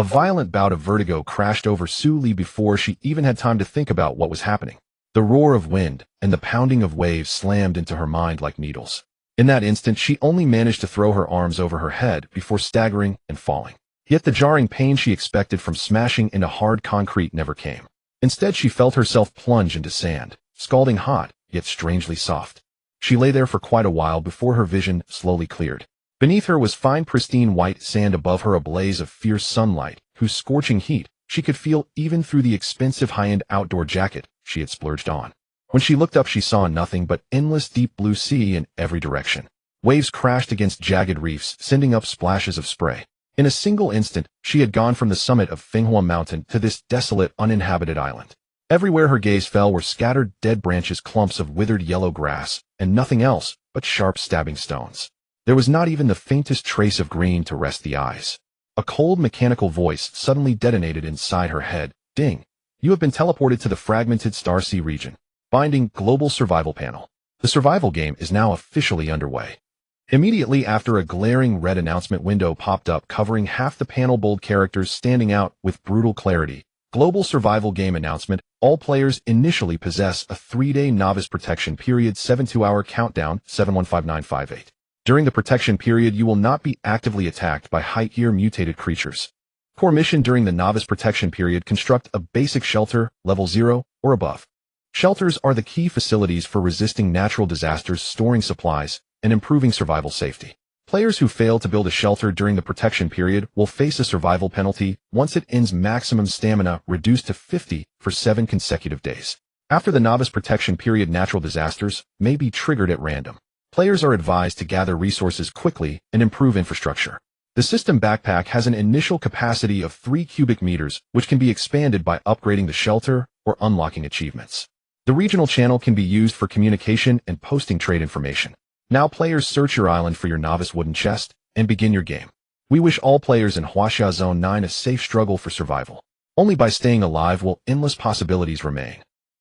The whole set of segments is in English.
A violent bout of vertigo crashed over Su Li before she even had time to think about what was happening. The roar of wind and the pounding of waves slammed into her mind like needles. In that instant, she only managed to throw her arms over her head before staggering and falling. Yet the jarring pain she expected from smashing into hard concrete never came. Instead, she felt herself plunge into sand, scalding hot, yet strangely soft. She lay there for quite a while before her vision slowly cleared. Beneath her was fine, pristine white sand, above her a blaze of fierce sunlight, whose scorching heat she could feel even through the expensive high-end outdoor jacket she had splurged on. When she looked up, she saw nothing but endless deep blue sea in every direction. Waves crashed against jagged reefs, sending up splashes of spray. In a single instant, she had gone from the summit of Finghua Mountain to this desolate, uninhabited island. Everywhere her gaze fell were scattered dead branches, clumps of withered yellow grass, and nothing else but sharp stabbing stones. There was not even the faintest trace of green to rest the eyes. A cold mechanical voice suddenly detonated inside her head. Ding! You have been teleported to the fragmented Star Sea region. Binding Global Survival Panel. The survival game is now officially underway. Immediately after, a glaring red announcement window popped up covering half the panel, bold characters standing out with brutal clarity. Global Survival Game Announcement. All players initially possess a 3-day novice protection period. 72-hour countdown. 715958. During the protection period, you will not be actively attacked by high-tier mutated creatures. Core mission: during the novice protection period, construct a basic shelter, level 0 or above. Shelters are the key facilities for resisting natural disasters, storing supplies, and improving survival safety. Players who fail to build a shelter during the protection period will face a survival penalty. Once it ends, maximum stamina reduced to 50 for 7 consecutive days. After the novice protection period, natural disasters may be triggered at random. Players are advised to gather resources quickly and improve infrastructure. The system backpack has an initial capacity of 3 cubic meters, which can be expanded by upgrading the shelter or unlocking achievements. The regional channel can be used for communication and posting trade information. Now players, search your island for your novice wooden chest and begin your game. We wish all players in Huaxia Zone 9 a safe struggle for survival. Only by staying alive will endless possibilities remain.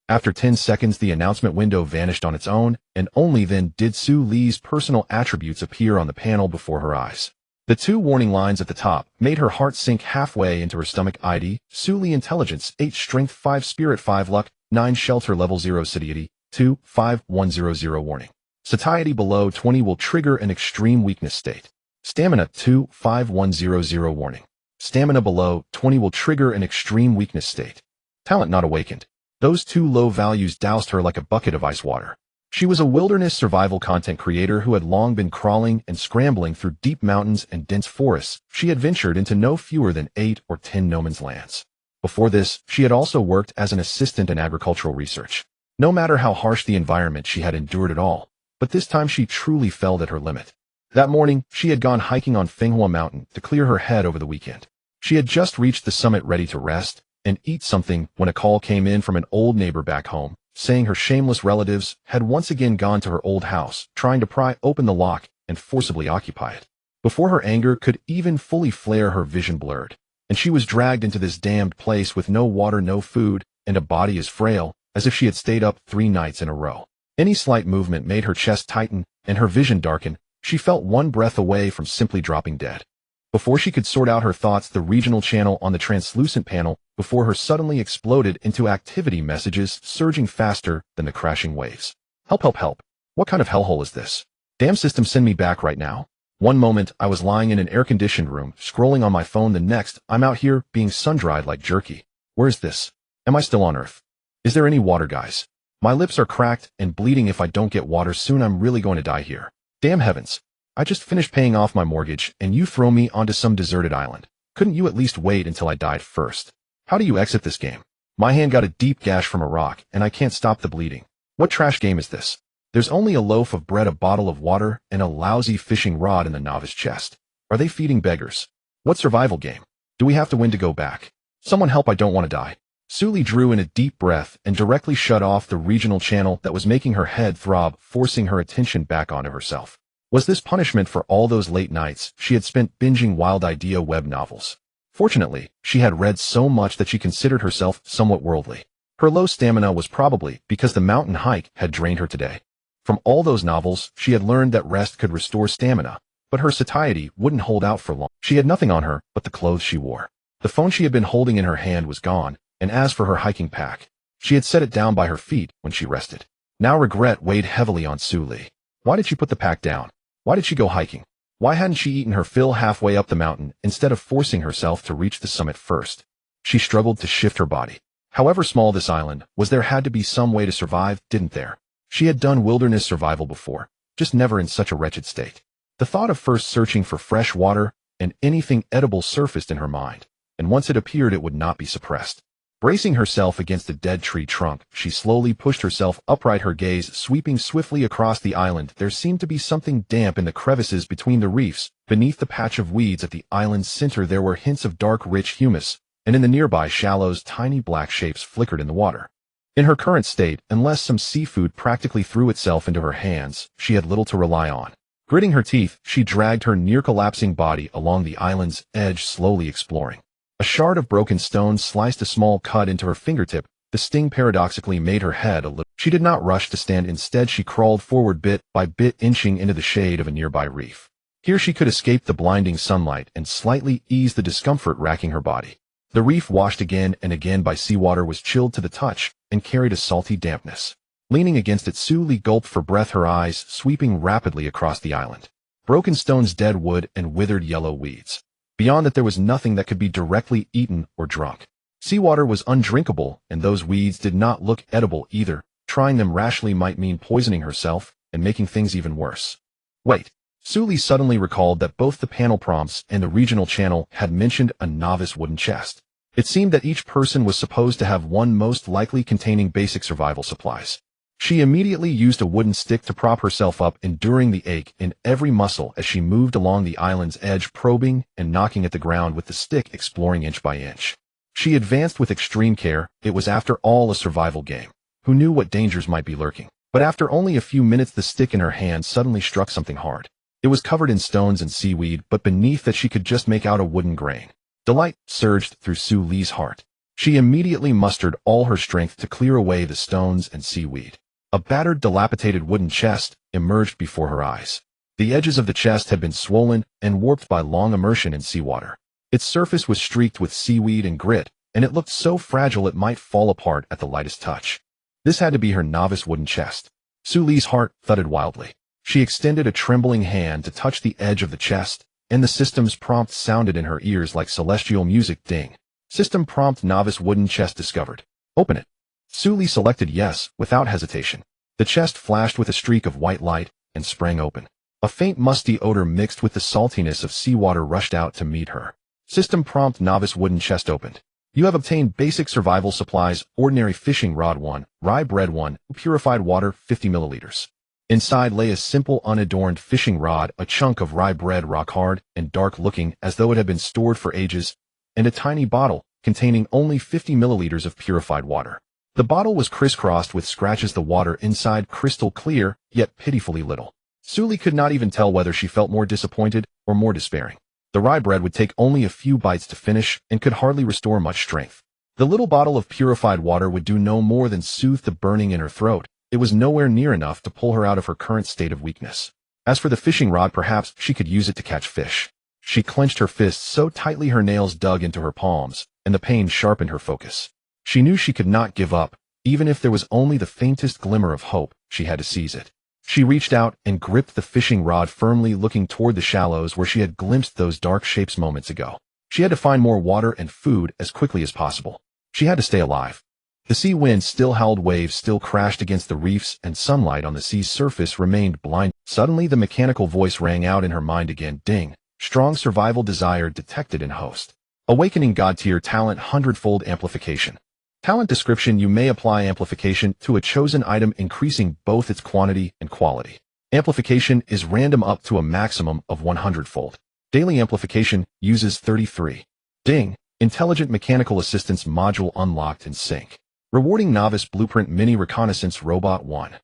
After 10 seconds, the announcement window vanished on its own, and only then did Su Li's personal attributes appear on the panel before her eyes. The 2 warning lines at the top made her heart sink halfway into her stomach. ID: Su Li, Intelligence 8, Strength 5, Spirit 5, Luck 9, Shelter Level 0, Satiety 2, 5100. Warning: satiety below 20 will trigger an extreme weakness state. Stamina 2, 5100. Warning: stamina below 20 will trigger an extreme weakness state. Talent not awakened. Those 2 low values doused her like a bucket of ice water. She was a wilderness survival content creator who had long been crawling and scrambling through deep mountains and dense forests. She had ventured into no fewer than 8 or 10 no man's lands. Before this, she had also worked as an assistant in agricultural research. No matter how harsh the environment, she had endured it all. But this time she truly felt at her limit. That morning, she had gone hiking on Finghua Mountain to clear her head over the weekend. She had just reached the summit, ready to rest and eat something, when a call came in from an old neighbor back home, saying her shameless relatives had once again gone to her old house, trying to pry open the lock and forcibly occupy it. Before her anger could even fully flare, her vision blurred, and she was dragged into this damned place with no water, no food, and a body as frail as if she had stayed up 3 nights in a row. Any slight movement made her chest tighten and her vision darken. She felt one breath away from simply dropping dead. Before she could sort out her thoughts, the regional channel on the translucent panel before her suddenly exploded into activity messages surging faster than the crashing waves. Help, help, help. What kind of hellhole is this? Damn system, send me back right now. One moment, I was lying in an air-conditioned room, scrolling on my phone. The next, I'm out here, being sun-dried like jerky. Where is this? Am I still on Earth? Is there any water, guys? My lips are cracked and bleeding. If I don't get water soon, I'm really going to die here. Damn heavens. I just finished paying off my mortgage, and you throw me onto some deserted island. Couldn't you at least wait until I died first? How do you exit this game? My hand got a deep gash from a rock, and I can't stop the bleeding. What trash game is this? There's only a loaf of bread, a bottle of water, and a lousy fishing rod in the novice chest. Are they feeding beggars? What survival game? Do we have to win to go back? Someone help, I don't want to die. Su Li drew in a deep breath and directly shut off the regional channel that was making her head throb, forcing her attention back onto herself. Was this punishment for all those late nights she had spent binging wild idea web novels? Fortunately, she had read so much that she considered herself somewhat worldly. Her low stamina was probably because the mountain hike had drained her today. From all those novels, she had learned that rest could restore stamina, but her satiety wouldn't hold out for long. She had nothing on her but the clothes she wore. The phone she had been holding in her hand was gone, and as for her hiking pack, she had set it down by her feet when she rested. Now regret weighed heavily on Su Li. Why did she put the pack down? Why did she go hiking? Why hadn't she eaten her fill halfway up the mountain instead of forcing herself to reach the summit first? She struggled to shift her body. However small this island was, there had to be some way to survive, didn't there? She had done wilderness survival before, just never in such a wretched state. The thought of first searching for fresh water and anything edible surfaced in her mind, and once it appeared it would not be suppressed. Bracing herself against a dead tree trunk, she slowly pushed herself upright, her gaze sweeping swiftly across the island. There seemed to be something damp in the crevices between the reefs. Beneath the patch of weeds at the island's center there were hints of dark, rich humus, and in the nearby shallows tiny black shapes flickered in the water. In her current state, unless some seafood practically threw itself into her hands, she had little to rely on. Gritting her teeth, she dragged her near-collapsing body along the island's edge, slowly exploring. A shard of broken stone sliced a small cut into her fingertip. The sting paradoxically made her head a little. She did not rush to stand. Instead, she crawled forward bit by bit, inching into the shade of a nearby reef. Here she could escape the blinding sunlight and slightly ease the discomfort racking her body. The reef, washed again and again by seawater, was chilled to the touch and carried a salty dampness. Leaning against it, Su Li gulped for breath, her eyes sweeping rapidly across the island. Broken stones, dead wood, and withered yellow weeds. Beyond that there was nothing that could be directly eaten or drunk. Seawater was undrinkable, and those weeds did not look edible either. Trying them rashly might mean poisoning herself and making things even worse. Wait. Su Li suddenly recalled that both the panel prompts and the regional channel had mentioned a novice wooden chest. It seemed that each person was supposed to have one, most likely containing basic survival supplies. She immediately used a wooden stick to prop herself up, enduring the ache in every muscle as she moved along the island's edge, probing and knocking at the ground with the stick, exploring inch by inch. She advanced with extreme care. It was after all a survival game. Who knew what dangers might be lurking? But after only a few minutes, the stick in her hand suddenly struck something hard. It was covered in stones and seaweed, but beneath that she could just make out a wooden grain. Delight surged through Su Li's heart. She immediately mustered all her strength to clear away the stones and seaweed. A battered, dilapidated wooden chest emerged before her eyes. The edges of the chest had been swollen and warped by long immersion in seawater. Its surface was streaked with seaweed and grit, and it looked so fragile it might fall apart at the lightest touch. This had to be her novice wooden chest. Su Li's heart thudded wildly. She extended a trembling hand to touch the edge of the chest, and the system's prompt sounded in her ears like celestial music. Ding. System prompt: novice wooden chest discovered. Open it. Su Li selected yes, without hesitation. The chest flashed with a streak of white light and sprang open. A faint musty odor mixed with the saltiness of seawater rushed out to meet her. System prompt: novice wooden chest opened. You have obtained basic survival supplies: ordinary fishing rod 1, rye bread 1, purified water 50 milliliters. Inside lay a simple unadorned fishing rod, a chunk of rye bread rock hard and dark looking as though it had been stored for ages, and a tiny bottle containing only 50 milliliters of purified water. The bottle was crisscrossed with scratches, the water inside crystal clear, yet pitifully little. Su Li could not even tell whether she felt more disappointed or more despairing. The rye bread would take only a few bites to finish and could hardly restore much strength. The little bottle of purified water would do no more than soothe the burning in her throat. It was nowhere near enough to pull her out of her current state of weakness. As for the fishing rod, perhaps she could use it to catch fish. She clenched her fists so tightly her nails dug into her palms, and the pain sharpened her focus. She knew she could not give up. Even if there was only the faintest glimmer of hope, she had to seize it. She reached out and gripped the fishing rod firmly, looking toward the shallows where she had glimpsed those dark shapes moments ago. She had to find more water and food as quickly as possible. She had to stay alive. The sea wind still howled, waves still crashed against the reefs, and sunlight on the sea's surface remained blind. Suddenly the mechanical voice rang out in her mind again. Ding. Strong survival desire detected in host. Awakening God tier talent: hundredfold amplification. Talent description: you may apply amplification to a chosen item, increasing both its quantity and quality. Amplification is random up to a maximum of 100-fold. Daily amplification uses 33. Ding. Intelligent mechanical assistance module unlocked in sync. Rewarding novice blueprint mini reconnaissance robot 1.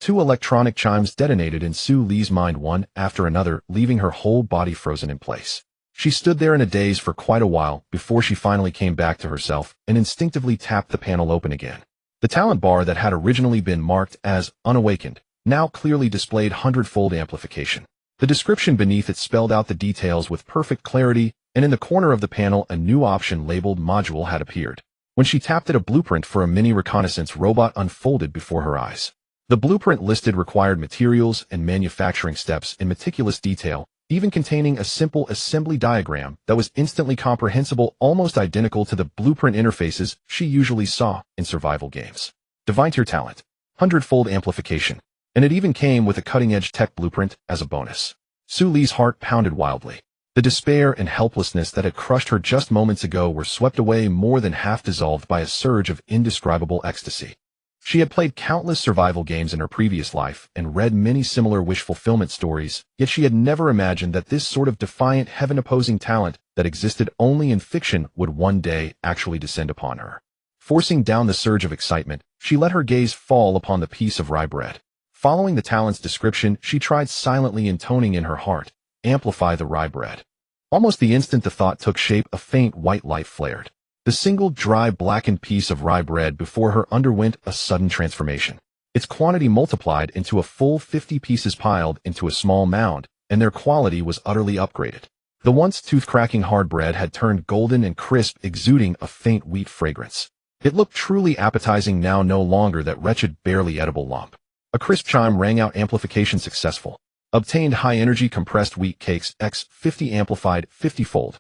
2 electronic chimes detonated in Su Li's mind, one after another, leaving her whole body frozen in place. She stood there in a daze for quite a while before she finally came back to herself and instinctively tapped the panel open again. The talent bar that had originally been marked as unawakened now clearly displayed hundredfold amplification. The description beneath it spelled out the details with perfect clarity: and in the corner of the panel a new option labeled Module had appeared. When she tapped it, a blueprint for a mini reconnaissance robot unfolded before her eyes. The blueprint listed required materials and manufacturing steps in meticulous detail, even containing a simple assembly diagram that was instantly comprehensible, almost identical to the blueprint interfaces she usually saw in survival games. Divine Tier Talent, hundredfold amplification, and it even came with a cutting-edge tech blueprint as a bonus. Su Li's heart pounded wildly. The despair and helplessness that had crushed her just moments ago were swept away, more than half dissolved by a surge of indescribable ecstasy. She had played countless survival games in her previous life and read many similar wish fulfillment stories, yet she had never imagined that this sort of defiant, heaven-opposing talent that existed only in fiction would one day actually descend upon her. Forcing down the surge of excitement, she let her gaze fall upon the piece of rye bread. Following the talent's description, she tried silently intoning in her heart, "Amplify the rye bread." Almost the instant the thought took shape, a faint white light flared. The single dry blackened piece of rye bread before her underwent a sudden transformation. Its quantity multiplied into a full 50 pieces piled into a small mound, and their quality was utterly upgraded. The once tooth-cracking hard bread had turned golden and crisp, exuding a faint wheat fragrance. It looked truly appetizing now, no longer that wretched, barely edible lump. A crisp chime rang out. Amplification successful. Obtained high-energy compressed wheat cakes x 50 amplified 50-fold.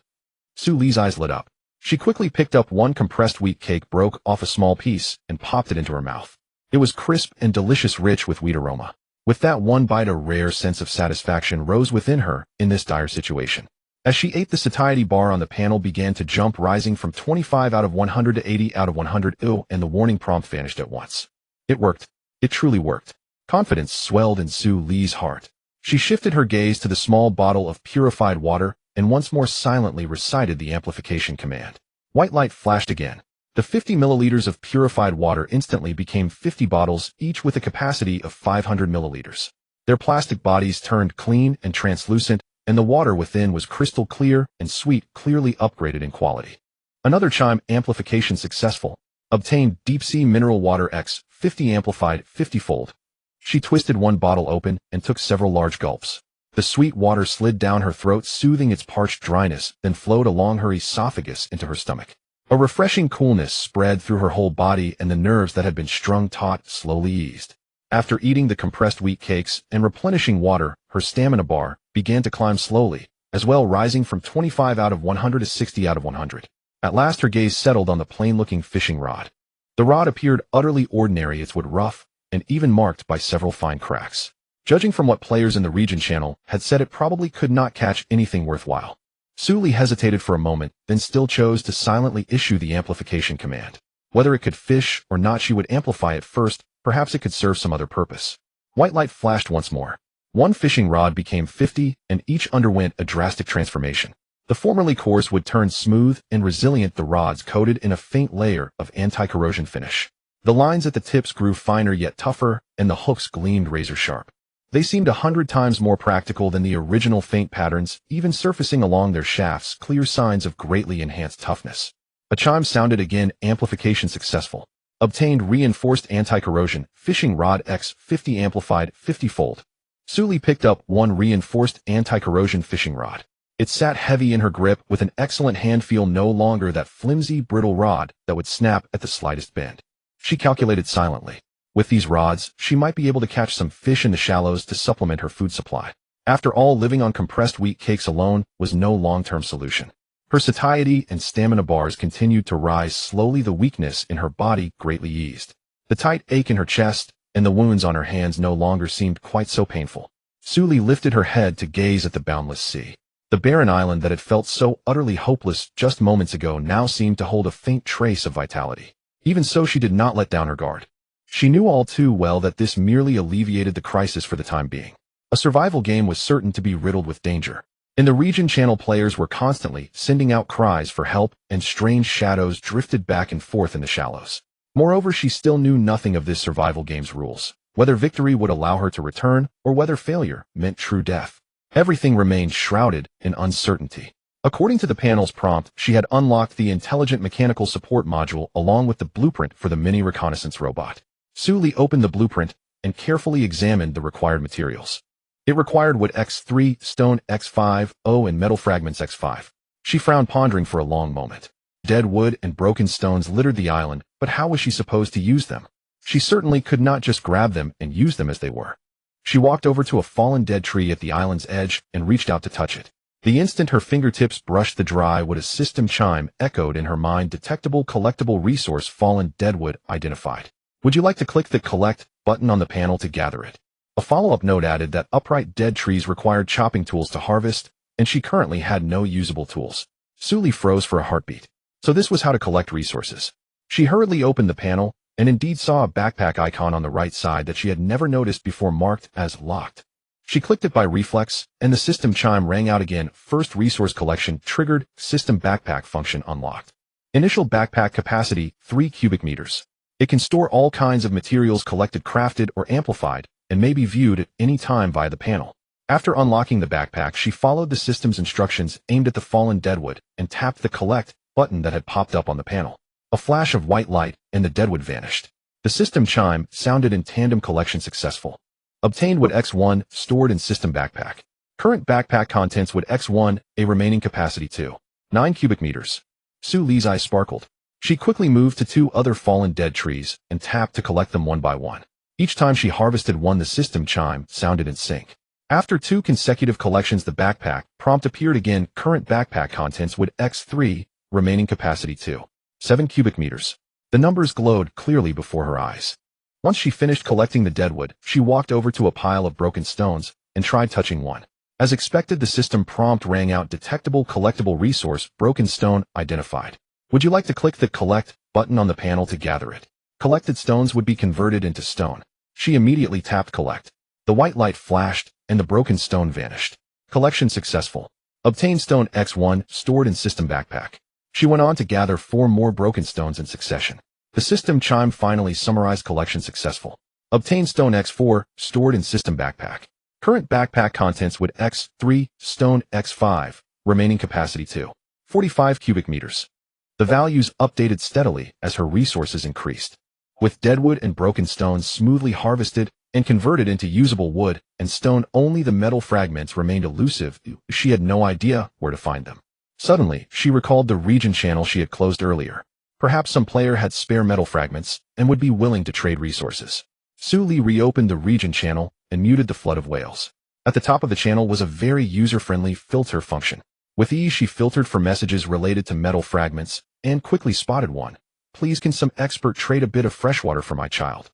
Su Li's eyes lit up. She quickly picked up one compressed wheat cake, broke off a small piece, and popped it into her mouth. It was crisp and delicious, rich with wheat aroma. With that one bite, a rare sense of satisfaction rose within her in this dire situation. As she ate, the satiety bar on the panel began to jump, rising from 25 out of 100 to 80 out of 100, and the warning prompt vanished at once. It worked. It truly worked. Confidence swelled in Su Li's heart. She shifted her gaze to the small bottle of purified water and once more silently recited the amplification command. White light flashed again. The 50 milliliters of purified water instantly became 50 bottles, each with a capacity of 500 milliliters. Their plastic bodies turned clean and translucent, and the water within was crystal clear and sweet, clearly upgraded in quality. Another chime. Amplification successful. Obtained deep-sea mineral water x 50 amplified 50-fold. She twisted one bottle open and took several large gulps. The sweet water slid down her throat, soothing its parched dryness, then flowed along her esophagus into her stomach. A refreshing coolness spread through her whole body, and the nerves that had been strung taut slowly eased. After eating the compressed wheat cakes and replenishing water, her stamina bar began to climb slowly, as well, rising from 25 out of 100 to 60 out of 100. At last her gaze settled on the plain-looking fishing rod. The rod appeared utterly ordinary, its wood rough, and even marked by several fine cracks. Judging from what players in the region channel had said, it probably could not catch anything worthwhile. Su Li hesitated for a moment, then still chose to silently issue the amplification command. Whether it could fish or not, she would amplify it first. Perhaps it could serve some other purpose. White light flashed once more. One fishing rod became 50, and each underwent a drastic transformation. The formerly coarse would turn smooth and resilient, the rods coated in a faint layer of anti-corrosion finish. The lines at the tips grew finer yet tougher, and the hooks gleamed razor-sharp. They seemed 100 times more practical than the original faint patterns, even surfacing along their shafts clear signs of greatly enhanced toughness. A chime sounded again. Amplification successful. Obtained reinforced anti-corrosion fishing rod x 50 amplified 50-fold. Su Li picked up one reinforced anti-corrosion fishing rod. It sat heavy in her grip with an excellent hand feel, no longer that flimsy, brittle rod that would snap at the slightest bend. She calculated silently. With these rods, she might be able to catch some fish in the shallows to supplement her food supply. After all, living on compressed wheat cakes alone was no long-term solution. Her satiety and stamina bars continued to rise slowly. The weakness in her body greatly eased. The tight ache in her chest and the wounds on her hands no longer seemed quite so painful. Su Li lifted her head to gaze at the boundless sea. The barren island that had felt so utterly hopeless just moments ago now seemed to hold a faint trace of vitality. Even so, she did not let down her guard. She knew all too well that this merely alleviated the crisis for the time being. A survival game was certain to be riddled with danger. In the region channel, players were constantly sending out cries for help, and strange shadows drifted back and forth in the shallows. Moreover, she still knew nothing of this survival game's rules, whether victory would allow her to return or whether failure meant true death. Everything remained shrouded in uncertainty. According to the panel's prompt, she had unlocked the intelligent mechanical support module along with the blueprint for the mini reconnaissance robot. Su Li opened the blueprint and carefully examined the required materials. It required wood x3, stone x5, and metal fragments x5. She frowned, pondering for a long moment. Dead wood and broken stones littered the island, but how was she supposed to use them? She certainly could not just grab them and use them as they were. She walked over to a fallen dead tree at the island's edge and reached out to touch it. The instant her fingertips brushed the dry wood, a system chime echoed in her mind. Detectable collectible resource, fallen deadwood identified. Would you like to click the collect button on the panel to gather it? A follow-up note added that upright dead trees required chopping tools to harvest, and she currently had no usable tools. Suli froze for a heartbeat. So this was how to collect resources. She hurriedly opened the panel, and indeed saw a backpack icon on the right side that she had never noticed before, marked as locked. She clicked it by reflex, and the system chime rang out again. First resource collection triggered, system backpack function unlocked. Initial backpack capacity, 3 cubic meters. It can store all kinds of materials collected, crafted, or amplified, and may be viewed at any time via the panel. After unlocking the backpack, she followed the system's instructions aimed at the fallen deadwood and tapped the collect button that had popped up on the panel. A flash of white light, and the deadwood vanished. The system chime sounded in tandem. Collection successful. Obtained wood X1, stored in system backpack. Current backpack contents wood X1, a remaining capacity 2. 9 cubic meters. Su Li's eyes sparkled. She quickly moved to 2 other fallen dead trees and tapped to collect them one by one. Each time she harvested one, the system chime sounded in sync. After 2 consecutive collections, the backpack prompt appeared again. Current backpack contents wood X3, remaining capacity 2. 7 cubic meters. The numbers glowed clearly before her eyes. Once she finished collecting the deadwood, she walked over to a pile of broken stones and tried touching one. As expected, the system prompt rang out. Detectable collectible resource, broken stone identified. Would you like to click the collect button on the panel to gather it? Collected stones would be converted into stone. She immediately tapped collect. The white light flashed, and the broken stone vanished. Collection successful. Obtained stone X1, stored in system backpack. She went on to gather 4 more broken stones in succession. The system chime finally summarized collection successful. Obtained stone X4, stored in system backpack. Current backpack contents wood X3, stone X5, remaining capacity 2. 45 cubic meters. The values updated steadily as her resources increased. With deadwood and broken stones smoothly harvested and converted into usable wood and stone, only the metal fragments remained elusive. She had no idea where to find them. Suddenly, she recalled the region channel she had closed earlier. Perhaps some player had spare metal fragments and would be willing to trade resources. Su Li reopened the region channel and muted the flood of whales. At the top of the channel was a very user-friendly filter function. With ease, she filtered for messages related to metal fragments and quickly spotted one. Please, can some expert trade a bit of freshwater for my child?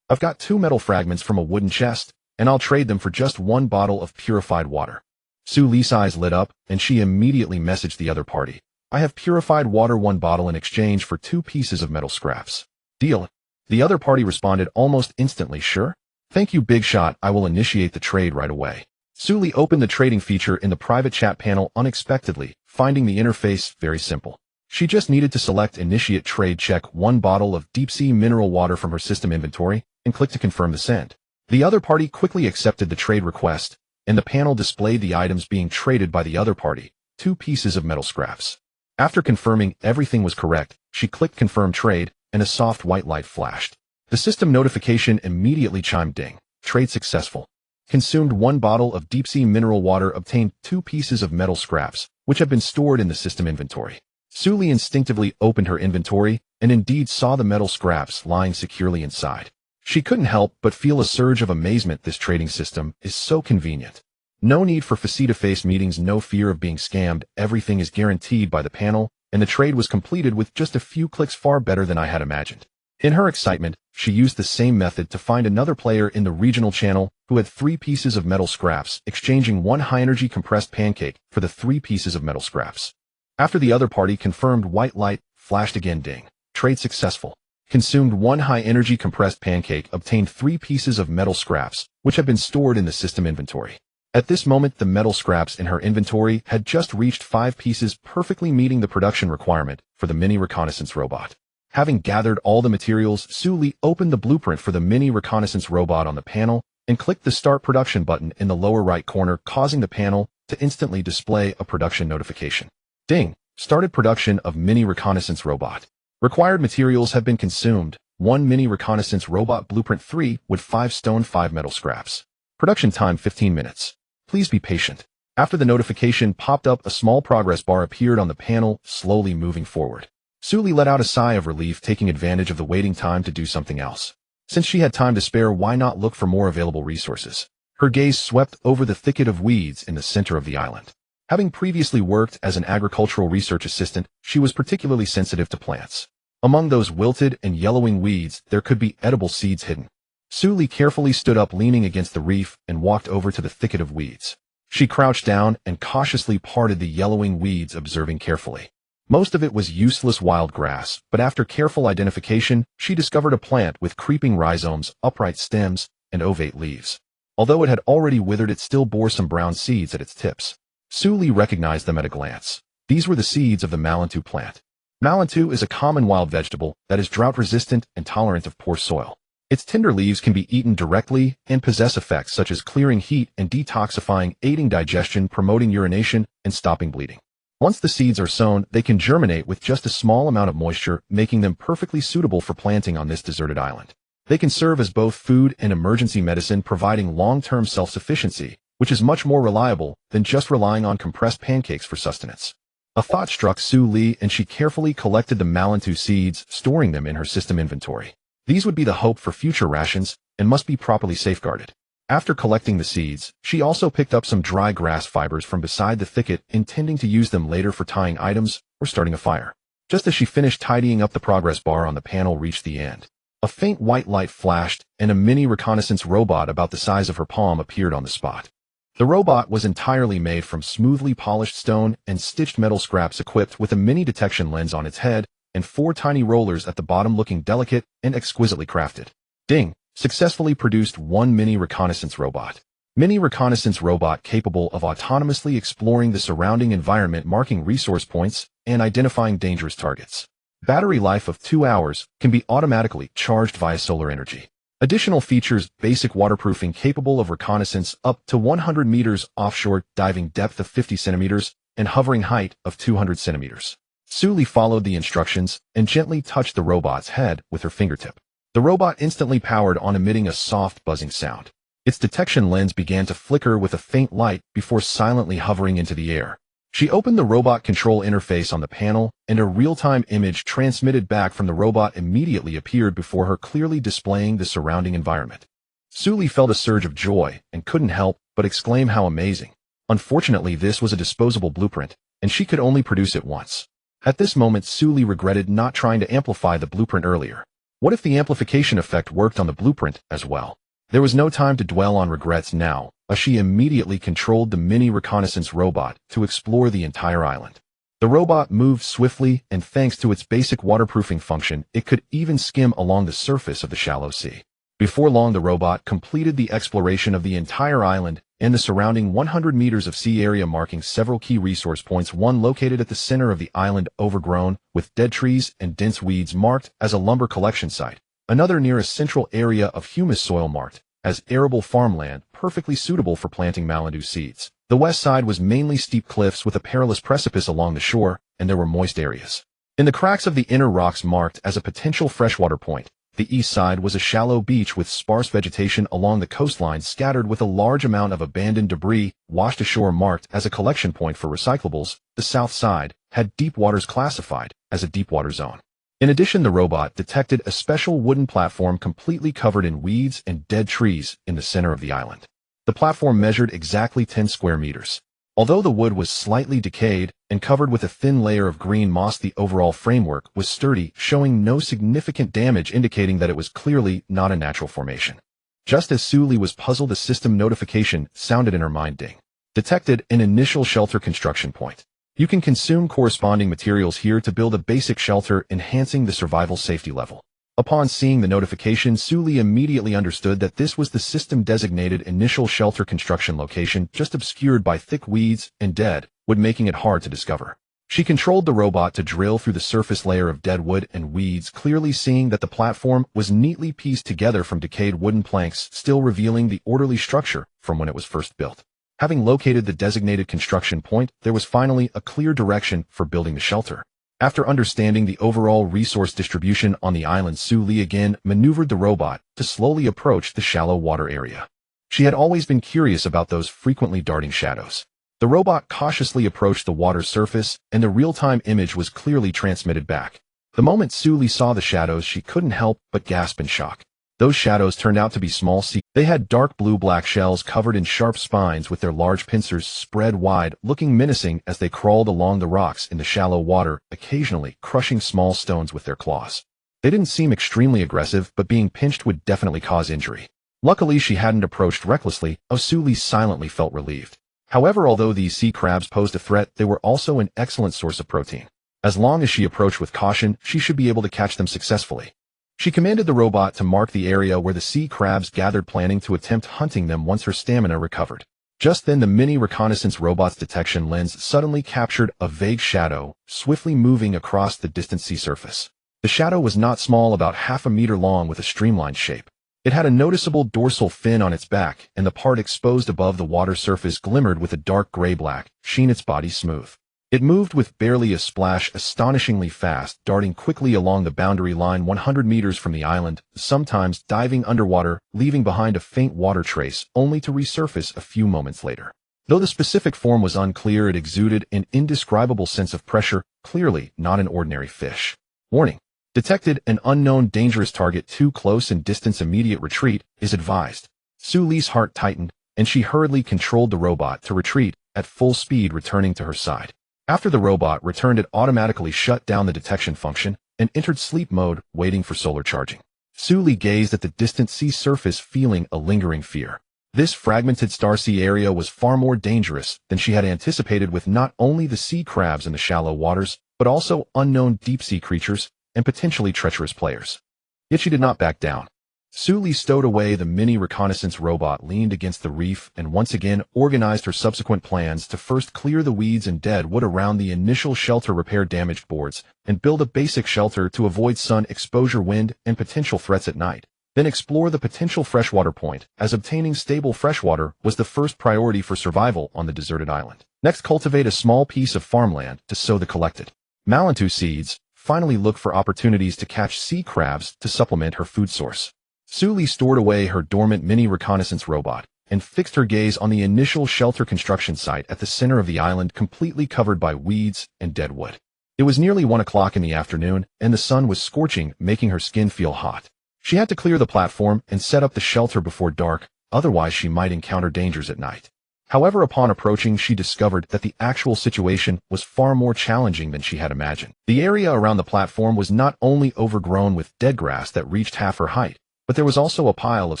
I've got 2 metal fragments from a wooden chest, and I'll trade them for just 1 bottle of purified water. Su Li's eyes lit up, and she immediately messaged the other party. I have purified water, 1 bottle in exchange for 2 pieces of metal scraps. Deal. The other party responded almost instantly, sure. Thank you, big shot. I will initiate the trade right away. Su Li opened the trading feature in the private chat panel unexpectedly, finding the interface very simple. She just needed to select initiate trade, check 1 bottle of deep-sea mineral water from her system inventory, and click to confirm the send. The other party quickly accepted the trade request, and the panel displayed the items being traded by the other party, 2 pieces of metal scraps. After confirming everything was correct, she clicked confirm trade, and a soft white light flashed. The system notification immediately chimed, ding. Trade successful. Consumed 1 bottle of deep-sea mineral water, obtained 2 pieces of metal scraps, which had been stored in the system inventory. Su Li instinctively opened her inventory, and indeed saw the metal scraps lying securely inside. She couldn't help but feel a surge of amazement. This trading system is so convenient. No need for face-to-face meetings, no fear of being scammed. Everything is guaranteed by the panel, and the trade was completed with just a few clicks, far better than I had imagined. In her excitement, she used the same method to find another player in the regional channel who had 3 pieces of metal scraps, exchanging 1 high-energy compressed pancake for the 3 pieces of metal scraps. After the other party confirmed, white light flashed again, ding. Trade successful. Consumed 1 high-energy compressed pancake, obtained 3 pieces of metal scraps, which had been stored in the system inventory. At this moment, the metal scraps in her inventory had just reached 5 pieces, perfectly meeting the production requirement for the mini reconnaissance robot. Having gathered all the materials, Su Li opened the blueprint for the mini reconnaissance robot on the panel and clicked the start production button in the lower right corner, causing the panel to instantly display a production notification. Ding! Started production of mini reconnaissance robot. Required materials have been consumed. 1 mini reconnaissance robot blueprint 3 with 5 stone, 5 metal scraps. Production time 15 minutes. Please be patient. After the notification popped up, a small progress bar appeared on the panel, slowly moving forward. Suli let out a sigh of relief, taking advantage of the waiting time to do something else. Since she had time to spare, why not look for more available resources? Her gaze swept over the thicket of weeds in the center of the island. Having previously worked as an agricultural research assistant, she was particularly sensitive to plants. Among those wilted and yellowing weeds, there could be edible seeds hidden. Suli carefully stood up, leaning against the reef, and walked over to the thicket of weeds. She crouched down and cautiously parted the yellowing weeds, observing carefully. Most of it was useless wild grass, but after careful identification, she discovered a plant with creeping rhizomes, upright stems, and ovate leaves. Although it had already withered, it still bore some brown seeds at its tips. Suli recognized them at a glance. These were the seeds of the malantu plant. Malantu is a common wild vegetable that is drought-resistant and tolerant of poor soil. Its tender leaves can be eaten directly and possess effects such as clearing heat and detoxifying, aiding digestion, promoting urination, and stopping bleeding. Once the seeds are sown, they can germinate with just a small amount of moisture, making them perfectly suitable for planting on this deserted island. They can serve as both food and emergency medicine, providing long-term self-sufficiency, which is much more reliable than just relying on compressed pancakes for sustenance. A thought struck Suli, and she carefully collected the malantu seeds, storing them in her system inventory. These would be the hope for future rations and must be properly safeguarded. After collecting the seeds, she also picked up some dry grass fibers from beside the thicket, intending to use them later for tying items or starting a fire. Just as she finished tidying up, the progress bar on the panel reached the end. A faint white light flashed, and a mini reconnaissance robot about the size of her palm appeared on the spot. The robot was entirely made from smoothly polished stone and stitched metal scraps, equipped with a mini detection lens on its head and 4 tiny rollers at the bottom, looking delicate and exquisitely crafted. Ding! Successfully produced 1 mini reconnaissance robot. Mini reconnaissance robot capable of autonomously exploring the surrounding environment, marking resource points, and identifying dangerous targets. Battery life of 2 hours, can be automatically charged via solar energy. Additional features: basic waterproofing, capable of reconnaissance up to 100 meters offshore, diving depth of 50 centimeters, and hovering height of 200 centimeters. Suli followed the instructions and gently touched the robot's head with her fingertip. The robot instantly powered on, emitting a soft buzzing sound. Its detection lens began to flicker with a faint light before silently hovering into the air. She opened the robot control interface on the panel, and a real-time image transmitted back from the robot immediately appeared before her, clearly displaying the surrounding environment. Suli felt a surge of joy and couldn't help but exclaim, "How amazing!" Unfortunately, this was a disposable blueprint, and she could only produce it once. At this moment, Suli regretted not trying to amplify the blueprint earlier. What if the amplification effect worked on the blueprint as well? There was no time to dwell on regrets now, as she immediately controlled the mini reconnaissance robot to explore the entire island. The robot moved swiftly, and thanks to its basic waterproofing function, it could even skim along the surface of the shallow sea. Before long, the robot completed the exploration of the entire island and the surrounding 100 meters of sea area, marking several key resource points: one located at the center of the island, overgrown with dead trees and dense weeds, marked as a lumber collection site; another near a central area of humus soil, marked as arable farmland, perfectly suitable for planting malantu seeds. The west side was mainly steep cliffs with a perilous precipice along the shore, and there were moist areas in the cracks of the inner rocks, marked as a potential freshwater point. The east side was a shallow beach with sparse vegetation along the coastline, scattered with a large amount of abandoned debris washed ashore, marked as a collection point for recyclables. The south side had deep waters, classified as a deep water zone. In addition, the robot detected a special wooden platform completely covered in weeds and dead trees in the center of the island. The platform measured exactly 10 square meters. Although the wood was slightly decayed and covered with a thin layer of green moss, the overall framework was sturdy, showing no significant damage, indicating that it was clearly not a natural formation. Just as Suli was puzzled, a system notification sounded in her mind. Ding. Detected an initial shelter construction point. You can consume corresponding materials here to build a basic shelter, enhancing the survival safety level. Upon seeing the notification, Suli immediately understood that this was the system-designated initial shelter construction location, just obscured by thick weeds and dead wood, making it hard to discover. She controlled the robot to drill through the surface layer of dead wood and weeds, clearly seeing that the platform was neatly pieced together from decayed wooden planks, still revealing the orderly structure from when it was first built. Having located the designated construction point, there was finally a clear direction for building the shelter. After understanding the overall resource distribution on the island, Suli again maneuvered the robot to slowly approach the shallow water area. She had always been curious about those frequently darting shadows. The robot cautiously approached the water's surface, and the real-time image was clearly transmitted back. The moment Suli saw the shadows, she couldn't help but gasp in shock. Those shadows turned out to be small sea. They had dark blue-black shells covered in sharp spines with their large pincers spread wide, looking menacing as they crawled along the rocks in the shallow water, occasionally crushing small stones with their claws. They didn't seem extremely aggressive, but being pinched would definitely cause injury. Luckily, she hadn't approached recklessly. Suli silently felt relieved. However, although these sea crabs posed a threat, they were also an excellent source of protein. As long as she approached with caution, she should be able to catch them successfully. She commanded the robot to mark the area where the sea crabs gathered, planning to attempt hunting them once her stamina recovered. Just then, the mini reconnaissance robot's detection lens suddenly captured a vague shadow, swiftly moving across the distant sea surface. The shadow was not small, about half a meter long with a streamlined shape. It had a noticeable dorsal fin on its back, and the part exposed above the water surface glimmered with a dark gray-black sheen, its body smooth. It moved with barely a splash, astonishingly fast, darting quickly along the boundary line 100 meters from the island, sometimes diving underwater, leaving behind a faint water trace, only to resurface a few moments later. Though the specific form was unclear, it exuded an indescribable sense of pressure, clearly not an ordinary fish. Warning. Detected: an unknown dangerous target too close and distance immediate retreat is advised. Suli's heart tightened, and she hurriedly controlled the robot to retreat at full speed, returning to her side. After the robot returned, it automatically shut down the detection function and entered sleep mode, waiting for solar charging. Suli gazed at the distant sea surface, feeling a lingering fear. This fragmented starsea area was far more dangerous than she had anticipated, with not only the sea crabs in the shallow waters, but also unknown deep-sea creatures and potentially treacherous players. Yet she did not back down. Suli stowed away the mini reconnaissance robot, leaned against the reef, and once again organized her subsequent plans to first clear the weeds and dead wood around the initial shelter, repair damaged boards, and build a basic shelter to avoid sun exposure, wind, and potential threats at night. Then explore the potential freshwater point, as obtaining stable freshwater was the first priority for survival on the deserted island. Next, cultivate a small piece of farmland to sow the collected Malantu seeds. Finally, look for opportunities to catch sea crabs to supplement her food source. Suli stored away her dormant mini reconnaissance robot and fixed her gaze on the initial shelter construction site at the center of the island, completely covered by weeds and dead wood. It was nearly 1 o'clock in the afternoon, and the sun was scorching, making her skin feel hot. She had to clear the platform and set up the shelter before dark, otherwise she might encounter dangers at night. However, upon approaching, she discovered that the actual situation was far more challenging than she had imagined. The area around the platform was not only overgrown with dead grass that reached half her height, but there was also a pile of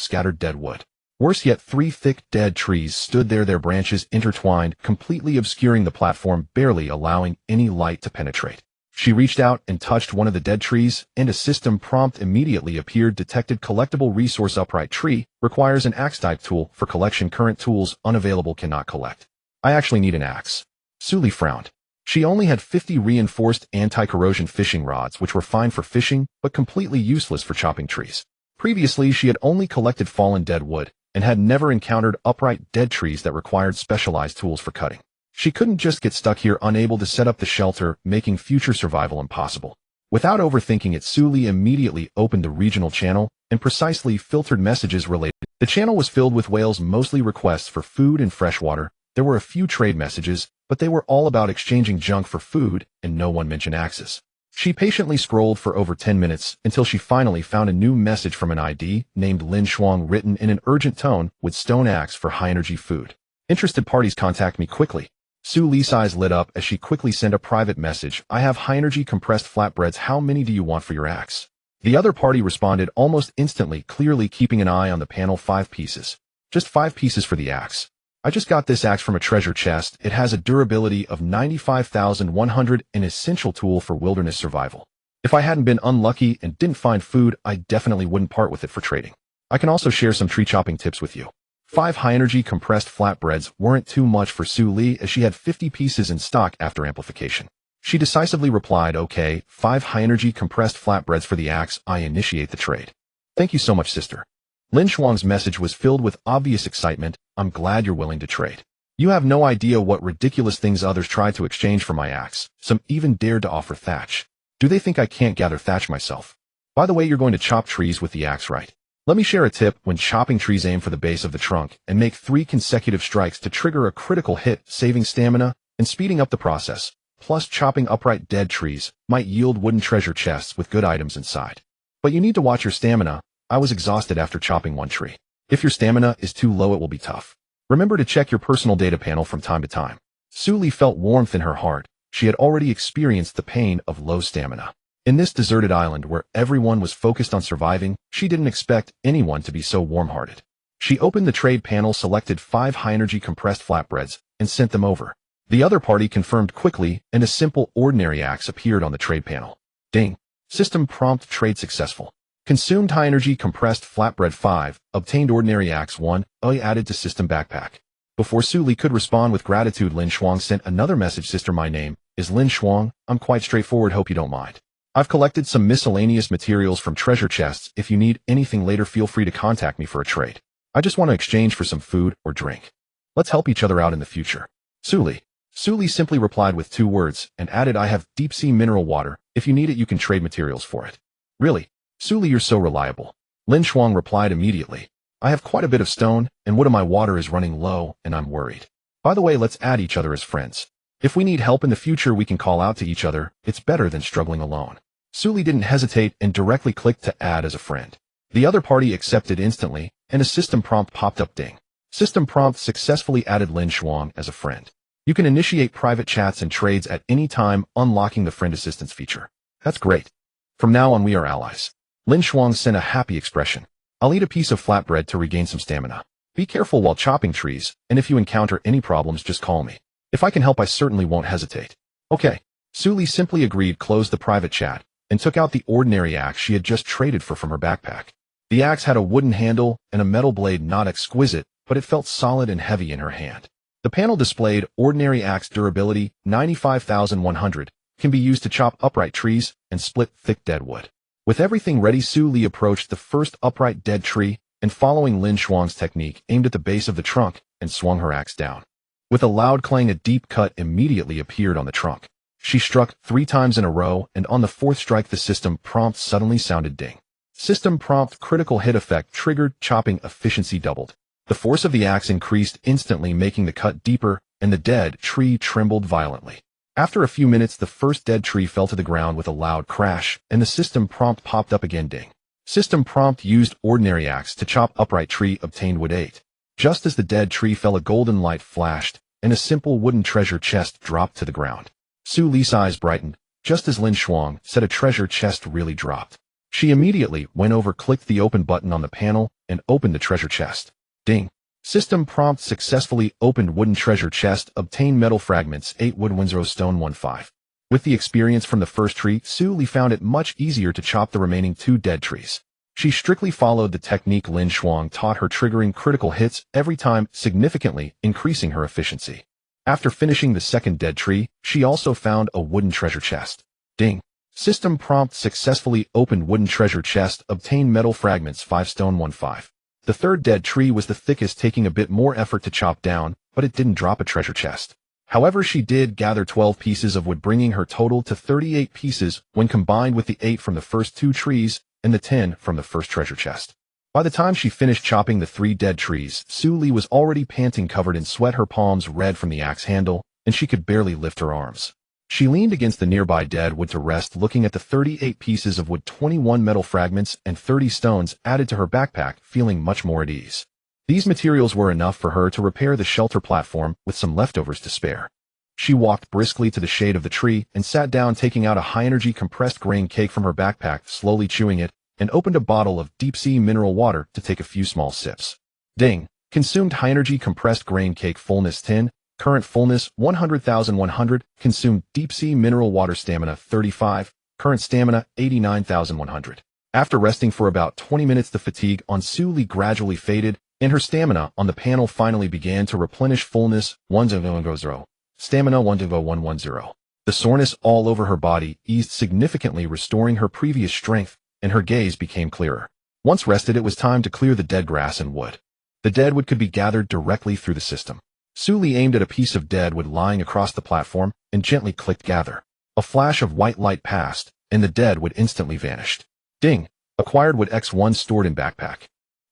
scattered dead wood. Worse yet, 3 thick dead trees stood there, their branches intertwined, completely obscuring the platform, barely allowing any light to penetrate. She reached out and touched one of the dead trees, and a system prompt immediately appeared. Detected: collectible resource, upright tree, requires an axe-type tool for collection. Current tools unavailable, cannot collect. I actually need an axe. Suli frowned. She only had 50 reinforced anti-corrosion fishing rods, which were fine for fishing, but completely useless for chopping trees. Previously, she had only collected fallen dead wood, and had never encountered upright dead trees that required specialized tools for cutting. She couldn't just get stuck here, unable to set up the shelter, making future survival impossible. Without overthinking it, Suli immediately opened the regional channel and precisely filtered messages related. The channel was filled with whales, mostly requests for food and fresh water. There were a few trade messages, but they were all about exchanging junk for food, and no one mentioned axes. She patiently scrolled for over 10 minutes until she finally found a new message from an ID named Lin Shuang, written in an urgent tone with stone axe for high-energy food. Interested parties contact me quickly. Suli's eyes lit up as she quickly sent a private message. I have high-energy compressed flatbreads. How many do you want for your axe? The other party responded almost instantly, clearly keeping an eye on the panel. 5 pieces. Just 5 pieces for the axe. I just got this axe from a treasure chest. It has a durability of 95,100, an essential tool for wilderness survival. If I hadn't been unlucky and didn't find food, I definitely wouldn't part with it for trading. I can also share some tree chopping tips with you. 5 high-energy compressed flatbreads weren't too much for Suli, as she had 50 pieces in stock after amplification. She decisively replied, okay, 5 high-energy compressed flatbreads for the axe. I initiate the trade. Thank you so much, sister. Lin Shuang's message was filled with obvious excitement. I'm glad you're willing to trade. You have no idea what ridiculous things others tried to exchange for my axe. Some even dared to offer thatch. Do they think I can't gather thatch myself? By the way, you're going to chop trees with the axe, right? Let me share a tip when chopping trees. Aim for the base of the trunk and make 3 consecutive strikes to trigger a critical hit, saving stamina and speeding up the process. Plus, chopping upright dead trees might yield wooden treasure chests with good items inside. But you need to watch your stamina. I was exhausted after chopping one tree. If your stamina is too low, it will be tough. Remember to check your personal data panel from time to time. Suli felt warmth in her heart. She had already experienced the pain of low stamina. In this deserted island where everyone was focused on surviving, she didn't expect anyone to be so warm-hearted. She opened the trade panel, selected 5 high-energy compressed flatbreads, and sent them over. The other party confirmed quickly, and a simple ordinary axe appeared on the trade panel. Ding! System prompt: trade successful. Consumed high-energy compressed flatbread 5, obtained ordinary axe 1, added to system backpack. Before Suli could respond with gratitude, Lin Shuang sent another message. Sister, my name is Lin Shuang. I'm quite straightforward, hope you don't mind. I've collected some miscellaneous materials from treasure chests. If you need anything later, feel free to contact me for a trade. I just want to exchange for some food or drink. Let's help each other out in the future. Suli simply replied with 2 words and added, I have deep-sea mineral water. If you need it, you can trade materials for it. Really? Suli, you're so reliable. Lin Shuang replied immediately. I have quite a bit of stone, and wood of my water is running low, and I'm worried. By the way, let's add each other as friends. If we need help in the future, we can call out to each other. It's better than struggling alone. Suli didn't hesitate and directly clicked to add as a friend. The other party accepted instantly, and a system prompt popped up. Ding! System prompt: successfully added Lin Shuang as a friend. You can initiate private chats and trades at any time, unlocking the friend assistance feature. That's great. From now on, we are allies. Lin Shuang sent a happy expression. I'll eat a piece of flatbread to regain some stamina. Be careful while chopping trees, and if you encounter any problems, just call me. If I can help, I certainly won't hesitate. Okay. Suli simply agreed, closed the private chat, and took out the ordinary axe she had just traded for from her backpack. The axe had a wooden handle and a metal blade, not exquisite, but it felt solid and heavy in her hand. The panel displayed ordinary axe durability 95,100, can be used to chop upright trees and split thick dead wood. With everything ready, Suli approached the first upright dead tree and, following Lin Shuang's technique, aimed at the base of the trunk and swung her axe down. With a loud clang, a deep cut immediately appeared on the trunk. She struck 3 times in a row, and on the 4th strike, the system prompt suddenly sounded. Ding! System prompt: critical hit effect triggered, chopping efficiency doubled. The force of the axe increased instantly, making the cut deeper, and the dead tree trembled violently. After a few minutes, the first dead tree fell to the ground with a loud crash, and the system prompt popped up again. Ding! System prompt: used ordinary axe to chop upright tree, obtained wood 8. Just as the dead tree fell, a golden light flashed, and a simple wooden treasure chest dropped to the ground. Suli's eyes brightened. Just as Lin Shuang said, a treasure chest really dropped. She immediately went over, clicked the open button on the panel, and opened the treasure chest. Ding! System prompt: successfully opened wooden treasure chest, obtained metal fragments 8, wood 10, stone 15. With the experience from the first tree, Suli found it much easier to chop the remaining 2 dead trees. She strictly followed the technique Lin Shuang taught her, triggering critical hits every time, significantly increasing her efficiency. After finishing the second dead tree, she also found a wooden treasure chest. Ding! System prompt: successfully opened wooden treasure chest, obtained metal fragments 5, stone 15. The third dead tree was the thickest, taking a bit more effort to chop down, but it didn't drop a treasure chest. However, she did gather 12 pieces of wood, bringing her total to 38 pieces when combined with the 8 from the first 2 trees and the 10 from the first treasure chest. By the time she finished chopping the 3 dead trees, Suli was already panting, covered in sweat, her palms red from the axe handle, and she could barely lift her arms. She leaned against the nearby dead wood to rest, looking at the 38 pieces of wood, 21 metal fragments, and 30 stones added to her backpack, feeling much more at ease. These materials were enough for her to repair the shelter platform with some leftovers to spare. She walked briskly to the shade of the tree and sat down, taking out a high-energy compressed grain cake from her backpack, slowly chewing it, and opened a bottle of deep-sea mineral water to take a few small sips. Ding! Consumed high-energy compressed grain cake, fullness 10. Current fullness 100,100, consumed deep-sea mineral water, stamina 35, current stamina 89,100. After resting for about 20 minutes, the fatigue on Suli gradually faded, and her stamina on the panel finally began to replenish. Fullness 100, stamina 10110. The soreness all over her body eased significantly, restoring her previous strength, and her gaze became clearer. Once rested, it was time to clear the dead grass and wood. The dead wood could be gathered directly through the system. Suli aimed at a piece of dead wood lying across the platform and gently clicked gather. A flash of white light passed, and the dead wood instantly vanished. Ding! Acquired wood X1 stored in backpack.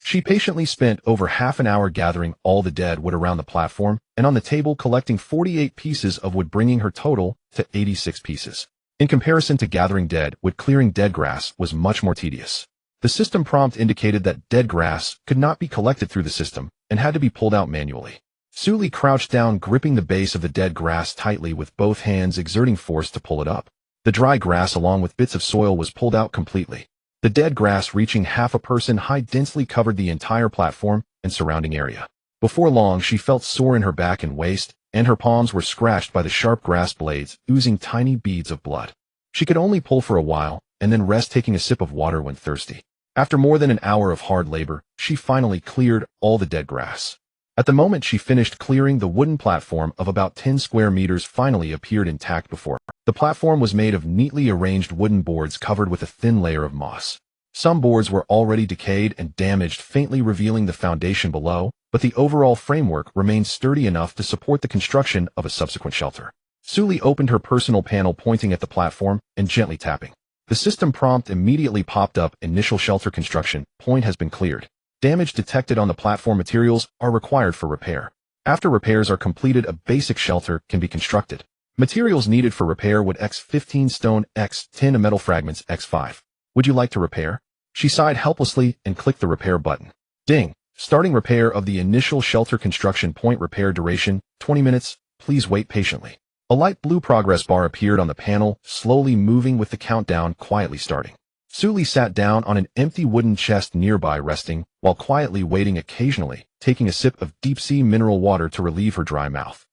She patiently spent over half an hour gathering all the dead wood around the platform and on the table collecting 48 pieces of wood, bringing her total to 86 pieces. In comparison to gathering dead wood, clearing dead grass was much more tedious. The system prompt indicated that dead grass could not be collected through the system and had to be pulled out manually. Suli crouched down, gripping the base of the dead grass tightly with both hands, exerting force to pull it up. The dry grass along with bits of soil was pulled out completely. The dead grass, reaching half a person high, densely covered the entire platform and surrounding area. Before long, she felt sore in her back and waist, and her palms were scratched by the sharp grass blades, oozing tiny beads of blood. She could only pull for a while, and then rest, taking a sip of water when thirsty. After more than an hour of hard labor, she finally cleared all the dead grass. At the moment she finished clearing, the wooden platform of about 10 square meters finally appeared intact before her. The platform was made of neatly arranged wooden boards covered with a thin layer of moss. Some boards were already decayed and damaged, faintly revealing the foundation below, but the overall framework remained sturdy enough to support the construction of a subsequent shelter. Suli opened her personal panel, pointing at the platform and gently tapping. The system prompt immediately popped up: initial shelter construction point has been cleared. Damage detected on the platform. Materials are required for repair. After repairs are completed, a basic shelter can be constructed. Materials needed for repair: wood x15, stone x10, metal fragments x5. Would you like to repair? She sighed helplessly and clicked the repair button. Ding! Starting repair of the initial shelter construction point. Repair duration 20 minutes. Please wait patiently. A light blue progress bar appeared on the panel, slowly moving with the countdown quietly starting. Suli sat down on an empty wooden chest nearby, resting, while quietly waiting, occasionally taking a sip of deep-sea mineral water to relieve her dry mouth.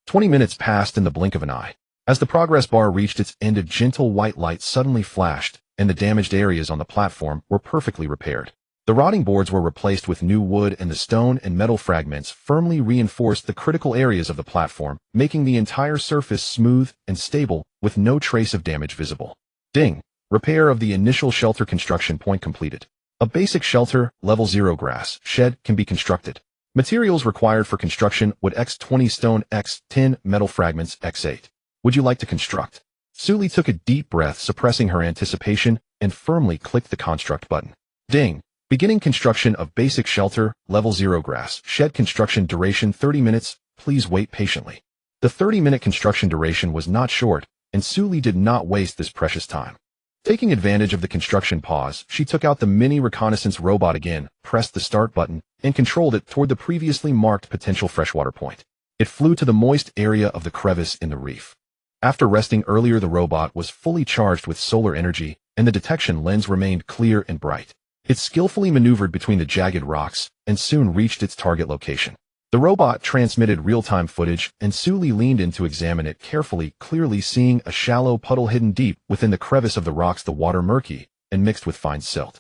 20 minutes passed in the blink of an eye. As the progress bar reached its end, a gentle white light suddenly flashed, and the damaged areas on the platform were perfectly repaired. The rotting boards were replaced with new wood, and the stone and metal fragments firmly reinforced the critical areas of the platform, making the entire surface smooth and stable, with no trace of damage visible. Ding! Repair of the initial shelter construction point completed. A basic shelter, level 0 grass shed can be constructed. Materials required for construction: wood x20, stone x10, metal fragments x8. Would you like to construct? Suli took a deep breath, suppressing her anticipation, and firmly clicked the construct button. Ding! Beginning construction of basic shelter, level 0 grass shed. Construction duration 30 minutes. Please wait patiently. The 30-minute construction duration was not short, and Suli did not waste this precious time. Taking advantage of the construction pause, she took out the mini reconnaissance robot again, pressed the start button, and controlled it toward the previously marked potential freshwater point. It flew to the moist area of the crevice in the reef. After resting earlier, the robot was fully charged with solar energy, and the detection lens remained clear and bright. It skillfully maneuvered between the jagged rocks and soon reached its target location. The robot transmitted real-time footage, and Suli leaned in to examine it carefully, clearly seeing a shallow puddle hidden deep within the crevice of the rocks, the water murky and mixed with fine silt.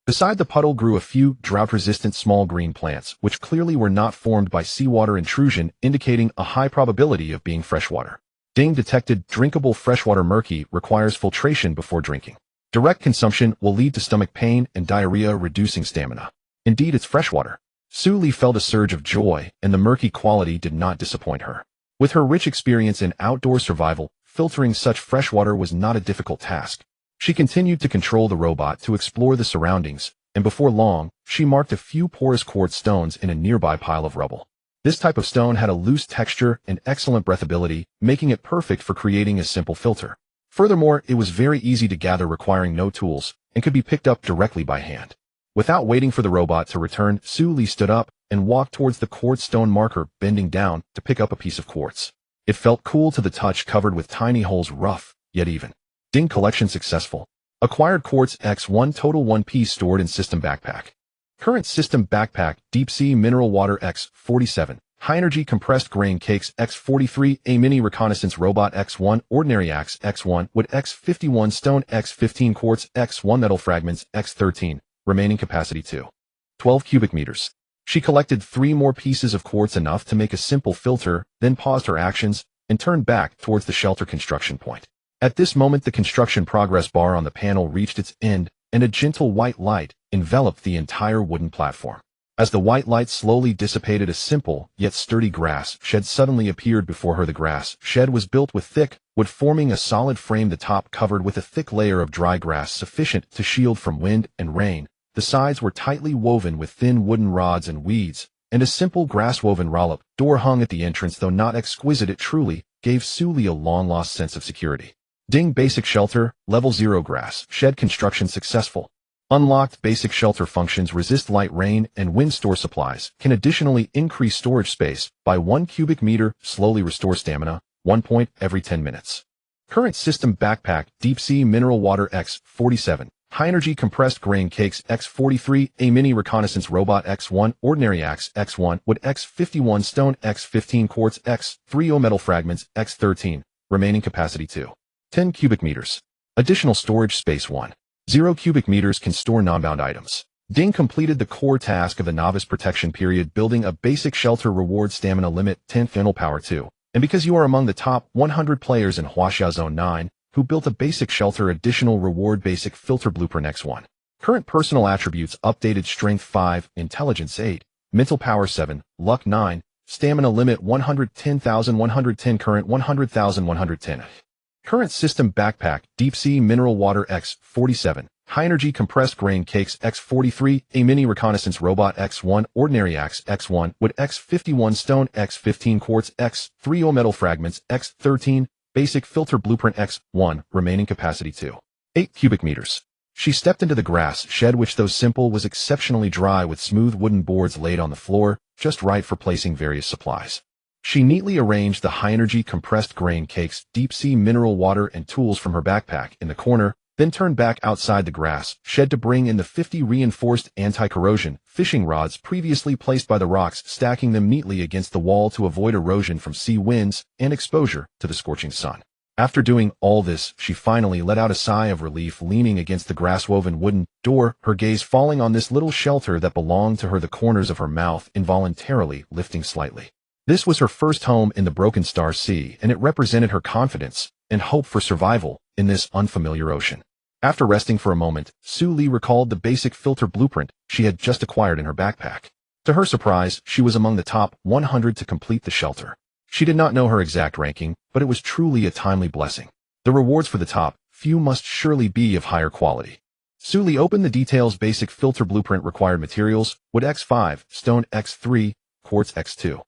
Beside the puddle grew a few drought-resistant small green plants, which clearly were not formed by seawater intrusion, indicating a high probability of being freshwater. Ding! Detected drinkable freshwater. Murky requires filtration before drinking. Direct consumption will lead to stomach pain and diarrhea, reducing stamina. Indeed, it's freshwater. Suli felt a surge of joy, and the murky quality did not disappoint her. With her rich experience in outdoor survival, filtering such freshwater was not a difficult task. She continued to control the robot to explore the surroundings, and before long, she marked a few porous quartz stones in a nearby pile of rubble. This type of stone had a loose texture and excellent breathability, making it perfect for creating a simple filter. Furthermore, it was very easy to gather, requiring no tools, and could be picked up directly by hand. Without waiting for the robot to return, Suli stood up and walked towards the quartz stone marker, bending down to pick up a piece of quartz. It felt cool to the touch, covered with tiny holes, rough yet even. Ding! Collection successful. Acquired quartz x1, total 1 piece stored in system backpack. Current system backpack: deep sea mineral water x47, high energy compressed grain cakes x43, a mini reconnaissance robot x1, ordinary axe x1, wood x51, stone x15, quartz x1, metal fragments x13. Remaining capacity 12 cubic meters. She collected 3 more pieces of quartz, enough to make a simple filter, then paused her actions and turned back towards the shelter construction point. At this moment, the construction progress bar on the panel reached its end, and a gentle white light enveloped the entire wooden platform. As the white light slowly dissipated, a simple yet sturdy grass shed suddenly appeared before her. The grass shed was built with thick wood, forming a solid frame, the top covered with a thick layer of dry grass sufficient to shield from wind and rain, The sides were tightly woven with thin wooden rods and weeds, and a simple grass-woven rollop door hung at the entrance. Though not exquisite, it truly gave Suli a long-lost sense of security. Ding. Basic shelter, level 0 grass shed construction successful. Unlocked. Basic shelter functions: resist light rain and wind, store supplies, can additionally increase storage space by 1 cubic meter, slowly restore stamina, 1 point every 10 minutes. Current system backpack: deep sea mineral water X47, high energy compressed grain cakes X43, a mini reconnaissance robot X1, ordinary axe X1, wood X51, stone X15, quartz X3, metal fragments X13, remaining capacity 2. 10 cubic meters. Additional storage space 1. 0 cubic meters, can store non-bound items. Ding. Completed the core task of the novice protection period, building a basic shelter. Reward: stamina limit 10, final power 2. And because you are among the top 100 players in Huaxia Zone 9 who built a basic shelter, additional reward: basic filter blueprint X1. Current personal attributes updated: strength 5, intelligence 8, mental power 7, luck 9, stamina limit 110,110, current 100,110. Current system backpack: deep sea mineral water X47, high energy compressed grain cakes X43, a mini reconnaissance robot X1, ordinary axe X1, wood X51, stone X15, quartz X3, metal fragments X13, basic filter blueprint X1, remaining capacity 2. 8 cubic meters. She stepped into the grass shed, which though simple was exceptionally dry, with smooth wooden boards laid on the floor, just right for placing various supplies. She neatly arranged the high-energy compressed grain cakes, deep-sea mineral water, and tools from her backpack in the corner, then turned back outside the grass shed to bring in the 50 reinforced anti-corrosion fishing rods previously placed by the rocks, stacking them neatly against the wall to avoid erosion from sea winds and exposure to the scorching sun. After doing all this, she finally let out a sigh of relief, leaning against the grass-woven wooden door, her gaze falling on this little shelter that belonged to her, the corners of her mouth involuntarily lifting slightly. This was her first home in the Broken Star Sea, and it represented her confidence and hope for survival in this unfamiliar ocean. After resting for a moment, Suli recalled the basic filter blueprint she had just acquired in her backpack. To her surprise, she was among the top 100 to complete the shelter. She did not know her exact ranking, but it was truly a timely blessing. The rewards for the top few must surely be of higher quality. Suli opened the details: basic filter blueprint, required materials, wood X5, stone X3, quartz X2.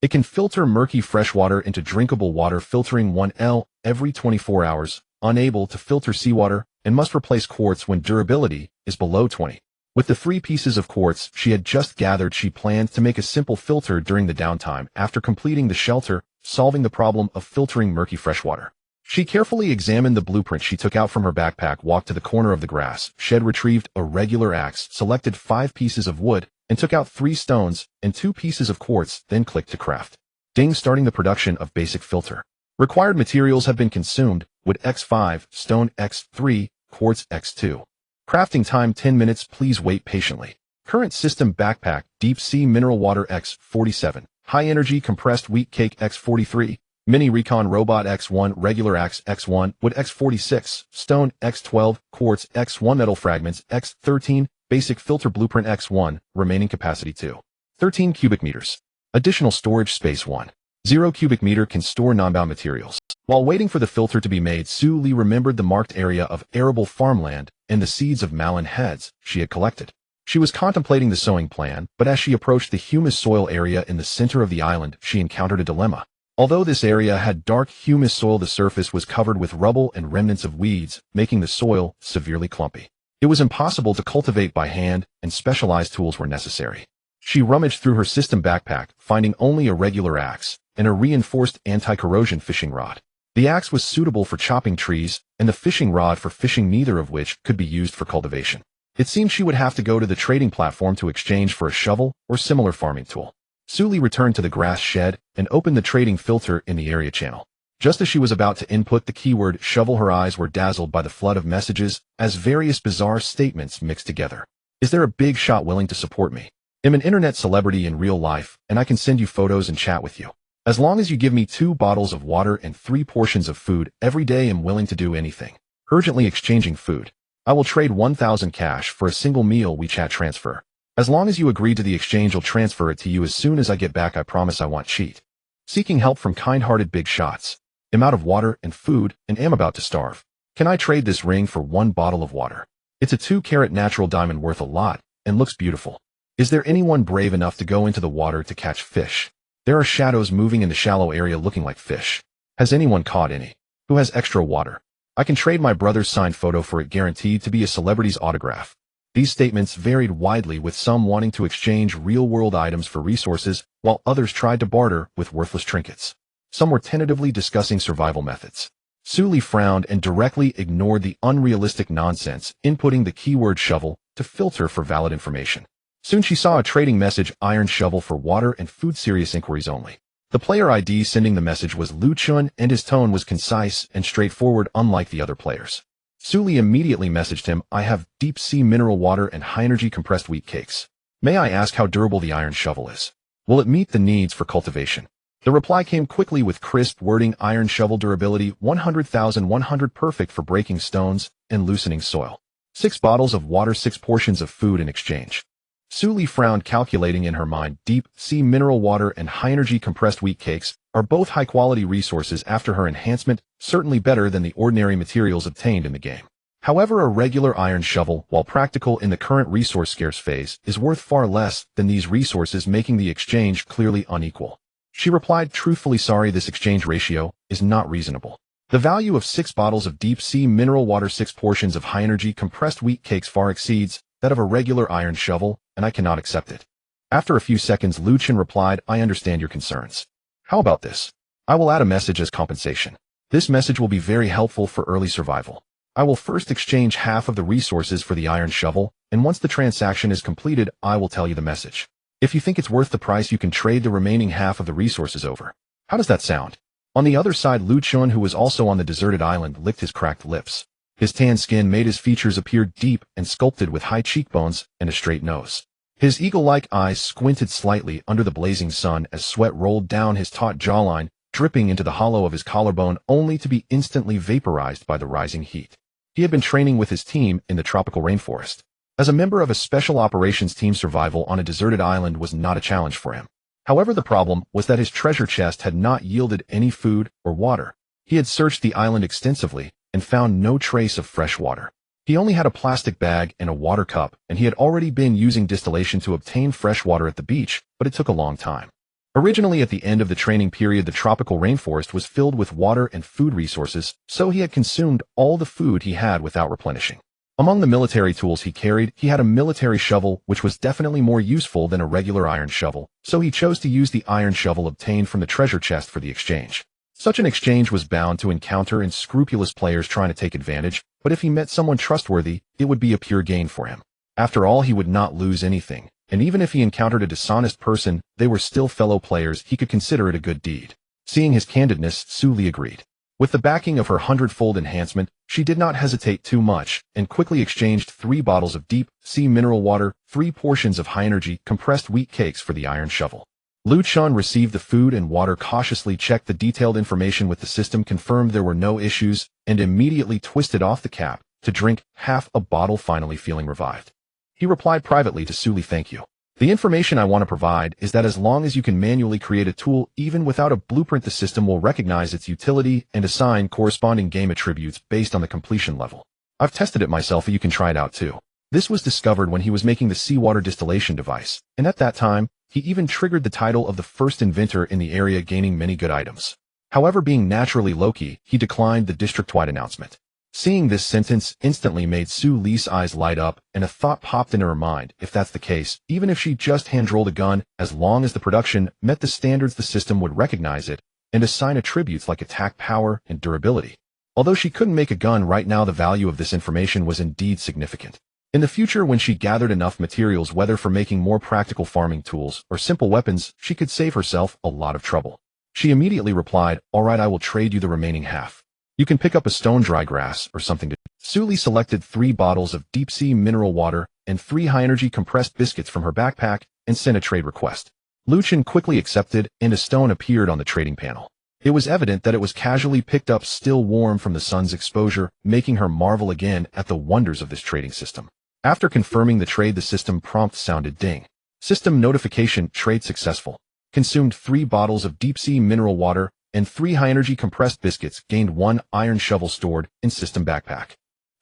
It can filter murky freshwater into drinkable water, filtering 1L every 24 hours, unable to filter seawater, and must replace quartz when durability is below 20. With the 3 pieces of quartz she had just gathered, she planned to make a simple filter during the downtime after completing the shelter, solving the problem of filtering murky freshwater. She carefully examined the blueprint she took out from her backpack, walked to the corner of the grass shed, retrieved a regular axe, selected 5 pieces of wood, and took out 3 stones and 2 pieces of quartz, then clicked to craft. Ding. Starting the production of basic filter. Required materials have been consumed: wood X5, stone X3, quartz X2. Crafting time 10 minutes, please wait patiently. Current system backpack: deep sea mineral water X47, high energy compressed wheat cake X43, mini recon robot X1, regular axe X1, wood X46, stone X12, quartz X1, metal fragments X13, basic filter blueprint X1, remaining capacity 2. 13 cubic meters. Additional storage space 1. 0 cubic meter, can store non-bound materials. While waiting for the filter to be made, Suli remembered the marked area of arable farmland and the seeds of melon heads she had collected. She was contemplating the sowing plan, but as she approached the humus soil area in the center of the island, she encountered a dilemma. Although this area had dark humus soil, the surface was covered with rubble and remnants of weeds, making the soil severely clumpy. It was impossible to cultivate by hand, and specialized tools were necessary. She rummaged through her system backpack, finding only a regular axe and a reinforced anti-corrosion fishing rod. The axe was suitable for chopping trees, and the fishing rod for fishing, neither of which could be used for cultivation. It seemed she would have to go to the trading platform to exchange for a shovel or similar farming tool. Suli returned to the grass shed and opened the trading filter in the area channel. Just as she was about to input the keyword shovel, her eyes were dazzled by the flood of messages as various bizarre statements mixed together. Is there a big shot willing to support me? I'm an internet celebrity in real life, and I can send you photos and chat with you. As long as you give me 2 bottles of water and 3 portions of food every day, I'm willing to do anything. Urgently exchanging food. I will trade 1,000 cash for a single meal WeChat transfer. As long as you agree to the exchange, I'll transfer it to you as soon as I get back. I promise I won't cheat. Seeking help from kind-hearted big shots. I'm out of water and food and am about to starve. Can I trade this ring for 1 bottle of water? It's a 2-carat natural diamond worth a lot and looks beautiful. Is there anyone brave enough to go into the water to catch fish? There are shadows moving in the shallow area looking like fish. Has anyone caught any? Who has extra water? I can trade my brother's signed photo for it, guaranteed to be a celebrity's autograph. These statements varied widely, with some wanting to exchange real-world items for resources, while others tried to barter with worthless trinkets. Some were tentatively discussing survival methods. Suli frowned and directly ignored the unrealistic nonsense, inputting the keyword shovel to filter for valid information. Soon she saw a trading message: iron shovel for water and food, serious inquiries only. The player ID sending the message was Lu Chun, and his tone was concise and straightforward, unlike the other players. Suli immediately messaged him, I have deep sea mineral water and high-energy compressed wheat cakes. May I ask how durable the iron shovel is? Will it meet the needs for cultivation? The reply came quickly with crisp wording: iron shovel durability 100,100, perfect for breaking stones and loosening soil. 6 bottles of water, 6 portions of food in exchange. Suli frowned, calculating in her mind. Deep sea mineral water and high-energy compressed wheat cakes are both high-quality resources after her enhancement, certainly better than the ordinary materials obtained in the game. However, a regular iron shovel, while practical in the current resource-scarce phase, is worth far less than these resources, making the exchange clearly unequal. She replied truthfully, sorry, this exchange ratio is not reasonable. The value of 6 bottles of deep-sea mineral water, 6 portions of high-energy compressed wheat cakes far exceeds that of a regular iron shovel, and I cannot accept it. After a few seconds, Lu Chen replied, I understand your concerns. How about this? I will add a message as compensation. This message will be very helpful for early survival. I will first exchange half of the resources for the iron shovel, and once the transaction is completed, I will tell you the message. If you think it's worth the price, you can trade the remaining half of the resources over. How does that sound? On the other side, Lu Chun, who was also on the deserted island, licked his cracked lips. His tan skin made his features appear deep and sculpted, with high cheekbones and a straight nose. His eagle-like eyes squinted slightly under the blazing sun as sweat rolled down his taut jawline, dripping into the hollow of his collarbone, only to be instantly vaporized by the rising heat. He had been training with his team in the tropical rainforest. As a member of a special operations team, survival on a deserted island was not a challenge for him. However, the problem was that his treasure chest had not yielded any food or water. He had searched the island extensively and found no trace of fresh water. He only had a plastic bag and a water cup, and he had already been using distillation to obtain fresh water at the beach, but it took a long time. Originally, at the end of the training period, the tropical rainforest was filled with water and food resources, so he had consumed all the food he had without replenishing. Among the military tools he carried, he had a military shovel, which was definitely more useful than a regular iron shovel, so he chose to use the iron shovel obtained from the treasure chest for the exchange. Such an exchange was bound to encounter unscrupulous players trying to take advantage, but if he met someone trustworthy, it would be a pure gain for him. After all, he would not lose anything, and even if he encountered a dishonest person, they were still fellow players. He could consider it a good deed. Seeing his candidness, Suli agreed. With the backing of her hundredfold enhancement, she did not hesitate too much, and quickly exchanged 3 bottles of deep sea mineral water, 3 portions of high-energy compressed wheat cakes for the iron shovel. Lu Chun received the food and water, cautiously checked the detailed information with the system, confirmed there were no issues, and immediately twisted off the cap to drink half a bottle, finally feeling revived. He replied privately to Suli, thank you. The information I want to provide is that as long as you can manually create a tool, even without a blueprint, the system will recognize its utility and assign corresponding game attributes based on the completion level. I've tested it myself, and you can try it out too. This was discovered when he was making the seawater distillation device, and at that time, he even triggered the title of the first inventor in the area, gaining many good items. However, being naturally low-key, he declined the district-wide announcement. Seeing this sentence instantly made Suli's eyes light up, and a thought popped into her mind. If that's the case, even if she just hand-rolled a gun, as long as the production met the standards, the system would recognize it and assign attributes like attack power and durability. Although she couldn't make a gun right now, the value of this information was indeed significant. In the future, when she gathered enough materials, whether for making more practical farming tools or simple weapons, she could save herself a lot of trouble. She immediately replied, all right, I will trade you the remaining half. You can pick up a stone, dry grass, or something to. Suli selected 3 bottles of deep-sea mineral water and 3 high-energy compressed biscuits from her backpack and sent a trade request. Lu Chen quickly accepted, and a stone appeared on the trading panel. It was evident that it was casually picked up, still warm from the sun's exposure, making her marvel again at the wonders of this trading system. After confirming the trade, the system prompt sounded ding. System notification, trade successful. Consumed 3 bottles of deep-sea mineral water and 3 high-energy compressed biscuits, gained 1 iron shovel stored in system backpack.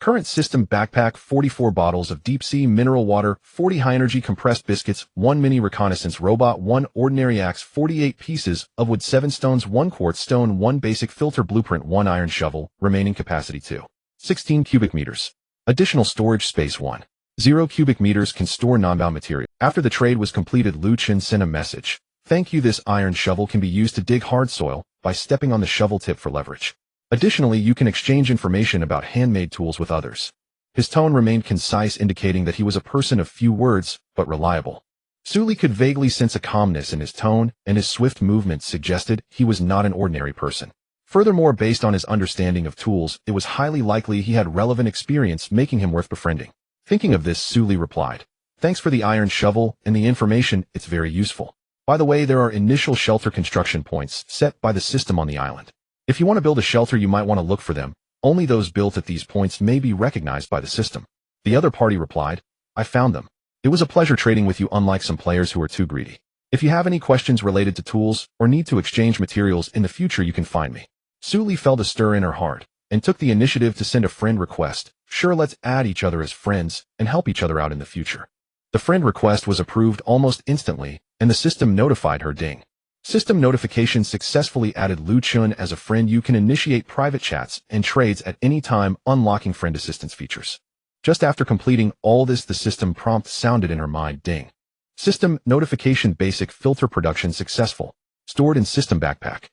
Current system backpack 44 bottles of deep-sea mineral water, 40 high-energy compressed biscuits, 1 mini reconnaissance robot, 1 ordinary axe, 48 pieces of wood, 7 stones, 1 quartz stone, 1 basic filter blueprint, 1 iron shovel, remaining capacity 2. 16 cubic meters. Additional storage space 1. 0 cubic meters can store non-bound material. After the trade was completed, Lu Chen sent a message. Thank you. This iron shovel can be used to dig hard soil by stepping on the shovel tip for leverage. Additionally, you can exchange information about handmade tools with others. His tone remained concise, indicating that he was a person of few words, but reliable. Su Li could vaguely sense a calmness in his tone, and his swift movements suggested he was not an ordinary person. Furthermore, based on his understanding of tools, it was highly likely he had relevant experience, making him worth befriending. Thinking of this, Su Li replied, "Thanks for the iron shovel and the information, it's very useful. By the way, there are initial shelter construction points set by the system on the island. If you want to build a shelter, you might want to look for them. Only those built at these points may be recognized by the system." The other party replied, "I found them. It was a pleasure trading with you, unlike some players who are too greedy. If you have any questions related to tools or need to exchange materials in the future, you can find me." Su Li felt a stir in her heart and took the initiative to send a friend request. "Sure, let's add each other as friends and help each other out in the future." The friend request was approved almost instantly, and the system notified her. Ding. System notification successfully added Lu Chun as a friend. You can initiate private chats and trades at any time, unlocking friend assistance features. Just after completing all this, the system prompt sounded in her mind. Ding. System notification. Basic filter production successful. Stored in system backpack.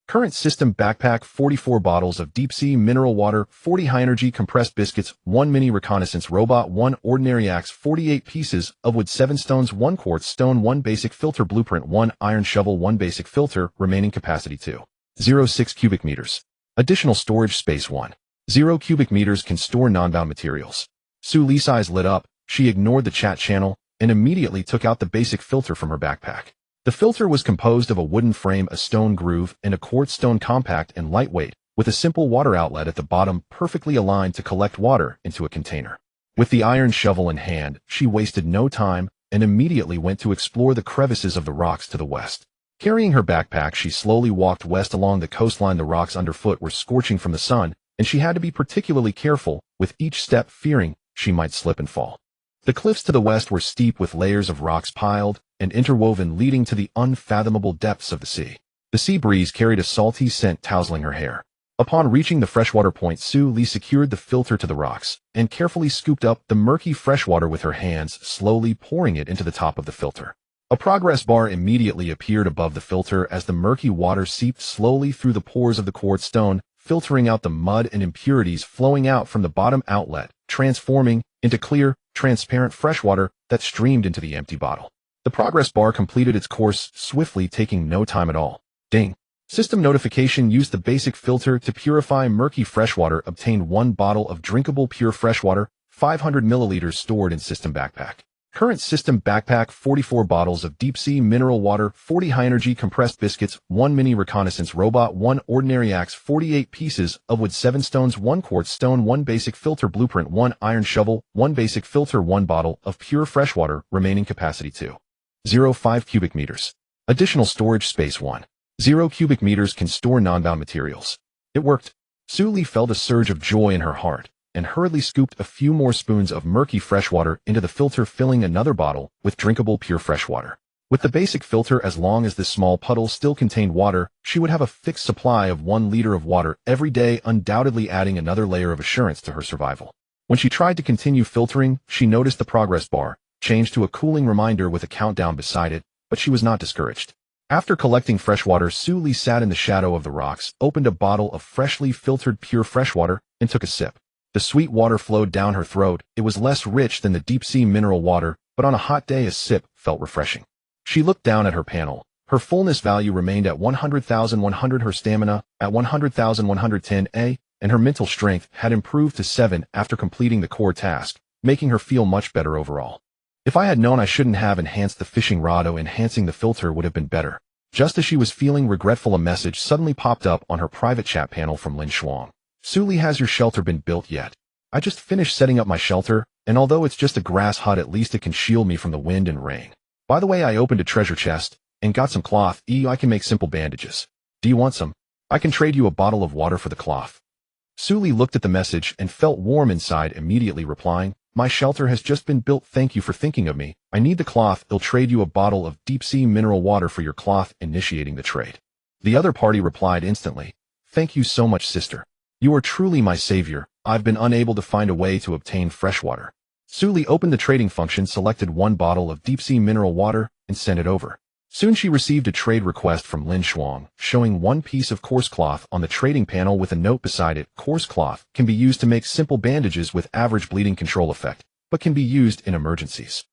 Current system backpack 44 bottles of deep-sea mineral water, 40 high-energy compressed biscuits, 1 mini reconnaissance robot, 1 ordinary axe, 48 pieces of wood, 7 stones, 1 quartz stone, 1 basic filter blueprint, 1 iron shovel, 1 basic filter, remaining capacity 2. 0.6 cubic meters. Additional storage space 1. 0 cubic meters can store non-bound materials. Su Li's eyes lit up. She ignored the chat channel and immediately took out the basic filter from her backpack. The filter was composed of a wooden frame, a stone groove, and a quartz stone, compact and lightweight, with a simple water outlet at the bottom, perfectly aligned to collect water into a container. With the iron shovel in hand, she wasted no time and immediately went to explore the crevices of the rocks to the west. Carrying her backpack, she slowly walked west along the coastline. The rocks underfoot were scorching from the sun, and she had to be particularly careful with each step, fearing she might slip and fall. The cliffs to the west were steep, with layers of rocks piled and interwoven, leading to the unfathomable depths of the sea. The sea breeze carried a salty scent, tousling her hair. Upon reaching the freshwater point, Su Li secured the filter to the rocks and carefully scooped up the murky freshwater with her hands, slowly pouring it into the top of the filter. A progress bar immediately appeared above the filter as the murky water seeped slowly through the pores of the quartz stone, filtering out the mud and impurities flowing out from the bottom outlet, transforming into clear, transparent freshwater that streamed into the empty bottle. The progress bar completed its course swiftly, taking no time at all. Ding. System notification. Used the basic filter to purify murky freshwater. Obtained 1 bottle of drinkable pure freshwater, 500 milliliters, stored in system backpack. Current system backpack 44 bottles of deep-sea mineral water, 40 high-energy compressed biscuits, 1 mini reconnaissance robot, 1 ordinary axe, 48 pieces of wood, 7 stones, 1 quartz stone, 1 basic filter blueprint, 1 iron shovel, 1 basic filter, 1 bottle of pure freshwater, remaining capacity 2. 0.5 cubic meters. Additional storage space 1. 0 cubic meters can store non-bound materials. It worked. Su Li felt a surge of joy in her heart and hurriedly scooped a few more spoons of murky freshwater into the filter, filling another bottle with drinkable pure freshwater. With the basic filter, as long as this small puddle still contained water, she would have a fixed supply of 1 liter of water every day, undoubtedly adding another layer of assurance to her survival. When she tried to continue filtering, she noticed the progress bar changed to a cooling reminder with a countdown beside it, but she was not discouraged. After collecting freshwater, Su Li sat in the shadow of the rocks, opened a bottle of freshly filtered pure freshwater, and took a sip. The sweet water flowed down her throat. It was less rich than the deep-sea mineral water, but on a hot day a sip felt refreshing. She looked down at her panel. Her fullness value remained at 100,100, her stamina at 100,110 A, and her mental strength had improved to 7 after completing the core task, making her feel much better overall. If I had known I shouldn't have enhanced the fishing rod, enhancing the filter would have been better. Just as she was feeling regretful, a message suddenly popped up on her private chat panel from Lin Shuang. Su Li, has your shelter been built yet? I just finished setting up my shelter, and although it's just a grass hut, at least it can shield me from the wind and rain. By the way, I opened a treasure chest and got some cloth. I can make simple bandages. Do you want some? I can trade you a bottle of water for the cloth. Suli looked at the message and felt warm inside, immediately replying, "My shelter has just been built. Thank you for thinking of me. I need the cloth. I'll trade you a bottle of deep-sea mineral water for your cloth," initiating the trade. The other party replied instantly, "Thank you so much, sister. You are truly my savior. I've been unable to find a way to obtain fresh water." Suli opened the trading function, selected one bottle of deep-sea mineral water, and sent it over. Soon she received a trade request from Lin Shuang, showing one piece of coarse cloth on the trading panel with a note beside it. Coarse cloth can be used to make simple bandages with average bleeding control effect, but can be used in emergencies.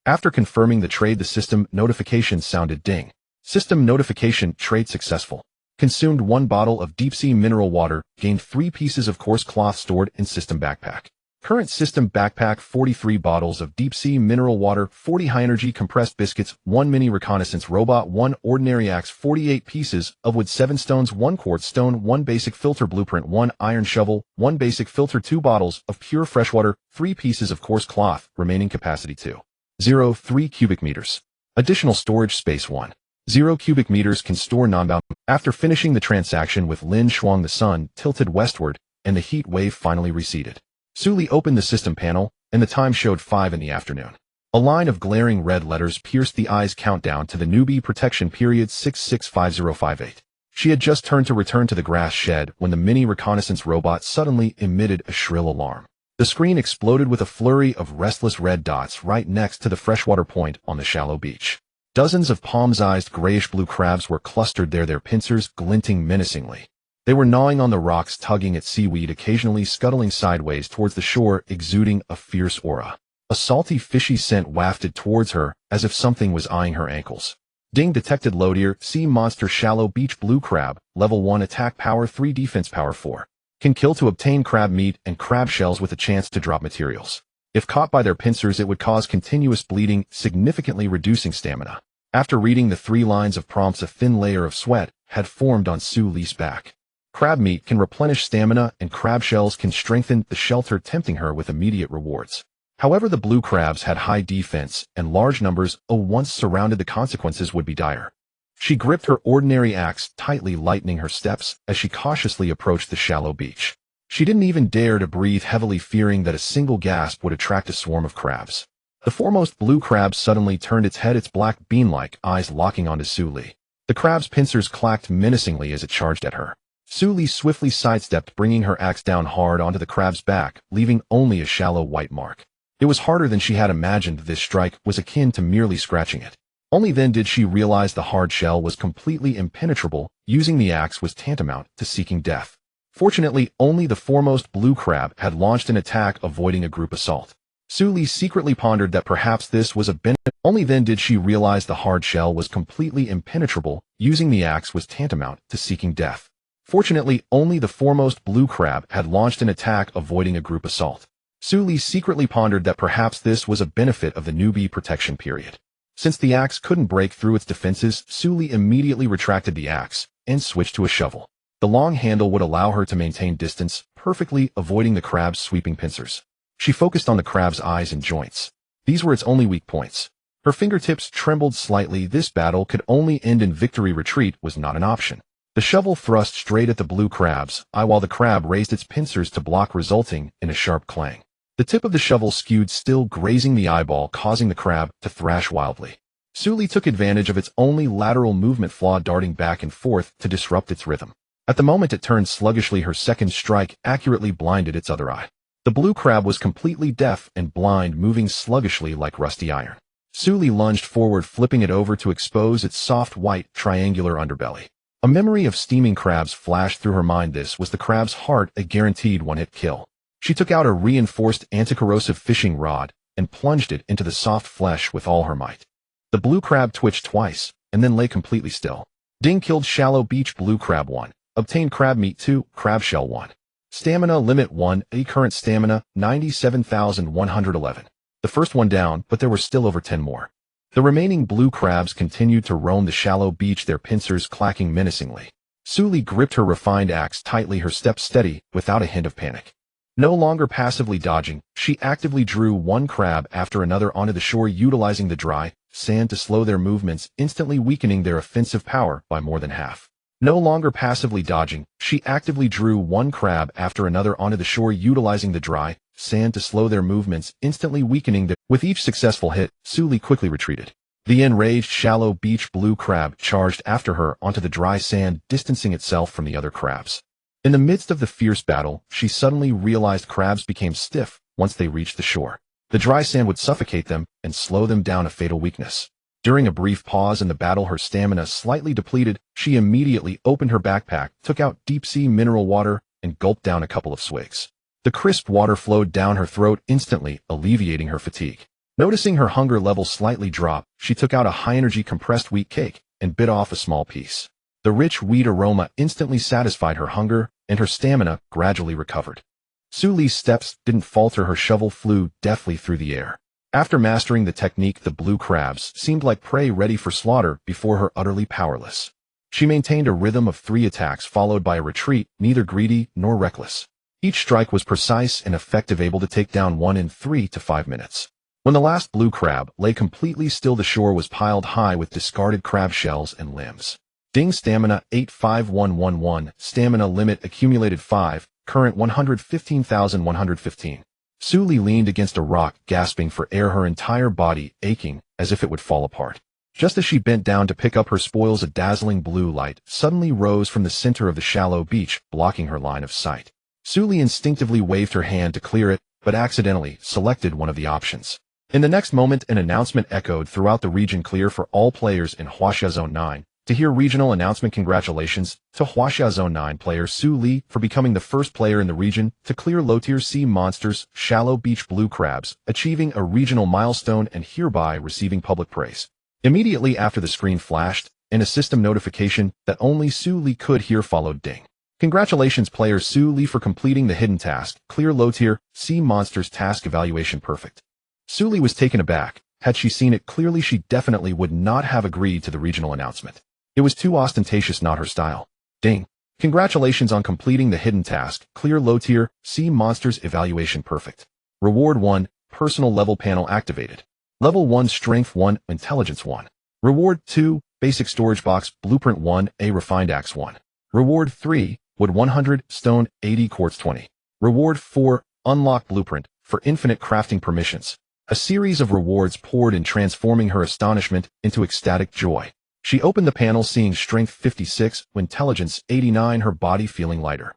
After confirming the trade, the system notification sounded. Ding. System notification, trade successful. Consumed one bottle of deep-sea mineral water, gained 3 pieces of coarse cloth stored in system backpack. Current system backpack: 43 bottles of deep-sea mineral water, 40 high-energy compressed biscuits, 1 mini reconnaissance robot, 1 ordinary axe, 48 pieces of wood, 7 stones, 1 quartz stone, 1 basic filter blueprint, 1 iron shovel, 1 basic filter, 2 bottles of pure freshwater, 3 pieces of coarse cloth, remaining capacity 2.03 cubic meters. Additional storage space 1.0 cubic meters can store non-bound. After finishing the transaction with Lin Shuang, the sun tilted westward, and the heat wave finally receded. Suli opened the system panel, and the time showed 5 in the afternoon. A line of glaring red letters pierced the eyes. Countdown to the newbie protection period 665058. She had just turned to return to the grass shed when the mini reconnaissance robot suddenly emitted a shrill alarm. The screen exploded with a flurry of restless red dots right next to the freshwater point on the shallow beach. Dozens of palm-sized grayish-blue crabs were clustered there, their pincers glinting menacingly. They were gnawing on the rocks, tugging at seaweed, occasionally scuttling sideways towards the shore, exuding a fierce aura. A salty, fishy scent wafted towards her, as if something was eyeing her ankles. Ding. Detected Lodier, sea monster, shallow beach blue crab, level 1 attack power 3, defense power 4. Can kill to obtain crab meat and crab shells with a chance to drop materials. If caught by their pincers, it would cause continuous bleeding, significantly reducing stamina. After reading the 3 lines of prompts, a thin layer of sweat had formed on Suli's back. Crab meat can replenish stamina, and crab shells can strengthen the shelter, tempting her with immediate rewards. However, the blue crabs had high defense, and large numbers, once surrounded, the consequences would be dire. She gripped her ordinary axe tightly, lightening her steps as she cautiously approached the shallow beach. She didn't even dare to breathe heavily, fearing that a single gasp would attract a swarm of crabs. The foremost blue crab suddenly turned its head, its black bean-like eyes locking onto Suli. The crab's pincers clacked menacingly as it charged at her. Suli swiftly sidestepped, bringing her axe down hard onto the crab's back, leaving only a shallow white mark. It was harder than she had imagined. This strike was akin to merely scratching it. Only then did she realize the hard shell was completely impenetrable. Using the axe was tantamount to seeking death. Fortunately, only the foremost blue crab had launched an attack, avoiding a group assault. Suli secretly pondered that perhaps this was a benefit. Only then did she realize the hard shell was completely impenetrable. Using the axe was tantamount to seeking death. Fortunately, only the foremost blue crab had launched an attack, avoiding a group assault. Suli secretly pondered that perhaps this was a benefit of the newbie protection period. Since the axe couldn't break through its defenses, Suli immediately retracted the axe and switched to a shovel. The long handle would allow her to maintain distance, perfectly avoiding the crab's sweeping pincers. She focused on the crab's eyes and joints. These were its only weak points. Her fingertips trembled slightly. This battle could only end in victory. Retreat was not an option. The shovel thrust straight at the blue crab's eye while the crab raised its pincers to block, resulting in a sharp clang. The tip of the shovel skewed, still grazing the eyeball, causing the crab to thrash wildly. Suli took advantage of its only lateral movement flaw, darting back and forth to disrupt its rhythm. At the moment it turned sluggishly, her second strike accurately blinded its other eye. The blue crab was completely deaf and blind, moving sluggishly like rusty iron. Suli lunged forward, flipping it over to expose its soft white triangular underbelly. A memory of steaming crabs flashed through her mind. This was the crab's heart, a guaranteed one-hit kill. She took out a reinforced anti-corrosive fishing rod and plunged it into the soft flesh with all her might. The blue crab twitched twice and then lay completely still. Ding. Killed shallow beach blue crab 1. Obtained crab meat 2, crab shell 1. Stamina limit 1, a current stamina 97,111. The first one down, but there were still over 10 more. The remaining blue crabs continued to roam the shallow beach, their pincers clacking menacingly. Suli gripped her refined axe tightly, her steps steady, without a hint of panic. No longer passively dodging, she actively drew one crab after another onto the shore, utilizing the dry sand to slow their movements, instantly weakening their offensive power by more than half. No longer passively dodging, she actively drew one crab after another onto the shore, utilizing the dry sand to slow their movements, instantly weakening them. With each successful hit, Suli quickly retreated. The enraged shallow beach blue crab charged after her onto the dry sand, distancing itself from the other crabs. In the midst of the fierce battle, she suddenly realized crabs became stiff once they reached the shore. The dry sand would suffocate them and slow them down, a fatal weakness. During a brief pause in the battle, her stamina slightly depleted, she immediately opened her backpack, took out deep-sea mineral water, and gulped down a couple of swigs. The crisp water flowed down her throat, instantly alleviating her fatigue. Noticing her hunger level slightly drop, she took out a high-energy compressed wheat cake and bit off a small piece. The rich wheat aroma instantly satisfied her hunger, and her stamina gradually recovered. Suli's steps didn't falter, her shovel flew deftly through the air. After mastering the technique, the blue crabs seemed like prey ready for slaughter before her, utterly powerless. She maintained a rhythm of 3 attacks followed by a retreat, neither greedy nor reckless. Each strike was precise and effective, able to take down one in 3 to 5 minutes. When the last blue crab lay completely still, the shore was piled high with discarded crab shells and limbs. Ding. Stamina 85111, stamina limit accumulated 5, current 115,115. Suli leaned against a rock, gasping for air, her entire body aching as if it would fall apart. Just as she bent down to pick up her spoils, a dazzling blue light suddenly rose from the center of the shallow beach, blocking her line of sight. Suli instinctively waved her hand to clear it, but accidentally selected one of the options. In the next moment, an announcement echoed throughout the region: clear for all players in Huaxia Zone 9. To hear regional announcement: congratulations to Huaxia Zone 9 player Suli for becoming the first player in the region to clear low-tier sea monsters, shallow beach blue crabs, achieving a regional milestone and hereby receiving public praise. Immediately after the screen flashed, and a system notification that only Suli could hear followed. Ding. Congratulations player Suli for completing the hidden task, clear low-tier sea monsters task evaluation perfect. Suli was taken aback. Had she seen it clearly, she definitely would not have agreed to the regional announcement. It was too ostentatious, not her style. Ding. Congratulations on completing the hidden task, clear low-tier sea monsters evaluation perfect. Reward 1, personal level panel activated. Level 1 strength 1, intelligence 1. Reward 2, basic storage box blueprint 1, a refined axe 1. Reward 3, wood 100, stone 80, quartz 20. Reward 4, unlock blueprint for infinite crafting permissions. A series of rewards poured in, transforming her astonishment into ecstatic joy. She opened the panel, seeing strength 56, intelligence 89, her body feeling lighter.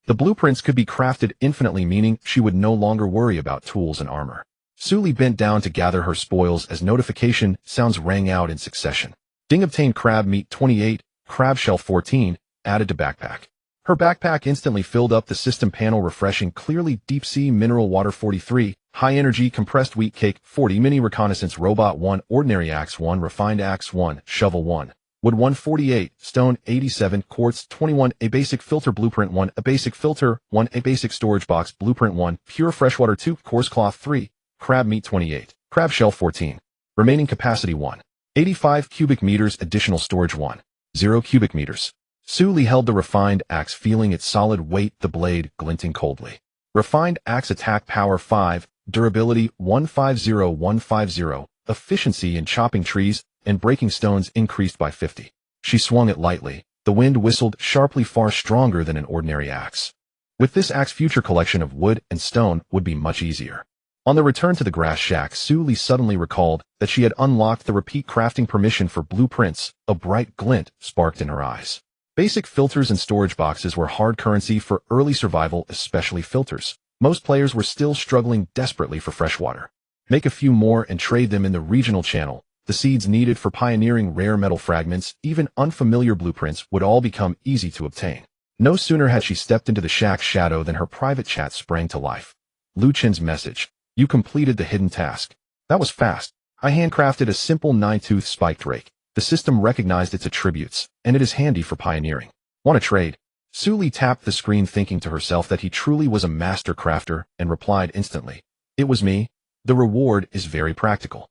The blueprints could be crafted infinitely, meaning she would no longer worry about tools and armor. Suli bent down to gather her spoils as notification sounds rang out in succession. Ding. Obtained crab meat 28, crab shell 14, added to backpack. Her backpack instantly filled up, the system panel refreshing clearly. Deep sea mineral water 43, high energy compressed wheat cake 40, mini reconnaissance robot 1, ordinary axe 1, refined axe 1, shovel 1, wood 148, stone 87, quartz 21, a basic filter blueprint 1, a basic filter 1, a basic storage box blueprint 1, pure freshwater 2, coarse cloth 3, crab meat 28, crab shell 14, remaining capacity 1, 85 cubic meters, additional storage 1, 0 cubic meters. Suli held the refined axe, feeling its solid weight, the blade glinting coldly. Refined axe attack power 5, durability 150150, efficiency in chopping trees and breaking stones increased by 50. She swung it lightly. The wind whistled sharply, far stronger than an ordinary axe. With this axe, future collection of wood and stone would be much easier. On the return to the grass shack, Suli suddenly recalled that she had unlocked the repeat crafting permission for blueprints. A bright glint sparked in her eyes. Basic filters and storage boxes were hard currency for early survival, especially filters. Most players were still struggling desperately for fresh water. Make a few more and trade them in the regional channel. The seeds needed for pioneering rare metal fragments, even unfamiliar blueprints, would all become easy to obtain. No sooner had she stepped into the shack's shadow than her private chat sprang to life. Lu Chen's message. You completed the hidden task. That was fast. I handcrafted a simple 9-tooth spiked rake. The system recognized its attributes, and it is handy for pioneering. Want to trade? Suli tapped the screen, thinking to herself that he truly was a master crafter, and replied instantly. It was me. The reward is very practical.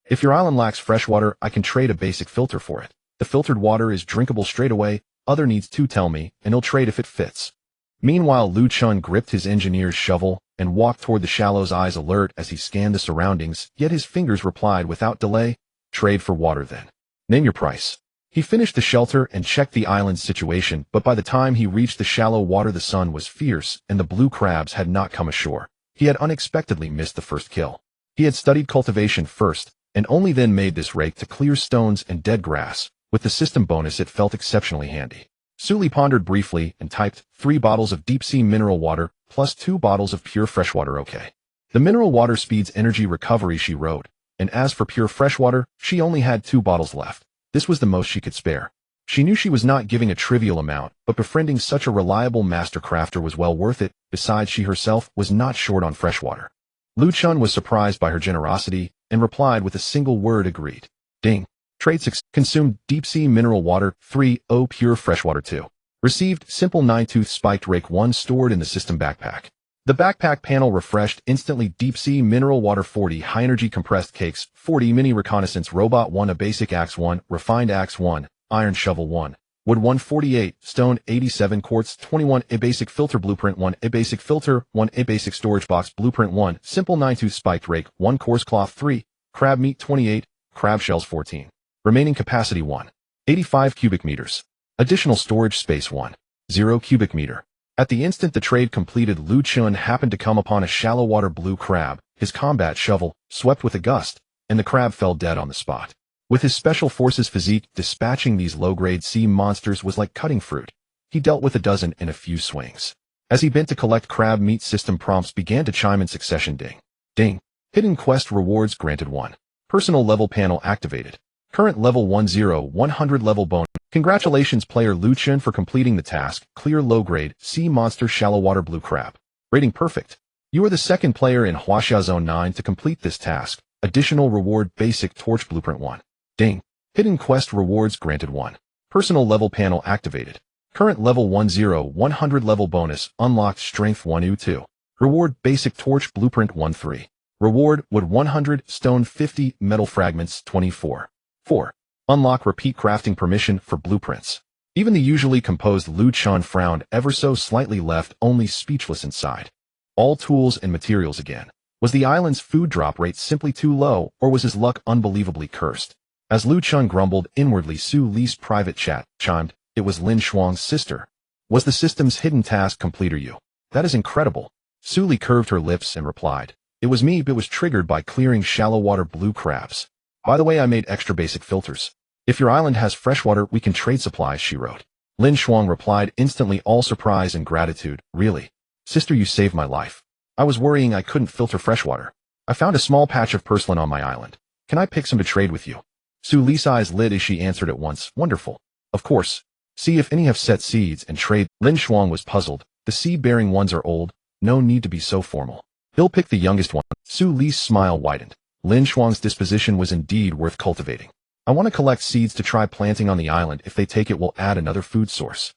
If your island lacks fresh water, I can trade a basic filter for it. The filtered water is drinkable straight away. Other needs to tell me, and he'll trade if it fits. Meanwhile, Lu Chun gripped his engineer's shovel and walked toward the shallows, eyes alert as he scanned the surroundings, yet his fingers replied without delay. Trade for water then. Name your price. He finished the shelter and checked the island's situation, but by the time he reached the shallow water the sun was fierce and the blue crabs had not come ashore. He had unexpectedly missed the first kill. He had studied cultivation first, and only then made this rake to clear stones and dead grass. With the system bonus it felt exceptionally handy. Suli pondered briefly and typed 3 bottles of deep-sea mineral water plus 2 bottles of pure freshwater. Okay. The mineral water speeds energy recovery, she wrote, and as for pure freshwater, she only had 2 bottles left. This was the most she could spare. She knew she was not giving a trivial amount, but befriending such a reliable master crafter was well worth it. Besides, she herself was not short on freshwater. Lu Chun was surprised by her generosity and replied with a single word, agreed. Ding. Trade 6. Consumed deep-sea mineral water 3. Pure freshwater 2. Received simple 9-tooth spiked rake 1 stored in the system backpack. The backpack panel refreshed instantly. Deep-sea mineral water 40. High-energy compressed cakes 40. Mini reconnaissance robot 1. A basic axe 1. Refined axe 1. Iron shovel 1. Wood 148. Stone 87. Quartz 21. A basic filter blueprint 1. A basic filter 1. A basic storage box blueprint 1. Simple 9-tooth spiked rake 1. Coarse cloth 3. Crab meat 28. Crab shells 14. Remaining capacity 1. 85 cubic meters. Additional storage space 1. 0 cubic meter. At the instant the trade completed, Lu Chun happened to come upon a shallow water blue crab. His combat shovel swept with a gust, and the crab fell dead on the spot. With his special forces physique, dispatching these low-grade sea monsters was like cutting fruit. He dealt with a dozen in a few swings. As he bent to collect crab meat, system prompts began to chime in succession. Ding. Ding. Hidden quest rewards granted 1. Personal level panel activated. Current level 100 level bonus. Congratulations player Lu Chun for completing the task. Clear low-grade sea monster shallow water blue crab. Rating perfect. You are the second player in Huaxia Zone 9 to complete this task. Additional reward basic torch blueprint 1. Ding. Hidden quest rewards granted 1. Personal level panel activated. Current level 100 level bonus unlocked strength 1 2. Reward basic torch blueprint 1 3. Reward wood 100 stone 50 metal fragments 24. 4. Unlock repeat crafting permission for blueprints. Even the usually composed Lu Chun frowned ever so slightly, left only speechless inside. All tools and materials again. Was the island's food drop rate simply too low, or was his luck unbelievably cursed? As Lu Chun grumbled inwardly, Su Li's private chat chimed. It was Lin Shuang's sister. Was the system's hidden task complete? Or you? That is incredible. Su Li curved her lips and replied. It was me, but was triggered by clearing shallow water blue crabs. By the way, I made extra basic filters. If your island has freshwater, we can trade supplies, she wrote. Lin Shuang replied instantly, all surprise and gratitude. Really? Sister, you saved my life. I was worrying I couldn't filter freshwater. I found a small patch of porcelain on my island. Can I pick some to trade with you? Su Li's eyes lit as she answered at once. Wonderful. Of course. See if any have set seeds and trade. Lin Shuang was puzzled. The seed-bearing ones are old. No need to be so formal. He'll pick the youngest one. Su Li's smile widened. Lin Shuang's disposition was indeed worth cultivating. I want to collect seeds to try planting on the island. If they take it, we'll add another food source.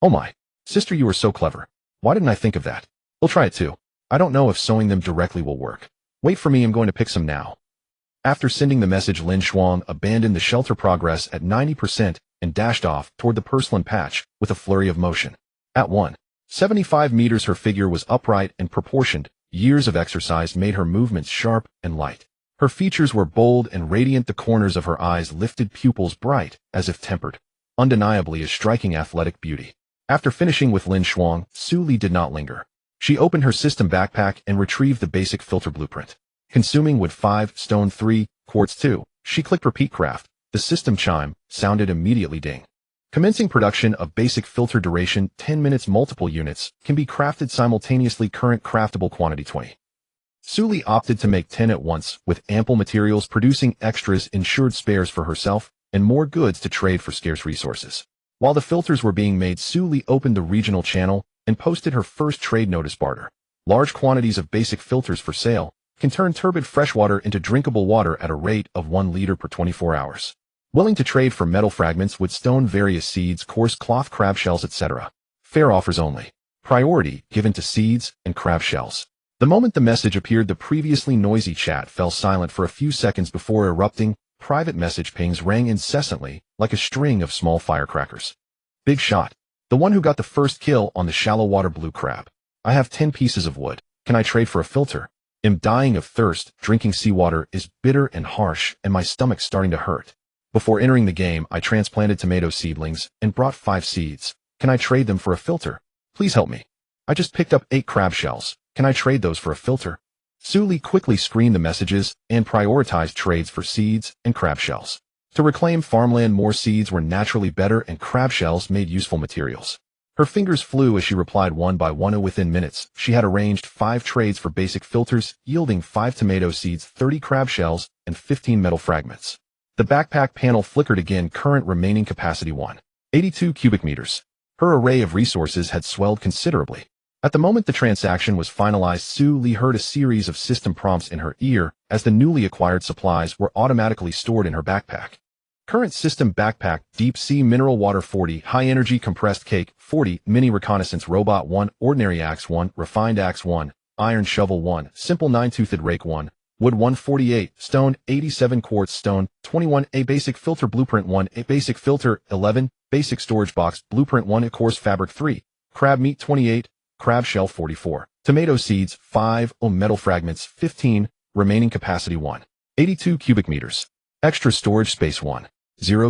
Oh my. Sister, you are so clever. Why didn't I think of that? We'll try it too. I don't know if sowing them directly will work. Wait for me, I'm going to pick some now. After sending the message, Lin Shuang abandoned the shelter progress at 90% and dashed off toward the porcelain patch with a flurry of motion. At 175 meters her figure was upright and proportioned. Years of exercise made her movements sharp and light. Her features were bold and radiant, the corners of her eyes lifted, pupils bright, as if tempered. Undeniably a striking athletic beauty. After finishing with Lin Shuang, Su Li did not linger. She opened her system backpack and retrieved the basic filter blueprint. Consuming wood 5, stone 3, quartz 2, she clicked repeat craft. The system chime sounded immediately. Ding. Commencing production of basic filter, duration 10 minutes, multiple units, can be crafted simultaneously, current craftable quantity 20. Su Li opted to make 10 at once, with ample materials, producing extras ensured spares for herself, and more goods to trade for scarce resources. While the filters were being made, Su Li opened the regional channel and posted her first trade notice barter. Large quantities of basic filters for sale can turn turbid freshwater into drinkable water at a rate of 1 liter per 24 hours. Willing to trade for metal fragments, wood, stone, various seeds, coarse cloth, crab shells, etc. Fair offers only. Priority given to seeds and crab shells. The moment the message appeared, the previously noisy chat fell silent for a few seconds before erupting. Private message pings rang incessantly, like a string of small firecrackers. Big shot. The one who got the first kill on the shallow water blue crab. I have 10 pieces of wood. Can I trade for a filter? Am dying of thirst. Drinking seawater is bitter and harsh, and my stomach's starting to hurt. Before entering the game, I transplanted tomato seedlings and brought 5 seeds. Can I trade them for a filter? Please help me. I just picked up 8 crab shells. Can I trade those for a filter? Suli quickly screened the messages and prioritized trades for seeds and crab shells. To reclaim farmland, more seeds were naturally better and crab shells made useful materials. Her fingers flew as she replied one by one. Within minutes, she had arranged 5 trades for basic filters, yielding 5 tomato seeds, 30 crab shells, and 15 metal fragments. The backpack panel flickered again. Current remaining capacity 182 cubic meters. Her array of resources had swelled considerably. At the moment the transaction was finalized, Su-Li heard a series of system prompts in her ear as the newly acquired supplies were automatically stored in her backpack. Current system backpack: deep sea mineral water 40, high energy compressed cake 40, mini reconnaissance robot 1, ordinary axe 1, refined axe 1, iron shovel 1, simple 9-toothed rake 1, wood 148, stone 87, quartz stone 21, a basic filter blueprint 1, a basic filter 11, basic storage box blueprint 1, a coarse fabric 3, crab meat 28, crab shell 44, tomato seeds 5, metal fragments 15, remaining capacity 182 cubic meters. Extra storage space 10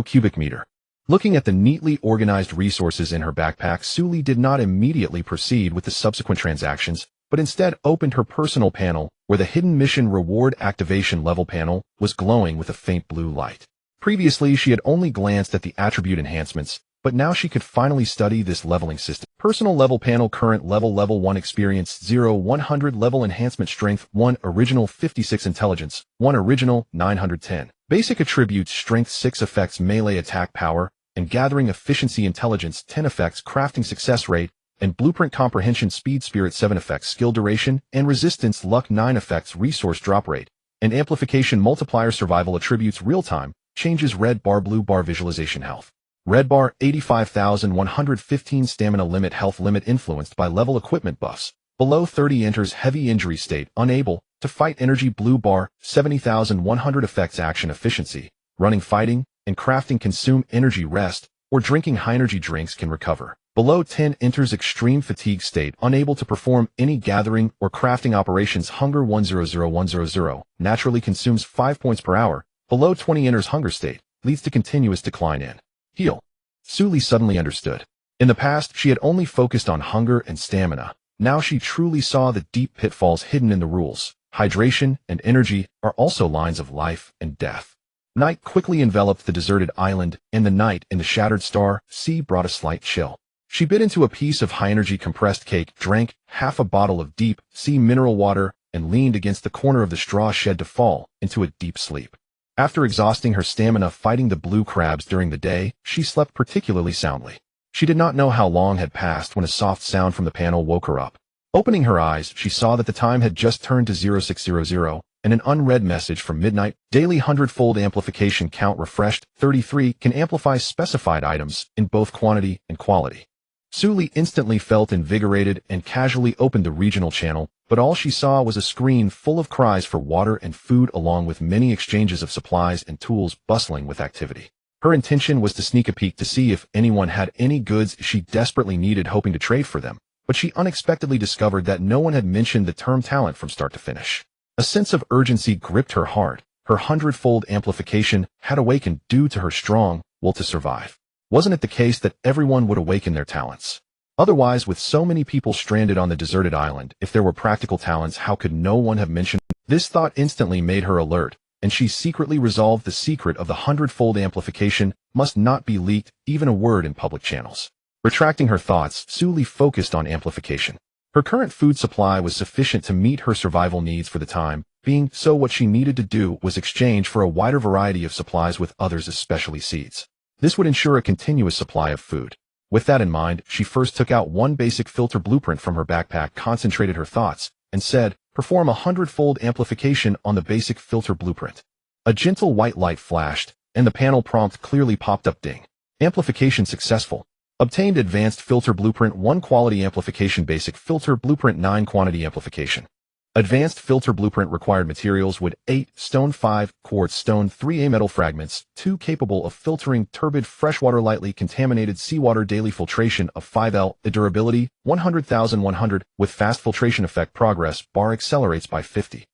cubic meter. Looking at the neatly organized resources in her backpack, Su-Li did not immediately proceed with the subsequent transactions, but instead opened her personal panel, where the hidden mission reward activation level panel was glowing with a faint blue light. Previously, she had only glanced at the attribute enhancements, but now she could finally study this leveling system. Personal level panel: current level 1, experience 0, 100 level enhancement, strength 1, original 56, intelligence 1, original 910. Basic attributes: strength 6, effects melee attack power and gathering efficiency, intelligence 10, effects crafting success rate and blueprint comprehension speed, spirit 7, effects skill duration and resistance, luck 9, effects resource drop rate and amplification multiplier, survival attributes real time changes: red bar, blue bar, visualization, health. Red bar 85,115, stamina limit, health limit influenced by level, equipment buffs. Below 30 enters heavy injury state, unable to fight, energy. Blue bar 70,100, effects action efficiency, running, fighting, and crafting consume energy, rest, or drinking high energy drinks can recover. Below 10 enters extreme fatigue state, unable to perform any gathering or crafting operations. Hunger 100100, naturally consumes 5 points per hour. Below 20 enters hunger state, leads to continuous decline in heal. Su-Li suddenly understood. In the past, she had only focused on hunger and stamina. Now she truly saw the deep pitfalls hidden in the rules. Hydration and energy are also lines of life and death. Night quickly enveloped the deserted island, and the night in the shattered star sea brought a slight chill. She bit into a piece of high-energy compressed cake, drank half a bottle of deep sea mineral water, and leaned against the corner of the straw shed to fall into a deep sleep. After exhausting her stamina fighting the blue crabs during the day, she slept particularly soundly. She did not know how long had passed when a soft sound from the panel woke her up. Opening her eyes, she saw that the time had just turned to 0600, and an unread message from midnight: daily hundredfold amplification count refreshed, 33, can amplify specified items in both quantity and quality. Su-Li instantly felt invigorated and casually opened the regional channel, but all she saw was a screen full of cries for water and food, along with many exchanges of supplies and tools bustling with activity. Her intention was to sneak a peek to see if anyone had any goods she desperately needed, hoping to trade for them, but she unexpectedly discovered that no one had mentioned the term talent from start to finish. A sense of urgency gripped her heart. Her hundredfold amplification had awakened due to her strong will to survive. Wasn't it the case that everyone would awaken their talents? Otherwise, with so many people stranded on the deserted island, if there were practical talents, how could no one have mentioned? This thought instantly made her alert, and she secretly resolved the secret of the hundredfold amplification must not be leaked, even a word, in public channels. Retracting her thoughts, Su-Li focused on amplification. Her current food supply was sufficient to meet her survival needs for the time being, so what she needed to do was exchange for a wider variety of supplies with others, especially seeds. This would ensure a continuous supply of food. With that in mind, she first took out one basic filter blueprint from her backpack, concentrated her thoughts, and said, perform a hundredfold amplification on the basic filter blueprint. A gentle white light flashed, and the panel prompt clearly popped up: ding. Amplification successful. Obtained advanced filter blueprint 1, quality amplification, basic filter blueprint 9, quantity amplification. Advanced filter blueprint required materials: wood 8, stone 5, quartz stone 3, a metal fragments 2, capable of filtering turbid freshwater, lightly contaminated seawater, daily filtration of 5L, the durability 100,100, with fast filtration effect, progress bar accelerates by 50.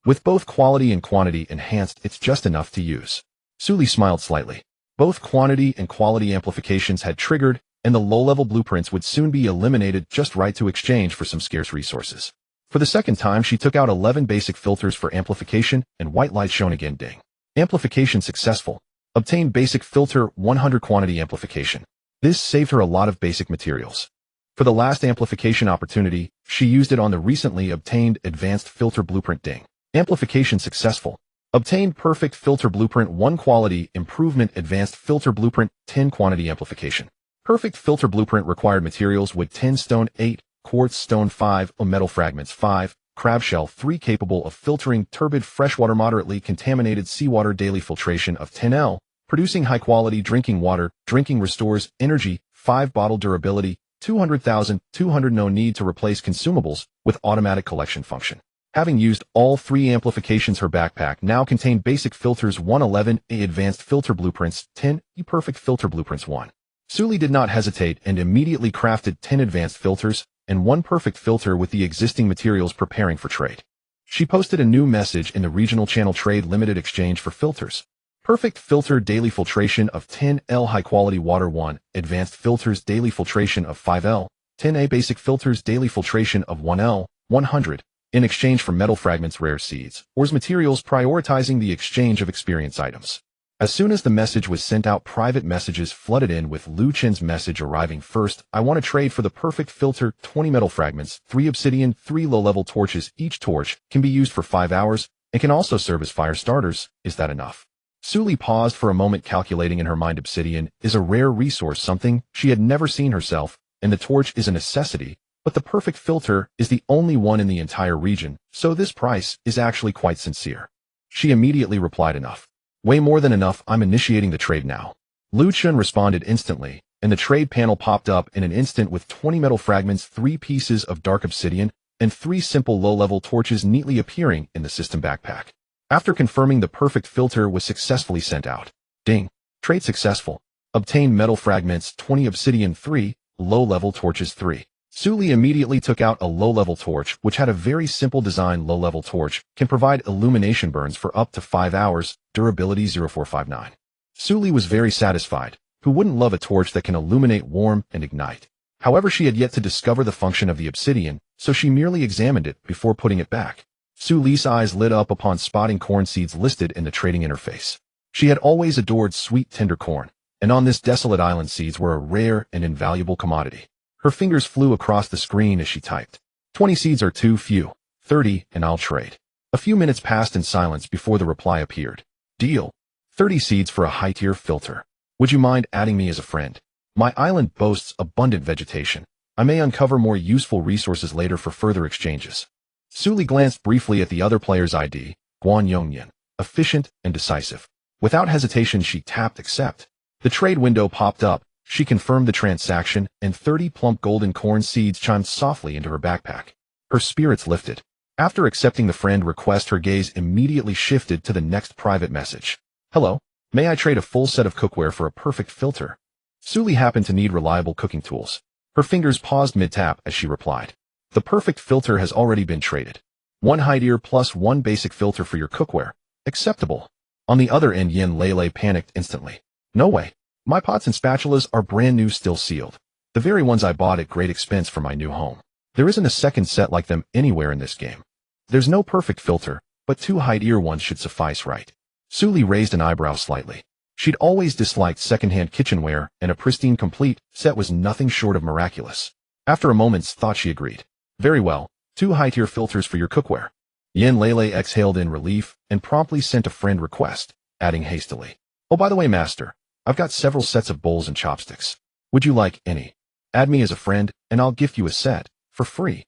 With both quality and quantity enhanced, it's just enough to use. Suli smiled slightly. Both quantity and quality amplifications had triggered, and the low-level blueprints would soon be eliminated just right to exchange for some scarce resources. For the second time, she took out 11 basic filters for amplification, and white light shone again. Ding. Amplification successful. Obtain basic filter 100 quantity amplification. This saved her a lot of basic materials. For the last amplification opportunity, she used it on the recently obtained advanced filter blueprint. Ding. Amplification successful. Obtained perfect filter blueprint 1 quality improvement advanced filter blueprint 10 quantity amplification. Perfect filter blueprint required materials: wood 10, stone 8, quartz stone 5, metal fragments 5, crab shell 3, capable of filtering turbid freshwater, moderately contaminated seawater, daily filtration of 10L, producing high quality drinking water, drinking restores energy, 5, bottle durability 200,000, 200, no need to replace consumables, with automatic collection function. Having used all 3 amplifications, her backpack now contained basic filters 111, advanced filter blueprints 10, perfect filter blueprints 1. Suli did not hesitate and immediately crafted 10 advanced filters and 1 perfect filter with the existing materials, preparing for trade. She posted a new message in the regional channel: trade limited exchange for filters. Perfect filter daily filtration of 10L, high quality water 1, advanced filters daily filtration of 5L, 10A basic filters daily filtration of 1L, 100, in exchange for metal fragments, rare seeds, ores, materials, prioritizing the exchange of experience items. As soon as the message was sent out, private messages flooded in, with Lu Chen's message arriving first: I want to trade for the perfect filter 20 metal fragments, 3 obsidian, 3 low-level torches. Each torch can be used for 5 hours and can also serve as fire starters. Is that enough? Suli paused for a moment, calculating in her mind. Obsidian is a rare resource, something she had never seen herself, and the torch is a necessity, but the perfect filter is the only one in the entire region, so this price is actually quite sincere. She immediately replied, enough. Way more than enough. I'm initiating the trade now. Lu Chen responded instantly, and the trade panel popped up in an instant with 20 metal fragments, 3 pieces of dark obsidian, and 3 simple low-level torches neatly appearing in the system backpack. After confirming the perfect filter was successfully sent out. Ding. Trade successful. Obtain metal fragments 20, obsidian 3, low-level torches 3. Suli immediately took out a low-level torch, which had a very simple design. Low-level torch can provide illumination burns for up to 5 hours, durability 0459. Suli was very satisfied. Who wouldn't love a torch that can illuminate, warm, and ignite? However, she had yet to discover the function of the obsidian, so she merely examined it before putting it back. Suli's eyes lit up upon spotting corn seeds listed in the trading interface. She had always adored sweet, tender corn, and on this desolate island, seeds were a rare and invaluable commodity. Her fingers flew across the screen as she typed. 20 seeds are too few. 30, and I'll trade. A few minutes passed in silence before the reply appeared. Deal. 30 seeds for a high-tier filter. Would you mind adding me as a friend? My island boasts abundant vegetation. I may uncover more useful resources later for further exchanges. Suli glanced briefly at the other player's ID, Guan Yongyan, efficient and decisive. Without hesitation, she tapped accept. The trade window popped up. She confirmed the transaction, and 30 plump golden corn seeds chimed softly into her backpack. Her spirits lifted. After accepting the friend request, her gaze immediately shifted to the next private message. Hello, may I trade a full set of cookware for a perfect filter? Suli happened to need reliable cooking tools. Her fingers paused mid-tap as she replied. The perfect filter has already been traded. 1 high-tier plus 1 basic filter for your cookware. Acceptable. On the other end, Yin Lele panicked instantly. No way. My pots and spatulas are brand new, still sealed. The very ones I bought at great expense for my new home. There isn't a second set like them anywhere in this game. There's no perfect filter, but 2 high-tier ones should suffice, right? Suli raised an eyebrow slightly. She'd always disliked second-hand kitchenware, and a pristine complete set was nothing short of miraculous. After a moment's thought, she agreed. Very well, 2 high-tier filters for your cookware. Yin Lele exhaled in relief and promptly sent a friend request, adding hastily. Oh, by the way, master, I've got several sets of bowls and chopsticks. Would you like any? Add me as a friend, and I'll gift you a set, for free.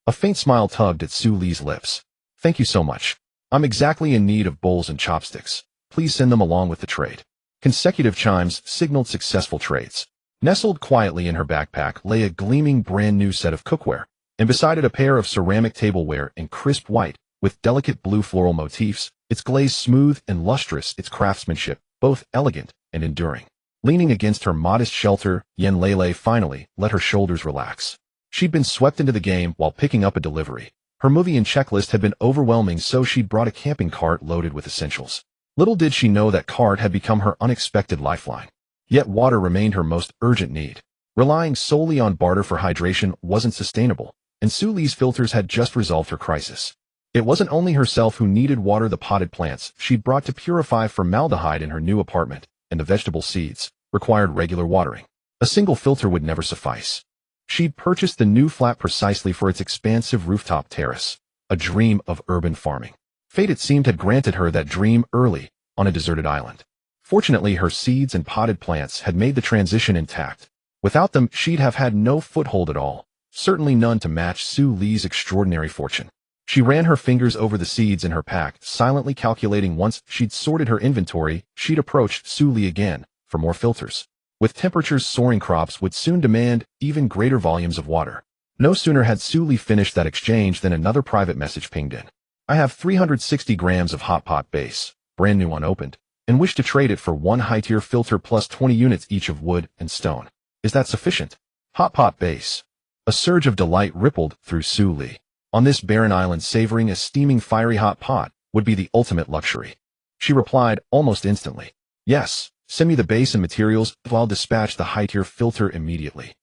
A faint smile tugged at Suli's lips. Thank you so much. I'm exactly in need of bowls and chopsticks. Please send them along with the trade. Consecutive chimes signaled successful trades. Nestled quietly in her backpack lay a gleaming brand new set of cookware, and beside it a pair of ceramic tableware in crisp white, with delicate blue floral motifs, its glaze smooth and lustrous, its craftsmanship both elegant and enduring. Leaning against her modest shelter, Yen Lele finally let her shoulders relax. She'd been swept into the game while picking up a delivery. Her movie and checklist had been overwhelming, so she'd brought a camping cart loaded with essentials. Little did she know that cart had become her unexpected lifeline. Yet water remained her most urgent need. Relying solely on barter for hydration wasn't sustainable, and Su Li's filters had just resolved her crisis. It wasn't only herself who needed water. The potted plants she'd brought to purify formaldehyde in her new apartment, and the vegetable seeds, required regular watering. A single filter would never suffice. She'd purchased the new flat precisely for its expansive rooftop terrace, a dream of urban farming. Fate, it seemed, had granted her that dream early, on a deserted island. Fortunately, her seeds and potted plants had made the transition intact. Without them, she'd have had no foothold at all, certainly none to match Su Li's extraordinary fortune. She ran her fingers over the seeds in her pack, silently calculating. Once she'd sorted her inventory, she'd approach Su Li again for more filters. With temperatures soaring, crops would soon demand even greater volumes of water. No sooner had Su Li finished that exchange than another private message pinged in. I have 360 grams of hot pot base, brand new unopened, and wish to trade it for one high-tier filter plus 20 units each of wood and stone. Is that sufficient? Hot pot base. A surge of delight rippled through Su Li. On this barren island, savoring a steaming fiery hot pot would be the ultimate luxury. She replied almost instantly. Yes, send me the base and materials, I'll dispatch the high-tier filter immediately.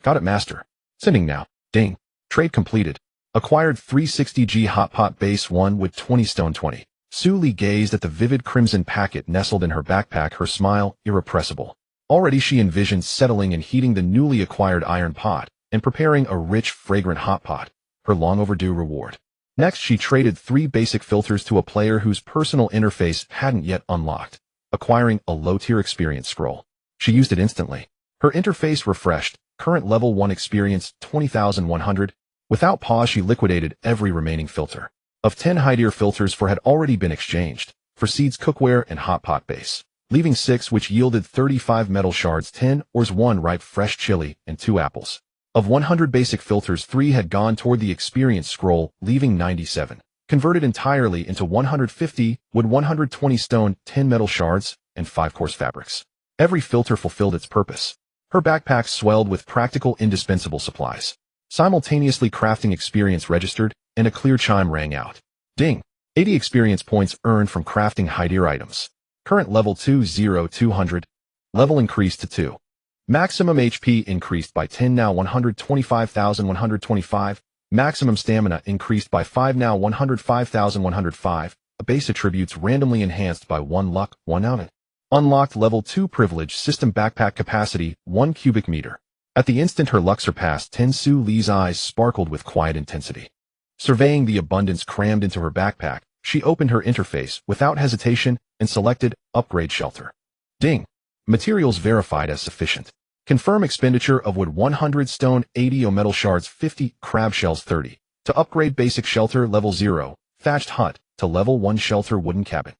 Got it, master. Sending now. Ding. Trade completed. Acquired 360G hot pot base 1 with 20 stone 20. Su Li gazed at the vivid crimson packet nestled in her backpack, her smile irrepressible. Already she envisioned settling and heating the newly acquired iron pot and preparing a rich, fragrant hot pot, her long overdue reward. Next, she traded 3 basic filters to a player whose personal interface hadn't yet unlocked, acquiring a low-tier experience scroll. She used it instantly. Her interface refreshed, current level 1 experience 20,100. Without pause, she liquidated every remaining filter. Of 10 high-tier filters, 4 had already been exchanged, for seeds, cookware, and hot pot base, leaving 6 which yielded 35 metal shards, 10 ores, 1 ripe fresh chili, and 2 apples. Of 100 basic filters, 3 had gone toward the experience scroll, leaving 97. Converted entirely into 150 wood, 120 stone, 10 metal shards, and 5 coarse fabrics. Every filter fulfilled its purpose. Her backpack swelled with practical, indispensable supplies. Simultaneously, crafting experience registered, and a clear chime rang out. Ding! 80 experience points earned from crafting high-tier items. Current level 200. Level increased to 2. Maximum HP increased by 10, now 125,125. Maximum stamina increased by 5, now 105,105. A base attributes randomly enhanced by 1 luck, 1 out. Unlocked level 2 privilege system backpack capacity 1 cubic meter. At the instant her luck surpassed 10, Su Li's eyes sparkled with quiet intensity. Surveying the abundance crammed into her backpack, she opened her interface without hesitation and selected Upgrade Shelter. Ding! Materials verified as sufficient. Confirm expenditure of wood 100 stone 80 metal shards 50 crab shells 30. To upgrade basic shelter level 0, thatched hut, to level 1 shelter wooden cabin.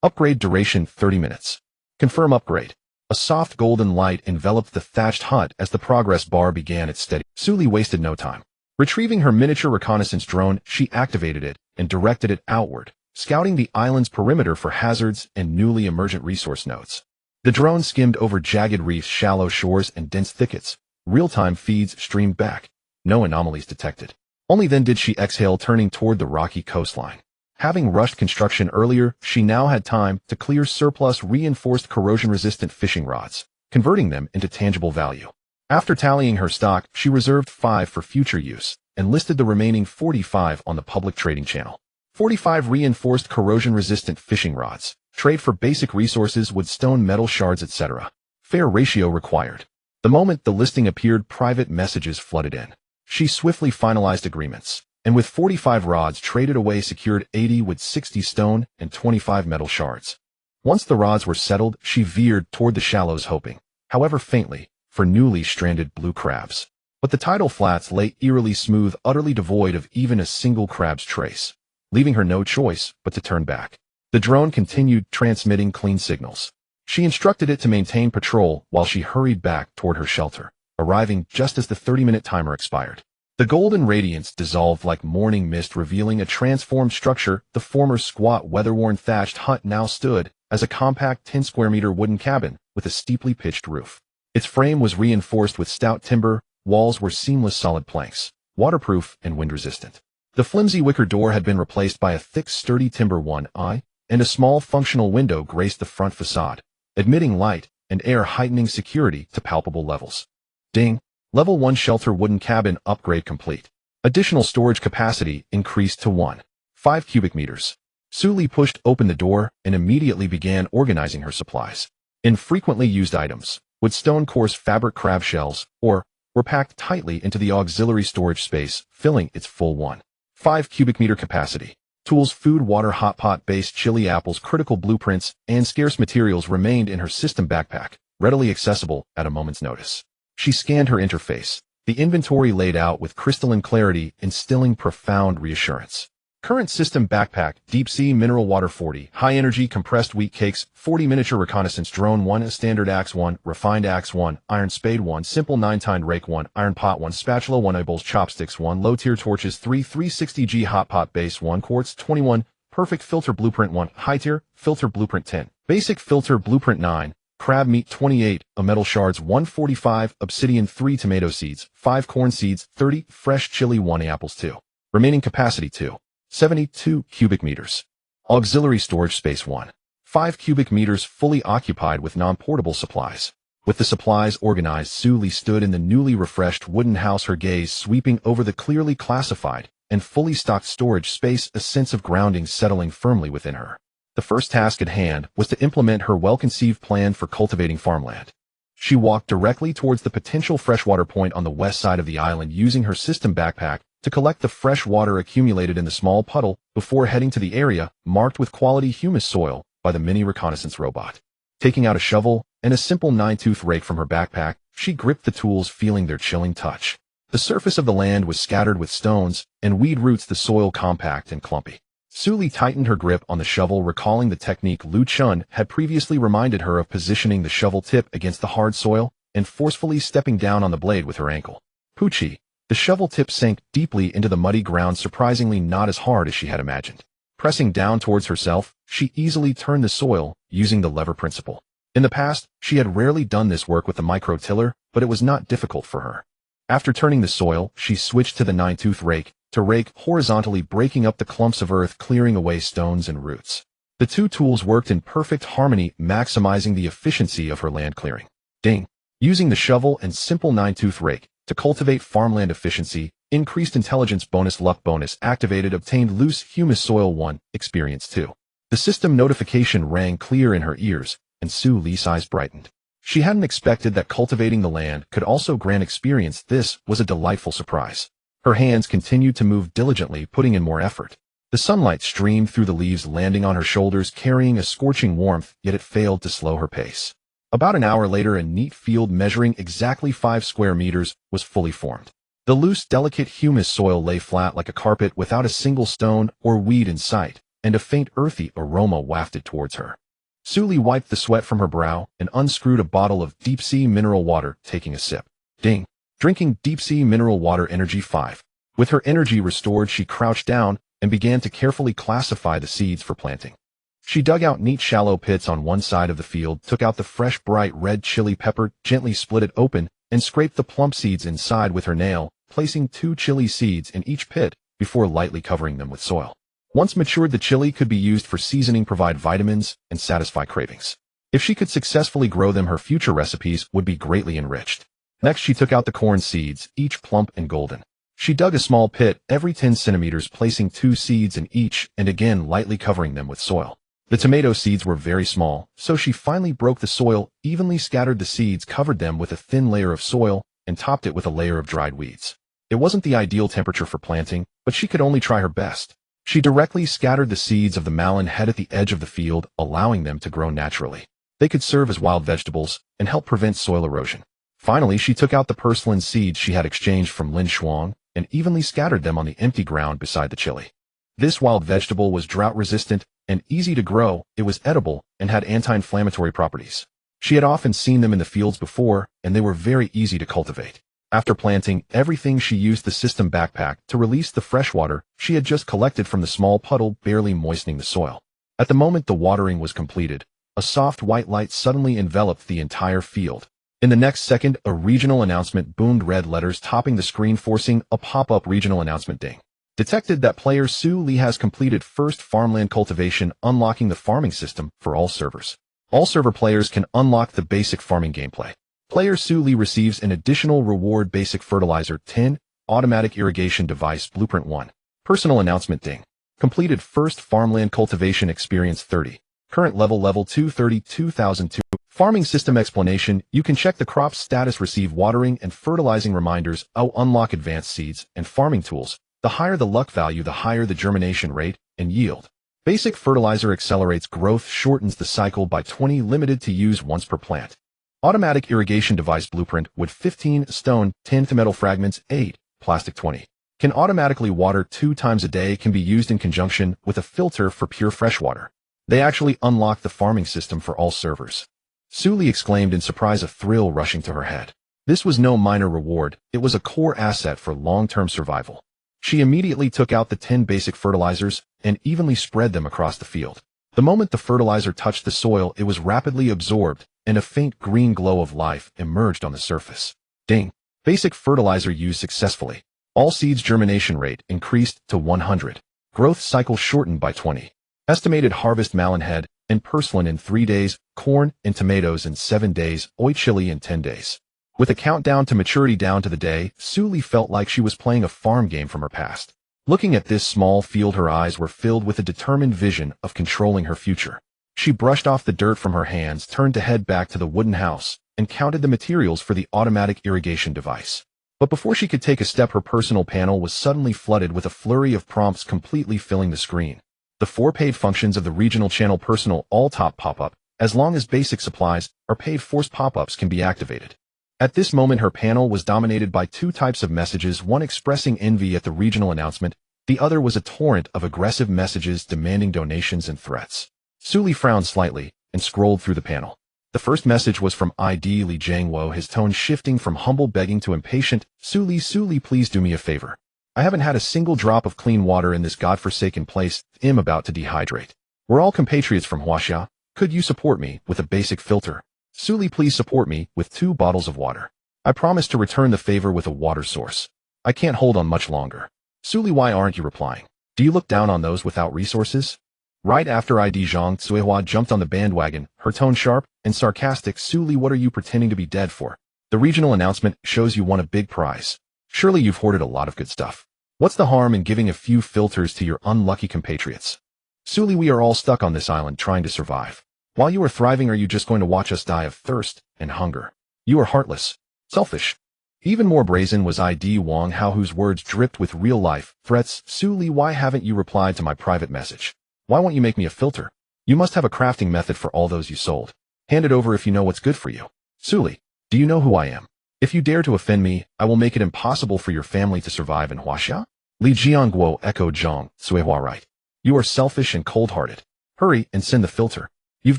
Upgrade duration 30 minutes. Confirm upgrade. A soft golden light enveloped the thatched hut as the progress bar began its steady. Su Li wasted no time. Retrieving her miniature reconnaissance drone, she activated it and directed it outward, scouting the island's perimeter for hazards and newly emergent resource nodes. The drone skimmed over jagged reefs, shallow shores, and dense thickets. Real-time feeds streamed back. No anomalies detected. Only then did she exhale, turning toward the rocky coastline. Having rushed construction earlier, she now had time to clear surplus reinforced corrosion-resistant fishing rods, converting them into tangible value. After tallying her stock, she reserved 5 for future use and listed the remaining 45 on the public trading channel. 45 reinforced corrosion-resistant fishing rods. Trade for basic resources, wood, stone, metal shards, etc. Fair ratio required. The moment the listing appeared, private messages flooded in. She swiftly finalized agreements, and with 45 rods traded away, secured 80 with 60 stone and 25 metal shards. Once the rods were settled, she veered toward the shallows, hoping, however faintly, for newly stranded blue crabs. But the tidal flats lay eerily smooth, utterly devoid of even a single crab's trace, leaving her no choice but to turn back. The drone continued transmitting clean signals. She instructed it to maintain patrol while she hurried back toward her shelter, arriving just as the 30-minute timer expired. The golden radiance dissolved like morning mist, revealing a transformed structure. The former squat, weather-worn thatched hut now stood as a compact 10-square-meter wooden cabin with a steeply pitched roof. Its frame was reinforced with stout timber, walls were seamless solid planks, waterproof and wind-resistant. The flimsy wicker door had been replaced by a thick, sturdy timber one-eye, and a small functional window graced the front facade, admitting light and air, heightening security to palpable levels. Ding! Level 1 shelter wooden cabin upgrade complete. Additional storage capacity increased to 1.5 cubic meters. Suli pushed open the door and immediately began organizing her supplies. Infrequently used items, wood, stone, coarse fabric, crab shells, or were packed tightly into the auxiliary storage space, filling its full 1.5 cubic meter capacity. Tools, food, water, hot pot, base, chili, apples, critical blueprints, and scarce materials remained in her system backpack, readily accessible at a moment's notice. She scanned her interface, the inventory laid out with crystalline clarity, instilling profound reassurance. Current system backpack: deep sea mineral water 40, high energy compressed wheat cakes 40, miniature reconnaissance drone 1, standard axe 1, refined axe 1, iron spade 1, simple 9-tined rake 1, iron pot 1, spatula 1, eyeballs, chopsticks 1, low tier torches 3, 360G hot pot base 1, quartz 21, perfect filter blueprint 1, high tier filter blueprint 10, basic filter blueprint 9, crab meat 28, a metal shards 145, obsidian 3, tomato seeds 5, corn seeds 30, fresh chili 1, apples 2. Remaining capacity 2.72 cubic meters. Auxiliary storage space 1.5 cubic meters, fully occupied with non-portable supplies. With the supplies organized, Suli stood in the newly refreshed wooden house, her gaze sweeping over the clearly classified and fully stocked storage space, a sense of grounding settling firmly within her. The first task at hand was to implement her well-conceived plan for cultivating farmland. She walked directly towards the potential freshwater point on the west side of the island, using her system backpack to collect the fresh water accumulated in the small puddle before heading to the area marked with quality humus soil by the mini reconnaissance robot. Taking out a shovel and a simple 9-tooth rake from her backpack, she gripped the tools, feeling their chilling touch. The surface of the land was scattered with stones and weed roots, the soil compact and clumpy. Suli tightened her grip on the shovel, recalling the technique Lu Chun had previously reminded her of, positioning the shovel tip against the hard soil and forcefully stepping down on the blade with her ankle. Poochie! The shovel tip sank deeply into the muddy ground, surprisingly not as hard as she had imagined. Pressing down towards herself, she easily turned the soil, using the lever principle. In the past, she had rarely done this work with the micro-tiller, but it was not difficult for her. After turning the soil, she switched to the 9-tooth rake, to rake horizontally, breaking up the clumps of earth, clearing away stones and roots. The two tools worked in perfect harmony, maximizing the efficiency of her land clearing. Ding! Using the shovel and simple 9-tooth rake to cultivate farmland efficiency, increased intelligence bonus, luck bonus activated, obtained loose humus soil 1, experience 2. The system notification rang clear in her ears, and Suli's eyes brightened. She hadn't expected that cultivating the land could also grant experience. This was a delightful surprise. Her hands continued to move diligently, putting in more effort. The sunlight streamed through the leaves, landing on her shoulders, carrying a scorching warmth, yet it failed to slow her pace. About an hour later, a neat field measuring exactly 5 square meters was fully formed. The loose, delicate humus soil lay flat like a carpet, without a single stone or weed in sight, and a faint earthy aroma wafted towards her. Suli wiped the sweat from her brow and unscrewed a bottle of deep-sea mineral water, taking a sip. Ding! Drinking deep-sea mineral water, energy 5. With her energy restored, she crouched down and began to carefully classify the seeds for planting. She dug out neat shallow pits on one side of the field, took out the fresh bright red chili pepper, gently split it open, and scraped the plump seeds inside with her nail, placing 2 chili seeds in each pit before lightly covering them with soil. Once matured, the chili could be used for seasoning, provide vitamins, and satisfy cravings. If she could successfully grow them, her future recipes would be greatly enriched. Next, she took out the corn seeds, each plump and golden. She dug a small pit every 10 centimeters, placing 2 seeds in each and again lightly covering them with soil. The tomato seeds were very small, so she finally broke the soil, evenly scattered the seeds, covered them with a thin layer of soil, and topped it with a layer of dried weeds. It wasn't the ideal temperature for planting, but she could only try her best. She directly scattered the seeds of the melon head at the edge of the field, allowing them to grow naturally. They could serve as wild vegetables and help prevent soil erosion. Finally, she took out the purslane seeds she had exchanged from Lin Shuang and evenly scattered them on the empty ground beside the chili. This wild vegetable was drought-resistant and easy to grow. It was edible and had anti-inflammatory properties. She had often seen them in the fields before, and they were very easy to cultivate. After planting everything, she used the system backpack to release the fresh water she had just collected from the small puddle, barely moistening the soil. At the moment the watering was completed, a soft white light suddenly enveloped the entire field. In the next second, a regional announcement boomed, red letters topping the screen, forcing a pop-up regional announcement. Ding! Detected that player Su Li has completed first farmland cultivation, unlocking the farming system for all servers. All server players can unlock the basic farming gameplay. Player Su Li receives an additional reward: basic fertilizer 10, automatic irrigation device blueprint 1. Personal announcement ding. Completed first farmland cultivation experience 30. Current level 232,002. Farming system explanation. You can check the crop's status, receive watering and fertilizing reminders, unlock advanced seeds and farming tools. The higher the luck value, the higher the germination rate and yield. Basic fertilizer accelerates growth, shortens the cycle by 20, limited to use once per plant. Automatic irrigation device blueprint wood 15, stone 10, metal fragments 8, plastic 20. Can automatically water 2 times a day, can be used in conjunction with a filter for pure fresh water. They actually unlock the farming system for all servers. Su Li exclaimed in surprise, a thrill rushing to her head. This was no minor reward, it was a core asset for long-term survival. She immediately took out the 10 basic fertilizers and evenly spread them across the field. The moment the fertilizer touched the soil, it was rapidly absorbed, and a faint green glow of life emerged on the surface. Ding! Basic fertilizer used successfully. All seeds germination rate increased to 100. Growth cycle shortened by 20. Estimated harvest: melon head and purslane in 3 days, corn and tomatoes in 7 days, oi chili in 10 days. With a countdown to maturity down to the day, Su Li felt like she was playing a farm game from her past. Looking at this small field, her eyes were filled with a determined vision of controlling her future. She brushed off the dirt from her hands, turned to head back to the wooden house, and counted the materials for the automatic irrigation device. But before she could take a step, her personal panel was suddenly flooded with a flurry of prompts, completely filling the screen. The 4 paid functions of the regional channel: personal all top pop-up, as long as basic supplies or paid force pop-ups can be activated. At this moment, her panel was dominated by 2 types of messages, one expressing envy at the regional announcement, the other was a torrent of aggressive messages demanding donations and threats. Su Li frowned slightly and scrolled through the panel. The first message was from ID Li Jiangwo, his tone shifting from humble begging to impatient. Su Li, please do me a favor. I haven't had a single drop of clean water in this godforsaken place. I'm about to dehydrate. We're all compatriots from Huaxia. Could you support me with a basic filter? Su Li, please support me with 2 bottles of water. I promise to return the favor with a water source. I can't hold on much longer. Su Li, why aren't you replying? Do you look down on those without resources? Right after ID Zhang Cuihua jumped on the bandwagon, her tone sharp and sarcastic. Su Li, what are you pretending to be dead for? The regional announcement shows you won a big prize. Surely you've hoarded a lot of good stuff. What's the harm in giving a few filters to your unlucky compatriots? Su Li, we are all stuck on this island trying to survive. While you are thriving, are you just going to watch us die of thirst and hunger? You are heartless, selfish. Even more brazen was ID Wang Hao, whose words dripped with real-life threats. Su Li, why haven't you replied to my private message? Why won't you make me a filter? You must have a crafting method for all those you sold. Hand it over if you know what's good for you. Su Li, do you know who I am? If you dare to offend me, I will make it impossible for your family to survive in Huaxia. Li Jiangguo echoed Zhang Cuihua, right. You are selfish and cold-hearted. Hurry and send the filter. You've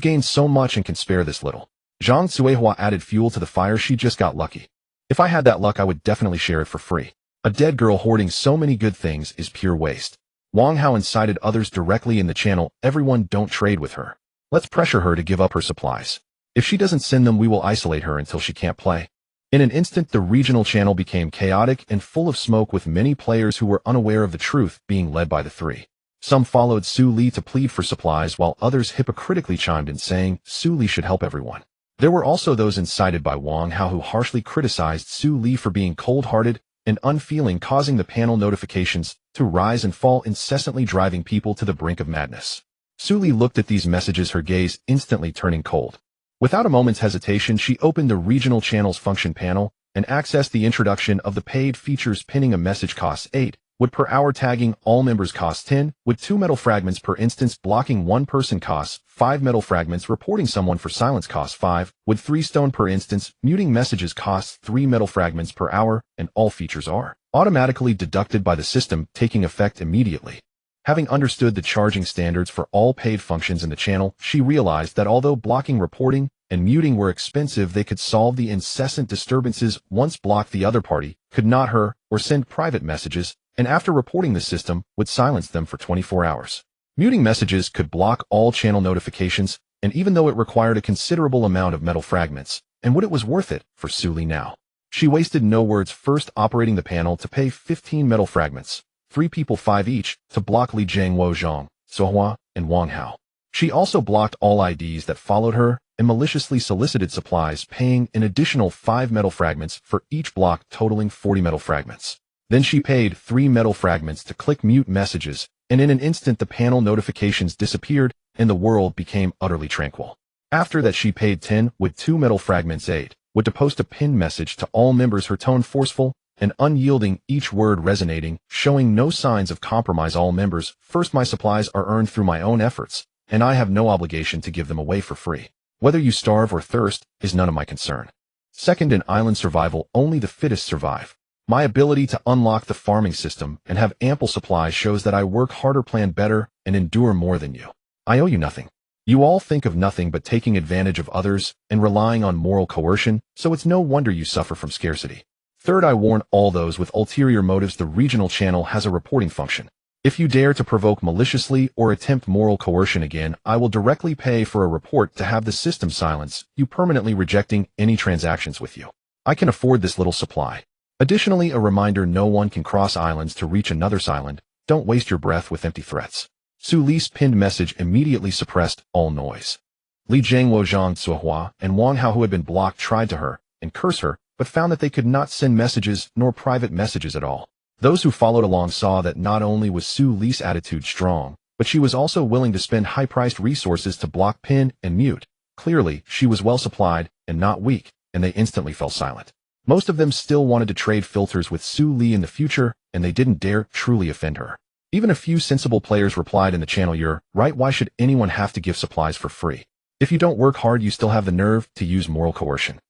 gained so much and can spare this little. Zhang Cuihua added fuel to the fire. She just got lucky. If I had that luck, I would definitely share it for free. A dead girl hoarding so many good things is pure waste. Wang Hao incited others directly in the channel. Everyone, don't trade with her. Let's pressure her to give up her supplies. If she doesn't send them, we will isolate her until she can't play. In an instant, the regional channel became chaotic and full of smoke, with many players who were unaware of the truth being led by the 3. Some followed Su Li to plead for supplies, while others hypocritically chimed in saying Su Li should help everyone. There were also those incited by Wang Hao who harshly criticized Su Li for being cold-hearted and unfeeling, causing the panel notifications to rise and fall incessantly, driving people to the brink of madness. Su Li looked at these messages, her gaze instantly turning cold. Without a moment's hesitation, she opened the regional channel's function panel and accessed the introduction of the paid features. Pinning a message costs 8. Wood per hour. Tagging all members costs 10. With 2 metal fragments per instance. Blocking one person costs 5 metal fragments. Reporting someone for silence costs 5. With 3 stone per instance. Muting messages costs 3 metal fragments per hour, and all features are automatically deducted by the system, taking effect immediately. Having understood the charging standards for all paid functions in the channel, she realized that although blocking, reporting, and muting were expensive, they could solve the incessant disturbances once blocked. The other party could not hear or send private messages, and after reporting, the system would silence them for 24 hours. Muting messages could block all channel notifications, and even though it required a considerable amount of metal fragments, and it was worth it for Su Li now. She wasted no words, first operating the panel to pay 15 metal fragments, 3 people 5 each, to block Li Jiangwo Zhang, Sohua, and Wang Hao. She also blocked all IDs that followed her and maliciously solicited supplies, paying an additional 5 metal fragments for each block, totaling 40 metal fragments. Then she paid 3 metal fragments to click mute messages, and in an instant the panel notifications disappeared and the world became utterly tranquil. After that she paid 10 with 2 metal fragments 8, would to post a pinned message to all members, her tone forceful and unyielding, each word resonating, showing no signs of compromise. All members, first, my supplies are earned through my own efforts, and I have no obligation to give them away for free. Whether you starve or thirst is none of my concern. Second, in island survival, only the fittest survive. My ability to unlock the farming system and have ample supplies shows that I work harder, plan better, and endure more than you. I owe you nothing. You all think of nothing but taking advantage of others and relying on moral coercion, so it's no wonder you suffer from scarcity. Third, I warn all those with ulterior motives. The regional channel has a reporting function. If you dare to provoke maliciously or attempt moral coercion again, I will directly pay for a report to have the system silence you, permanently rejecting any transactions with you. I can afford this little supply. Additionally, a reminder: no one can cross islands to reach another's island. Don't waste your breath with empty threats. Su Li's pinned message immediately suppressed all noise. Li Jiangwo Zhang, Sohua, and Wang Hao, who had been blocked, tried to her and curse her, but found that they could not send messages nor private messages at all. Those who followed along saw that not only was Su Li's attitude strong, but she was also willing to spend high-priced resources to block, pin, and mute. Clearly, she was well supplied and not weak, and they instantly fell silent. Most of them still wanted to trade filters with Su Li in the future, and they didn't dare truly offend her. Even a few sensible players replied in the channel, "You're right, why should anyone have to give supplies for free? If you don't work hard, you still have the nerve to use moral coercion."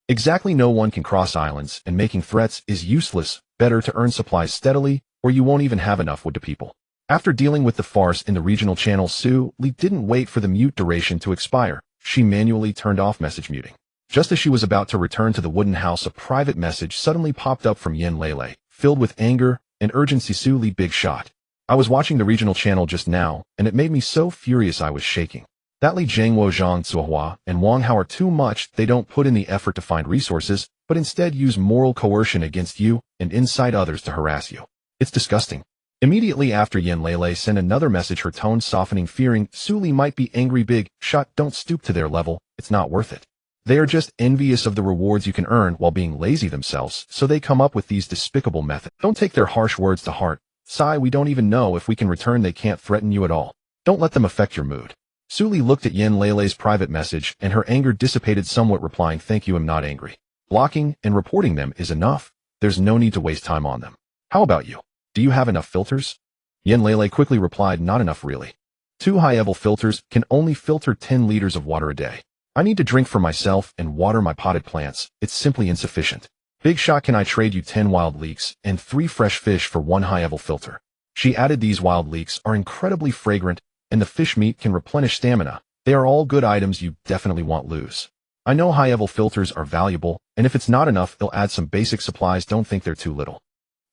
Exactly, no one can cross islands, and making threats is useless. Better to earn supplies steadily, or you won't even have enough wood to people. After dealing with the farce in the regional channel, Su Li didn't wait for the mute duration to expire. She manually turned off message muting. Just as she was about to return to the wooden house, a private message suddenly popped up from Yen Lele, filled with anger and urgency. Su Li, big shot. I was watching the regional channel just now, and it made me so furious I was shaking. That Li Jiangwo Zhang, Sohua, and Wang Hao are too much. They don't put in the effort to find resources, but instead use moral coercion against you and incite others to harass you. It's disgusting. Immediately after, Yen Lele sent another message, her tone softening, fearing Su Li might be angry. Big shot, don't stoop to their level, it's not worth it. They are just envious of the rewards you can earn while being lazy themselves, so they come up with these despicable methods. Don't take their harsh words to heart. Sigh, we don't even know if we can return. They can't threaten you at all. Don't let them affect your mood. Su Li looked at Yen Lele's private message, and her anger dissipated somewhat, replying, "Thank you, I'm not angry. Blocking and reporting them is enough. There's no need to waste time on them. How about you? Do you have enough filters?" Yen Lele quickly replied, "Not enough really. 2 high-level filters can only filter 10 liters of water a day. I need to drink for myself and water my potted plants. It's simply insufficient. Big shot, can I trade you 10 wild leeks and 3 fresh fish for 1 high-level filter?" She added, "These wild leeks are incredibly fragrant, and the fish meat can replenish stamina. They are all good items you definitely won't lose. I know high-level filters are valuable, and if it's not enough, they'll add some basic supplies. Don't think they're too little."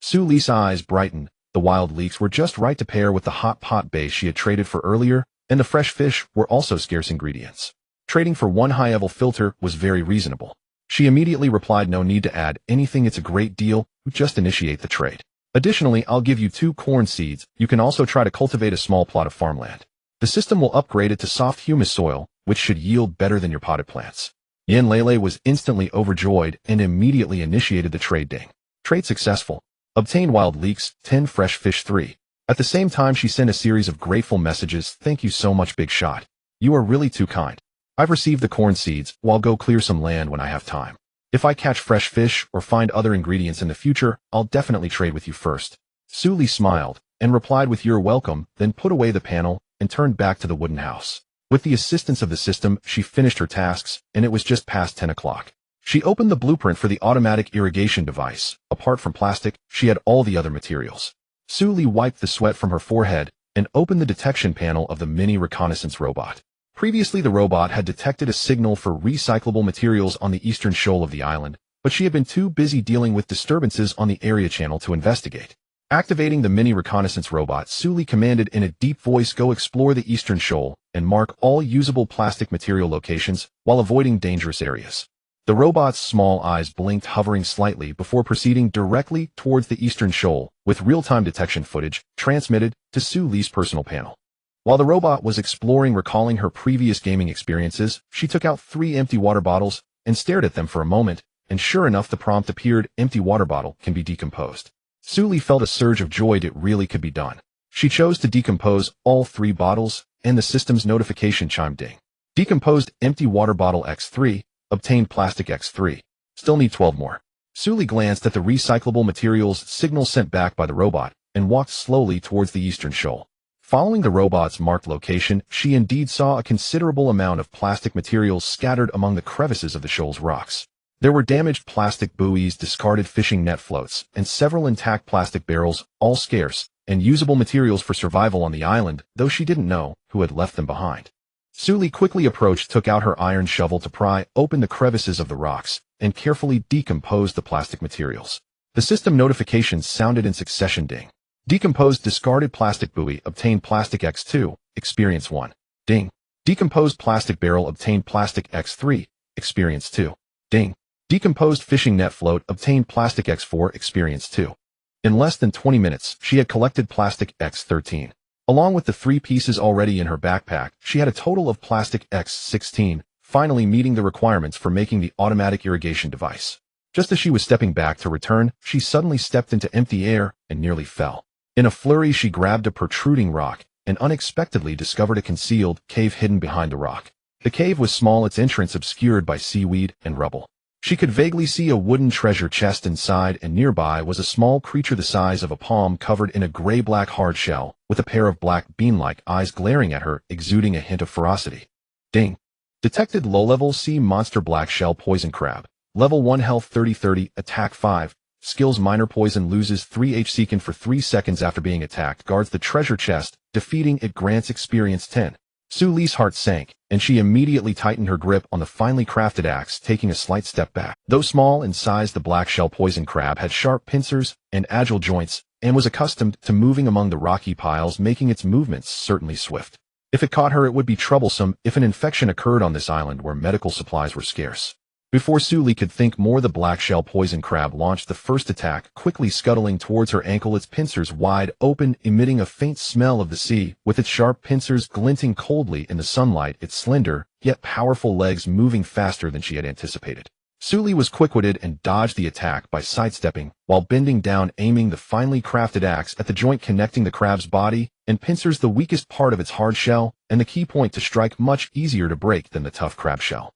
Su Li's eyes brightened. The wild leeks were just right to pair with the hot pot base she had traded for earlier, and the fresh fish were also scarce ingredients. Trading for 1 high-level filter was very reasonable. She immediately replied, "No need to add anything, it's a great deal. Just initiate the trade. Additionally, I'll give you 2 corn seeds. You can also try to cultivate a small plot of farmland. The system will upgrade it to soft humus soil, which should yield better than your potted plants." Yen Lele was instantly overjoyed and immediately initiated the trade. Ding. Trade successful. Obtained wild leeks, 10 fresh fish 3. At the same time, she sent a series of grateful messages. "Thank you so much, big shot. You are really too kind. I've received the corn seeds, while go clear some land when I have time. If I catch fresh fish or find other ingredients in the future, I'll definitely trade with you first." Su Li smiled and replied with, "You're welcome," then put away the panel and turned back to the wooden house. With the assistance of the system, she finished her tasks, and it was just past 10 o'clock. She opened the blueprint for the automatic irrigation device. Apart from plastic, she had all the other materials. Su Li wiped the sweat from her forehead and opened the detection panel of the mini reconnaissance robot. Previously, the robot had detected a signal for recyclable materials on the eastern shoal of the island, but she had been too busy dealing with disturbances on the area channel to investigate. Activating the mini reconnaissance robot, Su Li commanded in a deep voice, "Go explore the eastern shoal and mark all usable plastic material locations while avoiding dangerous areas." The robot's small eyes blinked, hovering slightly before proceeding directly towards the eastern shoal, with real-time detection footage transmitted to Su Li's personal panel. While the robot was exploring, recalling her previous gaming experiences, she took out 3 empty water bottles and stared at them for a moment, and sure enough the prompt appeared: empty water bottle can be decomposed. Su Li felt a surge of joy. It really could be done. She chose to decompose all 3 bottles, and the system's notification chimed. Ding. Decomposed empty water bottle X3, obtained plastic X3. Still need 12 more. Su Li glanced at the recyclable materials signal sent back by the robot, and walked slowly towards the eastern shoal. Following the robot's marked location, she indeed saw a considerable amount of plastic materials scattered among the crevices of the shoal's rocks. There were damaged plastic buoys, discarded fishing net floats, and several intact plastic barrels, all scarce and usable materials for survival on the island, though she didn't know who had left them behind. Su Li quickly approached, took out her iron shovel to pry open the crevices of the rocks, and carefully decomposed the plastic materials. The system notifications sounded in succession. Ding. Decomposed discarded plastic buoy, obtained plastic X2, experience 1. Ding. Decomposed plastic barrel, obtained plastic X3, experience 2. Ding. Decomposed fishing net float, obtained plastic X4, experience 2. In less than 20 minutes, she had collected plastic X13. Along with the 3 pieces already in her backpack, she had a total of plastic X16, finally meeting the requirements for making the automatic irrigation device. Just as she was stepping back to return, she suddenly stepped into empty air and nearly fell. In a flurry, she grabbed a protruding rock and unexpectedly discovered a concealed cave hidden behind the rock. The cave was small, its entrance obscured by seaweed and rubble. She could vaguely see a wooden treasure chest inside, and nearby was a small creature the size of a palm covered in a gray-black hard shell, with a pair of black bean-like eyes glaring at her, exuding a hint of ferocity. Ding. Detected low-level sea monster black shell poison crab. Level 1 health 30-30, attack 5. Skills minor poison, loses 3 HP for 3 seconds after being attacked, guards the treasure chest, defeating it grants experience 10. Su Li's heart sank, and she immediately tightened her grip on the finely crafted axe, taking a slight step back. Though small in size, the black shell poison crab had sharp pincers and agile joints, and was accustomed to moving among the rocky piles, making its movements certainly swift. If it caught her, it would be troublesome if an infection occurred on this island where medical supplies were scarce. Before Su Li could think more, the black shell poison crab launched the first attack, quickly scuttling towards her ankle, its pincers wide open, emitting a faint smell of the sea, with its sharp pincers glinting coldly in the sunlight, its slender, yet powerful legs moving faster than she had anticipated. Su Li was quick-witted and dodged the attack by sidestepping, while bending down, aiming the finely crafted axe at the joint connecting the crab's body and pincers, the weakest part of its hard shell, and the key point to strike, much easier to break than the tough crab shell.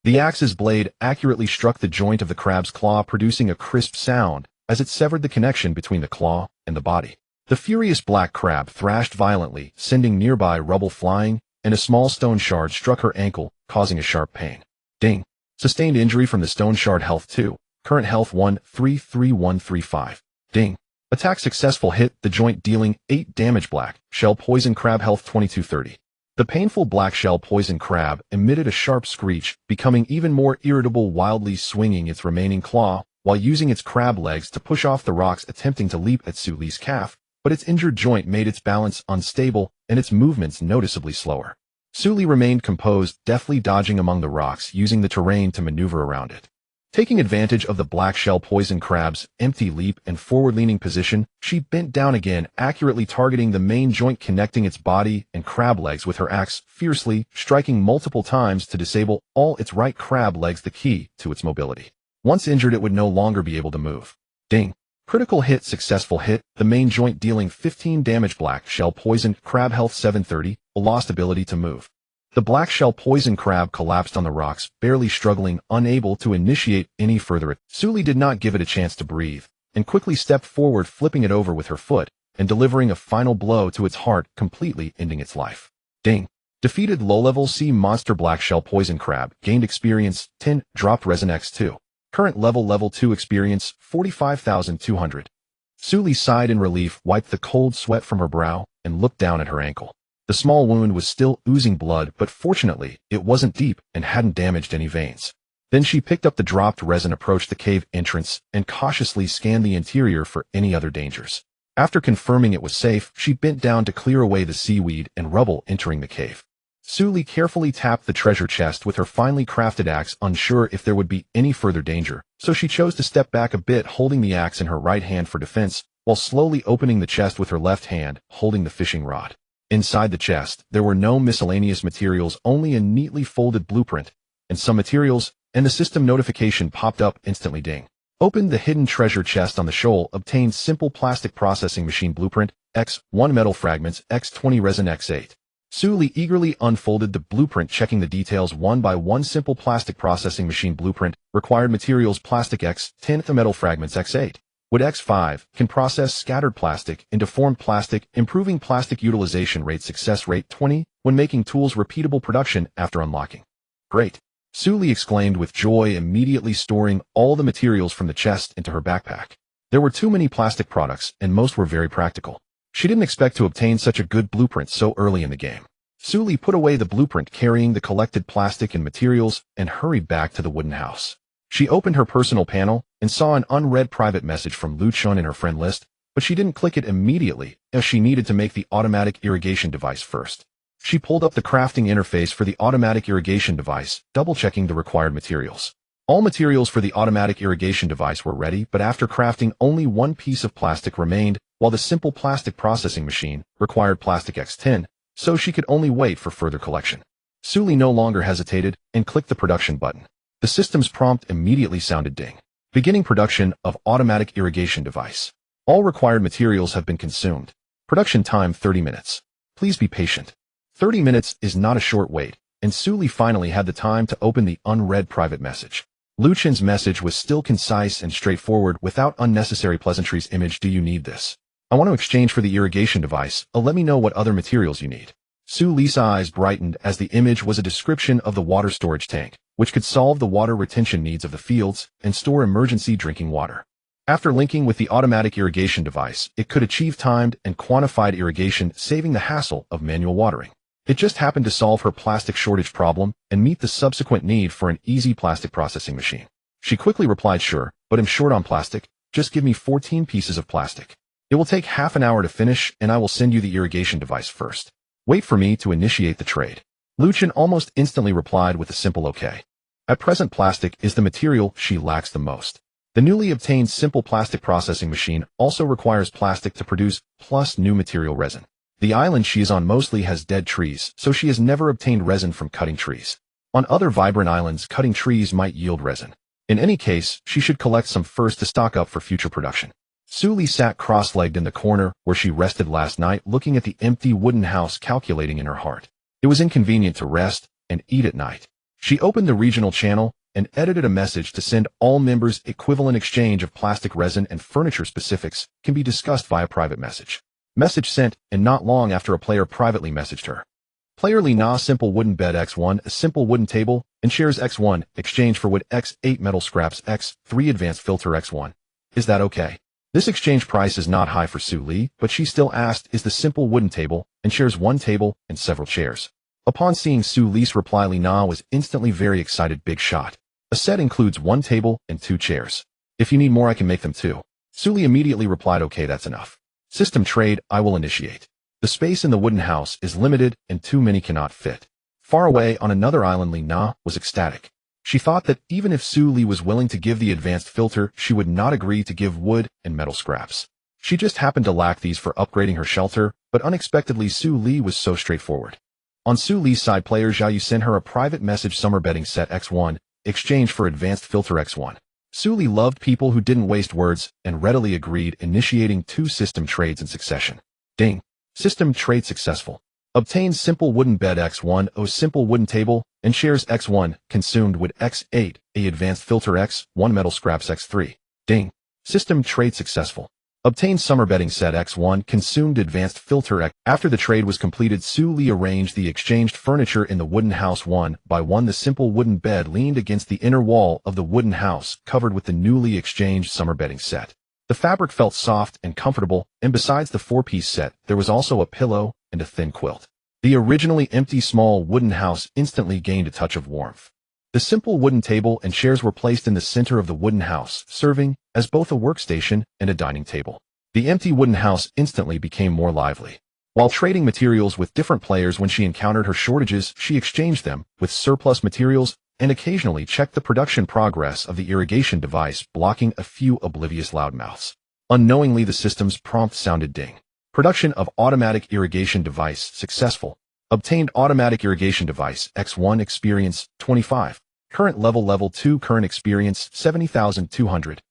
The axe's blade accurately struck the joint of the crab's claw, producing a crisp sound as it severed the connection between the claw and the body. The furious black crab thrashed violently, sending nearby rubble flying, and a small stone shard struck her ankle, causing a sharp pain. Ding. Sustained injury from the stone shard, health 2. Current health 1, 33135. Ding. Attack successful, hit the joint dealing 8 damage. Black shell poison crab, health 2230. The painful black shell poison crab emitted a sharp screech, becoming even more irritable, wildly swinging its remaining claw, while using its crab legs to push off the rocks, attempting to leap at Su Li's calf, but its injured joint made its balance unstable and its movements noticeably slower. Su Li remained composed, deftly dodging among the rocks, using the terrain to maneuver around it. Taking advantage of the black shell poison crab's empty leap and forward-leaning position, she bent down again, accurately targeting the main joint connecting its body and crab legs with her axe, fiercely striking multiple times to disable all its right crab legs, the key to its mobility. Once injured, it would no longer be able to move. Ding. Critical hit, successful hit, the main joint dealing 15 damage. Black shell poison crab, health 730, a lost ability to move. The black shell poison crab collapsed on the rocks, barely struggling, unable to initiate any further. Su Li did not give it a chance to breathe, and quickly stepped forward, flipping it over with her foot, and delivering a final blow to its heart, completely ending its life. Ding. Defeated low-level sea monster black shell poison crab, gained experience 10, dropped resin X2. Current level 2 experience 45,200. Su Li sighed in relief, wiped the cold sweat from her brow, and looked down at her ankle. The small wound was still oozing blood, but fortunately, it wasn't deep and hadn't damaged any veins. Then she picked up the dropped resin, approached the cave entrance, and cautiously scanned the interior for any other dangers. After confirming it was safe, she bent down to clear away the seaweed and rubble entering the cave. Su Li carefully tapped the treasure chest with her finely crafted axe, unsure if there would be any further danger, so she chose to step back a bit, holding the axe in her right hand for defense, while slowly opening the chest with her left hand, holding the fishing rod. Inside the chest, there were no miscellaneous materials, only a neatly folded blueprint, and some materials, and the system notification popped up instantly. Ding. Opened the hidden treasure chest on the shoal, obtained simple plastic processing machine blueprint, X1 metal fragments, X20 resin, X8. Su Li eagerly unfolded the blueprint, checking the details one by one. Simple plastic processing machine blueprint, required materials plastic X10 metal fragments, X8. Wood X5 can process scattered plastic into formed plastic, improving plastic utilization rate. Success rate 20 when making tools. Repeatable production after unlocking. Great! Su Li exclaimed with joy, immediately storing all the materials from the chest into her backpack. There were too many plastic products, and most were very practical. She didn't expect to obtain such a good blueprint so early in the game. Su Li put away the blueprint, carrying the collected plastic and materials, and hurried back to the wooden house. She opened her personal panel and saw an unread private message from Lu Chun in her friend list, but she didn't click it immediately, as she needed to make the automatic irrigation device first. She pulled up the crafting interface for the automatic irrigation device, double-checking the required materials. All materials for the automatic irrigation device were ready, but after crafting, only one piece of plastic remained, while the simple plastic processing machine required plastic X10, so she could only wait for further collection. Su Li no longer hesitated and clicked the production button. The system's prompt immediately sounded. Ding. Beginning production of automatic irrigation device. All required materials have been consumed. Production time 30 minutes. Please be patient. 30 minutes is not a short wait, and Su Li finally had the time to open the unread private message. Lu Chen's message was still concise and straightforward, without unnecessary pleasantries. Image: do you need this? I want to exchange for the irrigation device. Let me know what other materials you need. Su Li's eyes brightened as the image was a description of the water storage tank, which could solve the water retention needs of the fields and store emergency drinking water. After linking with the automatic irrigation device, it could achieve timed and quantified irrigation, saving the hassle of manual watering. It just happened to solve her plastic shortage problem and meet the subsequent need for an easy plastic processing machine. She quickly replied, sure, but I'm short on plastic. Just give me 14 pieces of plastic. It will take half an hour to finish, and I will send you the irrigation device first. Wait for me to initiate the trade. Lu Chen almost instantly replied with a simple okay. At present, plastic is the material she lacks the most. The newly obtained simple plastic processing machine also requires plastic to produce, plus new material resin. The island she is on mostly has dead trees, so she has never obtained resin from cutting trees. On other vibrant islands, cutting trees might yield resin. In any case, she should collect some first to stock up for future production. Su Li sat cross-legged in the corner where she rested last night, looking at the empty wooden house, calculating in her heart. It was inconvenient to rest and eat at night. She opened the regional channel and edited a message to send all members. Equivalent exchange of plastic resin and furniture specifics can be discussed via private message. Message sent, and not long after a player privately messaged her. Player Li Na: simple wooden bed X1, a simple wooden table, and chairs X1, exchange for wood X8 metal scraps X3 advanced filter X1. Is that okay? This exchange price is not high for Su Li, but she still asked, is the simple wooden table and chairs one table and several chairs. Upon seeing Su Li's reply, Li Na was instantly very excited. Big shot. A set includes one table and 2 chairs. If you need more, I can make them too. Su Li immediately replied, okay, that's enough. System trade, I will initiate. The space in the wooden house is limited and too many cannot fit. Far away on another island, Li Na was ecstatic. She thought that even if Su Li was willing to give the advanced filter, she would not agree to give wood and metal scraps. She just happened to lack these for upgrading her shelter, but unexpectedly Su Li was so straightforward. On Su Li's side, player Zhao Yu sent her a private message: summer bedding set X1, exchange for advanced filter X1. Su Li loved people who didn't waste words and readily agreed, initiating 2 system trades in succession. Ding. System trade successful. Obtained simple wooden bed X1, a simple wooden table, and chairs X1, consumed wood X8, a advanced filter X1 metal scraps X3. Ding. System trade successful. Obtained summer bedding set X1, consumed advanced filter X. After the trade was completed, Su Li arranged the exchanged furniture in the wooden house one by one. The simple wooden bed leaned against the inner wall of the wooden house, covered with the newly exchanged summer bedding set. The fabric felt soft and comfortable, and besides the 4-piece set, there was also a pillow and a thin quilt. The originally empty small wooden house instantly gained a touch of warmth. The simple wooden table and chairs were placed in the center of the wooden house, serving as both a workstation and a dining table. The empty wooden house instantly became more lively. While trading materials with different players when she encountered her shortages, she exchanged them with surplus materials and occasionally checked the production progress of the irrigation device, blocking a few oblivious loudmouths. Unknowingly, the system's prompt sounded ding. Production of automatic irrigation device successful. Obtained automatic irrigation device X1 experience 25. Current level 2 current experience 70,200.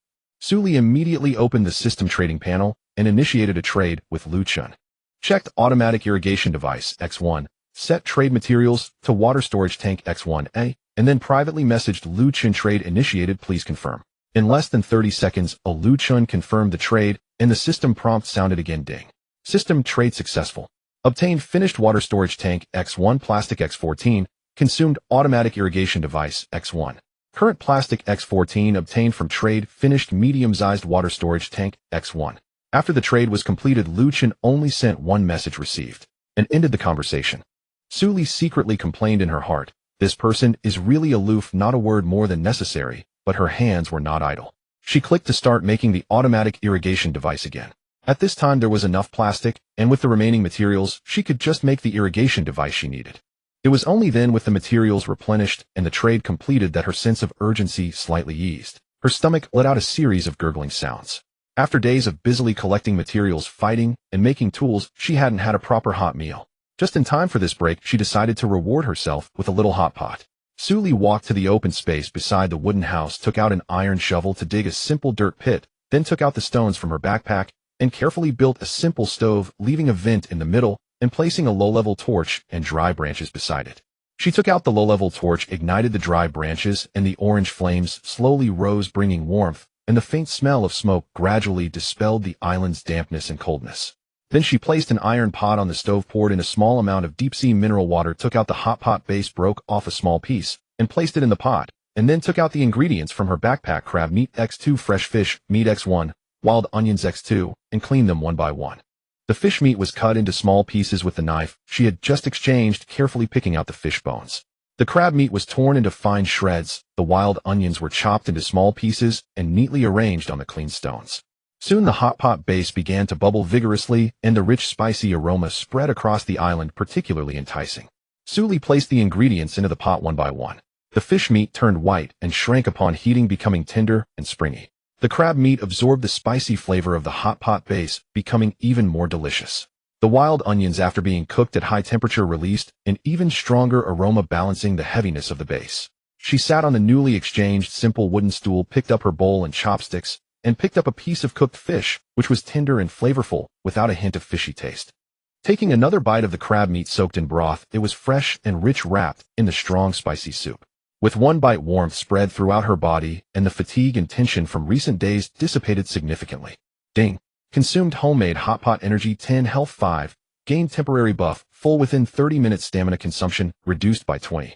Suli immediately opened the system trading panel and initiated a trade with Lu Chun. Checked automatic irrigation device X1, set trade materials to water storage tank X1A, and then privately messaged Lu Chun trade initiated, please confirm. In less than 30 seconds, Lu Chun confirmed the trade, and the system prompt sounded again ding. System trade successful. Obtained finished water storage tank X1 plastic X14, consumed automatic irrigation device X1. Current plastic X14 obtained from trade finished medium-sized water storage tank X1. After the trade was completed, Lu Chun only sent one message received and ended the conversation. Suli secretly complained in her heart, this person is really aloof, not a word more than necessary, but her hands were not idle. She clicked to start making the automatic irrigation device again. At this time there was enough plastic, and with the remaining materials, she could just make the irrigation device she needed. It was only then, with the materials replenished and the trade completed, that her sense of urgency slightly eased. Her stomach let out a series of gurgling sounds. After days of busily collecting materials, fighting, and making tools, she hadn't had a proper hot meal. Just in time for this break, she decided to reward herself with a little hot pot. Suli walked to the open space beside the wooden house, took out an iron shovel to dig a simple dirt pit, then took out the stones from her backpack, and carefully built a simple stove, leaving a vent in the middle, and placing a low-level torch and dry branches beside it. She took out the low-level torch, ignited the dry branches, and the orange flames slowly rose, bringing warmth, and the faint smell of smoke gradually dispelled the island's dampness and coldness. Then she placed an iron pot on the stove, poured in a small amount of deep-sea mineral water, took out the hot pot base, broke off a small piece, and placed it in the pot, and then took out the ingredients from her backpack: crab meat X2, fresh fish meat X1, wild onions X2, and cleaned them one by one. The fish meat was cut into small pieces with the knife she had just exchanged, carefully picking out the fish bones. The crab meat was torn into fine shreds, the wild onions were chopped into small pieces and neatly arranged on the clean stones. Soon the hot pot base began to bubble vigorously, and the rich spicy aroma spread across the island, particularly enticing. Suli placed the ingredients into the pot one by one. The fish meat turned white and shrank upon heating, becoming tender and springy. The crab meat absorbed the spicy flavor of the hot pot base, becoming even more delicious. The wild onions, after being cooked at high temperature, released an even stronger aroma, balancing the heaviness of the base. She sat on the newly exchanged simple wooden stool, picked up her bowl and chopsticks, and picked up a piece of cooked fish, which was tender and flavorful, without a hint of fishy taste. Taking another bite of the crab meat soaked in broth, it was fresh and rich, wrapped in the strong spicy soup. With one bite, warmth spread throughout her body, and the fatigue and tension from recent days dissipated significantly. Ding. Consumed homemade hot pot energy 10, health 5, gained temporary buff, full within 30 minutes, stamina consumption reduced by 20.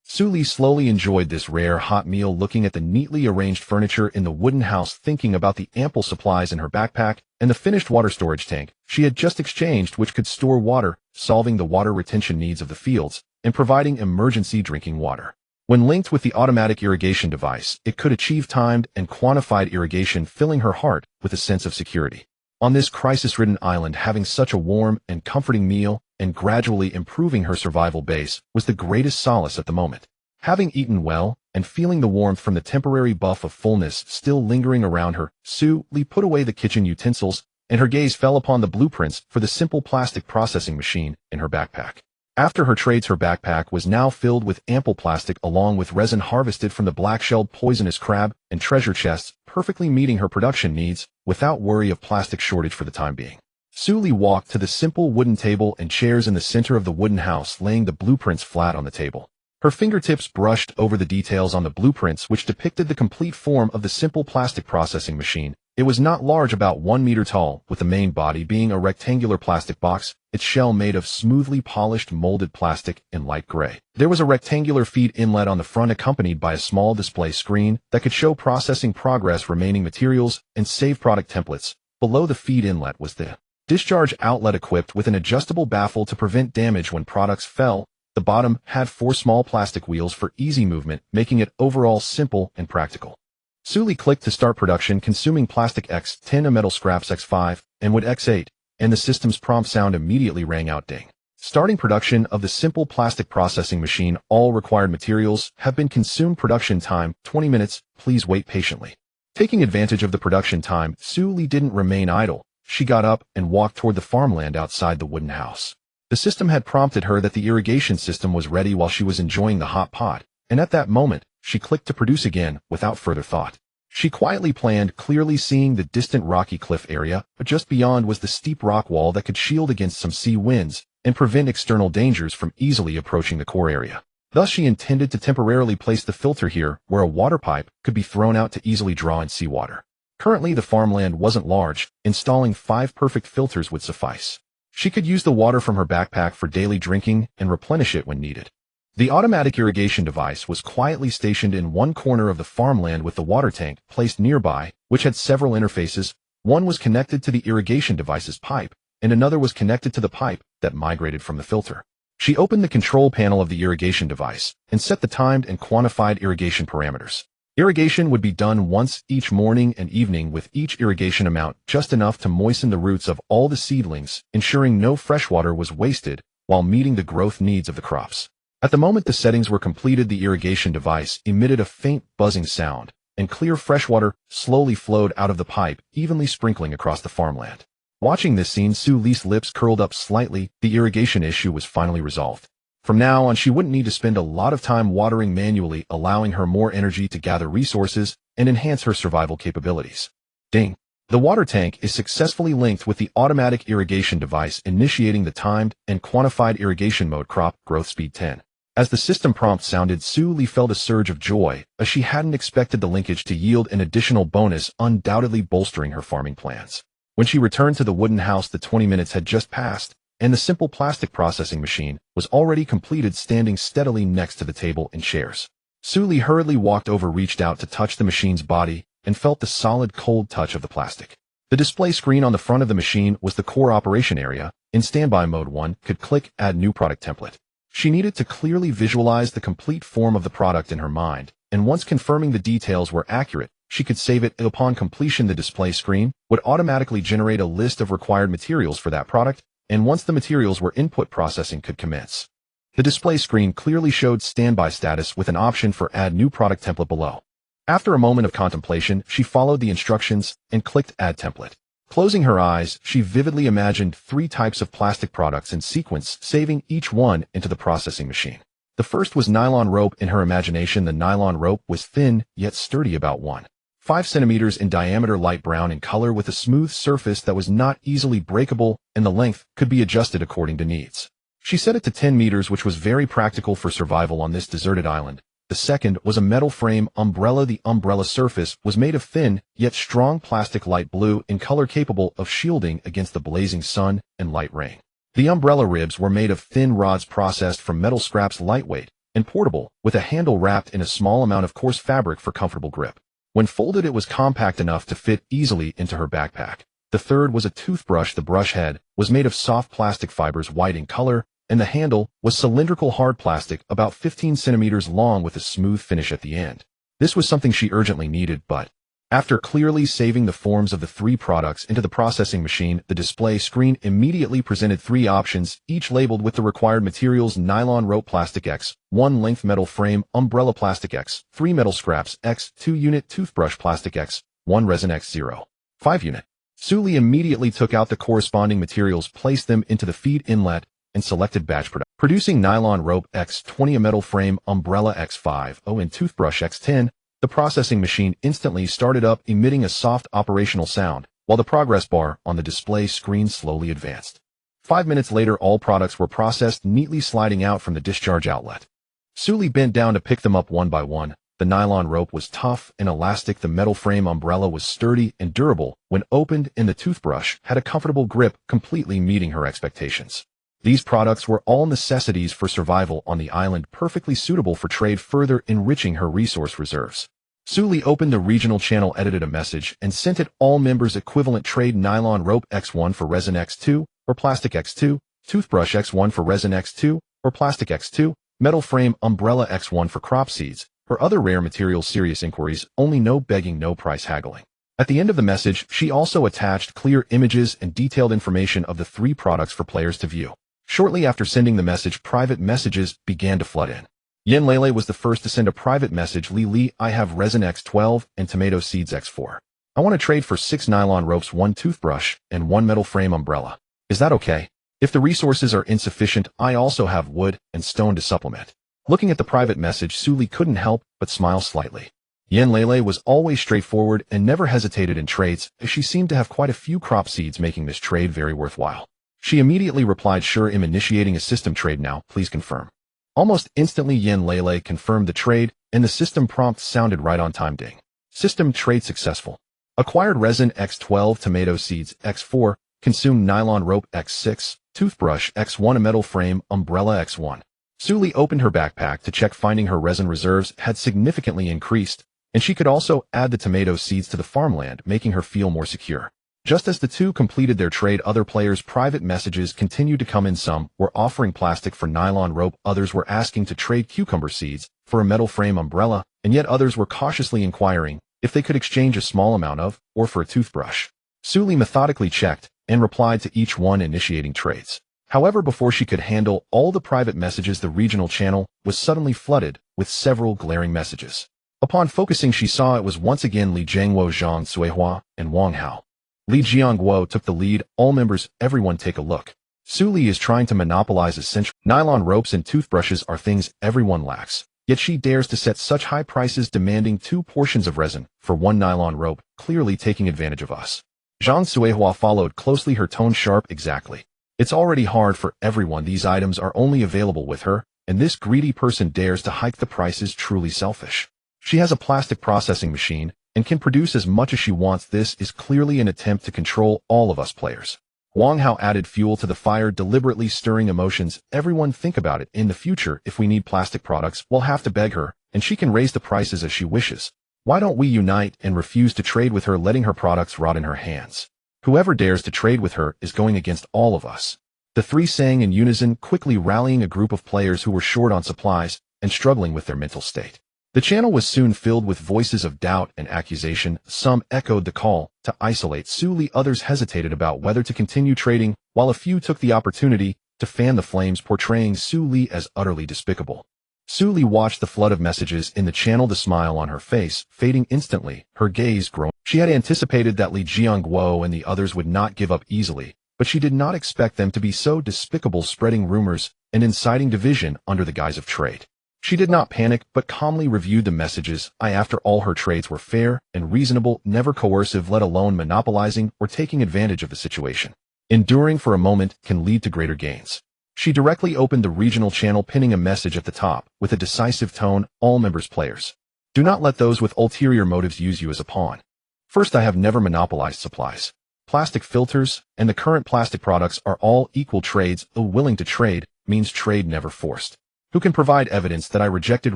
Suli slowly enjoyed this rare hot meal, looking at the neatly arranged furniture in the wooden house, thinking about the ample supplies in her backpack and the finished water storage tank she had just exchanged, which could store water, solving the water retention needs of the fields and providing emergency drinking water. When linked with the automatic irrigation device, it could achieve timed and quantified irrigation, filling her heart with a sense of security. On this crisis-ridden island, having such a warm and comforting meal and gradually improving her survival base was the greatest solace at the moment. Having eaten well and feeling the warmth from the temporary buff of fullness still lingering around her, Suli put away the kitchen utensils, and her gaze fell upon the blueprints for the simple plastic processing machine in her backpack. After her trades, her backpack was now filled with ample plastic, along with resin harvested from the black-shelled poisonous crab and treasure chests, perfectly meeting her production needs without worry of plastic shortage for the time being. Suli walked to the simple wooden table and chairs in the center of the wooden house, laying the blueprints flat on the table. Her fingertips brushed over the details on the blueprints, which depicted the complete form of the simple plastic processing machine. It was not large, about 1 meter tall, with the main body being a rectangular plastic box, its shell made of smoothly polished molded plastic in light gray. There was a rectangular feed inlet on the front, accompanied by a small display screen that could show processing progress, remaining materials, and save product templates. Below the feed inlet was the discharge outlet, equipped with an adjustable baffle to prevent damage when products fell. The bottom had 4 small plastic wheels for easy movement, making it overall simple and practical. Suli clicked to start production, consuming plastic X10, a metal scraps X5, and wood X8, and the system's prompt sound immediately rang out ding. Starting production of the simple plastic processing machine. All required materials have been consumed. Production time, 20 minutes. Please wait patiently. Taking advantage of the production time, Su Li didn't remain idle. She got up and walked toward the farmland outside the wooden house. The system had prompted her that the irrigation system was ready while she was enjoying the hot pot, and at that moment, she clicked to produce again without further thought. She quietly planned, clearly seeing the distant rocky cliff area, but just beyond was the steep rock wall that could shield against some sea winds and prevent external dangers from easily approaching the core area. Thus, she intended to temporarily place the filter here where a water pipe could be thrown out to easily draw in seawater. Currently, the farmland wasn't large. Installing 5 perfect filters would suffice. She could use the water from her backpack for daily drinking and replenish it when needed. The automatic irrigation device was quietly stationed in one corner of the farmland with the water tank placed nearby, which had several interfaces. One was connected to the irrigation device's pipe, and another was connected to the pipe that migrated from the filter. She opened the control panel of the irrigation device and set the timed and quantified irrigation parameters. Irrigation would be done once each morning and evening, with each irrigation amount just enough to moisten the roots of all the seedlings, ensuring no fresh water was wasted while meeting the growth needs of the crops. At the moment the settings were completed, the irrigation device emitted a faint buzzing sound, and clear fresh water slowly flowed out of the pipe, evenly sprinkling across the farmland. Watching this scene, Su Li's lips curled up slightly. The irrigation issue was finally resolved. From now on, she wouldn't need to spend a lot of time watering manually, allowing her more energy to gather resources and enhance her survival capabilities. Ding! The water tank is successfully linked with the automatic irrigation device, initiating the timed and quantified irrigation mode. Crop growth speed 10. As the system prompt sounded, Su Li felt a surge of joy, as she hadn't expected the linkage to yield an additional bonus, undoubtedly bolstering her farming plans. When she returned to the wooden house, the 20 minutes had just passed, and the simple plastic processing machine was already completed, standing steadily next to the table and chairs. Su Li hurriedly walked over, reached out to touch the machine's body, and felt the solid, cold touch of the plastic. The display screen on the front of the machine was the core operation area. In standby mode, one could click Add New Product Template. She needed to clearly visualize the complete form of the product in her mind, and once confirming the details were accurate, she could save it. Upon completion, the display screen would automatically generate a list of required materials for that product, and once the materials were input, processing could commence. The display screen clearly showed standby status with an option for Add New Product Template below. After a moment of contemplation, she followed the instructions and clicked Add Template. Closing her eyes, she vividly imagined 3 types of plastic products in sequence, saving each one into the processing machine. The first was nylon rope. In her imagination, the nylon rope was thin yet sturdy, about 1.5 centimeters in diameter, light brown in color, with a smooth surface that was not easily breakable, and the length could be adjusted according to needs. She set it to 10 meters, which was very practical for survival on this deserted island. The second was a metal frame umbrella. The umbrella surface was made of thin yet strong plastic, light blue in color, capable of shielding against the blazing sun and light rain. The umbrella ribs were made of thin rods processed from metal scraps, lightweight and portable, with a handle wrapped in a small amount of coarse fabric for comfortable grip. When folded, it was compact enough to fit easily into her backpack. The third was a toothbrush. The brush head was made of soft plastic fibers, white in color, and the handle was cylindrical hard plastic, about 15 centimeters long, with a smooth finish at the end. This was something she urgently needed, but after clearly saving the forms of the 3 products into the processing machine, the display screen immediately presented 3 options, each labeled with the required materials: nylon rope plastic X, 1 length metal frame umbrella plastic X, 3 metal scraps X, 2 unit toothbrush plastic X, 1 resin X, 0.5 unit. Su Li immediately took out the corresponding materials, placed them into the feed inlet, and selected batch production. Producing nylon rope X20, a metal frame umbrella X50, and toothbrush X10, the processing machine instantly started up, emitting a soft operational sound, while the progress bar on the display screen slowly advanced. 5 minutes later, all products were processed, neatly sliding out from the discharge outlet. Su Li bent down to pick them up one by one. The nylon rope was tough and elastic, the metal frame umbrella was sturdy and durable when opened, and the toothbrush had a comfortable grip, completely meeting her expectations. These products were all necessities for survival on the island, perfectly suitable for trade, further enriching her resource reserves. Su Li opened the regional channel, edited a message, and sent it. All members equivalent trade: nylon rope X1 for resin X2 or plastic X2, toothbrush X1 for resin X2 or plastic X2, metal frame umbrella X1 for crop seeds or other rare materials. Serious inquiries only, no begging, no price haggling. At the end of the message, she also attached clear images and detailed information of the 3 products for players to view. Shortly after sending the message, private messages began to flood in. Yin Lele was the first to send a private message. Li, I have resin X12 and tomato seeds X4. I want to trade for 6 nylon ropes, 1 toothbrush, and 1 metal frame umbrella. Is that okay? If the resources are insufficient, I also have wood and stone to supplement. Looking at the private message, Suli couldn't help but smile slightly. Yin Lele was always straightforward and never hesitated in trades, as she seemed to have quite a few crop seeds, making this trade very worthwhile. She immediately replied, sure, I'm initiating a system trade now, please confirm. Almost instantly, Yin Lele confirmed the trade, and the system prompt sounded right on time. Ding. System trade successful. Acquired resin X12, tomato seeds X4, consumed nylon rope X6, toothbrush X1, a metal frame umbrella X1. Suli opened her backpack to check, finding her resin reserves had significantly increased, and she could also add the tomato seeds to the farmland, making her feel more secure. Just as the two completed their trade, other players' private messages continued to come in. Some were offering plastic for nylon rope, others were asking to trade cucumber seeds for a metal frame umbrella, and yet others were cautiously inquiring if they could exchange a small amount of, or for a toothbrush. Suli methodically checked and replied to each one, initiating trades. However, before she could handle all the private messages, the regional channel was suddenly flooded with several glaring messages. Upon focusing, she saw it was once again Li Jiangguo, Zhang Suihua, and Wang Hao. Li Jiangguo took the lead. All members, everyone take a look. Suli is trying to monopolize essential nylon ropes and toothbrushes are things everyone lacks. Yet she dares to set such high prices, demanding 2 portions of resin for 1 nylon rope, clearly taking advantage of us. Zhang Suihua followed closely, her tone sharp. Exactly. It's already hard for everyone. These items are only available with her, and this greedy person dares to hike the prices. Truly selfish. She has a plastic processing machine and can produce as much as she wants. This is clearly an attempt to control all of us players. Wang Hao added fuel to the fire, deliberately stirring emotions. Everyone think about it. In the future, if we need plastic products, we'll have to beg her, and she can raise the prices as she wishes. Why don't we unite and refuse to trade with her, letting her products rot in her hands? Whoever dares to trade with her is going against all of us. The 3 sang in unison, quickly rallying a group of players who were short on supplies and struggling with their mental state. The channel was soon filled with voices of doubt and accusation. Some echoed the call to isolate Suli, others hesitated about whether to continue trading, while a few took the opportunity to fan the flames, portraying Suli as utterly despicable. Suli watched the flood of messages in the channel, the smile on her face fading instantly, her gaze growing. She had anticipated that Li Jiangguo and the others would not give up easily, but she did not expect them to be so despicable, spreading rumors and inciting division under the guise of trade. She did not panic, but calmly reviewed the messages. After all, her trades were fair and reasonable, never coercive, let alone monopolizing or taking advantage of the situation. Enduring for a moment can lead to greater gains. She directly opened the regional channel, pinning a message at the top with a decisive tone. All members, players, do not let those with ulterior motives use you as a pawn. First, I have never monopolized supplies. Plastic filters and the current plastic products are all equal trades. Willing to trade means trade never forced. Who can provide evidence that I rejected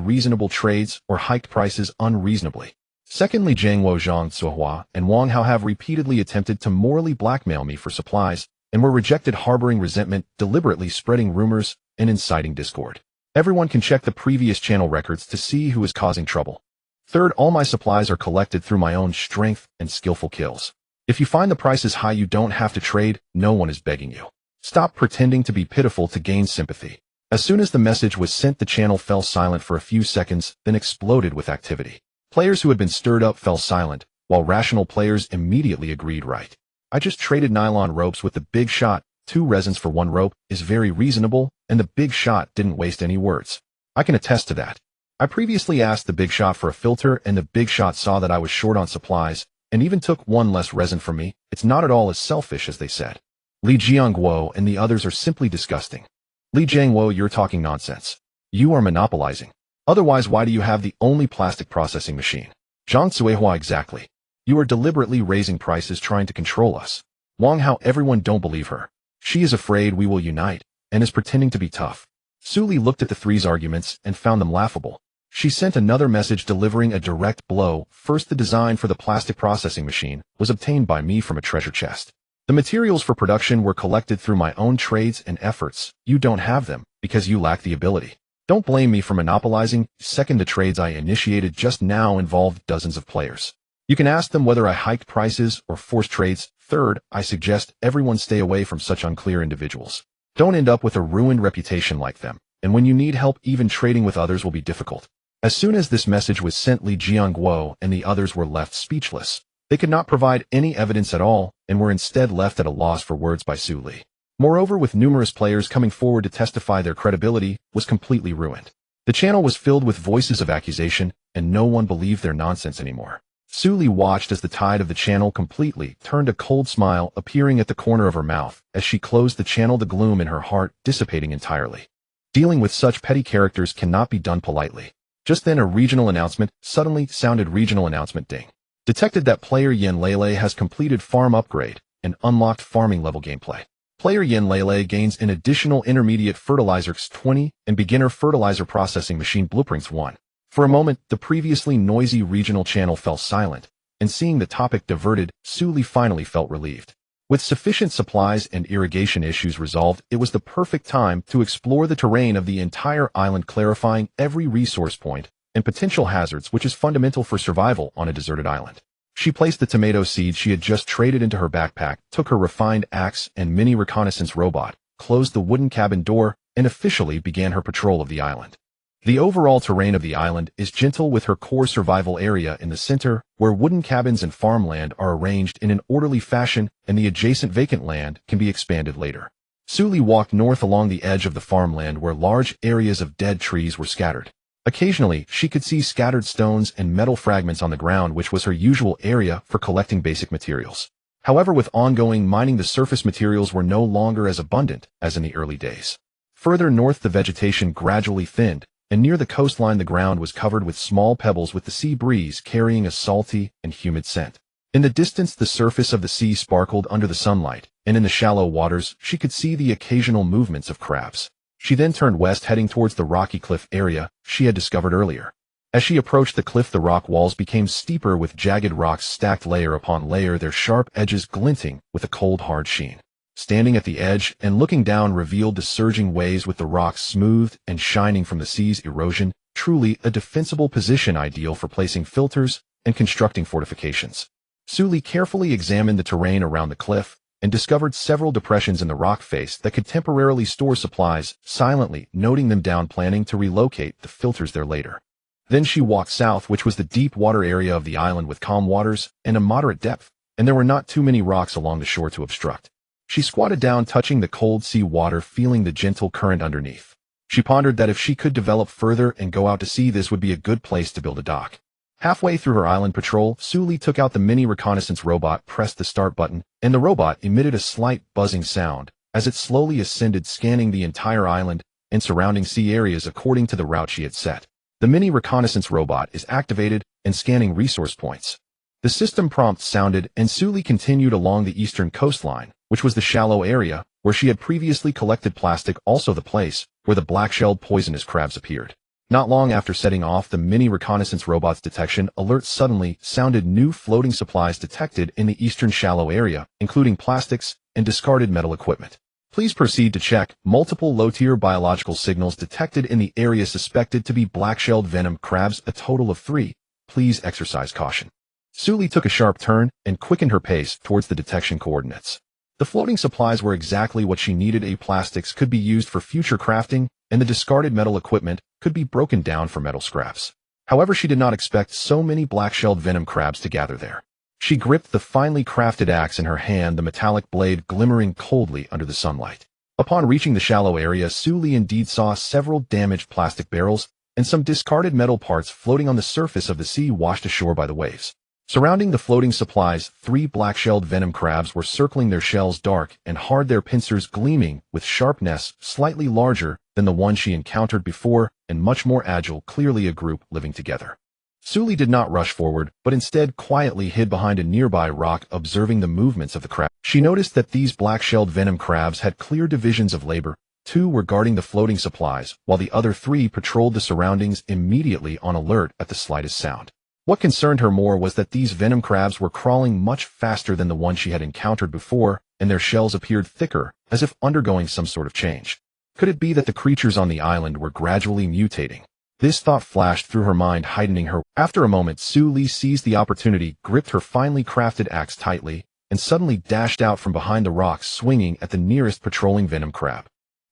reasonable trades or hiked prices unreasonably? Secondly, Jiangguo, Zhang Suihua, and Wang Hao have repeatedly attempted to morally blackmail me for supplies and were rejected, harboring resentment, deliberately spreading rumors, and inciting discord. Everyone can check the previous channel records to see who is causing trouble. Third, all my supplies are collected through my own strength and skillful kills. If you find the prices high, you don't have to trade. No one is begging you. Stop pretending to be pitiful to gain sympathy. As soon as the message was sent, the channel fell silent for a few seconds, then exploded with activity. Players who had been stirred up fell silent, while rational players immediately agreed. Right. I just traded nylon ropes with the big shot. 2 resins for 1 rope is very reasonable, and the big shot didn't waste any words. I can attest to that. I previously asked the big shot for a filter, and the big shot saw that I was short on supplies, and even took 1 less resin from me. It's not at all as selfish as they said. Li Jiangguo and the others are simply disgusting. Li Jiangguo, you're talking nonsense. You are monopolizing. Otherwise, why do you have the only plastic processing machine? Zhang Suihua, exactly. You are deliberately raising prices, trying to control us. Wang Hao, everyone don't believe her. She is afraid we will unite, and is pretending to be tough. Suli looked at the 3's arguments and found them laughable. She sent another message, delivering a direct blow. First, the design for the plastic processing machine was obtained by me from a treasure chest. The materials for production were collected through my own trades and efforts. You don't have them because you lack the ability. Don't blame me for monopolizing. Second, the trades I initiated just now involved dozens of players. You can ask them whether I hiked prices or forced trades. Third, I suggest everyone stay away from such unclear individuals. Don't end up with a ruined reputation like them, and when you need help, even trading with others will be difficult. As soon as this message was sent, Li Jiangguo and the others were left speechless. They could not provide any evidence at all and were instead left at a loss for words by Su Li. Moreover, with numerous players coming forward to testify, their credibility was completely ruined. The channel was filled with voices of accusation, and no one believed their nonsense anymore. Su Li watched as the tide of the channel completely turned, a cold smile appearing at the corner of her mouth. As she closed the channel, the gloom in her heart dissipating entirely. Dealing with such petty characters cannot be done politely. Just then a regional announcement suddenly sounded. Regional announcement ding. Detected that player Yen Lele has completed farm upgrade and unlocked farming level gameplay. Player Yen Lele gains an additional intermediate fertilizer X20 and beginner fertilizer processing machine blueprints 1. For a moment, the previously noisy regional channel fell silent, and seeing the topic diverted, Su Li finally felt relieved. With sufficient supplies and irrigation issues resolved, it was the perfect time to explore the terrain of the entire island, clarifying every resource point and potential hazards, which is fundamental for survival on a deserted island. She placed the tomato seed she had just traded into her backpack, took her refined axe and mini reconnaissance robot, closed the wooden cabin door, and officially began her patrol of the island. The overall terrain of the island is gentle, with her core survival area in the center, where wooden cabins and farmland are arranged in an orderly fashion, and the adjacent vacant land can be expanded later. Su Li walked north along the edge of the farmland, where large areas of dead trees were scattered. Occasionally, she could see scattered stones and metal fragments on the ground, which was her usual area for collecting basic materials. However, with ongoing mining, the surface materials were no longer as abundant as in the early days. Further north, the vegetation gradually thinned, and near the coastline the ground was covered with small pebbles, with the sea breeze carrying a salty and humid scent. In the distance, the surface of the sea sparkled under the sunlight, and in the shallow waters she could see the occasional movements of crabs. She then turned west, heading towards the rocky cliff area she had discovered earlier. As she approached the cliff, the rock walls became steeper, with jagged rocks stacked layer upon layer, their sharp edges glinting with a cold, hard sheen. Standing at the edge and looking down revealed the surging waves, with the rocks smoothed and shining from the sea's erosion, truly a defensible position ideal for placing filters and constructing fortifications. Su Li carefully examined the terrain around the cliff and discovered several depressions in the rock face that could temporarily store supplies, silently noting them down, planning to relocate the filters there later. Then she walked south, which was the deep water area of the island with calm waters and a moderate depth, and there were not too many rocks along the shore to obstruct. She squatted down, touching the cold sea water, feeling the gentle current underneath. She pondered that if she could develop further and go out to sea, this would be a good place to build a dock. Halfway through her island patrol, Su Li took out the mini reconnaissance robot, pressed the start button, and the robot emitted a slight buzzing sound as it slowly ascended, scanning the entire island and surrounding sea areas according to the route she had set. The mini reconnaissance robot is activated and scanning resource points. The system prompt sounded, and Su Li continued along the eastern coastline, which was the shallow area where she had previously collected plastic, also the place where the black-shelled poisonous crabs appeared. Not long after setting off the mini reconnaissance robot's detection alert, suddenly sounded new floating supplies detected in the eastern shallow area, including plastics and discarded metal equipment. Please proceed to check. Multiple low-tier biological signals detected in the area suspected to be black-shelled venom crabs, a total of 3. Please exercise caution. Su Li took a sharp turn and quickened her pace towards the detection coordinates. The floating supplies were exactly what she needed. Plastics could be used for future crafting, and the discarded metal equipment could be broken down for metal scraps. However, she did not expect so many black-shelled venom crabs to gather there. She gripped the finely crafted axe in her hand, the metallic blade glimmering coldly under the sunlight. Upon reaching the shallow area, Su Li indeed saw several damaged plastic barrels and some discarded metal parts floating on the surface of the sea, washed ashore by the waves. Surrounding the floating supplies, 3 black-shelled venom crabs were circling, their shells dark and hard, their pincers gleaming with sharpness, slightly larger than the one she encountered before and much more agile, clearly a group living together. Su Li did not rush forward, but instead quietly hid behind a nearby rock, observing the movements of the crab. She noticed that these black-shelled venom crabs had clear divisions of labor. 2 were guarding the floating supplies, while the other 3 patrolled the surroundings, immediately on alert at the slightest sound. What concerned her more was that these venom crabs were crawling much faster than the one she had encountered before, and their shells appeared thicker, as if undergoing some sort of change. Could it be that the creatures on the island were gradually mutating? This thought flashed through her mind, heightening her. After a moment, Su Li seized the opportunity, gripped her finely crafted axe tightly, and suddenly dashed out from behind the rocks, swinging at the nearest patrolling venom crab.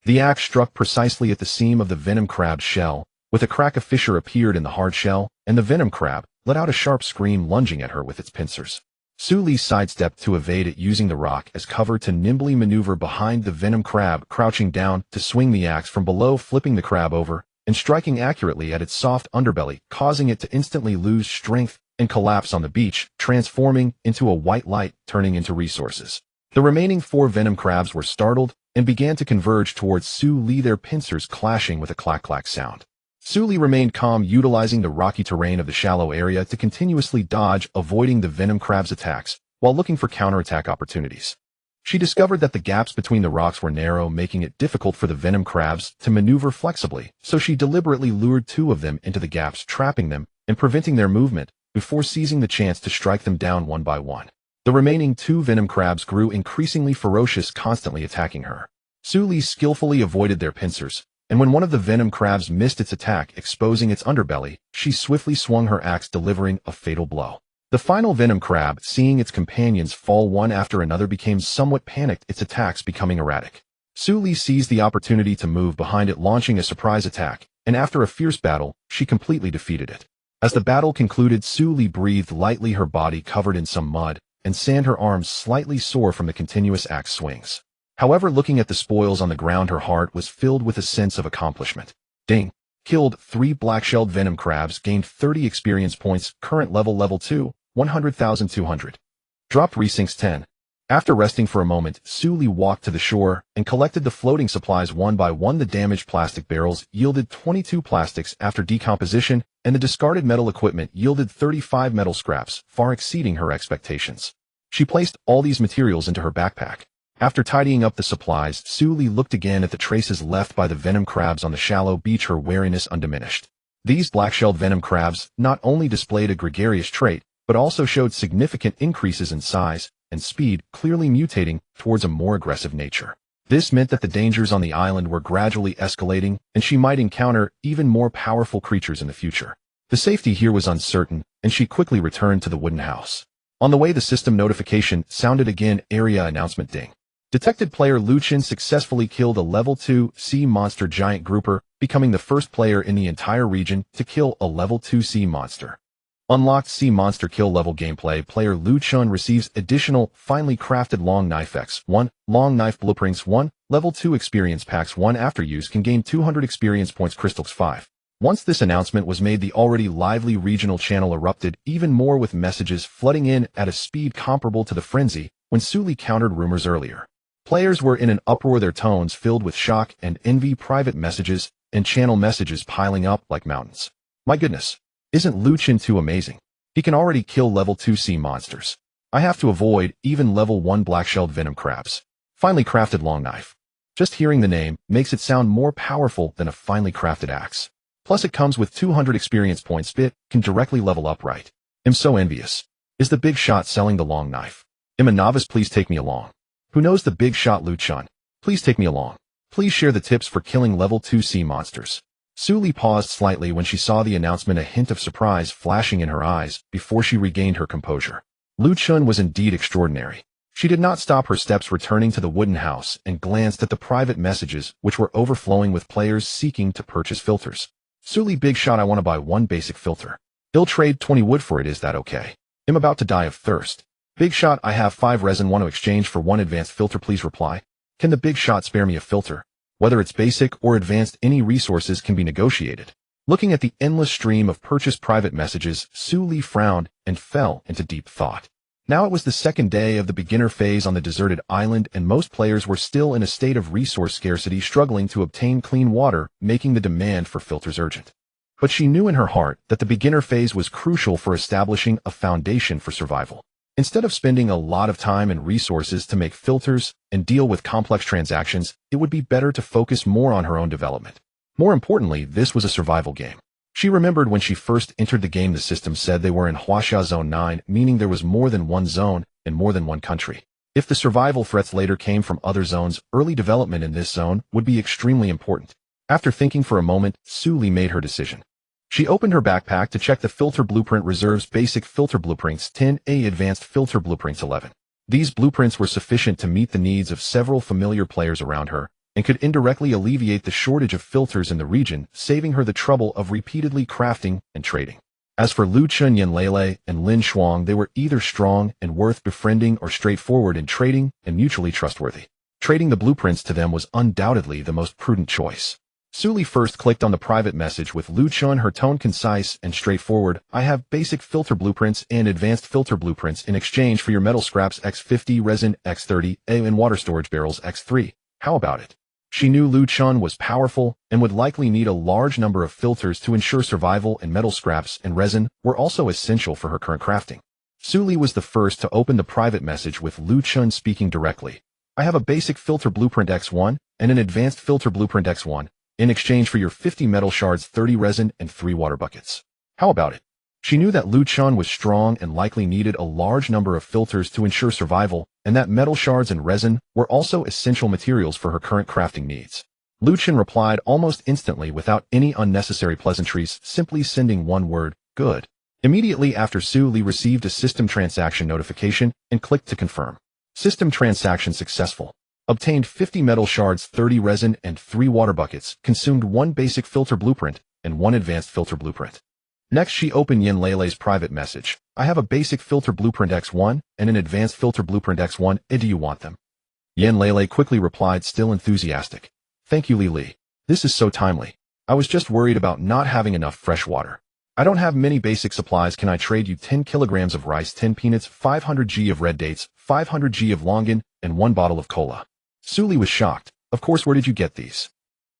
The axe struck precisely at the seam of the venom crab's shell. With a crack, a fissure appeared in the hard shell, and the venom crab let out a sharp scream, lunging at her with its pincers. Su Li sidestepped to evade it, using the rock as cover to nimbly maneuver behind the venom crab, crouching down to swing the axe from below, flipping the crab over and striking accurately at its soft underbelly, causing it to instantly lose strength and collapse on the beach, transforming into a white light, turning into resources. The remaining 4 venom crabs were startled and began to converge towards Su Li, their pincers clashing with a clack-clack sound. Su Li remained calm, utilizing the rocky terrain of the shallow area to continuously dodge, avoiding the venom crab's attacks, while looking for counterattack opportunities. She discovered that the gaps between the rocks were narrow, making it difficult for the venom crabs to maneuver flexibly, so she deliberately lured 2 of them into the gaps, trapping them and preventing their movement before seizing the chance to strike them down one by one. The remaining 2 venom crabs grew increasingly ferocious, constantly attacking her. Su Li skillfully avoided their pincers, and when one of the venom crabs missed its attack, exposing its underbelly, she swiftly swung her axe, delivering a fatal blow. The final venom crab, seeing its companions fall one after another, became somewhat panicked, its attacks becoming erratic. Su Li seized the opportunity to move behind it, launching a surprise attack, and after a fierce battle, she completely defeated it. As the battle concluded, Su Li breathed lightly, her body covered in some mud and sand, her arms slightly sore from the continuous axe swings. However, looking at the spoils on the ground, her heart was filled with a sense of accomplishment. Ding! Killed 3 black-shelled venom crabs, gained 30 experience points, current level 2, 100,200. Dropped resyncs 10. After resting for a moment, Su Li walked to the shore and collected the floating supplies one by one. The damaged plastic barrels yielded 22 plastics after decomposition, and the discarded metal equipment yielded 35 metal scraps, far exceeding her expectations. She placed all these materials into her backpack. After tidying up the supplies, Su Li looked again at the traces left by the venom crabs on the shallow beach, her wariness undiminished. These black-shelled venom crabs not only displayed a gregarious trait, but also showed significant increases in size and speed, clearly mutating towards a more aggressive nature. This meant that the dangers on the island were gradually escalating, and she might encounter even more powerful creatures in the future. The safety here was uncertain, and she quickly returned to the wooden house. On the way, the system notification sounded again. Area announcement. Ding. Detected player Luchin successfully killed a level 2 sea monster giant grouper, becoming the first player in the entire region to kill a level 2 sea monster. Unlocked sea monster kill level gameplay. Player Luchin receives additional finely crafted long knife X1, long knife blueprints 1, level 2 experience packs 1. After use, can gain 200 experience points, crystals 5. Once this announcement was made, the already lively regional channel erupted even more, with messages flooding in at a speed comparable to the frenzy when Su Li countered rumors earlier. Players were in an uproar, their tones filled with shock and envy, private messages and channel messages piling up like mountains. My goodness, isn't Luchin too amazing? He can already kill level 2 sea monsters. I have to avoid even level 1 black-shelled venom crabs. Finely crafted long knife. Just hearing the name makes it sound more powerful than a finely crafted axe. Plus it comes with 200 experience points. Bit can directly level up, right? I'm so envious. Is the big shot selling the long knife? I'm a novice, please take me along. Who knows the big shot Luchin? Please take me along. Please share the tips for killing level 2 sea monsters. Su Li paused slightly when she saw the announcement, a hint of surprise flashing in her eyes before she regained her composure. Luchin was indeed extraordinary. She did not stop her steps, returning to the wooden house and glanced at the private messages which were overflowing with players seeking to purchase filters. Su Li, big shot, I want to buy 1 basic filter. I'll trade 20 wood for it, is that okay? I'm about to die of thirst. Big shot, I have 5 resin, want to exchange for 1 advanced filter, please reply. Can the big shot spare me a filter? Whether it's basic or advanced, any resources can be negotiated. Looking at the endless stream of purchased private messages, Su Li frowned and fell into deep thought. Now it was the second day of the beginner phase on the deserted island, and most players were still in a state of resource scarcity, struggling to obtain clean water, making the demand for filters urgent. But she knew in her heart that the beginner phase was crucial for establishing a foundation for survival. Instead of spending a lot of time and resources to make filters and deal with complex transactions, it would be better to focus more on her own development. More importantly, this was a survival game. She remembered when she first entered the game, the system said they were in Huaxia Zone 9, meaning there was more than one zone and more than one country. If the survival threats later came from other zones, early development in this zone would be extremely important. After thinking for a moment, Su Li made her decision. She opened her backpack to check the filter blueprint reserves. Basic filter blueprints 10A, advanced filter blueprints 11. These blueprints were sufficient to meet the needs of several familiar players around her, and could indirectly alleviate the shortage of filters in the region, saving her the trouble of repeatedly crafting and trading. As for Lu Chun, Yan Lele, and Lin Shuang, they were either strong and worth befriending or straightforward in trading and mutually trustworthy. Trading the blueprints to them was undoubtedly the most prudent choice. Su Li first clicked on the private message with Lu Chun, her tone concise and straightforward. I have basic filter blueprints and advanced filter blueprints in exchange for your metal scraps X50, resin X30, and water storage barrels X3. How about it? She knew Lu Chun was powerful and would likely need a large number of filters to ensure survival, and metal scraps and resin were also essential for her current crafting. Su Li was the first to open the private message with Lu Chun speaking directly. I have a basic filter blueprint X1 and an advanced filter blueprint X1 in exchange for your 50 metal shards, 30 resin, and 3 water buckets. How about it? She knew that Lu Chun was strong and likely needed a large number of filters to ensure survival, and that metal shards and resin were also essential materials for her current crafting needs. Lu Chun replied almost instantly without any unnecessary pleasantries, simply sending one word, good. Immediately after, Su Li received a system transaction notification and clicked to confirm. System transaction successful. Obtained 50 metal shards, 30 resin, and 3 water buckets, consumed 1 basic filter blueprint and 1 advanced filter blueprint. Next, she opened Yan Lele's private message. I have a basic filter blueprint X1 and an advanced filter blueprint X1. Do you want them? Yan Lele quickly replied, still enthusiastic. Thank you, Li. This is so timely. I was just worried about not having enough fresh water. I don't have many basic supplies. Can I trade you 10 kilograms of rice, 10 peanuts, 500 g of red dates, 500 g of longan, and 1 bottle of cola? Su Li was shocked. Of course, where did you get these?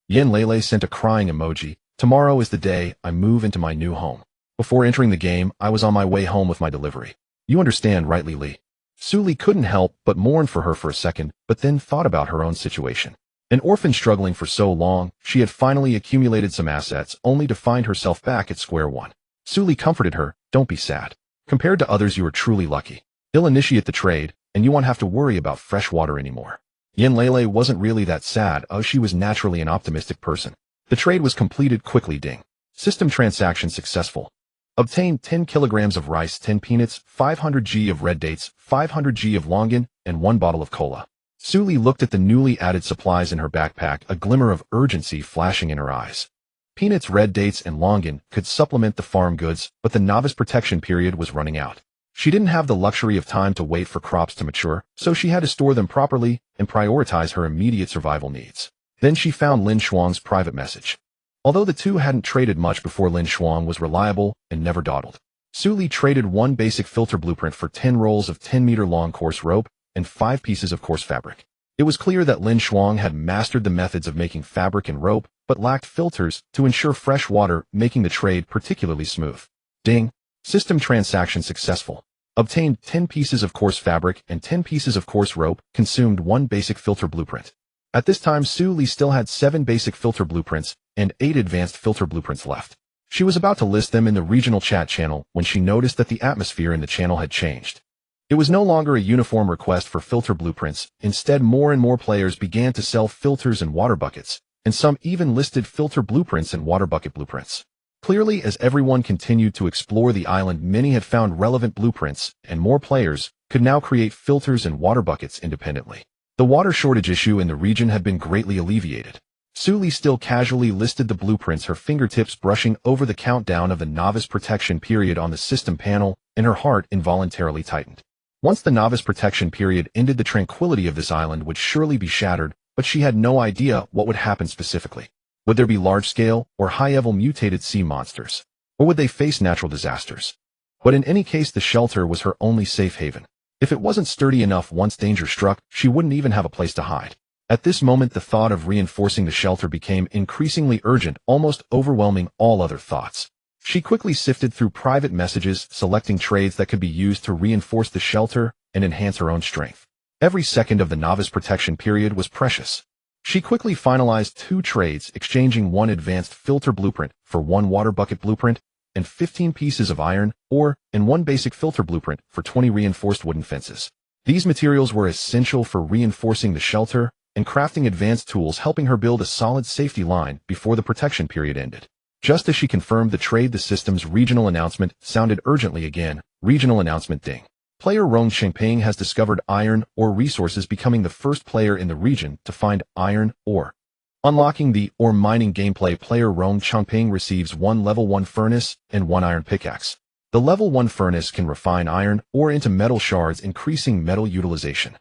Yan Lele sent a crying emoji. Tomorrow is the day I move into my new home. Before entering the game, I was on my way home with my delivery. You understand, right, Li? Su Li couldn't help but mourn for her for a second, but then thought about her own situation. An orphan struggling for so long, she had finally accumulated some assets only to find herself back at square one. Su Li comforted her, don't be sad. Compared to others, you are truly lucky. He'll initiate the trade, and you won't have to worry about fresh water anymore. Yan Lele wasn't really that sad, as she was naturally an optimistic person. The trade was completed quickly. Ding. System transaction successful. Obtained 10 kilograms of rice, 10 peanuts, 500 g of red dates, 500 g of longan, and 1 bottle of cola. Su Li looked at the newly added supplies in her backpack, a glimmer of urgency flashing in her eyes. Peanuts, red dates, and longan could supplement the farm goods, but the novice protection period was running out. She didn't have the luxury of time to wait for crops to mature, so she had to store them properly and prioritize her immediate survival needs. Then she found Lin Shuang's private message. Although the two hadn't traded much before, Lin Shuang was reliable and never dawdled. Su Li traded 1 basic filter blueprint for 10 rolls of 10-meter-long coarse rope and 5 pieces of coarse fabric. It was clear that Lin Shuang had mastered the methods of making fabric and rope, but lacked filters to ensure fresh water, making the trade particularly smooth. Ding. System transaction successful. Obtained 10 pieces of coarse fabric and 10 pieces of coarse rope, consumed 1 basic filter blueprint. At this time, Su Li still had 7 basic filter blueprints and 8 advanced filter blueprints left. She was about to list them in the regional chat channel when she noticed that the atmosphere in the channel had changed. It was no longer a uniform request for filter blueprints. Instead, more and more players began to sell filters and water buckets, and some even listed filter blueprints and water bucket blueprints. Clearly, as everyone continued to explore the island, many had found relevant blueprints, and more players could now create filters and water buckets independently. The water shortage issue in the region had been greatly alleviated. Su Li still casually listed the blueprints, her fingertips brushing over the countdown of the novice protection period on the system panel, and her heart involuntarily tightened. Once the novice protection period ended, the tranquility of this island would surely be shattered, but she had no idea what would happen specifically. Would there be large-scale or high-level mutated sea monsters? Or would they face natural disasters? But in any case, the shelter was her only safe haven. If it wasn't sturdy enough once danger struck, she wouldn't even have a place to hide. At this moment, the thought of reinforcing the shelter became increasingly urgent, almost overwhelming all other thoughts. She quickly sifted through private messages, selecting trades that could be used to reinforce the shelter and enhance her own strength. Every second of the novice protection period was precious. She quickly finalized 2 trades, exchanging 1 advanced filter blueprint for 1 water bucket blueprint and 15 pieces of iron ore and 1 basic filter blueprint for 20 reinforced wooden fences. These materials were essential for reinforcing the shelter and crafting advanced tools, helping her build a solid safety line before the protection period ended. Just as she confirmed the trade, the system's regional announcement sounded urgently again. Regional announcement ding. Player Rong Chengping has discovered iron ore resources, becoming the first player in the region to find iron ore. Unlocking the ore mining gameplay, player Rong Chengping receives 1 level 1 furnace and 1 iron pickaxe. The level 1 furnace can refine iron ore into metal shards, increasing metal utilization.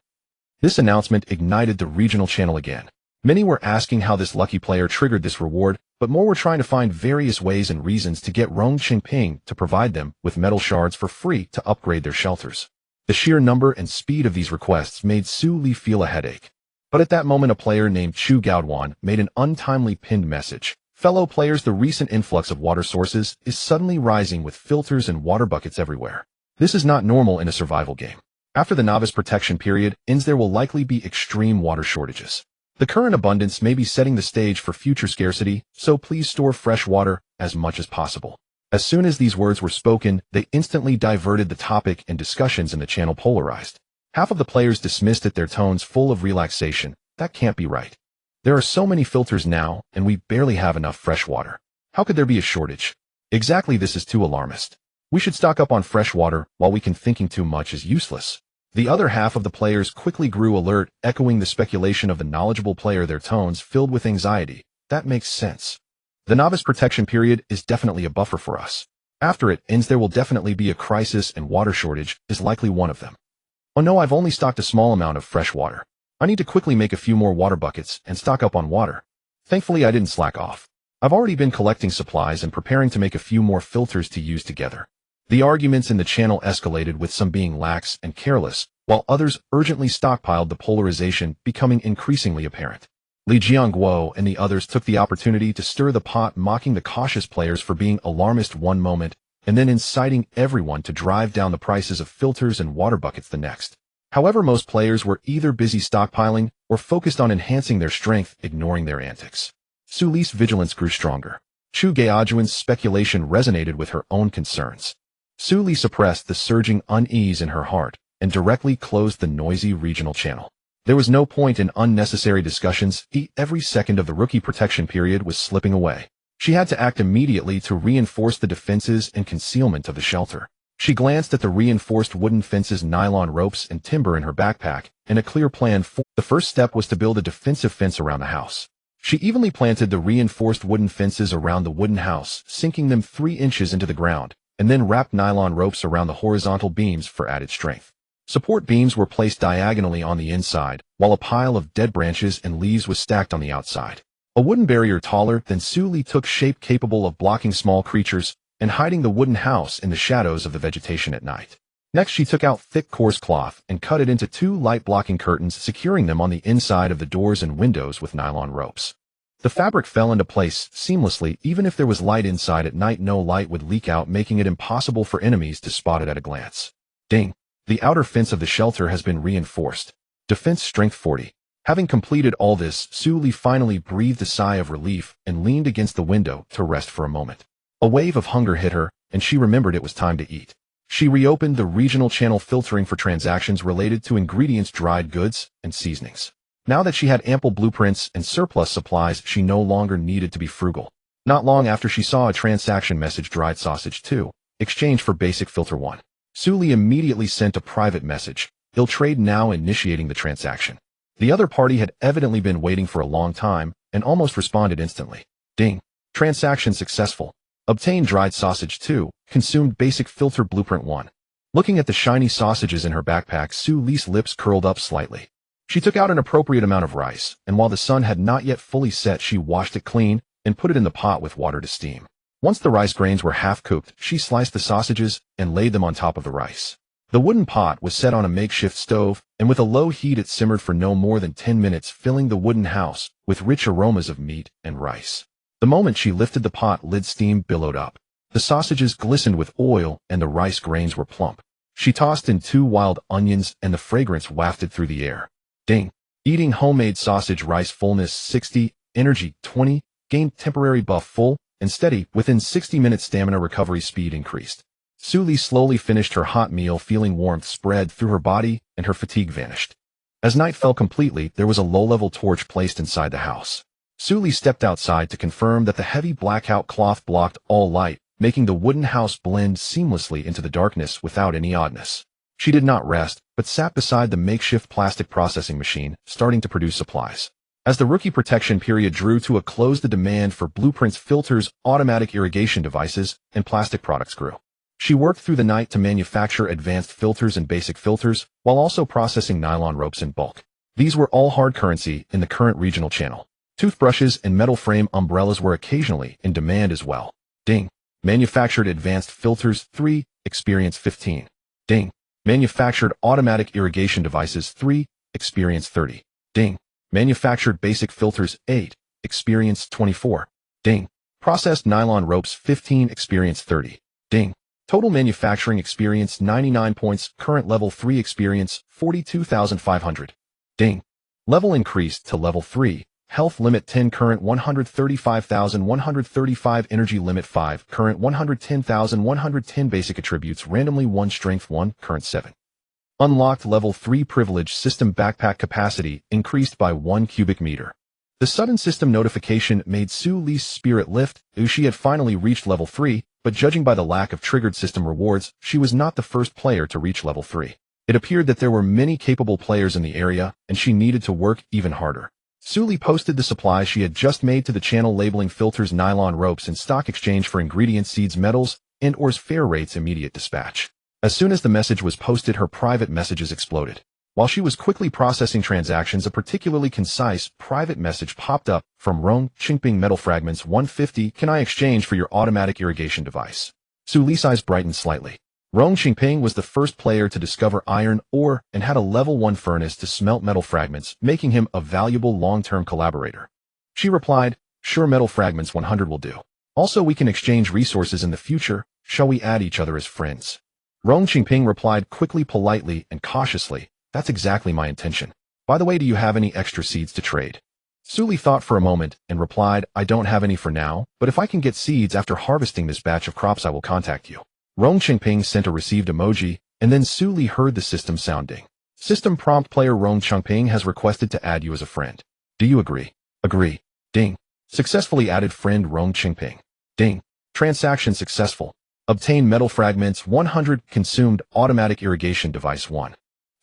This announcement ignited the regional channel again. Many were asking how this lucky player triggered this reward, but more were trying to find various ways and reasons to get Rong Chengping to provide them with metal shards for free to upgrade their shelters. The sheer number and speed of these requests made Su Li feel a headache. But at that moment, a player named Chu Gaoduan made an untimely pinned message. Fellow players, the recent influx of water sources is suddenly rising, with filters and water buckets everywhere. This is not normal in a survival game. After the novice protection period ends, there will likely be extreme water shortages. The current abundance may be setting the stage for future scarcity, so please store fresh water as much as possible. As soon as these words were spoken, they instantly diverted the topic, and discussions in the channel polarized. Half of the players dismissed it, their tones full of relaxation. That can't be right. There are so many filters now, and we barely have enough fresh water. How could there be a shortage? Exactly, this is too alarmist. We should stock up on fresh water while we can. Thinking too much is useless. The other half of the players quickly grew alert, echoing the speculation of the knowledgeable player, their tones filled with anxiety. That makes sense. The novice protection period is definitely a buffer for us. After it ends, there will definitely be a crisis, and water shortage is likely one of them. Oh no, I've only stocked a small amount of fresh water. I need to quickly make a few more water buckets and stock up on water. Thankfully, I didn't slack off. I've already been collecting supplies and preparing to make a few more filters to use together. The arguments in the channel escalated, with some being lax and careless, while others urgently stockpiled, the polarization becoming increasingly apparent. Li Jiangguo and the others took the opportunity to stir the pot, mocking the cautious players for being alarmist one moment, and then inciting everyone to drive down the prices of filters and water buckets the next. However, most players were either busy stockpiling or focused on enhancing their strength, ignoring their antics. Su Li's vigilance grew stronger. Chu Gaoduan's speculation resonated with her own concerns. Su Li suppressed the surging unease in her heart and directly closed the noisy regional channel. There was no point in unnecessary discussions. Every second of the rookie protection period was slipping away. She had to act immediately to reinforce the defenses and concealment of the shelter. She glanced at the reinforced wooden fences, nylon ropes, and timber in her backpack, and a clear plan. The first step was to build a defensive fence around the house. She evenly planted the reinforced wooden fences around the wooden house, sinking them 3 inches into the ground, and then wrapped nylon ropes around the horizontal beams for added strength. Support beams were placed diagonally on the inside, while a pile of dead branches and leaves was stacked on the outside. A wooden barrier taller than Su Li took shape, capable of blocking small creatures and hiding the wooden house in the shadows of the vegetation at night. Next, she took out thick coarse cloth and cut it into 2 light-blocking curtains, securing them on the inside of the doors and windows with nylon ropes. The fabric fell into place seamlessly. Even if there was light inside at night, no light would leak out, making it impossible for enemies to spot it at a glance. Ding! The outer fence of the shelter has been reinforced. Defense strength 40. Having completed all this, Su Li finally breathed a sigh of relief and leaned against the window to rest for a moment. A wave of hunger hit her, and she remembered it was time to eat. She reopened the regional channel, filtering for transactions related to ingredients, dried goods, and seasonings. Now that she had ample blueprints and surplus supplies, she no longer needed to be frugal. Not long after, she saw a transaction message: dried sausage 2, exchange for basic filter 1. Su Li immediately sent a private message: "He'll trade now," initiating the transaction. The other party had evidently been waiting for a long time and almost responded instantly. Ding! Transaction successful. Obtained dried sausage 2, consumed basic filter blueprint 1. Looking at the shiny sausages in her backpack, Su Li's lips curled up slightly. She took out an appropriate amount of rice, and while the sun had not yet fully set, she washed it clean and put it in the pot with water to steam. Once the rice grains were half cooked, she sliced the sausages and laid them on top of the rice. The wooden pot was set on a makeshift stove, and with a low heat it simmered for no more than 10 minutes, filling the wooden house with rich aromas of meat and rice. The moment she lifted the pot lid, steam billowed up. The sausages glistened with oil and the rice grains were plump. She tossed in 2 wild onions and the fragrance wafted through the air. Ding! Eating homemade sausage rice. Fullness 60, energy 20, gained temporary buff full and steady. Within 60 minutes, stamina recovery speed increased. Su Li slowly finished her hot meal, feeling warmth spread through her body and her fatigue vanished. As night fell completely, there was a low-level torch placed inside the house. Suli stepped outside to confirm that the heavy blackout cloth blocked all light, making the wooden house blend seamlessly into the darkness without any oddness. She did not rest, but sat beside the makeshift plastic processing machine, starting to produce supplies. As the rookie protection period drew to a close, the demand for blueprints, filters, automatic irrigation devices, and plastic products grew. She worked through the night to manufacture advanced filters and basic filters, while also processing nylon ropes in bulk. These were all hard currency in the current regional channel. Toothbrushes and metal frame umbrellas were occasionally in demand as well. Ding. Manufactured advanced filters 3, experience 15. Ding. Manufactured automatic irrigation devices 3, experience 30. Ding. Manufactured basic filters 8, experience 24. Ding. Processed nylon ropes 15, experience 30. Ding. Total manufacturing experience 99 points, current level 3 experience 42,500. Ding. Level increased to level 3, health limit 10, current 135,135, energy limit 5, current 110,110, basic attributes randomly 1, strength 1, current 7. Unlocked level 3 privilege system, backpack capacity increased by 1 cubic meter. The sudden system notification made Suli's spirit lift. She had finally reached level 3, but judging by the lack of triggered system rewards, she was not the first player to reach level 3. It appeared that there were many capable players in the area, and she needed to work even harder. Suli posted the supplies she had just made to the channel, labeling filters, nylon ropes, and stock exchange for ingredients, seeds, metals, and ores, fair rates, immediate dispatch. As soon as the message was posted, her private messages exploded. While she was quickly processing transactions, a particularly concise private message popped up from Rong Qingping. Metal fragments 150, can I exchange for your automatic irrigation device? Suli's eyes brightened slightly. Rong Qingping was the first player to discover iron ore and had a level 1 furnace to smelt metal fragments, making him a valuable long-term collaborator. She replied, sure, metal fragments 100 will do. Also, we can exchange resources in the future. Shall we add each other as friends? Rong Qingping replied quickly, politely, and cautiously, that's exactly my intention. By the way, do you have any extra seeds to trade? Suli thought for a moment and replied, I don't have any for now, but if I can get seeds after harvesting this batch of crops, I will contact you. Rong Qingping sent a received emoji, and then Suli heard the system sounding. System prompt, player Rong Qingping has requested to add you as a friend. Do you agree? Agree. Ding. Successfully added, friend Rong Qingping. Ding. Transaction successful. Obtain metal fragments 100, consumed automatic irrigation device 1.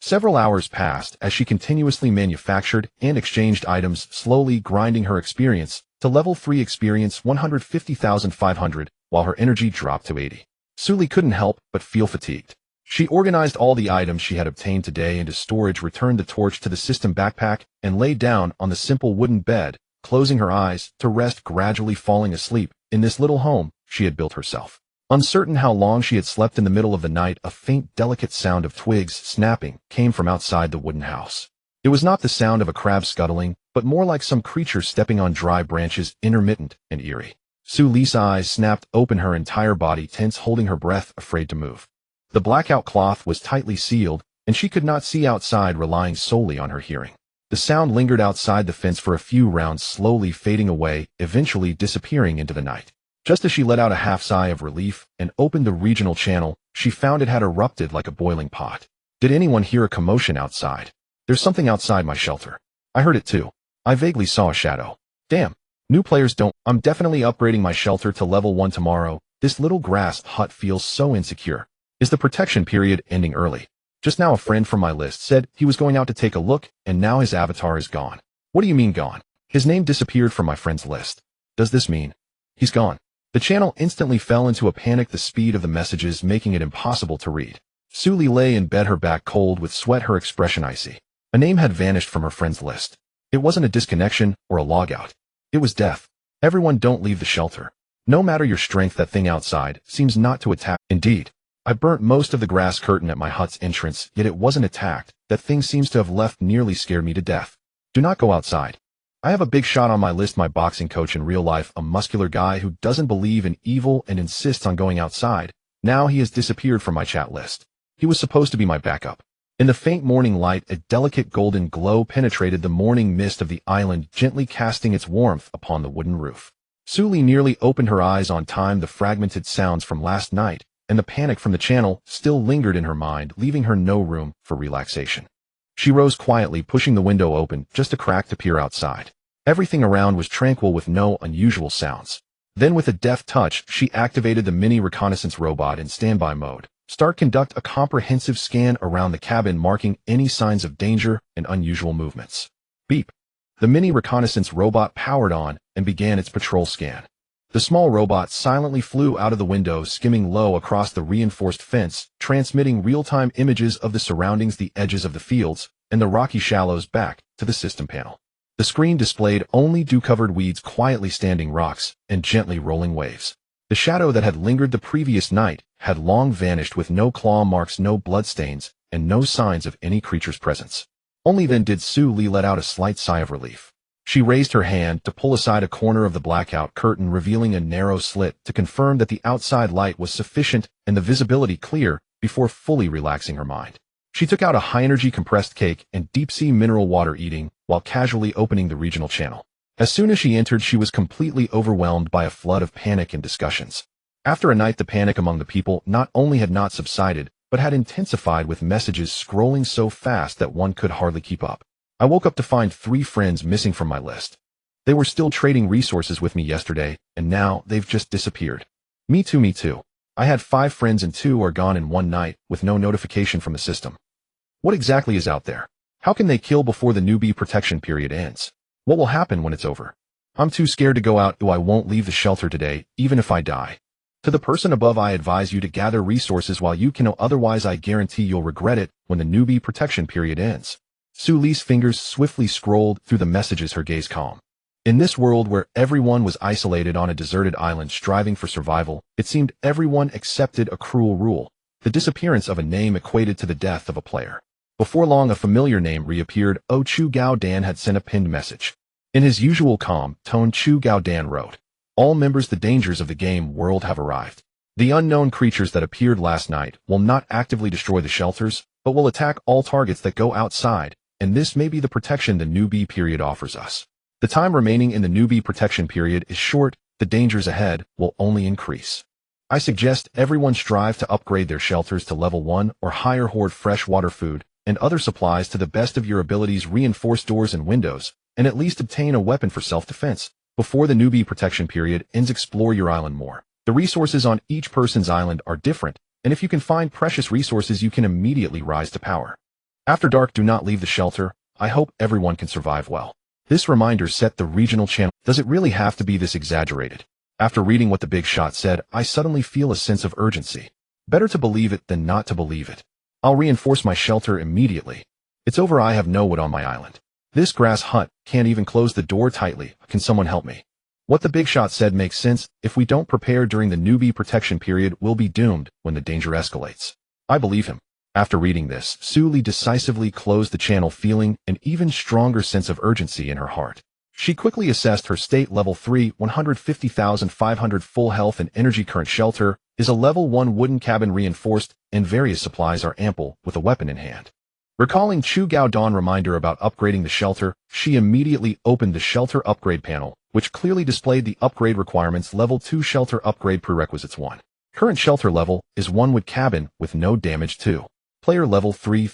Several hours passed as she continuously manufactured and exchanged items, slowly grinding her experience to level 3 experience 150,500, while her energy dropped to 80. Suli couldn't help but feel fatigued. She organized all the items she had obtained today into storage, returned the torch to the system backpack, and lay down on the simple wooden bed, closing her eyes to rest, gradually falling asleep in this little home she had built herself. Uncertain how long she had slept, in the middle of the night, a faint, delicate sound of twigs snapping came from outside the wooden house. It was not the sound of a crab scuttling, but more like some creature stepping on dry branches, intermittent and eerie. Suli's eyes snapped open, her entire body tense, holding her breath, afraid to move. The blackout cloth was tightly sealed, and she could not see outside, relying solely on her hearing. The sound lingered outside the fence for a few rounds, slowly fading away, eventually disappearing into the night. Just as she let out a half sigh of relief and opened the regional channel, she found it had erupted like a boiling pot. Did anyone hear a commotion outside? There's something outside my shelter. I heard it too. I vaguely saw a shadow. Damn. New players don't. I'm definitely upgrading my shelter to level 1 tomorrow. This little grass hut feels so insecure. Is the protection period ending early? Just now a friend from my list said he was going out to take a look, and now his avatar is gone. What do you mean gone? His name disappeared from my friend's list. Does this mean he's gone? The channel instantly fell into a panic, the speed of the messages making it impossible to read. Suli lay in bed, her back cold with sweat, her expression icy. A name had vanished from her friend's list. It wasn't a disconnection or a logout. It was death. Everyone don't leave the shelter. No matter your strength, that thing outside seems not to attack. Indeed, I burnt most of the grass curtain at my hut's entrance, yet it wasn't attacked. That thing seems to have left, nearly scared me to death. Do not go outside. I have a big shot on my list, my boxing coach in real life, a muscular guy who doesn't believe in evil and insists on going outside. Now he has disappeared from my chat list. He was supposed to be my backup. In the faint morning light, a delicate golden glow penetrated the morning mist of the island, gently casting its warmth upon the wooden roof. Suli nearly opened her eyes on time. The fragmented sounds from last night and the panic from the channel still lingered in her mind, leaving her no room for relaxation. She rose quietly, pushing the window open just a crack to peer outside. Everything around was tranquil with no unusual sounds. Then with a deft touch, she activated the mini reconnaissance robot in standby mode. Conduct a comprehensive scan around the cabin, marking any signs of danger and unusual movements. Beep. The mini reconnaissance robot powered on and began its patrol scan. The small robot silently flew out of the window, skimming low across the reinforced fence, transmitting real-time images of the surroundings, the edges of the fields, and the rocky shallows back to the system panel. The screen displayed only dew-covered weeds, quietly standing rocks, and gently rolling waves. The shadow that had lingered the previous night had long vanished, with no claw marks, no bloodstains, and no signs of any creature's presence. Only then did Su Li let out a slight sigh of relief. She raised her hand to pull aside a corner of the blackout curtain, revealing a narrow slit to confirm that the outside light was sufficient and the visibility clear before fully relaxing her mind. She took out a high-energy compressed cake and deep-sea mineral water, eating while casually opening the regional channel. As soon as she entered, she was completely overwhelmed by a flood of panic and discussions. After a night, the panic among the people not only had not subsided, but had intensified, with messages scrolling so fast that one could hardly keep up. I woke up to find 3 friends missing from my list. They were still trading resources with me yesterday, and now they've just disappeared. Me too. I had 5 friends and 2 are gone in one night, with no notification from the system. What exactly is out there? How can they kill before the newbie protection period ends? What will happen when it's over? I'm too scared to go out. I won't leave the shelter today, even if I die. To the person above, I advise you to gather resources while you can, otherwise I guarantee you'll regret it when the newbie protection period ends. Su Li's fingers swiftly scrolled through the messages, her gaze calm. In this world where everyone was isolated on a deserted island striving for survival, it seemed everyone accepted a cruel rule. The disappearance of a name equated to the death of a player. Before long, a familiar name reappeared. Chu Gao Dan had sent a pinned message. In his usual calm tone, Chu Gao Dan wrote, "All members, the dangers of the game world have arrived. The unknown creatures that appeared last night will not actively destroy the shelters, but will attack all targets that go outside, and this may be the protection the newbie period offers us. The time remaining in the newbie protection period is short. The dangers ahead will only increase. I suggest everyone strive to upgrade their shelters to level 1 or higher, hoard fresh water, food, and other supplies to the best of your abilities, reinforce doors and windows, and at least obtain a weapon for self-defense. Before the newbie protection period ends, explore your island more. The resources on each person's island are different, and if you can find precious resources, you can immediately rise to power. After dark, do not leave the shelter. I hope everyone can survive well." This reminder set the regional channel. Does it really have to be this exaggerated? After reading what the big shot said, I suddenly feel a sense of urgency. Better to believe it than not to believe it. I'll reinforce my shelter immediately. It's over. I have no wood on my island. This grass hut can't even close the door tightly. Can someone help me? What the big shot said makes sense. If we don't prepare during the newbie protection period, we'll be doomed when the danger escalates. I believe him. After reading this, Su Li decisively closed the channel, feeling an even stronger sense of urgency in her heart. She quickly assessed her state. Level 3, 150,500 full health and energy. Current shelter is a level 1 wooden cabin, reinforced, and various supplies are ample, with a weapon in hand. Recalling Chu Gao Dan's reminder about upgrading the shelter, she immediately opened the shelter upgrade panel, which clearly displayed the upgrade requirements. Level 2 shelter upgrade prerequisites 1. Current shelter level is 1 wood cabin with no damage. 2. Player level 3.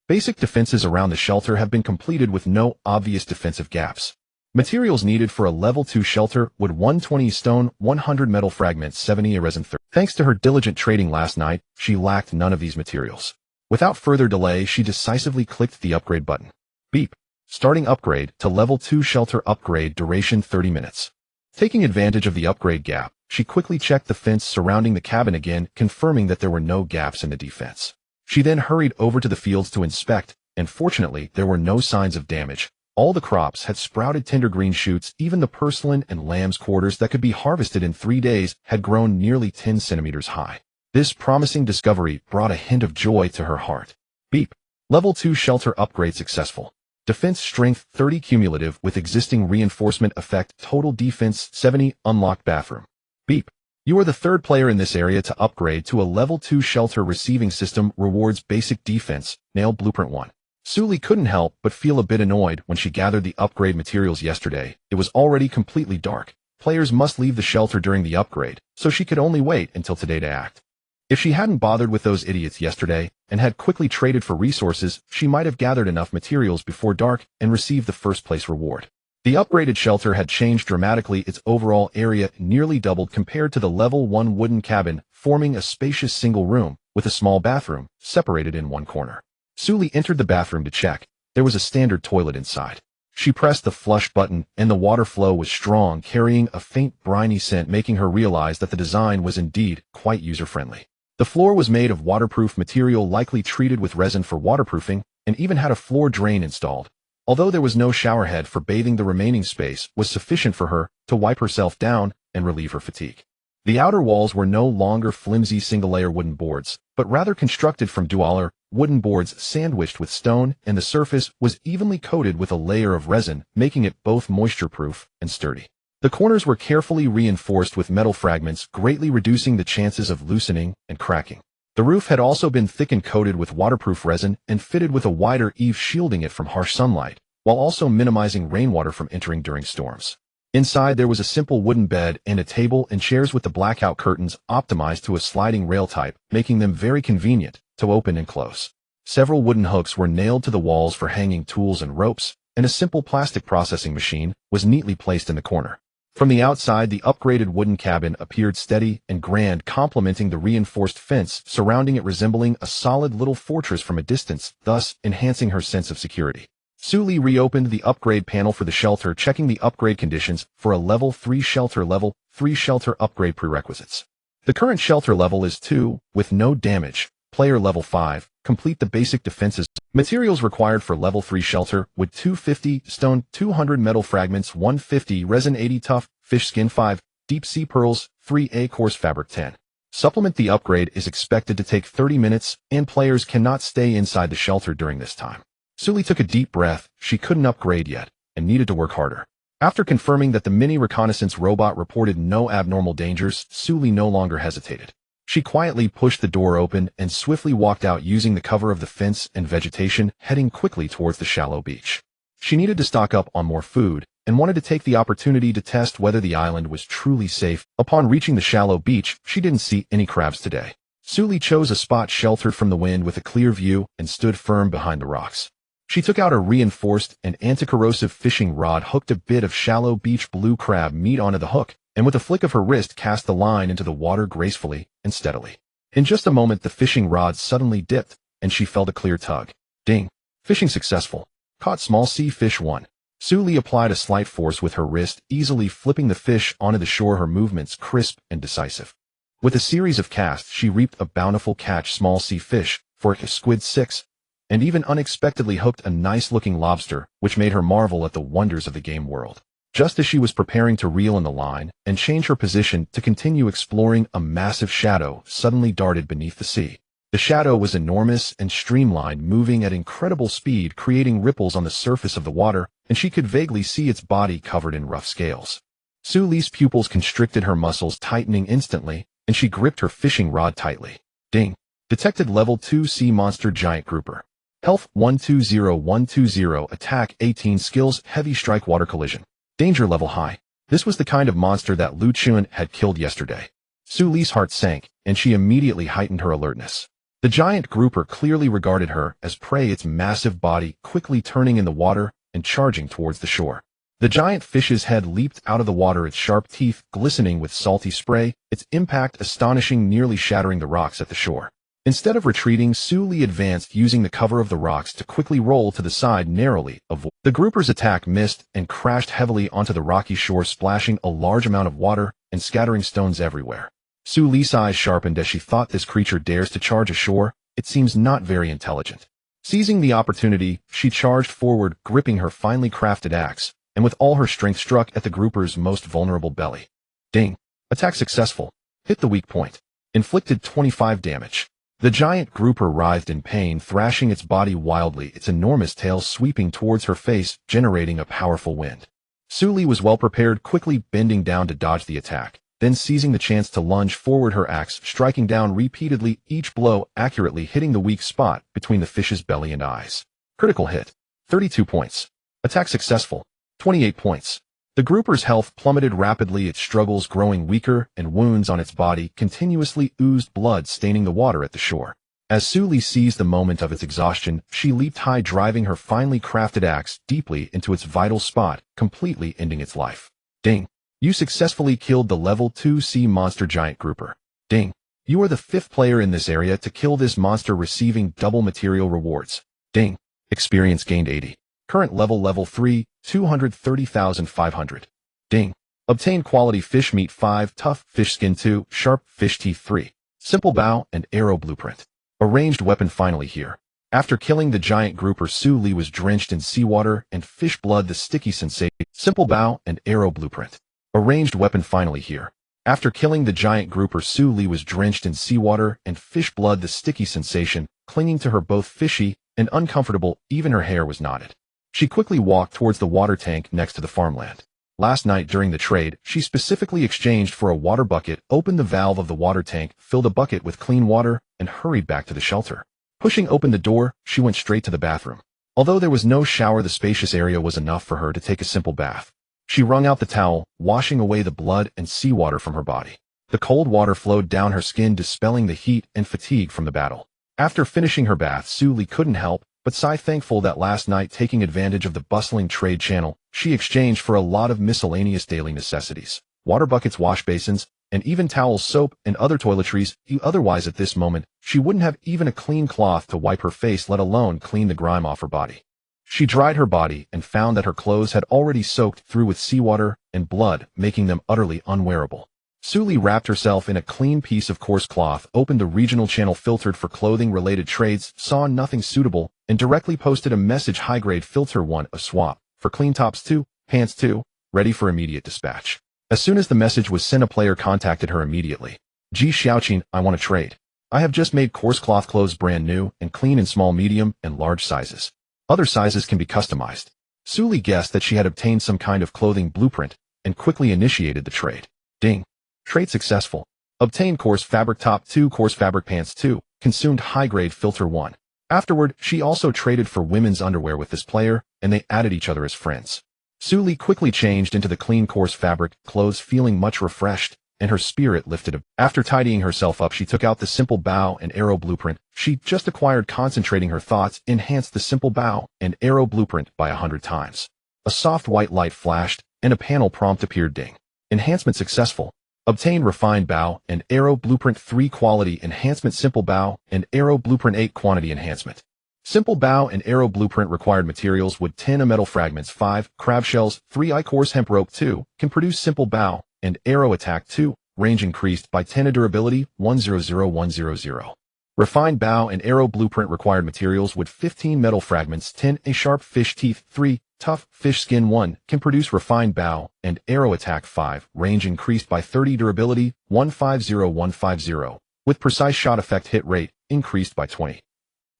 Basic defenses around the shelter have been completed with no obvious defensive gaps. Materials needed for a level 2 shelter: wood 120, stone 100, metal fragments 70, resin 30. Thanks to her diligent trading last night, she lacked none of these materials. Without further delay, she decisively clicked the upgrade button. Beep. Starting upgrade to level 2 shelter upgrade, duration 30 minutes. Taking advantage of the upgrade gap, she quickly checked the fence surrounding the cabin again, confirming that there were no gaps in the defense. She then hurried over to the fields to inspect, and fortunately, there were no signs of damage. All the crops had sprouted tender green shoots. Even the purslane and lamb's quarters that could be harvested in 3 days had grown nearly 10 centimeters high. This promising discovery brought a hint of joy to her heart. Beep. Level 2 shelter upgrade successful. Defense strength 30 cumulative with existing reinforcement effect. Total defense 70. Unlocked bathroom. Beep. You are the 3rd player in this area to upgrade to a level 2 shelter. Receiving system rewards basic defense. Nail blueprint 1. Su Li couldn't help but feel a bit annoyed when she gathered the upgrade materials yesterday. It was already completely dark. Players must leave the shelter during the upgrade, so she could only wait until today to act. If she hadn't bothered with those idiots yesterday and had quickly traded for resources, she might have gathered enough materials before dark and received the first place reward. The upgraded shelter had changed dramatically. Its overall area nearly doubled compared to the level 1 wooden cabin, forming a spacious single room with a small bathroom separated in one corner. Suli entered the bathroom to check. There was a standard toilet inside. She pressed the flush button, and the water flow was strong, carrying a faint briny scent, making her realize that the design was indeed quite user-friendly. The floor was made of waterproof material, likely treated with resin for waterproofing, and even had a floor drain installed. Although there was no shower head for bathing, the remaining space was sufficient for her to wipe herself down and relieve her fatigue. The outer walls were no longer flimsy single-layer wooden boards, but rather constructed from dual-layer wooden boards sandwiched with stone, and the surface was evenly coated with a layer of resin, making it both moisture-proof and sturdy. The corners were carefully reinforced with metal fragments, greatly reducing the chances of loosening and cracking. The roof had also been thickened, coated with waterproof resin, and fitted with a wider eave shielding it from harsh sunlight, while also minimizing rainwater from entering during storms. Inside, there was a simple wooden bed and a table and chairs with the blackout curtains optimized to a sliding rail type, making them very convenient to open and close. Several wooden hooks were nailed to the walls for hanging tools and ropes, and a simple plastic processing machine was neatly placed in the corner. From the outside, the upgraded wooden cabin appeared steady and grand, complementing the reinforced fence surrounding it, resembling a solid little fortress from a distance, thus enhancing her sense of security. Suli reopened the upgrade panel for the shelter, checking the upgrade conditions for a level 3 shelter. Level 3 shelter upgrade prerequisites. The current shelter level is 2, with no damage. Player level 5, complete the basic defenses. Materials required for level 3 shelter: wood 250, stone 200, metal fragments 150, resin 80, tough fish skin 5, deep sea pearls 3, coarse fabric 10. Supplement: the upgrade is expected to take 30 minutes, and players cannot stay inside the shelter during this time. Suli took a deep breath. She couldn't upgrade yet, and needed to work harder. After confirming that the mini reconnaissance robot reported no abnormal dangers, Suli no longer hesitated. She quietly pushed the door open and swiftly walked out, using the cover of the fence and vegetation, heading quickly towards the shallow beach. She needed to stock up on more food, and wanted to take the opportunity to test whether the island was truly safe. Upon reaching the shallow beach, she didn't see any crabs today. Suli chose a spot sheltered from the wind with a clear view and stood firm behind the rocks. She took out a reinforced and anti-corrosive fishing rod, hooked a bit of shallow beach blue crab meat onto the hook, and with a flick of her wrist cast the line into the water gracefully and steadily. In just a moment, the fishing rod suddenly dipped, and she felt a clear tug. Ding! Fishing successful. Caught small sea fish 1. Suli applied a slight force with her wrist, easily flipping the fish onto the shore, her movements crisp and decisive. With a series of casts, she reaped a bountiful catch: small sea fish, for a squid 6, and even unexpectedly hooked a nice-looking lobster, which made her marvel at the wonders of the game world. Just as she was preparing to reel in the line and change her position to continue exploring, a massive shadow suddenly darted beneath the sea. The shadow was enormous and streamlined, moving at incredible speed, creating ripples on the surface of the water, and she could vaguely see its body covered in rough scales. Suli's pupils constricted, her muscles tightening instantly, and she gripped her fishing rod tightly. Ding! Detected level 2 sea monster giant grouper. Health 120-120, attack 18, skills heavy strike, water collision. Danger level high. This was the kind of monster that Lu Chun had killed yesterday. Suli's heart sank, and she immediately heightened her alertness. The giant grouper clearly regarded her as prey, its massive body quickly turning in the water and charging towards the shore. The giant fish's head leaped out of the water, its sharp teeth glistening with salty spray, its impact astonishing, nearly shattering the rocks at the shore. Instead of retreating, Suli advanced, using the cover of the rocks to quickly roll to the side, narrowly avoiding. The grouper's attack missed and crashed heavily onto the rocky shore, splashing a large amount of water and scattering stones everywhere. Suli's eyes sharpened as she thought, this creature dares to charge ashore. It seems not very intelligent. Seizing the opportunity, she charged forward, gripping her finely crafted axe, and with all her strength struck at the grouper's most vulnerable belly. Ding! Attack successful. Hit the weak point. Inflicted 25 damage. The giant grouper writhed in pain, thrashing its body wildly, its enormous tail sweeping towards her face, generating a powerful wind. Suli was well prepared, quickly bending down to dodge the attack, then seizing the chance to lunge forward, her axe striking down repeatedly, each blow accurately hitting the weak spot between the fish's belly and eyes. Critical hit. 32 points. Attack successful. 28 points. The grouper's health plummeted rapidly, its struggles growing weaker, and wounds on its body continuously oozed blood, staining the water at the shore. As Su Li seized the moment of its exhaustion, she leaped high, driving her finely crafted axe deeply into its vital spot, completely ending its life. Ding! You successfully killed the level 2 sea monster giant grouper. Ding! You are the 5th player in this area to kill this monster, receiving double material rewards. Ding! Experience gained 80. Current level 3, 230,500. Ding! Obtain quality fish meat 5, tough fish skin 2, sharp fish teeth 3. Simple bow and arrow blueprint. A ranged weapon finally here. After killing the giant grouper, Su Li was drenched in seawater and fish blood, the sticky sensation. Simple bow and arrow blueprint. A ranged weapon finally here. After killing the giant grouper, Su Li was drenched in seawater and fish blood, the sticky sensation clinging to her both fishy and uncomfortable. Even her hair was knotted. She quickly walked towards the water tank next to the farmland. Last night during the trade, she specifically exchanged for a water bucket, opened the valve of the water tank, filled a bucket with clean water, and hurried back to the shelter. Pushing open the door, she went straight to the bathroom. Although there was no shower, the spacious area was enough for her to take a simple bath. She wrung out the towel, washing away the blood and seawater from her body. The cold water flowed down her skin, dispelling the heat and fatigue from the battle. After finishing her bath, Su Li couldn't help but sigh, thankful that last night, taking advantage of the bustling trade channel, she exchanged for a lot of miscellaneous daily necessities. Water buckets, wash basins, and even towels, soap, and other toiletries. Otherwise, at this moment, she wouldn't have even a clean cloth to wipe her face, let alone clean the grime off her body. She dried her body and found that her clothes had already soaked through with seawater and blood, making them utterly unwearable. Su Li wrapped herself in a clean piece of coarse cloth, opened a regional channel filtered for clothing-related trades, saw nothing suitable, and directly posted a message: high-grade filter 1, a swap, for clean tops 2, pants 2, ready for immediate dispatch. As soon as the message was sent, a player contacted her immediately. Ji Xiaoqin, I want to trade. I have just made coarse cloth clothes brand new and clean in small, medium, and large sizes. Other sizes can be customized. Su Li guessed that she had obtained some kind of clothing blueprint and quickly initiated the trade. Ding. Trade successful. Obtained coarse fabric top 2, coarse fabric pants 2, consumed high-grade filter 1. Afterward, she also traded for women's underwear with this player, and they added each other as friends. Su Li quickly changed into the clean coarse fabric clothes, feeling much refreshed, and her spirit lifted. After tidying herself up, she took out the simple bow and arrow blueprint she just acquired. Concentrating her thoughts, enhanced the simple bow and arrow blueprint by 100 times. A soft white light flashed, and a panel prompt appeared. Ding. Enhancement successful. Obtain refined bow and arrow blueprint 3, quality enhancement, simple bow and arrow blueprint 8, quantity enhancement. Simple bow and arrow blueprint required materials: wood 10, metal fragments 5, crab shells 3, coarse hemp rope 2, can produce simple bow and arrow attack 2, range increased by 10, durability 100100. Refined bow and arrow blueprint required materials: wood 15, metal fragments 10, sharp fish teeth 3, tough fish skin 1, can produce refined bow and arrow attack 5, range increased by 30, durability 150150, with precise shot effect hit rate increased by 20.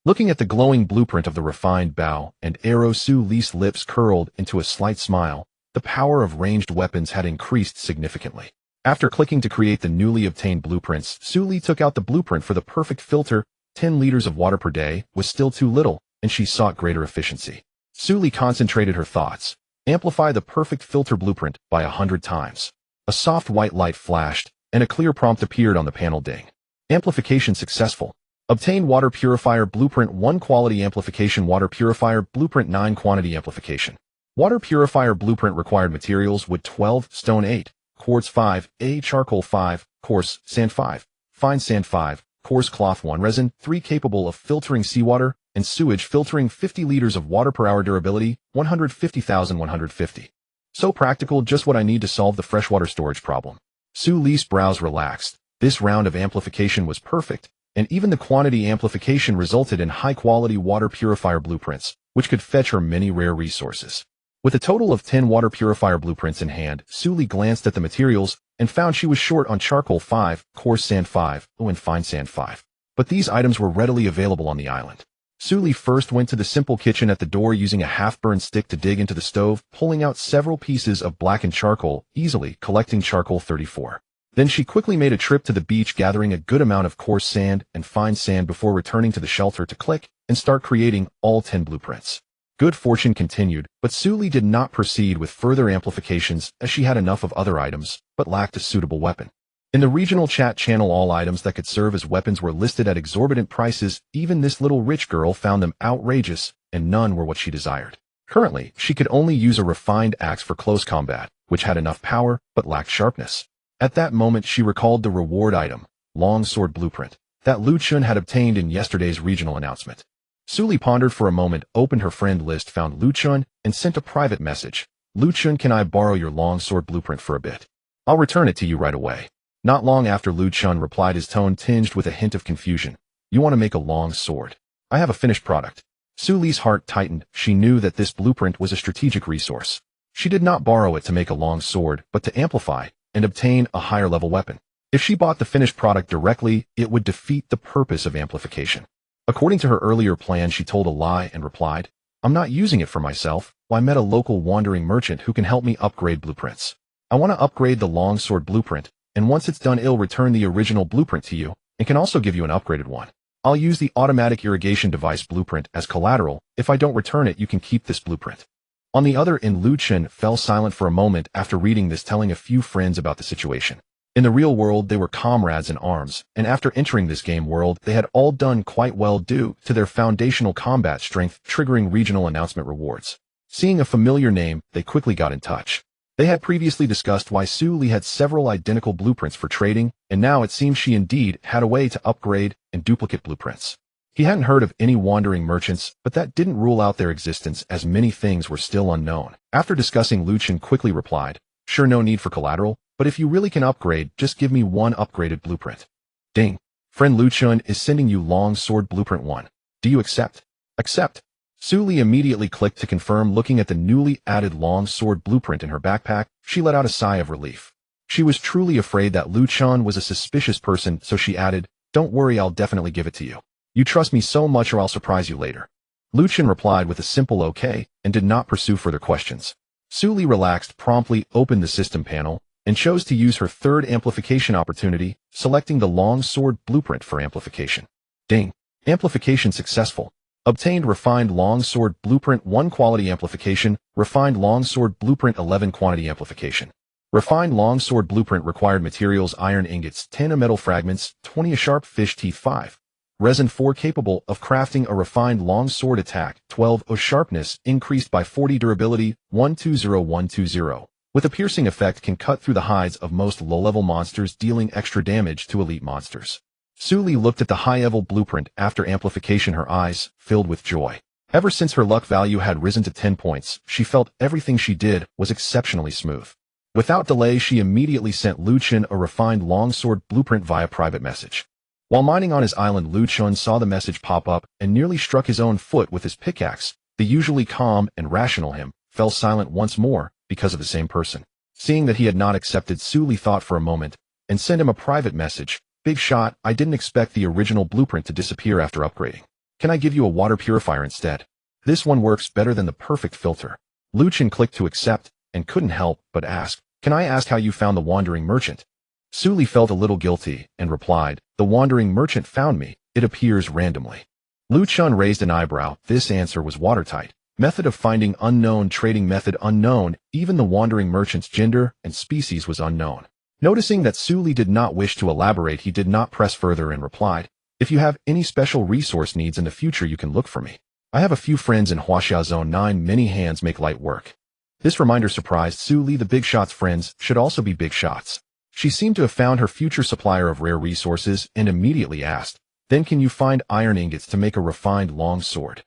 Looking at the glowing blueprint of the refined bow and arrow, Su Li's lips curled into a slight smile. The power of ranged weapons had increased significantly. After clicking to create the newly obtained blueprints, Su Li took out the blueprint for the perfect filter. 10 liters of water per day was still too little, and she sought greater efficiency. Su Li concentrated her thoughts. Amplify the perfect filter blueprint by 100 times. A soft white light flashed, and a clear prompt appeared on the panel. Ding. Amplification successful. Obtain water purifier blueprint 1, quality amplification, water purifier blueprint 9, quantity amplification. Water purifier blueprint required materials: wood 12, stone 8, quartz 5, charcoal 5, coarse sand 5, fine sand 5, coarse cloth 1, resin 3, capable of filtering seawater and sewage, filtering 50 liters of water per hour, durability 150,150. So practical, just what I need to solve the freshwater storage problem. Su Li's brows relaxed. This round of amplification was perfect, and even the quantity amplification resulted in high-quality water purifier blueprints, which could fetch her many rare resources. With a total of 10 water purifier blueprints in hand, Su Li glanced at the materials and found she was short on charcoal 5, coarse sand 5, and fine sand 5. But these items were readily available on the island. Su Li first went to the simple kitchen, at the door using a half-burned stick to dig into the stove, pulling out several pieces of blackened charcoal, easily collecting charcoal 34. Then she quickly made a trip to the beach, gathering a good amount of coarse sand and fine sand before returning to the shelter to click and start creating all 10 blueprints. Good fortune continued, but Su Li did not proceed with further amplifications as she had enough of other items, but lacked a suitable weapon. In the regional chat channel, all items that could serve as weapons were listed at exorbitant prices. Even this little rich girl found them outrageous, and none were what she desired. Currently, she could only use a refined axe for close combat, which had enough power but lacked sharpness. At that moment, she recalled the reward item, longsword blueprint, that Lu Chun had obtained in yesterday's regional announcement. Suli pondered for a moment, opened her friend list, found Lu Chun, and sent a private message. Lu Chun, can I borrow your longsword blueprint for a bit? I'll return it to you right away. Not long after, Lu Chun replied, his tone tinged with a hint of confusion. You want to make a long sword? I have a finished product. Suli's heart tightened. She knew that this blueprint was a strategic resource. She did not borrow it to make a long sword, but to amplify and obtain a higher level weapon. If she bought the finished product directly, it would defeat the purpose of amplification. According to her earlier plan, she told a lie and replied, I'm not using it for myself. I met a local wandering merchant who can help me upgrade blueprints. I want to upgrade the longsword blueprint, and once it's done, it'll return the original blueprint to you, and can also give you an upgraded one. I'll use the automatic irrigation device blueprint as collateral. If I don't return it, you can keep this blueprint. On the other end, Lu Chun fell silent for a moment after reading this, telling a few friends about the situation. In the real world, they were comrades in arms, and after entering this game world, they had all done quite well due to their foundational combat strength, triggering regional announcement rewards. Seeing a familiar name, they quickly got in touch. They had previously discussed why Su Li had several identical blueprints for trading, and now it seemed she indeed had a way to upgrade and duplicate blueprints. He hadn't heard of any wandering merchants, but that didn't rule out their existence, as many things were still unknown. After discussing, Lu Chun quickly replied, Sure, no need for collateral, but if you really can upgrade, just give me one upgraded blueprint. Ding. Friend Lu Chun is sending you long sword blueprint 1. Do you accept? Accept. Su Li immediately clicked to confirm. Looking at the newly added long sword blueprint in her backpack, she let out a sigh of relief. She was truly afraid that Lu Chun was a suspicious person, so she added, Don't worry, I'll definitely give it to you. You trust me so much, or I'll surprise you later. Lu Chun replied with a simple okay, and did not pursue further questions. Su Li relaxed, promptly opened the system panel, and chose to use her third amplification opportunity, selecting the long sword blueprint for amplification. Ding. Amplification successful. Obtained refined long sword blueprint 1 quality amplification, refined long sword blueprint 11 quantity amplification. Refined long sword blueprint required materials: iron ingots 10, a metal fragments 20, a sharp fish teeth 5, resin 4, capable of crafting a refined long sword attack 12, a sharpness increased by 40, durability 120120, with a piercing effect, can cut through the hides of most low-level monsters, dealing extra damage to elite monsters. Su Li looked at the high-level blueprint after amplification, her eyes filled with joy. Ever since her luck value had risen to 10 points, she felt everything she did was exceptionally smooth. Without delay, she immediately sent Lu Chun a refined longsword blueprint via private message. While mining on his island, Lu Chun saw the message pop up and nearly struck his own foot with his pickaxe. The usually calm and rational him fell silent once more because of the same person. Seeing that he had not accepted, Su Li thought for a moment and sent him a private message. Big shot, I didn't expect the original blueprint to disappear after upgrading. Can I give you a water purifier instead? This one works better than the perfect filter. Lu Chun clicked to accept and couldn't help but ask, Can I ask how you found the wandering merchant? Su Li felt a little guilty and replied, The wandering merchant found me. It appears randomly. Lu Chun raised an eyebrow. This answer was watertight. Method of finding unknown, trading method unknown, even the wandering merchant's gender and species was unknown. Noticing that Su Li did not wish to elaborate, he did not press further and replied, If you have any special resource needs in the future, you can look for me. I have a few friends in Huaxia Zone 9. Many hands make light work. This reminder surprised Su Li. The big shot's friends should also be big shots. She seemed to have found her future supplier of rare resources and immediately asked, Then can you find iron ingots to make a refined long sword?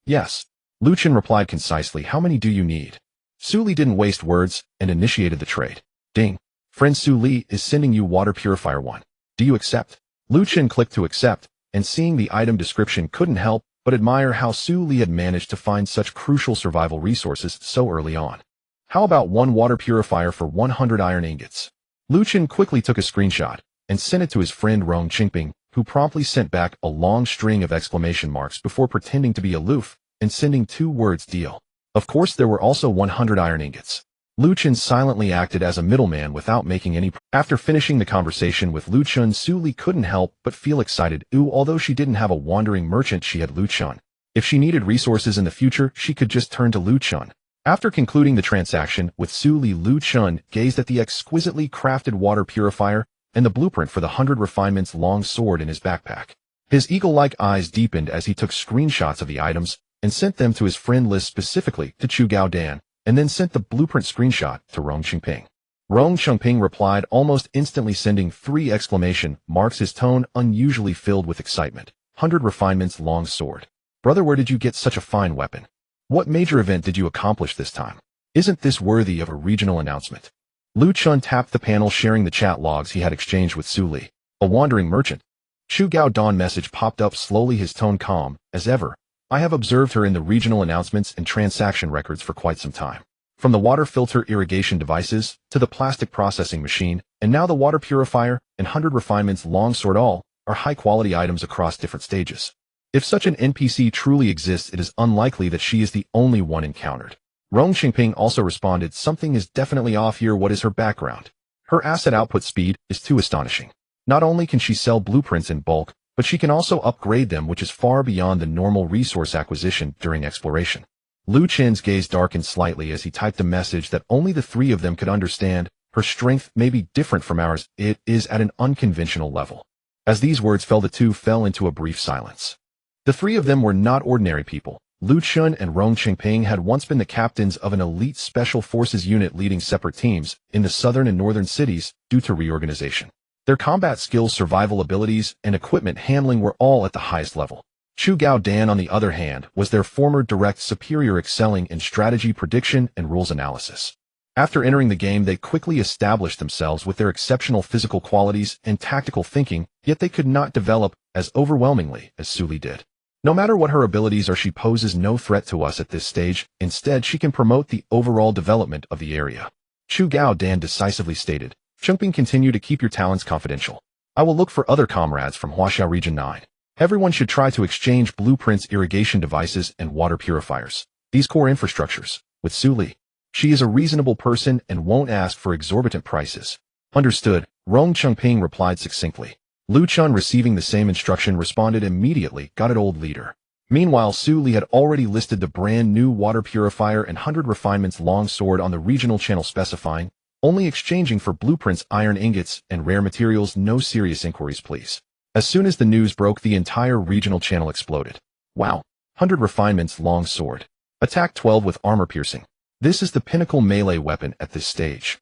Yes. Lu Chun replied concisely, How many do you need? Su Li didn't waste words and initiated the trade. Ding. Friend Su Li is sending you water purifier 1. Do you accept? Lu Chun clicked to accept, and seeing the item description couldn't help but admire how Su Li had managed to find such crucial survival resources so early on. How about 1 water purifier for 100 iron ingots? Lu Chun quickly took a screenshot and sent it to his friend Rong Qingping, who promptly sent back a long string of exclamation marks before pretending to be aloof and sending 2 words, deal. Of course, there were also 100 iron ingots. Lu Chun silently acted as a middleman without making any. After finishing the conversation with Lu Chun, Su Li couldn't help but feel excited. Although she didn't have a wandering merchant, she had Lu Chun. If she needed resources in the future, she could just turn to Lu Chun. After concluding the transaction with Su Li, Lu Chun gazed at the exquisitely crafted water purifier and the blueprint for the 100 refinements long sword in his backpack. His eagle-like eyes deepened as he took screenshots of the items and sent them to his friend list specifically to Chu Gao Dan, and then sent the blueprint screenshot to Rong Qingping. Rong Qingping replied almost instantly, sending 3 exclamation marks, his tone unusually filled with excitement. 100 refinements long sword. Brother, where did you get such a fine weapon? What major event did you accomplish this time? Isn't this worthy of a regional announcement? Lu Chun tapped the panel, sharing the chat logs he had exchanged with Su Li, a wandering merchant. Chu Gao Dan message popped up slowly, his tone calm as ever. I have observed her in the regional announcements and transaction records for quite some time. From the water filter irrigation devices to the plastic processing machine, and now the water purifier and 100 refinements longsword, all are high-quality items across different stages. If such an NPC truly exists, it is unlikely that she is the only one encountered. Rong Qingping also responded, something is definitely off here. What is her background? Her asset output speed is too astonishing. Not only can she sell blueprints in bulk, but she can also upgrade them, which is far beyond the normal resource acquisition during exploration. Lu Chen's gaze darkened slightly as he typed a message that only the 3 of them could understand. Her strength may be different from ours. It is at an unconventional level. As these words fell, the 2 fell into a brief silence. The 3 of them were not ordinary people. Lu Chun and Rong Qingping had once been the captains of an elite special forces unit leading separate teams in the southern and northern cities due to reorganization. Their combat skills, survival abilities, and equipment handling were all at the highest level. Chu Gao Dan, on the other hand, was their former direct superior, excelling in strategy prediction and rules analysis. After entering the game, they quickly established themselves with their exceptional physical qualities and tactical thinking, yet they could not develop as overwhelmingly as Su Li did. No matter what her abilities are, she poses no threat to us at this stage. Instead, she can promote the overall development of the area. Chu Gao Dan decisively stated. Qingping, continue to keep your talents confidential. I will look for other comrades from Huaxiao Region 9. Everyone should try to exchange blueprints, irrigation devices, and water purifiers. These core infrastructures, with Su Li. She is a reasonable person and won't ask for exorbitant prices. Understood, Rong Qingping replied succinctly. Lu Chun, receiving the same instruction, responded immediately. Got it, old leader. Meanwhile, Su Li had already listed the brand new water purifier and 100 refinements long sword on the regional channel, specifying, only exchanging for blueprints, iron ingots, and rare materials. No serious inquiries, please. As soon as the news broke, the entire regional channel exploded. Wow. 100 refinements long sword. Attack 12 with armor piercing. This is the pinnacle melee weapon at this stage.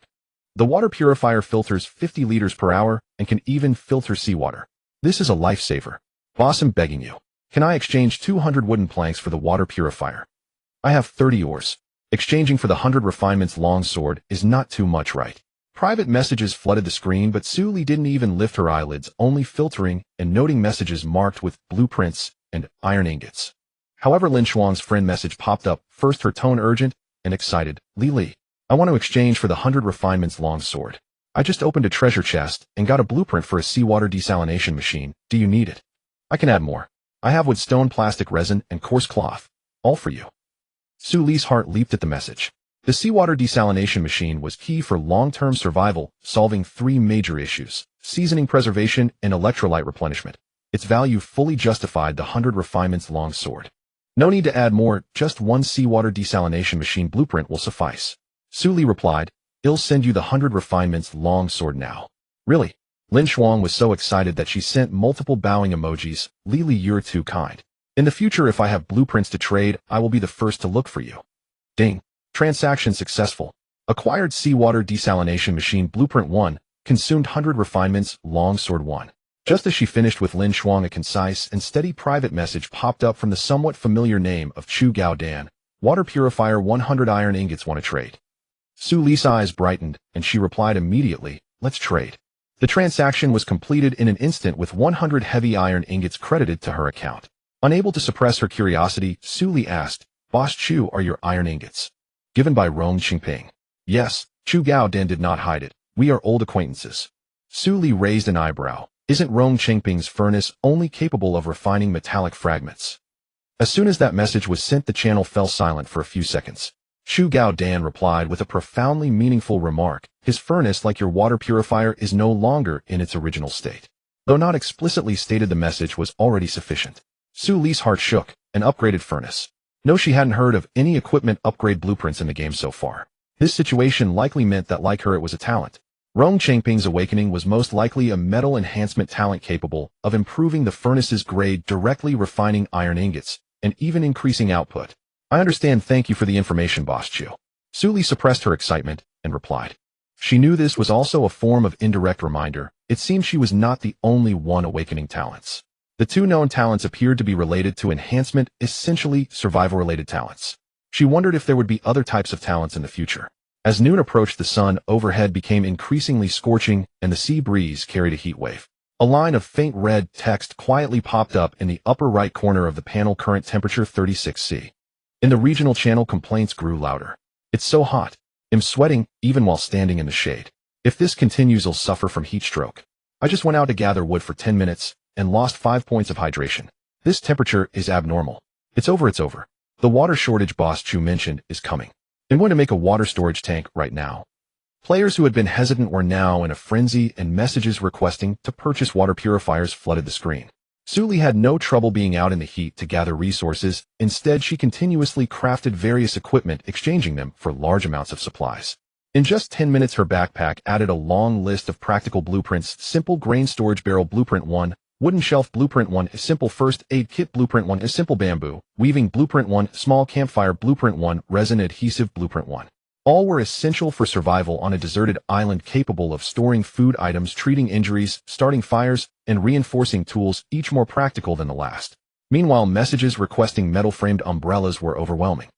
The water purifier filters 50 liters per hour and can even filter seawater. This is a lifesaver. Boss, I'm begging you. Can I exchange 200 wooden planks for the water purifier? I have 30 ores. Exchanging for the 100 refinements long sword is not too much, right? Private messages flooded the screen, but Su Li didn't even lift her eyelids, only filtering and noting messages marked with blueprints and iron ingots. However, Lin Shuang's friend message popped up, first her tone urgent and excited. Li, I want to exchange for the 100 refinements long sword. I just opened a treasure chest and got a blueprint for a seawater desalination machine. Do you need it? I can add more. I have wood, stone, plastic, resin, and coarse cloth. All for you. Su Li's heart leaped at the message. The seawater desalination machine was key for long-term survival, solving 3 major issues: seasoning preservation and electrolyte replenishment. Its value fully justified the 100 refinements long sword. No need to add more, just 1 seawater desalination machine blueprint will suffice. Su Li replied, I'll send you the 100 refinements long sword now. Really? Lin Shuang was so excited that she sent multiple bowing emojis. Li, you're too kind. In the future, if I have blueprints to trade, I will be the first to look for you. Ding. Transaction successful. Acquired seawater desalination machine blueprint 1, consumed 100 refinements long sword 1. Just as she finished with Lin Shuang, a concise and steady private message popped up from the somewhat familiar name of Chu Gao Dan. Water purifier 100 iron ingots, want to trade? Su Li's eyes brightened, and she replied immediately, let's trade. The transaction was completed in an instant with 100 heavy iron ingots credited to her account. Unable to suppress her curiosity, Su Li asked, Boss Chu, are your iron ingots given by Rong Qingping? Yes, Chu Gao Dan did not hide it. We are old acquaintances. Su Li raised an eyebrow. Isn't Rong Qingping's furnace only capable of refining metallic fragments? As soon as that message was sent, the channel fell silent for a few seconds. Chu Gao Dan replied with a profoundly meaningful remark. His furnace, like your water purifier, is no longer in its original state. Though not explicitly stated, the message was already sufficient. Su Li's heart shook. An upgraded furnace. No, she hadn't heard of any equipment upgrade blueprints in the game so far. This situation likely meant that, like her, it was a talent. Rong Changping's awakening was most likely a metal enhancement talent capable of improving the furnace's grade, directly refining iron ingots, and even increasing output. I understand. Thank you for the information, Boss Chu. Su Li suppressed her excitement and replied. She knew this was also a form of indirect reminder. It seemed she was not the only one awakening talents. The two known talents appeared to be related to enhancement, essentially survival-related talents. She wondered if there would be other types of talents in the future. As noon approached, the sun overhead became increasingly scorching, and the sea breeze carried a heat wave. A line of faint red text quietly popped up in the upper right corner of the panel. Current temperature 36°C. In the regional channel, complaints grew louder. It's so hot. I'm sweating, even while standing in the shade. If this continues, I'll suffer from heat stroke. I just went out to gather wood for 10 minutes and lost 5 points of hydration. This temperature is abnormal. It's over. The water shortage Boss Chu mentioned is coming. I'm going to make a water storage tank right now. Players who had been hesitant were now in a frenzy, and messages requesting to purchase water purifiers flooded the screen. Su Li had no trouble being out in the heat to gather resources. Instead, she continuously crafted various equipment, exchanging them for large amounts of supplies. In just 10 minutes, her backpack added a long list of practical blueprints: simple grain storage barrel blueprint 1, wooden shelf blueprint 1, a simple first aid kit blueprint 1, a simple bamboo weaving blueprint 1, small campfire blueprint 1, resin adhesive blueprint 1. All were essential for survival on a deserted island, capable of storing food items, treating injuries, starting fires, and reinforcing tools, each more practical than the last. Meanwhile, messages requesting metal-framed umbrellas were overwhelming.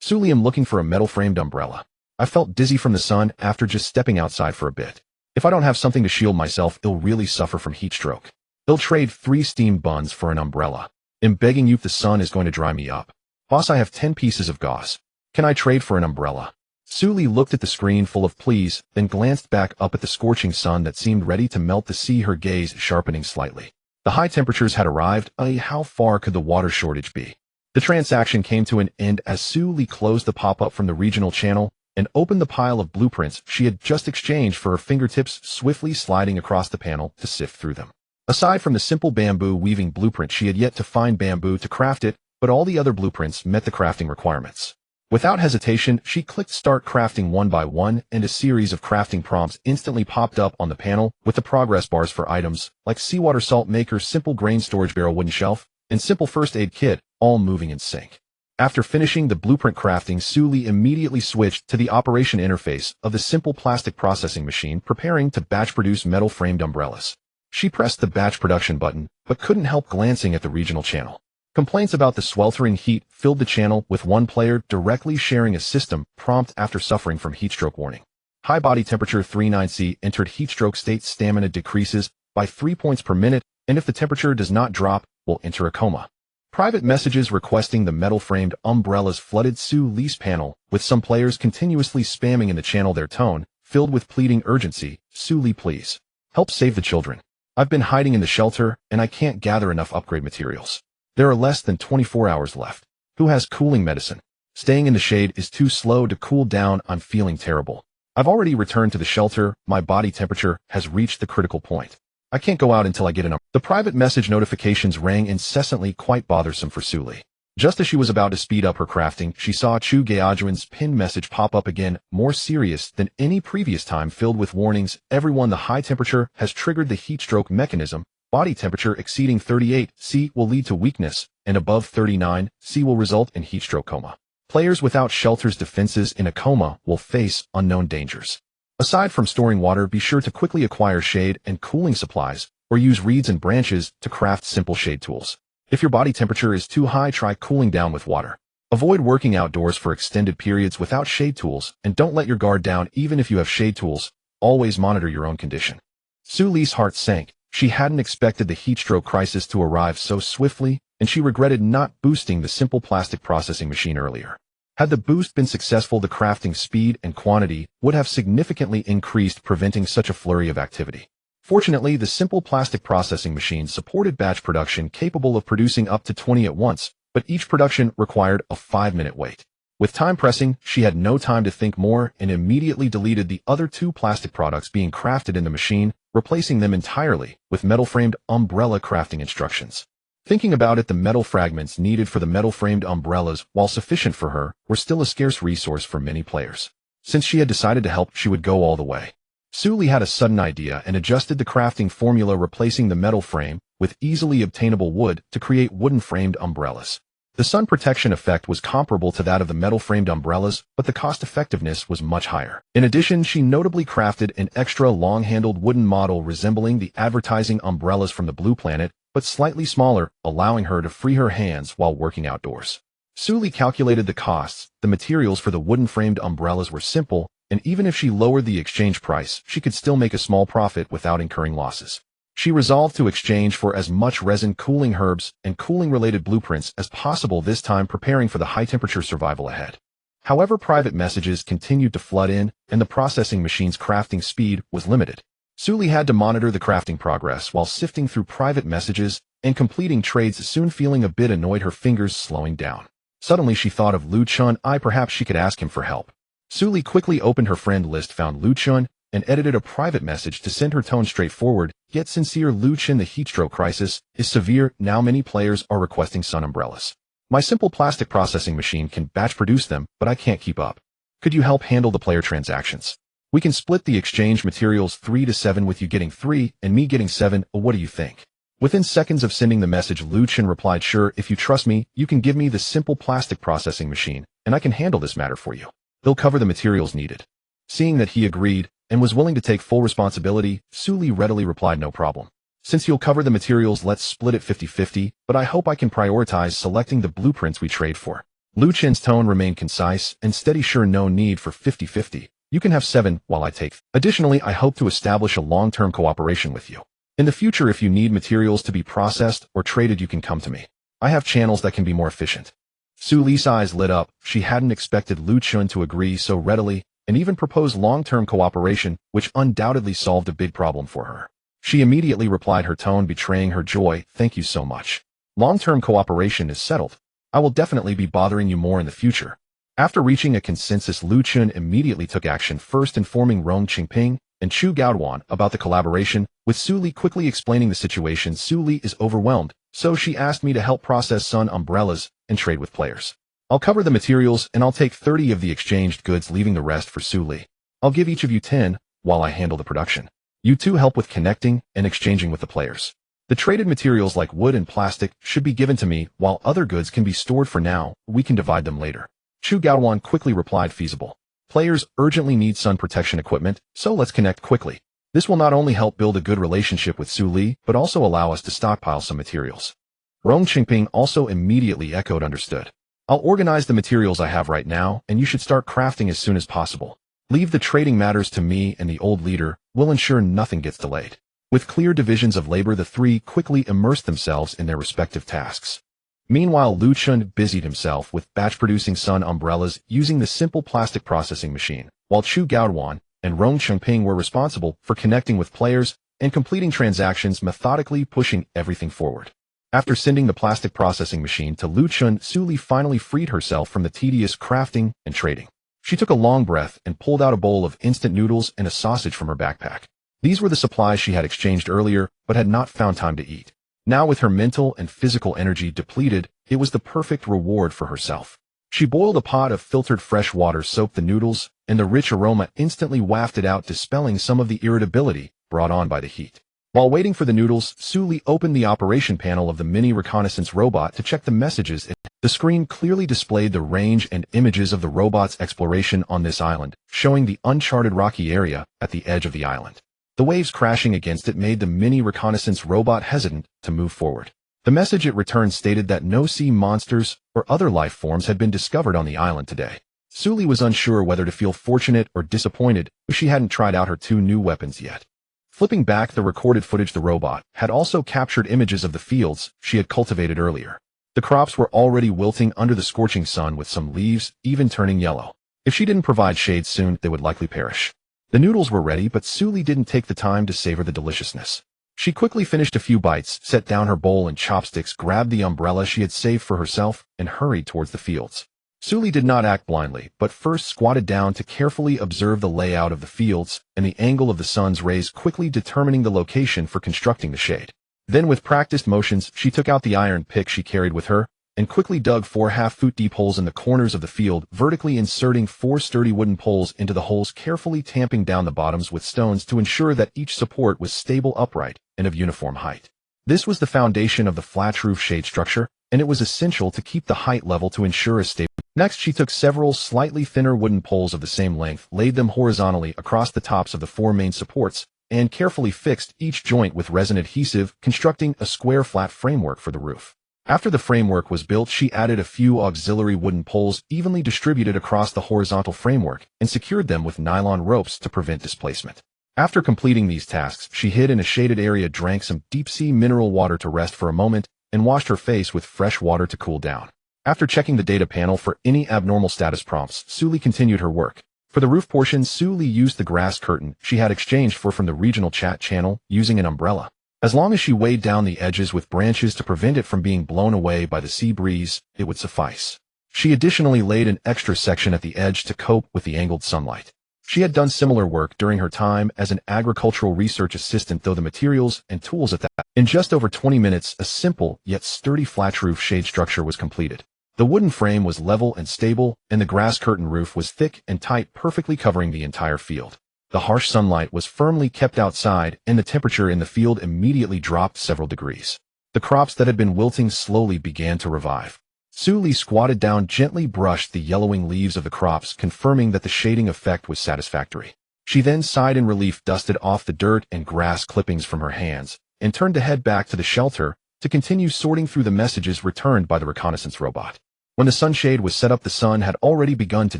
Su Li, I'm looking for a metal-framed umbrella. I felt dizzy from the sun after just stepping outside for a bit. If I don't have something to shield myself, I'll really suffer from heat stroke. I'll trade 3 steamed buns for an umbrella. I'm begging you, the sun is going to dry me up. Boss, I have 10 pieces of gauze. Can I trade for an umbrella? Su Li looked at the screen full of pleas, then glanced back up at the scorching sun that seemed ready to melt the sea, her gaze sharpening slightly. The high temperatures had arrived. How far could the water shortage be? The transaction came to an end as Su Li closed the pop-up from the regional channel and opened the pile of blueprints she had just exchanged for her fingertips, swiftly sliding across the panel to sift through them. Aside from the simple bamboo weaving blueprint, she had yet to find bamboo to craft it, but all the other blueprints met the crafting requirements. Without hesitation, she clicked Start Crafting one by one, and a series of crafting prompts instantly popped up on the panel with the progress bars for items like seawater salt maker, simple grain storage barrel, wooden shelf, and simple first aid kit, all moving in sync. After finishing the blueprint crafting, Su Li immediately switched to the operation interface of the simple plastic processing machine, preparing to batch produce metal-framed umbrellas. She pressed the batch production button, but couldn't help glancing at the regional channel. Complaints about the sweltering heat filled the channel, with one player directly sharing a system prompt after suffering from heatstroke. Warning. High body temperature 39°C, entered heatstroke state, stamina decreases by 3 points per minute, and if the temperature does not drop, will enter a coma. Private messages requesting the metal-framed umbrellas flooded Su Li's panel, with some players continuously spamming in the channel, their tone filled with pleading urgency. Su Li, please. Help save the children. I've been hiding in the shelter, and I can't gather enough upgrade materials. There are less than 24 hours left. Who has cooling medicine? Staying in the shade is too slow to cool down. I'm feeling terrible. I've already returned to the shelter. My body temperature has reached the critical point. I can't go out until I get The private message notifications rang incessantly, quite bothersome for Su Li. Just as she was about to speed up her crafting, she saw Chu Gaojuan's pinned message pop up again, more serious than any previous time, filled with warnings. Everyone, the high temperature has triggered the heat stroke mechanism. Body temperature exceeding 38°C will lead to weakness, and above 39°C will result in heatstroke coma. Players without shelters defenses in a coma will face unknown dangers. Aside from storing water, be sure to quickly acquire shade and cooling supplies, or use reeds and branches to craft simple shade tools. If your body temperature is too high, try cooling down with water. Avoid working outdoors for extended periods without shade tools, and don't let your guard down even if you have shade tools. Always monitor your own condition. Su Li's heart sank. She hadn't expected the heatstroke crisis to arrive so swiftly, and she regretted not boosting the simple plastic processing machine earlier. Had the boost been successful, the crafting speed and quantity would have significantly increased, preventing such a flurry of activity. Fortunately, the simple plastic processing machine supported batch production capable of producing up to 20 at once, but each production required a 5-minute wait. With time pressing, she had no time to think more and immediately deleted the other 2 plastic products being crafted in the machine, replacing them entirely with metal-framed umbrella crafting instructions. Thinking about it, the metal fragments needed for the metal-framed umbrellas, while sufficient for her, were still a scarce resource for many players. Since she had decided to help, she would go all the way. Suli had a sudden idea and adjusted the crafting formula, replacing the metal frame with easily obtainable wood to create wooden-framed umbrellas. The sun protection effect was comparable to that of the metal-framed umbrellas, but the cost-effectiveness was much higher. In addition, she notably crafted an extra long-handled wooden model resembling the advertising umbrellas from the Blue Planet, but slightly smaller, allowing her to free her hands while working outdoors. Suli calculated the costs. The materials for the wooden-framed umbrellas were simple, and even if she lowered the exchange price, she could still make a small profit without incurring losses. She resolved to exchange for as much resin, cooling herbs, and cooling-related blueprints as possible, this time preparing for the high-temperature survival ahead. However, private messages continued to flood in, and the processing machine's crafting speed was limited. Suli had to monitor the crafting progress while sifting through private messages and completing trades, soon feeling a bit annoyed, her fingers slowing down. Suddenly she thought of Lu Chun. Perhaps she could ask him for help. Suli quickly opened her friend list, found Lu Chun, and edited a private message to send her. Tone straightforward, yet sincere. Lu Chun, the heatstroke crisis is severe. Now many players are requesting sun umbrellas. My simple plastic processing machine can batch produce them, but I can't keep up. Could you help handle the player transactions? We can split the exchange materials 3 to 7, with you getting 3 and me getting 7. What do you think? Within seconds of sending the message, Lu Chun replied, sure, if you trust me, you can give me the simple plastic processing machine, and I can handle this matter for you. They'll cover the materials needed. Seeing that he agreed and was willing to take full responsibility, Suli readily replied, no problem. Since you'll cover the materials, let's split it 50-50, but I hope I can prioritize selecting the blueprints we trade for. Lu Chun's tone remained concise and steady, sure, no need for 50-50. You can have 7 while I take. Additionally, I hope to establish a long-term cooperation with you. In the future, if you need materials to be processed or traded, you can come to me. I have channels that can be more efficient. Suli's eyes lit up. She hadn't expected Lu Chun to agree so readily and even propose long-term cooperation, which undoubtedly solved a big problem for her. She immediately replied, her tone betraying her joy, thank you so much. Long-term cooperation is settled. I will definitely be bothering you more in the future. After reaching a consensus, Lu Chun immediately took action, first informing Rong Qingping and Chu Gaoduan about the collaboration, with Suli quickly explaining the situation. Suli is overwhelmed, so she asked me to help process sun umbrellas and trade with players. I'll cover the materials and I'll take 30 of the exchanged goods, leaving the rest for Suli. I'll give each of you 10 while I handle the production. You two help with connecting and exchanging with the players. The traded materials like wood and plastic should be given to me, while other goods can be stored for now. We can divide them later. Chu Gaoduan quickly replied, feasible. Players urgently need sun protection equipment, so let's connect quickly. This will not only help build a good relationship with Suli, but also allow us to stockpile some materials. Rong Qingping also immediately echoed, understood. I'll organize the materials I have right now, and you should start crafting as soon as possible. Leave the trading matters to me and the old leader. We'll ensure nothing gets delayed. With clear divisions of labor, the three quickly immersed themselves in their respective tasks. Meanwhile, Lu Chun busied himself with batch-producing sun umbrellas using the simple plastic processing machine, while Chu Gaoduan and Rong Qingping were responsible for connecting with players and completing transactions, methodically pushing everything forward. After sending the plastic processing machine to Lu Chun, Suli finally freed herself from the tedious crafting and trading. She took a long breath and pulled out a bowl of instant noodles and a sausage from her backpack. These were the supplies she had exchanged earlier, but had not found time to eat. Now, with her mental and physical energy depleted, it was the perfect reward for herself. She boiled a pot of filtered fresh water, soaked the noodles, and the rich aroma instantly wafted out, dispelling some of the irritability brought on by the heat. While waiting for the noodles, Suli opened the operation panel of the mini reconnaissance robot to check the messages. The screen clearly displayed the range and images of the robot's exploration on this island, showing the uncharted rocky area at the edge of the island. The waves crashing against it made the mini reconnaissance robot hesitant to move forward. The message it returned stated that no sea monsters or other life forms had been discovered on the island today. Suli was unsure whether to feel fortunate or disappointed, but she hadn't tried out her 2 new weapons yet. Flipping back the recorded footage, the robot had also captured images of the fields she had cultivated earlier. The crops were already wilting under the scorching sun, with some leaves even turning yellow. If she didn't provide shade soon, they would likely perish. The noodles were ready, but Suli didn't take the time to savor the deliciousness. She quickly finished a few bites, set down her bowl and chopsticks, grabbed the umbrella she had saved for herself, and hurried towards the fields. Suli did not act blindly, but first squatted down to carefully observe the layout of the fields and the angle of the sun's rays, quickly determining the location for constructing the shade. Then, with practiced motions, she took out the iron pick she carried with her, and quickly dug 4 half-foot deep holes in the corners of the field, vertically inserting 4 sturdy wooden poles into the holes, carefully tamping down the bottoms with stones to ensure that each support was stable, upright, and of uniform height. This was the foundation of the flat roof shade structure, and it was essential to keep the height level to ensure a stable. Next, she took several slightly thinner wooden poles of the same length, laid them horizontally across the tops of the 4 main supports, and carefully fixed each joint with resin adhesive, constructing a square flat framework for the roof. After the framework was built, she added a few auxiliary wooden poles evenly distributed across the horizontal framework and secured them with nylon ropes to prevent displacement. After completing these tasks, she hid in a shaded area, drank some deep-sea mineral water to rest for a moment, and washed her face with fresh water to cool down. After checking the data panel for any abnormal status prompts, Suli continued her work. For the roof portion, Suli used the grass curtain she had exchanged from the regional chat channel using an umbrella. As long as she weighed down the edges with branches to prevent it from being blown away by the sea breeze, it would suffice. She additionally laid an extra section at the edge to cope with the angled sunlight. She had done similar work during her time as an agricultural research assistant, though the materials and tools at that. In just over 20 minutes, a simple yet sturdy flat roof shade structure was completed. The wooden frame was level and stable, and the grass curtain roof was thick and tight, perfectly covering the entire field. The harsh sunlight was firmly kept outside, and the temperature in the field immediately dropped several degrees. The crops that had been wilting slowly began to revive. Suli squatted down, gently brushed the yellowing leaves of the crops, confirming that the shading effect was satisfactory. She then sighed in relief, dusted off the dirt and grass clippings from her hands, and turned to head back to the shelter to continue sorting through the messages returned by the reconnaissance robot. When the sunshade was set up, the sun had already begun to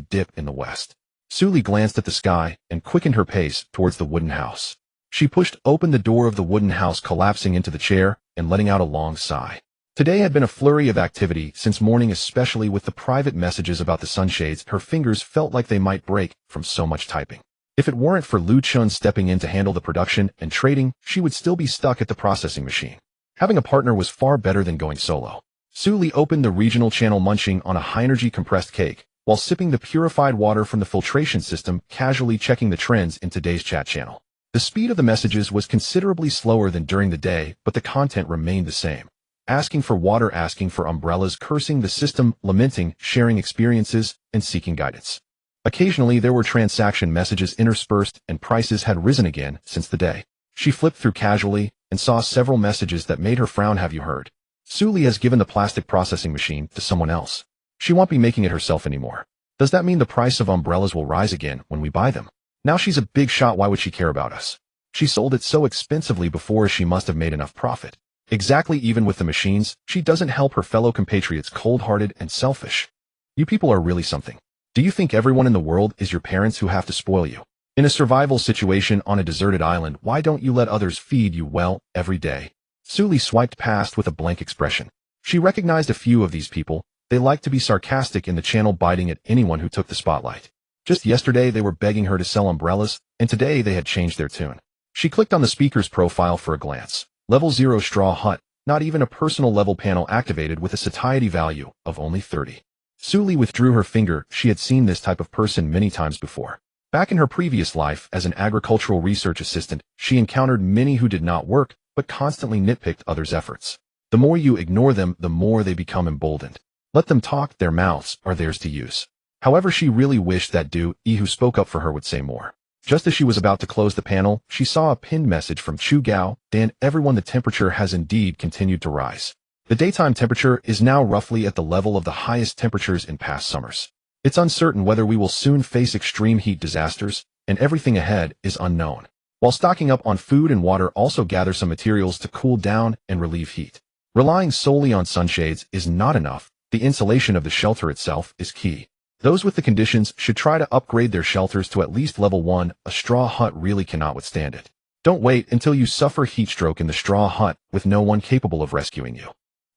dip in the west. Suli glanced at the sky and quickened her pace towards the wooden house. She pushed open the door of the wooden house, collapsing into the chair and letting out a long sigh. Today had been a flurry of activity since morning, especially with the private messages about the sunshades. Her fingers felt like they might break from so much typing. If it weren't for Lu Chun stepping in to handle the production and trading, she would still be stuck at the processing machine. Having a partner was far better than going solo. Suli opened the regional channel, munching on a high-energy compressed cake, while sipping the purified water from the filtration system, casually checking the trends in today's chat channel. The speed of the messages was considerably slower than during the day, but the content remained the same. Asking for water, asking for umbrellas, cursing the system, lamenting, sharing experiences, and seeking guidance. Occasionally there were transaction messages interspersed, and prices had risen again since the day. She flipped through casually and saw several messages that made her frown. Have you heard? Suli has given the plastic processing machine to someone else. She won't be making it herself anymore. Does that mean the price of umbrellas will rise again when we buy them? Now she's a big shot. Why would she care about us? She sold it so expensively before, she must have made enough profit. Exactly, even with the machines, she doesn't help her fellow compatriots. Cold-hearted and selfish. You people are really something. Do you think everyone in the world is your parents who have to spoil you? In a survival situation on a deserted island, why don't you let others feed you well every day? Suli swiped past with a blank expression. She recognized a few of these people. They liked to be sarcastic in the channel, biting at anyone who took the spotlight. Just yesterday they were begging her to sell umbrellas, and today they had changed their tune. She clicked on the speaker's profile for a glance. Level 0 straw hut, not even a personal level panel activated, with a satiety value of only 30. Suli withdrew her finger. She had seen this type of person many times before. Back in her previous life as an agricultural research assistant, she encountered many who did not work, but constantly nitpicked others' efforts. The more you ignore them, the more they become emboldened. Let them talk, their mouths are theirs to use. However, she really wished that Du Yi, who spoke up for her, would say more. Just as she was about to close the panel, she saw a pinned message from Chu Gao. Dan, everyone, the temperature has indeed continued to rise. The daytime temperature is now roughly at the level of the highest temperatures in past summers. It's uncertain whether we will soon face extreme heat disasters, and everything ahead is unknown. While stocking up on food and water, also gather some materials to cool down and relieve heat. Relying solely on sunshades is not enough. The insulation of the shelter itself is key. Those with the conditions should try to upgrade their shelters to at least level 1. A straw hut really cannot withstand it. Don't wait until you suffer heat stroke in the straw hut with no one capable of rescuing you.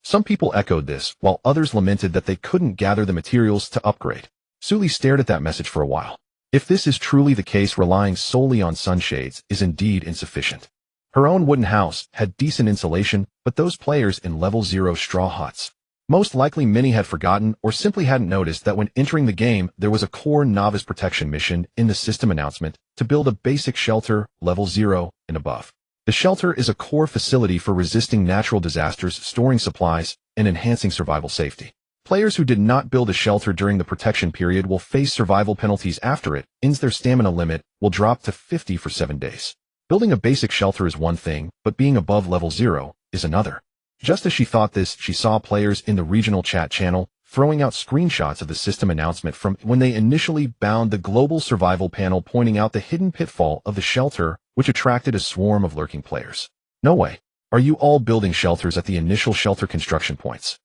Some people echoed this, while others lamented that they couldn't gather the materials to upgrade. Suli stared at that message for a while. If this is truly the case, relying solely on sunshades is indeed insufficient. Her own wooden house had decent insulation, but those players in level 0 straw huts, most likely many had forgotten or simply hadn't noticed that when entering the game there was a core novice protection mission in the system announcement to build a basic shelter, level 0 and above. The shelter is a core facility for resisting natural disasters, storing supplies, and enhancing survival safety. Players who did not build a shelter during the protection period will face survival penalties after it ends. Their stamina limit will drop to 50 for 7 days. Building a basic shelter is one thing, but being above level 0 is another. Just as she thought this, she saw players in the regional chat channel throwing out screenshots of the system announcement from when they initially bound the global survival panel, pointing out the hidden pitfall of the shelter, which attracted a swarm of lurking players. No way. Are you all building shelters at the initial shelter construction points?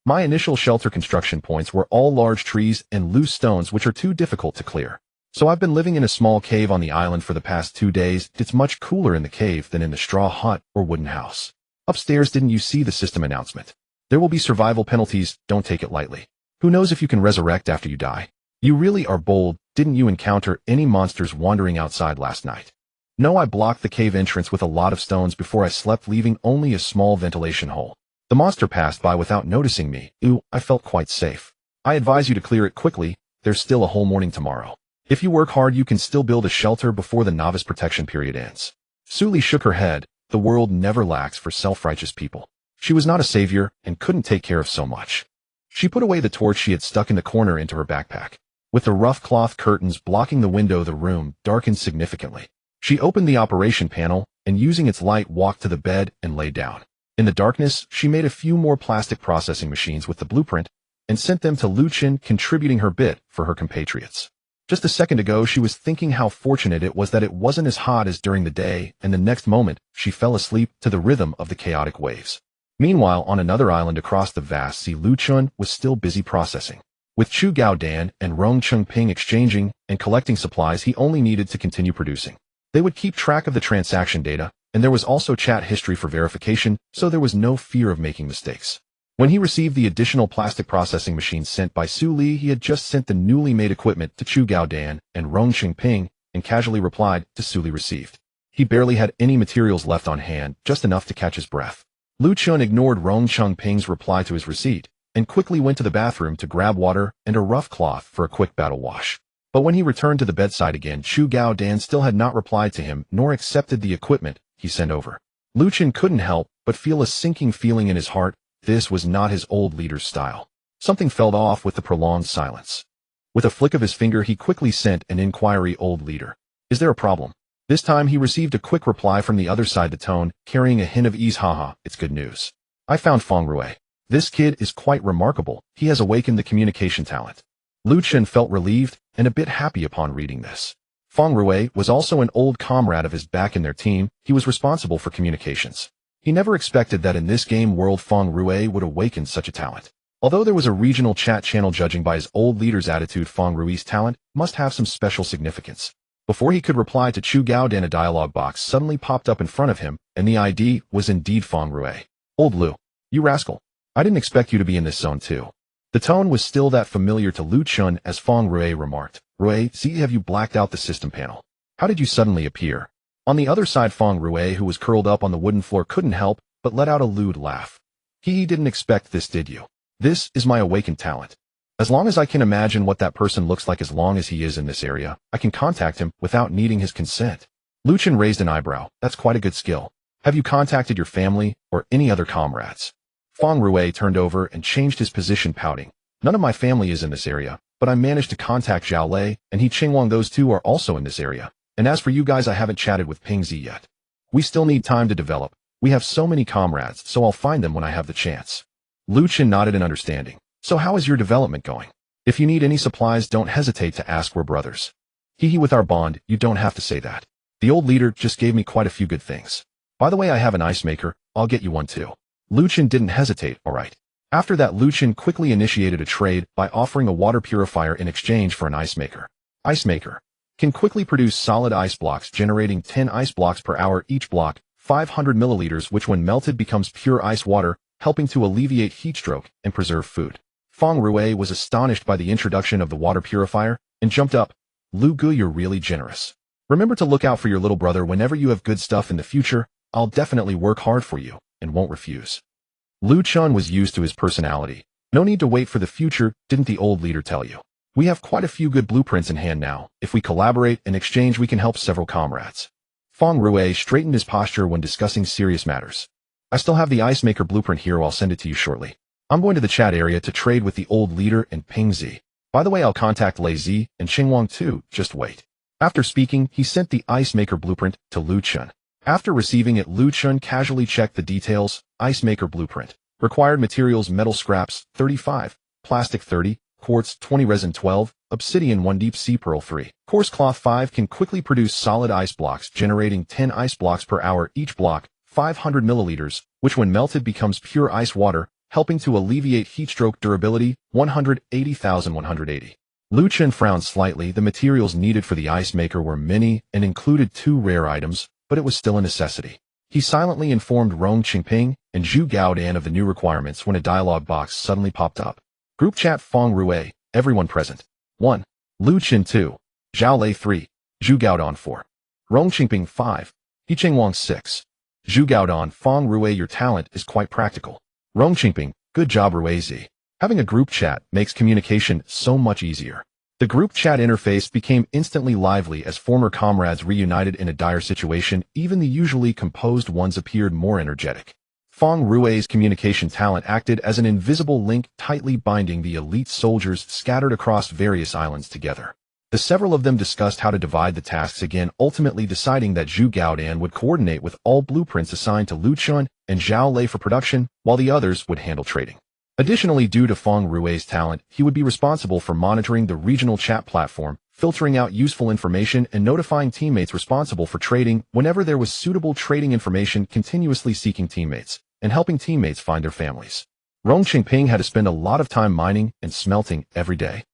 My initial shelter construction points were all large trees and loose stones which are too difficult to clear. So I've been living in a small cave on the island for the past 2 days. It's much cooler in the cave than in the straw hut or wooden house. Upstairs, didn't you see the system announcement? There will be survival penalties, don't take it lightly. Who knows if you can resurrect after you die? You really are bold. Didn't you encounter any monsters wandering outside last night? No, I blocked the cave entrance with a lot of stones before I slept, leaving only a small ventilation hole. The monster passed by without noticing me. Ooh, I felt quite safe. I advise you to clear it quickly. There's still a whole morning tomorrow. If you work hard, you can still build a shelter before the novice protection period ends. Suli shook her head. The world never lacks for self-righteous people. She was not a savior and couldn't take care of so much. She put away the torch she had stuck in the corner into her backpack. With the rough cloth curtains blocking the window, the room darkened significantly. She opened the operation panel and, using its light, walked to the bed and lay down. In the darkness, she made a few more plastic processing machines with the blueprint and sent them to Luchin, contributing her bit for her compatriots. Just a second ago, she was thinking how fortunate it was that it wasn't as hot as during the day, and the next moment, she fell asleep to the rhythm of the chaotic waves. Meanwhile, on another island across the vast sea, Luchin was still busy processing. With Chu Gaodan and Rong Chengping exchanging and collecting supplies, he only needed to continue producing. They would keep track of the transaction data, and there was also chat history for verification, so there was no fear of making mistakes. When he received the additional plastic processing machines sent by Su Li, he had just sent the newly made equipment to Chu Gaodan and Rong Chengping and casually replied to Su Li received. He barely had any materials left on hand, just enough to catch his breath. Lu Chun ignored Rong Chengping's reply to his receipt and quickly went to the bathroom to grab water and a rough cloth for a quick battle wash. But when he returned to the bedside again, Chu Gaodan still had not replied to him nor accepted the equipment he sent over. Lu Chun couldn't help but feel a sinking feeling in his heart. This was not his old leader's style. Something felt off with the prolonged silence. With a flick of his finger, he quickly sent an inquiry. Old leader, is there a problem? This time he received a quick reply from the other side, the tone carrying a hint of ease. Haha, it's good news. I found Feng Rui. This kid is quite remarkable. He has awakened the communication talent. Lu Chun felt relieved and a bit happy upon reading this. Feng Rui was also an old comrade of his back in their team. He was responsible for communications. He never expected that in this game world Feng Rui would awaken such a talent. Although there was a regional chat channel judging by his old leader's attitude, Feng Rui's talent must have some special significance. Before he could reply to Chu Gaodan, a dialog box suddenly popped up in front of him, and the ID was indeed Feng Rui. Old Lu, you rascal. I didn't expect you to be in this zone too. The tone was still that familiar to Lu Chun as Feng Rui remarked, Rui, see, have you blacked out the system panel? How did you suddenly appear? On the other side, Feng Rui, who was curled up on the wooden floor, couldn't help but let out a lewd laugh. He didn't expect this, did you? This is my awakened talent. As long as I can imagine what that person looks like, as long as he is in this area, I can contact him without needing his consent. Lu Chun raised an eyebrow. That's quite a good skill. Have you contacted your family or any other comrades? Feng Rui turned over and changed his position, pouting. None of my family is in this area, but I managed to contact Zhao Lei and He Qingwang. Those two are also in this area. And as for you guys, I haven't chatted with Ping Zi yet. We still need time to develop. We have so many comrades, so I'll find them when I have the chance. Lu Chun nodded in understanding. So how is your development going? If you need any supplies, don't hesitate to ask. We're brothers. Hee with our bond, you don't have to say that. The old leader just gave me quite a few good things. By the way, I have an ice maker. I'll get you one too. Lu Chun didn't hesitate, alright. After that, Lu Chun quickly initiated a trade by offering a water purifier in exchange for an ice maker. Ice maker can quickly produce solid ice blocks, generating 10 ice blocks per hour. Each block, 500 milliliters, which when melted becomes pure ice water, helping to alleviate heat stroke and preserve food. Feng Rui was astonished by the introduction of the water purifier and jumped up. Lu Gu, you're really generous. Remember to look out for your little brother whenever you have good stuff in the future. I'll definitely work hard for you and won't refuse. Lu Chun was used to his personality. No need to wait for the future, didn't the old leader tell you? We have quite a few good blueprints in hand now. If we collaborate and exchange, we can help several comrades. Feng Rui straightened his posture when discussing serious matters. I still have the ice maker blueprint here. I'll send it to you shortly. I'm going to the chat area to trade with the old leader and ping Z. By the way, I'll contact Lei Z and Qingwang too, just wait. After speaking, he sent the ice maker blueprint to Lu Chun. After receiving it, Lu Chun casually checked the details. Ice maker blueprint. Required materials: metal scraps 35, plastic 30, quartz 20, resin 12, obsidian 1, deep sea pearl 3. Coarse cloth 5 can quickly produce solid ice blocks, generating 10 ice blocks per hour. Each block 500 milliliters, which when melted becomes pure ice water, helping to alleviate heatstroke. Durability 180,180. Lu Chun frowned slightly. The materials needed for the ice maker were many and included 2 rare items, but it was still a necessity. He silently informed Rong Qingping and Zhu Gaodan of the new requirements when a dialog box suddenly popped up. Group chat: Feng Rui, everyone present. 1. Lu Chun 2. Zhao Lei 3. Zhu Gaodan 4. Rong Qingping 5. He Qingwang 6. Zhu Gaodan: Feng Rui, your talent is quite practical. Rong Qingping: good job Ruizi. Having a group chat makes communication so much easier. The group chat interface became instantly lively as former comrades reunited in a dire situation. Even the usually composed ones appeared more energetic. Feng Rui's communication talent acted as an invisible link, tightly binding the elite soldiers scattered across various islands together. The several of them discussed how to divide the tasks again, ultimately deciding that Zhu Gaodan would coordinate with all blueprints assigned to Lu Chun and Zhao Lei for production, while the others would handle trading. Additionally, due to Feng Rui's talent, he would be responsible for monitoring the regional chat platform, filtering out useful information, and notifying teammates responsible for trading whenever there was suitable trading information, continuously seeking teammates, and helping teammates find their families. Rong Qingping had to spend a lot of time mining and smelting every day.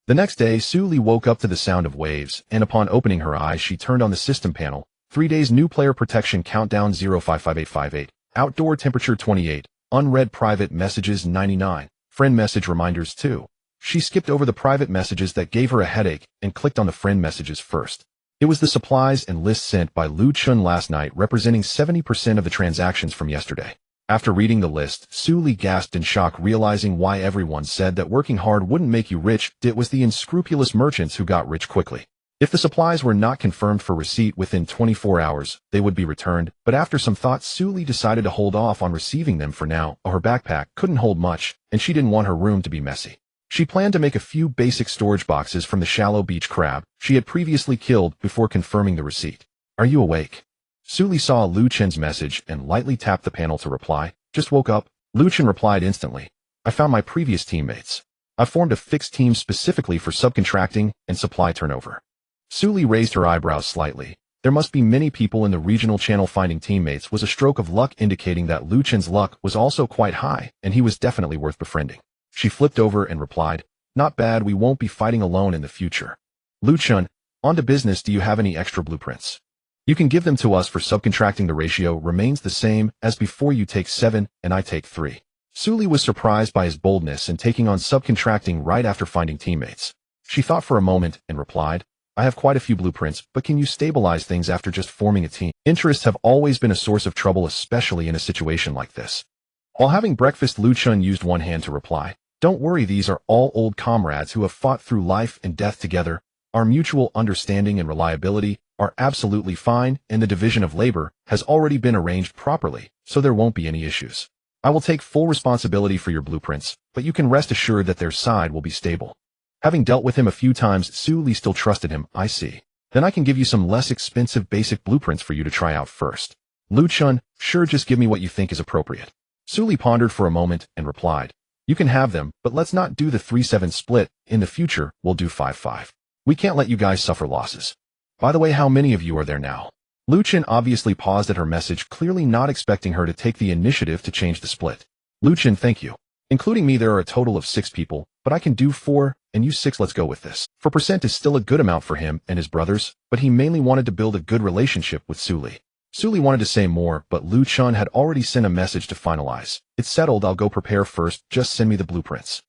The next day, Su Li woke up to the sound of waves, and upon opening her eyes, she turned on the system panel. 3 days new player protection countdown 055858, outdoor temperature 28, unread private messages 99, friend message reminders 2. She skipped over the private messages that gave her a headache and clicked on the friend messages first. It was the supplies and list sent by Lu Chun last night, representing 70% of the transactions from yesterday. After reading the list, Su Li gasped in shock, realizing why everyone said that working hard wouldn't make you rich. It was the unscrupulous merchants who got rich quickly. If the supplies were not confirmed for receipt within 24 hours, they would be returned, but after some thought, Su Li decided to hold off on receiving them for now. Her backpack couldn't hold much, and she didn't want her room to be messy. She planned to make a few basic storage boxes from the shallow beach crab she had previously killed before confirming the receipt. Are you awake? Su Li saw Lu Chen's message and lightly tapped the panel to reply. Just woke up. Lu Chen replied instantly. I found my previous teammates. I formed a fixed team specifically for subcontracting and supply turnover. Su Li raised her eyebrows slightly. There must be many people in the regional channel. Finding teammates was a stroke of luck, indicating that Lu Chen's luck was also quite high, and he was definitely worth befriending. She flipped over and replied, not bad, we won't be fighting alone in the future. Lu Chun, on to business. Do you have any extra blueprints? You can give them to us for subcontracting. The ratio remains the same as before. You take 7 and I take 3. Su Li was surprised by his boldness in taking on subcontracting right after finding teammates. She thought for a moment and replied, I have quite a few blueprints, but can you stabilize things after just forming a team? Interests have always been a source of trouble, especially in a situation like this. While having breakfast, Lu Chun used one hand to reply, don't worry, these are all old comrades who have fought through life and death together. Our mutual understanding and reliability are absolutely fine, and the division of labor has already been arranged properly, so there won't be any issues. I will take full responsibility for your blueprints, but you can rest assured that their side will be stable. Having dealt with him a few times, Su Li still trusted him. I see. Then I can give you some less expensive basic blueprints for you to try out first. Lu Chun, sure, just give me what you think is appropriate. Su Li pondered for a moment and replied, you can have them, but let's not do the 3-7 split. In the future, we'll do 5-5. We can't let you guys suffer losses. By the way, how many of you are there now? Lu Chun obviously paused at her message, clearly not expecting her to take the initiative to change the split. Lu Chun, thank you. Including me, there are a total of 6 people, but I can do 4, and you 6. Let's go with this. 4% is still a good amount for him and his brothers, but he mainly wanted to build a good relationship with Su Li. Su Li wanted to say more, but Lu Chun had already sent a message to finalize. It's settled, I'll go prepare first, just send me the blueprints.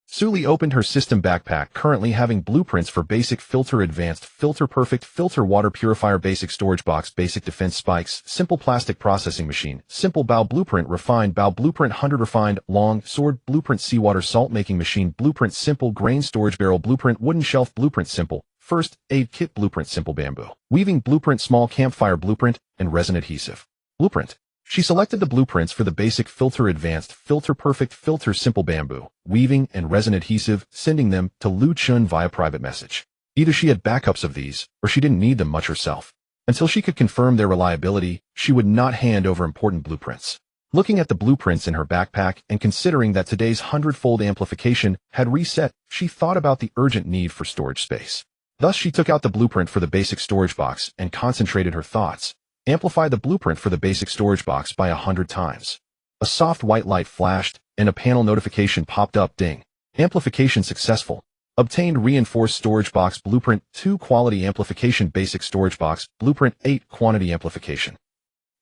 Su Li opened her system backpack, currently having blueprints for basic filter, advanced filter, perfect filter, water purifier, basic storage box, basic defense spikes, simple plastic processing machine, simple bow blueprint, refined bow blueprint, 100 refined, long sword blueprint, seawater salt making machine blueprint, simple grain storage barrel blueprint, wooden shelf blueprint, simple first aid kit blueprint, simple bamboo weaving blueprint, small campfire blueprint, and resin adhesive blueprint. She selected the blueprints for the basic filter, advanced filter, perfect filter, simple bamboo, weaving, and resin adhesive, sending them to Lu Chun via private message. Either she had backups of these, or she didn't need them much herself. Until she could confirm their reliability, she would not hand over important blueprints. Looking at the blueprints in her backpack and considering that today's hundredfold amplification had reset, she thought about the urgent need for storage space. Thus, she took out the blueprint for the basic storage box and concentrated her thoughts. Amplify the blueprint for the basic storage box by 100 times. A soft white light flashed, and a panel notification popped up. Ding. Amplification successful. Obtained reinforced storage box blueprint 2 quality amplification basic storage box blueprint 8 quantity amplification.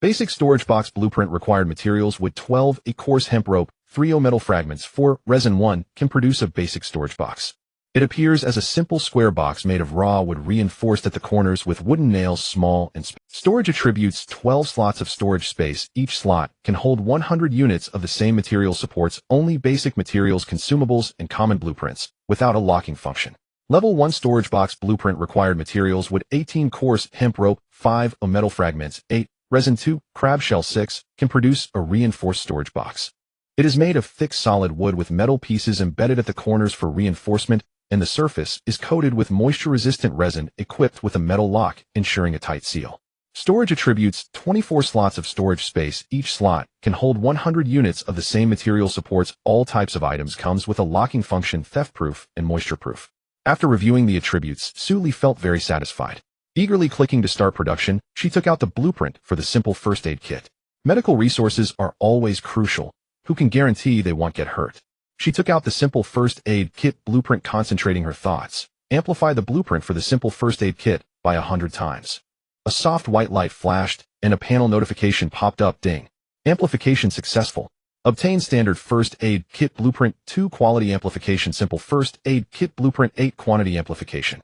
Basic storage box blueprint required materials with 12 a coarse hemp rope, 3 metal fragments, 4 resin 1 can produce a basic storage box. It appears as a simple square box made of raw wood reinforced at the corners with wooden nails, small and storage attributes 12 slots of storage space. Each slot can hold 100 units of the same material, supports only basic materials, consumables, and common blueprints, without a locking function. Level 1 storage box blueprint required materials with 18 coarse hemp rope, 5 metal fragments, 8 resin 2 crab shell 6 can produce a reinforced storage box. It is made of thick solid wood with metal pieces embedded at the corners for reinforcement, and the surface is coated with moisture-resistant resin equipped with a metal lock, ensuring a tight seal. Storage attributes 24 slots of storage space. Each slot can hold 100 units of the same material, supports all types of items, comes with a locking function, theft-proof and moisture-proof. After reviewing the attributes, Suli felt very satisfied. Eagerly clicking to start production, she took out the blueprint for the simple first aid kit. Medical resources are always crucial. Who can guarantee they won't get hurt? She took out the simple first aid kit blueprint, concentrating her thoughts. Amplify the blueprint for the simple first aid kit by 100 times. A soft white light flashed, and a panel notification popped up. Ding. Amplification successful. Obtain standard first aid kit blueprint 2 quality amplification, simple first aid kit blueprint 8 quantity amplification.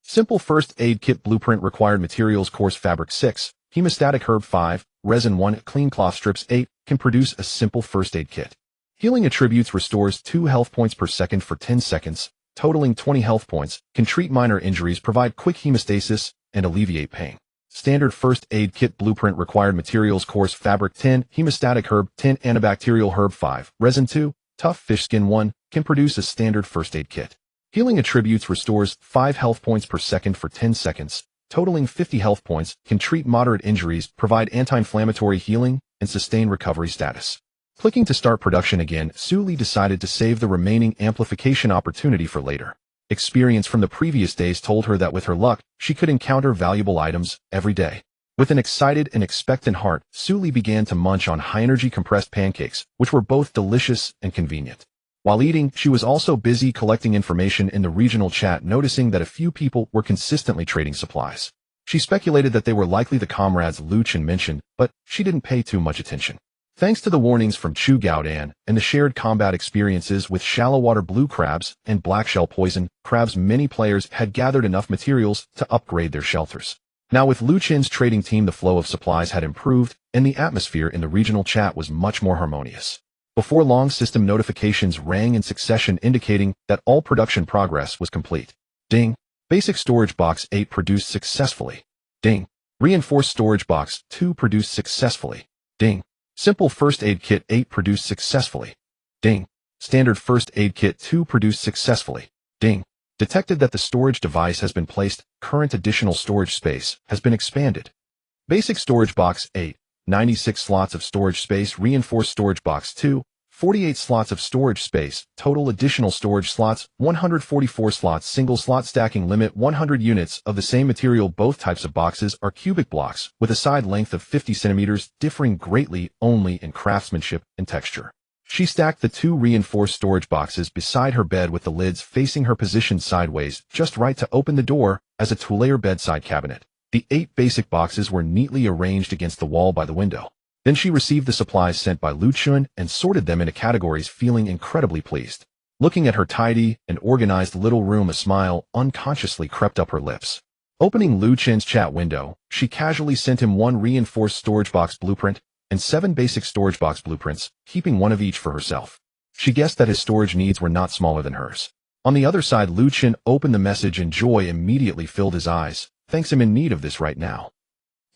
Simple first aid kit blueprint required materials, coarse fabric 6, hemostatic herb 5, resin 1, clean cloth strips 8 can produce a simple first aid kit. Healing attributes restores 2 health points per second for 10 seconds, totaling 20 health points, can treat minor injuries, provide quick hemostasis, and alleviate pain. Standard first aid kit blueprint required materials, coarse fabric 10, hemostatic herb 10, antibacterial herb 5, resin 2, tough fish skin 1, can produce a standard first aid kit. Healing attributes restores 5 health points per second for 10 seconds, totaling 50 health points, can treat moderate injuries, provide anti-inflammatory healing, and sustain recovery status. Clicking to start production again, Suli decided to save the remaining amplification opportunity for later. Experience from the previous days told her that with her luck, she could encounter valuable items every day. With an excited and expectant heart, Suli began to munch on high-energy compressed pancakes, which were both delicious and convenient. While eating, she was also busy collecting information in the regional chat, noticing that a few people were consistently trading supplies. She speculated that they were likely the comrades Lu Chen mentioned, but she didn't pay too much attention. Thanks to the warnings from Chu Gaodan and the shared combat experiences with shallow water blue crabs and black shell poison crabs, many players had gathered enough materials to upgrade their shelters. Now with Lu Chen's trading team, the flow of supplies had improved, and the atmosphere in the regional chat was much more harmonious. Before long, system notifications rang in succession, indicating that all production progress was complete. Ding. Basic storage box 8 produced successfully. Ding. Reinforced storage box 2 produced successfully. Ding. Simple first aid kit 8 produced successfully. Ding. Standard first aid kit 2 produced successfully. Ding. Detected that the storage device has been placed. Current additional storage space has been expanded. Basic storage box 8, 96 slots of storage space. Reinforced storage box 2, 48 slots of storage space. Total additional storage slots, 144 slots. Single slot stacking limit 100 units of the same material. Both types of boxes are cubic blocks with a side length of 50 centimeters, differing greatly only in craftsmanship and texture. She stacked the 2 reinforced storage boxes beside her bed with the lids facing her, positioned sideways, just right to open the door as a two-layer bedside cabinet. The 8 basic boxes were neatly arranged against the wall by the window. Then she received the supplies sent by Lu Chun and sorted them into categories, feeling incredibly pleased. Looking at her tidy and organized little room, a smile unconsciously crept up her lips. Opening Lu Chen's chat window, she casually sent him 1 reinforced storage box blueprint and 7 basic storage box blueprints, keeping 1 of each for herself. She guessed that his storage needs were not smaller than hers. On the other side, Lu Chen opened the message and joy immediately filled his eyes. Thanks, I'm in need of this right now.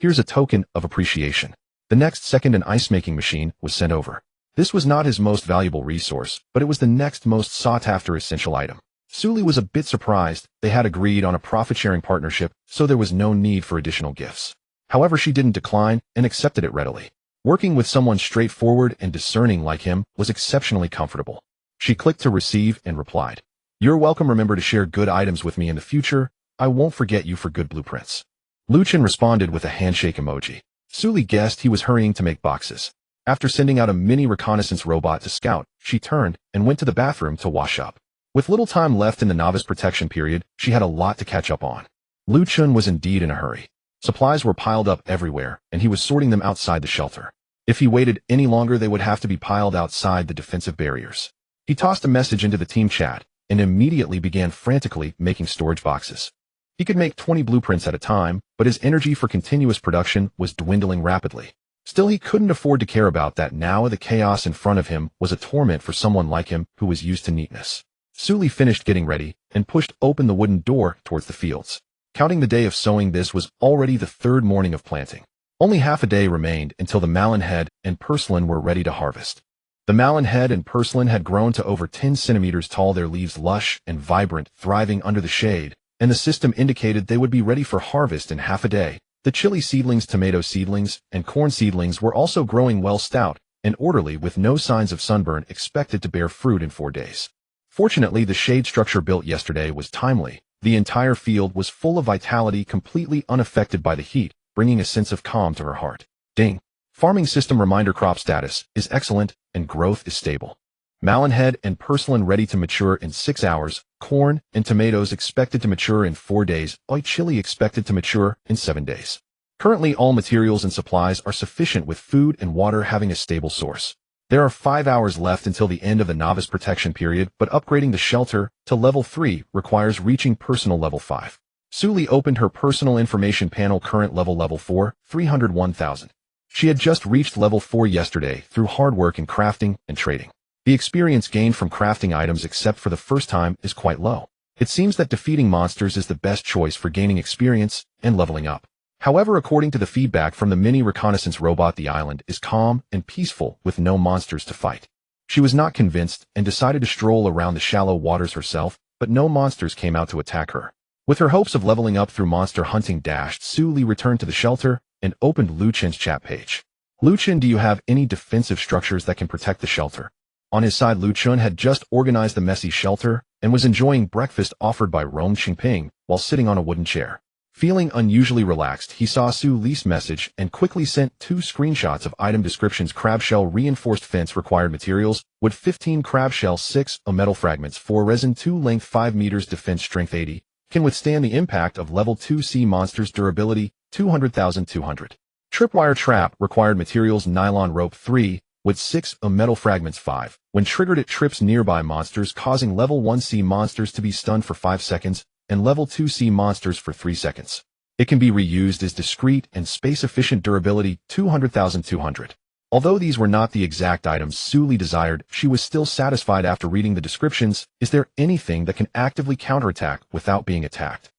Here's a token of appreciation. The next second, an ice-making machine was sent over. This was not his most valuable resource, but it was the next most sought-after essential item. Suli was a bit surprised. They had agreed on a profit-sharing partnership, so there was no need for additional gifts. However, she didn't decline and accepted it readily. Working with someone straightforward and discerning like him was exceptionally comfortable. She clicked to receive and replied, "You're welcome. Remember to share good items with me in the future. I won't forget you for good blueprints." Luchin responded with a handshake emoji. Suli guessed he was hurrying to make boxes. After sending out a mini reconnaissance robot to scout, she turned and went to the bathroom to wash up. With little time left in the novice protection period, she had a lot to catch up on. Luchin was indeed in a hurry. Supplies were piled up everywhere, and he was sorting them outside the shelter. If he waited any longer, they would have to be piled outside the defensive barriers. He tossed a message into the team chat and immediately began frantically making storage boxes. He could make 20 blueprints at a time, but his energy for continuous production was dwindling rapidly. Still, he couldn't afford to care about that now. The chaos in front of him was a torment for someone like him who was used to neatness. Suli finished getting ready and pushed open the wooden door towards the fields. Counting the day of sowing, this was already the third morning of planting. Only half a day remained until the melon head and purslane were ready to harvest. The melon head and purslane had grown to over 10 centimeters tall, their leaves lush and vibrant, thriving under the shade, and the system indicated they would be ready for harvest in half a day. The chili seedlings, tomato seedlings, and corn seedlings were also growing well, stout and orderly, with no signs of sunburn, expected to bear fruit in 4 days. Fortunately, the shade structure built yesterday was timely. The entire field was full of vitality, completely unaffected by the heat, bringing a sense of calm to her heart. Ding! Farming system reminder: crop status is excellent and growth is stable. Melon head and purslane ready to mature in 6 hours. Corn and tomatoes expected to mature in 4 days. White chili expected to mature in 7 days. Currently, all materials and supplies are sufficient, with food and water having a stable source. There are 5 hours left until the end of the novice protection period, but upgrading the shelter to level 3 requires reaching personal level 5. Suli opened her personal information panel. Current level 4, 301,000. She had just reached level 4 yesterday through hard work in crafting and trading. The experience gained from crafting items, except for the first time, is quite low. It seems that defeating monsters is the best choice for gaining experience and leveling up. However, according to the feedback from the mini reconnaissance robot, the island is calm and peaceful with no monsters to fight. She was not convinced and decided to stroll around the shallow waters herself, but no monsters came out to attack her. With her hopes of leveling up through monster hunting dashed, Suli returned to the shelter and opened Luchin's chat page. "Luchin, do you have any defensive structures that can protect the shelter?" On his side, Luchin had just organized the messy shelter and was enjoying breakfast offered by Rong Qingping while sitting on a wooden chair. Feeling unusually relaxed, he saw Suli's message and quickly sent 2 screenshots of item descriptions. Crab shell reinforced fence. Required materials: wood 15, crab shell 6, metal fragments 4, resin 2, length 5 meters, defense strength 80, can withstand the impact of level 2 sea monsters, durability 200,200. Tripwire trap. Required materials: nylon rope 3, wood 6, metal fragments 5. When triggered, it trips nearby monsters, causing level 1 sea monsters to be stunned for 5 seconds and level 2 sea monsters for 3 seconds. It can be reused as discreet and space-efficient. Durability 200,200. Although these were not the exact items Suli desired, she was still satisfied after reading the descriptions. Is there anything that can actively counterattack without being attacked?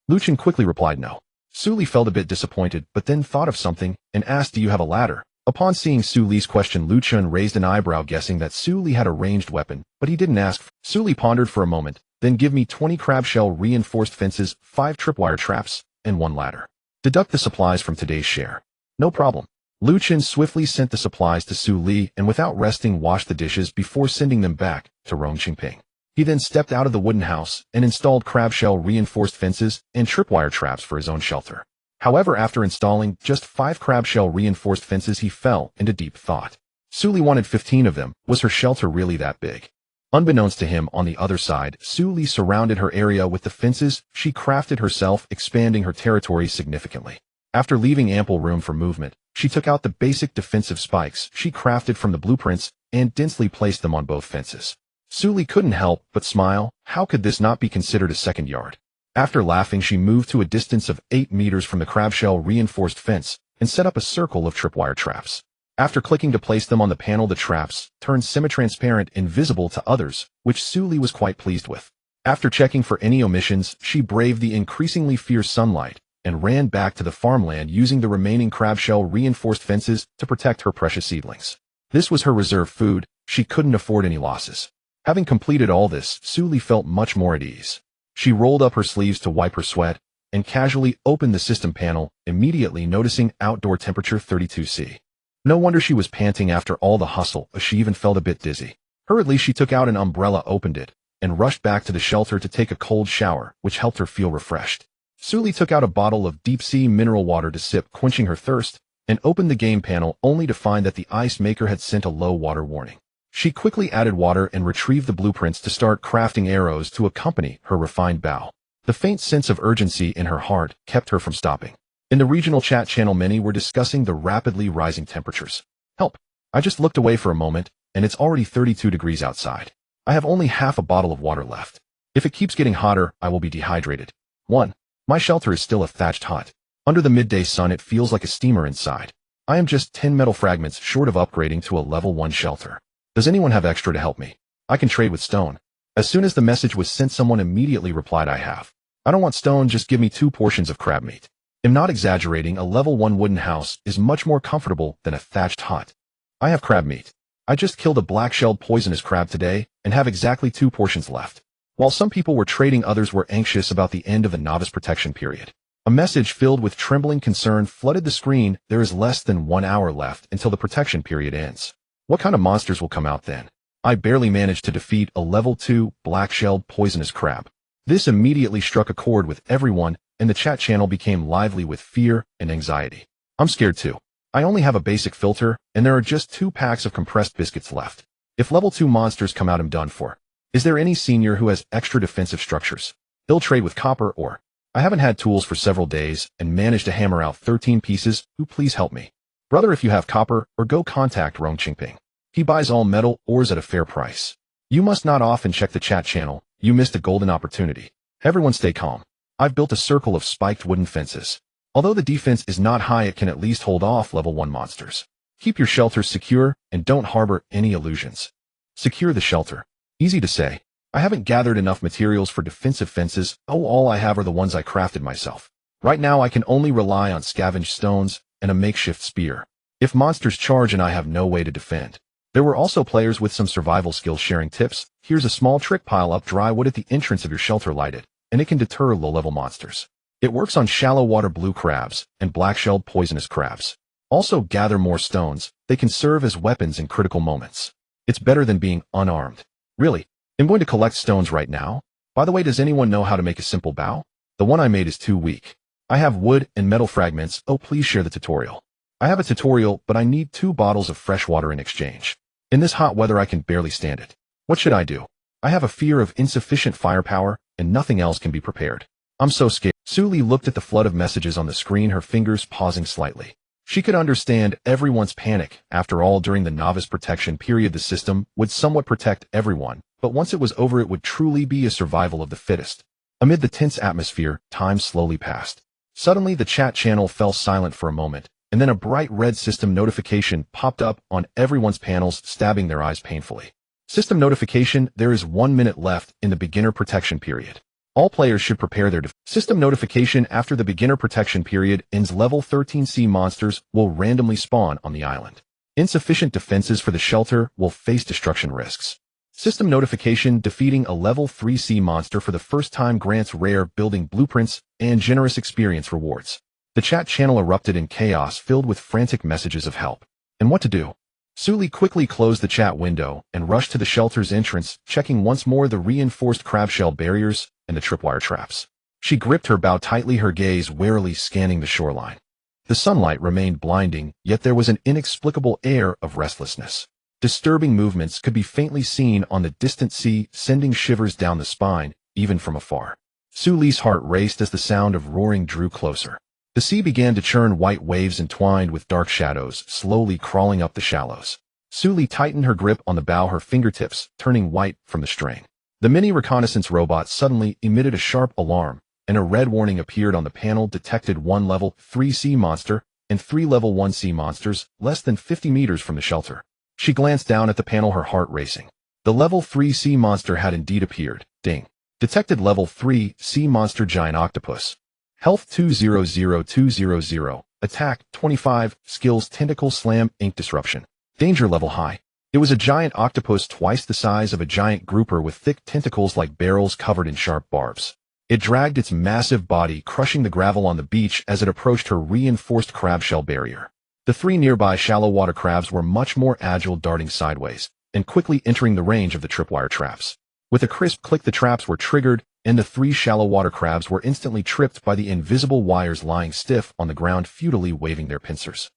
Luchin quickly replied no. Suli felt a bit disappointed, but then thought of something and asked, "Do you have a ladder?" Upon seeing Suli's question, Luchin raised an eyebrow, guessing that Suli had a ranged weapon, but he didn't ask. Suli pondered for a moment. "Then give me 20 crab shell reinforced fences, 5 tripwire traps, and 1 ladder. Deduct the supplies from today's share." "No problem." Luchin swiftly sent the supplies to Suli and without resting washed the dishes before sending them back to Rong Qingping. He then stepped out of the wooden house and installed crab shell reinforced fences and tripwire traps for his own shelter. However, after installing just 5 crab shell reinforced fences, he fell into deep thought. Suli wanted 15 of them. Was her shelter really that big? Unbeknownst to him, on the other side, Suli surrounded her area with the fences she crafted herself, expanding her territory significantly. After leaving ample room for movement, she took out the basic defensive spikes she crafted from the blueprints and densely placed them on both fences. Suli couldn't help but smile. How could this not be considered a second yard? After laughing, she moved to a distance of 8 meters from the crab shell reinforced fence and set up a circle of tripwire traps. After clicking to place them on the panel, the traps turned semi-transparent, invisible to others, which Suli was quite pleased with. After checking for any omissions, she braved the increasingly fierce sunlight and ran back to the farmland using the remaining crab shell reinforced fences to protect her precious seedlings. This was her reserve food. She couldn't afford any losses. Having completed all this, Suli felt much more at ease. She rolled up her sleeves to wipe her sweat and casually opened the system panel, immediately noticing outdoor temperature 32°C. No wonder she was panting after all the hustle, as she even felt a bit dizzy. Hurriedly, she took out an umbrella, opened it, and rushed back to the shelter to take a cold shower, which helped her feel refreshed. Suli took out a bottle of deep-sea mineral water to sip, quenching her thirst, and opened the game panel only to find that the ice maker had sent a low water warning. She quickly added water and retrieved the blueprints to start crafting arrows to accompany her refined bow. The faint sense of urgency in her heart kept her from stopping. In the regional chat channel, many were discussing the rapidly rising temperatures. Help! I just looked away for a moment, and it's already 32 degrees outside. I have only half a bottle of water left. If it keeps getting hotter, I will be dehydrated. 1. My shelter is still a thatched hut. Under the midday sun, it feels like a steamer inside. I am just 10 metal fragments short of upgrading to a level 1 shelter. Does anyone have extra to help me? I can trade with stone. As soon as the message was sent, someone immediately replied, I have. I don't want stone, just give me 2 portions of crab meat. I'm not exaggerating, a level 1 wooden house is much more comfortable than a thatched hut. I have crab meat. I just killed a black-shelled poisonous crab today and have exactly 2 portions left. While some people were trading, others were anxious about the end of the novice protection period. A message filled with trembling concern flooded the screen. There is less than 1 hour left until the protection period ends. What kind of monsters will come out then? I barely managed to defeat a level 2 black-shelled poisonous crab. This immediately struck a chord with everyone, and the chat channel became lively with fear and anxiety. I'm scared too. I only have a basic filter, and there are just 2 packs of compressed biscuits left. If level 2 monsters come out, I'm done for. Is there any senior who has extra defensive structures? He'll trade with copper or... I haven't had tools for several days and managed to hammer out 13 pieces. Who please help me? Brother, if you have copper, or go contact Rong Qingping. He buys all metal ores at a fair price. You must not often check the chat channel. You missed a golden opportunity. Everyone stay calm. I've built a circle of spiked wooden fences. Although the defense is not high, it can at least hold off level 1 monsters. Keep your shelters secure and don't harbor any illusions. Secure the shelter. Easy to say. I haven't gathered enough materials for defensive fences. All I have are the ones I crafted myself. Right now I can only rely on scavenged stones and a makeshift spear. If monsters charge and I have no way to defend. There were also players with some survival skills sharing tips. Here's a small trick: pile up dry wood at the entrance of your shelter, light it, and it can deter low-level monsters. It works on shallow water blue crabs and black-shelled poisonous crabs. Also gather more stones. They can serve as weapons in critical moments. It's better than being unarmed. Really, I'm going to collect stones right now. By the way, does anyone know how to make a simple bow? The one I made is too weak. I have wood and metal fragments. Oh, please share the tutorial. I have a tutorial, but I need 2 bottles of fresh water in exchange. In this hot weather, I can barely stand it. What should I do? I have a fear of insufficient firepower, and nothing else can be prepared. I'm so scared. Suli looked at the flood of messages on the screen, her fingers pausing slightly. She could understand everyone's panic. After all, during the novice protection period, the system would somewhat protect everyone, but once it was over, it would truly be a survival of the fittest. Amid the tense atmosphere, time slowly passed. Suddenly, the chat channel fell silent for a moment, and then a bright red system notification popped up on everyone's panels, stabbing their eyes painfully. System notification: there is 1 minute left in the beginner protection period. All players should prepare their system notification. After the beginner protection period ends, level 13C monsters will randomly spawn on the island. Insufficient defenses for the shelter will face destruction risks. System notification: defeating a level 3C monster for the first time grants rare building blueprints and generous experience rewards. The chat channel erupted in chaos, filled with frantic messages of help. And what to do? Suli quickly closed the chat window and rushed to the shelter's entrance, checking once more the reinforced crab shell barriers and the tripwire traps. She gripped her bow tightly, her gaze warily scanning the shoreline. The sunlight remained blinding, yet there was an inexplicable air of restlessness. Disturbing movements could be faintly seen on the distant sea, sending shivers down the spine, even from afar. Suli's heart raced as the sound of roaring drew closer. The sea began to churn, white waves entwined with dark shadows, slowly crawling up the shallows. Suli tightened her grip on the bow, her fingertips turning white from the strain. The mini reconnaissance robot suddenly emitted a sharp alarm, and a red warning appeared on the panel: detected 1 level 3C monster and 3 level 1C monsters less than 50 meters from the shelter. She glanced down at the panel, her heart racing. The level 3C monster had indeed appeared. Ding. Detected level 3C monster, giant octopus. Health 200,200. Attack 25. Skills Tentacle Slam Ink Disruption. Danger level high. It was a giant octopus twice the size of a giant grouper with thick tentacles like barrels covered in sharp barbs. It dragged its massive body, crushing the gravel on the beach as it approached her reinforced crab shell barrier. The three nearby shallow water crabs were much more agile, darting sideways and quickly entering the range of the tripwire traps. With a crisp click, the traps were triggered, and the three shallow water crabs were instantly tripped by the invisible wires lying stiff on the ground, futilely waving their pincers.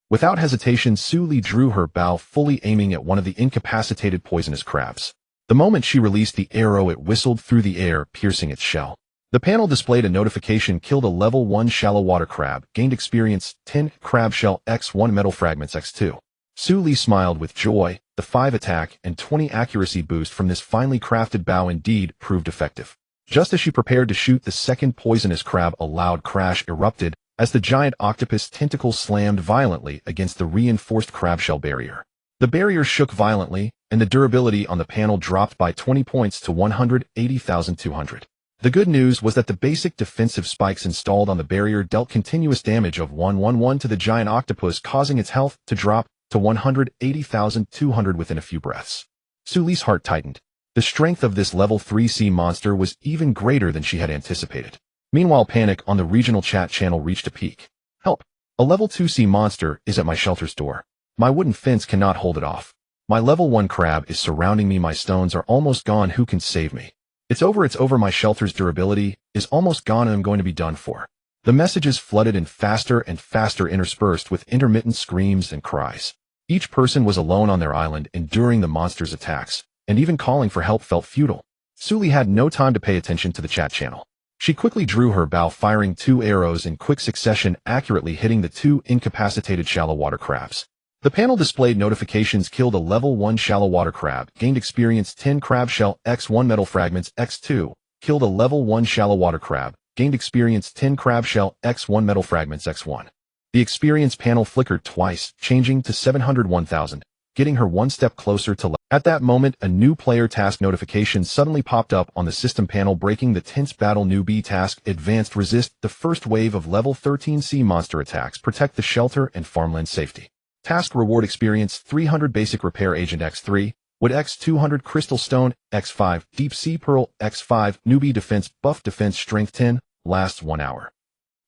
Without hesitation, Su Li drew her bow, fully aiming at one of the incapacitated poisonous crabs. The moment she released the arrow, it whistled through the air, piercing its shell. The panel displayed a notification: killed a level 1 shallow water crab, gained experience 10, crab shell x1, metal fragments x2. Su Li smiled with joy. The 5 attack and 20 accuracy boost from this finely crafted bow indeed proved effective. Just as she prepared to shoot the second poisonous crab, a loud crash erupted as the giant octopus tentacles slammed violently against the reinforced crab shell barrier. The barrier shook violently, and the durability on the panel dropped by 20 points to 180,200. The good news was that the basic defensive spikes installed on the barrier dealt continuous damage of 111 to the giant octopus, causing its health to drop to 180,200 within a few breaths. Su Li's heart tightened. The strength of this level 3 sea monster was even greater than she had anticipated. Meanwhile, panic on the regional chat channel reached a peak. Help! A level 2 sea monster is at my shelter's door. My wooden fence cannot hold it off. My level 1 crab is surrounding me. My stones are almost gone. Who can save me? It's over. My shelter's durability is almost gone and I'm going to be done for. The messages flooded in faster and faster, interspersed with intermittent screams and cries. Each person was alone on their island, enduring the monster's attacks, and even calling for help felt futile. Su Li had no time to pay attention to the chat channel. She quickly drew her bow, firing 2 arrows in quick succession, accurately hitting the 2 incapacitated shallow water crabs. The panel displayed notifications: killed a level 1 shallow water crab, gained experience 10, crab shell x1, metal fragments x2. Killed a level 1 shallow water crab, gained experience 10, crab shell x1, metal fragments x1. The experience panel flickered twice, changing to 701,000, getting her one step closer to level. At that moment, a new player task notification suddenly popped up on the system panel, breaking the tense battle. Newbie task: advanced, resist the first wave of level 13 sea monster attacks, protect the shelter and farmland safety. Task reward: experience 300, basic repair agent x3, wood x200, crystal stone x5, deep sea pearl x5, newbie defense buff, defense strength 10, lasts 1 hour.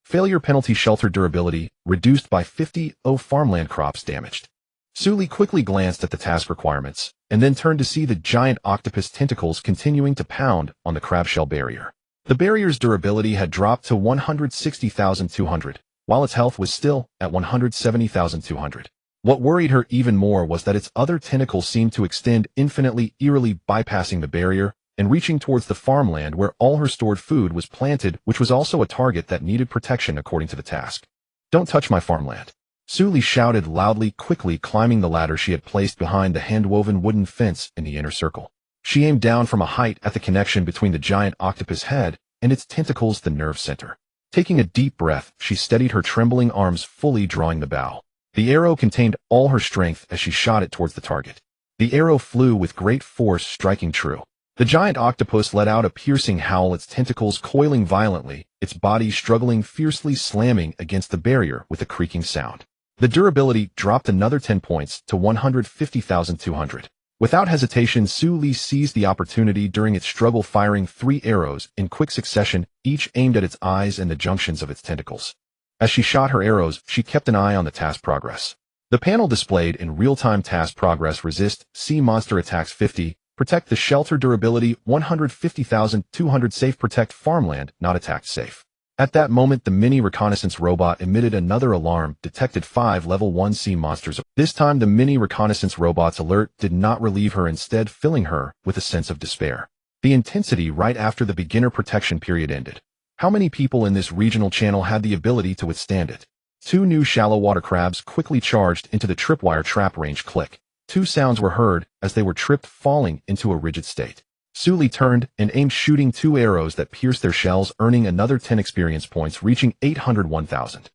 Failure penalty: shelter durability reduced by 50, farmland crops damaged. Su Li quickly glanced at the task requirements, and then turned to see the giant octopus tentacles continuing to pound on the crab shell barrier. The barrier's durability had dropped to 160,200, while its health was still at 170,200. What worried her even more was that its other tentacles seemed to extend infinitely, eerily bypassing the barrier and reaching towards the farmland where all her stored food was planted, which was also a target that needed protection according to the task. "Don't touch my farmland," Su Li shouted loudly, quickly climbing the ladder she had placed behind the hand-woven wooden fence in the inner circle. She aimed down from a height at the connection between the giant octopus head and its tentacles, the nerve center. Taking a deep breath, she steadied her trembling arms, fully drawing the bow. The arrow contained all her strength as she shot it towards the target. The arrow flew with great force, striking true. The giant octopus let out a piercing howl, its tentacles coiling violently, its body struggling fiercely, slamming against the barrier with a creaking sound. The durability dropped another 10 points to 150,200. Without hesitation, Su Li seized the opportunity during its struggle, firing 3 arrows in quick succession, each aimed at its eyes and the junctions of its tentacles. As she shot her arrows, she kept an eye on the task progress. The panel displayed in real-time task progress: resist sea monster attacks 50, protect the shelter, durability 150,200, safe, protect farmland not attacked, safe. At that moment, the mini reconnaissance robot emitted another alarm: detected 5 level 1 sea monsters. This time, the mini reconnaissance robot's alert did not relieve her, instead filling her with a sense of despair. The intensity right after the beginner protection period ended. How many people in this regional channel had the ability to withstand it? 2 new shallow water crabs quickly charged into the tripwire trap range. Click. 2 sounds were heard as they were tripped, falling into a rigid state. Su Li turned and aimed, shooting 2 arrows that pierced their shells, earning another 10 experience points, reaching 801,000.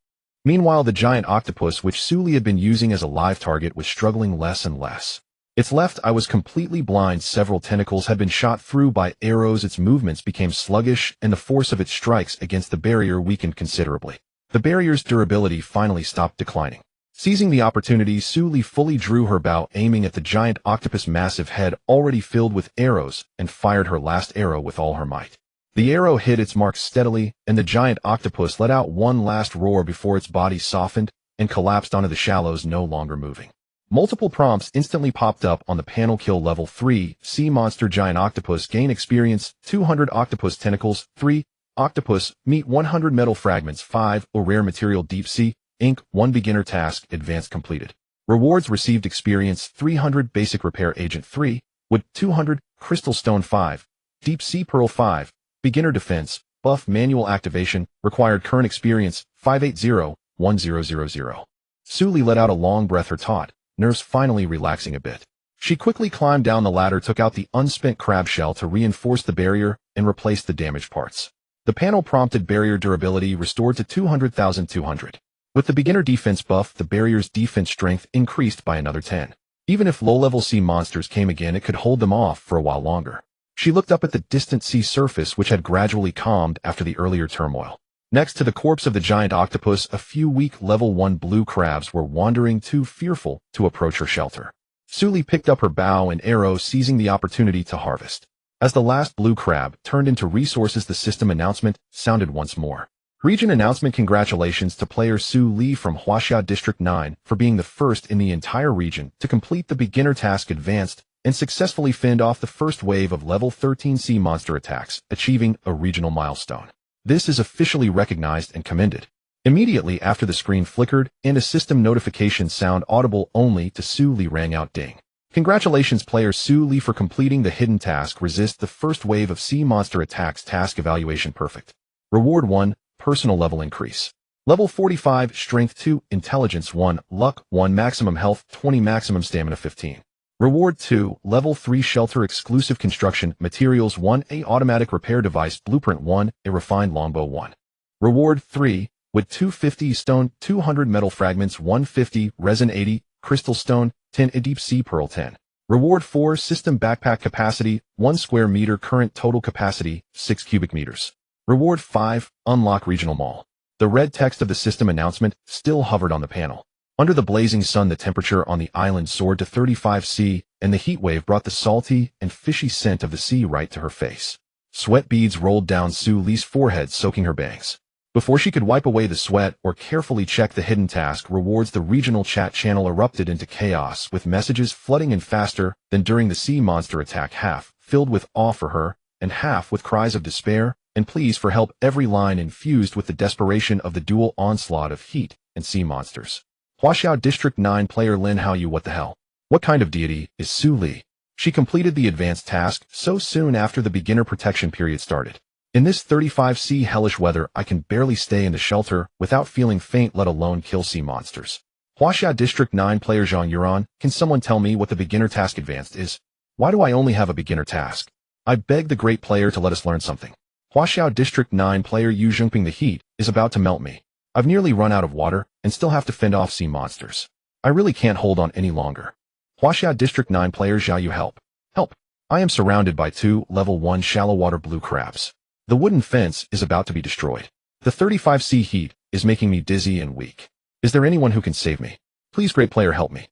Meanwhile, the giant octopus, which Su Li had been using as a live target, was struggling less and less. Its left eye was completely blind, several tentacles had been shot through by arrows, its movements became sluggish, and the force of its strikes against the barrier weakened considerably. The barrier's durability finally stopped declining. Seizing the opportunity, Su Li fully drew her bow, aiming at the giant octopus' massive head already filled with arrows, and fired her last arrow with all her might. The arrow hit its mark steadily, and the giant octopus let out one last roar before its body softened and collapsed onto the shallows, no longer moving. Multiple prompts instantly popped up on the panel. Kill level 3, Sea Monster Giant Octopus, gain experience, 200 Octopus Tentacles, 3, Octopus, meet 100 Metal Fragments, 5, or Rare Material Deep Sea, Inc., 1 Beginner Task, Advanced completed. Rewards received experience, 300 Basic Repair Agent 3, Wood 200, Crystal Stone 5, Deep Sea Pearl 5, Beginner Defense, Buff Manual Activation, required current experience, 580-1000. Su Li let out a long breath, her taut nerves finally relaxing a bit. She quickly climbed down the ladder, took out the unspent crab shell to reinforce the barrier, and replaced the damaged parts. The panel prompted barrier durability restored to 200,200. With the beginner defense buff, the barrier's defense strength increased by another 10. Even if low-level sea monsters came again, it could hold them off for a while longer. She looked up at the distant sea surface, which had gradually calmed after the earlier turmoil. Next to the corpse of the giant octopus, a few weak level 1 blue crabs were wandering, too fearful to approach her shelter. Su Li picked up her bow and arrow, seizing the opportunity to harvest. As the last blue crab turned into resources, the system announcement sounded once more. Region announcement: congratulations to player Su Li from Huaxia District 9 for being the first in the entire region to complete the beginner task advanced and successfully fend off the first wave of level 13 sea monster attacks, achieving a regional milestone. This is officially recognized and commended. Immediately after the screen flickered and a system notification sound audible only to Su Li rang out: ding. Congratulations player Su Li for completing the hidden task, resist the first wave of sea monster attacks, task evaluation perfect. Reward 1, personal level increase. Level 45, strength 2, intelligence 1, luck 1, maximum health 20, maximum stamina 15. Reward 2, level 3, shelter exclusive construction materials 1, a automatic repair device blueprint 1, a refined longbow 1. Reward 3, with 250 stone, 200 metal fragments 150, resin 80, crystal stone 10, a deep sea pearl 10. Reward 4, system backpack capacity 1 square meter, current total capacity 6 cubic meters. Reward 5, unlock regional mall. The red text of the system announcement still hovered on the panel. Under the blazing sun, the temperature on the island soared to 35 C, and the heat wave brought the salty and fishy scent of the sea right to her face. Sweat beads rolled down Su Li's forehead, soaking her bangs. Before she could wipe away the sweat or carefully check the hidden task rewards, the regional chat channel erupted into chaos, with messages flooding in faster than during the sea monster attack, half filled with awe for her, and half with cries of despair and pleas for help, every line infused with the desperation of the dual onslaught of heat and sea monsters. Huaxiao District 9 player Lin Haoyu: what the hell? What kind of deity is Su Li? She completed the advanced task so soon after the beginner protection period started. In this 35°C hellish weather, I can barely stay in the shelter without feeling faint, let alone kill sea monsters. Huaxia District 9 player Zhang Yuran: can someone tell me what the beginner task advanced is? Why do I only have a beginner task? I beg the great player to let us learn something. Huaxiao District 9 player Yu Zhengping: the heat is about to melt me. I've nearly run out of water and still have to fend off sea monsters. I really can't hold on any longer. Huaxia District 9 player Zhao Yu: help. Help. I am surrounded by 2 level 1 shallow water blue crabs. The wooden fence is about to be destroyed. The 35°C heat is making me dizzy and weak. Is there anyone who can save me? Please, great player, help me.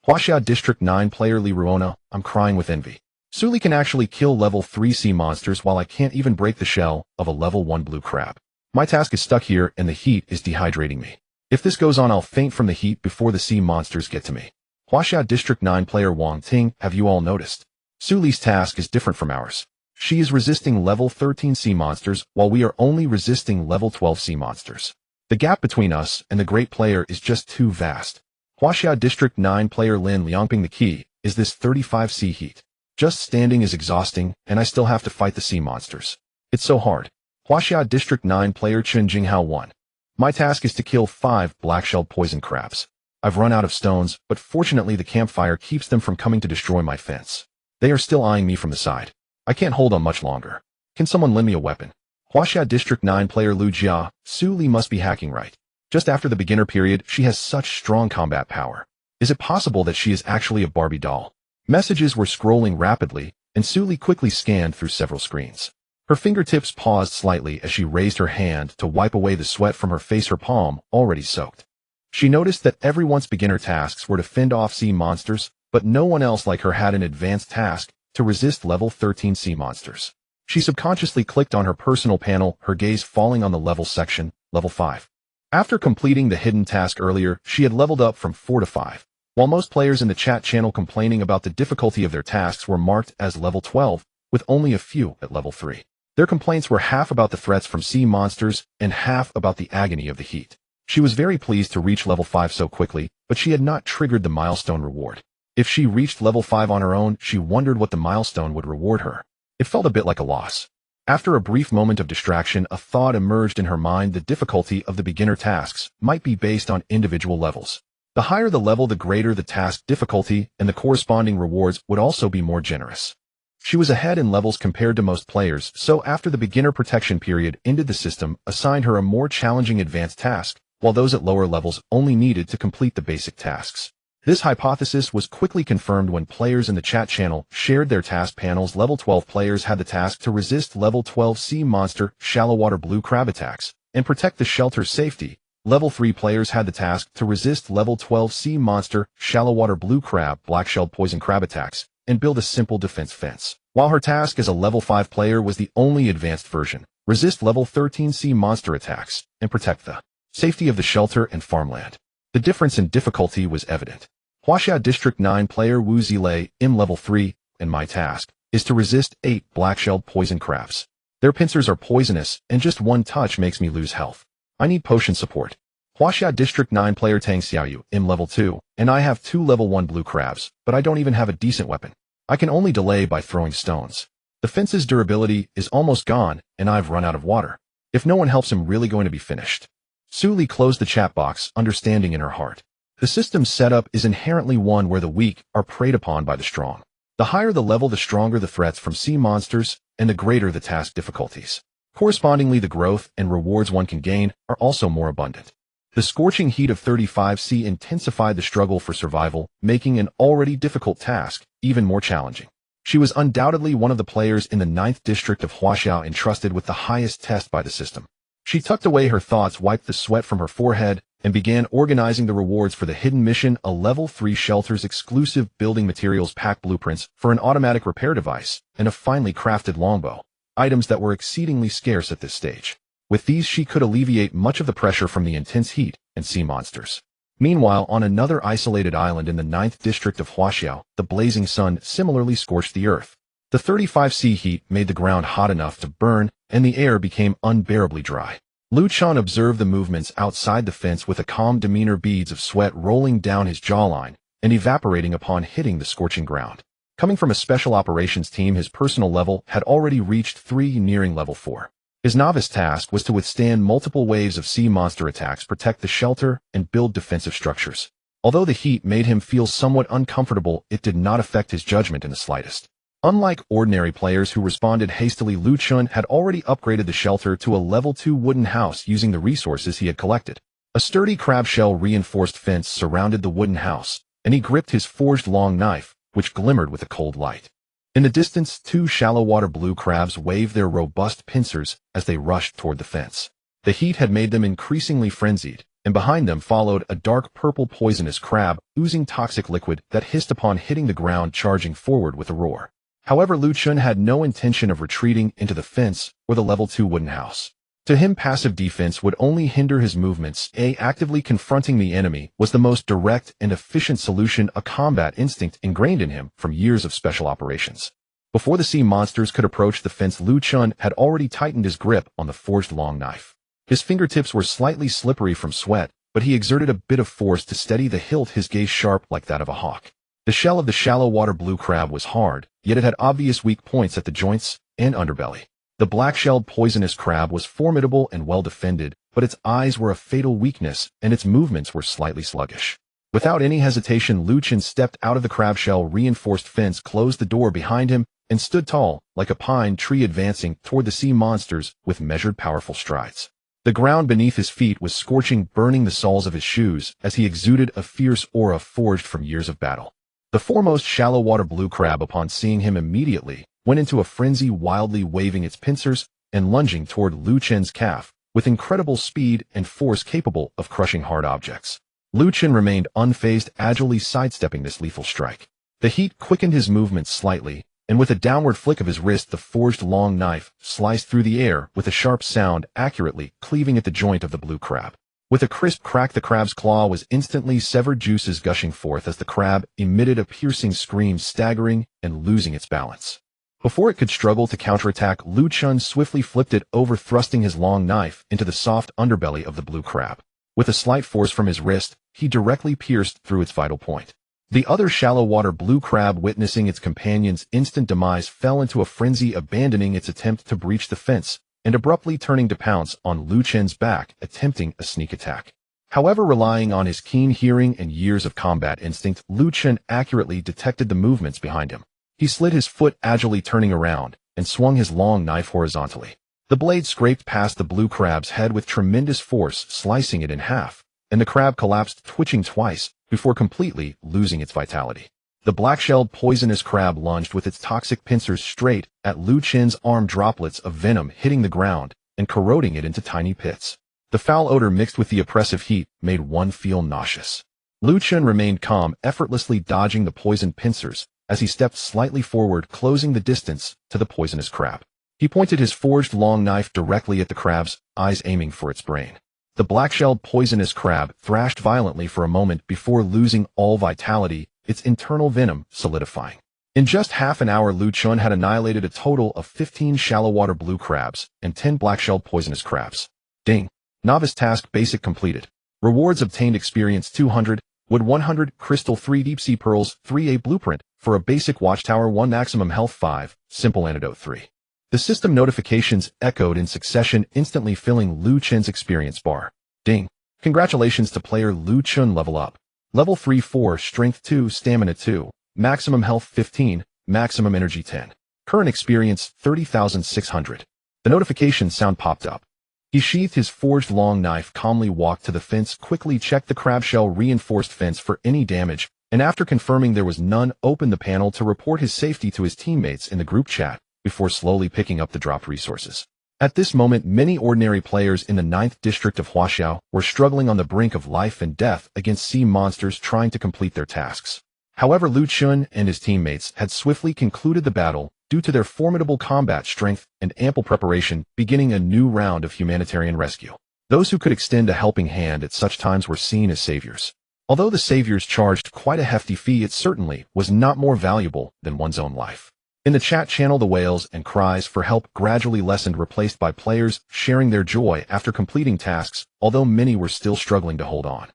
Huaxia District 9 player Li Ruona: I'm crying with envy. Su Li can actually kill level 3 sea monsters while I can't even break the shell of a level 1 blue crab. My task is stuck here and the heat is dehydrating me. If this goes on, I'll faint from the heat before the sea monsters get to me. Huaxia District 9 player Wang Ting: have you all noticed? Su Li's task is different from ours. She is resisting level 13 sea monsters while we are only resisting level 12 sea monsters. The gap between us and the great player is just too vast. Huaxia District 9 player Lin Liangping: the key is this 35°C heat. Just standing is exhausting, and I still have to fight the sea monsters. It's so hard. Huaxia District 9 player Chen Jinghao: 1. My task is to kill 5 black-shelled poison crabs. I've run out of stones, but fortunately the campfire keeps them from coming to destroy my fence. They are still eyeing me from the side. I can't hold on much longer. Can someone lend me a weapon? Huaxia District 9 player Lu Jia: Su Li must be hacking right. Just after the beginner period, she has such strong combat power. Is it possible that she is actually a Barbie doll? Messages were scrolling rapidly, and Suli quickly scanned through several screens. Her fingertips paused slightly as she raised her hand to wipe away the sweat from her face, her palm already soaked. She noticed that everyone's beginner tasks were to fend off sea monsters, but no one else like her had an advanced task to resist level 13 sea monsters. She subconsciously clicked on her personal panel, her gaze falling on the level section, level 5. After completing the hidden task earlier, she had leveled up from 4 to 5. While most players in the chat channel complaining about the difficulty of their tasks were marked as level 12, with only a few at level 3. Their complaints were half about the threats from sea monsters and half about the agony of the heat. She was very pleased to reach level 5 so quickly, but she had not triggered the milestone reward. If she reached level 5 on her own, she wondered what the milestone would reward her. It felt a bit like a loss. After a brief moment of distraction, a thought emerged in her mind: the difficulty of the beginner tasks might be based on individual levels. The higher the level, the greater the task difficulty, and the corresponding rewards would also be more generous. She was ahead in levels compared to most players, so after the beginner protection period ended, the system assigned her a more challenging advanced task, while those at lower levels only needed to complete the basic tasks. This hypothesis was quickly confirmed when players in the chat channel shared their task panels. Level 12 players had the task to resist level 12 sea monster, shallow water blue crab attacks, and protect the shelter's safety. Level 3 players had the task to resist level 12 sea monster, shallow water blue crab, black-shelled poison crab attacks, and build a simple defense fence. While her task as a level 5 player was the only advanced version: resist level 13 sea monster attacks, and protect the safety of the shelter and farmland. The difference in difficulty was evident. Huaxia District 9 player Wu Zilei, in level 3, and my task is to resist 8 black-shelled poison crabs. Their pincers are poisonous, and just one touch makes me lose health. I need potion support. Huaxia District 9 player Tang Xiaoyu, in level 2, and I have 2 level 1 blue crabs, but I don't even have a decent weapon. I can only delay by throwing stones. The fence's durability is almost gone, and I've run out of water. If no one helps, I'm really going to be finished. Suli closed the chat box, understanding in her heart. The system's setup is inherently one where the weak are preyed upon by the strong. The higher the level, the stronger the threats from sea monsters, and the greater the task difficulties. Correspondingly, the growth and rewards one can gain are also more abundant. The scorching heat of 35°C intensified the struggle for survival, making an already difficult task even more challenging. She was undoubtedly one of the players in the 9th district of Huaxia entrusted with the highest test by the system. She tucked away her thoughts, wiped the sweat from her forehead, and began organizing the rewards for the hidden mission: a level 3 shelter's exclusive building materials pack, blueprints for an automatic repair device, and a finely crafted longbow. Items that were exceedingly scarce at this stage. With these, she could alleviate much of the pressure from the intense heat and sea monsters. Meanwhile, on another isolated island in the 9th district of Huaxiao, the blazing sun similarly scorched the earth. The 35°C heat made the ground hot enough to burn, and the air became unbearably dry. Lu Chan observed the movements outside the fence with a calm demeanor, beads of sweat rolling down his jawline and evaporating upon hitting the scorching ground. Coming from a special operations team, his personal level had already reached 3, nearing level 4. His novice task was to withstand multiple waves of sea monster attacks, protect the shelter, and build defensive structures. Although the heat made him feel somewhat uncomfortable, it did not affect his judgment in the slightest. Unlike ordinary players who responded hastily, Lu Chun had already upgraded the shelter to a level 2 wooden house using the resources he had collected. A sturdy crab shell reinforced fence surrounded the wooden house, and he gripped his forged long knife, which glimmered with a cold light. In the distance, 2 shallow water blue crabs waved their robust pincers as they rushed toward the fence. The heat had made them increasingly frenzied, and behind them followed a dark purple poisonous crab, oozing toxic liquid that hissed upon hitting the ground, charging forward with a roar. However, Lu Chun had no intention of retreating into the fence or the level 2 wooden house. To him, passive defense would only hinder his movements. Actively confronting the enemy was the most direct and efficient solution, a combat instinct ingrained in him from years of special operations. Before the sea monsters could approach the fence, Lu Chun had already tightened his grip on the forged long knife. His fingertips were slightly slippery from sweat, but he exerted a bit of force to steady the hilt, his gaze sharp like that of a hawk. The shell of the shallow water blue crab was hard, yet it had obvious weak points at the joints and underbelly. The black-shelled poisonous crab was formidable and well defended, but its eyes were a fatal weakness, and its movements were slightly sluggish. Without any hesitation, Lu Chun stepped out of the crab shell reinforced fence, closed the door behind him, and stood tall, like a pine tree, advancing toward the sea monsters with measured, powerful strides. The ground beneath his feet was scorching, burning the soles of his shoes as he exuded a fierce aura forged from years of battle. The foremost shallow water blue crab, upon seeing him immediately, went into a frenzy, wildly waving its pincers and lunging toward Lu Chen's calf with incredible speed and force capable of crushing hard objects. Lu Chen remained unfazed, agilely sidestepping this lethal strike. The heat quickened his movements slightly, and with a downward flick of his wrist, the forged long knife sliced through the air with a sharp sound, accurately cleaving at the joint of the blue crab. With a crisp crack, the crab's claw was instantly severed, juices gushing forth as the crab emitted a piercing scream, staggering and losing its balance. Before it could struggle to counterattack, Lu Chen swiftly flipped it over, thrusting his long knife into the soft underbelly of the blue crab. With a slight force from his wrist, he directly pierced through its vital point. The other shallow water blue crab, witnessing its companion's instant demise, fell into a frenzy, abandoning its attempt to breach the fence and abruptly turning to pounce on Lu Chen's back, attempting a sneak attack. However, relying on his keen hearing and years of combat instinct, Lu Chen accurately detected the movements behind him. He slid his foot, agilely turning around, and swung his long knife horizontally. The blade scraped past the blue crab's head with tremendous force, slicing it in half, and the crab collapsed, twitching twice before completely losing its vitality. The black-shelled poisonous crab lunged with its toxic pincers straight at Lu Chen's arm, droplets of venom hitting the ground and corroding it into tiny pits. The foul odor mixed with the oppressive heat made one feel nauseous. Lu Chen remained calm, effortlessly dodging the poisoned pincers as he stepped slightly forward, closing the distance to the poisonous crab. He pointed his forged long knife directly at the crab's eyes, aiming for its brain. The black-shelled poisonous crab thrashed violently for a moment before losing all vitality, its internal venom solidifying. In just half an hour, Lu Chen had annihilated a total of 15 shallow water blue crabs and 10 black-shelled poisonous crabs. Ding! Novice task basic completed. Rewards obtained: experience 200, wood 100, crystal 3, deep sea pearls 3, a blueprint for a basic watchtower 1, maximum health 5, simple antidote 3. The system notifications echoed in succession, instantly filling Lu Chen's experience bar. Ding! Congratulations to player Lu Chen, level up. Level 3 4, strength 2, stamina 2, maximum health 15, maximum energy 10. Current experience 30,600. The notification sound popped up. He sheathed his forged long knife, calmly walked to the fence, quickly checked the crab shell reinforced fence for any damage, and after confirming there was none, opened the panel to report his safety to his teammates in the group chat before slowly picking up the dropped resources. At this moment, many ordinary players in the 9th district of Huaxiao were struggling on the brink of life and death against sea monsters trying to complete their tasks. However, Lu Chen and his teammates had swiftly concluded the battle due to their formidable combat strength and ample preparation, beginning a new round of humanitarian rescue. Those who could extend a helping hand at such times were seen as saviors. Although the saviors charged quite a hefty fee, it certainly was not more valuable than one's own life. In the chat channel, the wails and cries for help gradually lessened, replaced by players sharing their joy after completing tasks, although many were still struggling to hold on.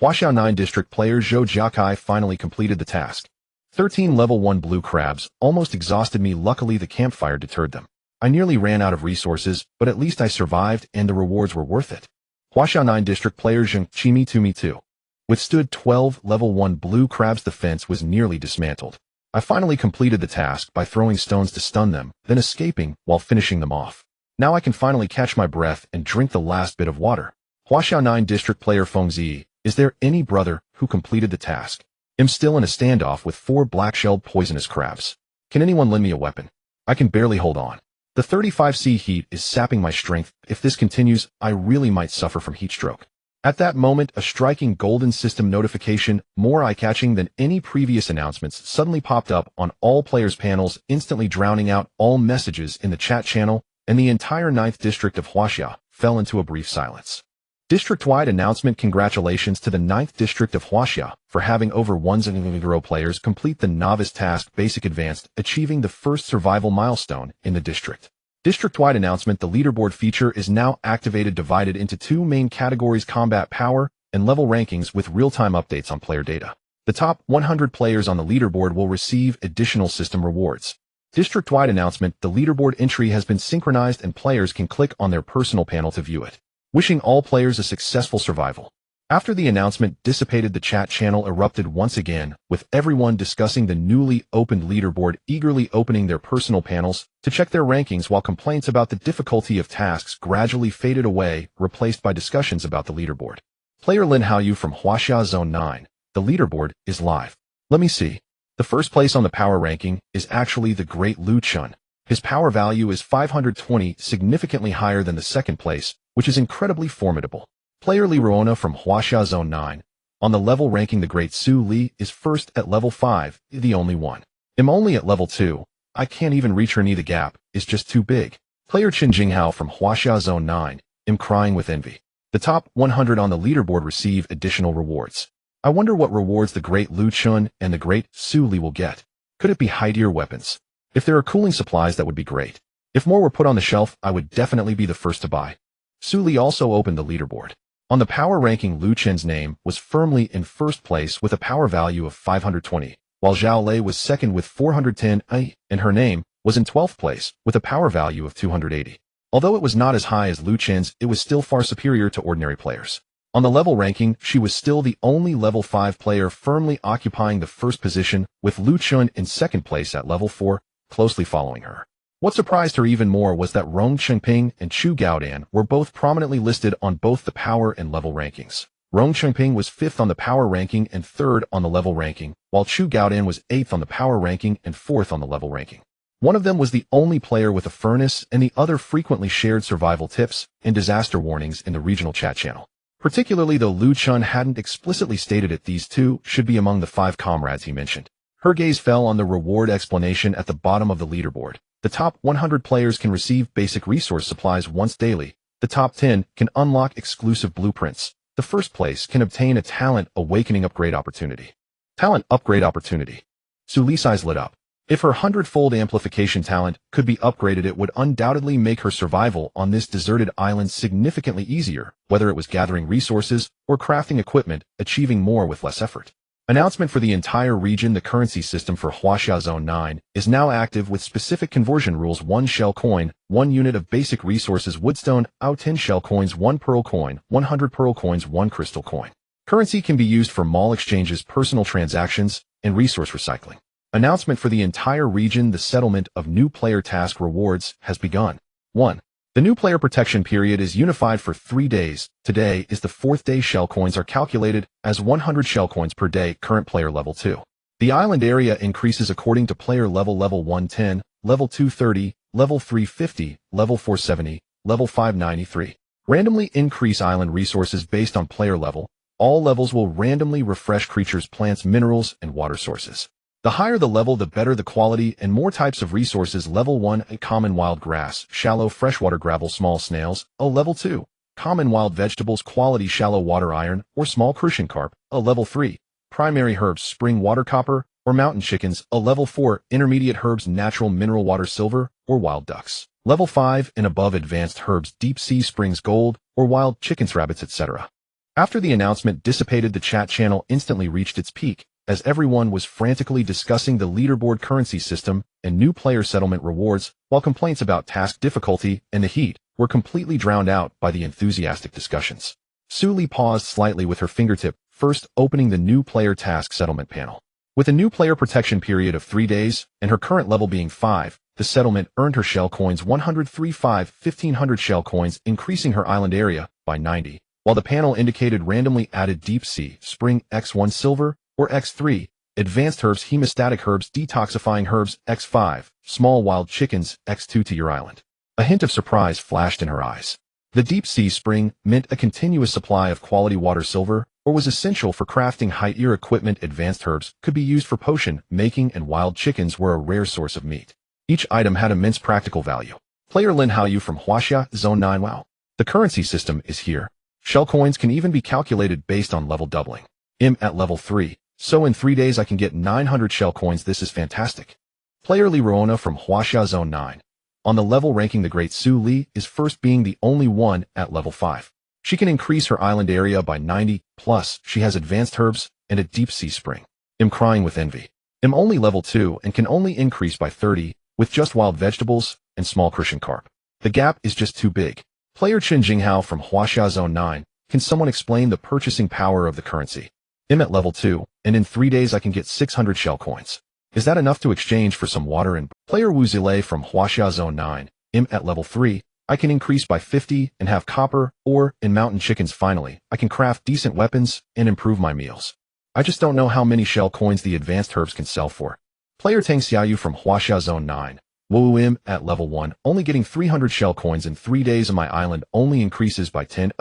Huaxiao 9 district player Zhou Jiakai finally completed the task. 13 level 1 blue crabs almost exhausted me. Luckily, the campfire deterred them. I nearly ran out of resources, but at least I survived and the rewards were worth it. Huaxiao 9 district player Zheng Qimi to me too. Withstood 12 level 1 blue crabs. The fence was nearly dismantled. I finally completed the task by throwing stones to stun them, then escaping while finishing them off. Now I can finally catch my breath and drink the last bit of water. Huaxiao 9 district player Fengzi, is there any brother who completed the task? I'm still in a standoff with 4 black-shelled poisonous crabs. Can anyone lend me a weapon? I can barely hold on. The 35°C heat is sapping my strength. If this continues, I really might suffer from heat stroke. At that moment, a striking golden system notification, more eye-catching than any previous announcements, suddenly popped up on all players' panels, instantly drowning out all messages in the chat channel, and the entire 9th district of Huaxia fell into a brief silence. District-wide announcement: congratulations to the 9th district of Huaxia for having over 1,000 players complete the novice task basic advanced, achieving the first survival milestone in the district. District-wide announcement: the leaderboard feature is now activated, divided into 2 main categories: combat power and level rankings, with real-time updates on player data. The top 100 players on the leaderboard will receive additional system rewards. District-wide announcement: the leaderboard entry has been synchronized and players can click on their personal panel to view it. Wishing all players a successful survival. After the announcement dissipated, the chat channel erupted once again, with everyone discussing the newly opened leaderboard, eagerly opening their personal panels to check their rankings, while complaints about the difficulty of tasks gradually faded away, replaced by discussions about the leaderboard. Player Lin Haoyu from Huaxia Zone 9. The leaderboard is live. Let me see. The first place on the power ranking is actually the Great Lu Chun. His power value is 520, significantly higher than the second place, which is incredibly formidable. Player Li Ruona from Huaxia Zone 9. On the level ranking, the Great Su Li is first at level 5, the only one. I'm only at level 2. I can't even reach her knee. The gap is just too big. Player Chen Jinghao from Huaxia Zone 9. I'm crying with envy. The top 100 on the leaderboard receive additional rewards. I wonder what rewards the Great Lu Chun and the Great Su Li will get. Could it be high-tier weapons? If there are cooling supplies, that would be great. If more were put on the shelf, I would definitely be the first to buy. Su Li also opened the leaderboard. On the power ranking, Lu Chen's name was firmly in first place with a power value of 520, while Zhao Lei was second with 410, and her name was in 12th place with a power value of 280. Although it was not as high as Lu Chen's, it was still far superior to ordinary players. On the level ranking, she was still the only level 5 player firmly occupying the first position, with Lu Chun in second place at level 4, closely following her. What surprised her even more was that Rong Chengping and Chu Gaodan were both prominently listed on both the power and level rankings. Rong Chengping was 5th on the power ranking and 3rd on the level ranking, while Chu Gaodan was 8th on the power ranking and 4th on the level ranking. One of them was the only player with a furnace, and the other frequently shared survival tips and disaster warnings in the regional chat channel. Particularly though Lu Chun hadn't explicitly stated it, these two should be among the 5 comrades he mentioned. Her gaze fell on the reward explanation at the bottom of the leaderboard. The top 100 players can receive basic resource supplies once daily. The top 10 can unlock exclusive blueprints. The first place can obtain a talent awakening upgrade opportunity. Talent upgrade opportunity. Su Li's eyes lit up. If her hundredfold amplification talent could be upgraded, it would undoubtedly make her survival on this deserted island significantly easier, whether it was gathering resources or crafting equipment, achieving more with less effort. Announcement for the entire region: the currency system for Huaxia Zone 9 is now active with specific conversion rules: 1 shell coin, 1 unit of basic resources woodstone, 10 shell coins, 1 pearl coin, 100 pearl coins, 1 crystal coin. Currency can be used for mall exchanges, personal transactions, and resource recycling. Announcement for the entire region: the settlement of new player task rewards has begun. 1. The new player protection period is unified for 3 days. Today is the 4th day. Shell coins are calculated as 100 shell coins per day. Current player level 2. The island area increases according to player level: level 110, level 230, level 350, level 470, level 593. Randomly increase island resources based on player level. All levels will randomly refresh creatures, plants, minerals, and water sources. The higher the level, the better the quality and more types of resources. Level 1, a common wild grass, shallow freshwater gravel, small snails. Level 2, common wild vegetables, quality shallow water iron or small crucian carp. Level 3, primary herbs, spring water copper or mountain chickens. Level 4, intermediate herbs, natural mineral water silver or wild ducks. Level 5 and above, advanced herbs, deep sea springs gold or wild chickens, rabbits, etc. After the announcement dissipated, the chat channel instantly reached its peak, as everyone was frantically discussing the leaderboard, currency system, and new player settlement rewards, while complaints about task difficulty and the heat were completely drowned out by the enthusiastic discussions. Su Li paused slightly with her fingertip, first opening the new player task settlement panel. With a new player protection period of 3 days, and her current level being 5, the settlement earned her shell coins 103,500 shell coins, increasing her island area by 90, while the panel indicated randomly added deep sea spring X1 silver, or X3, advanced herbs, hemostatic herbs, detoxifying herbs, X5, small wild chickens, X2 to your island. A hint of surprise flashed in her eyes. The deep sea spring meant a continuous supply of quality water silver, or was essential for crafting high-tier equipment. Advanced herbs could be used for potion making, and wild chickens were a rare source of meat. Each item had immense practical value. Player Lin Haoyu from Huaxia Zone 9. Wow. The currency system is here. Shell coins can even be calculated based on level doubling. I'm at level 3. So in 3 days I can get 900 shell coins. This is fantastic. Player Li Ruona from Huaxia Zone 9. On the level ranking, the Great Su Li is first, being the only one at level 5. She can increase her island area by 90, plus she has advanced herbs and a deep sea spring. I'm crying with envy. I'm only level 2 and can only increase by 30 with just wild vegetables and small crucian carp. The gap is just too big. Player Chen Jinghao from Huaxia Zone 9. Can someone explain the purchasing power of the currency? I'm at level 2, and in 3 days I can get 600 shell coins. Is that enough to exchange for some water? And Player Wu Zilei from Huaxia Zone 9. I'm at level 3. I can increase by 50 and have copper, ore, and mountain chickens. Finally, I can craft decent weapons and improve my meals. I just don't know how many shell coins the advanced herbs can sell for. Player Tang Xiaoyu from Huaxia Zone 9. Wu at level 1, only getting 300 shell coins in 3 days on my island only increases by 10.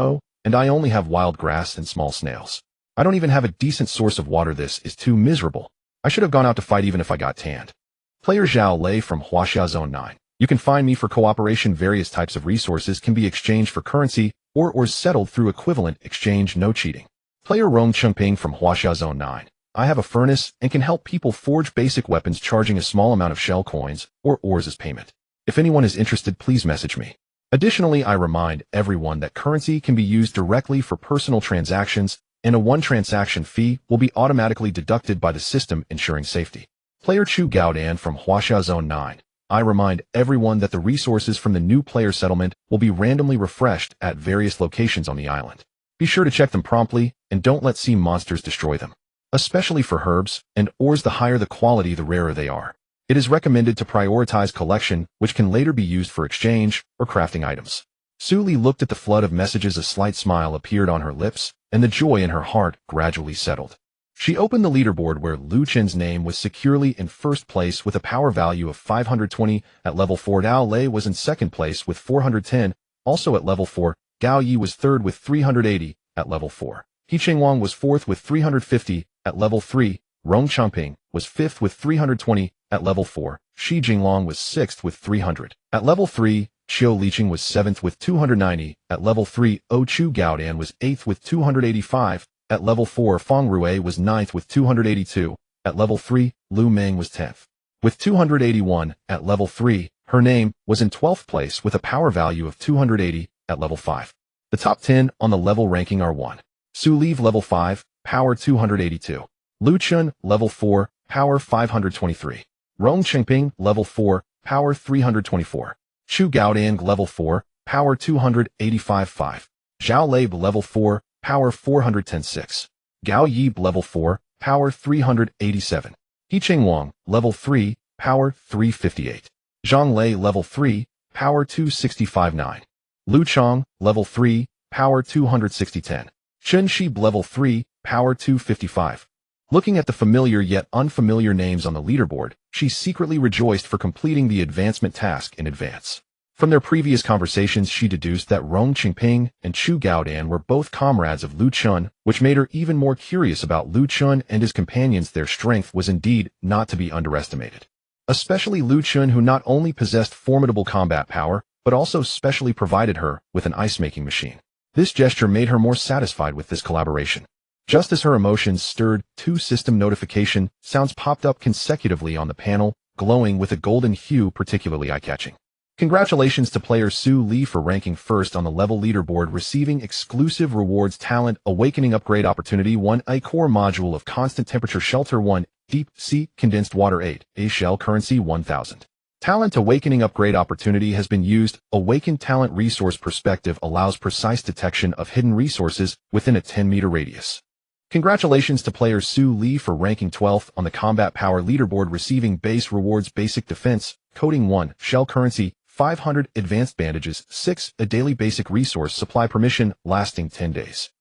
And I only have wild grass and small snails. I don't even have a decent source of water. This is too miserable. I should have gone out to fight even if I got tanned. Player Zhao Lei from Huaxia Zone 9. You can find me for cooperation. Various types of resources can be exchanged for currency or settled through equivalent exchange. No cheating. Player Rong Chengping from Huaxia Zone 9. I have a furnace and can help people forge basic weapons charging a small amount of shell coins or ores as payment. If anyone is interested, please message me. Additionally, I remind everyone that currency can be used directly for personal transactions, and a one-transaction fee will be automatically deducted by the system, ensuring safety. Player Chu Gaodan from Huaxia Zone 9. I remind everyone that the resources from the new player settlement will be randomly refreshed at various locations on the island. Be sure to check them promptly, and don't let sea monsters destroy them. Especially for herbs and ores, the higher the quality, the rarer they are. It is recommended to prioritize collection, which can later be used for exchange or crafting items. Su Li looked at the flood of messages. A slight smile appeared on her lips, and the joy in her heart gradually settled. She opened the leaderboard where Lu Chen's name was securely in first place with a power value of 520 at level 4. Dao Lei was in second place with 410, also at level 4. Gao Yi was third with 380 at level 4. He Chengwang was fourth with 350 at level 3. Rong Changping was fifth with 320 at level 4. Shi Jinglong was sixth with 300 at level 3. Qiu Liqing was seventh with 290 at level 3. O Chu Gaodan was eighth with 285 at level 4. Feng Rue was ninth with 282 at level 3. Lu Meng was 10th with 281 at level 3. Her name was in 12th place with a power value of 280 at level 5. The top 10 on the level ranking are 1. Su Li level 5, power 282. Lu Chun level 4, power 523. Rong Chengping level 4, power 324. Chu Gaodan level 4, power 285.5. Zhao Lei level 4, power 410.6. Gao Yi level 4, power 387. He Chengwang level 3, power 358. Zhang Lei level 3, power 265.9. Lu Chong level 3, power 260.10. Chen Shi level 3, power 255. Looking at the familiar yet unfamiliar names on the leaderboard, she secretly rejoiced for completing the advancement task in advance. From their previous conversations, she deduced that Rong Qingping and Chu Gaodan were both comrades of Lu Chun, which made her even more curious about Lu Chun and his companions. Their strength was indeed not to be underestimated. Especially Lu Chun, who not only possessed formidable combat power, but also specially provided her with an ice-making machine. This gesture made her more satisfied with this collaboration. Just as her emotions stirred, 2 system notification sounds popped up consecutively on the panel, glowing with a golden hue particularly eye-catching. Congratulations to player Su Li for ranking first on the level leaderboard, receiving exclusive rewards: Talent Awakening Upgrade Opportunity 1, a core module of constant temperature shelter 1, deep sea condensed water 8, a shell currency 1000. Talent Awakening Upgrade Opportunity has been used. Awakened Talent Resource Perspective allows precise detection of hidden resources within a 10-meter radius. Congratulations to player Su Li for ranking 12th on the Combat Power Leaderboard, receiving base rewards: Basic Defense, Coating 1, Shell Currency, 500, Advanced Bandages, 6, a Daily Basic Resource Supply Permission, lasting 10 days.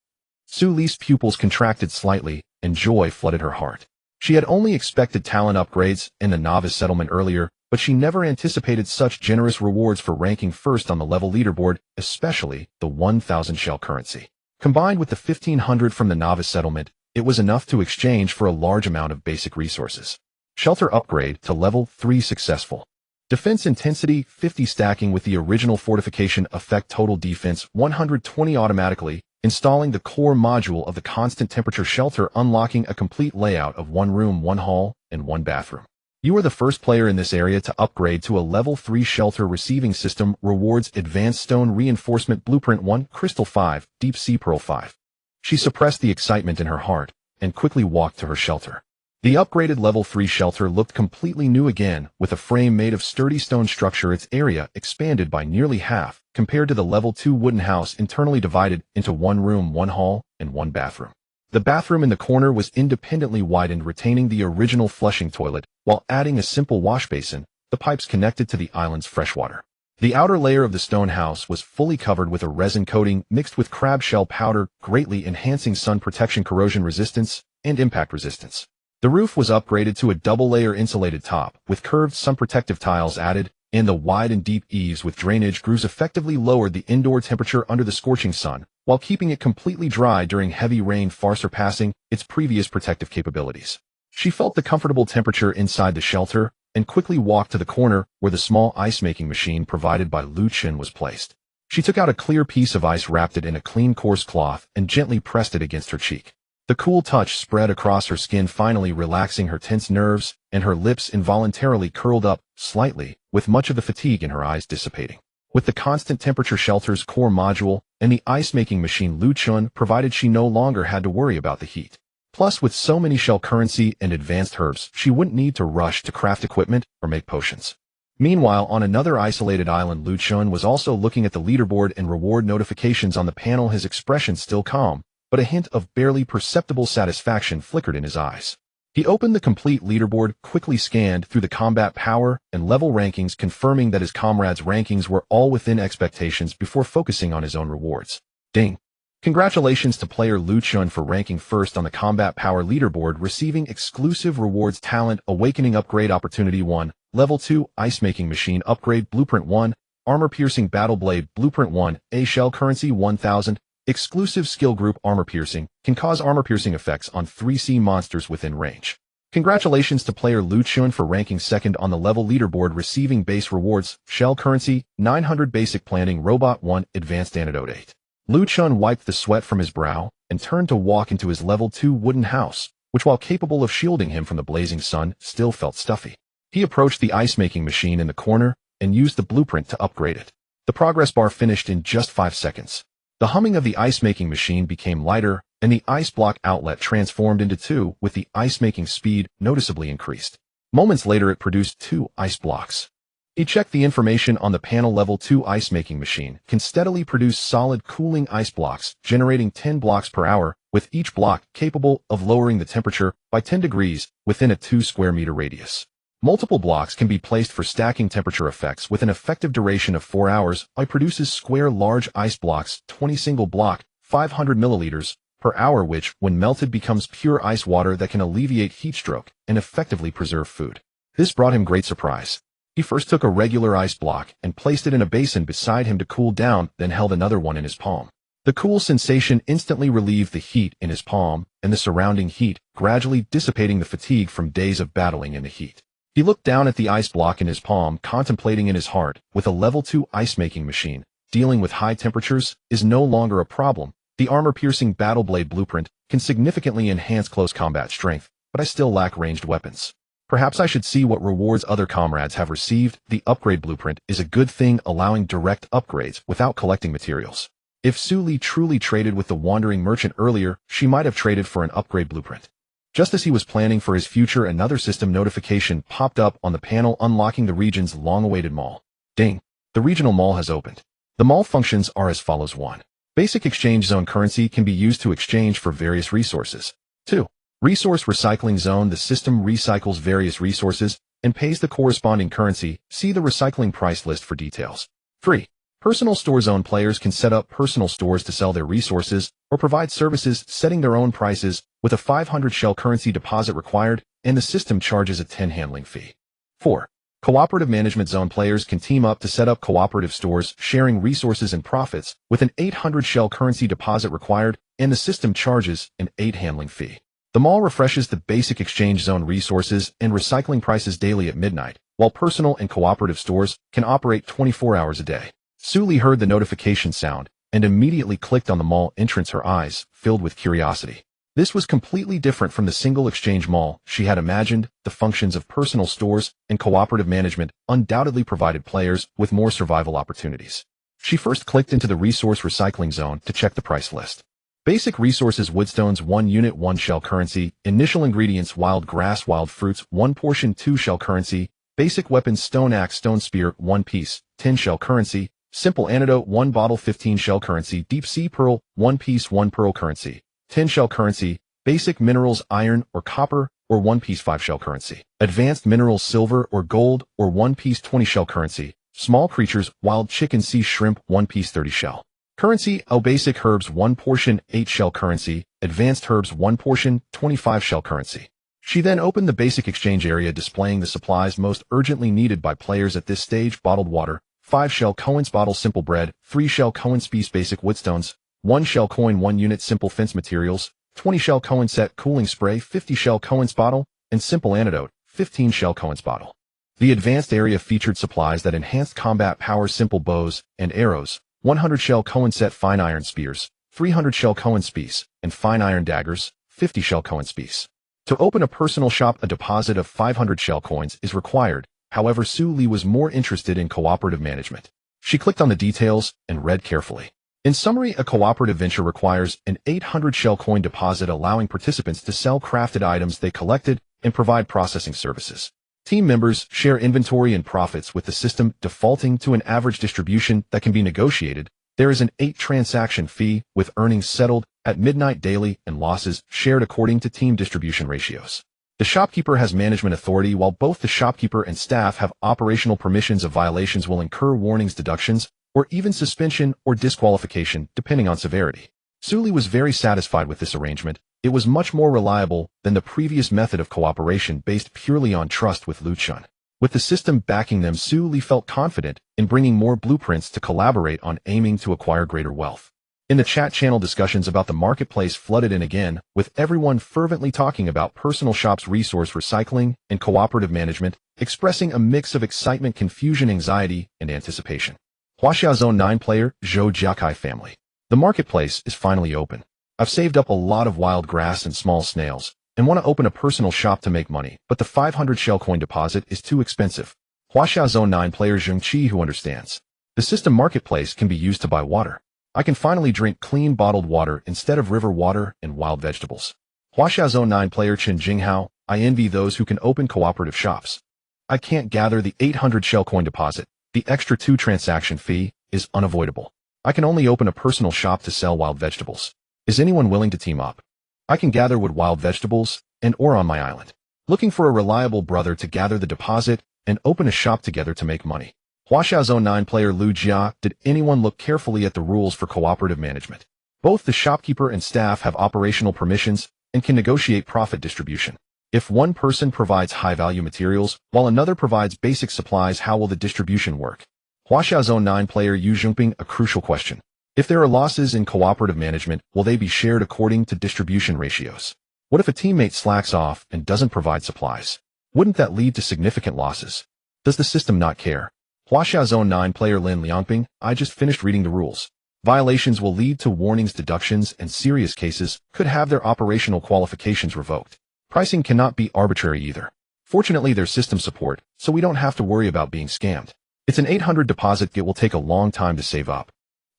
Su Li's pupils contracted slightly, and joy flooded her heart. She had only expected talent upgrades in the novice settlement earlier, but she never anticipated such generous rewards for ranking first on the level leaderboard, especially the 1000 shell currency. Combined with the 1500 from the novice settlement, it was enough to exchange for a large amount of basic resources. Shelter upgrade to level 3 successful. Defense intensity 50, stacking with the original fortification effect. Total defense 120 automatically. Installing the core module of the constant temperature shelter, unlocking a complete layout of 1 room, 1 hall, and 1 bathroom. You are the first player in this area to upgrade to a level 3 shelter. Receiving system rewards: Advanced Stone Reinforcement Blueprint 1, Crystal 5, Deep Sea Pearl 5. She suppressed the excitement in her heart and quickly walked to her shelter. The upgraded level 3 shelter looked completely new again, with a frame made of sturdy stone structure. Its area expanded by nearly half compared to the level 2 wooden house, internally divided into 1 room, 1 hall, and 1 bathroom. The bathroom in the corner was independently widened, retaining the original flushing toilet, while adding a simple wash basin. The pipes connected to the island's freshwater. The outer layer of the stone house was fully covered with a resin coating mixed with crab shell powder, greatly enhancing sun protection, corrosion resistance, and impact resistance. The roof was upgraded to a double-layer insulated top, with curved sun protective tiles added, and the wide and deep eaves with drainage grooves effectively lowered the indoor temperature under the scorching sun, while keeping it completely dry during heavy rain, far surpassing its previous protective capabilities. She felt the comfortable temperature inside the shelter, and quickly walked to the corner where the small ice-making machine provided by Lucien was placed. She took out a clear piece of ice, wrapped it in a clean coarse cloth, and gently pressed it against her cheek. The cool touch spread across her skin, finally relaxing her tense nerves, and her lips involuntarily curled up slightly, with much of the fatigue in her eyes dissipating. With the constant temperature shelter's core module and the ice-making machine Lucien provided, she no longer had to worry about the heat. Plus, with so many shell currency and advanced herbs, she wouldn't need to rush to craft equipment or make potions. Meanwhile, on another isolated island, Lucien was also looking at the leaderboard and reward notifications on the panel, his expression still calm, but a hint of barely perceptible satisfaction flickered in his eyes. He opened the complete leaderboard, quickly scanned through the combat power and level rankings, confirming that his comrades' rankings were all within expectations before focusing on his own rewards. Ding! Congratulations to player Lucien for ranking first on the combat power leaderboard, receiving exclusive rewards: Talent Awakening Upgrade Opportunity 1, Level 2, Ice Making Machine Upgrade Blueprint 1, Armor Piercing Battle Blade Blueprint 1, A Shell Currency 1000, Exclusive Skill Group Armor Piercing, can cause armor piercing effects on 3C monsters within range. Congratulations to player Lucien for ranking second on the level leaderboard, receiving base rewards: Shell Currency 900, Basic Planting Robot 1, Advanced Antidote 8. Lucien wiped the sweat from his brow and turned to walk into his level 2 wooden house, which, while capable of shielding him from the blazing sun, still felt stuffy. He approached the ice-making machine in the corner and used the blueprint to upgrade it. The progress bar finished in just 5 seconds. The humming of the ice-making machine became lighter, and the ice block outlet transformed into 2, with the ice-making speed noticeably increased. Moments later, it produced 2 ice blocks. He checked the information on the panel. Level 2 ice-making machine can steadily produce solid cooling ice blocks, generating 10 blocks per hour, with each block capable of lowering the temperature by 10 degrees within a 2 square meter radius. Multiple blocks can be placed for stacking temperature effects with an effective duration of 4 hours. I produces square large ice blocks, 20 single block, 500 milliliters per hour, which, when melted, becomes pure ice water that can alleviate heat stroke and effectively preserve food. This brought him great surprise. He first took a regular ice block and placed it in a basin beside him to cool down, then held another one in his palm. The cool sensation instantly relieved the heat in his palm and the surrounding heat, gradually dissipating the fatigue from days of battling in the heat. He looked down at the ice block in his palm, contemplating in his heart, with a level 2 ice-making machine, dealing with high temperatures is no longer a problem. The armor-piercing battle blade blueprint can significantly enhance close combat strength, but I still lack ranged weapons. Perhaps I should see what rewards other comrades have received. The upgrade blueprint is a good thing, allowing direct upgrades without collecting materials. If Su Li truly traded with the wandering merchant earlier, she might have traded for an upgrade blueprint. Just as he was planning for his future, another system notification popped up on the panel, unlocking the region's long-awaited mall. Ding! The regional mall has opened. The mall functions are as follows: 1. Basic exchange zone currency can be used to exchange for various resources. 2. Resource recycling zone. The system recycles various resources and pays the corresponding currency. See the recycling price list for details. 3. Personal store zone. Players can set up personal stores to sell their resources or provide services, setting their own prices, with a 500 shell currency deposit required, and the system charges a 10 handling fee. 4. Cooperative management zone. Players can team up to set up cooperative stores, sharing resources and profits, with an 800 shell currency deposit required, and the system charges an 8 handling fee. The mall refreshes the basic exchange zone resources and recycling prices daily at midnight, while personal and cooperative stores can operate 24 hours a day. Su Li heard the notification sound and immediately clicked on the mall entrance, her eyes filled with curiosity. This was completely different from the single exchange mall she had imagined. The functions of personal stores and cooperative management undoubtedly provided players with more survival opportunities. She first clicked into the resource recycling zone to check the price list. Basic resources: woodstones 1 unit, 1 shell currency. Initial ingredients: wild grass, wild fruits 1 portion, 2 shell currency. Basic weapons: stone axe, stone spear 1 piece, 10 shell currency. Simple antidote 1 bottle, 15 shell currency. Deep sea pearl 1 piece, 1 pearl currency, 10 shell currency. Basic minerals: iron or copper or 1 piece, 5 shell currency. Advanced minerals: silver or gold or 1 piece, 20 shell currency. Small creatures, wild chicken, sea shrimp, 1 piece 30 shell. Currency, basic herbs 1 portion, 8 shell currency, advanced herbs 1 portion, 25 shell currency. She then opened the basic exchange area displaying the supplies most urgently needed by players at this stage: bottled water, 5 shell coins bottle simple bread, 3 shell coins piece basic woodstones, 1 shell coin 1 unit simple fence materials, 20 shell coin set cooling spray, 50 shell coins bottle, and simple antidote, 15 shell coins bottle. The advanced area featured supplies that enhanced combat power: simple bows and arrows, 100 shell coin set fine iron spears, 300 shell coin piece, and fine iron daggers, 50 shell coin piece. To open a personal shop, a deposit of 500 shell coins is required. However, Su Li was more interested in cooperative management. She clicked on the details and read carefully. In summary, a cooperative venture requires an 800 shell coin deposit, allowing participants to sell crafted items they collected and provide processing services. Team members share inventory and profits, with the system defaulting to an average distribution that can be negotiated. There is an 8 transaction fee, with earnings settled at midnight daily and losses shared according to team distribution ratios. The shopkeeper has management authority. While both the shopkeeper and staff have operational permissions, of violations will incur warnings, deductions, or even suspension or disqualification, depending on severity. Su Li was very satisfied with this arrangement. It was much more reliable than the previous method of cooperation based purely on trust with Luchun. With the system backing them, Su Li felt confident in bringing more blueprints to collaborate on, aiming to acquire greater wealth. In the chat channel, discussions about the marketplace flooded in again, with everyone fervently talking about personal shops, resource recycling, and cooperative management, expressing a mix of excitement, confusion, anxiety, and anticipation. Huaxia Zone 9 player, Zhou Jiakai family. The marketplace is finally open. I've saved up a lot of wild grass and small snails, and want to open a personal shop to make money, but the 500 shell coin deposit is too expensive. Huaxia Zone 9 player Zheng Qi, who understands. The system marketplace can be used to buy water. I can finally drink clean bottled water instead of river water and wild vegetables. Huaxia Zone 9 player Chen Jinghao, I envy those who can open cooperative shops. I can't gather the 800 shell coin deposit. The extra 2 transaction fee is unavoidable. I can only open a personal shop to sell wild vegetables. Is anyone willing to team up? I can gather wood, wild vegetables, and ore on my island. Looking for a reliable brother to gather the deposit and open a shop together to make money. Huaxia Zone 9 player Lu Jia, did anyone look carefully at the rules for cooperative management? Both the shopkeeper and staff have operational permissions and can negotiate profit distribution. If one person provides high-value materials while another provides basic supplies, how will the distribution work? Huaxia Zone 9 player Yu Zhongping, a crucial question. If there are losses in cooperative management, will they be shared according to distribution ratios? What if a teammate slacks off and doesn't provide supplies? Wouldn't that lead to significant losses? Does the system not care? Huaxia Zone 9 player Lin Liangping, I just finished reading the rules. Violations will lead to warnings, deductions, and serious cases could have their operational qualifications revoked. Pricing cannot be arbitrary either. Fortunately, there's system support, so we don't have to worry about being scammed. It's an 800 deposit. It will take a long time to save up.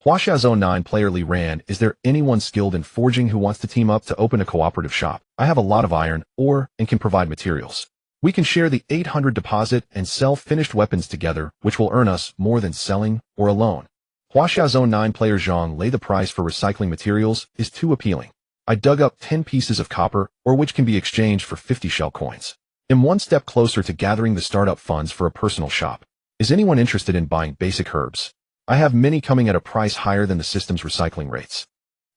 Huaxia Zone 9 player Li Ran, is there anyone skilled in forging who wants to team up to open a cooperative shop? I have a lot of iron, ore, and can provide materials. We can share the 800 deposit and sell finished weapons together, which will earn us more than selling or alone. Huaxia Zone 9 player Zhang Lei, the price for recycling materials is too appealing. I dug up 10 pieces of copper, or which can be exchanged for 50 shell coins. I'm one step closer to gathering the startup funds for a personal shop. Is anyone interested in buying basic herbs? I have many coming at a price higher than the system's recycling rates.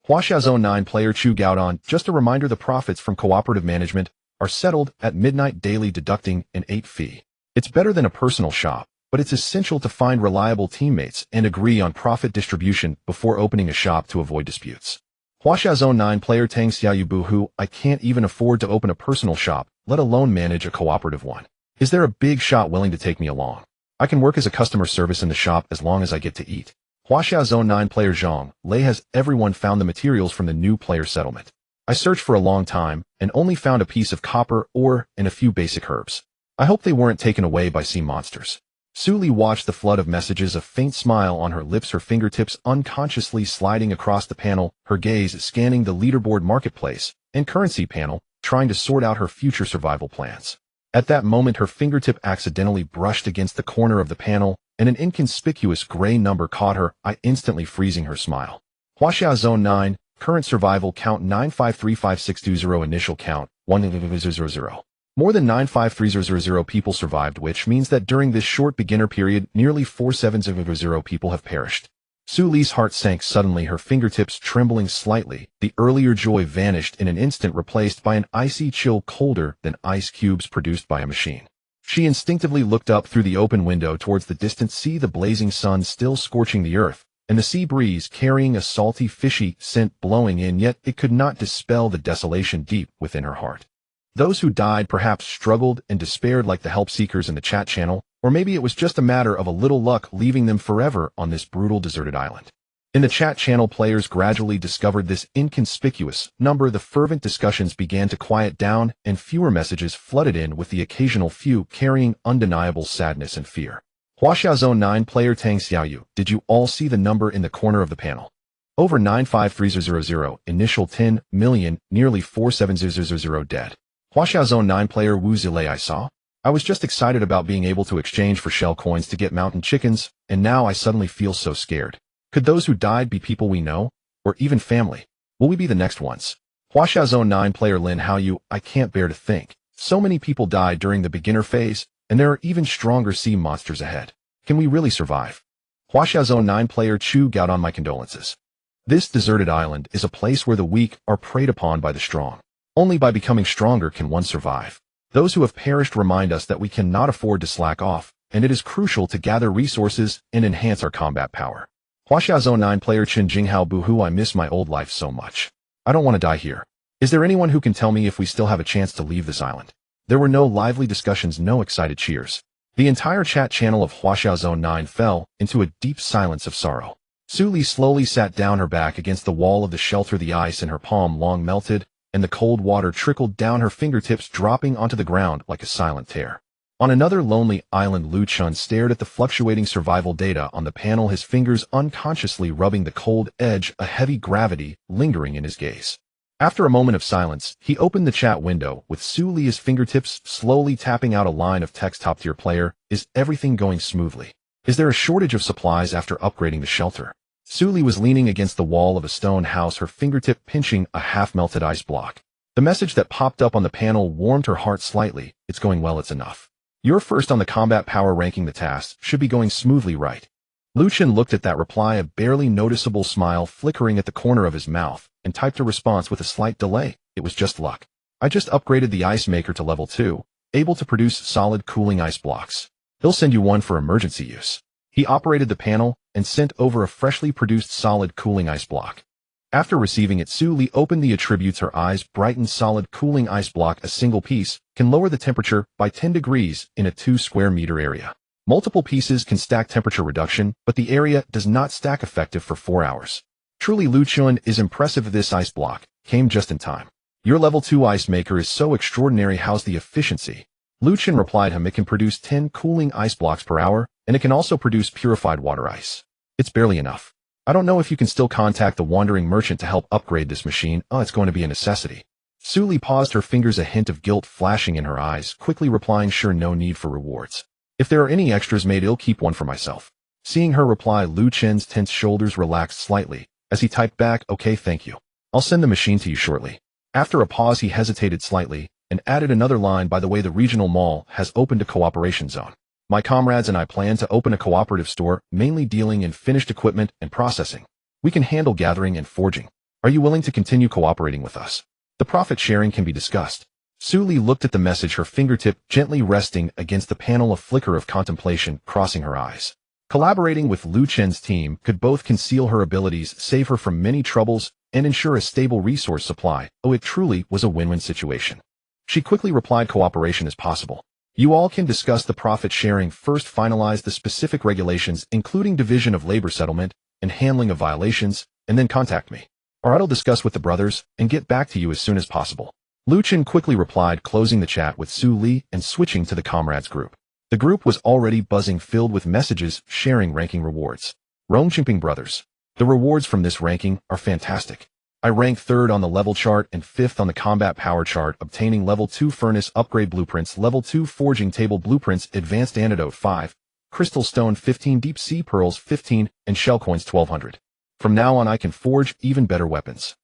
Huaxia Zone 9 player Chu Gaodon, just a reminder, the profits from cooperative management are settled at midnight daily, deducting an 8 fee. It's better than a personal shop, but it's essential to find reliable teammates and agree on profit distribution before opening a shop to avoid disputes. Huaxia Zone 9 player Tang Xiaoyu, I can't even afford to open a personal shop, let alone manage a cooperative one. Is there a big shot willing to take me along? I can work as a customer service in the shop as long as I get to eat. Huaxia Zone 9 player Zhang Lei, has everyone found the materials from the new player settlement? I searched for a long time and only found a piece of copper, ore, and a few basic herbs. I hope they weren't taken away by sea monsters. Su Li watched the flood of messages, a faint smile on her lips, her fingertips unconsciously sliding across the panel, her gaze scanning the leaderboard, marketplace, and currency panel, trying to sort out her future survival plans. At that moment, her fingertip accidentally brushed against the corner of the panel, and an inconspicuous gray number caught her eye, instantly freezing her smile. Huaxia Zone 9, current survival count 9535620, initial count 1000. More than 953,000 people survived, which means that during this short beginner period, nearly 47,000 people have perished. Su Li's heart sank suddenly, her fingertips trembling slightly. The earlier joy vanished in an instant, replaced by an icy chill colder than ice cubes produced by a machine. She instinctively looked up through the open window towards the distant sea, the blazing sun still scorching the earth, and the sea breeze carrying a salty, fishy scent blowing in, yet it could not dispel the desolation deep within her heart. Those who died perhaps struggled and despaired like the help seekers in the chat channel, or maybe it was just a matter of a little luck leaving them forever on this brutal deserted island. In the chat channel, players gradually discovered this inconspicuous number. The fervent discussions began to quiet down, and fewer messages flooded in, with the occasional few carrying undeniable sadness and fear. Huaxia Zone 9 player Tang Xiaoyu, did you all see the number in the corner of the panel? Over 953,000, initial 10 million, nearly 47,000 dead. Huaxia Zone 9 player Wu Zilei, I saw. I was just excited about being able to exchange for shell coins to get mountain chickens, and now I suddenly feel so scared. Could those who died be people we know? Or even family? Will we be the next ones? Huaxia Zone 9 player Lin Haoyu, I can't bear to think. So many people died during the beginner phase, and there are even stronger sea monsters ahead. Can we really survive? Huaxia Zone 9 player Chu Gaodon, my condolences. This deserted island is a place where the weak are preyed upon by the strong. Only by becoming stronger can one survive. Those who have perished remind us that we cannot afford to slack off, and it is crucial to gather resources and enhance our combat power. Huaxia Zone 9 player Chen Jinghao, boohoo, I miss my old life so much. I don't want to die here. Is there anyone who can tell me if we still have a chance to leave this island? There were no lively discussions, no excited cheers. The entire chat channel of Huaxia Zone 9 fell into a deep silence of sorrow. Su Li slowly sat down, her back against the wall of the shelter, the ice in her palm long melted, and the cold water trickled down her fingertips, dropping onto the ground like a silent tear. On another lonely island, Lu Chun stared at the fluctuating survival data on the panel, his fingers unconsciously rubbing the cold edge, a heavy gravity lingering in his gaze. After a moment of silence, he opened the chat window, with Su Li's fingertips slowly tapping out a line of text. Top tier player, is everything going smoothly? Is there a shortage of supplies after upgrading the shelter? Su Li was leaning against the wall of a stone house, her fingertip pinching a half-melted ice block. The message that popped up on the panel warmed her heart slightly. It's going well, it's enough. You're first on the combat power ranking, the tasks should be going smoothly, right? Lu Chen looked at that reply, a barely noticeable smile flickering at the corner of his mouth, and typed a response with a slight delay. It was just luck. I just upgraded the ice maker to level 2, able to produce solid cooling ice blocks. He'll send you one for emergency use. He operated the panel and sent over a freshly produced solid cooling ice block. After receiving it, Su Li opened the attributes, her eyes brightened. Solid cooling ice block, a single piece, can lower the temperature by 10 degrees in a 2 square meter area. Multiple pieces can stack temperature reduction, but the area does not stack, effective for 4 hours. Truly, Lu Chun is impressive. This ice block came just in time. Your level 2 ice maker is so extraordinary. How's the efficiency? Lu Chen replied him, it can produce 10 cooling ice blocks per hour, and it can also produce purified water ice. It's barely enough. I don't know if you can still contact the wandering merchant to help upgrade this machine. Oh, it's going to be a necessity. Su Li paused, her fingers a hint of guilt flashing in her eyes, quickly replying, sure, no need for rewards. If there are any extras made, I'll keep one for myself. Seeing her reply, Lu Chen's tense shoulders relaxed slightly, as he typed back, okay, thank you. I'll send the machine to you shortly. After a pause, he hesitated slightly, and added another line, by the way, the regional mall has opened a cooperation zone. My comrades and I plan to open a cooperative store, mainly dealing in finished equipment and processing. We can handle gathering and forging. Are you willing to continue cooperating with us? The profit sharing can be discussed. Su Li looked at the message, her fingertip gently resting against the panel, a flicker of contemplation crossing her eyes. Collaborating with Lu Chen's team could both conceal her abilities, save her from many troubles, and ensure a stable resource supply. Oh, it truly was a win-win situation. She quickly replied, cooperation is possible. You all can discuss the profit sharing first, finalize the specific regulations, including division of labor settlement and handling of violations, and then contact me. Alright, I'll discuss with the brothers and get back to you as soon as possible. Lu Chen quickly replied, closing the chat with Su Li and switching to the comrades group. The group was already buzzing, filled with messages sharing ranking rewards. Rongqingping brothers. The rewards from this ranking are fantastic. I ranked 3rd on the level chart and 5th on the combat power chart, obtaining level 2 furnace upgrade blueprints, level 2 forging table blueprints, advanced antidote 5, crystal stone 15, deep sea pearls 15, and shell coins 1200. From now on I can forge even better weapons.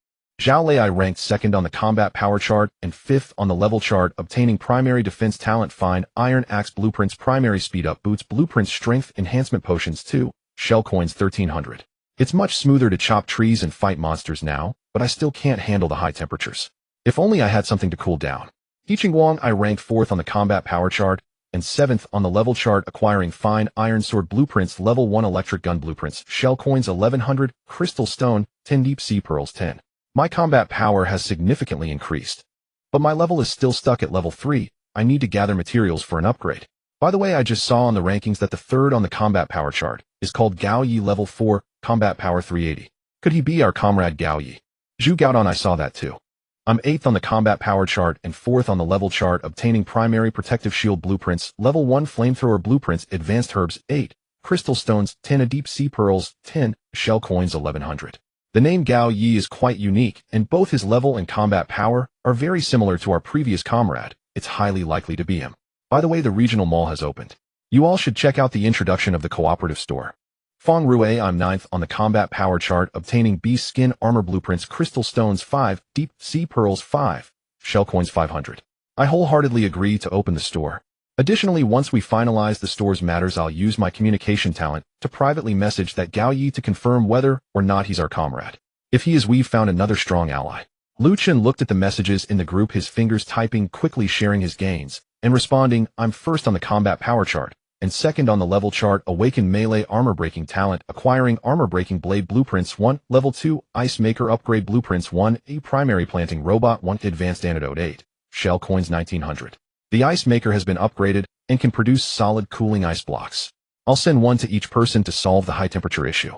Zhao Lei ranked second on the combat power chart and fifth on the level chart, obtaining primary defense talent fine iron axe blueprints, primary speed up boots blueprints, strength enhancement potions 2, shell coins 1300. It's much smoother to chop trees and fight monsters now, but I still can't handle the high temperatures. If only I had something to cool down. Yiqing Wang ranked fourth on the combat power chart and seventh on the level chart, acquiring fine iron sword blueprints, level 1 electric gun blueprints, shell coins 1100, crystal stone 10, deep sea pearls 10. My combat power has significantly increased, but my level is still stuck at level 3. I need to gather materials for an upgrade. By the way, I just saw on the rankings that the third on the combat power chart is called Gao Yi, level 4, combat power 380. Could he be our comrade Gao Yi? Zhu Gaodong, I saw that too. I'm 8th on the combat power chart and 4th on the level chart, obtaining primary protective shield blueprints, level 1 flamethrower blueprints, advanced herbs 8, crystal stones 10, a deep sea pearls 10, shell coins 1100. The name Gao Yi is quite unique, and both his level and combat power are very similar to our previous comrade. It's highly likely to be him. By the way, the regional mall has opened. You all should check out the introduction of the cooperative store. Feng Rui, I'm 9th on the combat power chart, obtaining beast skin armor blueprints, crystal stones 5, deep sea pearls 5, shell coins 500. I wholeheartedly agree to open the store. Additionally, once we finalize the store's matters, I'll use my communication talent to privately message that Gao Yi to confirm whether or not he's our comrade. If he is, we've found another strong ally. Lu Chen looked at the messages in the group, his fingers typing quickly, sharing his gains, and responding, I'm first on the combat power chart and second on the level chart, awakened melee armor breaking talent, acquiring armor breaking blade blueprints 1, level 2, ice maker upgrade blueprints 1, a primary planting robot 1, advanced antidote 8, shell coins 1900. The ice maker has been upgraded and can produce solid cooling ice blocks. I'll send one to each person to solve the high temperature issue.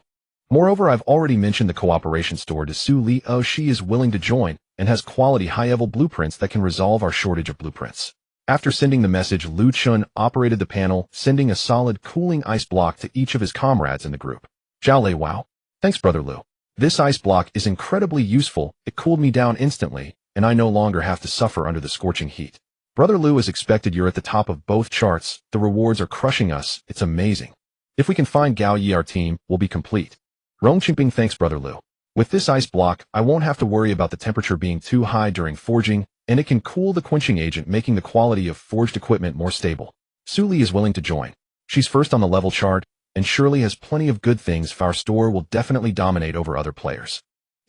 Moreover, I've already mentioned the cooperation store to Su Li. She is willing to join and has quality high-level blueprints that can resolve our shortage of blueprints. After sending the message, Lu Chun operated the panel, sending a solid cooling ice block to each of his comrades in the group. Zhao Lei, wow. Thanks, Brother Lu. This ice block is incredibly useful. It cooled me down instantly, and I no longer have to suffer under the scorching heat. Brother Lu, as expected, you're at the top of both charts. The rewards are crushing us. It's amazing. If we can find Gao Yi, our team will be complete. Rong Qingping, thanks, Brother Lu. With this ice block, I won't have to worry about the temperature being too high during forging, and it can cool the quenching agent, making the quality of forged equipment more stable. Su Li is willing to join. She's first on the level chart, and surely has plenty of good things. Our store will definitely dominate over other players.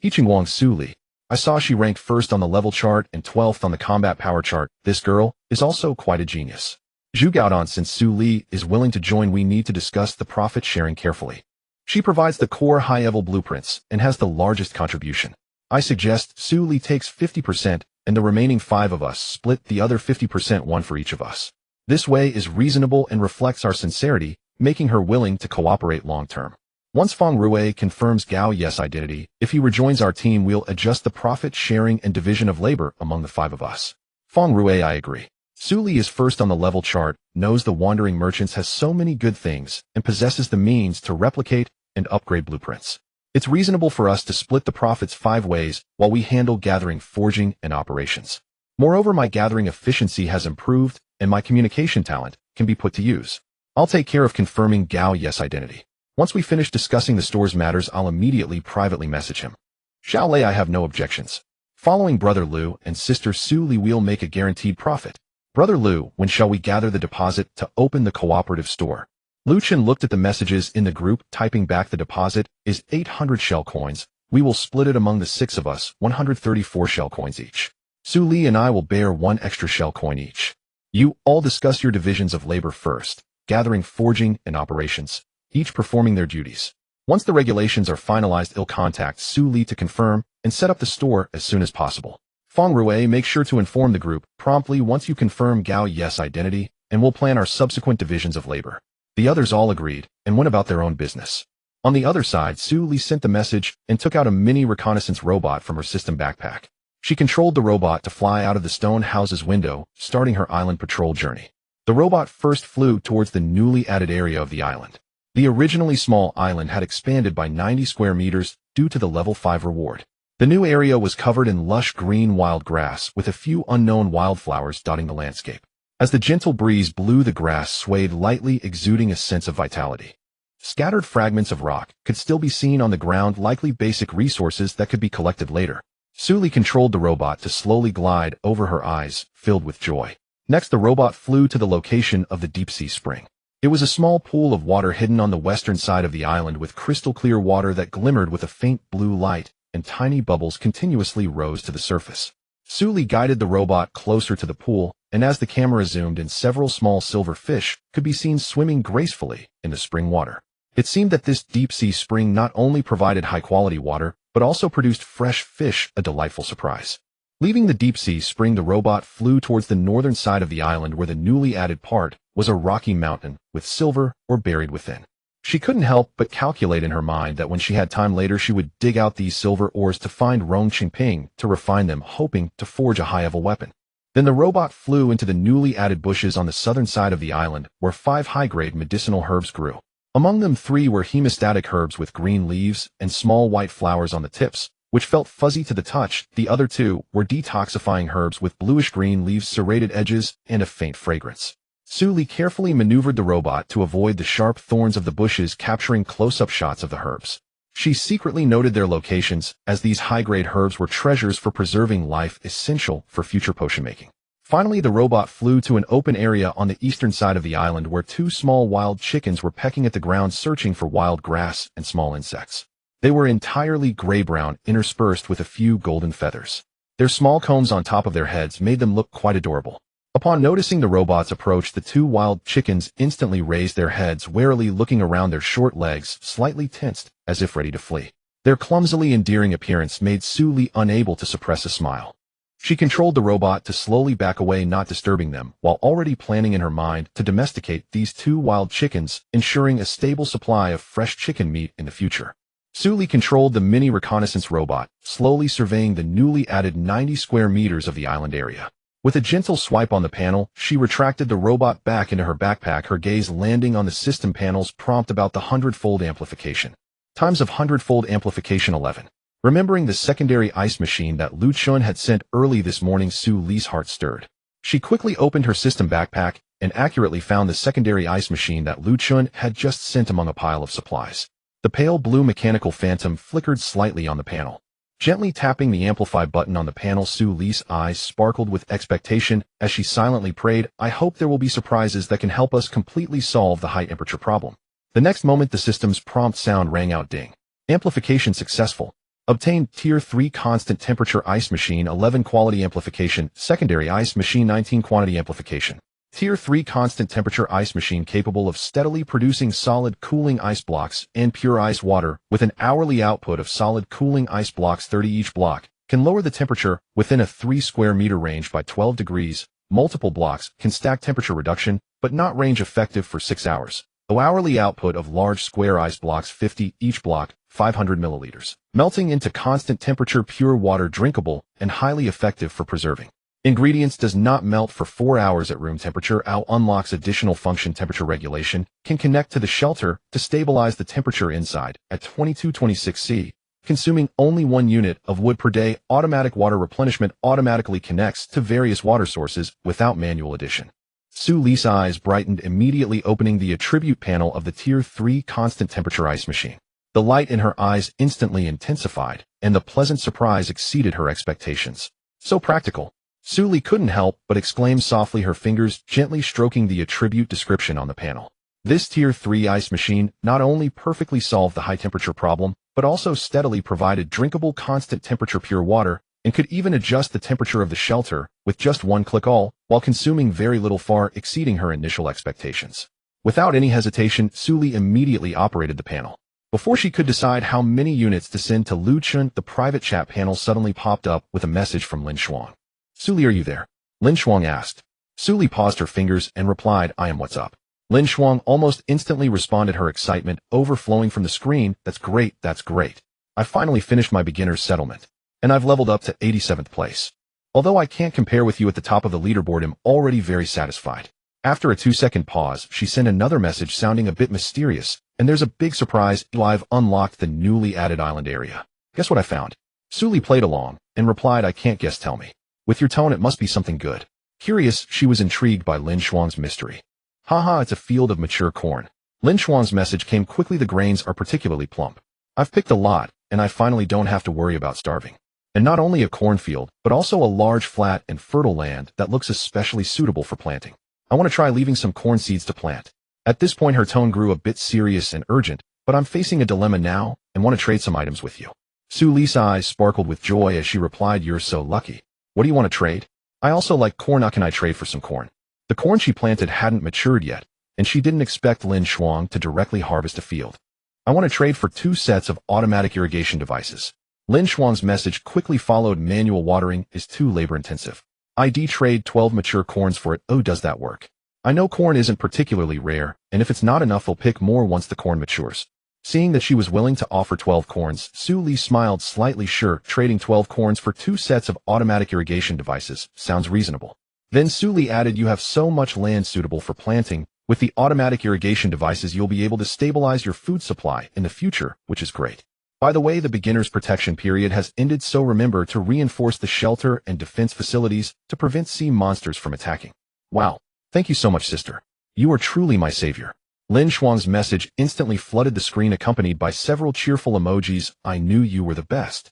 Yiqing Wang, Su Li. I saw she ranked first on the level chart and 12th on the combat power chart. This girl is also quite a genius. Zhu Gaodong, since Su Li is willing to join, we need to discuss the profit sharing carefully. She provides the core high-level blueprints and has the largest contribution. I suggest Su Li takes 50% and the remaining 5 of us split the other 50%, 1 for each of us. This way is reasonable and reflects our sincerity, making her willing to cooperate long-term. Once Feng Rui confirms Gao Yi's identity, if he rejoins our team, we'll adjust the profit sharing and division of labor among the 5 of us. Feng Rui, I agree. Su Li is first on the level chart, knows the Wandering Merchants has so many good things, and possesses the means to replicate and upgrade blueprints. It's reasonable for us to split the profits 5 ways while we handle gathering, forging, and operations. Moreover, my gathering efficiency has improved, and my communication talent can be put to use. I'll take care of confirming Gao Yi's identity. Once we finish discussing the store's matters, I'll immediately privately message him. Zhao Lei, I have no objections. Following Brother Lu and Sister Su Li, we'll make a guaranteed profit. Brother Lu, when shall we gather the deposit to open the cooperative store? Lu Chen looked at the messages in the group, typing back, the deposit is 800 shell coins. We will split it among the 6 of us, 134 shell coins each. Su Li and I will bear 1 extra shell coin each. You all discuss your divisions of labor first, gathering, forging, and operations, each performing their duties. Once the regulations are finalized, I'll contact Su Li to confirm and set up the store as soon as possible. Feng Rui, make sure to inform the group promptly once you confirm Gao Yi's identity, and we'll plan our subsequent divisions of labor. The others all agreed and went about their own business. On the other side, Su Li sent the message and took out a mini reconnaissance robot from her system backpack. She controlled the robot to fly out of the stone house's window, starting her island patrol journey. The robot first flew towards the newly added area of the island. The originally small island had expanded by 90 square meters due to the level 5 reward. The new area was covered in lush green wild grass with a few unknown wildflowers dotting the landscape. As the gentle breeze blew, the grass swayed lightly, exuding a sense of vitality. Scattered fragments of rock could still be seen on the ground, likely basic resources that could be collected later. Suli controlled the robot to slowly glide over her eyes, filled with joy. Next, the robot flew to the location of the deep-sea spring. It was a small pool of water hidden on the western side of the island with crystal-clear water that glimmered with a faint blue light, and tiny bubbles continuously rose to the surface. Suli guided the robot closer to the pool, and as the camera zoomed in, several small silver fish could be seen swimming gracefully in the spring water. It seemed that this deep-sea spring not only provided high-quality water, but also produced fresh fish, a delightful surprise. Leaving the deep-sea spring, the robot flew towards the northern side of the island where the newly added part was a rocky mountain with silver ore buried within. She couldn't help but calculate in her mind that when she had time later she would dig out these silver ores to find Rong Qingping to refine them, hoping to forge a high-level weapon. Then the robot flew into the newly added bushes on the southern side of the island where 5 high-grade medicinal herbs grew. Among them 3 were hemostatic herbs with green leaves and small white flowers on the tips, which felt fuzzy to the touch. The other 2 were detoxifying herbs with bluish-green leaves, serrated edges, and a faint fragrance. Suli carefully maneuvered the robot to avoid the sharp thorns of the bushes, capturing close-up shots of the herbs. She secretly noted their locations, as these high-grade herbs were treasures for preserving life, essential for future potion making. Finally, the robot flew to an open area on the eastern side of the island where 2 small wild chickens were pecking at the ground, searching for wild grass and small insects. They were entirely gray-brown, interspersed with a few golden feathers. Their small combs on top of their heads made them look quite adorable. Upon noticing the robot's approach, the 2 wild chickens instantly raised their heads, warily looking around, their short legs slightly tensed, as if ready to flee. Their clumsily endearing appearance made Suli unable to suppress a smile. She controlled the robot to slowly back away, not disturbing them, while already planning in her mind to domesticate these 2 wild chickens, ensuring a stable supply of fresh chicken meat in the future. Suli controlled the mini reconnaissance robot, slowly surveying the newly added 90 square meters of the island area. With a gentle swipe on the panel, she retracted the robot back into her backpack, her gaze landing on the system panel's prompt about the hundredfold amplification. Times of hundredfold amplification 11. Remembering the secondary ice machine that Lu Chun had sent early this morning, Suli's heart stirred. She quickly opened her system backpack and accurately found the secondary ice machine that Lu Chun had just sent among a pile of supplies. The pale blue mechanical phantom flickered slightly on the panel. Gently tapping the amplify button on the panel, Suli's eyes sparkled with expectation as she silently prayed, "I hope there will be surprises that can help us completely solve the high temperature problem." The next moment, the system's prompt sound rang out: ding. Amplification successful. Obtained Tier 3 constant temperature ice machine 11 quality amplification, secondary ice machine 19 quantity amplification. Tier 3 constant temperature ice machine capable of steadily producing solid cooling ice blocks and pure ice water with an hourly output of solid cooling ice blocks 30 each block, can lower the temperature within a 3 square meter range by 12 degrees. Multiple blocks can stack temperature reduction, but not range effective for 6 hours. Hourly output of large square ice blocks 50 each block, 500 milliliters. Melting into constant temperature pure water, drinkable and highly effective for preserving. Ingredients: does not melt for 4 hours at room temperature. Unlocks additional function: temperature regulation, can connect to the shelter to stabilize the temperature inside at 22-26 C, consuming only 1 unit of wood per day. Automatic water replenishment, automatically connects to various water sources without manual addition. Suli's eyes brightened immediately, opening the attribute panel of the Tier 3 constant temperature ice machine. The light in her eyes instantly intensified, and the pleasant surprise exceeded her expectations. So practical. Suli couldn't help but exclaim softly, her fingers gently stroking the attribute description on the panel. This Tier 3 ice machine not only perfectly solved the high temperature problem, but also steadily provided drinkable constant temperature pure water, and could even adjust the temperature of the shelter with just 1 click, all while consuming very little, far exceeding her initial expectations. Without any hesitation, Suli immediately operated the panel. Before she could decide how many units to send to Lu Chun, the private chat panel suddenly popped up with a message from Lin Shuang. "Suli, are you there?" Lin Shuang asked. Suli paused her fingers and replied, "I am. What's up?" Lin Shuang almost instantly responded, her excitement overflowing from the screen. "That's great, that's great. I finally finished my beginner's settlement, and I've leveled up to 87th place. Although I can't compare with you at the top of the leaderboard, I'm already very satisfied." After a 2-second pause, she sent another message sounding a bit mysterious, "And there's a big surprise. I've unlocked the newly added island area. Guess what I found?" Suli played along and replied, "I can't guess, tell me." With your tone, it must be something good. Curious, she was intrigued by Lin Shuang's mystery. "Haha, it's a field of mature corn." Lin Shuang's message came quickly. "The grains are particularly plump. I've picked a lot, and I finally don't have to worry about starving." and not only a cornfield, but also a large flat and fertile land that looks especially suitable for planting. I want to try leaving some corn seeds to plant. At this point her tone grew a bit serious and urgent, but I'm facing a dilemma now and want to trade some items with you. Su Li's eyes sparkled with joy as she replied, "You're so lucky. What do you want to trade?" "I also like corn. How can I trade for some corn?" The corn she planted hadn't matured yet, and she didn't expect Lin Shuang to directly harvest a field. "I want to trade for 2 sets of automatic irrigation devices." Lin Shuang's message quickly followed. "Manual watering is too labor-intensive. I'd trade 12 mature corns for it." "Oh, does that work?" "I know corn isn't particularly rare, and if it's not enough we'll pick more once the corn matures." Seeing that she was willing to offer 12 corns, Su Li smiled slightly. "Sure, trading 12 corns for 2 sets of automatic irrigation devices sounds reasonable." Then Su Li added, "You have so much land suitable for planting. With the automatic irrigation devices you'll be able to stabilize your food supply in the future, which is great. By the way, the beginner's protection period has ended, so remember to reinforce the shelter and defense facilities to prevent sea monsters from attacking." "Wow. Thank you so much, sister. You are truly my savior." Lin Shuang's message instantly flooded the screen, accompanied by several cheerful emojis. "I knew you were the best."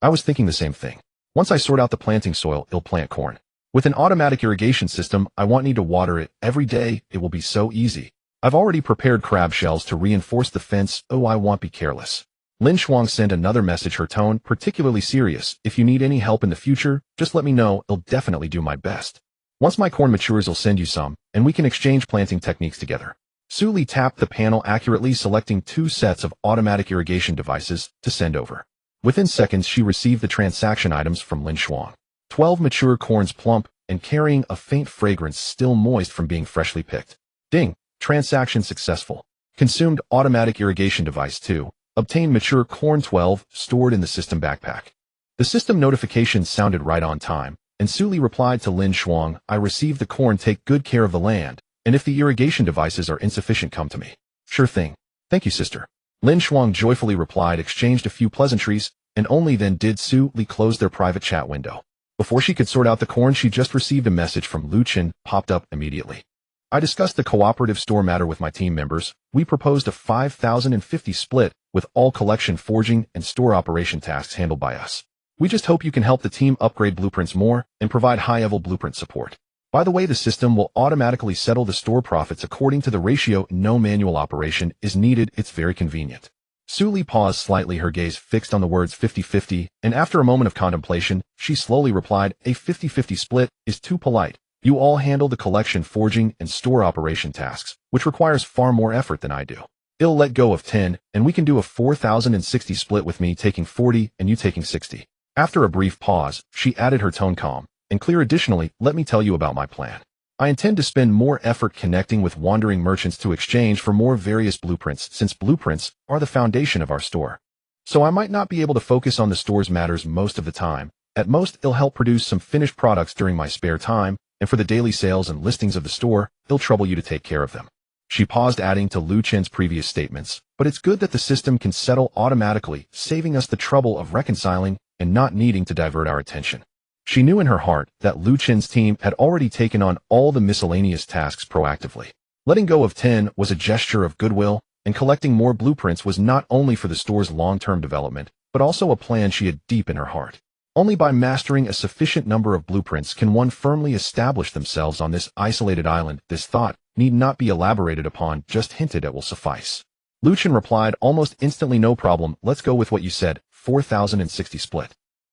I was thinking the same thing. Once I sort out the planting soil, I'll plant corn. With an automatic irrigation system, I won't need to water it every day. It will be so easy. I've already prepared crab shells to reinforce the fence. Oh, I won't be careless. Lin Shuang sent another message, her tone particularly serious. "If you need any help in the future, just let me know. I'll definitely do my best. Once my corn matures, I'll send you some, and we can exchange planting techniques together." Su Li tapped the panel, accurately selecting 2 sets of automatic irrigation devices to send over. Within seconds, she received the transaction items from Lin Shuang. 12 mature corns, plump and carrying a faint fragrance, still moist from being freshly picked. Ding! Transaction successful. Consumed automatic irrigation device 2. Obtained mature corn 12, stored in the system backpack. The system notification sounded right on time, and Su Li replied to Lin Shuang, "I received the corn. Take good care of the land, and if the irrigation devices are insufficient, come to me." "Sure thing. Thank you, sister." Lin Shuang joyfully replied, exchanged a few pleasantries, and only then did Su Li close their private chat window. Before she could sort out the corn, she just received a message from Lu Chen, popped up immediately. "I discussed the cooperative store matter with my team members. We proposed a 5,050 split, with all collection, forging, and store operation tasks handled by us. We just hope you can help the team upgrade blueprints more and provide high-level blueprint support. By the way, the system will automatically settle the store profits according to the ratio. No manual operation is needed. It's very convenient." Su Li paused slightly, her gaze fixed on the words 50-50, and after a moment of contemplation, she slowly replied, "A 50-50 split is too polite. You all handle the collection, forging, and store operation tasks, which requires far more effort than I do. I'll let go of 10, and we can do a 4,060 split with me taking 40 and you taking 60. After a brief pause, she added, her tone calm and clear, "Additionally, let me tell you about my plan. I intend to spend more effort connecting with wandering merchants to exchange for more various blueprints, since blueprints are the foundation of our store. So I might not be able to focus on the store's matters most of the time. At most, it'll help produce some finished products during my spare time, and for the daily sales and listings of the store, it'll trouble you to take care of them." She paused, adding to Lu Chen's previous statements, "But it's good that the system can settle automatically, saving us the trouble of reconciling and not needing to divert our attention." She knew in her heart that Lu Chen's team had already taken on all the miscellaneous tasks proactively. Letting go of 10 was a gesture of goodwill, and collecting more blueprints was not only for the store's long-term development, but also a plan she had deep in her heart. Only by mastering a sufficient number of blueprints can one firmly establish themselves on this isolated island. This thought need not be elaborated upon, just hinted at will suffice. Lu Chen replied almost instantly, "No problem, let's go with what you said, 4,060 split."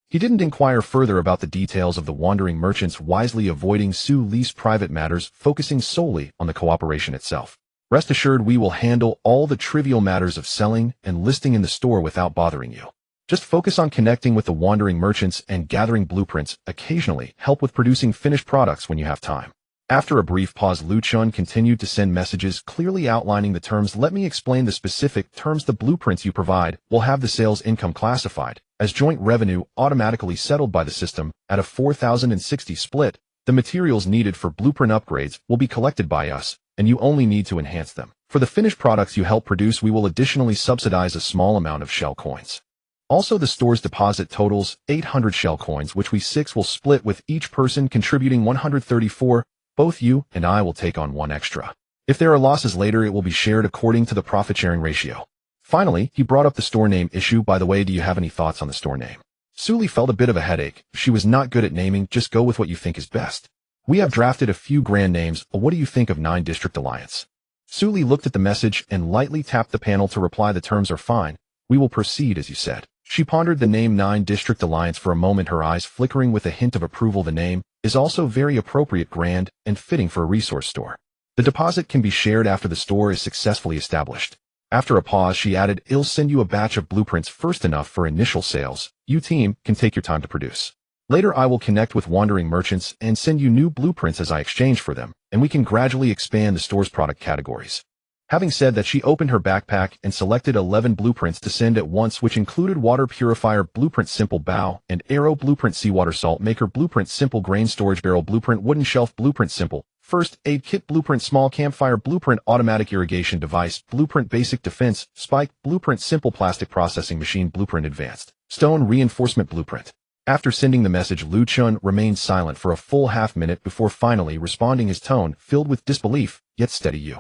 He didn't inquire further about the details of the wandering merchants, wisely avoiding Su Li's private matters, focusing solely on the cooperation itself. "Rest assured, we will handle all the trivial matters of selling and listing in the store without bothering you. Just focus on connecting with the wandering merchants and gathering blueprints. Occasionally, help with producing finished products when you have time." After a brief pause, Lu Chen continued to send messages clearly outlining the terms. "Let me explain the specific terms. The blueprints you provide will have the sales income classified as joint revenue automatically settled by the system at a 4,060 split. The materials needed for blueprint upgrades will be collected by us, and you only need to enhance them. For the finished products you help produce, we will additionally subsidize a small amount of shell coins. Also, the store's deposit totals 800 shell coins, which we 6 will split, with each person contributing 134. Both you and I will take on 1 extra. If there are losses later, it will be shared according to the profit-sharing ratio." Finally, he brought up the store name issue. "By the way, do you have any thoughts on the store name?" Su Li felt a bit of a headache. She was not good at naming, just go with what you think is best. We have drafted a few grand names. What do you think of 9 District Alliance? Su Li looked at the message and lightly tapped the panel to reply, the terms are fine. We will proceed as you said. She pondered the name 9 District Alliance for a moment, her eyes flickering with a hint of approval. The name is also very appropriate, grand, and fitting for a resource store. The deposit can be shared after the store is successfully established. After a pause, she added, I'll send you a batch of blueprints first, enough for initial sales. You team can take your time to produce. Later I will connect with wandering merchants and send you new blueprints as I exchange for them, and we can gradually expand the store's product categories. Having said that, she opened her backpack and selected 11 blueprints to send at once, which included water purifier blueprint, simple bow and arrow blueprint, seawater salt maker blueprint, simple grain storage barrel blueprint, wooden shelf blueprint, simple first aid kit blueprint, small campfire blueprint, automatic irrigation device blueprint, basic defense spike blueprint, simple plastic processing machine blueprint, advanced stone reinforcement blueprint. After sending the message, Lu Chun remained silent for a full half-minute before finally responding, his tone filled with disbelief, yet steady.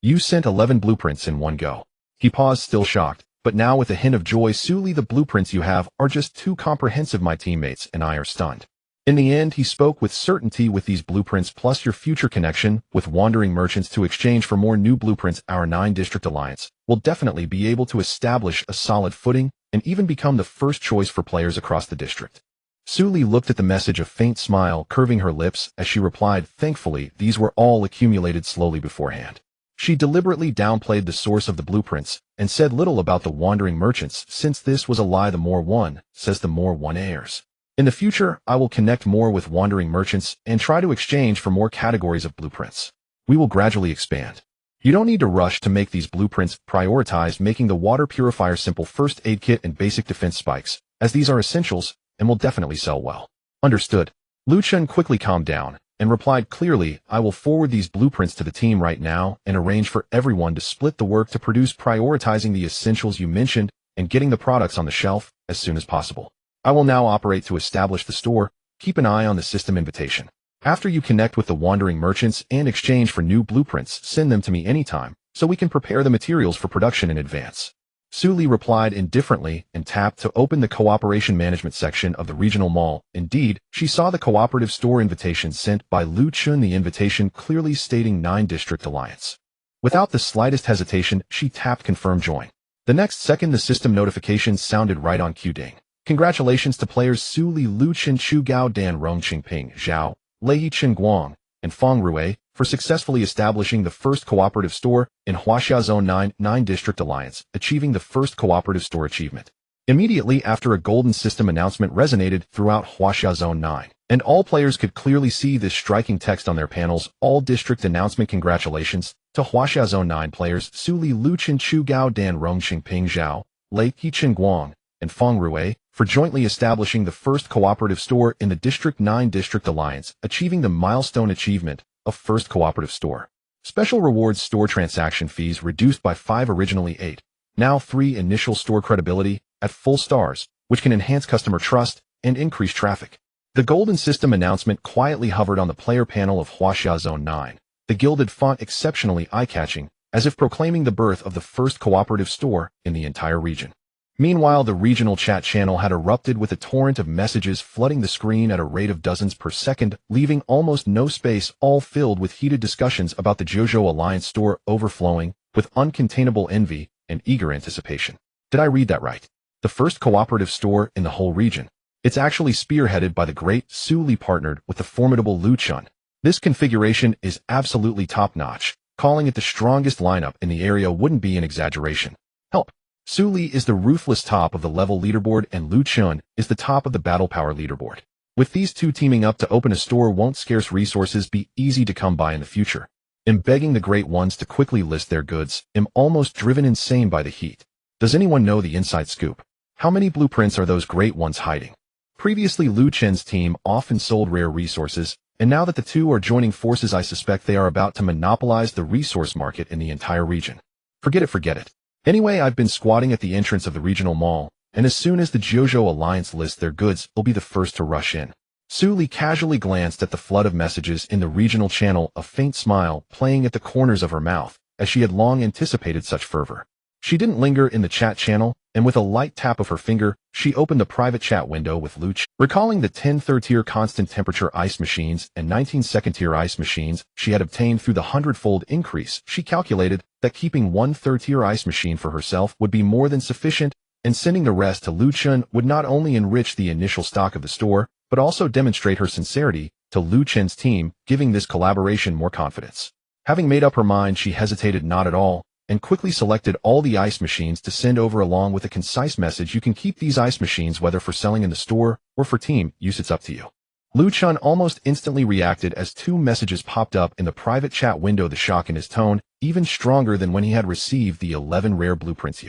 You sent 11 blueprints in one go. He paused, still shocked, but now with a hint of joy. Su Li, the blueprints you have are just too comprehensive. My teammates and I are stunned. In the end, he spoke with certainty, with these blueprints plus your future connection with wandering merchants to exchange for more new blueprints, our 9 District Alliance will definitely be able to establish a solid footing and even become the first choice for players across the district. Su Li looked at the message, a faint smile curving her lips as she replied, thankfully, these were all accumulated slowly beforehand. She deliberately downplayed the source of the blueprints and said little about the wandering merchants, since this was a lie. The more one says, the more one errs. In the future, I will connect more with wandering merchants and try to exchange for more categories of blueprints. We will gradually expand. You don't need to rush to make these blueprints. Prioritize making the water purifier, simple first aid kit, and basic defense spikes, as these are essentials and will definitely sell well. Understood. Lu Chun quickly calmed down and replied clearly, I will forward these blueprints to the team right now and arrange for everyone to split the work to produce, prioritizing the essentials you mentioned and getting the products on the shelf as soon as possible. I will now operate to establish the store. Keep an eye on the system invitation. After you connect with the wandering merchants and exchange for new blueprints, send them to me anytime so we can prepare the materials for production in advance. Su Li replied indifferently and tapped to open the cooperation management section of the regional mall. Indeed, she saw the cooperative store invitation sent by Lu Chun, the invitation clearly stating 9 District Alliance. Without the slightest hesitation, she tapped confirm join. The next second, the system notification sounded right on cue. Ding. Congratulations to players Su Li, Lu Chun, Chu Gao, Dan Rong, Qingping, Zhao, Lei Chen Guang, and Feng Rui for successfully establishing the first cooperative store in Huaxia Zone 9 District Alliance, achieving the first cooperative store achievement. Immediately after, a golden system announcement resonated throughout Huaxia Zone 9, and all players could clearly see this striking text on their panels. All district announcement. Congratulations to Huaxia Zone 9 players Su Li, Lu Chun, Chu Gao, Dan Rong, Qingping, Zhao, Lei Chen Guang, and Feng Rui for jointly establishing the first cooperative store in the District 9 District Alliance, achieving the milestone achievement of first cooperative store. Special rewards: store transaction fees reduced by 5, originally 8, now 3. Initial store credibility at full stars, which can enhance customer trust and increase traffic. The golden system announcement quietly hovered on the player panel of Huaxia Zone 9, the gilded font exceptionally eye-catching, as if proclaiming the birth of the first cooperative store in the entire region. Meanwhile, the regional chat channel had erupted with a torrent of messages flooding the screen at a rate of dozens per second, leaving almost no space, all filled with heated discussions about the JoJo Alliance store, overflowing with uncontainable envy and eager anticipation. Did I read that right? The first cooperative store in the whole region. It's actually spearheaded by the great Su Li, partnered with the formidable Lu Chun. This configuration is absolutely top-notch. Calling it the strongest lineup in the area wouldn't be an exaggeration. Help! Su Li is the ruthless top of the level leaderboard and Lu Chun is the top of the battle power leaderboard. With these two teaming up to open a store, won't scarce resources be easy to come by in the future? I'm begging the great ones to quickly list their goods. I'm almost driven insane by the heat. Does anyone know the inside scoop? How many blueprints are those great ones hiding? Previously, Lu Chen's team often sold rare resources, and now that the two are joining forces, I suspect they are about to monopolize the resource market in the entire region. Forget it. Anyway, I've been squatting at the entrance of the regional mall, and as soon as the JoJo Alliance lists their goods, I'll be the first to rush in. Su Li casually glanced at the flood of messages in the regional channel, a faint smile playing at the corners of her mouth, as she had long anticipated such fervor. She didn't linger in the chat channel, and with a light tap of her finger, she opened the private chat window with Luch. Recalling the 10 third-tier constant temperature ice machines and 19 second-tier ice machines she had obtained through the hundredfold increase, she calculated that keeping one third-tier ice machine for herself would be more than sufficient, and sending the rest to Lucien would not only enrich the initial stock of the store, but also demonstrate her sincerity to Lucien's team, giving this collaboration more confidence. Having made up her mind, she hesitated not at all, and quickly selected all the ice machines to send over along with a concise message: "You can keep these ice machines whether for selling in the store or for team use, it's up to you." Lucien almost instantly reacted as two messages popped up in the private chat window, the shock in his tone even stronger than when he had received the 11 rare blueprints.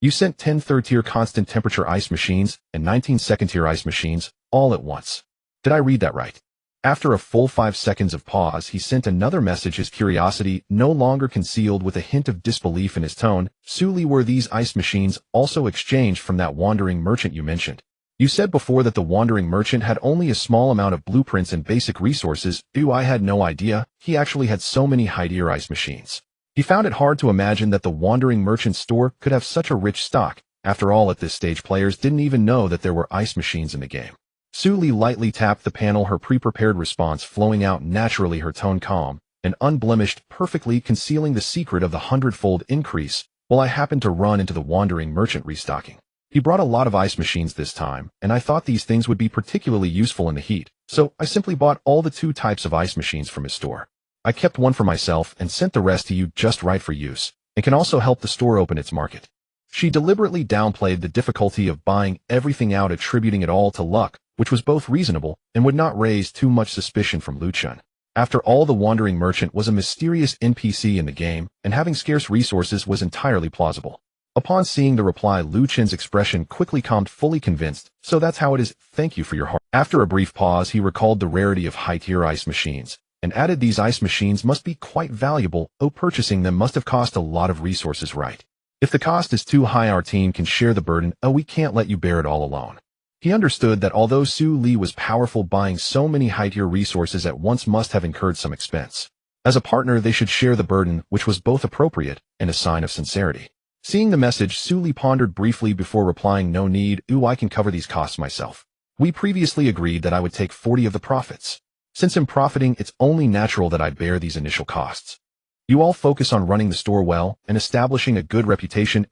You sent 10 third-tier constant temperature ice machines and 19 second-tier ice machines all at once. Did I read that right? After a full 5 seconds of pause, he sent another message, his curiosity no longer concealed with a hint of disbelief in his tone. "Suli, were these ice machines also exchanged from that wandering merchant you mentioned? You said before that the wandering merchant had only a small amount of blueprints and basic resources." I had no idea he actually had so many high-tier ice machines. He found it hard to imagine that the wandering merchant store could have such a rich stock. After all, at this stage, players didn't even know that there were ice machines in the game. Suli lightly tapped the panel, her pre-prepared response flowing out naturally, her tone calm and unblemished, perfectly concealing the secret of the hundredfold increase. "Well, I happened to run into the wandering merchant restocking. He brought a lot of ice machines this time, and I thought these things would be particularly useful in the heat, so I simply bought all the 2 types of ice machines from his store. I kept one for myself and sent the rest to you just right for use, and can also help the store open its market." She deliberately downplayed the difficulty of buying everything out, attributing it all to luck, which was both reasonable and would not raise too much suspicion from Lucien. After all, the wandering merchant was a mysterious NPC in the game, and having scarce resources was entirely plausible. Upon seeing the reply, Lucien's expression quickly calmed, fully convinced. "So that's how it is. Thank you for your heart." After a brief pause, he recalled the rarity of high-tier ice machines, and added, "These ice machines must be quite valuable. Purchasing them must have cost a lot of resources, right? If the cost is too high, our team can share the burden. We can't let you bear it all alone." He understood that although Su Li was powerful, buying so many high-tier resources at once must have incurred some expense. As a partner, they should share the burden, which was both appropriate and a sign of sincerity. Seeing the message, Su Li pondered briefly before replying, "No need. I can cover these costs myself. We previously agreed that I would take 40 of the profits. Since I'm profiting, it's only natural that I bear these initial costs. You all focus on running the store well and establishing a good reputation.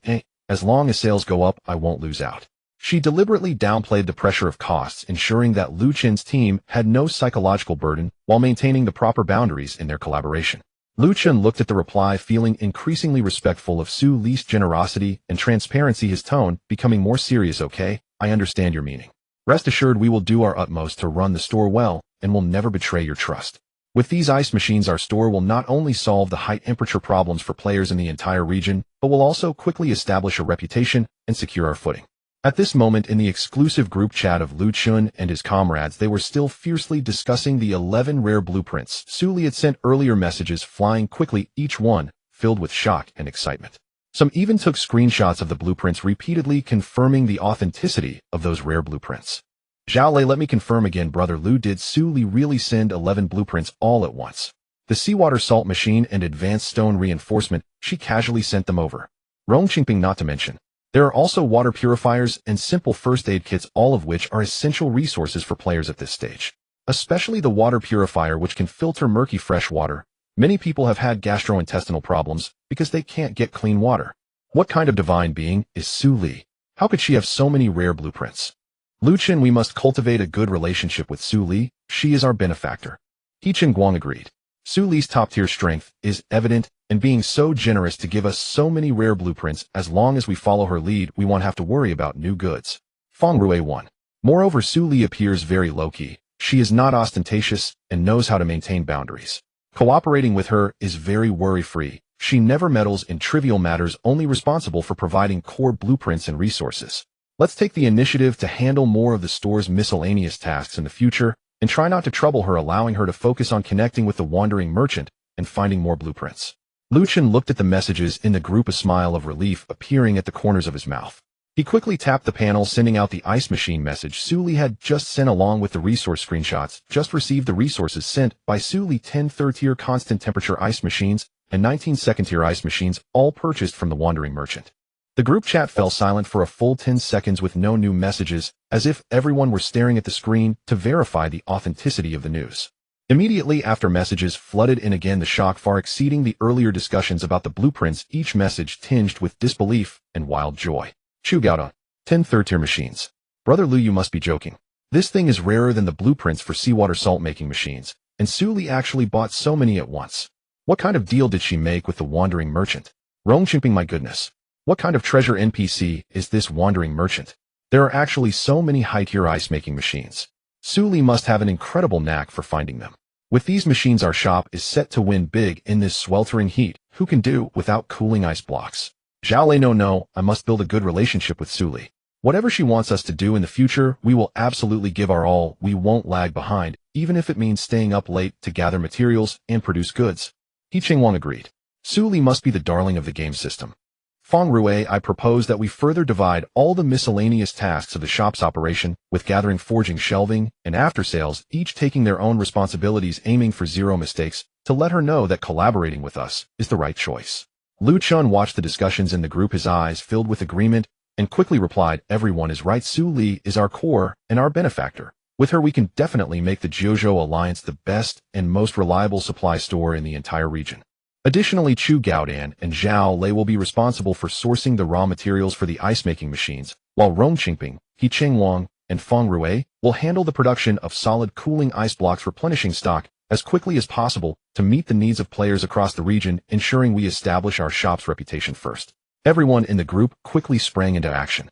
As long as sales go up, I won't lose out." She deliberately downplayed the pressure of costs, ensuring that Lucien's team had no psychological burden while maintaining the proper boundaries in their collaboration. Lucien looked at the reply, feeling increasingly respectful of Su Li's generosity and transparency, his tone becoming more serious. "Okay, I understand your meaning. Rest assured, we will do our utmost to run the store well and will never betray your trust. With these ice machines, our store will not only solve the high temperature problems for players in the entire region, but will also quickly establish a reputation and secure our footing." At this moment, in the exclusive group chat of Lucien and his comrades, they were still fiercely discussing the 11 rare blueprints Suli had sent earlier, messages flying quickly, each one filled with shock and excitement. Some even took screenshots of the blueprints, repeatedly confirming the authenticity of those rare blueprints. "Zhao Lei, let me confirm again, brother Lu, did Suli really send 11 blueprints all at once? The seawater salt machine and advanced stone reinforcement, she casually sent them over. Rongqingping not to mention. There are also water purifiers and simple first aid kits, all of which are essential resources for players at this stage. Especially the water purifier, which can filter murky fresh water. Many people have had gastrointestinal problems because they can't get clean water. What kind of divine being is Su Li? How could she have so many rare blueprints? Lucien, we must cultivate a good relationship with Su Li. She is our benefactor." He Guang agreed. Su Li's top-tier strength is evident, and being so generous to give us so many rare blueprints, as long as we follow her lead, we won't have to worry about new goods. Feng Rui 1. Moreover, Su Li appears very low-key. She is not ostentatious and knows how to maintain boundaries. Cooperating with her is very worry-free. She never meddles in trivial matters, only responsible for providing core blueprints and resources. Let's take the initiative to handle more of the store's miscellaneous tasks in the future, and try not to trouble her, allowing her to focus on connecting with the wandering merchant and finding more blueprints. Lucien looked at the messages in the group, a smile of relief appearing at the corners of his mouth. He quickly tapped the panel, sending out the ice machine message Su Li had just sent along with the resource screenshots. Just received the resources sent by Su Li. 10 third-tier constant temperature ice machines and 19 second-tier ice machines, all purchased from the wandering merchant. The group chat fell silent for a full 10 seconds with no new messages, as if everyone were staring at the screen to verify the authenticity of the news. Immediately after messages flooded in again, the shock far exceeding the earlier discussions about the blueprints, each message tinged with disbelief and wild joy. Chu Gaodong, 10 third-tier machines. Brother Lu, you must be joking. This thing is rarer than the blueprints for seawater salt-making machines, and Su Li actually bought so many at once. What kind of deal did she make with the wandering merchant? Rongqingping, my goodness. What kind of treasure NPC is this wandering merchant? There are actually so many high-tier ice-making machines. Su Li must have an incredible knack for finding them. With these machines, our shop is set to win big in this sweltering heat. Who can do without cooling ice blocks? Zhao Lei, no, I must build a good relationship with Su Li. Whatever she wants us to do in the future, we will absolutely give our all. We won't lag behind, even if it means staying up late to gather materials and produce goods. He Qingwang agreed. Su Li must be the darling of the game system. Feng Rui, I propose that we further divide all the miscellaneous tasks of the shop's operation, with gathering, forging, shelving, and after-sales, each taking their own responsibilities, aiming for zero mistakes, to let her know that collaborating with us is the right choice. Lu Chun watched the discussions in the group, his eyes filled with agreement, and quickly replied, everyone is right. Su Li is our core and our benefactor. With her we can definitely make the Jiuzhou Alliance the best and most reliable supply store in the entire region. Additionally, Chu Gaodan and Zhao Lei will be responsible for sourcing the raw materials for the ice-making machines, while Rongqingping, He Qingwang, and Feng Rui will handle the production of solid cooling ice blocks, replenishing stock as quickly as possible to meet the needs of players across the region, ensuring we establish our shop's reputation first. Everyone in the group quickly sprang into action.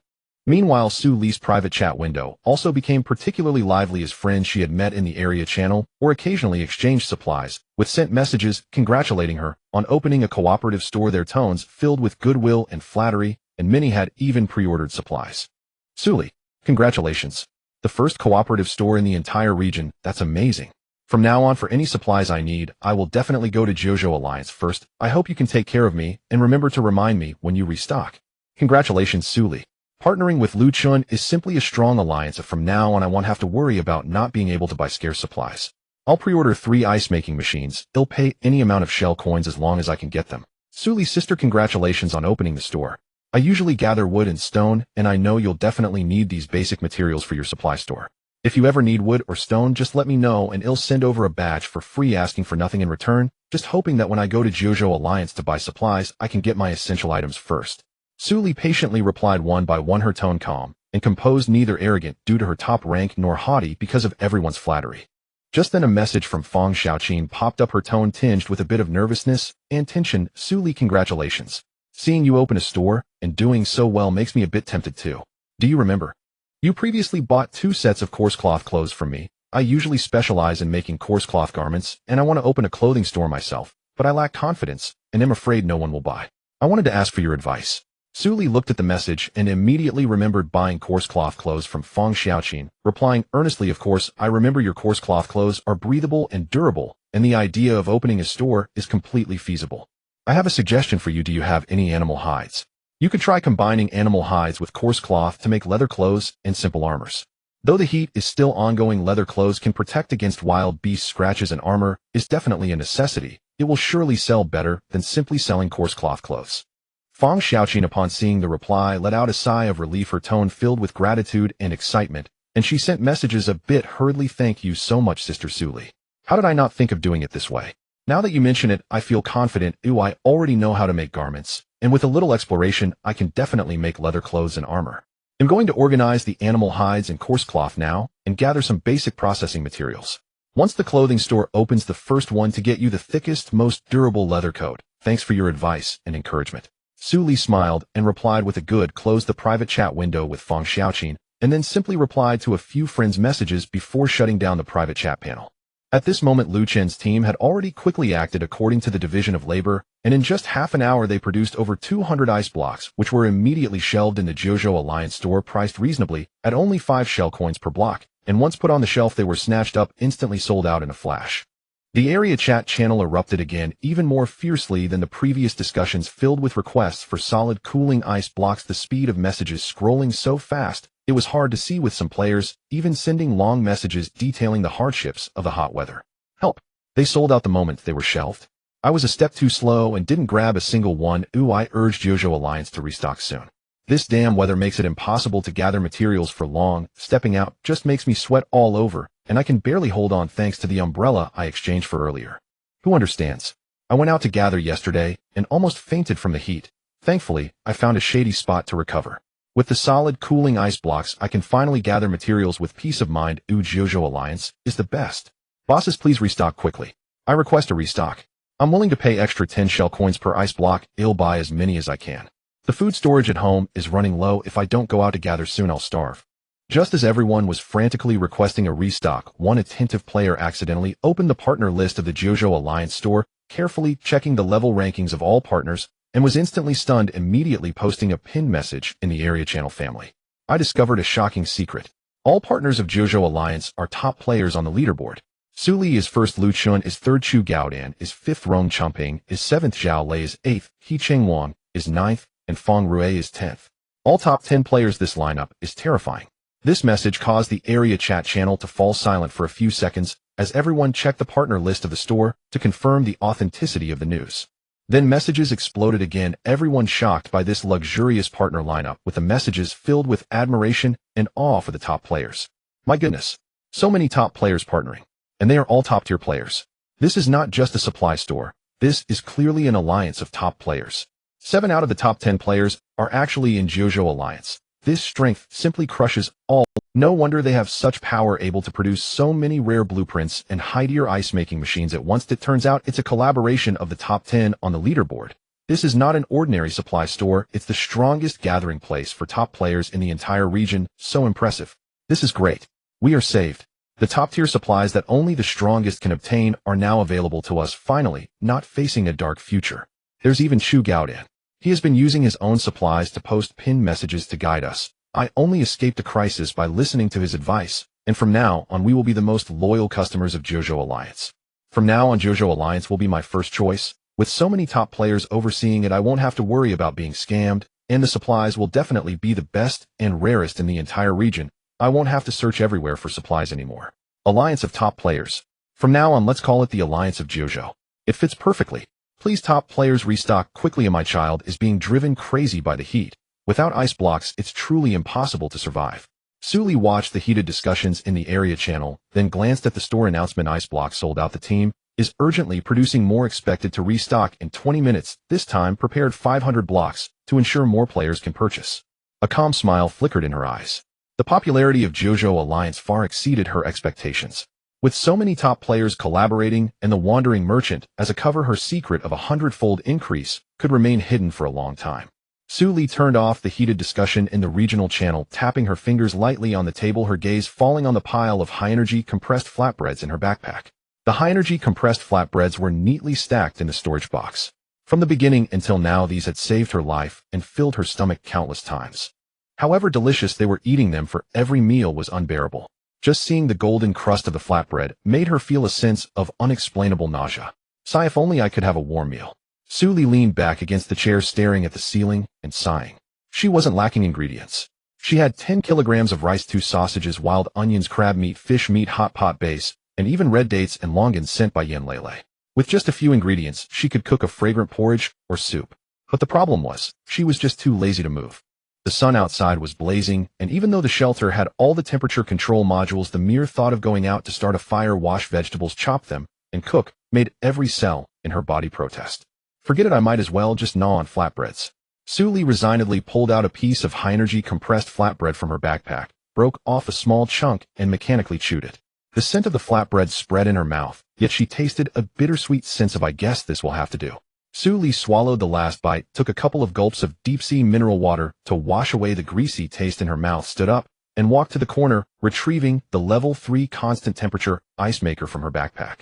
Meanwhile, Su Li's private chat window also became particularly lively as friends she had met in the area channel or occasionally exchanged supplies, with sent messages congratulating her on opening a cooperative store, their tones filled with goodwill and flattery, and many had even pre-ordered supplies. Su Li, congratulations. The first cooperative store in the entire region, that's amazing. From now on, for any supplies I need, I will definitely go to Jiuzhou Alliance first. I hope you can take care of me, and remember to remind me when you restock. Congratulations, Su Li. Partnering with Lu Chun is simply a strong alliance. From now on I won't have to worry about not being able to buy scarce supplies. I'll pre-order 3 ice-making machines. I'll pay any amount of shell coins as long as I can get them. Su Li's sister, congratulations on opening the store. I usually gather wood and stone, and I know you'll definitely need these basic materials for your supply store. If you ever need wood or stone, just let me know and I'll send over a batch for free, asking for nothing in return, just hoping that when I go to Jiuzhou Alliance to buy supplies, I can get my essential items first. Su Li patiently replied one by one, her tone calm and composed, neither arrogant due to her top rank nor haughty because of everyone's flattery. Just then a message from Feng Xiaoqin popped up, her tone tinged with a bit of nervousness and tension. Su Li, congratulations. Seeing you open a store and doing so well makes me a bit tempted too. Do you remember? You previously bought 2 sets of coarse cloth clothes from me. I usually specialize in making coarse cloth garments, and I want to open a clothing store myself, but I lack confidence and am afraid no one will buy. I wanted to ask for your advice. Su Li looked at the message and immediately remembered buying coarse cloth clothes from Feng Xiaoqin, replying earnestly, of course, I remember. Your coarse cloth clothes are breathable and durable, and the idea of opening a store is completely feasible. I have a suggestion for you. Do you have any animal hides? You could try combining animal hides with coarse cloth to make leather clothes and simple armors. Though the heat is still ongoing, leather clothes can protect against wild beast scratches, and armor is definitely a necessity. It will surely sell better than simply selling coarse cloth clothes. Feng Xiaoqin, upon seeing the reply, let out a sigh of relief, her tone filled with gratitude and excitement, and she sent messages a bit hurriedly. Thank you so much, Sister Su Li. How did I not think of doing it this way? Now that you mention it, I feel confident. I already know how to make garments, and with a little exploration, I can definitely make leather clothes and armor. I'm going to organize the animal hides and coarse cloth now, and gather some basic processing materials. Once the clothing store opens, the first one to get you the thickest, most durable leather coat. Thanks for your advice and encouragement. Su Li smiled and replied with a good, closed the private chat window with Feng Xiaoqin, and then simply replied to a few friends' messages before shutting down the private chat panel. At this moment, Lu Chen's team had already quickly acted according to the division of labor, and in just half an hour they produced over 200 ice blocks, which were immediately shelved in the Jiuzhou Alliance store, priced reasonably at only 5 shell coins per block, and once put on the shelf they were snatched up, instantly sold out in a flash. The area chat channel erupted again, even more fiercely than the previous discussions, filled with requests for solid cooling ice blocks, the speed of messages scrolling so fast it was hard to see, with some players even sending long messages detailing the hardships of the hot weather. Help! They sold out the moment they were shelved. I was a step too slow and didn't grab a single one. I urged Jojo Alliance to restock soon. This damn weather makes it impossible to gather materials for long. Stepping out just makes me sweat all over, and I can barely hold on thanks to the umbrella I exchanged for earlier. Who understands? I went out to gather yesterday and almost fainted from the heat. Thankfully, I found a shady spot to recover. With the solid, cooling ice blocks, I can finally gather materials with peace of mind. Jojo Alliance is the best. Bosses, please restock quickly. I request a restock. I'm willing to pay extra 10 shell coins per ice block. I'll buy as many as I can. The food storage at home is running low. If I don't go out to gather soon, I'll starve. Just as everyone was frantically requesting a restock, one attentive player accidentally opened the partner list of the Jojo Alliance store, carefully checking the level rankings of all partners, and was instantly stunned, immediately posting a pinned message in the area channel family. I discovered a shocking secret. All partners of Jojo Alliance are top players on the leaderboard. Su Li is first, Lu Chun is third, Chu Gaodan is fifth, Rong Chumping is seventh, Zhao Lei is eighth, He Cheng Wang is ninth, and Feng Rue is 10th. All top 10 players. This lineup is terrifying. This message caused the area chat channel to fall silent for a few seconds as everyone checked the partner list of the store to confirm the authenticity of the news. Then messages exploded again, everyone shocked by this luxurious partner lineup, with the messages filled with admiration and awe for the top players. My goodness, so many top players partnering, and they are all top-tier players. This is not just a supply store. This is clearly an alliance of top players. 7 out of the top 10 players are actually in Jojo Alliance. This strength simply crushes all. No wonder they have such power, able to produce so many rare blueprints and high-tier ice-making machines at once. It turns out it's a collaboration of the top 10 on the leaderboard. This is not an ordinary supply store. It's the strongest gathering place for top players in the entire region. So impressive. This is great. We are saved. The top-tier supplies that only the strongest can obtain are now available to us, finally, not facing a dark future. There's even Chu Gaodan. He has been using his own supplies to post pinned messages to guide us. I only escaped a crisis by listening to his advice, and from now on we will be the most loyal customers of Jojo Alliance. From now on, Jojo Alliance will be my first choice. With so many top players overseeing it, I won't have to worry about being scammed, and the supplies will definitely be the best and rarest in the entire region. I won't have to search everywhere for supplies anymore. Alliance of top players. From now on, let's call it the Alliance of Jojo. It fits perfectly. Please, top players, restock quickly. My child is being driven crazy by the heat. Without ice blocks, it's truly impossible to survive. Su Li watched the heated discussions in the area channel, then glanced at the store announcement. Ice blocks sold out. The team is urgently producing more, expected to restock in 20 minutes. This time prepared 500 blocks to ensure more players can purchase. A calm smile flickered in her eyes. The popularity of Jojo Alliance far exceeded her expectations. With so many top players collaborating, and the wandering merchant as a cover, her secret of a hundredfold increase could remain hidden for a long time. Su Li turned off the heated discussion in the regional channel, tapping her fingers lightly on the table, her gaze falling on the pile of high-energy compressed flatbreads in her backpack. The high-energy compressed flatbreads were neatly stacked in the storage box. From the beginning until now, these had saved her life and filled her stomach countless times. However delicious they were, eating them for every meal was unbearable. Just seeing the golden crust of the flatbread made her feel a sense of unexplainable nausea. Sigh, if only I could have a warm meal. Su Li leaned back against the chair, staring at the ceiling and sighing. She wasn't lacking ingredients. She had 10 kilograms of rice, 2 sausages, wild onions, crab meat, fish meat, hot pot base, and even red dates and longans sent by Yen Lele. With just a few ingredients, she could cook a fragrant porridge or soup. But the problem was, she was just too lazy to move. The sun outside was blazing, and even though the shelter had all the temperature control modules, the mere thought of going out to start a fire, wash vegetables, chop them, and cook made every cell in her body protest. Forget it, I might as well just gnaw on flatbreads. Su Li resignedly pulled out a piece of high-energy compressed flatbread from her backpack, broke off a small chunk, and mechanically chewed it. The scent of the flatbread spread in her mouth, yet she tasted a bittersweet sense of, I guess this will have to do. Su Li swallowed the last bite, took a couple of gulps of deep-sea mineral water to wash away the greasy taste in her mouth, stood up, and walked to the corner, retrieving the level 3 constant temperature ice maker from her backpack.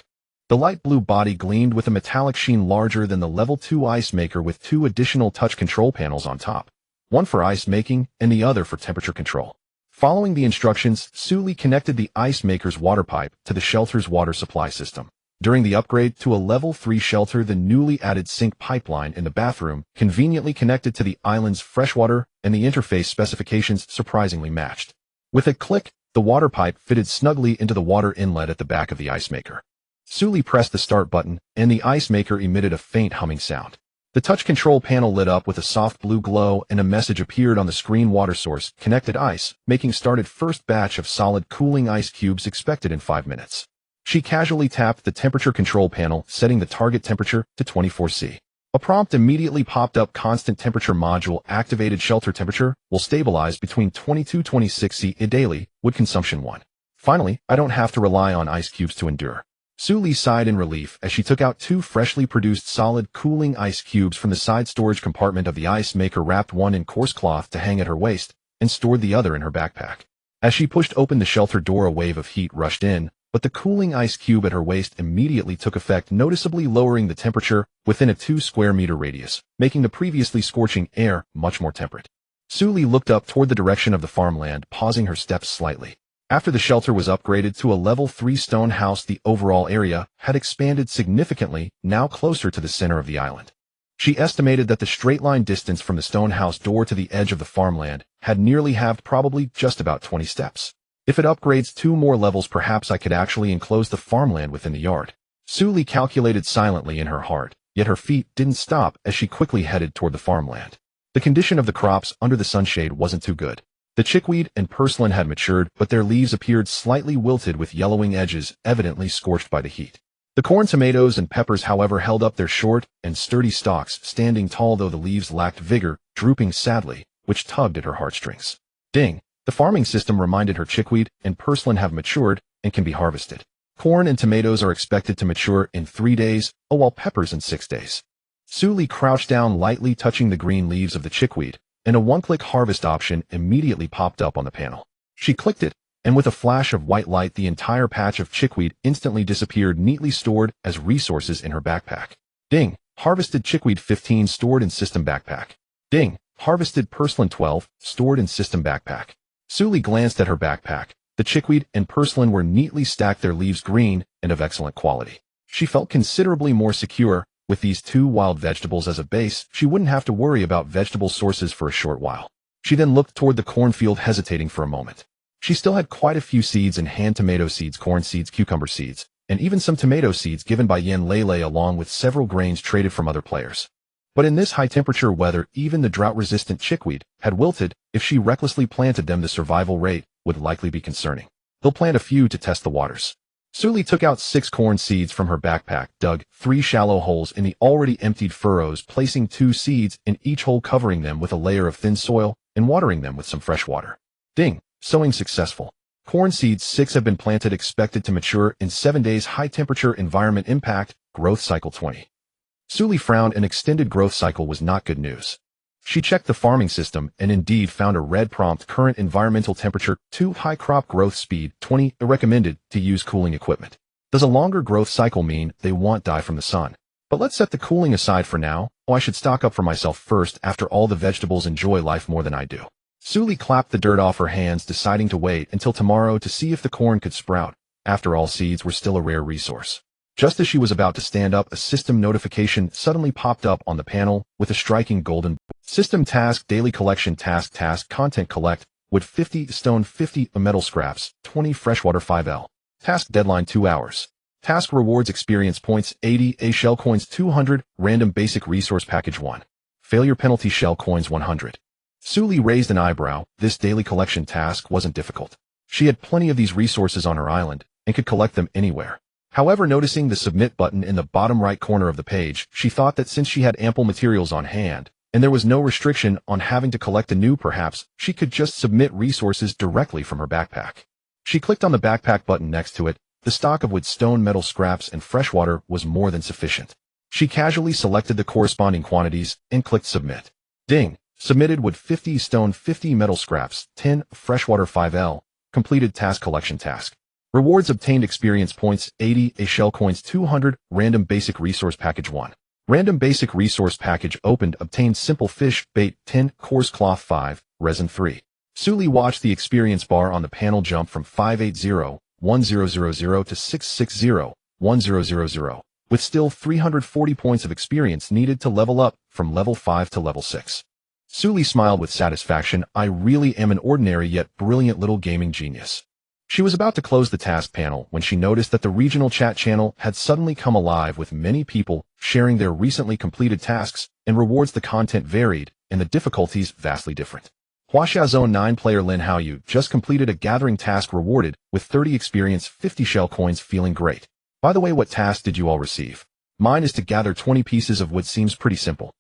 The light blue body gleamed with a metallic sheen larger than the level 2 ice maker, with 2 additional touch control panels on top, one for ice making and the other for temperature control. Following the instructions, Su Li connected the ice maker's water pipe to the shelter's water supply system. During the upgrade to a level 3 shelter, the newly added sink pipeline in the bathroom conveniently connected to the island's freshwater, and the interface specifications surprisingly matched. With a click, the water pipe fitted snugly into the water inlet at the back of the ice maker. Suli pressed the start button, and the ice maker emitted a faint humming sound. The touch control panel lit up with a soft blue glow, and a message appeared on the screen: water source, connected ice, making started first batch of solid cooling ice cubes expected in 5 minutes. She casually tapped the temperature control panel, setting the target temperature to 24°C. A prompt immediately popped up: constant temperature module activated, shelter temperature will stabilize between 22-26°C daily, wood consumption 1. Finally, I don't have to rely on ice cubes to endure. Suli sighed in relief as she took out 2 freshly produced solid cooling ice cubes from the side storage compartment of the ice maker, wrapped one in coarse cloth to hang at her waist, and stored the other in her backpack. As she pushed open the shelter door, a wave of heat rushed in, but the cooling ice cube at her waist immediately took effect, noticeably lowering the temperature within a 2-square-meter radius, making the previously scorching air much more temperate. Suli looked up toward the direction of the farmland, pausing her steps slightly. After the shelter was upgraded to a level 3 stone house, the overall area had expanded significantly, now closer to the center of the island. She estimated that the straight-line distance from the stone house door to the edge of the farmland had nearly halved, probably just about 20 steps. If it upgrades 2 more levels, perhaps I could actually enclose the farmland within the yard. Suli calculated silently in her heart, yet her feet didn't stop as she quickly headed toward the farmland. The condition of the crops under the sunshade wasn't too good. The chickweed and purslane had matured, but their leaves appeared slightly wilted with yellowing edges, evidently scorched by the heat. The corn, tomatoes, and peppers, however, held up their short and sturdy stalks, standing tall though the leaves lacked vigor, drooping sadly, which tugged at her heartstrings. Ding! The farming system reminded her. Chickweed and purslane have matured and can be harvested. Corn and tomatoes are expected to mature in 3 days, while peppers in 6 days. Suli crouched down, lightly touching the green leaves of the chickweed, and a one-click harvest option immediately popped up on the panel. She clicked it, and with a flash of white light, the entire patch of chickweed instantly disappeared, neatly stored as resources in her backpack. Ding! Harvested chickweed 15, stored in system backpack. Ding! Harvested purslane 12, stored in system backpack. Suli glanced at her backpack. The chickweed and purslane were neatly stacked, their leaves green and of excellent quality. She felt considerably more secure. With these 2 wild vegetables as a base, she wouldn't have to worry about vegetable sources for a short while. She then looked toward the cornfield, hesitating for a moment. She still had quite a few seeds in hand: tomato seeds, corn seeds, cucumber seeds, and even some tomato seeds given by Yen Lele, along with several grains traded from other players. But in this high-temperature weather, even the drought-resistant chickweed had wilted. If she recklessly planted them, the survival rate would likely be concerning. They'll plant a few to test the waters. Suli took out 6 corn seeds from her backpack, dug 3 shallow holes in the already emptied furrows, placing 2 seeds in each hole, covering them with a layer of thin soil and watering them with some fresh water. Ding! Sowing successful. Corn seeds 6 have been planted, expected to mature in 7 days. High temperature environment impact, growth cycle 20. Suli frowned. An extended growth cycle was not good news. She checked the farming system and indeed found a red prompt: current environmental temperature 2, high crop growth speed 20, recommended to use cooling equipment. Does a longer growth cycle mean they won't die from the sun? But let's set the cooling aside for now. I should stock up for myself first. After all, the vegetables enjoy life more than I do. Suli clapped the dirt off her hands, deciding to wait until tomorrow to see if the corn could sprout. After all, seeds were still a rare resource. Just as she was about to stand up, a system notification suddenly popped up on the panel with a striking golden system task: daily collection task, content collect wood 50, stone 50, metal scraps 20, freshwater 5L. Task deadline 2 hours. Task rewards: experience points 80, shell coins 200, random basic resource package 1. Failure penalty: shell coins 100. Suli raised an eyebrow. This daily collection task wasn't difficult. She had plenty of these resources on her island and could collect them anywhere. However, noticing the submit button in the bottom right corner of the page, she thought that since she had ample materials on hand, and there was no restriction on having to collect anew, perhaps she could just submit resources directly from her backpack. She clicked on the backpack button next to it. The stock of wood, stone, metal scraps, and freshwater was more than sufficient. She casually selected the corresponding quantities and clicked submit. Ding! Submitted wood 50, stone 50, metal scraps 10, freshwater 5L. Completed task collection task. Rewards obtained: experience points 80, shell coins 200, random basic resource package 1. Random basic resource package opened. Obtained simple fish bait 10, coarse cloth 5, resin 3. Suli watched the experience bar on the panel jump from 580,1000 to 660,1000, with still 340 points of experience needed to level up from level 5 to level 6. Suli smiled with satisfaction. I really am an ordinary yet brilliant little gaming genius. She was about to close the task panel when she noticed that the regional chat channel had suddenly come alive with many people sharing their recently completed tasks and rewards. The content varied and the difficulties vastly different. Huaxia Zone 9 player Lin Haoyu just completed a gathering task rewarded with 30 experience, 50 shell coins, feeling great. By the way, what task did you all receive? Mine is to gather 20 pieces of wood. Seems pretty simple.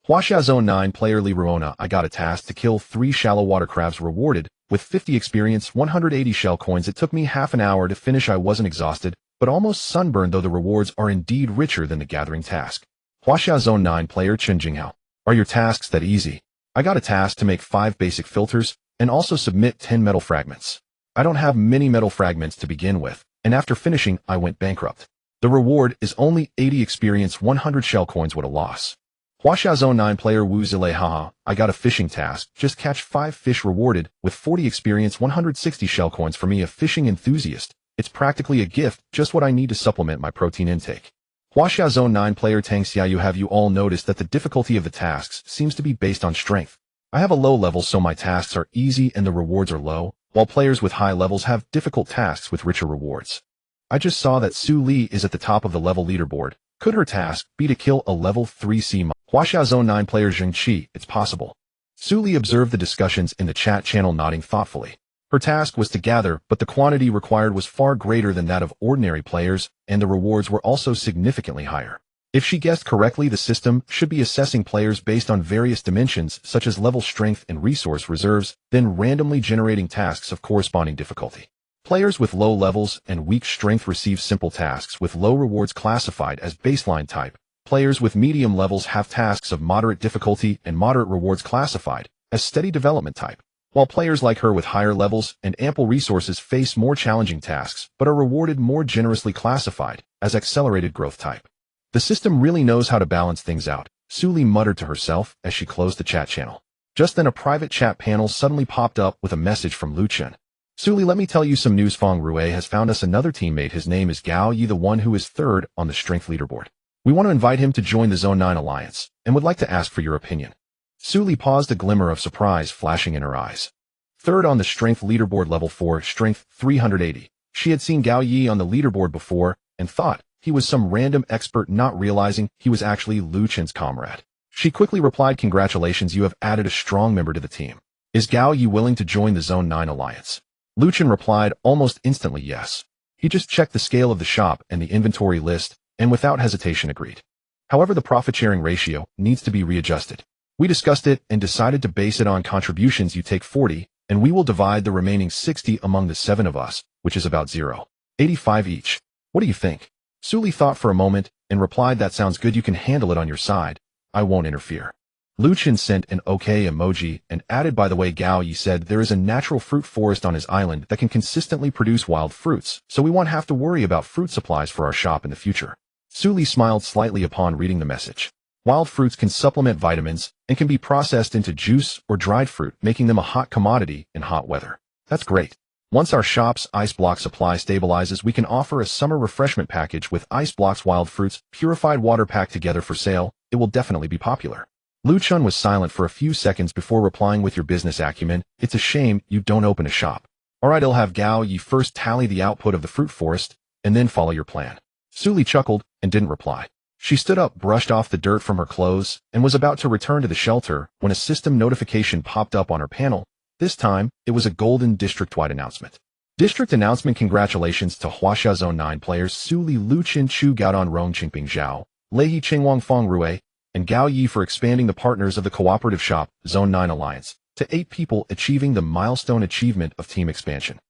Huaxia Zone 9 player Li Ruona, I got a task to kill 3 shallow water crabs rewarded with 50 experience, 180 shell coins. It took me half an hour to finish. I wasn't exhausted, but almost sunburned, though the rewards are indeed richer than the gathering task. Huaxia Zone 9 player Chen Jinghao, are your tasks that easy? I got a task to make 5 basic filters and also submit 10 metal fragments. I don't have many metal fragments to begin with, and after finishing, I went bankrupt. The reward is only 80 experience, 100 shell coins. What a loss. Huaxia Zone 9 player Wu Zile, haha, I got a fishing task, just catch 5 fish rewarded with 40 experience, 160 shell coins. For me, a fishing enthusiast, it's practically a gift, just what I need to supplement my protein intake. Huaxia Zone 9 player Tang Xiaoyu, have you all noticed that the difficulty of the tasks seems to be based on strength? I have a low level, so my tasks are easy and the rewards are low, while players with high levels have difficult tasks with richer rewards. I just saw that Su Li is at the top of the level leaderboard. Could her task be to kill a level 3C monster? Huaxia Zone 9 player Zheng Qi, it's possible. Su Li observed the discussions in the chat channel, nodding thoughtfully. Her task was to gather, but the quantity required was far greater than that of ordinary players, and the rewards were also significantly higher. If she guessed correctly, the system should be assessing players based on various dimensions such as level, strength, and resource reserves, then randomly generating tasks of corresponding difficulty. Players with low levels and weak strength receive simple tasks with low rewards classified as baseline type. Players with medium levels have tasks of moderate difficulty and moderate rewards classified as steady development type, while players like her with higher levels and ample resources face more challenging tasks but are rewarded more generously classified as accelerated growth type. The system really knows how to balance things out, Su Li muttered to herself as she closed the chat channel. Just then a private chat panel suddenly popped up with a message from Lu Chen. Su Li, let me tell you some news. Feng Rue has found us another teammate. His name is Gao Yi, the one who is third on the strength leaderboard. We want to invite him to join the Zone 9 Alliance, and would like to ask for your opinion. Su Li paused, a glimmer of surprise flashing in her eyes. Third on the strength leaderboard, level 4, strength 380. She had seen Gao Yi on the leaderboard before, and thought he was some random expert, not realizing he was actually Lu Chen's comrade. She quickly replied, congratulations, you have added a strong member to the team. Is Gao Yi willing to join the Zone 9 Alliance? Lu Chen replied almost instantly, yes. He just checked the scale of the shop and the inventory list, and without hesitation agreed. However, the profit-sharing ratio needs to be readjusted. We discussed it and decided to base it on contributions. You take 40, and we will divide the remaining 60 among the 7 of us, which is about 0.85 each. What do you think? Su Li thought for a moment and replied, that sounds good, you can handle it on your side. I won't interfere. Lu Chen sent an okay emoji and added, by the way, Gao Yi said there is a natural fruit forest on his island that can consistently produce wild fruits, so we won't have to worry about fruit supplies for our shop in the future. Su Li smiled slightly upon reading the message. Wild fruits can supplement vitamins and can be processed into juice or dried fruit, making them a hot commodity in hot weather. That's great. Once our shop's ice block supply stabilizes, we can offer a summer refreshment package with ice blocks, wild fruits, purified water packed together for sale. It will definitely be popular. Lu Chen was silent for a few seconds before replying, with your business acumen, it's a shame you don't open a shop. Alright, I'll have Gao Yi first tally the output of the fruit forest, and then follow your plan. Su Li chuckled and didn't reply. She stood up, brushed off the dirt from her clothes, and was about to return to the shelter when a system notification popped up on her panel. This time, it was a golden district-wide announcement. District announcement, congratulations to Huaxia Zone 9 players Su Li, Lu Chen, Chu Gaodong, Rong Qingping Zhao, Leihi Qingwang, Feng Rue, and Gao Yi for expanding the partners of the cooperative shop, Zone 9 Alliance, to 8 people, achieving the milestone achievement of team expansion.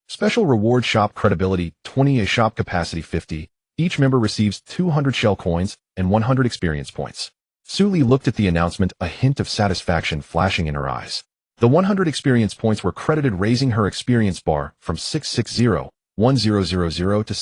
Special reward: shop credibility 20, a shop capacity 50. Each member receives 200 shell coins and 100 experience points. Su Li looked at the announcement, a hint of satisfaction flashing in her eyes. The 100 experience points were credited, raising her experience bar from 660-1000 to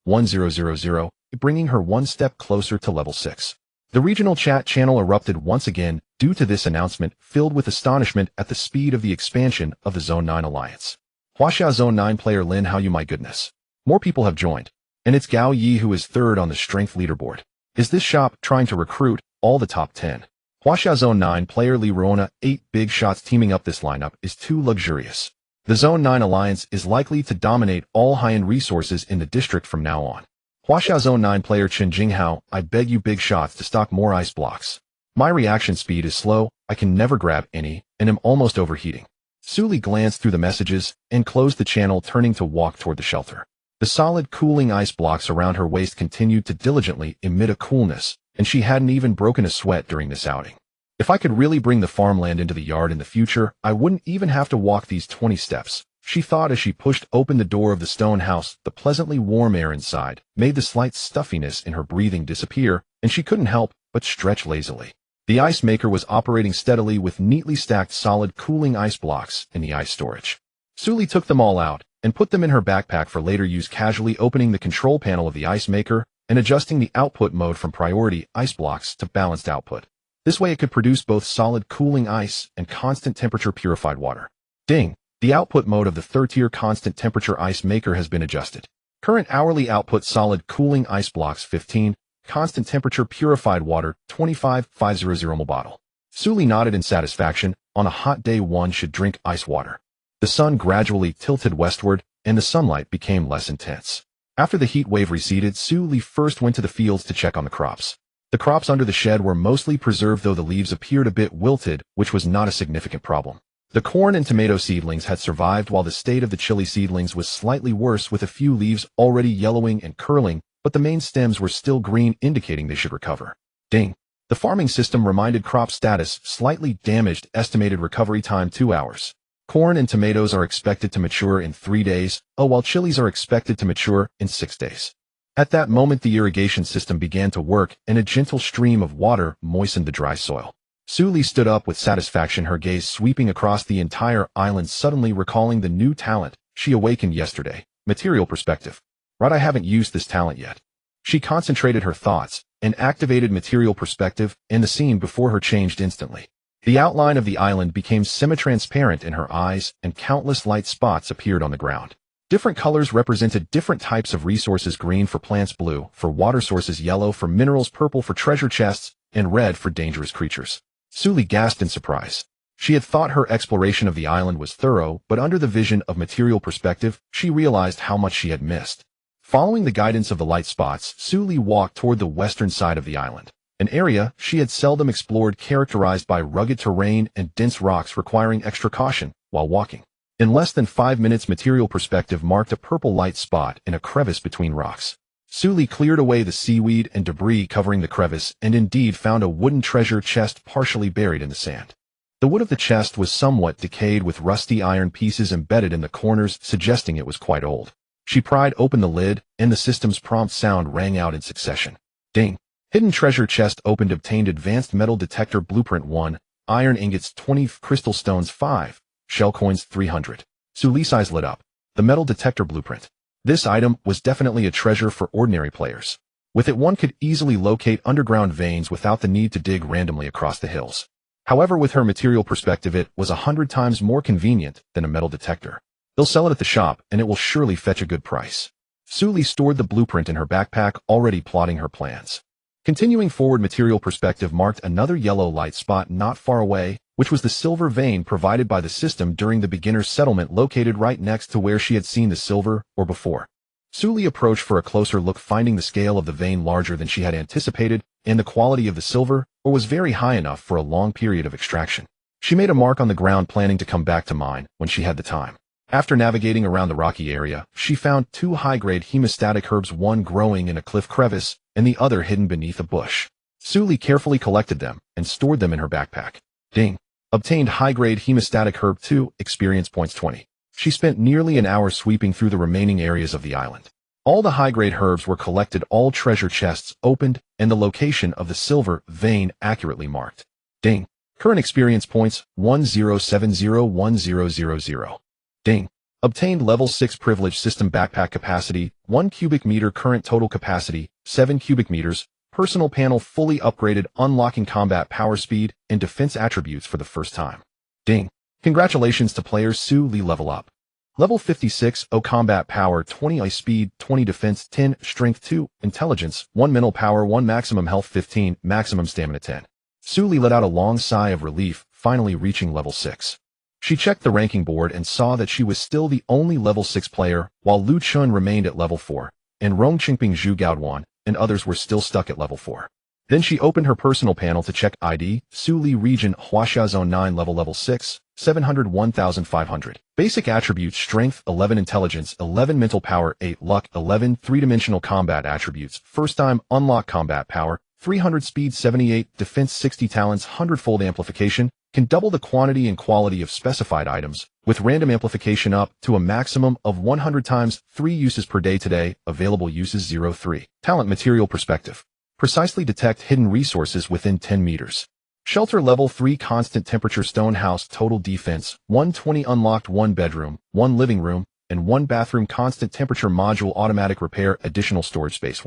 760-1000, bringing her one step closer to level 6. The regional chat channel erupted once again due to this announcement, filled with astonishment at the speed of the expansion of the Zone 9 Alliance. Huaxia Zone 9 player Lin Haoyu, my goodness. More people have joined. And it's Gao Yi who is third on the strength leaderboard. Is this shop trying to recruit all the top 10? Huaxia Zone 9 player Li Ruona, 8 big shots teaming up. This lineup is too luxurious. The Zone 9 Alliance is likely to dominate all high-end resources in the district from now on. Huaxia Zone 9 player Chen Jinghao, I beg you big shots to stock more ice blocks. My reaction speed is slow, I can never grab any, and am almost overheating. Su Li glanced through the messages and closed the channel, turning to walk toward the shelter. The solid cooling ice blocks around her waist continued to diligently emit a coolness, and she hadn't even broken a sweat during this outing. If I could really bring the farmland into the yard in the future, I wouldn't even have to walk these 20 steps, she thought as she pushed open the door of the stone house. The pleasantly warm air inside made the slight stuffiness in her breathing disappear, and she couldn't help but stretch lazily. The ice maker was operating steadily with neatly stacked solid cooling ice blocks in the ice storage. Su Li took them all out and put them in her backpack for later use, casually opening the control panel of the ice maker and adjusting the output mode from priority ice blocks to balanced output. This way it could produce both solid cooling ice and constant temperature purified water. Ding! The output mode of the third-tier constant temperature ice maker has been adjusted. Current hourly output solid cooling ice blocks 15, constant temperature purified water 25,500 ml bottle. Su Li nodded in satisfaction. On a hot day one should drink ice water. The sun gradually tilted westward, and the sunlight became less intense. After the heat wave receded, Su Li first went to the fields to check on the crops. The crops under the shed were mostly preserved, though the leaves appeared a bit wilted, which was not a significant problem. The corn and tomato seedlings had survived, while the state of the chili seedlings was slightly worse, with a few leaves already yellowing and curling, but the main stems were still green, indicating they should recover. Ding! The farming system reminded crop status slightly damaged, estimated recovery time 2 hours. Corn and tomatoes are expected to mature in 3 days, while chilies are expected to mature in 6 days. At that moment the irrigation system began to work, and a gentle stream of water moistened the dry soil. Su Li stood up with satisfaction, her gaze sweeping across the entire island, suddenly recalling the new talent she awakened yesterday, material perspective. Right, I haven't used this talent yet. She concentrated her thoughts and activated material perspective, and the scene before her changed instantly. The outline of the island became semi-transparent in her eyes, and countless light spots appeared on the ground. Different colors represented different types of resources: green for plants, blue for water sources, yellow for minerals, purple for treasure chests, and red for dangerous creatures. Su Li gasped in surprise. She had thought her exploration of the island was thorough, but under the vision of material perspective, she realized how much she had missed. Following the guidance of the light spots, Su Li walked toward the western side of the island, an area she had seldom explored, characterized by rugged terrain and dense rocks requiring extra caution while walking. In less than 5 minutes, material perspective marked a purple light spot in a crevice between rocks. Su Li cleared away the seaweed and debris covering the crevice and indeed found a wooden treasure chest partially buried in the sand. The wood of the chest was somewhat decayed, with rusty iron pieces embedded in the corners, suggesting it was quite old. She pried open the lid, and the system's prompt sound rang out in succession. Ding! Hidden treasure chest opened. Obtained advanced metal detector blueprint 1, iron ingots 20, crystal stones 5, shell coins 300. Su Li's eyes lit up. The metal detector blueprint. This item was definitely a treasure for ordinary players. With it one could easily locate underground veins without the need to dig randomly across the hills. However, with her material perspective, it was 100 times more convenient than a metal detector. They'll sell it at the shop, and it will surely fetch a good price. Su Li stored the blueprint in her backpack, already plotting her plans. Continuing forward, material perspective marked another yellow light spot not far away, which was the silver vein provided by the system during the beginner's settlement, located right next to where she had seen the silver ore before. Su Li approached for a closer look, finding the scale of the vein larger than she had anticipated, and the quality of the silver ore was very high enough for a long period of extraction. She made a mark on the ground, planning to come back to mine when she had the time. After navigating around the rocky area, she found 2 high-grade hemostatic herbs, one growing in a cliff crevice and the other hidden beneath a bush. Su Li carefully collected them and stored them in her backpack. Ding! Obtained high-grade hemostatic herb 2, experience points 20. She spent nearly an hour sweeping through the remaining areas of the island. All the high-grade herbs were collected, all treasure chests opened, and the location of the silver vein accurately marked. Ding! Current experience points 10701000. Ding! Obtained level 6 privilege system backpack capacity 1 cubic meter, current total capacity 7 cubic meters, personal panel fully upgraded, unlocking combat power, speed, and defense attributes for the first time. Ding! Congratulations to players Su Li, level up. Level 56, combat power 20, ice speed 20, defense 10, strength 2, intelligence 1, mental power 1, maximum health 15, maximum stamina 10. Su Li let out a long sigh of relief, finally reaching level 6. She checked the ranking board and saw that she was still the only level 6 player, while Lu Chun remained at level 4, and Rong Qingping Zhu Gaoduan and others were still stuck at level 4. Then she opened her personal panel to check ID, Su Li region Huaxia Zone 9 level 6, 701,500. Basic attributes strength 11 intelligence 11 mental power 8 luck 11 three-dimensional combat attributes first time unlock combat power 300 speed 78 defense 60 talents hundredfold amplification can double the quantity and quality of specified items with random amplification up to a maximum of 100 times 3 uses per day today available uses 03 talent material perspective precisely detect hidden resources within 10 meters. Shelter level 3 constant temperature stone house total defense 120 unlocked 1 bedroom, 1 living room, and 1 bathroom constant temperature module automatic repair additional storage space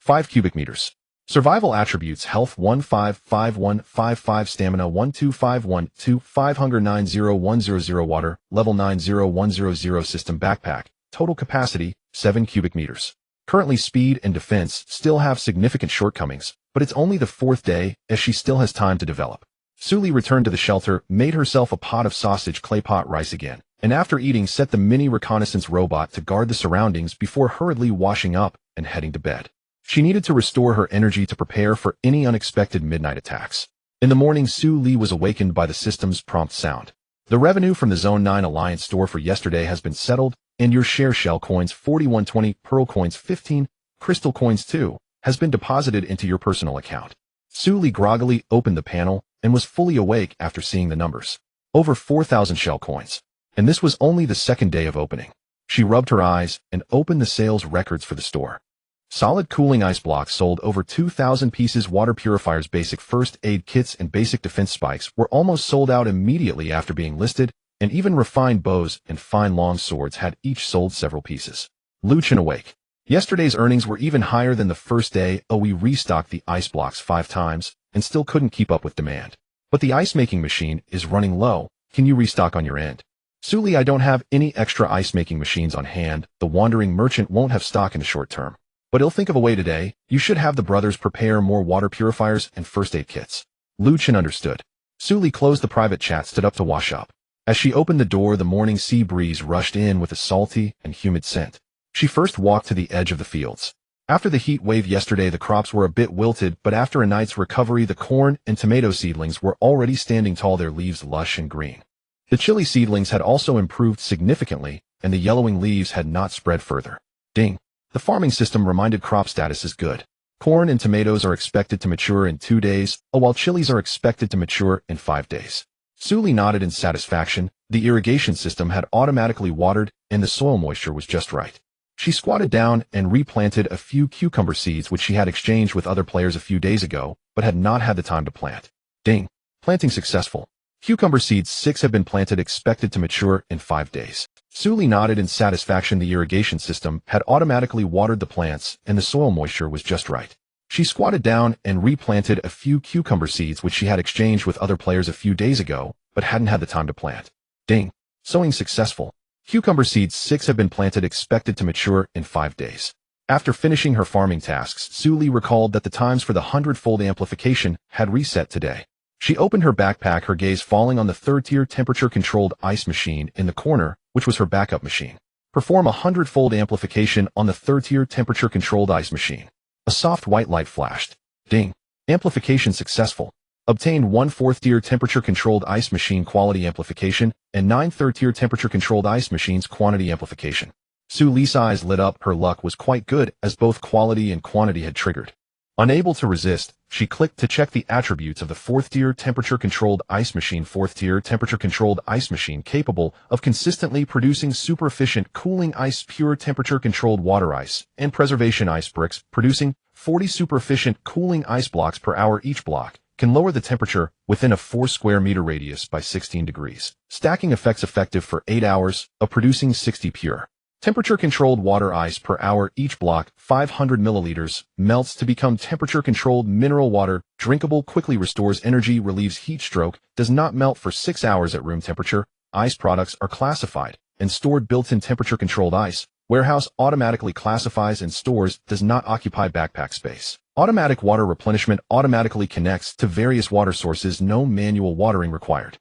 5 cubic meters. Survival attributes health 155155 stamina 12512 hunger 90100 water level 90100 system backpack total capacity 7 cubic meters. Currently speed and defense still have significant shortcomings, but it's only the 4th day as she still has time to develop. Suli returned to the shelter, made herself a pot of sausage clay pot rice again, and after eating set the mini reconnaissance robot to guard the surroundings before hurriedly washing up and heading to bed. She needed to restore her energy to prepare for any unexpected midnight attacks. In the morning, Su Li was awakened by the system's prompt sound. The revenue from the Zone 9 Alliance store for yesterday has been settled, and your share shell coins 4120, pearl coins 15, crystal coins 2, has been deposited into your personal account. Su Li groggily opened the panel and was fully awake after seeing the numbers. Over 4,000 shell coins. And this was only the 2nd day of opening. She rubbed her eyes and opened the sales records for the store. Solid cooling ice blocks sold over 2,000 pieces water purifiers basic first aid kits and basic defense spikes were almost sold out immediately after being listed, and even refined bows and fine long swords had each sold several pieces. Lu Chen awake. Yesterday's earnings were even higher than the first day. We restocked the ice blocks 5 times and still couldn't keep up with demand. But the ice making machine is running low. Can you restock on your end? Suli, I don't have any extra ice making machines on hand. The wandering merchant won't have stock in the short term. But he'll think of a way today. You should have the brothers prepare more water purifiers and first aid kits. Lu Chen understood. Suli closed the private chat, stood up to wash up. As she opened the door, the morning sea breeze rushed in with a salty and humid scent. She first walked to the edge of the fields. After the heat wave yesterday, the crops were a bit wilted, but after a night's recovery, the corn and tomato seedlings were already standing tall, their leaves lush and green. The chili seedlings had also improved significantly, and the yellowing leaves had not spread further. Ding. The farming system reminded crop status is good. Corn and tomatoes are expected to mature in 2 days, while chilies are expected to mature in 5 days. Suli nodded in satisfaction. The irrigation system had automatically watered, and the soil moisture was just right. She squatted down and replanted a few cucumber seeds which she had exchanged with other players a few days ago, but had not had the time to plant. Ding. Planting successful. Cucumber seeds 6 have been planted, expected to mature in 5 days. Suli nodded in satisfaction. The irrigation system had automatically watered the plants, and the soil moisture was just right. She squatted down and replanted a few cucumber seeds which she had exchanged with other players a few days ago, but hadn't had the time to plant. Ding. Sowing successful. Cucumber seeds 6 have been planted, expected to mature in 5 days. After finishing her farming tasks, Suli recalled that the times for the hundredfold amplification had reset today. She opened her backpack, her gaze falling on the 3rd-tier temperature-controlled ice machine in the corner, which was her backup machine. Perform a hundredfold amplification on the 3rd-tier temperature-controlled ice machine. A soft white light flashed. Ding. Amplification successful. Obtained 1 4th-tier temperature-controlled ice machine quality amplification and 9 3rd-tier temperature-controlled ice machines quantity amplification. Su Li's eyes lit up. Her luck was quite good as both quality and quantity had triggered. Unable to resist, she clicked to check the attributes of the 4th-tier temperature-controlled ice machine. 4th-tier temperature-controlled ice machine capable of consistently producing super-efficient cooling ice, pure temperature-controlled water ice, and preservation ice bricks, producing 40 super-efficient cooling ice blocks per hour. Each block can lower the temperature within a 4 square meter radius by 16 degrees. Stacking effects effective for 8 hours of producing 60 pure temperature-controlled water ice per hour. Each block, 500 milliliters, melts to become temperature-controlled mineral water, drinkable, quickly restores energy, relieves heat stroke, does not melt for 6 hours at room temperature. Ice products are classified and stored built-in temperature-controlled ice. Warehouse automatically classifies and stores, does not occupy backpack space. Automatic water replenishment automatically connects to various water sources, no manual watering required.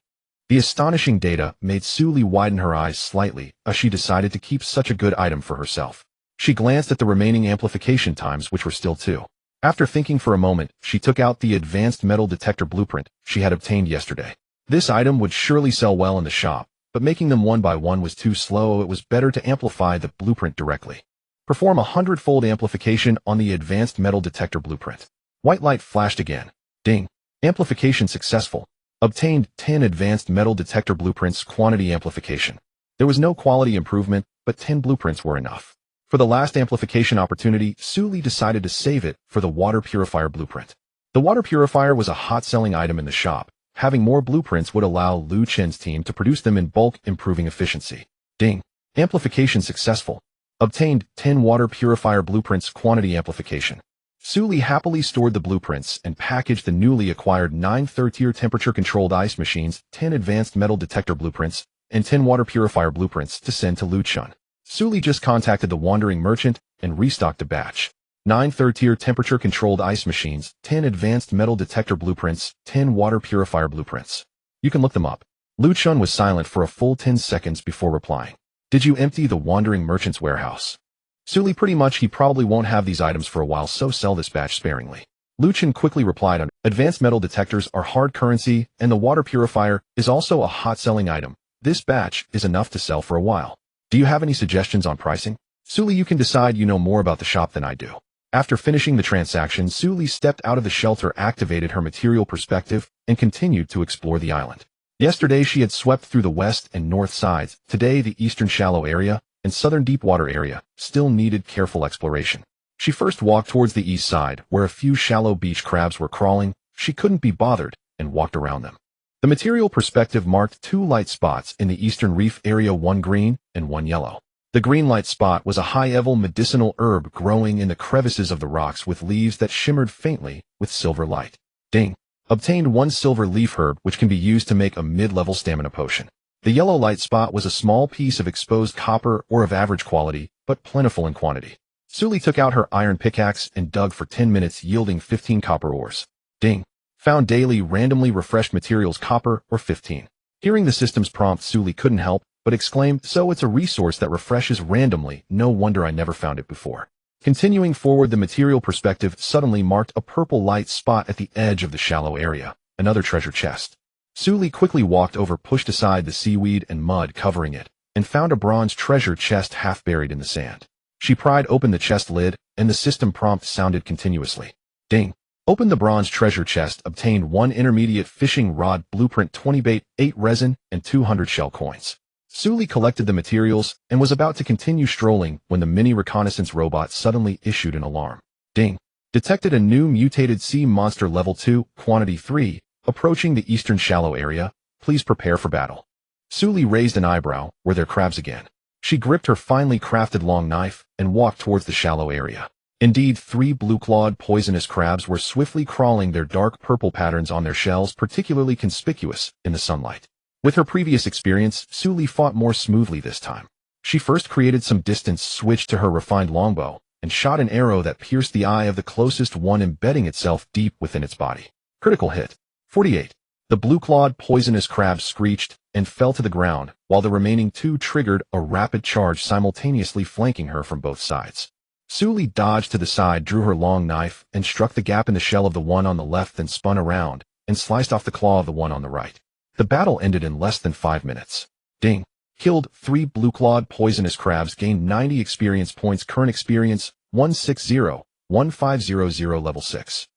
The astonishing data made Su Li widen her eyes slightly as she decided to keep such a good item for herself. She glanced at the remaining amplification times, which were still 2. After thinking for a moment, she took out the advanced metal detector blueprint she had obtained yesterday. This item would surely sell well in the shop, but making them one by one was too slow. It was better to amplify the blueprint directly. Perform a 100-fold amplification on the advanced metal detector blueprint. White light flashed again. Ding. Amplification successful. Obtained 10 advanced metal detector blueprints. Quantity amplification. There was no quality improvement, but 10 blueprints were enough. For the last amplification opportunity, Su Li decided to save it for the water purifier blueprint. The water purifier was a hot-selling item in the shop. Having more blueprints would allow Lu Chen's team to produce them in bulk, improving efficiency. Ding. Amplification successful. Obtained 10 water purifier blueprints. Quantity amplification. Su Li happily stored the blueprints and packaged the newly acquired 9 third-tier temperature-controlled ice machines, 10 advanced metal detector blueprints, and 10 water purifier blueprints to send to Lu Chen. Su Li just contacted the wandering merchant and restocked a batch. 9 third-tier temperature-controlled ice machines, 10 advanced metal detector blueprints, 10 water purifier blueprints. You can look them up. Lu Chen was silent for a full 10 seconds before replying. Did you empty the wandering merchant's warehouse? Su Li, pretty much. He probably won't have these items for a while, so sell this batch sparingly. Lu Chen quickly replied on, advanced metal detectors are hard currency, and the water purifier is also a hot-selling item. This batch is enough to sell for a while. Do you have any suggestions on pricing? Su Li, you can decide. You know more about the shop than I do. After finishing the transaction, Su Li stepped out of the shelter, activated her material perspective, and continued to explore the island. Yesterday she had swept through the west and north sides. Today the eastern shallow area and southern deep water area still needed careful exploration. She first walked towards the east side, where a few shallow beach crabs were crawling. She couldn't be bothered and walked around them. The material perspective marked 2 light spots in the eastern reef area, 1 green and 1 yellow. The green light spot was a high-level medicinal herb growing in the crevices of the rocks with leaves that shimmered faintly with silver light. Ding. Obtained 1 silver leaf herb, which can be used to make a mid-level stamina potion. The yellow light spot was a small piece of exposed copper or of average quality, but plentiful in quantity. Su Li took out her iron pickaxe and dug for 10 minutes, yielding 15 copper ores. Ding. Found daily randomly refreshed materials, copper or 15. Hearing the system's prompt, Su Li couldn't help but exclaimed, so it's a resource that refreshes randomly. No wonder I never found it before. Continuing forward, the material perspective suddenly marked a purple light spot at the edge of the shallow area. Another treasure chest. Su Li quickly walked over, pushed aside the seaweed and mud covering it, and found a bronze treasure chest half buried in the sand. She pried open the chest lid, and the system prompt sounded continuously. Ding. Opened the bronze treasure chest, obtained 1 intermediate fishing rod blueprint, 20 bait, 8 resin, and 200 shell coins. Su Li collected the materials and was about to continue strolling when the mini reconnaissance robot suddenly issued an alarm. Ding. Detected a new mutated sea monster level 2, quantity 3, approaching the eastern shallow area. Please prepare for battle. Su Li raised an eyebrow. Were there crabs again? She gripped her finely crafted long knife and walked towards the shallow area. Indeed, 3 blue-clawed poisonous crabs were swiftly crawling, their dark purple patterns on their shells particularly conspicuous in the sunlight. With her previous experience, Su Li fought more smoothly this time. She first created some distance, switched to her refined longbow, and shot an arrow that pierced the eye of the closest one, embedding itself deep within its body. Critical hit. 48. The blue-clawed poisonous crab screeched and fell to the ground, while the remaining 2 triggered a rapid charge, simultaneously flanking her from both sides. Su Li dodged to the side, drew her long knife, and struck the gap in the shell of the one on the left, then spun around and sliced off the claw of the one on the right. The battle ended in less than 5 minutes. Ding. Killed 3 blue-clawed poisonous crabs, gained 90 experience points, current experience 160-1500 level 6.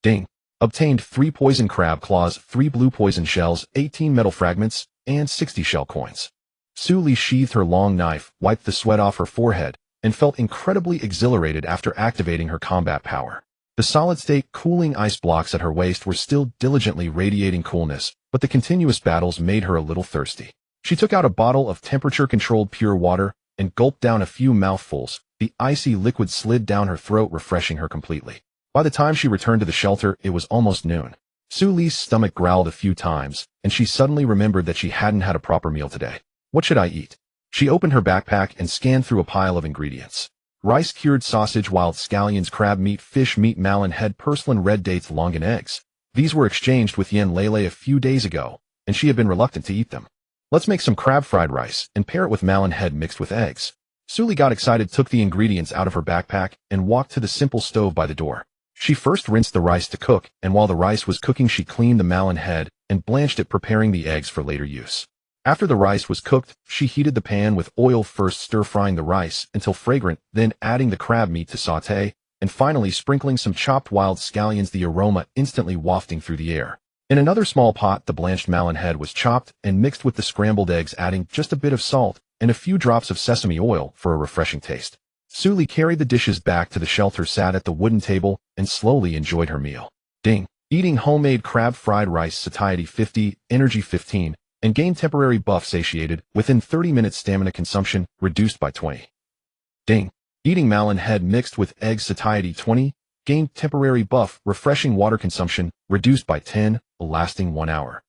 Ding. Obtained 3 poison crab claws, 3 blue poison shells, 18 metal fragments, and 60 shell coins. Su Li sheathed her long knife, wiped the sweat off her forehead, and felt incredibly exhilarated after activating her combat power. The solid-state cooling ice blocks at her waist were still diligently radiating coolness, but the continuous battles made her a little thirsty. She took out a bottle of temperature-controlled pure water and gulped down a few mouthfuls. The icy liquid slid down her throat, refreshing her completely. By the time she returned to the shelter, it was almost noon. Su Li's stomach growled a few times, and she suddenly remembered that she hadn't had a proper meal today. What should I eat? She opened her backpack and scanned through a pile of ingredients. Rice, cured sausage, wild scallions, crab meat, fish meat, malin head, purslane, red dates, longan eggs. These were exchanged with Yen Lele a few days ago, and she had been reluctant to eat them. Let's make some crab fried rice and pair it with melon head mixed with eggs. Suli got excited, took the ingredients out of her backpack, and walked to the simple stove by the door. She first rinsed the rice to cook, and while the rice was cooking she cleaned the melon head and blanched it, preparing the eggs for later use. After the rice was cooked, she heated the pan with oil, first stir-frying the rice until fragrant, then adding the crab meat to sauté, and finally sprinkling some chopped wild scallions, the aroma instantly wafting through the air. In another small pot, the blanched melon head was chopped and mixed with the scrambled eggs, adding just a bit of salt and a few drops of sesame oil for a refreshing taste. Suli carried the dishes back to the shelter, sat at the wooden table, and slowly enjoyed her meal. Ding! Eating homemade crab fried rice, satiety 50, energy 15, and gained temporary buff, satiated, within 30 minutes stamina consumption, reduced by 20. Ding! Eating melon head mixed with eggs, satiety 20, gained temporary buff, refreshing water consumption, reduced by 10, lasting 1 hour.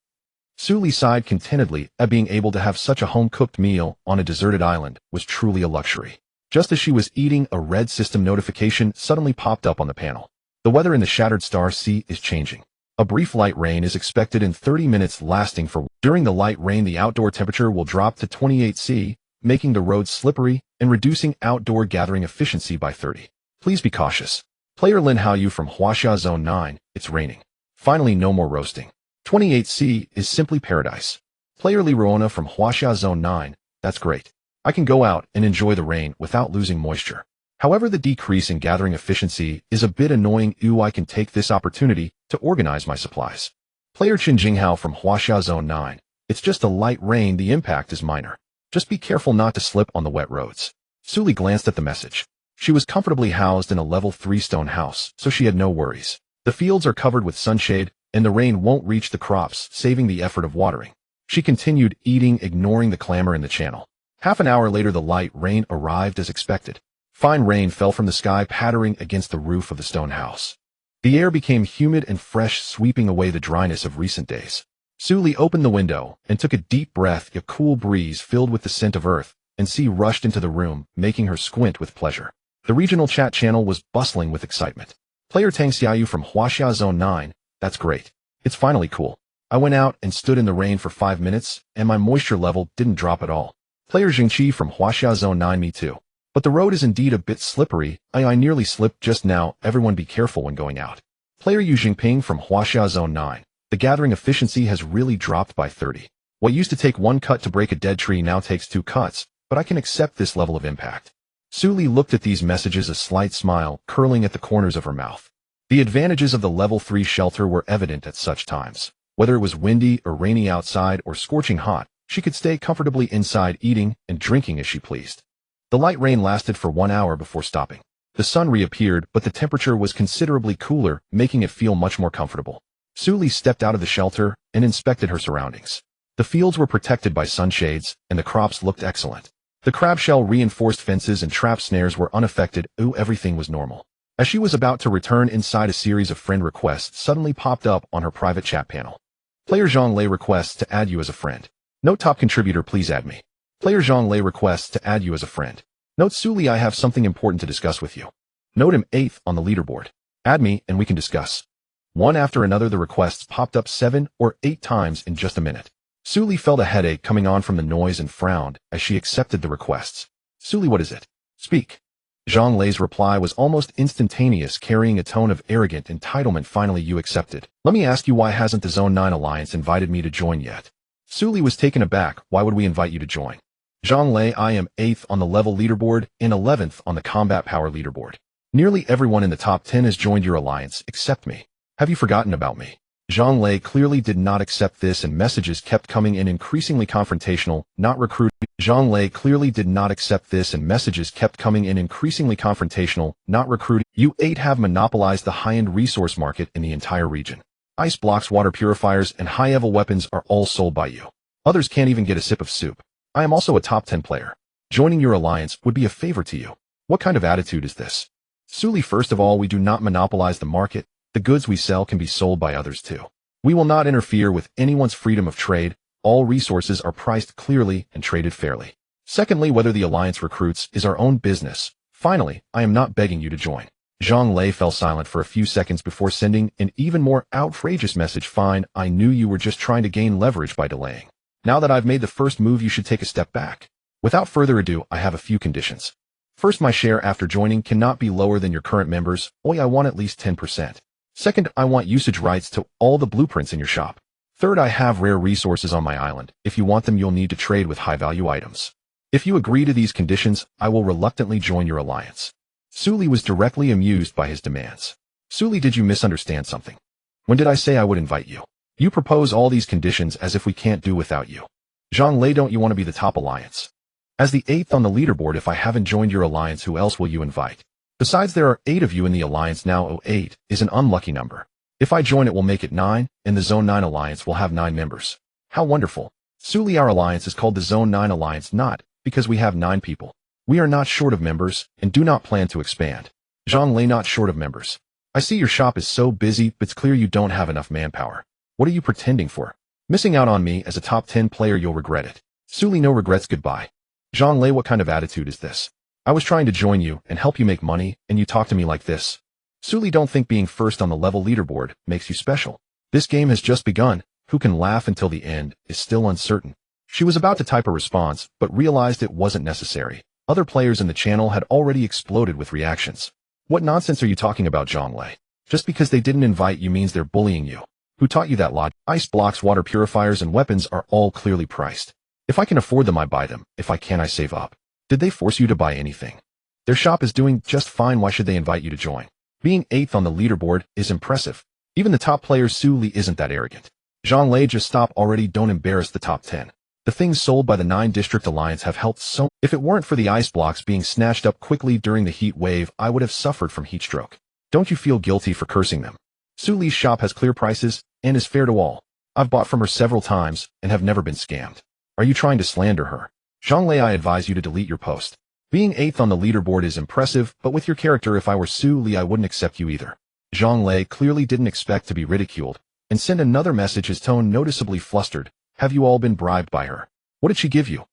Suli sighed contentedly at being able to have such a home-cooked meal on a deserted island was truly a luxury. Just as she was eating, a red system notification suddenly popped up on the panel. The weather in the Shattered Star Sea is changing. A brief light rain is expected in 30 minutes, lasting for. During the light rain, the outdoor temperature will drop to 28 C, making the roads slippery and reducing outdoor gathering efficiency by 30. Please be cautious. Player Lin Haoyu from Huaxia Zone 9, it's raining. Finally, no more roasting. 28 C is simply paradise. Player Li Ruona from Huaxia Zone 9, that's great. I can go out and enjoy the rain without losing moisture. However, the decrease in gathering efficiency is a bit annoying. I can take this opportunity to organize my supplies. Player Chen Jinghao from Huaxia Zone 9, it's just a light rain, the impact is minor. Just be careful not to slip on the wet roads. Suli glanced at the message. She was comfortably housed in a level 3 stone house, so she had no worries. The fields are covered with sunshade, and the rain won't reach the crops, saving the effort of watering. She continued eating, ignoring the clamor in the channel. Half an hour later, the light rain arrived as expected. Fine rain fell from the sky, pattering against the roof of the stone house. The air became humid and fresh, sweeping away the dryness of recent days. Suli opened the window and took a deep breath. A cool breeze filled with the scent of earth and sea rushed into the room, making her squint with pleasure. The regional chat channel was bustling with excitement. Player Tang Xiaoyu from Huaxia Zone 9, that's great. It's finally cool. I went out and stood in the rain for 5 minutes, and my moisture level didn't drop at all. Player Jingqi from Huaxia Zone 9, me too. But the road is indeed a bit slippery. I nearly slipped just now. Everyone be careful when going out. Player Yu Jingping from Huaxia Zone 9. The gathering efficiency has really dropped by 30. What used to take 1 cut to break a dead tree now takes 2 cuts, but I can accept this level of impact. Suli looked at these messages, a slight smile curling at the corners of her mouth. The advantages of the level 3 shelter were evident at such times. Whether it was windy or rainy outside or scorching hot, she could stay comfortably inside, eating and drinking as she pleased. The light rain lasted for 1 hour before stopping. The sun reappeared, but the temperature was considerably cooler, making it feel much more comfortable. Suli stepped out of the shelter and inspected her surroundings. The fields were protected by sunshades, and the crops looked excellent. The crab shell reinforced fences and trap snares were unaffected. Everything was normal. As she was about to return inside, a series of friend requests suddenly popped up on her private chat panel. Player Zhang Lei requests to add you as a friend. Note: top contributor, please add me. Player Zhang Lei requests to add you as a friend. Note: Suli, I have something important to discuss with you. Note: him 8th on the leaderboard. Add me and we can discuss. One after another, the requests popped up 7 or 8 times in just a minute. Suli felt a headache coming on from the noise and frowned as she accepted the requests. Suli, what is it? Speak. Zhang Lei's reply was almost instantaneous, carrying a tone of arrogant entitlement. Finally, you accepted. Let me ask you, why hasn't the Zone 9 Alliance invited me to join yet? Suli was taken aback. Why would we invite you to join? Zhang Lei, I am 8th on the level leaderboard and 11th on the combat power leaderboard. Nearly everyone in the top 10 has joined your alliance except me. Have you forgotten about me? Zhang Lei clearly did not accept this, and messages kept coming in, increasingly confrontational, not recruiting. Zhang Lei clearly did not accept this, and messages kept coming in, increasingly confrontational, not recruiting. You 8 have monopolized the high-end resource market in the entire region. Ice blocks, water purifiers, and high-level weapons are all sold by you. Others can't even get a sip of soup. I am also a top 10 player. Joining your alliance would be a favor to you. What kind of attitude is this? Suli, first of all, we do not monopolize the market. The goods we sell can be sold by others too. We will not interfere with anyone's freedom of trade. All resources are priced clearly and traded fairly. Secondly, whether the alliance recruits is our own business. Finally, I am not begging you to join. Zhang Lei fell silent for a few seconds before sending an even more outrageous message. Fine, I knew you were just trying to gain leverage by delaying. Now that I've made the first move, you should take a step back. Without further ado, I have a few conditions. First, my share after joining cannot be lower than your current members. I want at least 10%. Second, I want usage rights to all the blueprints in your shop. Third, I have rare resources on my island. If you want them, you'll need to trade with high-value items. If you agree to these conditions, I will reluctantly join your alliance. Su Li was directly amused by his demands. Su Li, did you misunderstand something? When did I say I would invite you? You propose all these conditions as if we can't do without you. Zhang Lei, don't you want to be the top alliance? As the 8th on the leaderboard, if I haven't joined your alliance, who else will you invite? Besides, there are 8 of you in the alliance now. 8 is an unlucky number. If I join, it will make it 9, and the Zone 9 alliance will have 9 members. How wonderful. Su Li, our alliance is called the Zone 9 alliance, not because we have 9 people. We are not short of members, and do not plan to expand. Zhang Lei, not short of members. I see your shop is so busy, but it's clear you don't have enough manpower. What are you pretending for? Missing out on me as a top 10 player, you'll regret it. Su Li, no regrets, goodbye. Zhang Lei, what kind of attitude is this? I was trying to join you and help you make money, and you talk to me like this. Su Li, don't think being first on the level leaderboard makes you special. This game has just begun. Who can laugh until the end is still uncertain. She was about to type a response, but realized it wasn't necessary. Other players in the channel had already exploded with reactions. What nonsense are you talking about, Zhang Lei? Just because they didn't invite you means they're bullying you. Who taught you that logic? Ice blocks, water purifiers, and weapons are all clearly priced. If I can afford them, I buy them. If I can, I save up. Did they force you to buy anything? Their shop is doing just fine. Why should they invite you to join? Being 8th on the leaderboard is impressive. Even the top player Su Li isn't that arrogant. Zhang Lei, just stop already. Don't embarrass the top 10. The things sold by the 9 District Alliance have helped so. If it weren't for the ice blocks being snatched up quickly during the heat wave, I would have suffered from heat stroke. Don't you feel guilty for cursing them? Su Li's shop has clear prices and is fair to all. I've bought from her several times and have never been scammed. Are you trying to slander her? Zhang Lei, I advise you to delete your post. Being 8th on the leaderboard is impressive, but with your character, if I were Su Li, I wouldn't accept you either. Zhang Lei clearly didn't expect to be ridiculed, and sent another message, his tone noticeably flustered. Have you all been bribed by her? What did she give you?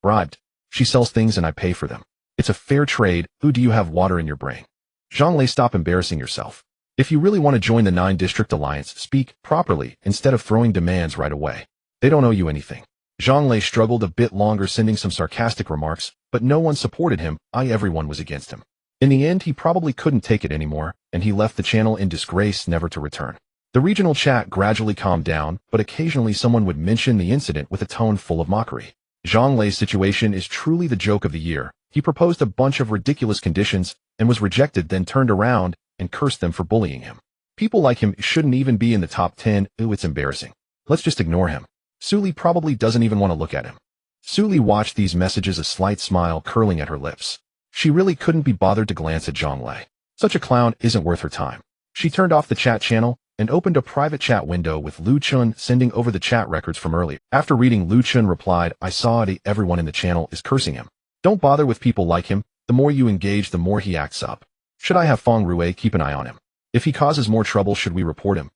Bribed. She sells things and I pay for them. It's a fair trade. Who do you have water in your brain? Zhang Lei, stop embarrassing yourself. If you really want to join the 9 District Alliance, speak properly instead of throwing demands right away. They don't owe you anything. Zhang Lei struggled a bit longer, sending some sarcastic remarks, but no one supported him. Everyone was against him. In the end, he probably couldn't take it anymore, and he left the channel in disgrace, never to return. The regional chat gradually calmed down, but occasionally someone would mention the incident with a tone full of mockery. Zhang Lei's situation is truly the joke of the year. He proposed a bunch of ridiculous conditions and was rejected, then turned around and cursed them for bullying him. People like him shouldn't even be in the top 10. It's embarrassing. Let's just ignore him. Su Li probably doesn't even want to look at him. Su Li watched these messages, a slight smile curling at her lips. She really couldn't be bothered to glance at Zhang Lei. Such a clown isn't worth her time. She turned off the chat channel and opened a private chat window with Lu Chun, sending over the chat records from earlier. After reading, Lu Chun replied, I saw it. Everyone in the channel is cursing him. Don't bother with people like him. The more you engage, the more he acts up. Should I have Feng Rue keep an eye on him? If he causes more trouble, should we report him?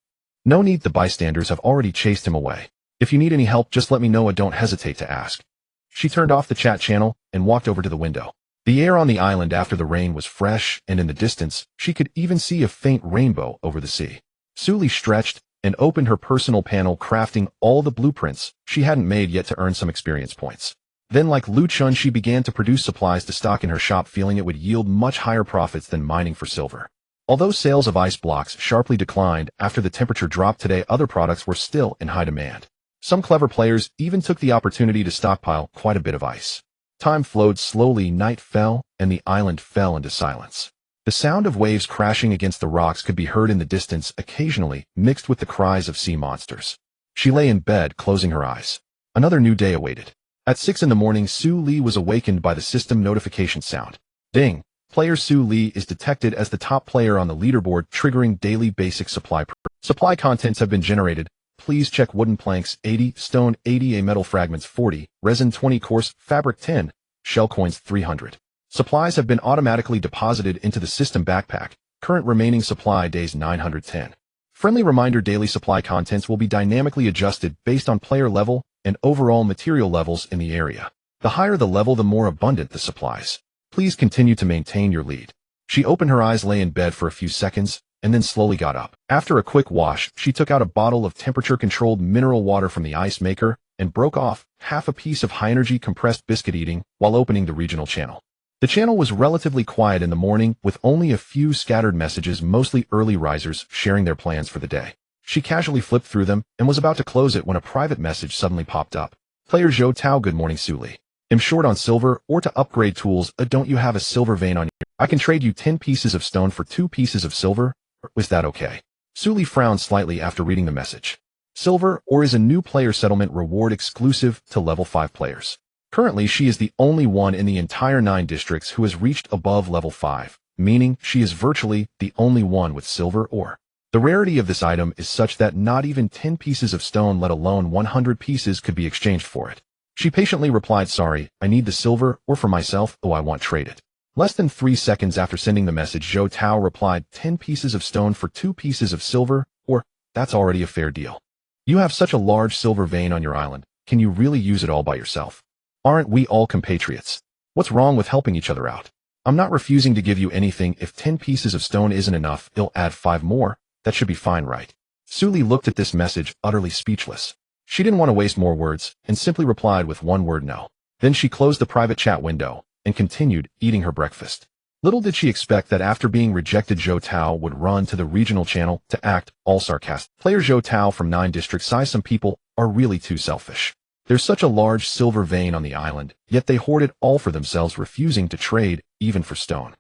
No need. The bystanders have already chased him away. If you need any help, just let me know and don't hesitate to ask. She turned off the chat channel and walked over to the window. The air on the island after the rain was fresh, and in the distance, she could even see a faint rainbow over the sea. Su Li stretched and opened her personal panel, crafting all the blueprints she hadn't made yet to earn some experience points. Then, like Lu Chun, she began to produce supplies to stock in her shop, feeling it would yield much higher profits than mining for silver. Although sales of ice blocks sharply declined after the temperature dropped today, other products were still in high demand. Some clever players even took the opportunity to stockpile quite a bit of ice. Time flowed slowly, night fell, and the island fell into silence. The sound of waves crashing against the rocks could be heard in the distance, occasionally mixed with the cries of sea monsters. She lay in bed, closing her eyes. Another new day awaited. At 6 in the morning, Su Li was awakened by the system notification sound. Ding! Player Su Li is detected as the top player on the leaderboard, triggering daily basic supply. Supply contents have been generated. Please check wooden planks 80, stone 80, a metal fragments 40, resin 20, coarse fabric 10, shell coins 300. Supplies have been automatically deposited into the system backpack. Current remaining supply days 910. Friendly reminder: daily supply contents will be dynamically adjusted based on player level and overall material levels in the area. The higher the level, the more abundant the supplies. Please continue to maintain your lead. She opened her eyes, lay in bed for a few seconds, and then slowly got up. After a quick wash, she took out a bottle of temperature-controlled mineral water from the ice maker and broke off half a piece of high-energy compressed biscuit eating while opening the regional channel. The channel was relatively quiet in the morning, with only a few scattered messages, mostly early risers sharing their plans for the day. She casually flipped through them and was about to close it when a private message suddenly popped up. Player Zhou Tao, good morning Suli. I'm short on silver, or to upgrade tools, don't you have a silver vein on you? I can trade you 10 pieces of stone for 2 pieces of silver. Is that okay? Suli frowned slightly after reading the message. Silver ore is a new player settlement reward exclusive to level 5 players. Currently, she is the only one in the entire 9 districts who has reached above level 5, meaning she is virtually the only one with silver ore. The rarity of this item is such that not even 10 pieces of stone, let alone 100 pieces, could be exchanged for it. She patiently replied, sorry, I need the silver ore for myself, I want trade it. Less than 3 seconds after sending the message, Zhou Tao replied, 10 pieces of stone for 2 pieces of silver, or that's already a fair deal. You have such a large silver vein on your island, can you really use it all by yourself? Aren't we all compatriots? What's wrong with helping each other out? I'm not refusing to give you anything. If 10 pieces of stone isn't enough, I'll add 5 more. That should be fine, right? Suli looked at this message, utterly speechless. She didn't want to waste more words, and simply replied with one word, no. Then she closed the private chat window and continued eating her breakfast. Little did she expect that after being rejected, Zhou Tao would run to the regional channel to act all sarcastic. Player Zhou Tao from 9 districts sigh, some people are really too selfish. There's such a large silver vein on the island, yet they hoard it all for themselves, refusing to trade, even for stone.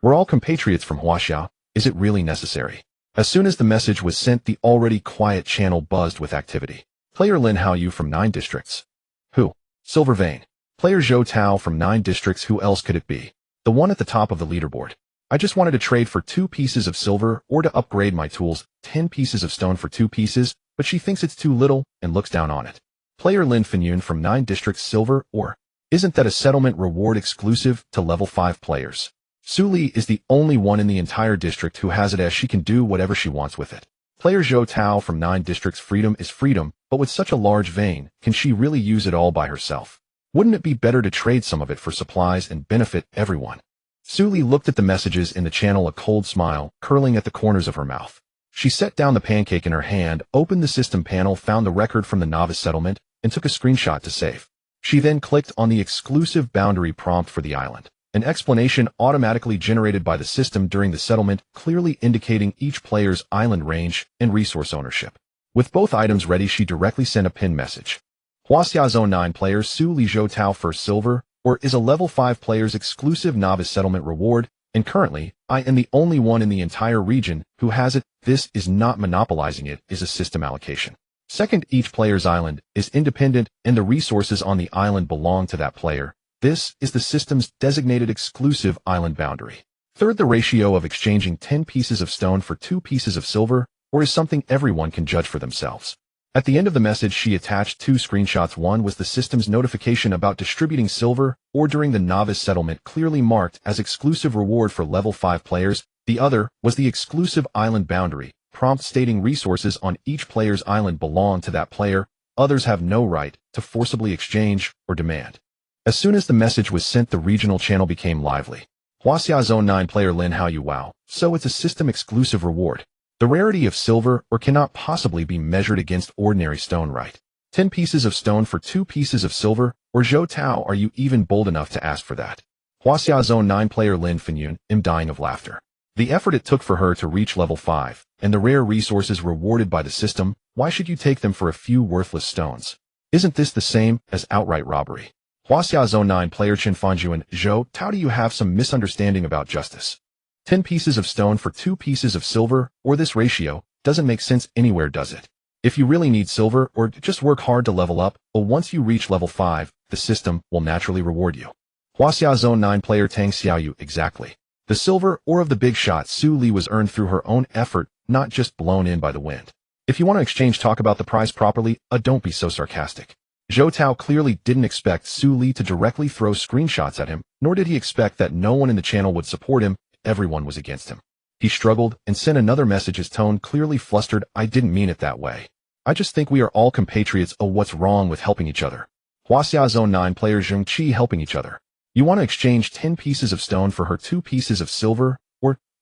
We're all compatriots from Huaxia. Is it really necessary? As soon as the message was sent, the already quiet channel buzzed with activity. Player Lin Haoyu from 9 districts. Who? Silver vein. Player Zhou Tao from 9 districts. Who else could it be? The one at the top of the leaderboard. I just wanted to trade for 2 pieces of silver or to upgrade my tools, 10 pieces of stone for 2 pieces, but she thinks it's too little and looks down on it. Player Lin Fenyun from 9 districts. Silver or isn't that a settlement reward exclusive to level 5 players? Suli is the only one in the entire district who has it, as she can do whatever she wants with it. Player Zhou Tao from 9 districts. Freedom is freedom, but with such a large vein, can she really use it all by herself? Wouldn't it be better to trade some of it for supplies and benefit everyone? Suli looked at the messages in the channel, a cold smile curling at the corners of her mouth. She set down the pancake in her hand, opened the system panel, found the record from the novice settlement, and took a screenshot to save. She then clicked on the exclusive boundary prompt for the island. An explanation automatically generated by the system during the settlement, clearly indicating each player's island range and resource ownership. With both items ready, she directly sent a pin message. Huaxia Zone 9 player Suli Zhou Tao first silver, or is a level 5 player's exclusive novice settlement reward, and currently, I am the only one in the entire region who has it. This is not monopolizing it, is a system allocation. Second, each player's island is independent and the resources on the island belong to that player. This is the system's designated exclusive island boundary. Third, the ratio of exchanging 10 pieces of stone for 2 pieces of silver, or is something everyone can judge for themselves. At the end of the message, she attached 2 screenshots. One was the system's notification about distributing silver ore during the novice settlement, clearly marked as exclusive reward for level 5 players. The other was the exclusive island boundary, prompt stating resources on each player's island belong to that player. Others have no right to forcibly exchange or demand. As soon as the message was sent, the regional channel became lively. Huaxia Zone 9 player Lin Haoyu, wow, so it's a system exclusive reward. The rarity of silver ore cannot possibly be measured against ordinary stone, right? 10 pieces of stone for 2 pieces of silver, or Zhou Tao, are you even bold enough to ask for that? Huaxia Zone 9 player Lin Fenyun, am dying of laughter. The effort it took for her to reach level 5, and the rare resources rewarded by the system, why should you take them for a few worthless stones? Isn't this the same as outright robbery? Huaxia Zone 9 player Chen Fanjuan, Zhou Tao, do you have some misunderstanding about justice? 10 pieces of stone for 2 pieces of silver, or this ratio, doesn't make sense anywhere, does it? If you really need silver, or just work hard to level up, but once you reach level 5, the system will naturally reward you. Huaxia Zone 9 player Tang Xiaoyu, exactly. The silver ore of the big shot Su Li was earned through her own effort, not just blown in by the wind. If you want to exchange, talk about the price properly, don't be so sarcastic. Zhou Tao clearly didn't expect Su Li to directly throw screenshots at him, nor did he expect that no one in the channel would support him. Everyone was against him. He struggled and sent another message, his tone clearly flustered. I didn't mean it that way. I just think we are all compatriots. Oh, what's wrong with helping each other? Huaxia Zone 9 player Zheng Qi, helping each other. You want to exchange 10 pieces of stone for her 2 pieces of silver,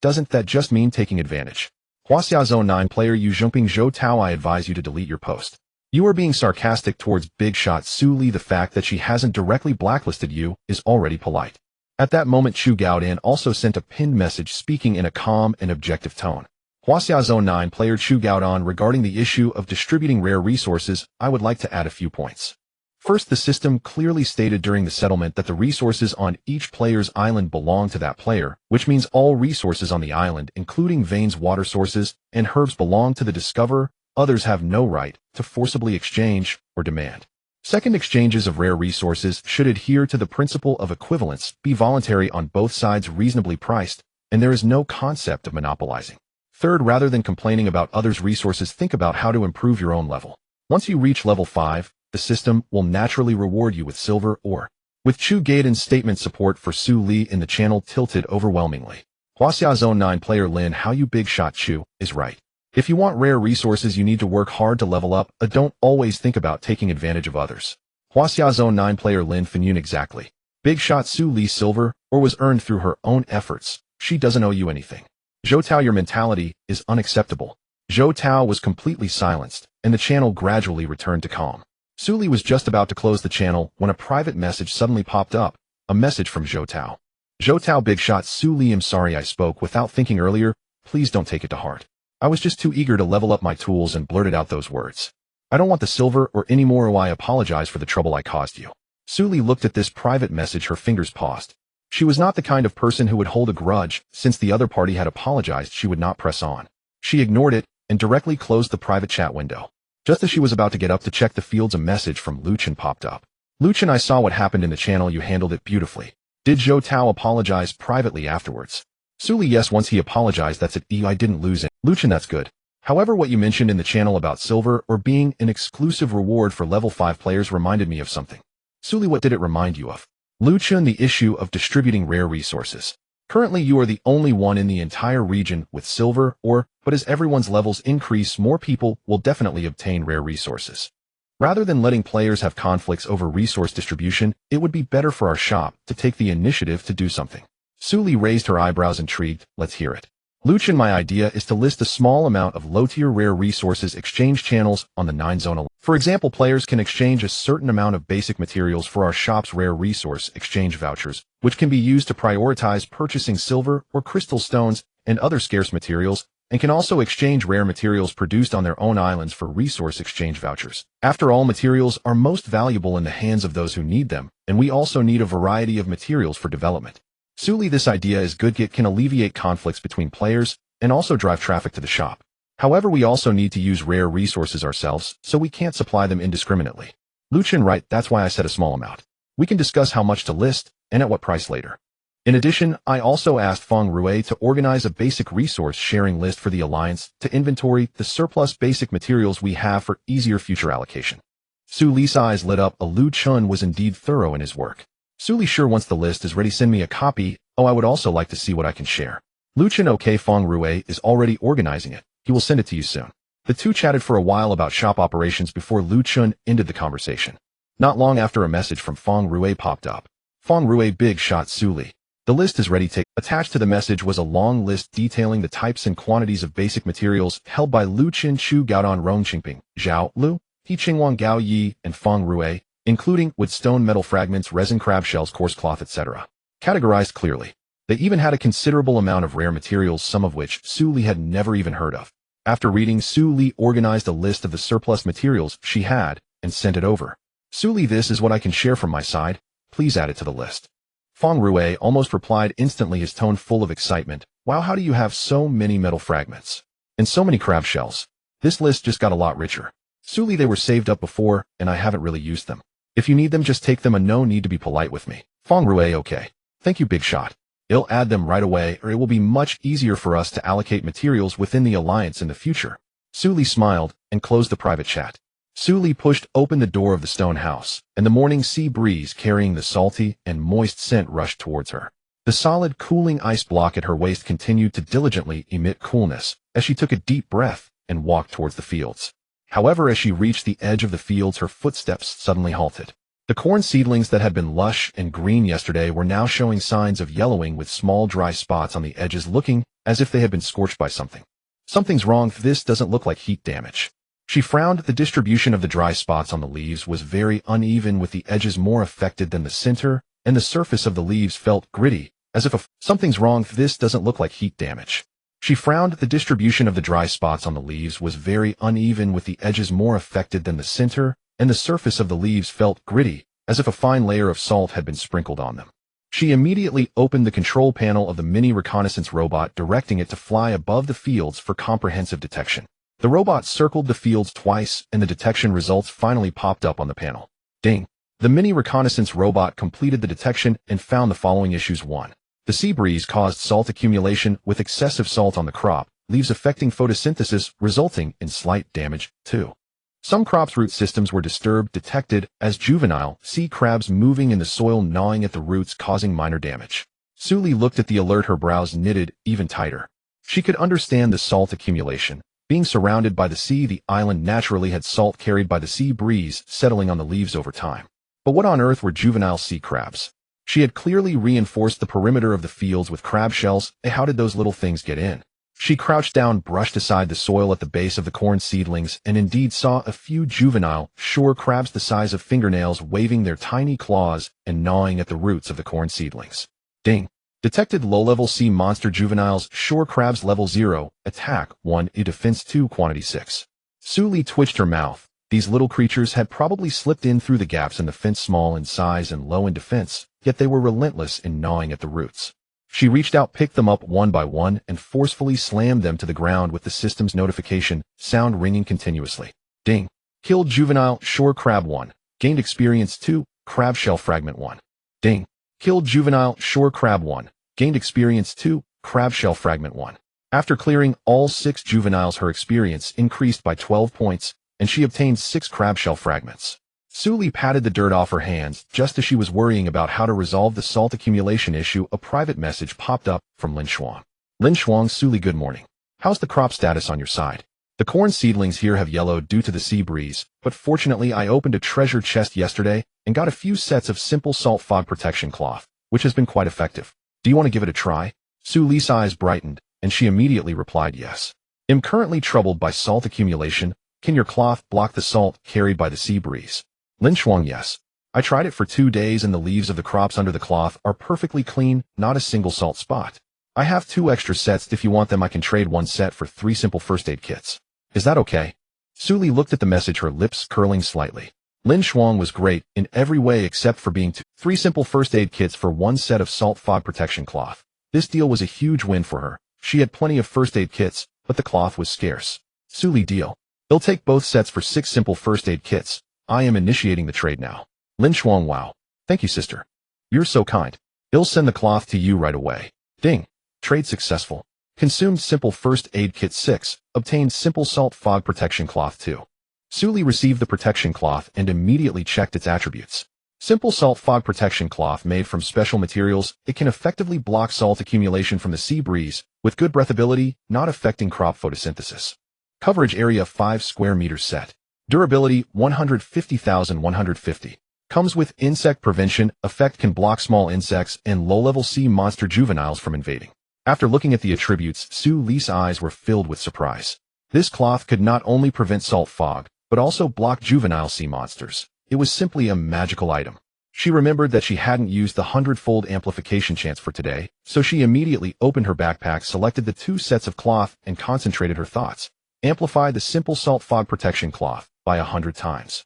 doesn't that just mean taking advantage? Huaxia Zone 9 player Yu Zhongping Zhou Tao, I advise you to delete your post. You are being sarcastic towards Big Shot Su Li. The fact that she hasn't directly blacklisted you is already polite. At that moment, Chu Gaodan also sent a pinned message speaking in a calm and objective tone. Huaxia Zone 9 player Chu Gaodan, regarding the issue of distributing rare resources, I would like to add a few points. First, the system clearly stated during the settlement that the resources on each player's island belong to that player, which means all resources on the island, including veins, water sources, and herbs, belong to the discoverer. Others have no right to forcibly exchange or demand. Second, exchanges of rare resources should adhere to the principle of equivalence, be voluntary on both sides, reasonably priced, and there is no concept of monopolizing. Third, rather than complaining about others' resources, think about how to improve your own level. Once you reach level 5, the system will naturally reward you with silver ore. With Chu Gaodan's statement, support for Su Li in the channel tilted overwhelmingly. Huaxia Zone 9 player Lin, how you Big Shot Chu is right. If you want rare resources, you need to work hard to level up. Don't always think about taking advantage of others. Huaxia Zone 9 player Lin Fenyun, exactly. Big Shot Su Li silver or was earned through her own efforts. She doesn't owe you anything. Zhou Tao, your mentality is unacceptable. Zhou Tao was completely silenced, and the channel gradually returned to calm. Su Li was just about to close the channel when a private message suddenly popped up, a message from Zhou Tao. Zhou Tao, Big Shot Su Li, I'm sorry I spoke without thinking earlier. Please don't take it to heart. I was just too eager to level up my tools and blurted out those words. I don't want the silver or any more. I apologize for the trouble I caused you. Su Li looked at this private message, her fingers paused. She was not the kind of person who would hold a grudge. Since the other party had apologized, she would not press on. She ignored it and directly closed the private chat window. Just as she was about to get up to check the fields, a message from Luchan popped up. Luchan, I saw what happened in the channel. You handled it beautifully. Did Zhou Tao apologize privately afterwards? Su Li, yes, once he apologized, that's it. I didn't lose it. Luchan, that's good. However, what you mentioned in the channel about silver or being an exclusive reward for level 5 players reminded me of something. Su Li, what did it remind you of? Luchan, the issue of distributing rare resources. Currently, you are the only one in the entire region with silver ore, but as everyone's levels increase, more people will definitely obtain rare resources. Rather than letting players have conflicts over resource distribution, it would be better for our shop to take the initiative to do something. Su Li raised her eyebrows, intrigued. Let's hear it. Luchan, my idea is to list a small amount of low-tier rare resources exchange channels on the 9 zone alone. For example, players can exchange a certain amount of basic materials for our shop's rare resource exchange vouchers, which can be used to prioritize purchasing silver or crystal stones and other scarce materials, and can also exchange rare materials produced on their own islands for resource exchange vouchers. After all, materials are most valuable in the hands of those who need them, and we also need a variety of materials for development. Su Li, this idea is good. It can alleviate conflicts between players and also drive traffic to the shop. However, we also need to use rare resources ourselves, so we can't supply them indiscriminately. Luchan, right, that's why I said a small amount. We can discuss how much to list and at what price later. In addition, I also asked Feng Rui to organize a basic resource sharing list for the Alliance to inventory the surplus basic materials we have for easier future allocation. Su Li's eyes lit up. Lu Chun was indeed thorough in his work. Su Li, sure, once the list is ready, send me a copy. Oh, I would also like to see what I can share. Luchan, okay, Feng Rui is already organizing it. He will send it to you soon. The two chatted for a while about shop operations before Luchan ended the conversation. Not long after, a message from Feng Rui popped up. Feng Rui, Big Shot Su Li. The list is ready. Attached to the message was a long list detailing the types and quantities of basic materials held by Luchan, Chu Gaodan, Rong Qingping, Zhao Lu, He Qingwang, Gao Yi, and Feng Rui, including wood, stone, metal fragments, resin, crab shells, coarse cloth, etc. Categorized clearly. They even had a considerable amount of rare materials, some of which Su Li had never even heard of. After reading, Su Li organized a list of the surplus materials she had and sent it over. Su Li, this is what I can share from my side. Please add it to the list. Feng Rui almost replied instantly, his tone full of excitement. Wow, how do you have so many metal fragments? And so many crab shells? This list just got a lot richer. Su Li, they were saved up before, and I haven't really used them. If you need them, just take them, and no need to be polite with me. Feng Rui, okay. Thank you, Big Shot. I'll add them right away, or it will be much easier for us to allocate materials within the Alliance in the future. Su Li smiled and closed the private chat. Su Li pushed open the door of the stone house, and the morning sea breeze carrying the salty and moist scent rushed towards her. The solid, cooling ice block at her waist continued to diligently emit coolness as she took a deep breath and walked towards the fields. However, as she reached the edge of the fields, her footsteps suddenly halted. The corn seedlings that had been lush and green yesterday were now showing signs of yellowing, with small dry spots on the edges, looking as if they had been scorched by something. Something's wrong, this doesn't look like heat damage. She frowned. The distribution of the dry spots on the leaves was very uneven, with the edges more affected than the center, and the surface of the leaves felt gritty, as if something's wrong, this doesn't look like heat damage. She frowned. The distribution of the dry spots on the leaves was very uneven, with the edges more affected than the center, and the surface of the leaves felt gritty, as if a fine layer of salt had been sprinkled on them. She immediately opened the control panel of the mini reconnaissance robot, directing it to fly above the fields for comprehensive detection. The robot circled the fields twice, and the detection results finally popped up on the panel. Ding! The mini reconnaissance robot completed the detection and found the following issues. 1. The sea breeze caused salt accumulation, with excessive salt on the crop leaves affecting photosynthesis, resulting in slight damage. 2. Some crops' root systems were disturbed, detected as juvenile sea crabs moving in the soil, gnawing at the roots, causing minor damage. Suli looked at the alert, her brows knitted even tighter. She could understand the salt accumulation. Being surrounded by the sea, the island naturally had salt carried by the sea breeze settling on the leaves over time. But what on earth were juvenile sea crabs? She had clearly reinforced the perimeter of the fields with crab shells. How did those little things get in? She crouched down, brushed aside the soil at the base of the corn seedlings, and indeed saw a few juvenile shore crabs the size of fingernails waving their tiny claws and gnawing at the roots of the corn seedlings. Ding! Detected low-level sea monster juveniles, shore crabs level 0, attack 1, defense 2, quantity 6. Suli twitched her mouth. These little creatures had probably slipped in through the gaps in the fence, small in size and low in defense, yet they were relentless in gnawing at the roots. She reached out, picked them up one by one, and forcefully slammed them to the ground with the system's notification sound ringing continuously. Ding! Killed juvenile shore crab 1. Gained experience 2, crab shell fragment 1. Ding! Killed juvenile shore crab 1. Gained experience 2, crab shell fragment 1. After clearing all 6 juveniles, her experience increased by 12 points, and she obtained 6 crab shell fragments. Suli patted the dirt off her hands. Just as she was worrying about how to resolve the salt accumulation issue, a private message popped up from Lin Shuang. Lin Shuang, Suli, good morning. How's the crop status on your side? The corn seedlings here have yellowed due to the sea breeze, but fortunately I opened a treasure chest yesterday and got a few sets of simple salt fog protection cloth, which has been quite effective. Do you want to give it a try? Suli's eyes brightened, and she immediately replied yes. Am currently troubled by salt accumulation. Can your cloth block the salt carried by the sea breeze? Lin Shuang, yes. I tried it for 2 days and the leaves of the crops under the cloth are perfectly clean, not a single salt spot. I have 2 extra sets. If you want them, I can trade 1 set for 3 simple first aid kits. Is that okay? Suli looked at the message, her lips curling slightly. Lin Shuang was great in every way except for being 3 simple first aid kits for 1 set of salt fog protection cloth. This deal was a huge win for her. She had plenty of first aid kits, but the cloth was scarce. Suli, deal. They'll take both sets for 6 simple first aid kits. I am initiating the trade now. Lin Shuang, wow. Thank you, sister. You're so kind. I'll send the cloth to you right away. Ding. Trade successful. Consumed simple first aid kit 6. Obtained simple salt fog protection cloth 2. Suli received the protection cloth and immediately checked its attributes. Simple salt fog protection cloth made from special materials. It can effectively block salt accumulation from the sea breeze, with good breathability, not affecting crop photosynthesis. Coverage area 5 square meters set. Durability 150,150. Comes with insect prevention. Effect can block small insects and low-level sea monster juveniles from invading. After looking at the attributes, Suli's eyes were filled with surprise. This cloth could not only prevent salt fog, but also block juvenile sea monsters. It was simply a magical item. She remembered that she hadn't used the hundredfold amplification chance for today, so she immediately opened her backpack, selected the 2 sets of cloth, and concentrated her thoughts. Amplify the simple salt fog protection cloth by 100 times.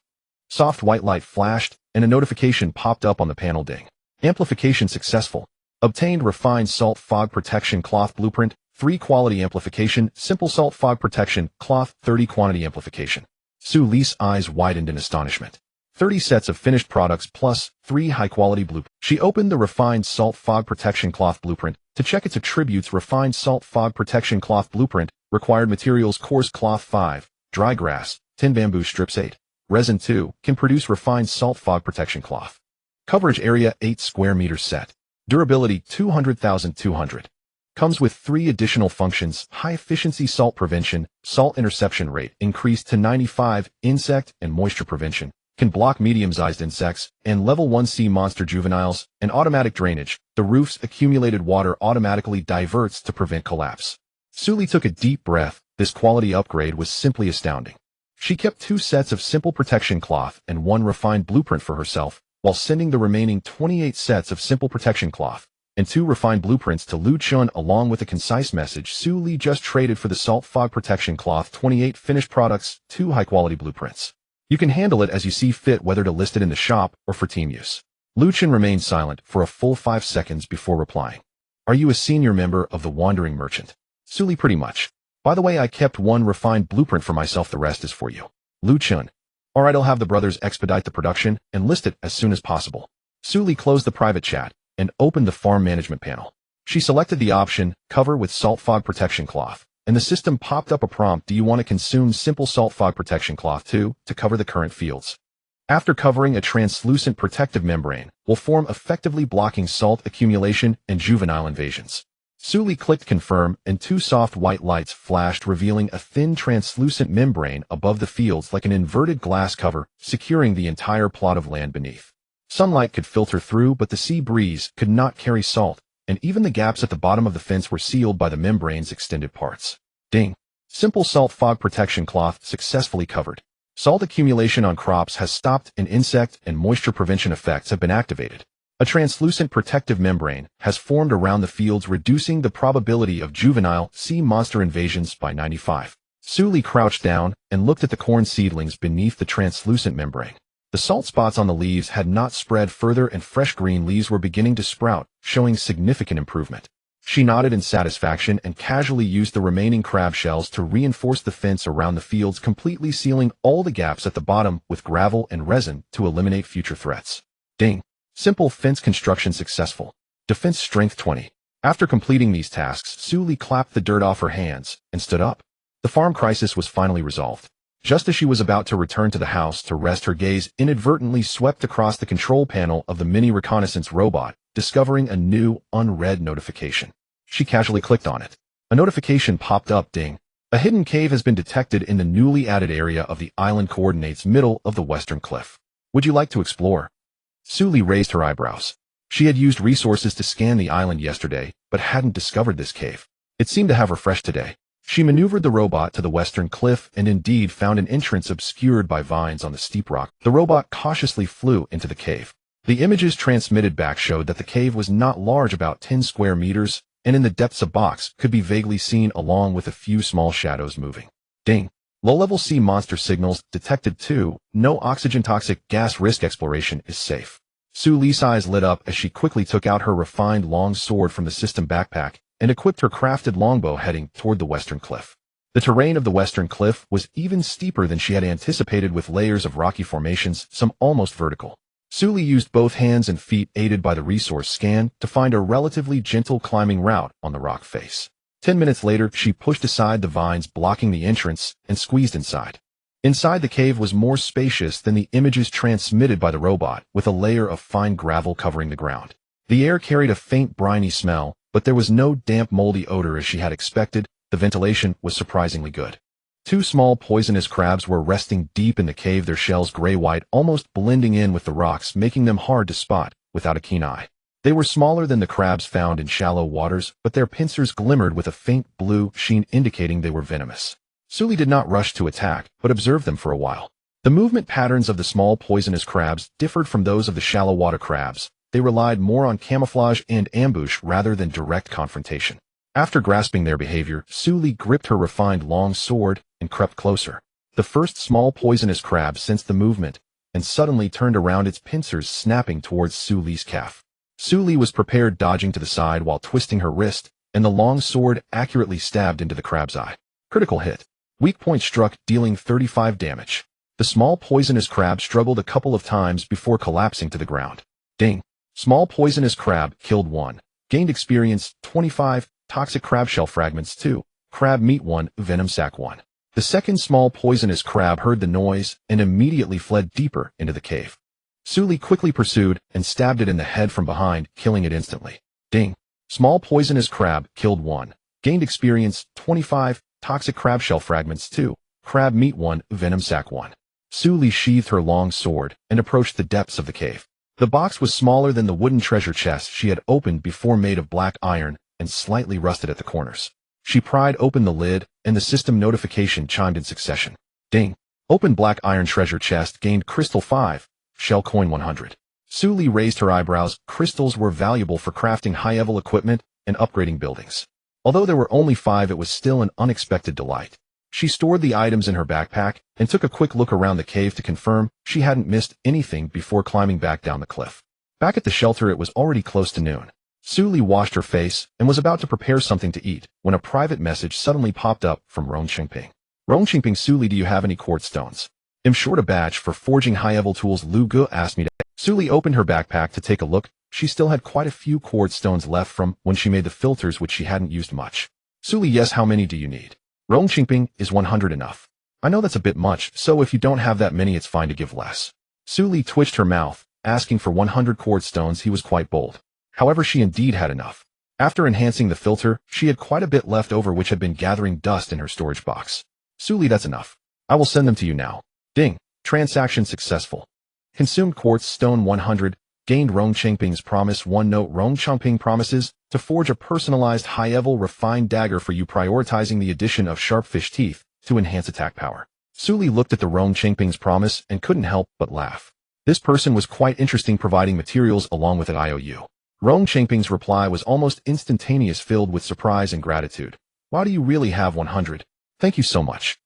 Soft white light flashed, and a notification popped up on the panel. Ding. Amplification successful. Obtained refined salt fog protection cloth blueprint, 3 quality amplification, simple salt fog protection cloth, 30 quantity amplification. Suli's eyes widened in astonishment. 30 sets of finished products plus 3 high-quality blueprints. She opened the refined salt fog protection cloth blueprint to check its attributes. Refined salt fog protection cloth blueprint. Required materials: coarse cloth 5, dry grass, tin bamboo strips 8, resin 2, can produce refined salt fog protection cloth. Coverage area 8 square meters set. Durability 200,200. Comes with 3 additional functions: high efficiency salt prevention, salt interception rate increased to 95, insect and moisture prevention, can block medium-sized insects, and level 1 sea monster juveniles, and automatic drainage. The roof's accumulated water automatically diverts to prevent collapse. Suli took a deep breath. This quality upgrade was simply astounding. She kept 2 sets of simple protection cloth and 1 refined blueprint for herself, while sending the remaining 28 sets of simple protection cloth and 2 refined blueprints to Lu Chun along with a concise message. Su Li just traded for the salt fog protection cloth, 28 finished products, 2 high-quality blueprints. You can handle it as you see fit, whether to list it in the shop or for team use. Lu Chun remained silent for a full 5 seconds before replying. Are you a senior member of the Wandering Merchant? Su Li, pretty much. By the way, I kept 1 refined blueprint for myself, the rest is for you. Lu Chun. Alright, I'll have the brothers expedite the production and list it as soon as possible. Su Li closed the private chat and opened the farm management panel. She selected the option, cover with salt fog protection cloth, and the system popped up a prompt. Do you want to consume simple salt fog protection cloth too, to cover the current fields? After covering, a translucent protective membrane will form, effectively blocking salt accumulation and juvenile invasions. Su Li clicked confirm, and 2 soft white lights flashed, revealing a thin translucent membrane above the fields like an inverted glass cover, securing the entire plot of land beneath. Sunlight could filter through, but the sea breeze could not carry salt, and even the gaps at the bottom of the fence were sealed by the membrane's extended parts. Ding! Simple salt fog protection cloth successfully covered. Salt accumulation on crops has stopped, and insect and moisture prevention effects have been activated. A translucent protective membrane has formed around the fields, reducing the probability of juvenile sea monster invasions by 95. Su Li crouched down and looked at the corn seedlings beneath the translucent membrane. The salt spots on the leaves had not spread further, and fresh green leaves were beginning to sprout, showing significant improvement. She nodded in satisfaction and casually used the remaining crab shells to reinforce the fence around the fields, completely sealing all the gaps at the bottom with gravel and resin to eliminate future threats. Ding! Simple fence construction successful. Defense strength 20. After completing these tasks, Su Li clapped the dirt off her hands and stood up. The farm crisis was finally resolved. Just as she was about to return to the house to rest, her gaze inadvertently swept across the control panel of the mini reconnaissance robot, discovering a new, unread notification. She casually clicked on it. A notification popped up. Ding! A hidden cave has been detected in the newly added area of the island, coordinates middle of the western cliff. Would you like to explore? Su Li raised her eyebrows. She had used resources to scan the island yesterday, but hadn't discovered this cave. It seemed to have refreshed today. She maneuvered the robot to the western cliff and indeed found an entrance obscured by vines on the steep rock. The robot cautiously flew into the cave. The images transmitted back showed that the cave was not large, about 10 square meters, and in the depths a box could be vaguely seen along with a few small shadows moving. Ding! Low-level sea monster signals detected too. No oxygen toxic gas risk. Exploration is safe. Su Li's eyes lit up as she quickly took out her refined long sword from the system backpack and equipped her crafted longbow, heading toward the western cliff. The terrain of the western cliff was even steeper than she had anticipated, with layers of rocky formations, some almost vertical. Su Li used both hands and feet, aided by the resource scan, to find a relatively gentle climbing route on the rock face. 10 minutes later, she pushed aside the vines blocking the entrance and squeezed inside. Inside, the cave was more spacious than the images transmitted by the robot, with a layer of fine gravel covering the ground. The air carried a faint briny smell, but there was no damp, moldy odor as she had expected. The ventilation was surprisingly good. 2 small poisonous crabs were resting deep in the cave, their shells gray-white, almost blending in with the rocks, making them hard to spot without a keen eye. They were smaller than the crabs found in shallow waters, but their pincers glimmered with a faint blue sheen, indicating they were venomous. Su Li did not rush to attack, but observed them for a while. The movement patterns of the small poisonous crabs differed from those of the shallow water crabs. They relied more on camouflage and ambush rather than direct confrontation. After grasping their behavior, Su Li gripped her refined long sword and crept closer. The first small poisonous crab sensed the movement and suddenly turned around, its pincers snapping towards Su Li's calf. Su Li was prepared, dodging to the side while twisting her wrist, and the long sword accurately stabbed into the crab's eye. Critical hit. Weak point struck, dealing 35 damage. The small poisonous crab struggled a couple of times before collapsing to the ground. Ding! Small poisonous crab killed 1. Gained experience 25. Toxic crab shell fragments 2. Crab meat 1. Venom sac 1. The second small poisonous crab heard the noise and immediately fled deeper into the cave. Su Li quickly pursued and stabbed it in the head from behind, killing it instantly. Ding! Small poisonous crab killed 1. Gained experience 25. Toxic crab shell fragments 2. Crab meat 1. Venom sac 1. Su Li sheathed her long sword and approached the depths of the cave. The box was smaller than the wooden treasure chest she had opened before, made of black iron and slightly rusted at the corners. She pried open the lid, and the system notification chimed in succession. Ding! Open black iron treasure chest, gained crystal 5, shell coin 100. Su Li raised her eyebrows. Crystals were valuable for crafting high-level equipment and upgrading buildings. Although there were only 5, it was still an unexpected delight. She stored the items in her backpack and took a quick look around the cave to confirm she hadn't missed anything before climbing back down the cliff. Back at the shelter, it was already close to noon. Su Li washed her face and was about to prepare something to eat when a private message suddenly popped up from Rong Qingping. Rong Qingping, Su Li, do you have any quartz stones? I'm short a batch for forging high-level tools. Lu Gu asked me to. Su Li opened her backpack to take a look. She still had quite a few quartz stones left from when she made the filters, which she hadn't used much. Su Li, yes, how many do you need? Rong Qingping, is 100 enough? I know that's a bit much, so if you don't have that many, it's fine to give less. Su Li twitched her mouth, asking for 100 quartz stones. He was quite bold. However, she indeed had enough. After enhancing the filter, she had quite a bit left over, which had been gathering dust in her storage box. Su Li, that's enough. I will send them to you now. Ding! Transaction successful. Consumed quartz stone 100. Gained Rong Qingping's promise. 1 note: Rong Qingping promises to forge a personalized high-level refined dagger for you, prioritizing the addition of sharp fish teeth to enhance attack power. Su Li looked at the Rong Qingping's promise and couldn't help but laugh. This person was quite interesting, providing materials along with an IOU. Rong Qingping's reply was almost instantaneous, filled with surprise and gratitude. Why do you really have 100? Thank you so much.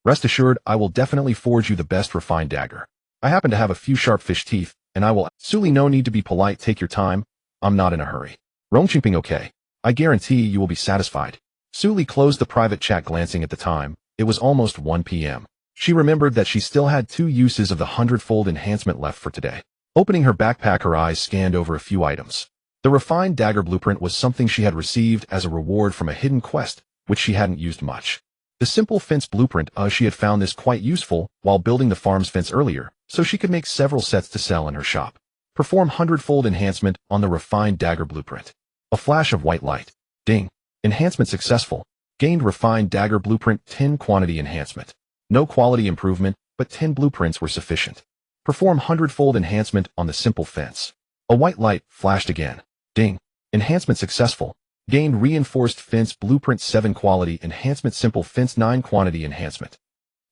Rest assured, I will definitely forge you the best refined dagger. I happen to have a few sharp fish teeth, and I will. Su Li, no need to be polite, take your time. I'm not in a hurry. Rong Qingping, okay. I guarantee you will be satisfied. Su Li closed the private chat, glancing at the time. It was almost 1 p.m. She remembered that she still had 2 uses of the hundredfold enhancement left for today. Opening her backpack, her eyes scanned over a few items. The refined dagger blueprint was something she had received as a reward from a hidden quest, which she hadn't used much. The simple fence blueprint, she had found this quite useful while building the farm's fence earlier, so she could make several sets to sell in her shop. Perform hundredfold enhancement on the refined dagger blueprint. A flash of white light. Ding. Enhancement successful. Gained refined dagger blueprint 10 quantity enhancement. No quality improvement, but 10 blueprints were sufficient. Perform hundredfold enhancement on the simple fence. A white light flashed again. Ding. Enhancement successful. Gained reinforced fence blueprint 7 quality enhancement, simple fence 9 quantity enhancement.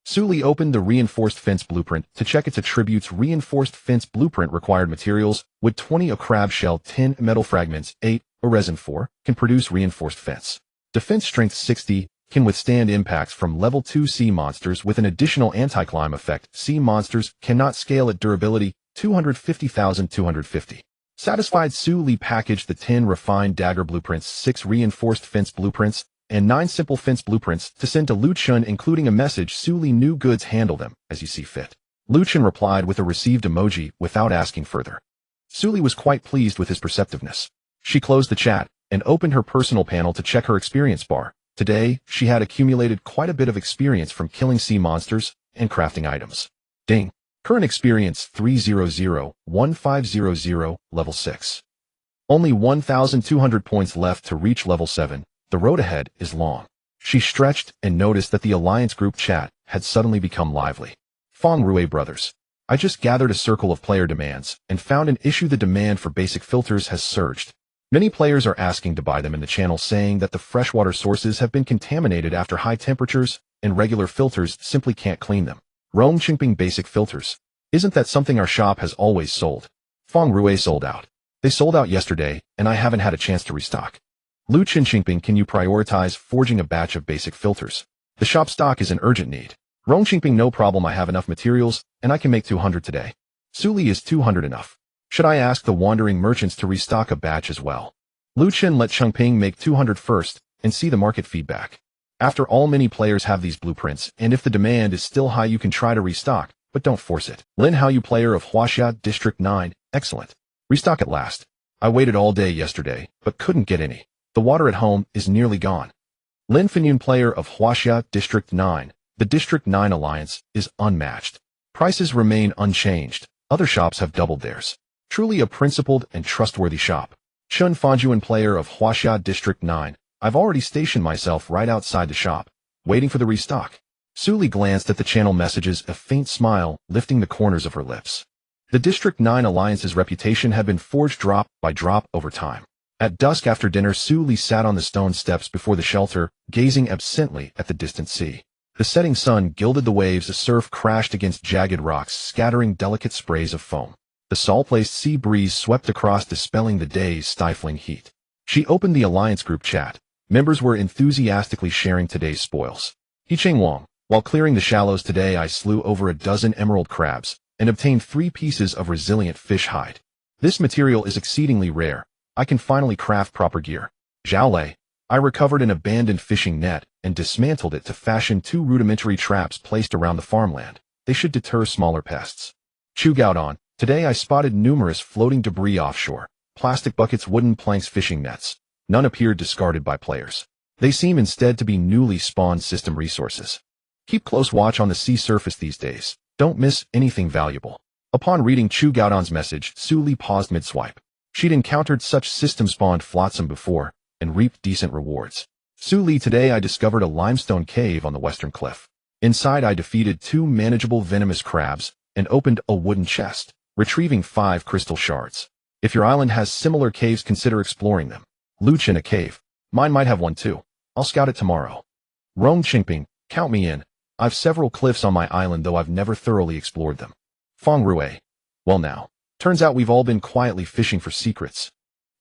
Su Li opened the reinforced fence blueprint to check its attributes. Reinforced fence blueprint required materials: wood 20, a crab shell 10, metal fragments 8, a resin 4, can produce reinforced fence. Defense strength 60, can withstand impacts from level 2 sea monsters with an additional anti-climb effect. Sea monsters cannot scale at durability 250,250. Satisfied, Su Li packaged the 10 refined dagger blueprints, 6 reinforced fence blueprints, and 9 simple fence blueprints to send to Lu Chun, including a message: Su Li, new goods, handle them as you see fit. Lu Chun replied with a received emoji without asking further. Su Li was quite pleased with his perceptiveness. She closed the chat and opened her personal panel to check her experience bar. Today, she had accumulated quite a bit of experience from killing sea monsters and crafting items. Ding. Current experience 300-1500, level 6. Only 1,200 points left to reach level 7. The road ahead is long. She stretched and noticed that the Alliance group chat had suddenly become lively. Feng Rui brothers. I just gathered a circle of player demands and found an issue. The demand for basic filters has surged. Many players are asking to buy them in the channel, saying that the freshwater sources have been contaminated after high temperatures and regular filters simply can't clean them. Rong Qingping basic filters. Isn't that something our shop has always sold? Feng Rui sold out. They sold out yesterday, and I haven't had a chance to restock. Lu Chen Qingping, can you prioritize forging a batch of basic filters? The shop stock is in urgent need. Rong Qingping, no problem, I have enough materials, and I can make 200 today. Su Li, is 200 enough? Should I ask the wandering merchants to restock a batch as well? Lu Chen, let Qingping make 200 first, and see the market feedback. After all, many players have these blueprints, and if the demand is still high, you can try to restock, but don't force it. Lin Hao, you player of Huaxia District 9, excellent. Restock at last. I waited all day yesterday, but couldn't get any. The water at home is nearly gone. Lin Fenyun, player of Huaxia District 9, the District 9 Alliance is unmatched. Prices remain unchanged. Other shops have doubled theirs. Truly a principled and trustworthy shop. Chun Fanjuan, player of Huaxia District 9, I've already stationed myself right outside the shop, waiting for the restock. Suli glanced at the channel messages, a faint smile lifting the corners of her lips. The District 9 Alliance's reputation had been forged drop by drop over time. At dusk after dinner, Suli sat on the stone steps before the shelter, gazing absently at the distant sea. The setting sun gilded the waves as surf crashed against jagged rocks, scattering delicate sprays of foam. The salt-laced sea breeze swept across, dispelling the day's stifling heat. She opened the Alliance group chat. Members were enthusiastically sharing today's spoils. Yicheng Wang, while clearing the shallows today, I slew over a dozen emerald crabs and obtained 3 pieces of resilient fish hide. This material is exceedingly rare. I can finally craft proper gear. Zhao Lei, I recovered an abandoned fishing net and dismantled it to fashion 2 rudimentary traps placed around the farmland. They should deter smaller pests. Chu Gaodon, today I spotted numerous floating debris offshore. Plastic buckets, wooden planks, fishing nets. None appeared discarded by players. They seem instead to be newly spawned system resources. Keep close watch on the sea surface these days. Don't miss anything valuable. Upon reading Chu Gaodon's message, Suli paused mid-swipe. She'd encountered such system-spawned flotsam before and reaped decent rewards. Suli, today I discovered a limestone cave on the western cliff. Inside I defeated 2 manageable venomous crabs and opened a wooden chest, retrieving 5 crystal shards. If your island has similar caves, consider exploring them. Luchin, a cave. Mine might have one too. I'll scout it tomorrow. Rong Qingping, count me in. I've several cliffs on my island, though I've never thoroughly explored them. Feng Rue. Well now, turns out we've all been quietly fishing for secrets.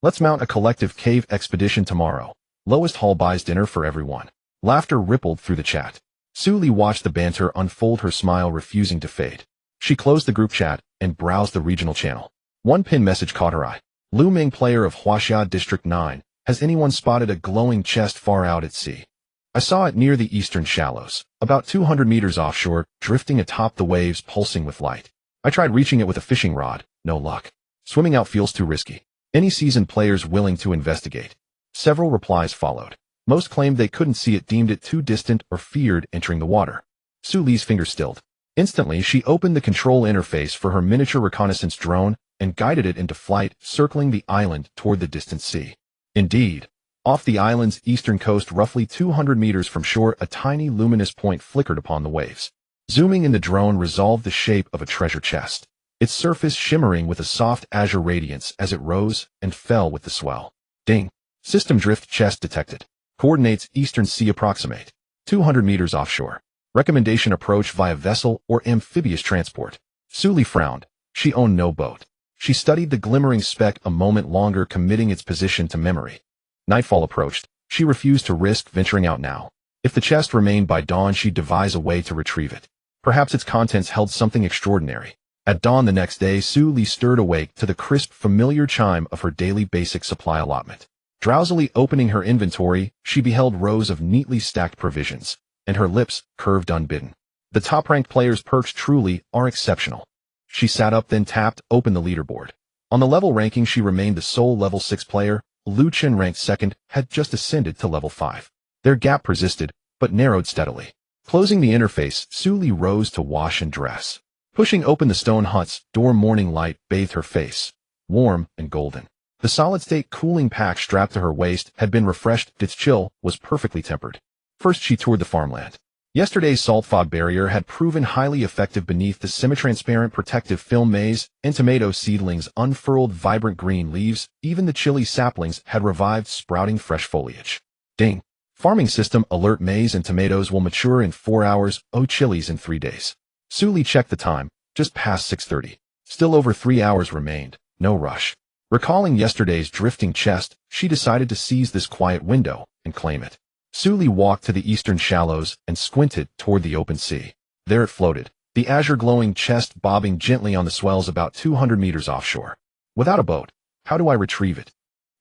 Let's mount a collective cave expedition tomorrow. Lowest Hall buys dinner for everyone. Laughter rippled through the chat. Suli watched the banter unfold, her smile refusing to fade. She closed the group chat and browsed the regional channel. One pin message caught her eye. Lu Ming, player of Huaxia District 9. Has anyone spotted a glowing chest far out at sea? I saw it near the eastern shallows, about 200 meters offshore, drifting atop the waves, pulsing with light. I tried reaching it with a fishing rod. No luck. Swimming out feels too risky. Any seasoned players willing to investigate? Several replies followed. Most claimed they couldn't see it, deemed it too distant, or feared entering the water. Suli's fingers stilled. Instantly, she opened the control interface for her miniature reconnaissance drone and guided it into flight, circling the island toward the distant sea. Indeed, off the island's eastern coast, roughly 200 meters from shore, a tiny luminous point flickered upon the waves. Zooming in, the drone resolved the shape of a treasure chest, its surface shimmering with a soft azure radiance as it rose and fell with the swell. Ding. System drift, chest detected. Coordinates eastern sea, approximate 200 meters offshore. Recommendation: approach via vessel or amphibious transport. Suli frowned. She owned no boat. She studied the glimmering speck a moment longer, committing its position to memory. Nightfall approached. She refused to risk venturing out now. If the chest remained by dawn, she'd devise a way to retrieve it. Perhaps its contents held something extraordinary. At dawn the next day, Suli stirred awake to the crisp, familiar chime of her daily basic supply allotment. Drowsily opening her inventory, she beheld rows of neatly stacked provisions, and her lips curved unbidden. The top-ranked players' perks truly are exceptional. She sat up, then tapped open the leaderboard. On the level ranking, she remained the sole level 6 player. Lu Chen, ranked second, had just ascended to level 5. Their gap persisted, but narrowed steadily. Closing the interface, Suli rose to wash and dress. Pushing open the stone hut's door, morning light bathed her face, warm and golden. The solid-state cooling pack strapped to her waist had been refreshed. Its chill was perfectly tempered. First, she toured the farmland. Yesterday's salt fog barrier had proven highly effective beneath the semi-transparent protective film maze, and tomato seedlings unfurled vibrant green leaves. Even the chilly saplings had revived, sprouting fresh foliage. Ding. Farming system alert: maize and tomatoes will mature in 4 hours, chilies in 3 days. Suli checked the time, just past 6:30. Still over 3 hours remained, no rush. Recalling yesterday's drifting chest, she decided to seize this quiet window and claim it. Suli walked to the eastern shallows and squinted toward the open sea. There it floated, the azure glowing chest bobbing gently on the swells about 200 meters offshore. Without a boat, how do I retrieve it?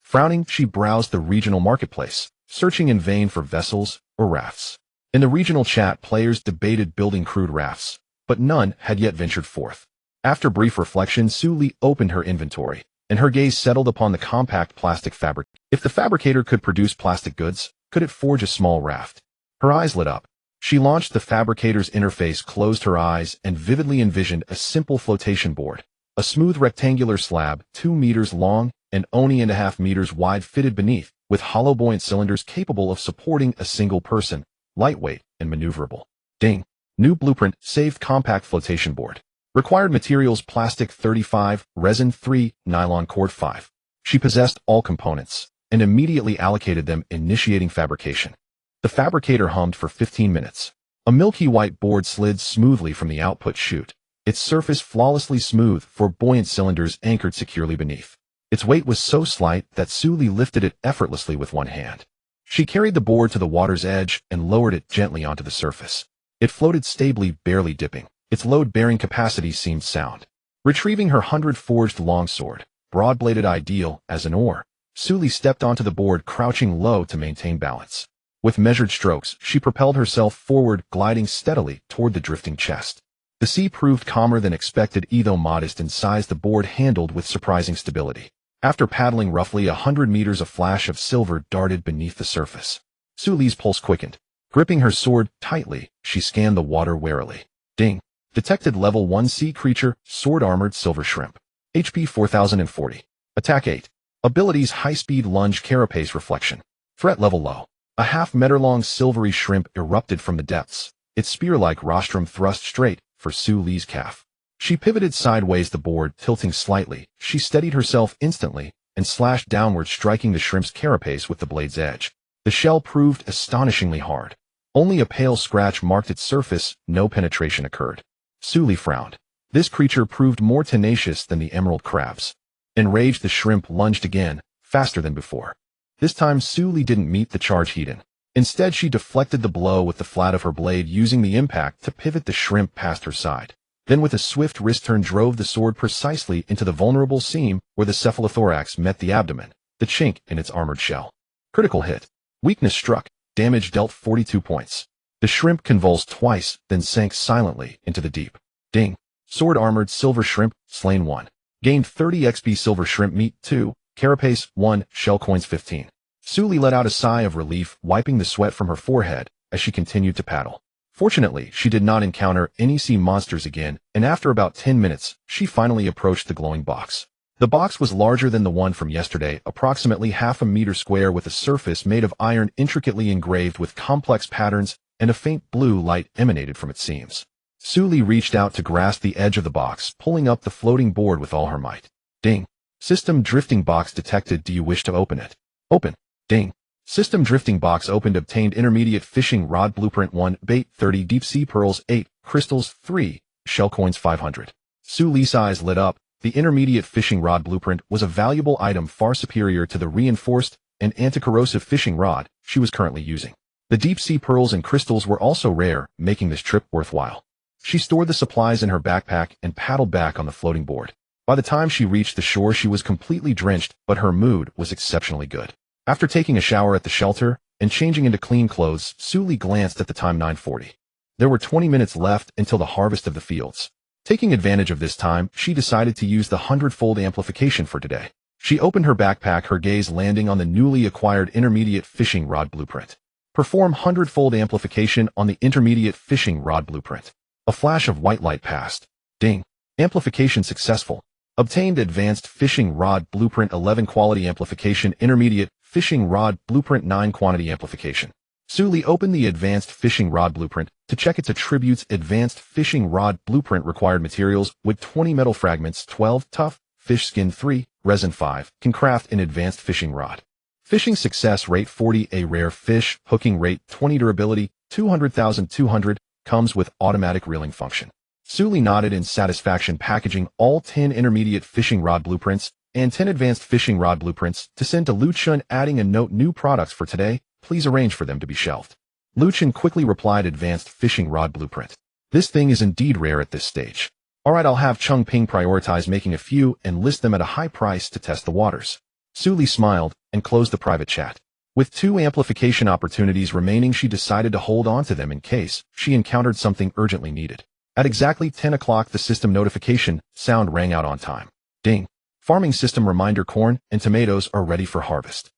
Frowning, she browsed the regional marketplace, searching in vain for vessels or rafts. In the regional chat, players debated building crude rafts, but none had yet ventured forth. After brief reflection, Suli opened her inventory, and her gaze settled upon the compact plastic fabric. If the fabricator could produce plastic goods, could it forge a small raft? Her eyes lit up. She launched the fabricator's interface, closed her eyes, and vividly envisioned a simple flotation board. A smooth rectangular slab, 2 meters long and only 1.5 meters wide, fitted beneath, with hollow buoyant cylinders capable of supporting a single person, lightweight and maneuverable. Ding. New blueprint, saved compact flotation board. Required materials plastic 35, resin 3, nylon cord 5. She possessed all components and immediately allocated them, initiating fabrication. The fabricator hummed for 15 minutes. A milky white board slid smoothly from the output chute, its surface flawlessly smooth for buoyant cylinders anchored securely beneath. Its weight was so slight that Suli lifted it effortlessly with one hand. She carried the board to the water's edge and lowered it gently onto the surface. It floated stably, barely dipping. Its load-bearing capacity seemed sound. Retrieving her 100-forged longsword, broad-bladed ideal as an oar, Suli stepped onto the board, crouching low to maintain balance. With measured strokes, she propelled herself forward, gliding steadily toward the drifting chest. The sea proved calmer than expected, though modest in size. The board handled with surprising stability. After paddling roughly 100 meters, a flash of silver darted beneath the surface. Suli's pulse quickened. Gripping her sword tightly, she scanned the water warily. Ding. Detected level 1 sea creature, sword-armored silver shrimp. HP 4040. Attack 8. Abilities high-speed lunge, carapace reflection. Threat level low. A half-meter-long silvery shrimp erupted from the depths, its spear-like rostrum thrust straight for Suli's calf. She pivoted sideways, the board tilting slightly. She steadied herself instantly and slashed downward, striking the shrimp's carapace with the blade's edge. The shell proved astonishingly hard. Only a pale scratch marked its surface, no penetration occurred. Suli frowned. This creature proved more tenacious than the emerald crabs. Enraged, the shrimp lunged again, faster than before. This time Suli didn't meet the charge head-in. Instead, she deflected the blow with the flat of her blade, using the impact to pivot the shrimp past her side. Then with a swift wrist turn, drove the sword precisely into the vulnerable seam where the cephalothorax met the abdomen, the chink in its armored shell. Critical hit. Weakness struck. Damage dealt 42 points. The shrimp convulsed twice, then sank silently into the deep. Ding. Sword-armored silver shrimp, slain 1. Gained 30 XP. Silver shrimp meat 2. Carapace 1. Shell coins 15. Suli let out a sigh of relief, wiping the sweat from her forehead as she continued to paddle. Fortunately, she did not encounter any sea monsters again, and after about 10 minutes, she finally approached the glowing box. The box was larger than the one from yesterday, approximately half a meter square, with a surface made of iron intricately engraved with complex patterns, and a faint blue light emanated from its seams. Suli reached out to grasp the edge of the box, pulling up the floating board with all her might. Ding. System drifting box detected. Do you wish to open it? Open. Ding. System drifting box opened. Obtained intermediate fishing rod blueprint 1, bait 30, deep sea pearls 8, crystals 3, shell coins 500. Suli's eyes lit up. The intermediate fishing rod blueprint was a valuable item, far superior to the reinforced and anti-corrosive fishing rod she was currently using. The deep sea pearls and crystals were also rare, making this trip worthwhile. She stored the supplies in her backpack and paddled back on the floating board. By the time she reached the shore, she was completely drenched, but her mood was exceptionally good. After taking a shower at the shelter and changing into clean clothes, Suli glanced at the time, 9:40. There were 20 minutes left until the harvest of the fields. Taking advantage of this time, she decided to use the hundredfold amplification for today. She opened her backpack, her gaze landing on the newly acquired intermediate fishing rod blueprint. Perform hundredfold amplification on the intermediate fishing rod blueprint. A flash of white light passed. Ding. Amplification successful. Obtained advanced fishing rod blueprint 11 quality amplification, intermediate fishing rod blueprint 9 quantity amplification. Suli opened the advanced fishing rod blueprint to check its attributes. Advanced fishing rod blueprint required materials with 20 metal fragments, 12 tough, fish skin 3, resin 5, can craft an advanced fishing rod. Fishing success rate 40, a rare fish, hooking rate 20, durability 200,200, comes with automatic reeling function. Suli nodded in satisfaction, packaging all 10 intermediate fishing rod blueprints and 10 advanced fishing rod blueprints to send to Luchan, adding a note: new products for today, please arrange for them to be shelved. Luchan quickly replied, advanced fishing rod blueprint. This thing is indeed rare at this stage. Alright, I'll have Chung Ping prioritize making a few and list them at a high price to test the waters. Suli smiled and closed the private chat. With 2 amplification opportunities remaining, she decided to hold on to them in case she encountered something urgently needed. At exactly 10 o'clock, the system notification sound rang out on time. Ding. Farming system reminder: corn and tomatoes are ready for harvest.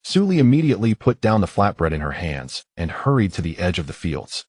Suli immediately put down the flatbread in her hands and hurried to the edge of the fields.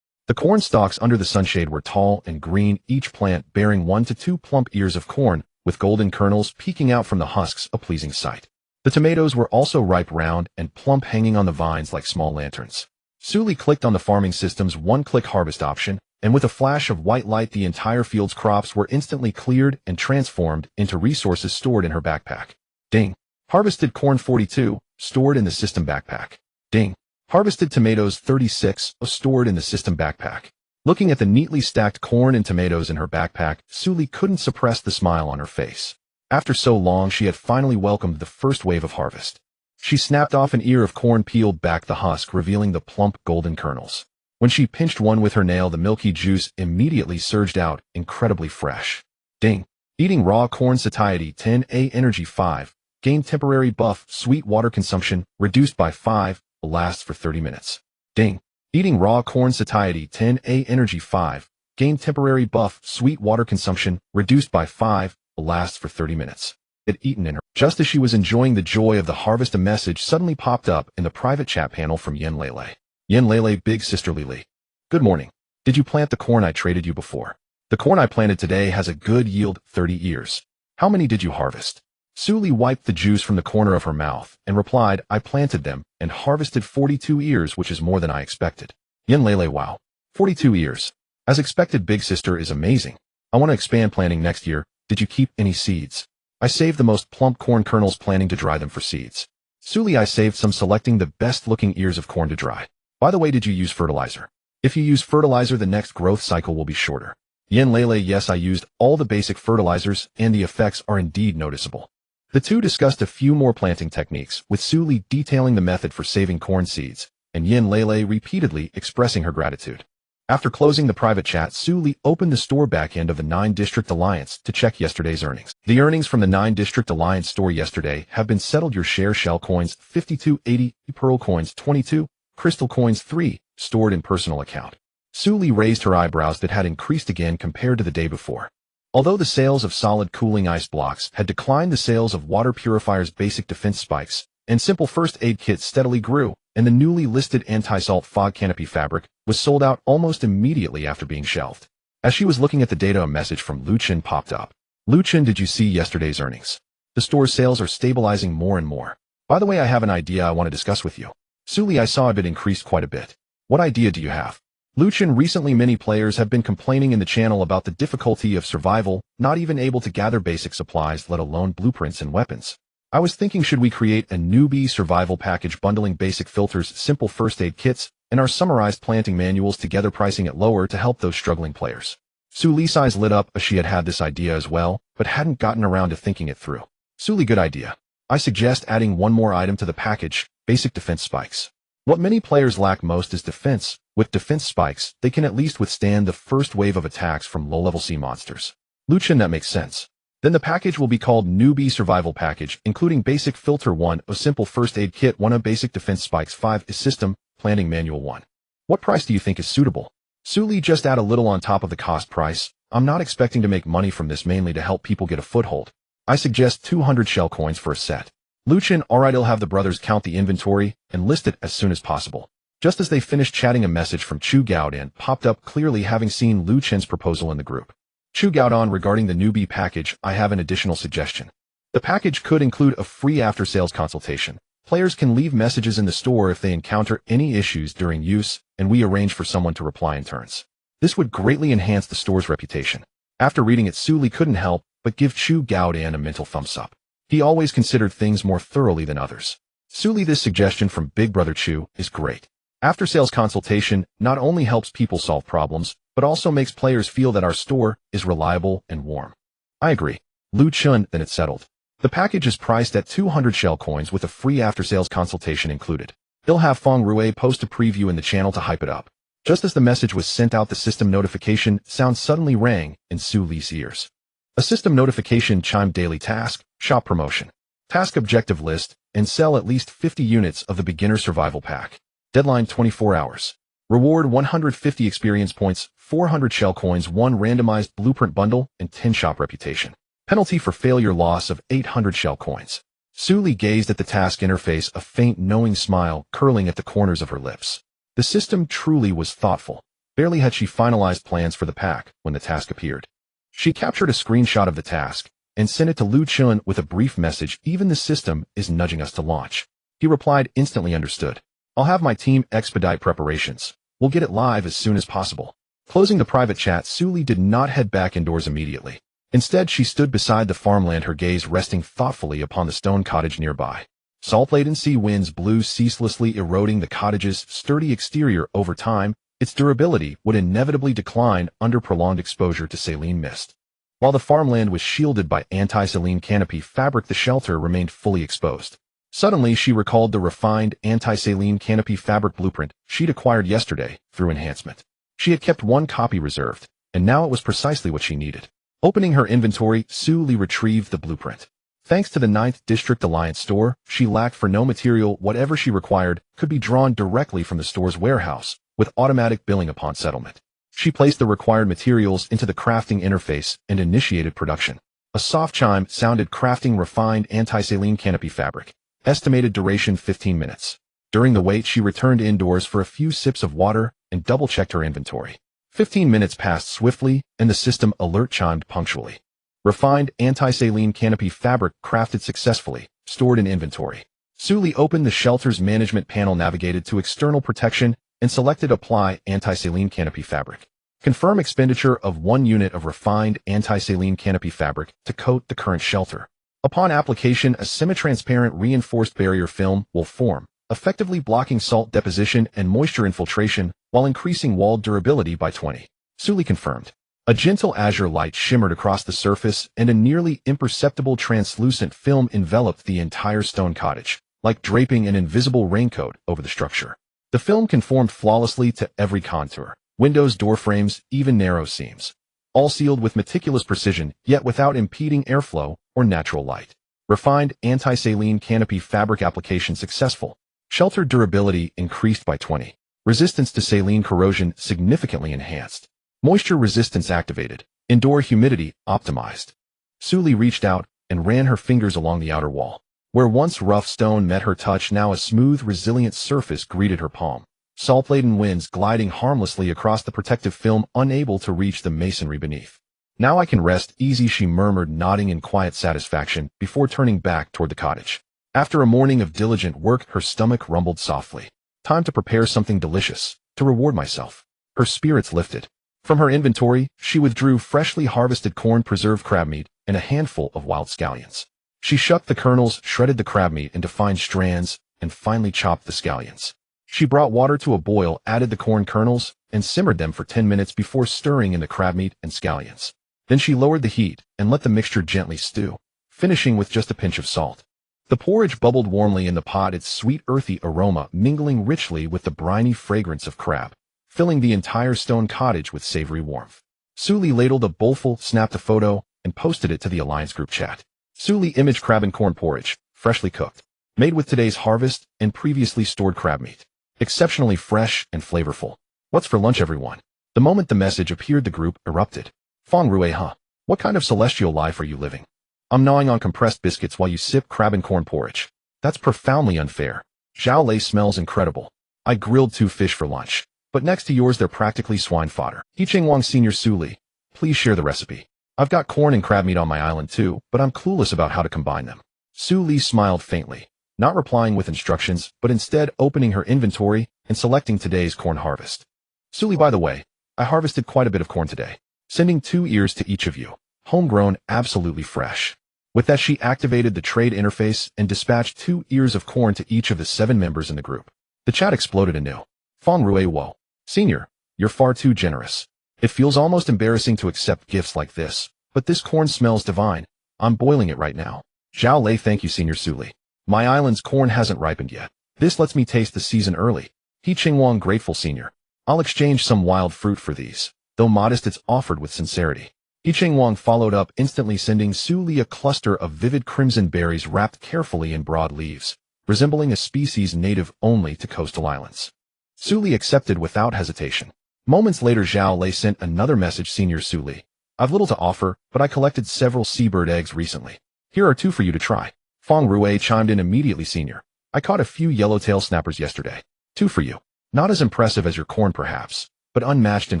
The corn stalks under the sunshade were tall and green, each plant bearing 1 to 2 plump ears of corn, with golden kernels peeking out from the husks, a pleasing sight. The tomatoes were also ripe, round and plump, hanging on the vines like small lanterns. Su clicked on the farming system's one-click harvest option, and with a flash of white light the entire field's crops were instantly cleared and transformed into resources stored in her backpack. Ding. Harvested corn 42, stored in the system backpack. Ding. Harvested tomatoes 36, stored in the system backpack. Looking at the neatly stacked corn and tomatoes in her backpack, Su couldn't suppress the smile on her face. After so long, she had finally welcomed the first wave of harvest. She snapped off an ear of corn, peeled back the husk, revealing the plump golden kernels. When she pinched one with her nail, the milky juice immediately surged out, incredibly fresh. Ding. Eating raw corn satiety 10A energy 5. Gain temporary buff, sweet water consumption, reduced by 5, will last for 30 minutes. Ding. Eating raw corn satiety 10A energy 5. Gain temporary buff, sweet water consumption, reduced by 5, will last for 30 minutes. Had eaten in her. Just as she was enjoying the joy of the harvest, a message suddenly popped up in the private chat panel from Yen Lele. Yen Lele, big sister Lili. Good morning. Did you plant the corn I traded you before? The corn I planted today has a good yield, 30 ears. How many did you harvest? Su wiped the juice from the corner of her mouth and replied, I planted them and harvested 42 ears, which is more than I expected. Yen Lele, wow. 42 ears. As expected, big sister is amazing. I want to expand planting next year. Did you keep any seeds? I saved the most plump corn kernels, planning to dry them for seeds. Su I saved some, selecting the best looking ears of corn to dry. By the way, did you use fertilizer? If you use fertilizer, the next growth cycle will be shorter. Yen Lele, yes, I used all the basic fertilizers and the effects are indeed noticeable. The two discussed a few more planting techniques, with Su detailing the method for saving corn seeds, and Yen Lele repeatedly expressing her gratitude. After closing the private chat, Su opened the store backend of the 9 District Alliance to check yesterday's earnings. The earnings from the 9 District Alliance store yesterday have been settled. Your share shell coins 52.80, pearl coins 22, crystal coins 3, stored in personal account. Su raised her eyebrows that had increased again compared to the day before. Although the sales of solid cooling ice blocks had declined, the sales of water purifiers, basic defense spikes, and simple first aid kits steadily grew, and the newly listed anti-salt fog canopy fabric was sold out almost immediately after being shelved. As she was looking at the data, a message from Lu Chen popped up. Lu Chen, did you see yesterday's earnings? The store's sales are stabilizing more and more. By the way, I have an idea I want to discuss with you. Su, I saw it increased quite a bit. What idea do you have? Lu Chen, recently many players have been complaining in the channel about the difficulty of survival, not even able to gather basic supplies, let alone blueprints and weapons. I was thinking, should we create a newbie survival package bundling basic filters, simple first aid kits, and our summarized planting manuals together, pricing it lower to help those struggling players? Su Li's eyes lit up as she had had this idea as well, but hadn't gotten around to thinking it through. Su Li, good idea. I suggest adding one more item to the package, basic defense spikes. What many players lack most is defense. With defense spikes, they can at least withstand the first wave of attacks from low-level sea monsters. Lu Chen, that makes sense. Then the package will be called Newbie Survival Package, including Basic Filter 1, a Simple First Aid Kit 1, a Basic Defense Spikes 5, a System Planning Manual 1. What price do you think is suitable? Su Li, just add a little on top of the cost price. I'm not expecting to make money from this, mainly to help people get a foothold. I suggest 200 shell coins for a set. Lu Chen, alright, I'll have the brothers count the inventory and list it as soon as possible. Just as they finished chatting, a message from Chu Gaodan popped up, clearly having seen Lu Chen's proposal in the group. Chu Gaodan, regarding the newbie package, I have an additional suggestion. The package could include a free after-sales consultation. Players can leave messages in the store if they encounter any issues during use, and we arrange for someone to reply in turns. This would greatly enhance the store's reputation. After reading it, Su Li couldn't help but give Chu Gaodan a mental thumbs up. He always considered things more thoroughly than others. Su Li, this suggestion from Big Brother Chu is great. After-sales consultation not only helps people solve problems, but also makes players feel that our store is reliable and warm. I agree. Lu Chen, then it's settled. The package is priced at 200 shell coins with a free after-sales consultation included. He'll have Feng Rui post a preview in the channel to hype it up. Just as the message was sent out, the system notification sound suddenly rang in Su Li's ears. A system notification chimed: daily task, shop promotion. Task objective list, and sell at least 50 units of the beginner survival pack. Deadline 24 hours. Reward 150 experience points, 400 shell coins, 1 randomized blueprint bundle, and 10 shop reputation. Penalty for failure, loss of 800 shell coins. Su Li gazed at the task interface, a faint knowing smile curling at the corners of her lips. The system truly was thoughtful. Barely had she finalized plans for the pack when the task appeared. She captured a screenshot of the task and sent it to Lu Chen with a brief message: even the system is nudging us to launch. He replied, instantly understood. I'll have my team expedite preparations. We'll get it live as soon as possible. Closing the private chat, Suli did not head back indoors immediately. Instead, she stood beside the farmland, her gaze resting thoughtfully upon the stone cottage nearby. Salt-laden sea winds blew ceaselessly, eroding the cottage's sturdy exterior. Over time, its durability would inevitably decline under prolonged exposure to saline mist. While the farmland was shielded by anti-saline canopy fabric, the shelter remained fully exposed. Suddenly, she recalled the refined anti-saline canopy fabric blueprint she'd acquired yesterday through enhancement. She had kept one copy reserved, and now it was precisely what she needed. Opening her inventory, Suli retrieved the blueprint. Thanks to the 9th District Alliance store, she lacked for no material. Whatever she required could be drawn directly from the store's warehouse, with automatic billing upon settlement. She placed the required materials into the crafting interface and initiated production. A soft chime sounded, crafting refined anti-saline canopy fabric. Estimated duration 15 minutes. During the wait, she returned indoors for a few sips of water and double-checked her inventory. 15 minutes passed swiftly, and the system alert chimed punctually. Refined anti-saline canopy fabric crafted successfully, stored in inventory. Suli opened the shelter's management panel, navigated to external protection, and selected apply anti-saline canopy fabric. Confirm expenditure of 1 unit of refined anti-saline canopy fabric to coat the current shelter. Upon application, a semi-transparent reinforced barrier film will form, effectively blocking salt deposition and moisture infiltration while increasing wall durability by 20. Suli confirmed. A gentle azure light shimmered across the surface, and a nearly imperceptible translucent film enveloped the entire stone cottage, like draping an invisible raincoat over the structure. The film conformed flawlessly to every contour, windows, door frames, even narrow seams, all sealed with meticulous precision, yet without impeding airflow or natural light. Refined anti-saline canopy fabric application successful. Shelter durability increased by 20. Resistance to saline corrosion significantly enhanced. Moisture resistance activated. Indoor humidity optimized. Suli reached out and ran her fingers along the outer wall. Where once rough stone met her touch, now a smooth, resilient surface greeted her palm. Salt-laden winds gliding harmlessly across the protective film, unable to reach the masonry beneath. Now I can rest easy, she murmured, nodding in quiet satisfaction before turning back toward the cottage. After a morning of diligent work, her stomach rumbled softly. Time to prepare something delicious, to reward myself. Her spirits lifted. From her inventory, she withdrew freshly harvested corn, preserved crab meat, and a handful of wild scallions. She shucked the kernels, shredded the crab meat into fine strands, and finally chopped the scallions. She brought water to a boil, added the corn kernels, and simmered them for 10 minutes before stirring in the crab meat and scallions. Then she lowered the heat and let the mixture gently stew, finishing with just a pinch of salt. The porridge bubbled warmly in the pot, its sweet earthy aroma mingling richly with the briny fragrance of crab, filling the entire stone cottage with savory warmth. Suli ladled a bowlful, snapped a photo, and posted it to the Alliance group chat. Suli image crab and corn porridge, freshly cooked, made with today's harvest and previously stored crab meat. Exceptionally fresh and flavorful. What's for lunch, everyone? The moment the message appeared, the group erupted. Feng Rui, huh? What kind of celestial life are you living? I'm gnawing on compressed biscuits while you sip crab and corn porridge. That's profoundly unfair. Zhao Lei smells incredible. I grilled 2 fish for lunch, but next to yours they're practically swine fodder. Yicheng Wang Senior Suli, please share the recipe. I've got corn and crab meat on my island too, but I'm clueless about how to combine them. Suli smiled faintly, not replying with instructions, but instead opening her inventory and selecting today's corn harvest. Suli, by the way, I harvested quite a bit of corn today, sending 2 ears to each of you. Homegrown, absolutely fresh. With that, she activated the trade interface and dispatched 2 ears of corn to each of the 7 members in the group. The chat exploded anew. Feng Rui, whoa. Senior, you're far too generous. It feels almost embarrassing to accept gifts like this, but this corn smells divine. I'm boiling it right now. Zhao Lei, thank you, Senior Suli. My island's corn hasn't ripened yet. This lets me taste the season early. Yicheng Wang, grateful Senior. I'll exchange some wild fruit for these. Though modest, it's offered with sincerity. Yicheng Wang followed up, instantly sending Suli a cluster of vivid crimson berries wrapped carefully in broad leaves, resembling a species native only to coastal islands. Suli accepted without hesitation. Moments later, Zhao Lei sent another message. Senior Suli, I've little to offer, but I collected several seabird eggs recently. Here are 2 for you to try. Feng Rui chimed in immediately. Senior, I caught a few yellowtail snappers yesterday. 2 for you. Not as impressive as your corn perhaps, but unmatched in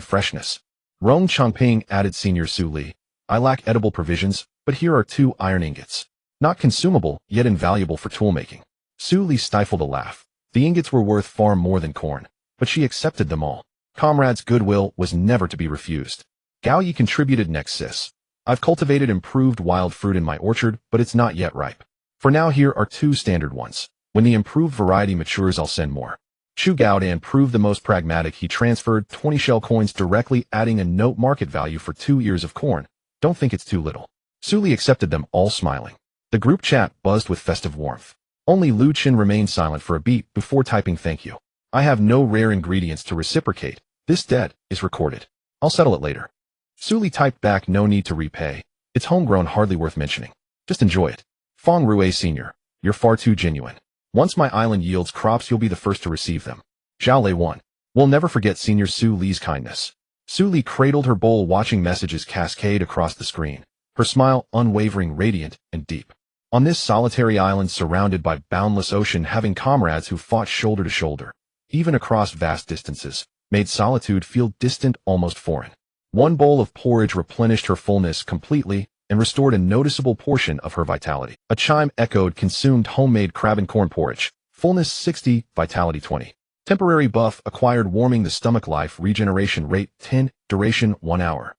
freshness. Rong Chongping added. Senior Suli, I lack edible provisions, but here are 2 iron ingots. Not consumable, yet invaluable for toolmaking. Suli stifled a laugh. The ingots were worth far more than corn, but she accepted them all. Comrade's goodwill was never to be refused. Gao Yi contributed next sis. I've cultivated improved wild fruit in my orchard, but it's not yet ripe. For now here are 2 standard ones. When the improved variety matures I'll send more. Chu Gaodan proved the most pragmatic. He transferred 20 shell coins directly, adding a note market value for 2 ears of corn. Don't think it's too little. Su Li accepted them, all smiling. The group chat buzzed with festive warmth. Only Lu Qin remained silent for a beat before typing thank you. I have no rare ingredients to reciprocate. This debt is recorded. I'll settle it later. Su Li typed back, no need to repay. It's homegrown, hardly worth mentioning. Just enjoy it. Fong Rue Sr., you're far too genuine. Once my island yields crops you'll be the first to receive them. Zhao Lei 1. We'll never forget Senior Su Li's kindness. Su Li cradled her bowl watching messages cascade across the screen. Her smile unwavering, radiant, and deep. On this solitary island surrounded by boundless ocean, having comrades who fought shoulder to shoulder, even across vast distances, made solitude feel distant, almost foreign. One bowl of porridge replenished her fullness completely and restored a noticeable portion of her vitality. A chime echoed, consumed homemade crab and corn porridge. Fullness 60, vitality 20. Temporary buff acquired, warming the stomach. Life regeneration rate 10, duration 1 hour.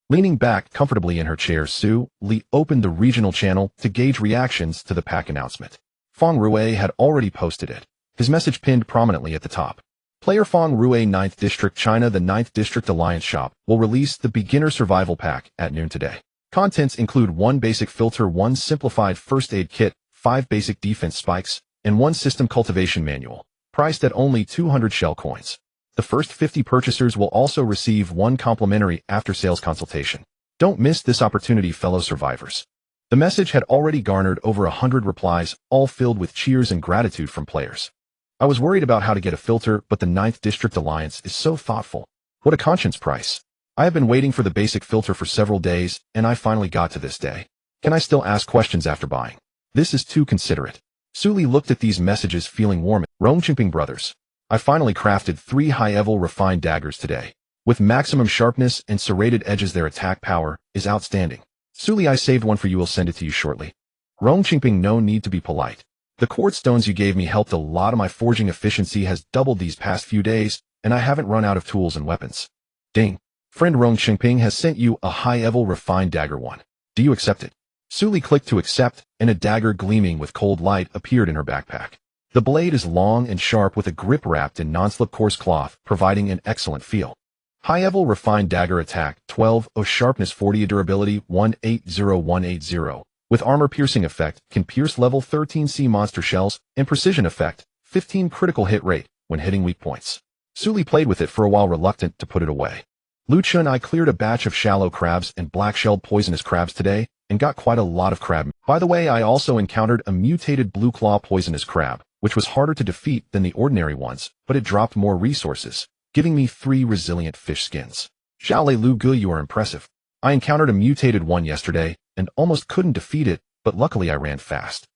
Leaning back comfortably in her chair, Su Li opened the regional channel to gauge reactions to the pack announcement. Fong Rue had already posted it, his message pinned prominently at the top. Player Fong Rue, 9th District, China. The 9th District Alliance Shop will release the Beginner Survival Pack at noon today. Contents include 1 basic filter, 1 simplified first aid kit, 5 basic defense spikes, and 1 system cultivation manual, priced at only 200 shell coins. The first 50 purchasers will also receive 1 complimentary after-sales consultation. Don't miss this opportunity, fellow survivors. The message had already garnered over 100 replies, all filled with cheers and gratitude from players. I was worried about how to get a filter, but the 9th District Alliance is so thoughtful. What a conscience price. I have been waiting for the basic filter for several days, and I finally got to this day. Can I still ask questions after buying? This is too considerate. Su Li looked at these messages feeling warm. Rongqingping Brothers. I finally crafted 3 high-level refined daggers today. With maximum sharpness and serrated edges, their attack power is outstanding. Su Li, I saved one for you, will send it to you shortly. Rongqingping, no need to be polite. The quartz stones you gave me helped a lot. Of my forging efficiency has doubled these past few days, and I haven't run out of tools and weapons. Ding. Friend Rongqingping has sent you a high-level refined dagger 1. Do you accept it? Su Li clicked to accept, and a dagger gleaming with cold light appeared in her backpack. The blade is long and sharp with a grip wrapped in non-slip coarse cloth, providing an excellent feel. High-level refined dagger, attack 12, sharpness 40, durability 180180, with armor piercing effect, can pierce level 13 sea monster shells, and precision effect, 15 critical hit rate when hitting weak points. Su Li played with it for a while, reluctant to put it away. Lu Chun, I cleared a batch of shallow crabs and black-shelled poisonous crabs today, and got quite a lot of crab. By the way, I also encountered a mutated blue claw poisonous crab, which was harder to defeat than the ordinary ones, but it dropped more resources, giving me 3 resilient fish skins. Xiaolei Lu Gu, you are impressive. I encountered a mutated one yesterday, and almost couldn't defeat it, but luckily I ran fast.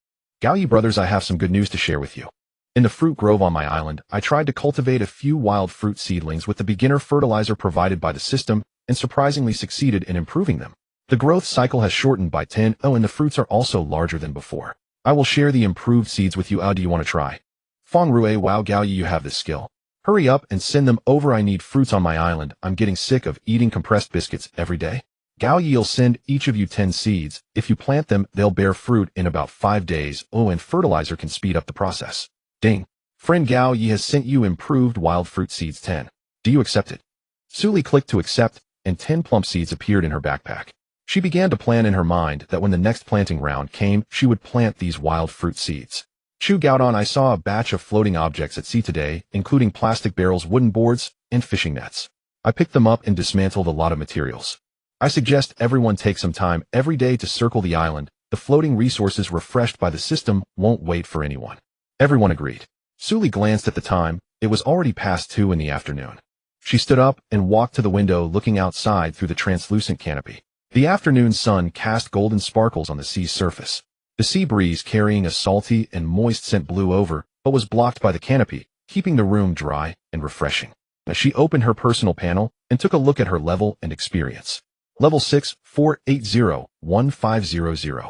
Gao Yi Brothers, I have some good news to share with you. In the fruit grove on my island, I tried to cultivate a few wild fruit seedlings with the beginner fertilizer provided by the system, and surprisingly succeeded in improving them. The growth cycle has shortened by 10, and the fruits are also larger than before. I will share the improved seeds with you. Do you want to try? Fong Rue, wow, Gao Yi, you have this skill. Hurry up and send them over. I need fruits on my island. I'm getting sick of eating compressed biscuits every day. Gao Yi'll send each of you 10 seeds. If you plant them, they'll bear fruit in about 5 days. And fertilizer can speed up the process. Ding. Friend Gao Yi has sent you improved wild fruit seeds 10. Do you accept it? Su Li clicked to accept, and 10 plump seeds appeared in her backpack. She began to plan in her mind that when the next planting round came, she would plant these wild fruit seeds. Chu Gaodon, I saw a batch of floating objects at sea today, including plastic barrels, wooden boards, and fishing nets. I picked them up and dismantled a lot of materials. I suggest everyone take some time every day to circle the island. The floating resources refreshed by the system won't wait for anyone. Everyone agreed. Su Li glanced at the time. It was already past 2 in the afternoon. She stood up and walked to the window, looking outside through the translucent canopy. The afternoon sun cast golden sparkles on the sea's surface. The sea breeze, carrying a salty and moist scent, blew over, but was blocked by the canopy, keeping the room dry and refreshing. As she opened her personal panel and took a look at her level and experience. Level 6, 480, 1500.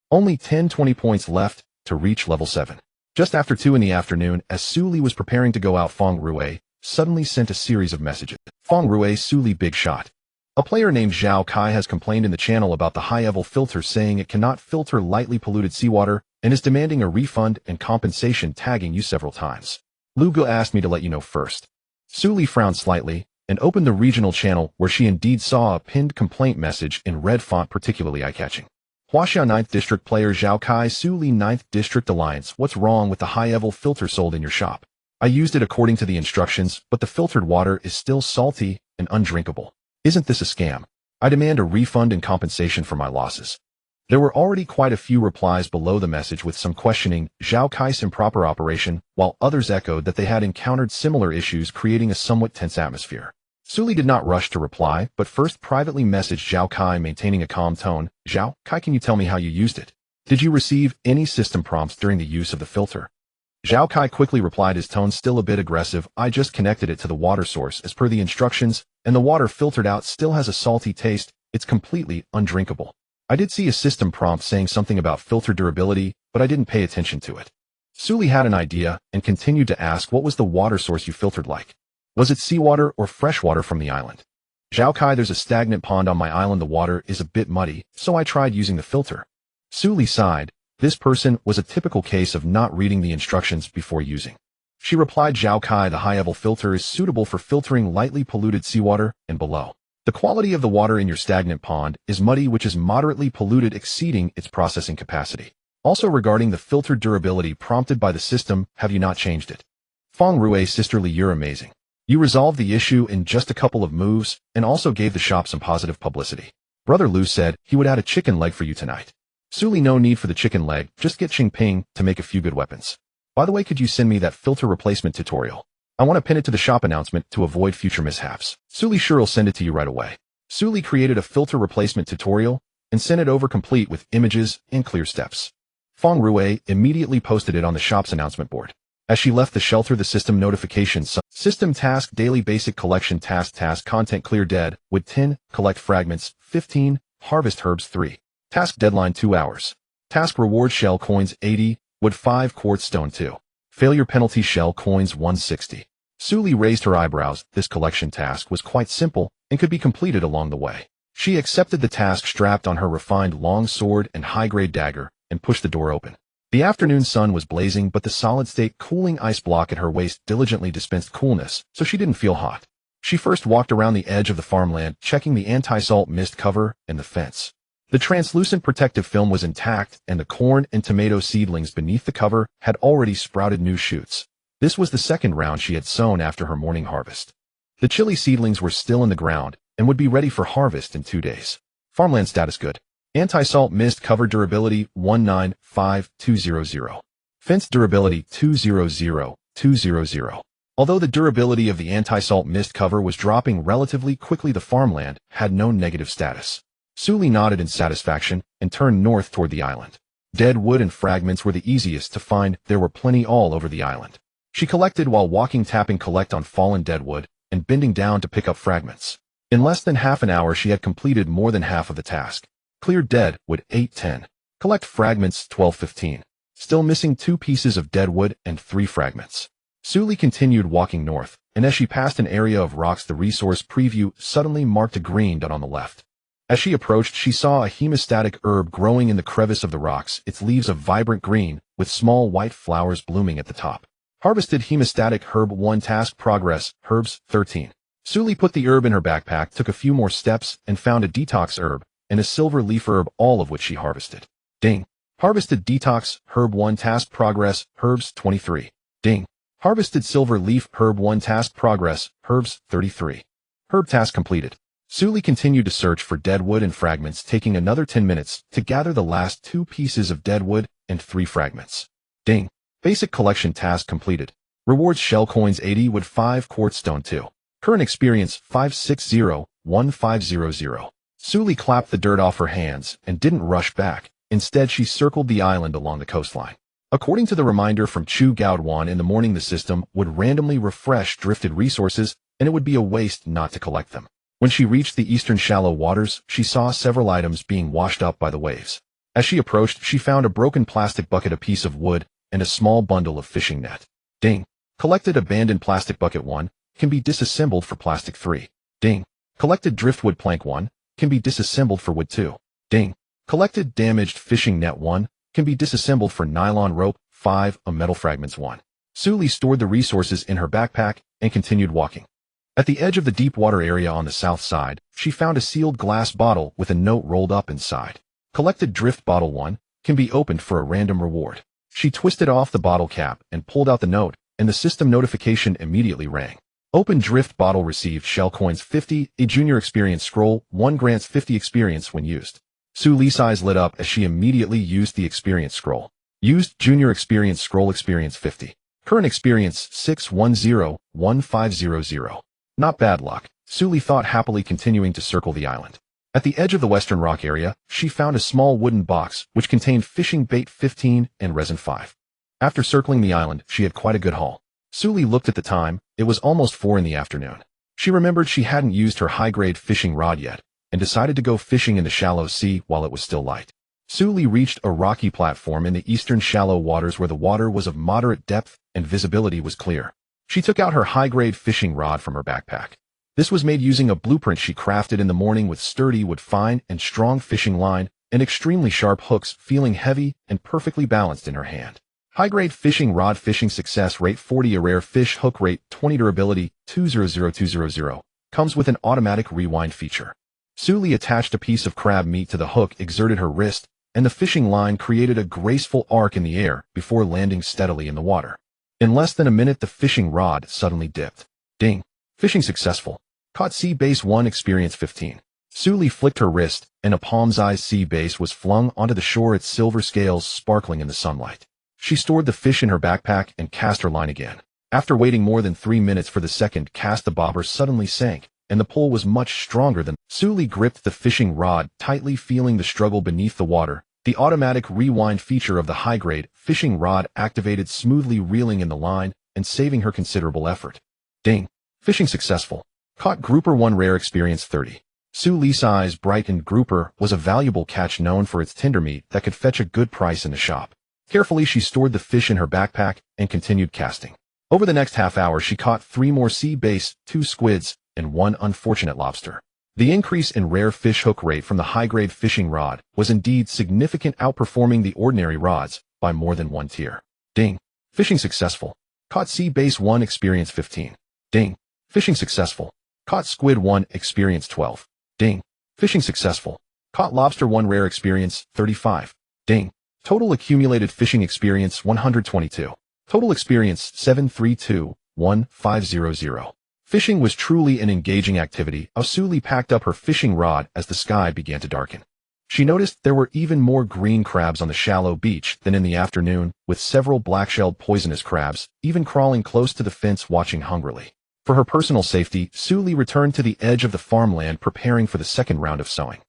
Only 10-20 points left to reach level 7. Just after 2 in the afternoon, as Su Li was preparing to go out, Feng Rui suddenly sent a series of messages. Feng Rui, Su Li, big shot. A player named Zhao Kai has complained in the channel about the high-level filter, saying it cannot filter lightly polluted seawater and is demanding a refund and compensation, tagging you several times. Lu Gu asked me to let you know first. Su Li frowned slightly and opened the regional channel, where she indeed saw a pinned complaint message in red font, particularly eye-catching. Huaxia 9th District player Zhao Kai, Su Li 9th District Alliance. What's wrong with the high-level filter sold in your shop? I used it according to the instructions, but the filtered water is still salty and undrinkable. Isn't this a scam? I demand a refund and compensation for my losses. There were already quite a few replies below the message, with some questioning Zhao Kai's improper operation, while others echoed that they had encountered similar issues, creating a somewhat tense atmosphere. Su Li did not rush to reply, but first privately messaged Zhao Kai, maintaining a calm tone. Zhao Kai, can you tell me how you used it? Did you receive any system prompts during the use of the filter? Zhao Kai quickly replied, his tone still a bit aggressive. I just connected it to the water source as per the instructions, and the water filtered out still has a salty taste. It's completely undrinkable. I did see a system prompt saying something about filter durability, but I didn't pay attention to it. Su Li had an idea and continued to ask, what was the water source you filtered like? Was it seawater or freshwater from the island? Zhao Kai, there's a stagnant pond on my island. The water is a bit muddy, so I tried using the filter. Su Li sighed. This person was a typical case of not reading the instructions before using. She replied, Zhao Kai, the high-level filter is suitable for filtering lightly polluted seawater and below. The quality of the water in your stagnant pond is muddy, which is moderately polluted, exceeding its processing capacity. Also, regarding the filter durability prompted by the system, have you not changed it? Feng Rui, sisterly, you're amazing. You resolved the issue in just a couple of moves and also gave the shop some positive publicity. Brother Lu said he would add a chicken leg for you tonight. Su Li, no need for the chicken leg, just get Qingping to make a few good weapons. By the way, could you send me that filter replacement tutorial? I want to pin it to the shop announcement to avoid future mishaps. Su Li, sure, I'll send it to you right away. Su Li created a filter replacement tutorial and sent it over, complete with images and clear steps. Feng Rui immediately posted it on the shop's announcement board. As she left the shelter, the system notifications. System task, daily basic collection task content, clear dead wood 10, collect fragments 15, harvest herbs 3. Task deadline 2 hours. Task reward, shell coins 80, wood 5, quartz stone 2. Failure penalty, shell coins 160. Su Li raised her eyebrows. This collection task was quite simple and could be completed along the way. She accepted the task, strapped on her refined long sword and high-grade dagger, and pushed the door open. The afternoon sun was blazing, but the solid-state cooling ice block at her waist diligently dispensed coolness, so she didn't feel hot. She first walked around the edge of the farmland, checking the anti-salt mist cover and the fence. The translucent protective film was intact, and the corn and tomato seedlings beneath the cover had already sprouted new shoots. This was the second round she had sown after her morning harvest. The chili seedlings were still in the ground and would be ready for harvest in 2 days. Farmland status good. Anti-salt mist cover durability 195200. Fence durability 200200. Although the durability of the anti-salt mist cover was dropping relatively quickly, the farmland had no negative status. Su Li nodded in satisfaction and turned north toward the island. Dead wood and fragments were the easiest to find. There were plenty all over the island. She collected while walking, tapping collect on fallen dead wood and bending down to pick up fragments. In less than half an hour, she had completed more than half of the task. Clear dead wood 810. Collect fragments 1215. Still missing 2 pieces of dead wood and 3 fragments. Su Li continued walking north, and as she passed an area of rocks, the resource preview suddenly marked a green dot on the left. As she approached, she saw a hemostatic herb growing in the crevice of the rocks, its leaves a vibrant green, with small white flowers blooming at the top. Harvested hemostatic herb 1, task progress, herbs 13. Su Li put the herb in her backpack, took a few more steps, and found a detox herb and a silver leaf herb, all of which she harvested. Ding. Harvested detox herb 1, task progress, herbs 23. Ding. Harvested silver leaf herb 1, task progress, herbs 33. Herb task completed. Su Li continued to search for dead wood and fragments, taking another 10 minutes to gather the last 2 pieces of dead wood and 3 fragments. Ding. Basic collection task completed. Rewards, shell coins 80, wood 5, quartz stone 2. Current experience 5601500. Su Li clapped the dirt off her hands and didn't rush back. Instead, she circled the island along the coastline. According to the reminder from Chu Gaoduan in the morning, the system would randomly refresh drifted resources, and it would be a waste not to collect them. When she reached the eastern shallow waters, she saw several items being washed up by the waves. As she approached, she found a broken plastic bucket, a piece of wood, and a small bundle of fishing net. Ding. Collected abandoned plastic bucket 1, can be disassembled for plastic 3. Ding. Collected driftwood plank 1, can be disassembled for wood 2. Ding. Collected damaged fishing net 1, can be disassembled for nylon rope 5, a metal fragments 1. Suli stored the resources in her backpack and continued walking. At the edge of the deep water area on the south side, she found a sealed glass bottle with a note rolled up inside. Collected drift bottle 1, can be opened for a random reward. She twisted off the bottle cap and pulled out the note, and the system notification immediately rang. Open drift bottle received shell coins 50, a junior experience scroll, 1 grants 50 experience when used. Suli's eyes lit up as she immediately used the experience scroll. Used junior experience scroll experience 50. Current experience 6101500. Not bad luck, Suli thought happily, continuing to circle the island. At the edge of the western rock area, she found a small wooden box which contained fishing bait 15 and resin 5. After circling the island, she had quite a good haul. Suli looked at the time. It was almost 4 in the afternoon. She remembered she hadn't used her high-grade fishing rod yet, and decided to go fishing in the shallow sea while it was still light. Suli reached a rocky platform in the eastern shallow waters where the water was of moderate depth and visibility was clear. She took out her high-grade fishing rod from her backpack. This was made using a blueprint she crafted in the morning with sturdy wood, fine and strong fishing line, and extremely sharp hooks, feeling heavy and perfectly balanced in her hand. High-grade fishing rod, fishing success rate 40, a rare fish hook rate 20, durability 200200, comes with an automatic rewind feature. Suli attached a piece of crab meat to the hook, exerted her wrist, and the fishing line created a graceful arc in the air before landing steadily in the water. In less than a minute, the fishing rod suddenly dipped. Ding. Fishing successful. Caught sea bass 1, experience 15. Suli flicked her wrist, and a palm-sized sea bass was flung onto the shore, its silver scales sparkling in the sunlight. She stored the fish in her backpack and cast her line again. After waiting more than 3 minutes for the second cast, the bobber suddenly sank, and the pull was much stronger than. Suli gripped the fishing rod tightly, feeling the struggle beneath the water. The automatic rewind feature of the high-grade fishing rod activated smoothly, reeling in the line and saving her considerable effort. Ding. Fishing successful. Caught grouper 1, rare experience 30. Suli's eyes brightened. Grouper was a valuable catch known for its tender meat that could fetch a good price in the shop. Carefully, she stored the fish in her backpack and continued casting. Over the next half hour, she caught 3 more sea bass, 2 squids, and 1 unfortunate lobster. The increase in rare fish hook rate from the high-grade fishing rod was indeed significant, outperforming the ordinary rods by more than 1 tier. Ding. Fishing successful. Caught sea bass 1, experience 15. Ding. Fishing successful. Caught squid 1, experience 12. Ding. Fishing successful. Caught lobster 1, rare experience 35. Ding. Total accumulated fishing experience 122. Total experience 7321500. Fishing was truly an engaging activity. Suli packed up her fishing rod as the sky began to darken. She noticed there were even more green crabs on the shallow beach than in the afternoon, with several black-shelled poisonous crabs even crawling close to the fence, watching hungrily. For her personal safety, Suli returned to the edge of the farmland, preparing for the second round of sowing.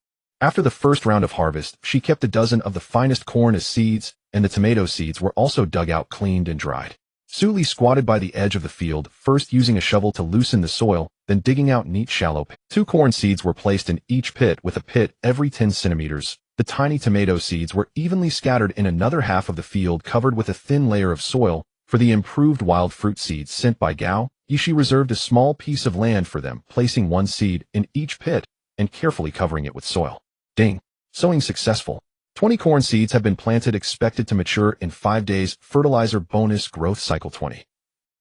After the first round of harvest, she kept a dozen of the finest corn as seeds, and the tomato seeds were also dug out, cleaned, and dried. Suli squatted by the edge of the field, first using a shovel to loosen the soil, then digging out neat shallow pits. 2 corn seeds were placed in each pit, with a pit every 10 centimeters. The tiny tomato seeds were evenly scattered in another half of the field, covered with a thin layer of soil. For the improved wild fruit seeds sent by Gao, she reserved a small piece of land for them, placing 1 seed in each pit and carefully covering it with soil. Ding. Sowing successful. 20 corn seeds have been planted, expected to mature in 5 days. Fertilizer bonus growth cycle 20.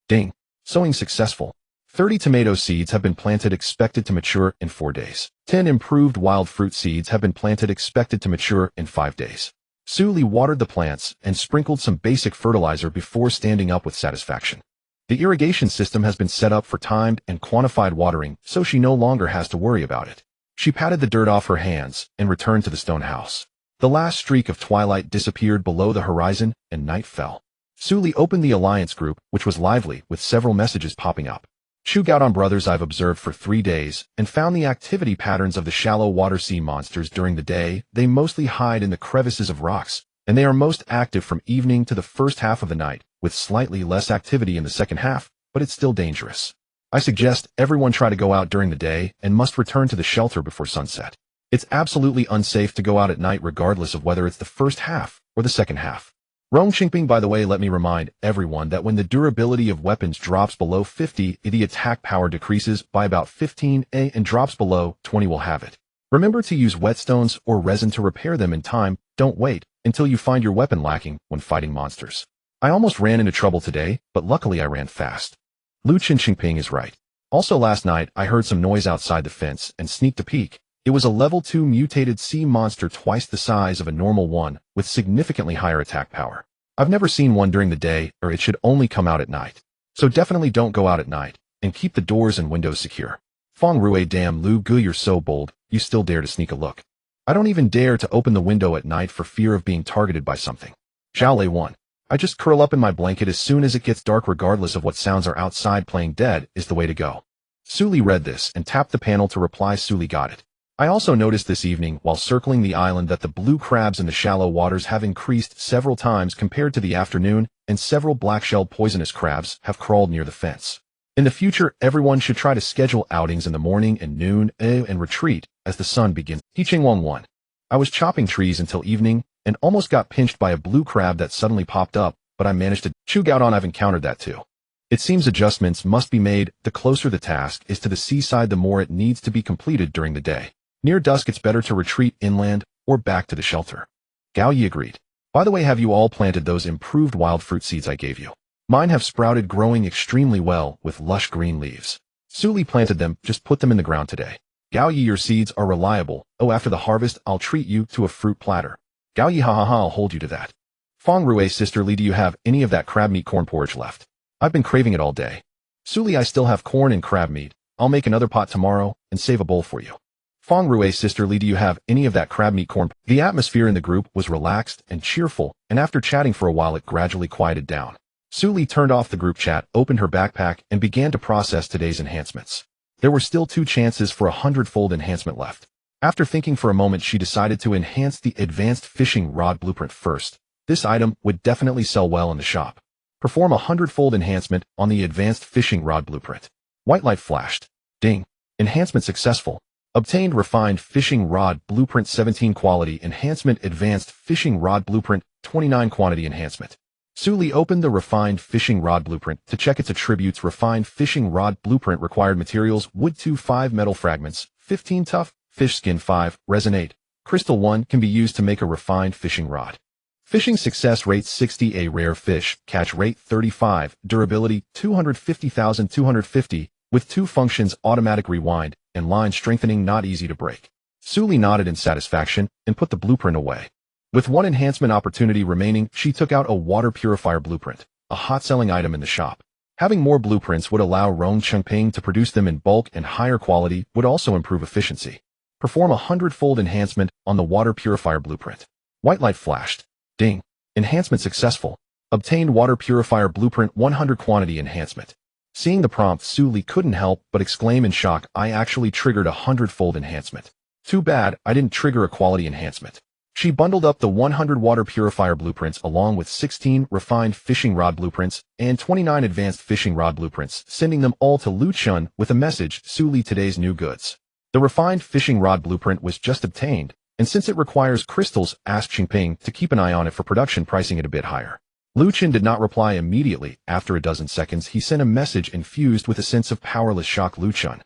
Ding. Sowing successful. 30 tomato seeds have been planted, expected to mature in 4 days. 10 improved wild fruit seeds have been planted, expected to mature in 5 days. Suli watered the plants and sprinkled some basic fertilizer before standing up with satisfaction. The irrigation system has been set up for timed and quantified watering, so she no longer has to worry about it. She patted the dirt off her hands and returned to the stone house. The last streak of twilight disappeared below the horizon, and night fell. Suli opened the Alliance group, which was lively, with several messages popping up. Shootout brothers I've observed for 3 days, and found the activity patterns of the shallow water sea monsters during the day. They mostly hide in the crevices of rocks, and they are most active from evening to the first half of the night, with slightly less activity in the second half, but it's still dangerous. I suggest everyone try to go out during the day and must return to the shelter before sunset. It's absolutely unsafe to go out at night, regardless of whether it's the first half or the second half. Rong Qingping, by the way, let me remind everyone that when the durability of weapons drops below 50, the attack power decreases by about 15 and drops below 20 will have it. Remember to use whetstones or resin to repair them in time. Don't wait until you find your weapon lacking when fighting monsters. I almost ran into trouble today, but luckily I ran fast. Lu Qingping is right. Also last night, I heard some noise outside the fence and sneaked a peek. It was a level 2 mutated sea monster twice the size of a normal one, with significantly higher attack power. I've never seen one during the day, or it should only come out at night. So definitely don't go out at night, and keep the doors and windows secure. Feng Rui, damn Lu Gu, you're so bold, you still dare to sneak a look. I don't even dare to open the window at night for fear of being targeted by something. Zhao Lei 1. I just curl up in my blanket as soon as it gets dark regardless of what sounds are outside. Playing dead is the way to go. Suli read this and tapped the panel to reply. Suli got it. I also noticed this evening while circling the island that the blue crabs in the shallow waters have increased several times compared to the afternoon, and several black-shelled poisonous crabs have crawled near the fence. In the future, everyone should try to schedule outings in the morning and noon and retreat as the sun begins. Teaching 1-1. I was chopping trees until evening and almost got pinched by a blue crab that suddenly popped up, but I managed to chew out on. I've encountered that too. It seems adjustments must be made. The closer the task is to the seaside, the more it needs to be completed during the day. Near dusk, it's better to retreat inland or back to the shelter. Gao Yi agreed. By the way, have you all planted those improved wild fruit seeds I gave you? Mine have sprouted, growing extremely well with lush green leaves. Suli planted them, just put them in the ground today. Gao Yi, your seeds are reliable. Oh, after the harvest, I'll treat you to a fruit platter. Gao Yi, ha, I'll hold you to that. Feng Rui, sister Li, do you have any of that crab meat corn porridge left? I've been craving it all day. Suli, I still have corn and crab meat. I'll make another pot tomorrow and save a bowl for you. Feng Rui, sister Li, do you have any of that crab meat corn? The atmosphere in the group was relaxed and cheerful, and after chatting for a while it gradually quieted down. Suli turned off the group chat, opened her backpack, and began to process today's enhancements. There were still 2 chances for a 100-fold enhancement left. After thinking for a moment, she decided to enhance the advanced fishing rod blueprint first. This item would definitely sell well in the shop. Perform a 100-fold enhancement on the advanced fishing rod blueprint. White light flashed. Ding. Enhancement successful. Obtained refined fishing rod blueprint 17 quality enhancement, advanced fishing rod blueprint 29 quantity enhancement. Suli opened the refined fishing rod blueprint to check its attributes. Refined fishing rod blueprint required materials: wood 2, 5 metal fragments, 15 tough, fish skin 5, resin 8, crystal 1 can be used to make a refined fishing rod. Fishing success rate 60, a rare fish, catch rate 35, durability 250,250, with 2 functions: automatic rewind and line strengthening, not easy to break. Suli nodded in satisfaction and put the blueprint away. With 1 enhancement opportunity remaining, she took out a water purifier blueprint, a hot-selling item in the shop. Having more blueprints would allow Rong Qingping to produce them in bulk, and higher quality would also improve efficiency. Perform a 100-fold enhancement on the water purifier blueprint. White light flashed. Ding. Enhancement successful. Obtained water purifier blueprint 100 quantity enhancement. Seeing the prompt, Suli couldn't help but exclaim in shock, I actually triggered a 100-fold enhancement. Too bad I didn't trigger a quality enhancement. She bundled up the 100 water purifier blueprints along with 16 refined fishing rod blueprints and 29 advanced fishing rod blueprints, sending them all to Lu Chun with a message: Suli, today's new goods. The refined fishing rod blueprint was just obtained, and since it requires crystals, asked Qingping to keep an eye on it for production, pricing it a bit higher. Lu Chen did not reply immediately. After a dozen seconds, he sent a message infused with a sense of powerless shock. Lu Chen.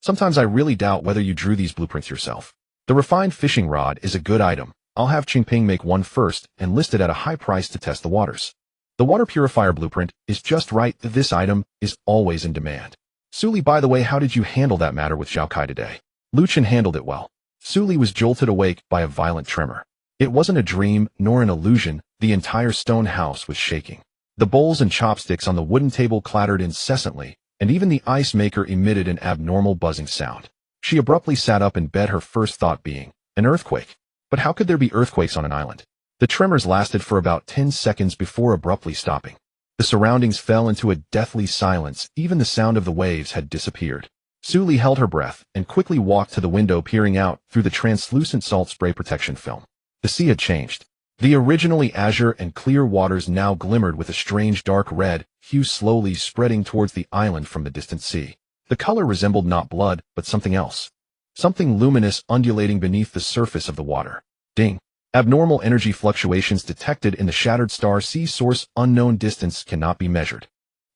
Sometimes I really doubt whether you drew these blueprints yourself. The refined fishing rod is a good item. I'll have Qingping make one first and list it at a high price to test the waters. The water purifier blueprint is just right. This item is always in demand. Suli, by the way, how did you handle that matter with Zhao Kai today? Lu Chen handled it well. Suli was jolted awake by a violent tremor. It wasn't a dream nor an illusion. The entire stone house was shaking. The bowls and chopsticks on the wooden table clattered incessantly, and even the ice maker emitted an abnormal buzzing sound. She abruptly sat up in bed, her first thought being, an earthquake. But how could there be earthquakes on an island? The tremors lasted for about 10 seconds before abruptly stopping. The surroundings fell into a deathly silence. Even the sound of the waves had disappeared. Suli held her breath and quickly walked to the window, peering out through the translucent salt spray protection film. The sea had changed. The originally azure and clear waters now glimmered with a strange dark red hue, slowly spreading towards the island from the distant sea. The color resembled not blood, but something else. Something luminous undulating beneath the surface of the water. Ding. Abnormal energy fluctuations detected in the shattered star sea source. Unknown distance cannot be measured.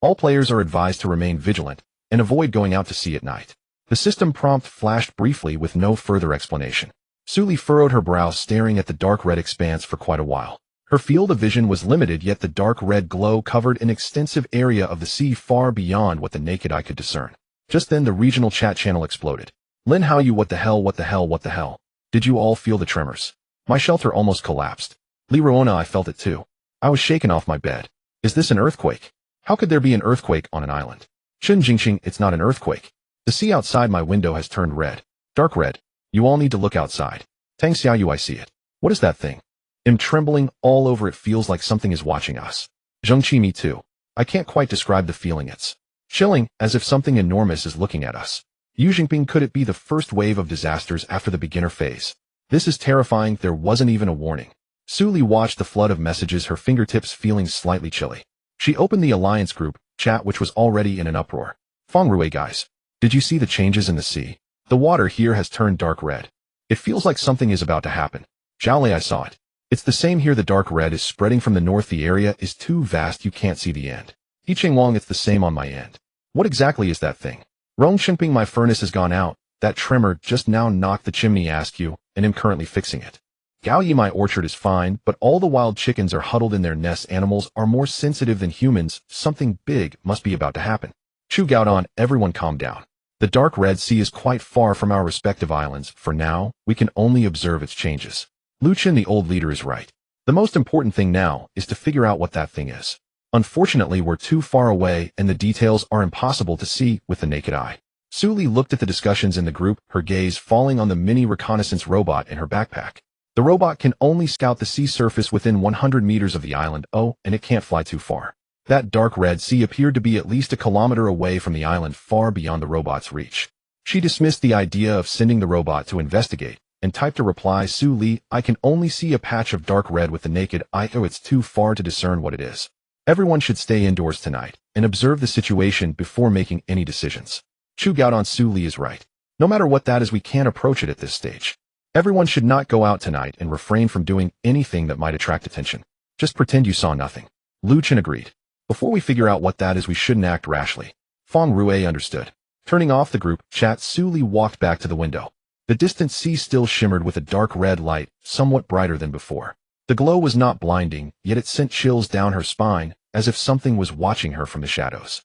All players are advised to remain vigilant and avoid going out to sea at night. The system prompt flashed briefly with no further explanation. Suli furrowed her brow, staring at the dark red expanse for quite a while. Her field of vision was limited, yet the dark red glow covered an extensive area of the sea far beyond what the naked eye could discern. Just then the regional chat channel exploded. Lin Haoyu, what the hell, what the hell, what the hell? Did you all feel the tremors? My shelter almost collapsed. Li Roona, I felt it too. I was shaken off my bed. Is this an earthquake? How could there be an earthquake on an island? Chen Jingxing, it's not an earthquake. The sea outside my window has turned red. Dark red. You all need to look outside. Tang Xiaoyu, I see it. What is that thing? I'm trembling all over. It feels like something is watching us. Zhengqi, me too. I can't quite describe the feeling. It's chilling, as if something enormous is looking at us. Yu Jingping, could it be the first wave of disasters after the beginner phase? This is terrifying. There wasn't even a warning. Suli watched the flood of messages, her fingertips feeling slightly chilly. She opened the Alliance group chat, which was already in an uproar. Fengrui guys, did you see the changes in the sea? The water here has turned dark red. It feels like something is about to happen. Zhaolei, I saw it. It's the same here. The dark red is spreading from the north. The area is too vast. You can't see the end. Yicheng Wang, it's the same on my end. What exactly is that thing? Rong Shenping, my furnace has gone out. That tremor just now knocked the chimney. Ask you, and I'm currently fixing it. Gao Yi, my orchard is fine, but all the wild chickens are huddled in their nests. Animals are more sensitive than humans. Something big must be about to happen. Chu Gaodon, everyone calm down. The dark red sea is quite far from our respective islands. For now, we can only observe its changes. Lu Chen, the old leader, is right. The most important thing now is to figure out what that thing is. Unfortunately, we're too far away and the details are impossible to see with the naked eye. Suli looked at the discussions in the group, her gaze falling on the mini reconnaissance robot in her backpack. The robot can only scout the sea surface within 100 meters of the island. Oh, and it can't fly too far. That dark red sea appeared to be at least a kilometer away from the island, far beyond the robot's reach. She dismissed the idea of sending the robot to investigate and typed a reply. Su Li, I can only see a patch of dark red with the naked eye. Oh, it's too far to discern what it is. Everyone should stay indoors tonight and observe the situation before making any decisions. Chu Gaodon, Su Li is right. No matter what that is, we can't approach it at this stage. Everyone should not go out tonight and refrain from doing anything that might attract attention. Just pretend you saw nothing. Lu Chen agreed. Before we figure out what that is, we shouldn't act rashly. Feng Rui understood. Turning off the group chat, Su Li walked back to the window. The distant sea still shimmered with a dark red light, somewhat brighter than before. The glow was not blinding, yet it sent chills down her spine, as if something was watching her from the shadows.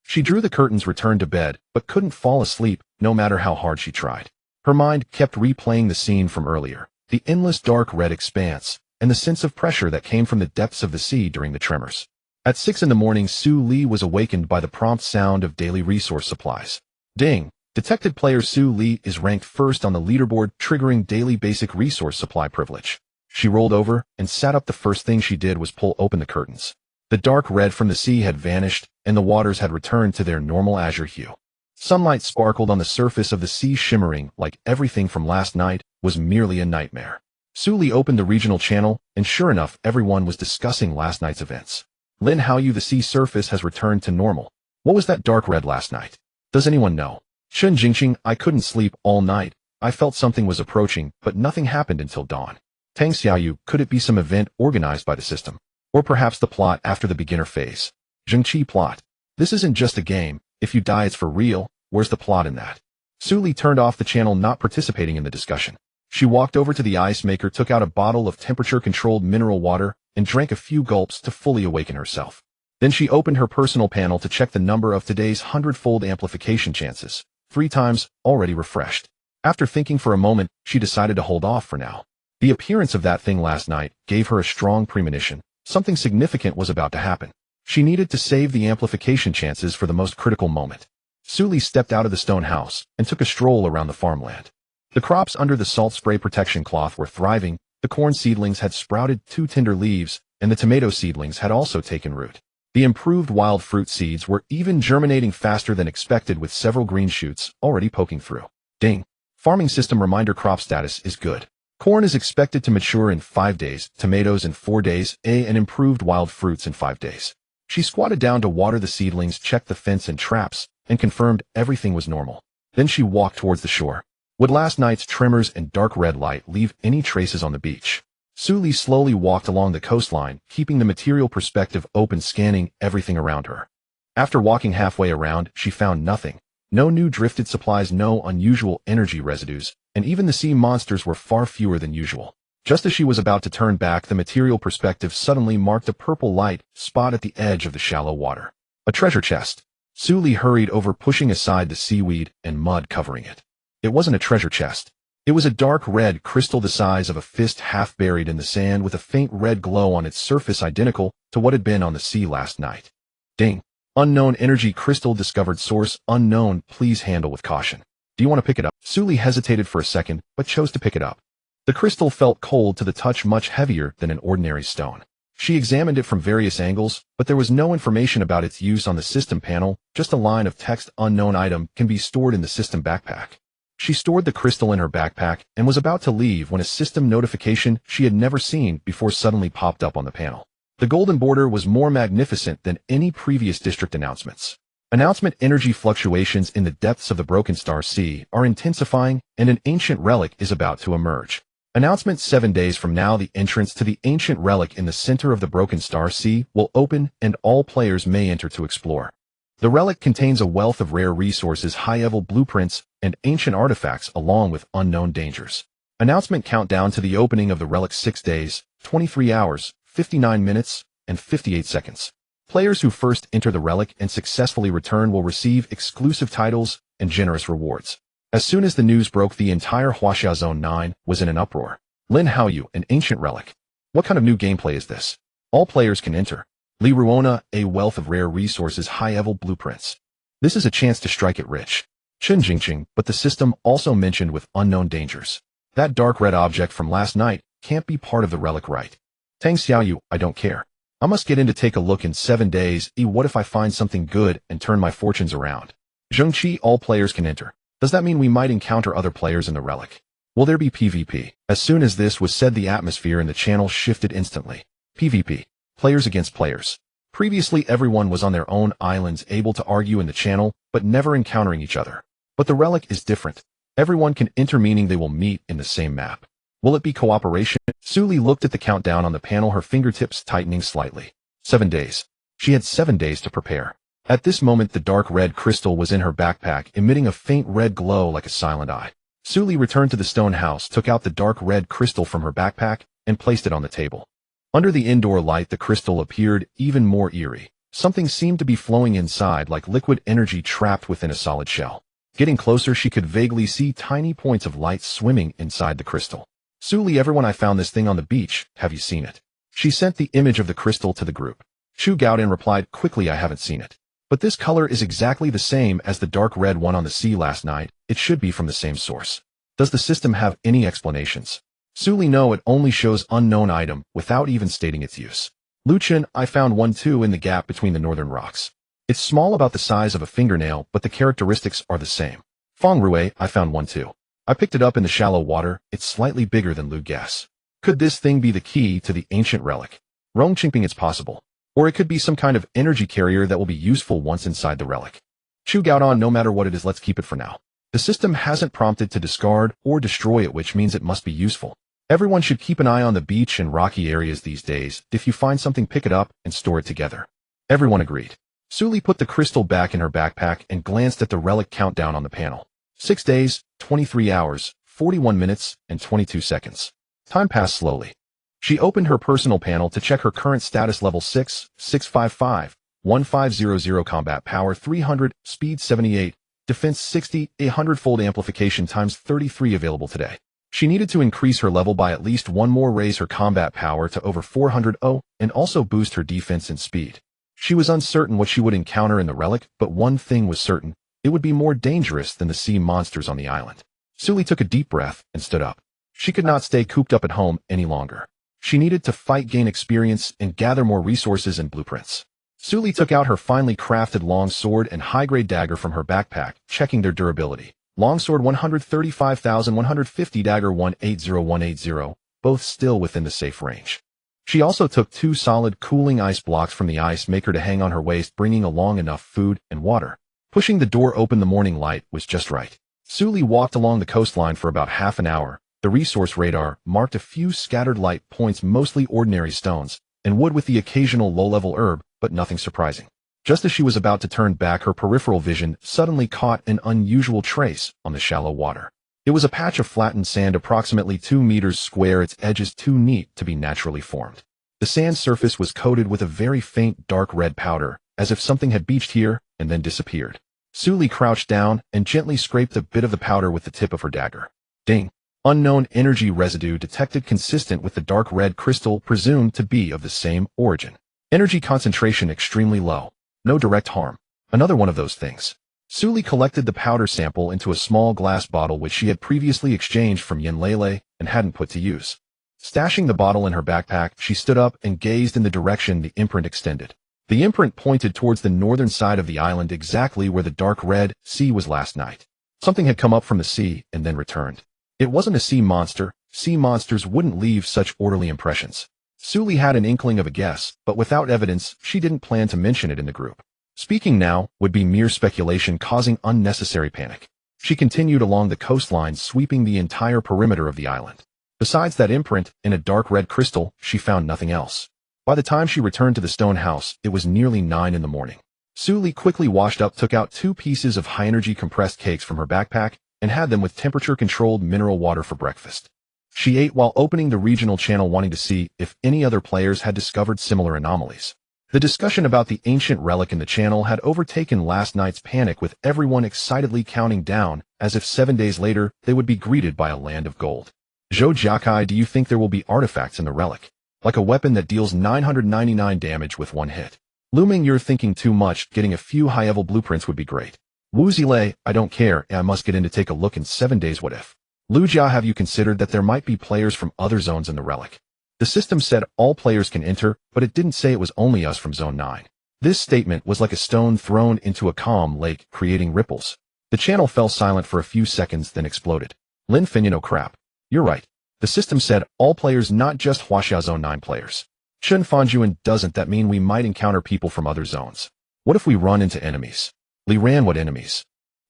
She drew the curtains, returned to bed, but couldn't fall asleep, no matter how hard she tried. Her mind kept replaying the scene from earlier, the endless dark red expanse, and the sense of pressure that came from the depths of the sea during the tremors. At 6 in the morning, Su Li was awakened by the prompt sound of daily resource supplies. Ding! Detected player Su Li is ranked first on the leaderboard, triggering daily basic resource supply privilege. She rolled over and sat up. The first thing she did was pull open the curtains. The dark red from the sea had vanished, and the waters had returned to their normal azure hue. Sunlight sparkled on the surface of the sea, shimmering like everything from last night was merely a nightmare. Su Li opened the regional channel, and sure enough, everyone was discussing last night's events. Lin Haoyu, the sea surface has returned to normal. What was that dark red last night? Does anyone know? Chen Jingxing, I couldn't sleep all night. I felt something was approaching, but nothing happened until dawn. Tang Xiaoyu, could it be some event organized by the system? Or perhaps the plot after the beginner phase? Zhengqi, plot. This isn't just a game. If you die, it's for real. Where's the plot in that? Su Li turned off the channel, not participating in the discussion. She walked over to the ice maker, took out a bottle of temperature-controlled mineral water, and drank a few gulps to fully awaken herself. Then she opened her personal panel to check the number of today's hundredfold amplification chances. 3 times, already refreshed. After thinking for a moment, she decided to hold off for now. The appearance of that thing last night gave her a strong premonition. Something significant was about to happen. She needed to save the amplification chances for the most critical moment. Su Li stepped out of the stone house and took a stroll around the farmland. The crops under the salt spray protection cloth were thriving. The corn seedlings had sprouted 2 tender leaves, and the tomato seedlings had also taken root. The improved wild fruit seeds were even germinating faster than expected, with several green shoots already poking through. Ding! Farming system reminder: crop status is good. Corn is expected to mature in 5 days, tomatoes in 4 days, and improved wild fruits in 5 days. She squatted down to water the seedlings, checked the fence and traps, and confirmed everything was normal. Then she walked towards the shore. Would last night's tremors and dark red light leave any traces on the beach? Suli slowly walked along the coastline, keeping the material perspective open, scanning everything around her. After walking halfway around, she found nothing. No new drifted supplies, no unusual energy residues, and even the sea monsters were far fewer than usual. Just as she was about to turn back, the material perspective suddenly marked a purple light spot at the edge of the shallow water. A treasure chest. Suli hurried over, pushing aside the seaweed and mud covering it. It wasn't a treasure chest. It was a dark red crystal the size of a fist, half buried in the sand, with a faint red glow on its surface identical to what had been on the sea last night. Ding. Unknown energy crystal discovered. Source unknown. Please handle with caution. Do you want to pick it up? Suli hesitated for a second, but chose to pick it up. The crystal felt cold to the touch, much heavier than an ordinary stone. She examined it from various angles, but there was no information about its use on the system panel, just a line of text: unknown item can be stored in the system backpack. She stored the crystal in her backpack and was about to leave when a system notification she had never seen before suddenly popped up on the panel. The golden border was more magnificent than any previous district announcements. Announcement: energy fluctuations in the depths of the Broken Star Sea are intensifying and an ancient relic is about to emerge. Announcement: 7 days from now, the entrance to the ancient relic in the center of the Broken Star Sea will open and all players may enter to explore. The relic contains a wealth of rare resources, high-level blueprints, and ancient artifacts along with unknown dangers. Announcement: countdown to the opening of the relic: 6 days, 23 hours, 59 minutes, and 58 seconds. Players who first enter the relic and successfully return will receive exclusive titles and generous rewards. As soon as the news broke, the entire Huaxia Zone 9 was in an uproar. Lin Haoyu, an ancient relic. What kind of new gameplay is this? All players can enter. Li Ruona, a wealth of rare resources, high-level blueprints. This is a chance to strike it rich. Chen Jingqing, but the system also mentioned with unknown dangers. That dark red object from last night can't be part of the relic, right? Tang Xiaoyu, I don't care. I must get in to take a look in 7 days. What if I find something good and turn my fortunes around? Zhengqi, all players can enter. Does that mean we might encounter other players in the relic? Will there be PvP? As soon as this was said, the atmosphere in the channel shifted instantly. PvP. Players against players. Previously, everyone was on their own islands, able to argue in the channel, but never encountering each other. But the relic is different. Everyone can enter, meaning they will meet in the same map. Will it be cooperation? Suli looked at the countdown on the panel, her fingertips tightening slightly. 7 days. She had 7 days to prepare. At this moment, the dark red crystal was in her backpack, emitting a faint red glow like a silent eye. Suli returned to the stone house, took out the dark red crystal from her backpack, and placed it on the table. Under the indoor light, the crystal appeared even more eerie. Something seemed to be flowing inside, like liquid energy trapped within a solid shell. Getting closer, she could vaguely see tiny points of light swimming inside the crystal. Suli, everyone, I found this thing on the beach. Have you seen it? She sent the image of the crystal to the group. Chu Gaodan replied quickly, I haven't seen it. But this color is exactly the same as the dark red one on the sea last night. It should be from the same source. Does the system have any explanations? Suli, no, it only shows unknown item without even stating its use. Luchin, I found one too in the gap between the northern rocks. It's small, about the size of a fingernail, but the characteristics are the same. Feng Rue, I found one too. I picked it up in the shallow water. It's slightly bigger than Lu Guess. Could this thing be the key to the ancient relic? Rong Qingping, it's possible. Or it could be some kind of energy carrier that will be useful once inside the relic. Chu Gaodan, no matter what it is, let's keep it for now. The system hasn't prompted to discard or destroy it, which means it must be useful. Everyone should keep an eye on the beach and rocky areas these days. If you find something, pick it up and store it together. Everyone agreed. Suli put the crystal back in her backpack and glanced at the relic countdown on the panel. 6 days, 23 hours, 41 minutes, and 22 seconds. Time passed slowly. She opened her personal panel to check her current status: level 6, 655, 1500, combat power 300, speed 78, defense 60, a hundredfold amplification times 33 available today. She needed to increase her level by at least 1 more, raise her combat power to over 400, and also boost her defense and speed. She was uncertain what she would encounter in the relic, but one thing was certain: it would be more dangerous than the sea monsters on the island. Suli took a deep breath and stood up. She could not stay cooped up at home any longer. She needed to fight, gain experience, and gather more resources and blueprints. Suli took out her finely crafted long sword and high-grade dagger from her backpack, checking their durability. Longsword 135,150, dagger 180180, both still within the safe range. She also took 2 solid cooling ice blocks from the ice maker to hang on her waist, bringing along enough food and water. Pushing the door open, the morning light was just right. Suli walked along the coastline for about half an hour, The resource radar marked a few scattered light points, mostly ordinary stones, and wood with the occasional low-level herb, but nothing surprising. Just as she was about to turn back, her peripheral vision suddenly caught an unusual trace on the shallow water. It was a patch of flattened sand approximately 2 meters square, its edges too neat to be naturally formed. The sand surface was coated with a very faint dark red powder, as if something had beached here and then disappeared. Suli crouched down and gently scraped a bit of the powder with the tip of her dagger. Ding! Unknown energy residue detected consistent with the dark red crystal presumed to be of the same origin. Energy concentration extremely low. No direct harm. Another one of those things. Suli collected the powder sample into a small glass bottle which she had previously exchanged from Yin Lele and hadn't put to use. Stashing the bottle in her backpack, she stood up and gazed in the direction the imprint extended. The imprint pointed towards the northern side of the island, exactly where the dark red sea was last night. Something had come up from the sea and then returned. It wasn't a sea monster. Sea monsters wouldn't leave such orderly impressions. Suli had an inkling of a guess, but without evidence, she didn't plan to mention it in the group. Speaking now would be mere speculation, causing unnecessary panic. She continued along the coastline, sweeping the entire perimeter of the island. Besides that imprint in a dark red crystal, she found nothing else. By the time she returned to the stone house, it was nearly 9 in the morning. Suli quickly washed up, took out 2 pieces of high-energy compressed cakes from her backpack, and had them with temperature-controlled mineral water for breakfast. She ate while opening the regional channel, wanting to see if any other players had discovered similar anomalies. The discussion about the ancient relic in the channel had overtaken last night's panic, with everyone excitedly counting down, as if 7 days later they would be greeted by a land of gold. Zhou Jiakai, do you think there will be artifacts in the relic? Like a weapon that deals 999 damage with 1 hit. Luming, you're thinking too much. Getting a few high-level blueprints would be great. Wu Zilei, I don't care, I must get in to take a look in 7 days. What if? Lu Jia, have you considered that there might be players from other zones in the relic? The system said all players can enter, but it didn't say it was only us from Zone 9. This statement was like a stone thrown into a calm lake, creating ripples. The channel fell silent for a few seconds, then exploded. Lin Finyan, oh crap. You're right. The system said all players, not just Huaxia Zone 9 players. Chen Fanjuan, doesn't that mean we might encounter people from other zones? What if we run into enemies? Li Ran, what enemies?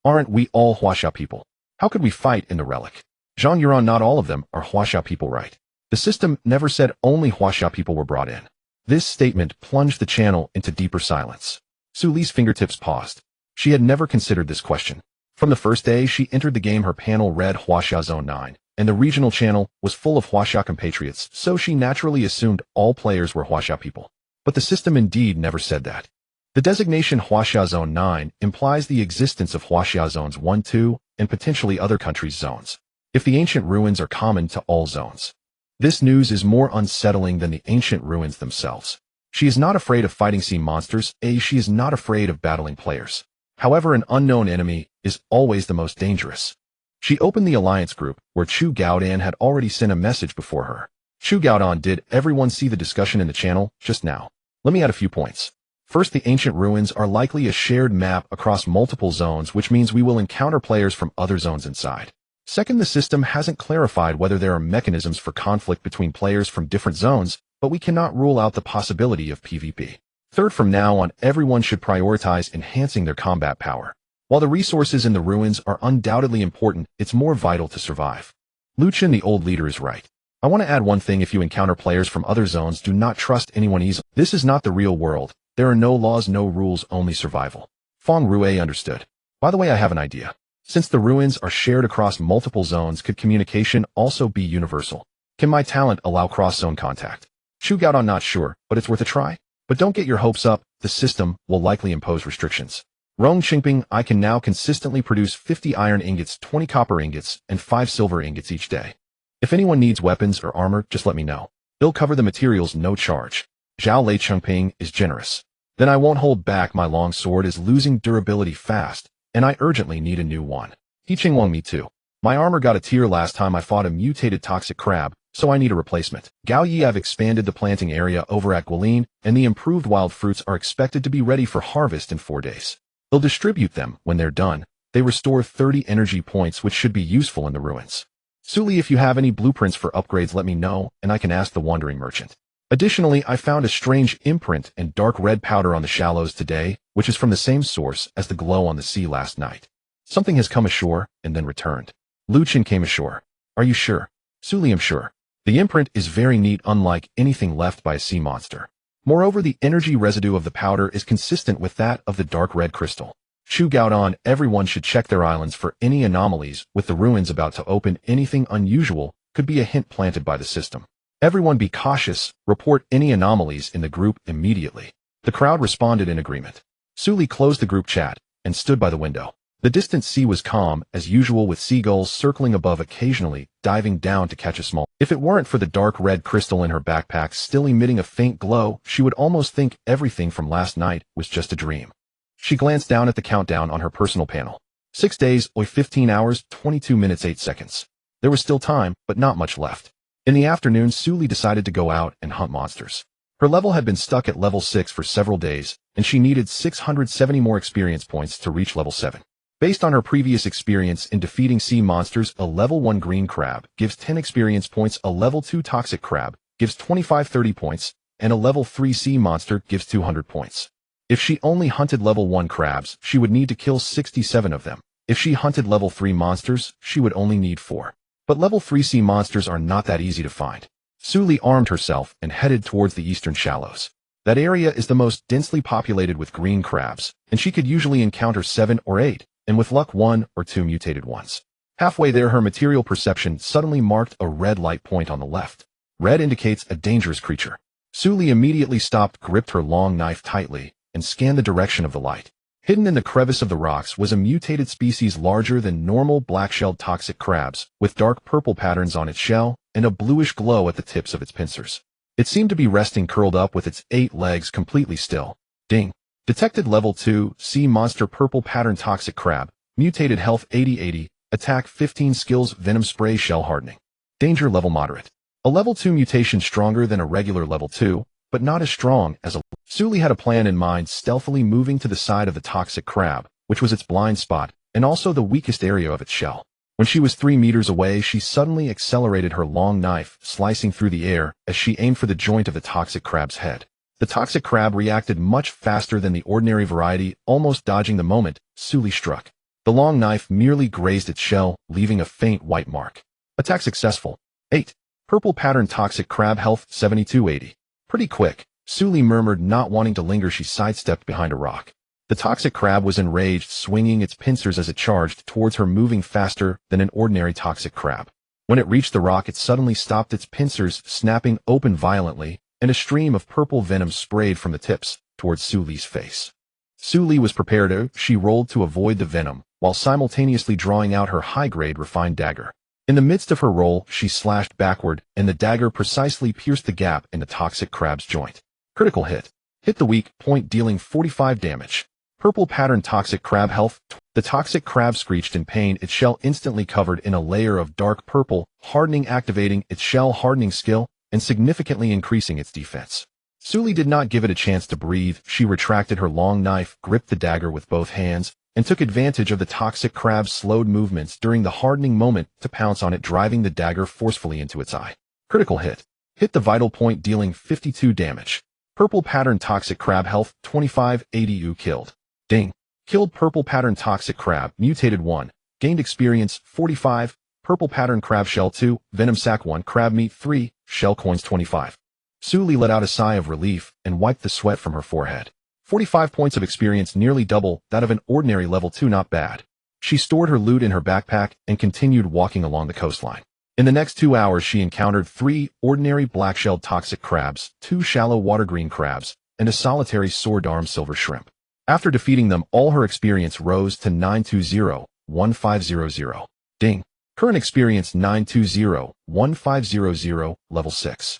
Aren't we all Huaxia people? How could we fight in the relic? Zhang Yuran, not all of them are Huaxia people, right? The system never said only Huaxia people were brought in. This statement plunged the channel into deeper silence. Su Li's fingertips paused. She had never considered this question. From the first day she entered the game, her panel read Huaxia Zone 9, and the regional channel was full of Huaxia compatriots, so she naturally assumed all players were Huaxia people. But the system indeed never said that. The designation Huaxia Zone 9 implies the existence of Huaxia Zones 1, 2, and potentially other countries' zones. If the ancient ruins are common to all zones. This news is more unsettling than the ancient ruins themselves. She is not afraid of fighting sea monsters, she is not afraid of battling players. However, an unknown enemy is always the most dangerous. She opened the alliance group, where Chu Gaodan had already sent a message before her. Chu Gaodan, did everyone see the discussion in the channel just now? Let me add a few points. First, the ancient ruins are likely a shared map across multiple zones, which means we will encounter players from other zones inside. Second, the system hasn't clarified whether there are mechanisms for conflict between players from different zones, but we cannot rule out the possibility of PvP. Third, from now on, everyone should prioritize enhancing their combat power. While the resources in the ruins are undoubtedly important, it's more vital to survive. Lu Chen, the old leader, is right. I want to add one thing: if you encounter players from other zones, do not trust anyone easily. This is not the real world. There are no laws, no rules, only survival. Feng Rue understood. By the way, I have an idea. Since the ruins are shared across multiple zones, could communication also be universal? Can my talent allow cross-zone contact? Chu Gaodan, not sure, but it's worth a try. But don't get your hopes up, the system will likely impose restrictions. Rong Qingping, I can now consistently produce 50 iron ingots, 20 copper ingots, and 5 silver ingots each day. If anyone needs weapons or armor, just let me know. They'll cover the materials, no charge. Zhao Lei Chengping is generous. Then I won't hold back. My long sword is losing durability fast, and I urgently need a new one. He Qingwang, me too. My armor got a tear last time I fought a mutated toxic crab, so I need a replacement. Gao Yi, I've expanded the planting area over at Guilin, and the improved wild fruits are expected to be ready for harvest in 4 days. They'll distribute them when they're done. They restore 30 energy points, which should be useful in the ruins. Suli, if you have any blueprints for upgrades, let me know, and I can ask the wandering merchant. Additionally, I found a strange imprint and dark red powder on the shallows today, which is from the same source as the glow on the sea last night. Something has come ashore and then returned. Lu Chen came ashore. Are you sure? Suli, I'm sure. The imprint is very neat, unlike anything left by a sea monster. Moreover, the energy residue of the powder is consistent with that of the dark red crystal. Shu Gaodan, everyone should check their islands for any anomalies, with the ruins about to open. Anything unusual could be a hint planted by the system. Everyone be cautious, report any anomalies in the group immediately. The crowd responded in agreement. Suli closed the group chat and stood by the window. The distant sea was calm, as usual, with seagulls circling above, occasionally diving down to catch a small. If it weren't for the dark red crystal in her backpack still emitting a faint glow, she would almost think everything from last night was just a dream. She glanced down at the countdown on her personal panel. 6 days, 15 hours, 22 minutes, 8 seconds. There was still time, but not much left. In the afternoon, Suli decided to go out and hunt monsters. Her level had been stuck at level 6 for several days, and she needed 670 more experience points to reach level 7. Based on her previous experience in defeating sea monsters, a level 1 green crab gives 10 experience points, a level 2 toxic crab gives 25-30 points, and a level 3 sea monster gives 200 points. If she only hunted level 1 crabs, she would need to kill 67 of them. If she hunted level 3 monsters, she would only need 4. But level 3 sea monsters are not that easy to find. Suli armed herself and headed towards the eastern shallows. That area is the most densely populated with green crabs, and she could usually encounter 7 or 8. And with luck 1 or 2 mutated ones. Halfway there, her material perception suddenly marked a red light point on the left. Red indicates a dangerous creature. Suli immediately stopped, gripped her long knife tightly, and scanned the direction of the light. Hidden in the crevice of the rocks was a mutated species larger than normal black-shelled toxic crabs, with dark purple patterns on its shell and a bluish glow at the tips of its pincers. It seemed to be resting curled up with its 8 legs completely still. Ding. Detected level 2, sea monster, purple pattern toxic crab, mutated health 80-80, attack 15, skills venom spray, shell hardening. Danger level moderate. A level 2 mutation stronger than a regular level 2, but not as strong as a... Suli had a plan in mind, stealthily moving to the side of the toxic crab, which was its blind spot, and also the weakest area of its shell. When she was 3 meters away, she suddenly accelerated her long knife, slicing through the air as she aimed for the joint of the toxic crab's head. The toxic crab reacted much faster than the ordinary variety, almost dodging the moment Suli struck. The long knife merely grazed its shell, leaving a faint white mark. Attack successful. 8. Purple pattern toxic crab, health 72-80. Pretty quick, Suli murmured, not wanting to linger. She sidestepped behind a rock. The toxic crab was enraged, swinging its pincers as it charged towards her, moving faster than an ordinary toxic crab. When it reached the rock, it suddenly stopped, its pincers snapping open violently, and a stream of purple venom sprayed from the tips towards Suli's face. Suli was prepared. She rolled to avoid the venom, while simultaneously drawing out her high-grade refined dagger. In the midst of her roll, she slashed backward, and the dagger precisely pierced the gap in the toxic crab's joint. Critical hit. Hit the weak point, dealing 45 damage. Purple pattern toxic crab, health. The toxic crab screeched in pain, its shell instantly covered in a layer of dark purple, hardening, activating its shell hardening skill and significantly increasing its defense. Suli did not give it a chance to breathe. She retracted her long knife, gripped the dagger with both hands, and took advantage of the toxic crab's slowed movements during the hardening moment to pounce on it, driving the dagger forcefully into its eye. Critical hit. Hit the vital point, dealing 52 damage. Purple pattern toxic crab, health 25-80. You killed. Ding. Killed purple pattern toxic crab, mutated 1. Gained experience 45. Purple pattern crab, shell 2. Venom sac 1. Crab meat 3. Shell coins 25. Suli let out a sigh of relief and wiped the sweat from her forehead. 45 points of experience, nearly double that of an ordinary level 2, not bad. She stored her loot in her backpack and continued walking along the coastline. In the next 2 hours, she encountered 3 ordinary black-shelled toxic crabs, 2 shallow water green crabs, and a solitary sword-armed silver shrimp. After defeating them, all her experience rose to 920-1500. Ding. Current experience 920-1500, level 6.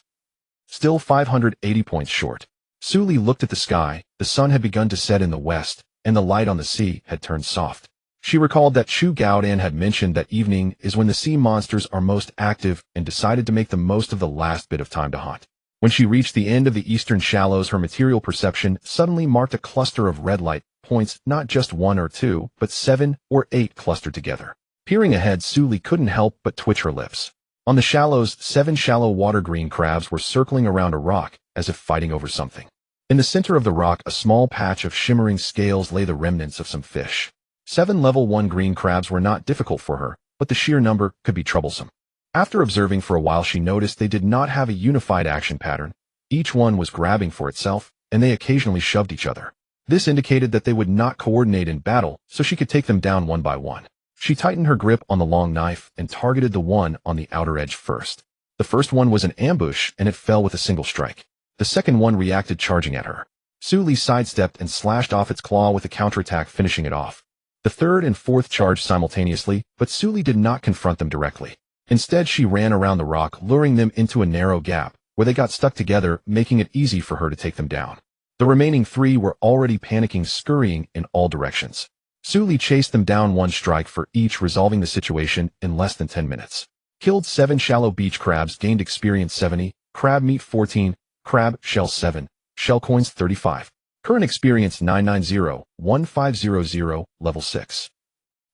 Still 580 points short. Suli looked at the sky. The sun had begun to set in the west, and the light on the sea had turned soft. She recalled that Shu Gaodan had mentioned that evening is when the sea monsters are most active, and decided to make the most of the last bit of time to hunt. When she reached the end of the eastern shallows, her material perception suddenly marked a cluster of red light points, not just 1 or 2, but 7 or 8 clustered together. Peering ahead, Suli couldn't help but twitch her lips. On the shallows, 7 shallow water green crabs were circling around a rock, as if fighting over something. In the center of the rock, a small patch of shimmering scales lay, the remnants of some fish. 7 level 1 green crabs were not difficult for her, but the sheer number could be troublesome. After observing for a while, she noticed they did not have a unified action pattern. Each one was grabbing for itself, and they occasionally shoved each other. This indicated that they would not coordinate in battle, so she could take them down one by one. She tightened her grip on the long knife and targeted the one on the outer edge first. The first one was an ambush, and it fell with a single strike. The second one reacted, charging at her. Su Li sidestepped and slashed off its claw with a counterattack, finishing it off. The third and fourth charged simultaneously, but Su Li did not confront them directly. Instead, she ran around the rock, luring them into a narrow gap, where they got stuck together, making it easy for her to take them down. The remaining three were already panicking, scurrying in all directions. Su Li chased them down, one strike for each, resolving the situation in less than 10 minutes. Killed 7 shallow beach crabs, gained experience 70, crab meat 14, crab shell 7, shell coins 35. Current experience 990, 1500, level 6.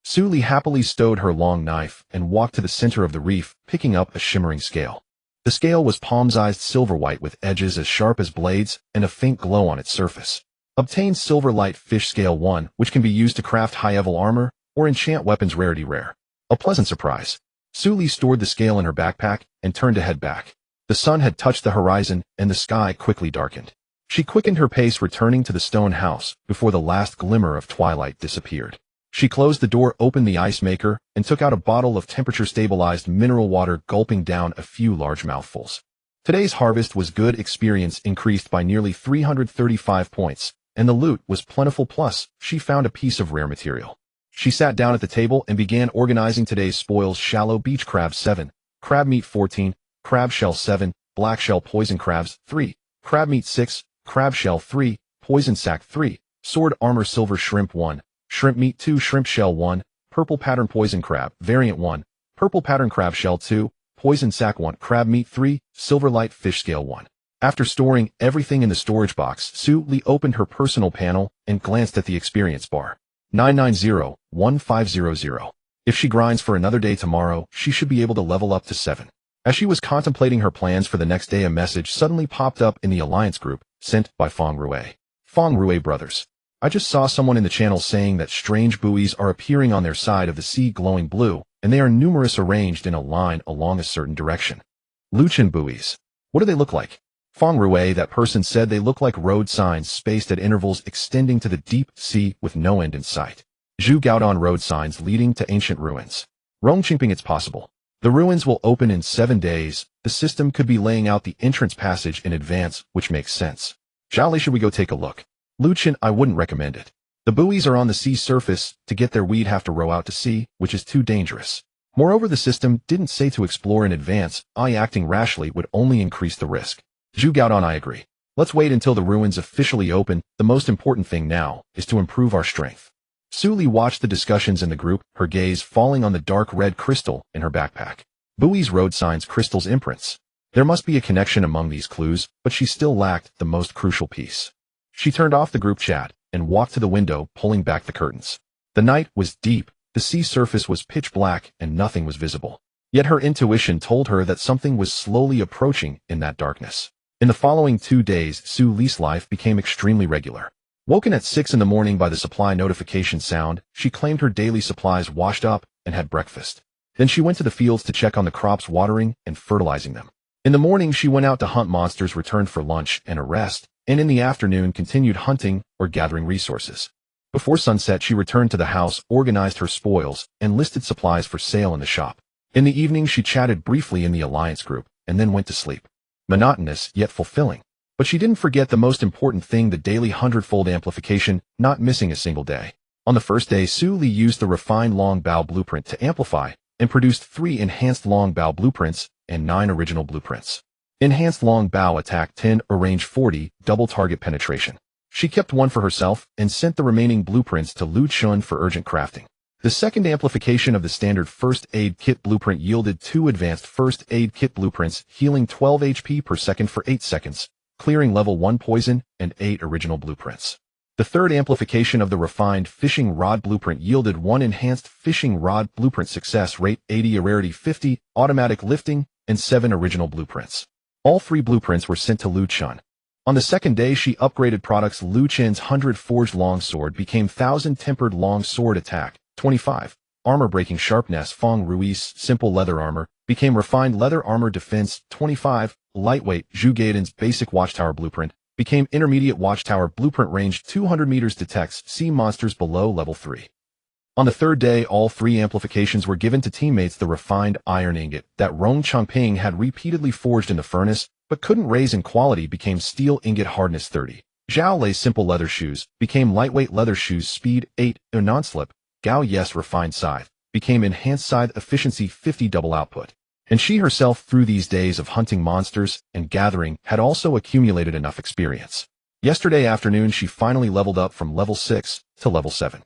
Su Li happily stowed her long knife and walked to the center of the reef, picking up a shimmering scale. The scale was palm-sized silver white with edges as sharp as blades and a faint glow on its surface. Obtain Silver Light Fish Scale 1, which can be used to craft high-level armor or enchant weapons, rarity rare. A pleasant surprise. Su Li stored the scale in her backpack and turned to head back. The sun had touched the horizon and the sky quickly darkened. She quickened her pace, returning to the stone house before the last glimmer of twilight disappeared. She closed the door, opened the ice maker, and took out a bottle of temperature-stabilized mineral water, gulping down a few large mouthfuls. Today's harvest was good. Experience increased by nearly 335 points, and the loot was plentiful, plus she found a piece of rare material. She sat down at the table and began organizing today's spoils: shallow beach crab 7, crab meat 14, crab shell 7, black shell poison crabs 3, crab meat 6, crab shell 3, poison sack 3, sword armor silver shrimp 1, shrimp meat 2, shrimp shell 1, purple pattern poison crab variant 1, purple pattern crab shell 2, poison sack 1, crab meat 3, silver light fish scale 1. After storing everything in the storage box, Su Li opened her personal panel and glanced at the experience bar. 990, 1500. If she grinds for another day tomorrow, she should be able to level up to 7. As she was contemplating her plans for the next day, a message suddenly popped up in the Alliance group, sent by Feng Rue. Feng Rue brothers. I just saw someone in the channel saying that strange buoys are appearing on their side of the sea, glowing blue, and they are numerous, arranged in a line along a certain direction. Luchin buoys. What do they look like? Feng Rue, that person said they look like road signs spaced at intervals extending to the deep sea with no end in sight. Zhu Gaodon, road signs leading to ancient ruins. Rongqingping, it's possible. The ruins will open in 7 days. The system could be laying out the entrance passage in advance, which makes sense. Zhaoli, should we go take a look? Luchin, I wouldn't recommend it. The buoys are on the sea surface. To get there, we'd have to row out to sea, which is too dangerous. Moreover, the system didn't say to explore in advance. Acting rashly would only increase the risk. Zhu Gaodon, I agree. Let's wait until the ruins officially open. The most important thing now is to improve our strength. Su Li watched the discussions in the group, her gaze falling on the dark red crystal in her backpack. Buoys, road signs, crystals, imprints. There must be a connection among these clues, but she still lacked the most crucial piece. She turned off the group chat and walked to the window, pulling back the curtains. The night was deep, the sea surface was pitch black, and nothing was visible. Yet her intuition told her that something was slowly approaching in that darkness. In the following 2 days, Su Li's life became extremely regular. Woken at 6 in the morning by the supply notification sound, she claimed her daily supplies, washed up, and had breakfast. Then she went to the fields to check on the crops, watering and fertilizing them. In the morning, she went out to hunt monsters, returned for lunch and a rest, and in the afternoon continued hunting or gathering resources. Before sunset, she returned to the house, organized her spoils, and listed supplies for sale in the shop. In the evening, she chatted briefly in the Alliance group, and then went to sleep. Monotonous, yet fulfilling. But she didn't forget the most important thing, the daily hundredfold amplification, not missing a single day. On the first day, Su Li used the refined long bow blueprint to amplify, and produced 3 enhanced long bow blueprints and 9 original blueprints. Enhanced long bow attack 10 or range 40, double target penetration. She kept 1 for herself and sent the remaining blueprints to Lu Chun for urgent crafting. The second amplification of the standard first aid kit blueprint yielded 2 advanced first aid kit blueprints, healing 12 HP per second for 8 seconds, clearing level 1 poison, and 8 original blueprints. The third amplification of the refined fishing rod blueprint yielded 1 enhanced fishing rod blueprint, success rate 80, a rarity 50, automatic lifting, and 7 original blueprints. All 3 blueprints were sent to Lu Chun. On the second day, she upgraded products. Lu Chun's 100 forged longsword became 1000 tempered long sword attack, 25, armor breaking sharpness. Feng Rui's simple leather armor became refined leather armor defense 25, lightweight. Zhu Gaodan's basic watchtower blueprint became intermediate watchtower blueprint range 200 meters detects sea monsters below level 3. On the third day, all 3 amplifications were given to teammates the refined iron ingot that Rong Chongping had repeatedly forged in the furnace, but couldn't raise in quality became steel ingot hardness 30. Zhao Lei's simple leather shoes became lightweight leather shoes speed 8, non-slip. Gao Yes refined scythe became enhanced scythe efficiency 50 double output. And she herself, through these days of hunting monsters and gathering, had also accumulated enough experience. Yesterday afternoon, she finally leveled up from level 6 to level 7.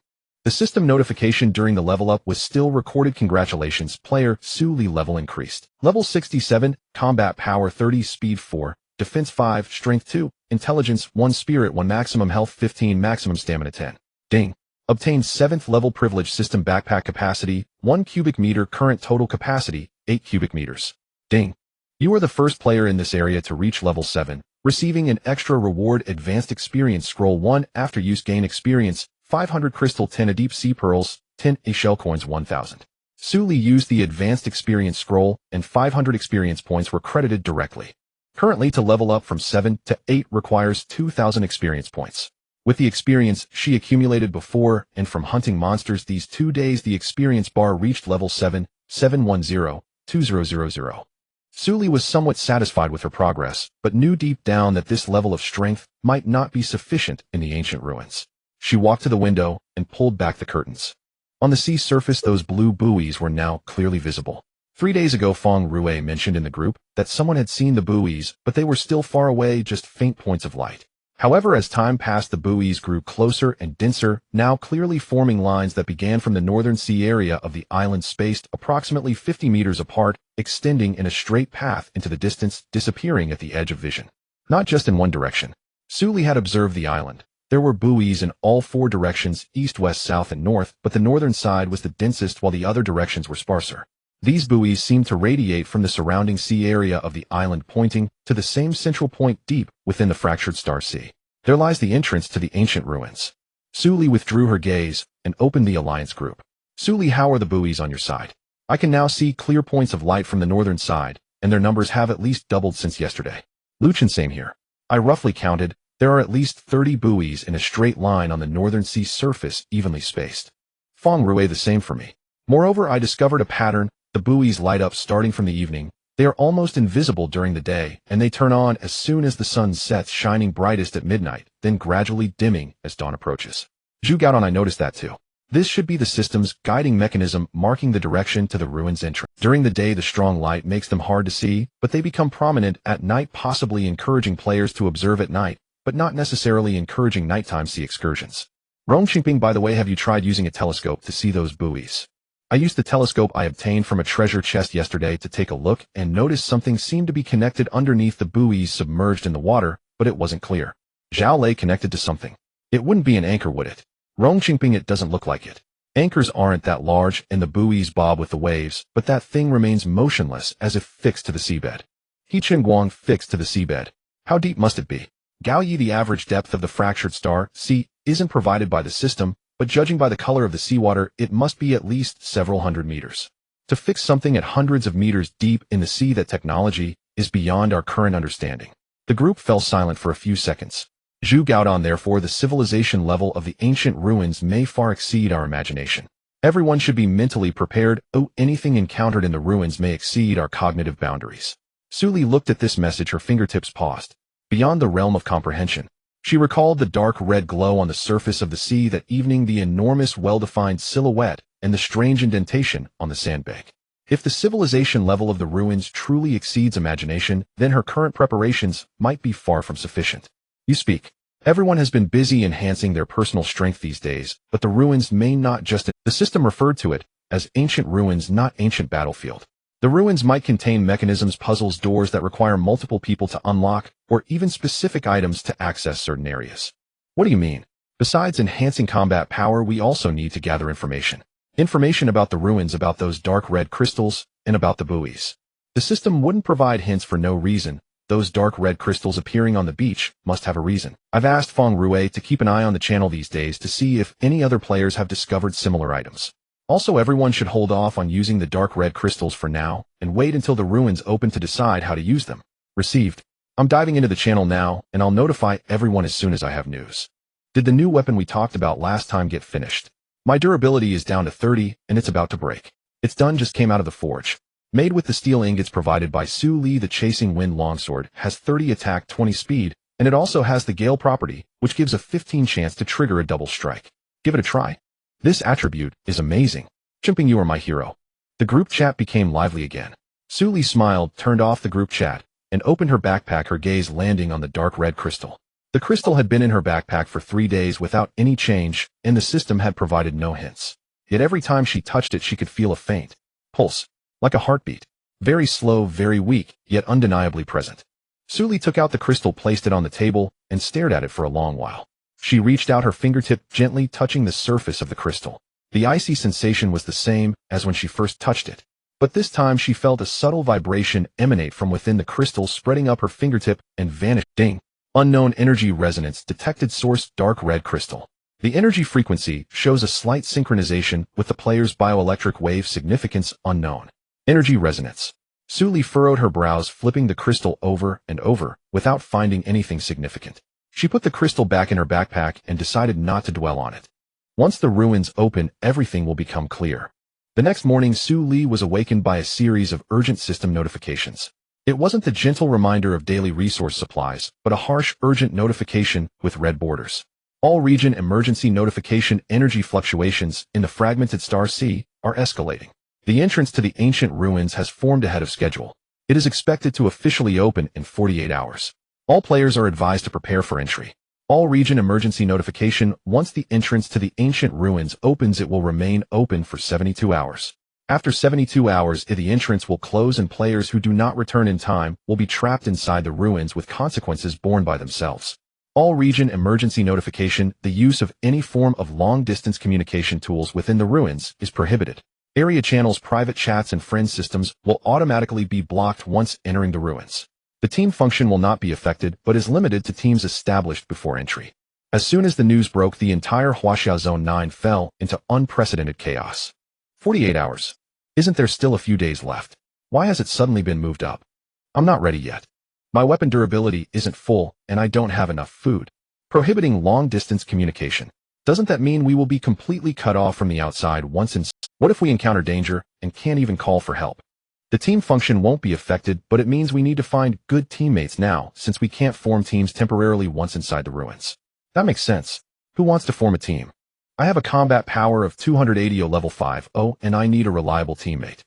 The system notification during the level up was still recorded. Congratulations, player, Su Li level increased. Level 67, combat power 30, speed 4, defense 5, strength 2, intelligence 1, spirit 1, maximum health 15, maximum stamina 10. Ding. Obtained 7th level privilege system backpack capacity 1 cubic meter, current total capacity 8 cubic meters. Ding. You are the first player in this area to reach level 7, receiving an extra reward advanced experience scroll 1 after use. Gain experience 500 crystal 10 a deep sea pearls 10 a shell coins 1000. Su Li used the advanced experience scroll and 500 experience points were credited directly. Currently, to level up from 7 to 8 requires 2000 experience points. With the experience she accumulated before and from hunting monsters these 2 days, the experience bar reached level 7, 710, 2000. Su Li was somewhat satisfied with her progress, but knew deep down that this level of strength might not be sufficient in the ancient ruins. She walked to the window and pulled back the curtains. On the sea surface, those blue buoys were now clearly visible. 3 days ago, Feng Rue mentioned in the group that someone had seen the buoys, but they were still far away, just faint points of light. However, as time passed, the buoys grew closer and denser, now clearly forming lines that began from the northern sea area of the island, spaced approximately 50 meters apart, extending in a straight path into the distance, disappearing at the edge of vision. Not just in one direction. Su Li had observed the island. There were buoys in all 4 directions, east, west, south, and north, but the northern side was the densest while the other directions were sparser. These buoys seemed to radiate from the surrounding sea area of the island, pointing to the same central point deep within the fractured Star Sea. There lies the entrance to the ancient ruins. Su Li withdrew her gaze and opened the alliance group. Su Li, how are the buoys on your side? I can now see clear points of light from the northern side, and their numbers have at least doubled since yesterday. Luchan, same here. I roughly counted. There are at least 30 buoys in a straight line on the northern sea surface, evenly spaced. Feng Rue, the same for me. Moreover, I discovered a pattern. The buoys light up starting from the evening. They are almost invisible during the day, and they turn on as soon as the sun sets, shining brightest at midnight, then gradually dimming as dawn approaches. Zhu Gaodan, I noticed that too. This should be the system's guiding mechanism, marking the direction to the ruins' entrance. During the day, the strong light makes them hard to see, but they become prominent at night, possibly encouraging players to observe at night, but not necessarily encouraging nighttime sea excursions. Rong Qingping, by the way, have you tried using a telescope to see those buoys? I used the telescope I obtained from a treasure chest yesterday to take a look and noticed something seemed to be connected underneath the buoys submerged in the water, but it wasn't clear. Zhao Lei connected to something. It wouldn't be an anchor, would it? Rong Qingping, it doesn't look like it. Anchors aren't that large and the buoys bob with the waves, but that thing remains motionless as if fixed to the seabed. He Guang, fixed to the seabed. How deep must it be? Gao Yi, the average depth of the fractured Star Sea isn't provided by the system, but judging by the color of the seawater, it must be at least several hundred meters. To fix something at hundreds of meters deep in the sea, that technology is beyond our current understanding. The group fell silent for a few seconds. Zhu Gaodan, therefore, the civilization level of the ancient ruins may far exceed our imagination. Everyone should be mentally prepared. Anything encountered in the ruins may exceed our cognitive boundaries. Su Li looked at this message, her fingertips paused. Beyond the realm of comprehension. She recalled the dark red glow on the surface of the sea that evening, the enormous well-defined silhouette, and the strange indentation on the sandbank. If the civilization level of the ruins truly exceeds imagination, then her current preparations might be far from sufficient. You speak. Everyone has been busy enhancing their personal strength these days, but the ruins may not just... The system referred to it as ancient ruins, not ancient battlefield. The ruins might contain mechanisms, puzzles, doors that require multiple people to unlock, or even specific items to access certain areas. What do you mean? Besides enhancing combat power, we also need to gather information. Information about the ruins, about those dark red crystals, and about the buoys. The system wouldn't provide hints for no reason. Those dark red crystals appearing on the beach must have a reason. I've asked Feng Rue to keep an eye on the channel these days to see if any other players have discovered similar items. Also, everyone should hold off on using the dark red crystals for now and wait until the ruins open to decide how to use them. Received. I'm diving into the channel now, and I'll notify everyone as soon as I have news. Did the new weapon we talked about last time get finished? My durability is down to 30, and it's about to break. It's done, just came out of the forge. Made with the steel ingots provided by Su Li, the Chasing Wind longsword has 30 attack, 20 speed, and it also has the Gale property, which gives a 15 chance to trigger a double strike. Give it a try. This attribute is amazing. Chimping, you are my hero. The group chat became lively again. Su Li smiled, turned off the group chat, and opened her backpack, her gaze landing on the dark red crystal. The crystal had been in her backpack for 3 days without any change, and the system had provided no hints. Yet every time she touched it, she could feel a faint pulse, like a heartbeat. Very slow, very weak, yet undeniably present. Su Li took out the crystal, placed it on the table, and stared at it for a long while. She reached out her fingertip, gently touching the surface of the crystal. The icy sensation was the same as when she first touched it, but this time she felt a subtle vibration emanate from within the crystal, spreading up her fingertip and vanished. Ding! Unknown energy resonance detected. Source: dark red crystal. The energy frequency shows a slight synchronization with the player's bioelectric wave. Significance unknown. Energy resonance. Su Li furrowed her brows, flipping the crystal over and over without finding anything significant. She put the crystal back in her backpack and decided not to dwell on it. Once the ruins open, everything will become clear. The next morning, Su Li was awakened by a series of urgent system notifications. It wasn't the gentle reminder of daily resource supplies, but a harsh, urgent notification with red borders. All region emergency notification. Energy fluctuations in the fragmented Star Sea are escalating. The entrance to the ancient ruins has formed ahead of schedule. It is expected to officially open in 48 hours. All players are advised to prepare for entry. All region emergency notification. Once the entrance to the ancient ruins opens, it will remain open for 72 hours. After 72 hours, the entrance will close, and players who do not return in time will be trapped inside the ruins with consequences borne by themselves. All region emergency notification. The use of any form of long-distance communication tools within the ruins is prohibited. Area channels, private chats, and friend systems will automatically be blocked once entering the ruins. The team function will not be affected, but is limited to teams established before entry. As soon as the news broke, the entire Huaxia Zone 9 fell into unprecedented chaos. 48 hours. Isn't there still a few days left? Why has it suddenly been moved up? I'm not ready yet. My weapon durability isn't full, and I don't have enough food. Prohibiting long-distance communication. Doesn't that mean we will be completely cut off from the outside once in... What if we encounter danger and can't even call for help? The team function won't be affected, but it means we need to find good teammates now, since we can't form teams temporarily once inside the ruins. That makes sense. Who wants to form a team? I have a combat power of 280 level 50, and I need a reliable teammate.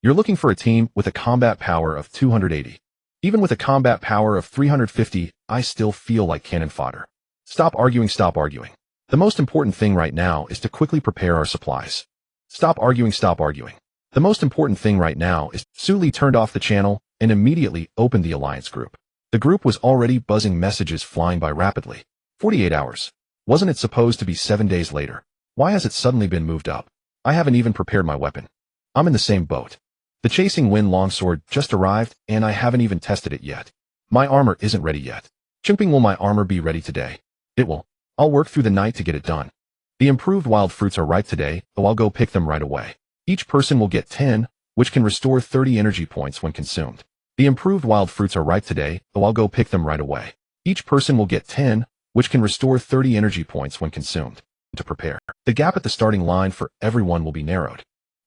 You're looking for a team with a combat power of 280. Even with a combat power of 350, I still feel like cannon fodder. Stop arguing, stop arguing. The most important thing right now is to quickly prepare our supplies. Stop arguing, stop arguing. The most important thing right now is... Su Li turned off the channel and immediately opened the alliance group. The group was already buzzing, messages flying by rapidly. 48 hours. Wasn't it supposed to be 7 days later? Why has it suddenly been moved up? I haven't even prepared my weapon. I'm in the same boat. The Chasing Wind longsword just arrived, and I haven't even tested it yet. My armor isn't ready yet. Chimping, will my armor be ready today? It will. I'll work through the night to get it done. The improved wild fruits are ripe today, so I'll go pick them right away. Each person will get 10, which can restore 30 energy points when consumed. The improved wild fruits are ripe today, so I'll go pick them right away. Each person will get 10, which can restore 30 energy points when consumed. To prepare. The gap at the starting line for everyone will be narrowed.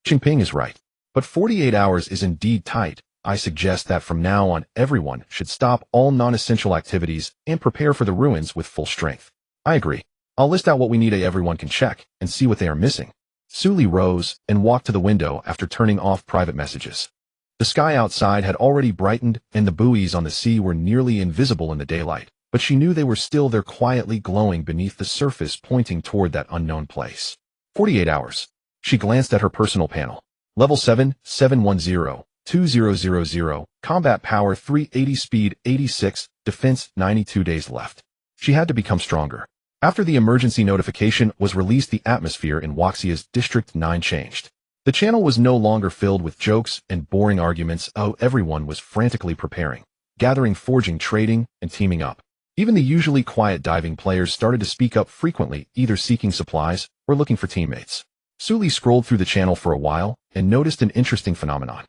Qingping is right. But 48 hours is indeed tight. I suggest that from now on, everyone should stop all non-essential activities and prepare for the ruins with full strength. I agree. I'll list out what we need, everyone can check and see what they are missing. Su Li rose and walked to the window after turning off private messages. The sky outside had already brightened, and the buoys on the sea were nearly invisible in the daylight, but she knew they were still there, quietly glowing beneath the surface, pointing toward that unknown place. 48 hours. She glanced at her personal panel. Level 7, 710, 2000, combat power 380, speed 86, defense 92 days left. She had to become stronger. After the emergency notification was released, the atmosphere in Huaxia's District 9 changed. The channel was no longer filled with jokes and boring arguments. Everyone was frantically preparing, gathering, forging, trading, and teaming up. Even the usually quiet diving players started to speak up frequently, either seeking supplies or looking for teammates. Suli scrolled through the channel for a while and noticed an interesting phenomenon.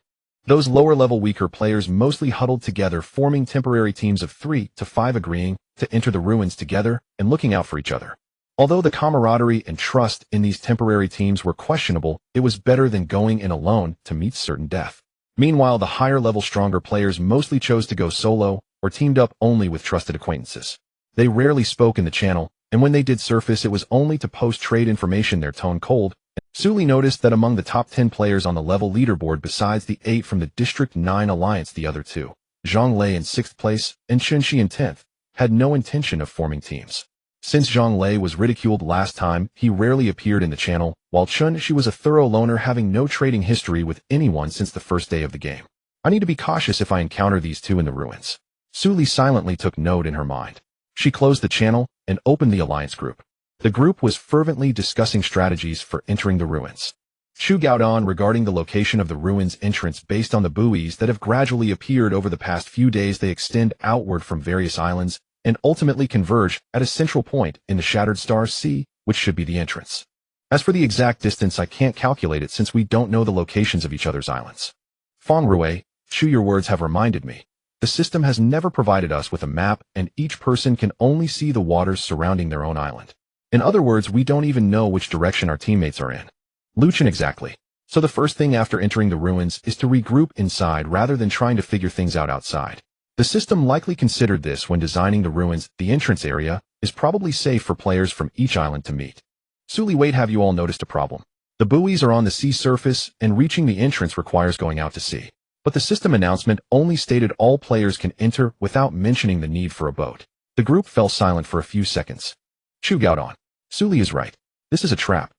Those lower-level weaker players mostly huddled together, forming temporary teams of 3 to 5, agreeing to enter the ruins together and looking out for each other. Although the camaraderie and trust in these temporary teams were questionable, it was better than going in alone to meet certain death. Meanwhile, the higher-level stronger players mostly chose to go solo or teamed up only with trusted acquaintances. They rarely spoke in the channel, and when they did surface, it was only to post trade information, their tone cold. Suli noticed that among the top 10 players on the level leaderboard, besides the 8 from the District 9 Alliance, the other 2, Zhang Lei in 6th place and Chunxi in 10th, had no intention of forming teams. Since Zhang Lei was ridiculed last time, he rarely appeared in the channel, while Chunxi was a thorough loner, having no trading history with anyone since the first day of the game. I need to be cautious if I encounter these two in the ruins. Suli silently took note in her mind. She closed the channel and opened the alliance group. The group was fervently discussing strategies for entering the ruins. Chu Gaodan regarding the location of the ruins entrance based on the buoys that have gradually appeared over the past few days. They extend outward from various islands and ultimately converge at a central point in the Shattered Star Sea, which should be the entrance. As for the exact distance, I can't calculate it since we don't know the locations of each other's islands. Feng Rui, Chu, your words have reminded me. The system has never provided us with a map, and each person can only see the waters surrounding their own island. In other words, we don't even know which direction our teammates are in. Luchin, exactly. So the first thing after entering the ruins is to regroup inside rather than trying to figure things out outside. The system likely considered this when designing the ruins. The entrance area is probably safe for players from each island to meet. Suli, wait, have you all noticed a problem? The buoys are on the sea surface, and reaching the entrance requires going out to sea. But the system announcement only stated all players can enter without mentioning the need for a boat. The group fell silent for a few seconds. Chu Gaodan. Suli is right. This is a trap.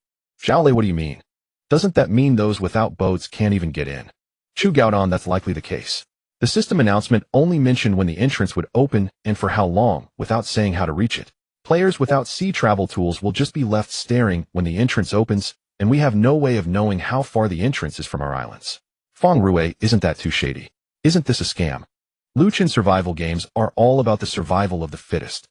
Xiaolei, what do you mean? Doesn't that mean those without boats can't even get in? Chu Gaodan, that's likely the case. The system announcement only mentioned when the entrance would open and for how long, without saying how to reach it. Players without sea travel tools will just be left staring when the entrance opens, and we have no way of knowing how far the entrance is from our islands. Feng Rui, isn't that too shady? Isn't this a scam? Luchin, survival games are all about the survival of the fittest.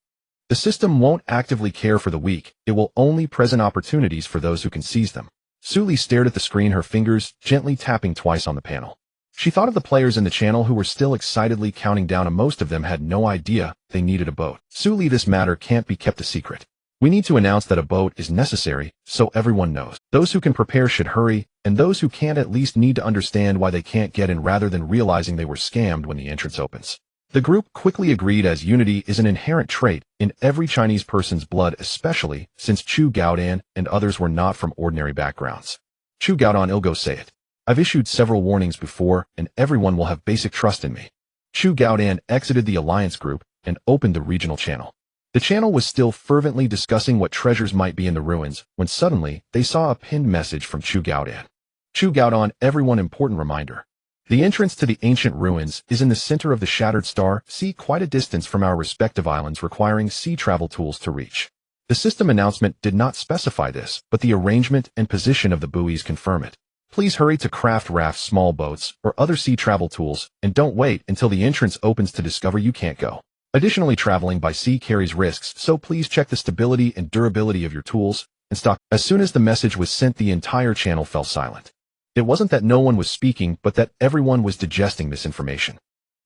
The system won't actively care for the weak, it will only present opportunities for those who can seize them. Suli stared at the screen, her fingers gently tapping twice on the panel. She thought of the players in the channel who were still excitedly counting down, and most of them had no idea they needed a boat. Suli, this matter can't be kept a secret. We need to announce that a boat is necessary so everyone knows. Those who can prepare should hurry, and those who can't at least need to understand why they can't get in rather than realizing they were scammed when the entrance opens. The group quickly agreed, as unity is an inherent trait in every Chinese person's blood, especially since Chu Gaodan and others were not from ordinary backgrounds. Chu Gaodan, I'll go say it. I've issued several warnings before, and everyone will have basic trust in me. Chu Gaodan exited the alliance group and opened the regional channel. The channel was still fervently discussing what treasures might be in the ruins when suddenly they saw a pinned message from Chu Gaodan. Chu Gaodan, everyone, important reminder. The entrance to the ancient ruins is in the center of the Shattered Star Sea, quite a distance from our respective islands, requiring sea travel tools to reach. The system announcement did not specify this, but the arrangement and position of the buoys confirm it. Please hurry to craft rafts, small boats, or other sea travel tools, and don't wait until the entrance opens to discover you can't go. Additionally, traveling by sea carries risks, so please check the stability and durability of your tools and stock. As soon as the message was sent, the entire channel fell silent. It wasn't that no one was speaking, but that everyone was digesting this information.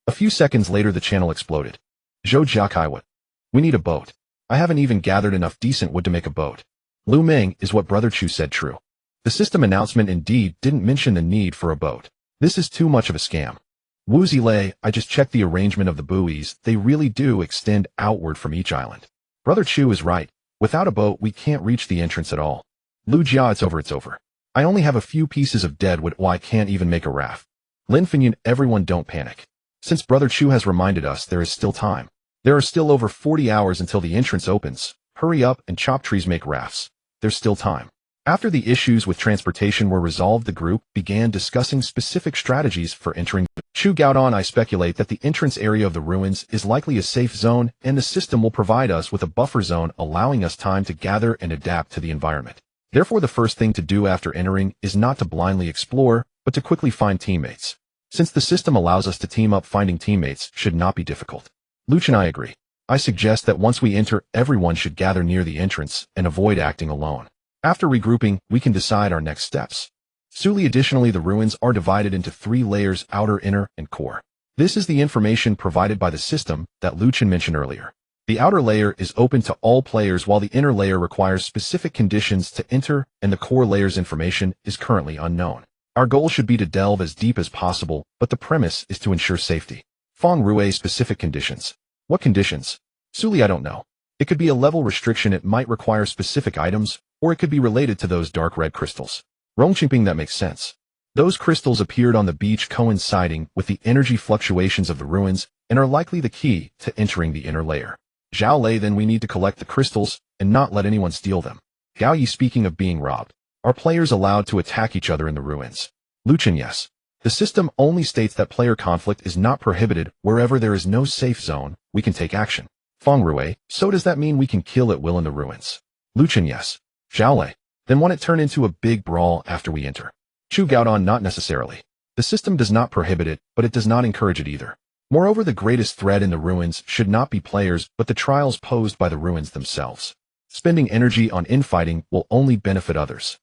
A few seconds later, the channel exploded. Zhou Jiakaiwa. We need a boat. I haven't even gathered enough decent wood to make a boat. Lu Meng, is what Brother Chu said true? The system announcement indeed didn't mention the need for a boat. This is too much of a scam. Wu Zilei, I just checked the arrangement of the buoys. They really do extend outward from each island. Brother Chu is right. Without a boat, we can't reach the entrance at all. Lu Jia, it's over. I only have a few pieces of dead wood, I can't even make a raft. Lin Finyan, everyone don't panic. Since Brother Chu has reminded us, there is still time. There are still over 40 hours until the entrance opens. Hurry up and chop trees, make rafts. There's still time. After the issues with transportation were resolved, the group began discussing specific strategies for entering. Chu Gaodan, I speculate that the entrance area of the ruins is likely a safe zone, and the system will provide us with a buffer zone, allowing us time to gather and adapt to the environment. Therefore, the first thing to do after entering is not to blindly explore, but to quickly find teammates. Since the system allows us to team up, finding teammates should not be difficult. Luchin, I agree. I suggest that once we enter, everyone should gather near the entrance and avoid acting alone. After regrouping, we can decide our next steps. Additionally, the ruins are divided into 3 layers: outer, inner, and core. This is the information provided by the system that Luchin mentioned earlier. The outer layer is open to all players, while the inner layer requires specific conditions to enter, and the core layer's information is currently unknown. Our goal should be to delve as deep as possible, but the premise is to ensure safety. Feng Rue: specific conditions. What conditions? I don't know. It could be a level restriction, it might require specific items, or it could be related to those dark red crystals. Rongqingping: that makes sense. Those crystals appeared on the beach coinciding with the energy fluctuations of the ruins and are likely the key to entering the inner layer. Zhao Lei: then we need to collect the crystals and not let anyone steal them. Gao Yi: speaking of being robbed, are players allowed to attack each other in the ruins? Luchin: yes. The system only states that player conflict is not prohibited. Wherever there is no safe zone, we can take action. Feng Rue: so does that mean we can kill at will in the ruins? Luchin: yes. Zhao Lei: then won't it turn into a big brawl after we enter? Chu Gaodong: not necessarily. The system does not prohibit it, but it does not encourage it either. Moreover, the greatest threat in the ruins should not be players, but the trials posed by the ruins themselves. Spending energy on infighting will only benefit others.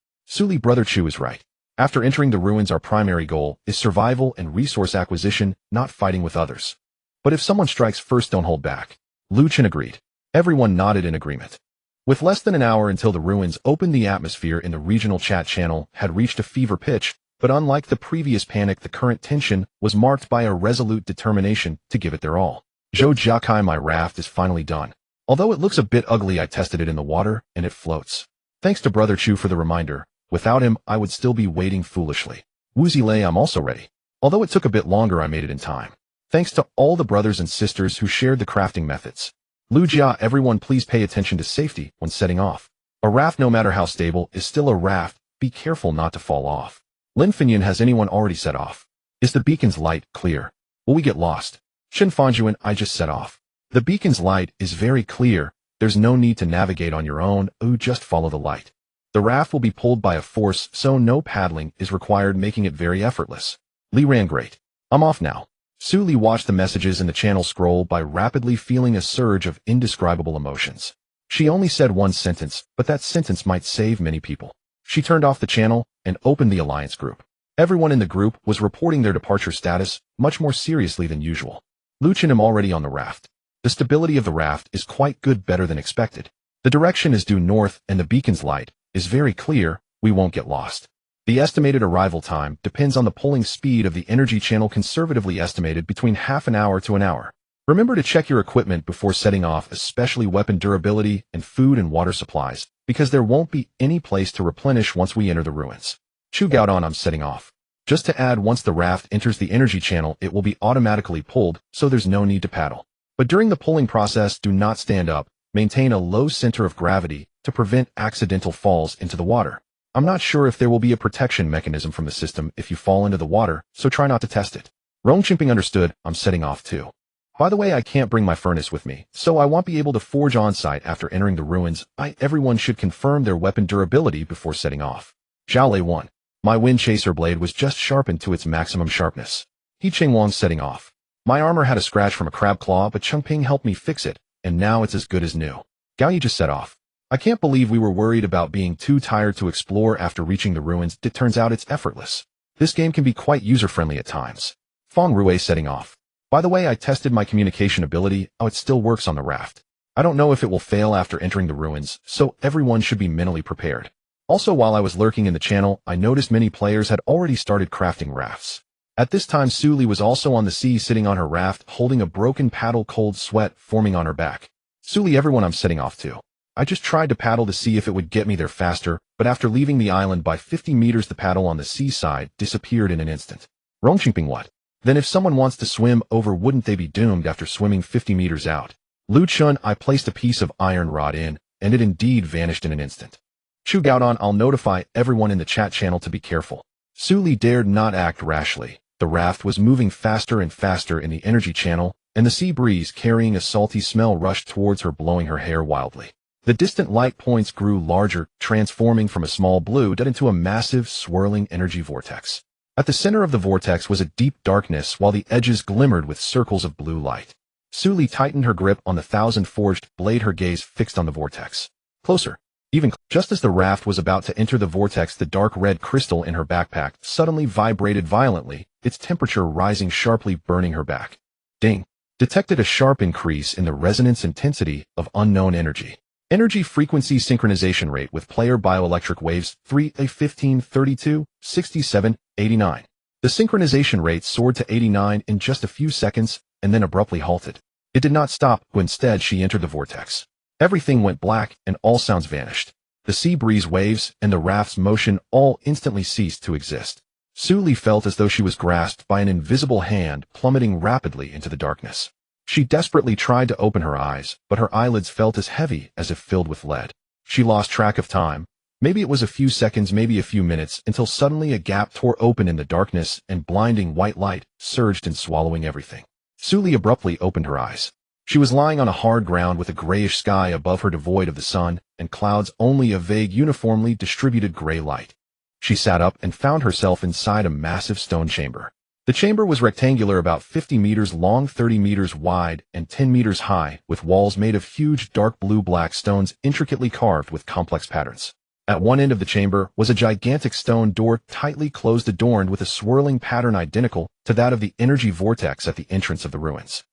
Brother Chu is right. After entering the ruins, our primary goal is survival and resource acquisition, not fighting with others. But if someone strikes first, don't hold back. Luchin agreed. Everyone nodded in agreement. With less than an hour until the ruins opened, the atmosphere in the regional chat channel had reached a fever pitch, but unlike the previous panic, the current tension was marked by a resolute determination to give it their all. Zhou Jiakai: my raft is finally done. Although it looks a bit ugly, I tested it in the water, and it floats. Thanks to Brother Chu for the reminder. Without him, I would still be waiting foolishly. Wu Zilei: I'm also ready. Although it took a bit longer, I made it in time. Thanks to all the brothers and sisters who shared the crafting methods. Lu Jia: everyone please pay attention to safety when setting off. A raft, no matter how stable, is still a raft. Be careful not to fall off. Lin Finyan: has anyone already set off? Is the beacon's light clear? Will we get lost? Shen Fanjuan: I just set off. The beacon's light is very clear. There's no need to navigate on your own. Just follow the light. The raft will be pulled by a force, so no paddling is required, making it very effortless. Li Ran: great. I'm off now. Su Li watched the messages in the channel scroll by, rapidly feeling a surge of indescribable emotions. She only said one sentence, but that sentence might save many people. She turned off the channel and opened the alliance group. Everyone in the group was reporting their departure status much more seriously than usual. Luchin: am already on the raft. The stability of the raft is quite good, better than expected. The direction is due north and the beacon's light is very clear. We won't get lost. The estimated arrival time depends on the pulling speed of the energy channel, conservatively estimated between half an hour to an hour. Remember to check your equipment before setting off, especially weapon durability and food and water supplies, because there won't be any place to replenish once we enter the ruins. Chu Gaodong: I'm setting off. Just to add, once the raft enters the energy channel, it will be automatically pulled, so there's no need to paddle. But during the pulling process, do not stand up. Maintain a low center of gravity to prevent accidental falls into the water. I'm not sure if there will be a protection mechanism from the system if you fall into the water, so try not to test it. Rongqingping: understood. I'm setting off too. By the way, I can't bring my furnace with me, so I won't be able to forge on-site after entering the ruins. Everyone should confirm their weapon durability before setting off. Zhao Lei: 1. My wind chaser blade was just sharpened to its maximum sharpness. He Chengwang: setting off. My armor had a scratch from a crab claw, but Chengping helped me fix it, and now it's as good as new. Gao Yi: just set off. I can't believe we were worried about being too tired to explore after reaching the ruins. It turns out it's effortless. This game can be quite user-friendly at times. Feng Rue: setting off. By the way, I tested my communication ability. It still works on the raft. I don't know if it will fail after entering the ruins, so everyone should be mentally prepared. Also, while I was lurking in the channel, I noticed many players had already started crafting rafts. At this time, Su Li was also on the sea, sitting on her raft, holding a broken paddle, cold sweat forming on her back. Su Li: everyone, I'm setting off too. I just tried to paddle to see if it would get me there faster, but after leaving the island by 50 meters, the paddle on the seaside disappeared in an instant. Rongqingping: what? Then if someone wants to swim over, wouldn't they be doomed after swimming 50 meters out? Lu Chun: I placed a piece of iron rod in, and it indeed vanished in an instant. Chu Gaodong: I'll notify everyone in the chat channel to be careful. Su Li dared not act rashly. The raft was moving faster and faster in the energy channel, and the sea breeze carrying a salty smell rushed towards her, blowing her hair wildly. The distant light points grew larger, transforming from a small blue dot into a massive, swirling energy vortex. At the center of the vortex was a deep darkness, while the edges glimmered with circles of blue light. Su Li tightened her grip on the 1,000 forged blade, her gaze fixed on the vortex. Closer. Even just as the raft was about to enter the vortex, the dark red crystal in her backpack suddenly vibrated violently, its temperature rising sharply, burning her back. Ding! Detected a sharp increase in the resonance intensity of unknown energy. Energy frequency synchronization rate with player bioelectric waves 3A 15 32 67 89. The synchronization rate soared to 89 in just a few seconds and then abruptly halted. It did not stop, but instead she entered the vortex. Everything went black and all sounds vanished. The sea breeze waves and the raft's motion all instantly ceased to exist. Suli felt as though she was grasped by an invisible hand, plummeting rapidly into the darkness. She desperately tried to open her eyes, but her eyelids felt as heavy as if filled with lead. She lost track of time. Maybe it was a few seconds, maybe a few minutes, until suddenly a gap tore open in the darkness and blinding white light surged in, swallowing everything. Suli abruptly opened her eyes. She was lying on a hard ground with a grayish sky above her devoid of the sun and clouds, only a vague, uniformly distributed gray light. She sat up and found herself inside a massive stone chamber. The chamber was rectangular, about 50 meters long, 30 meters wide, and 10 meters high, with walls made of huge dark blue-black stones intricately carved with complex patterns. At one end of the chamber was a gigantic stone door, tightly closed, adorned with a swirling pattern identical to that of the energy vortex at the entrance of the ruins.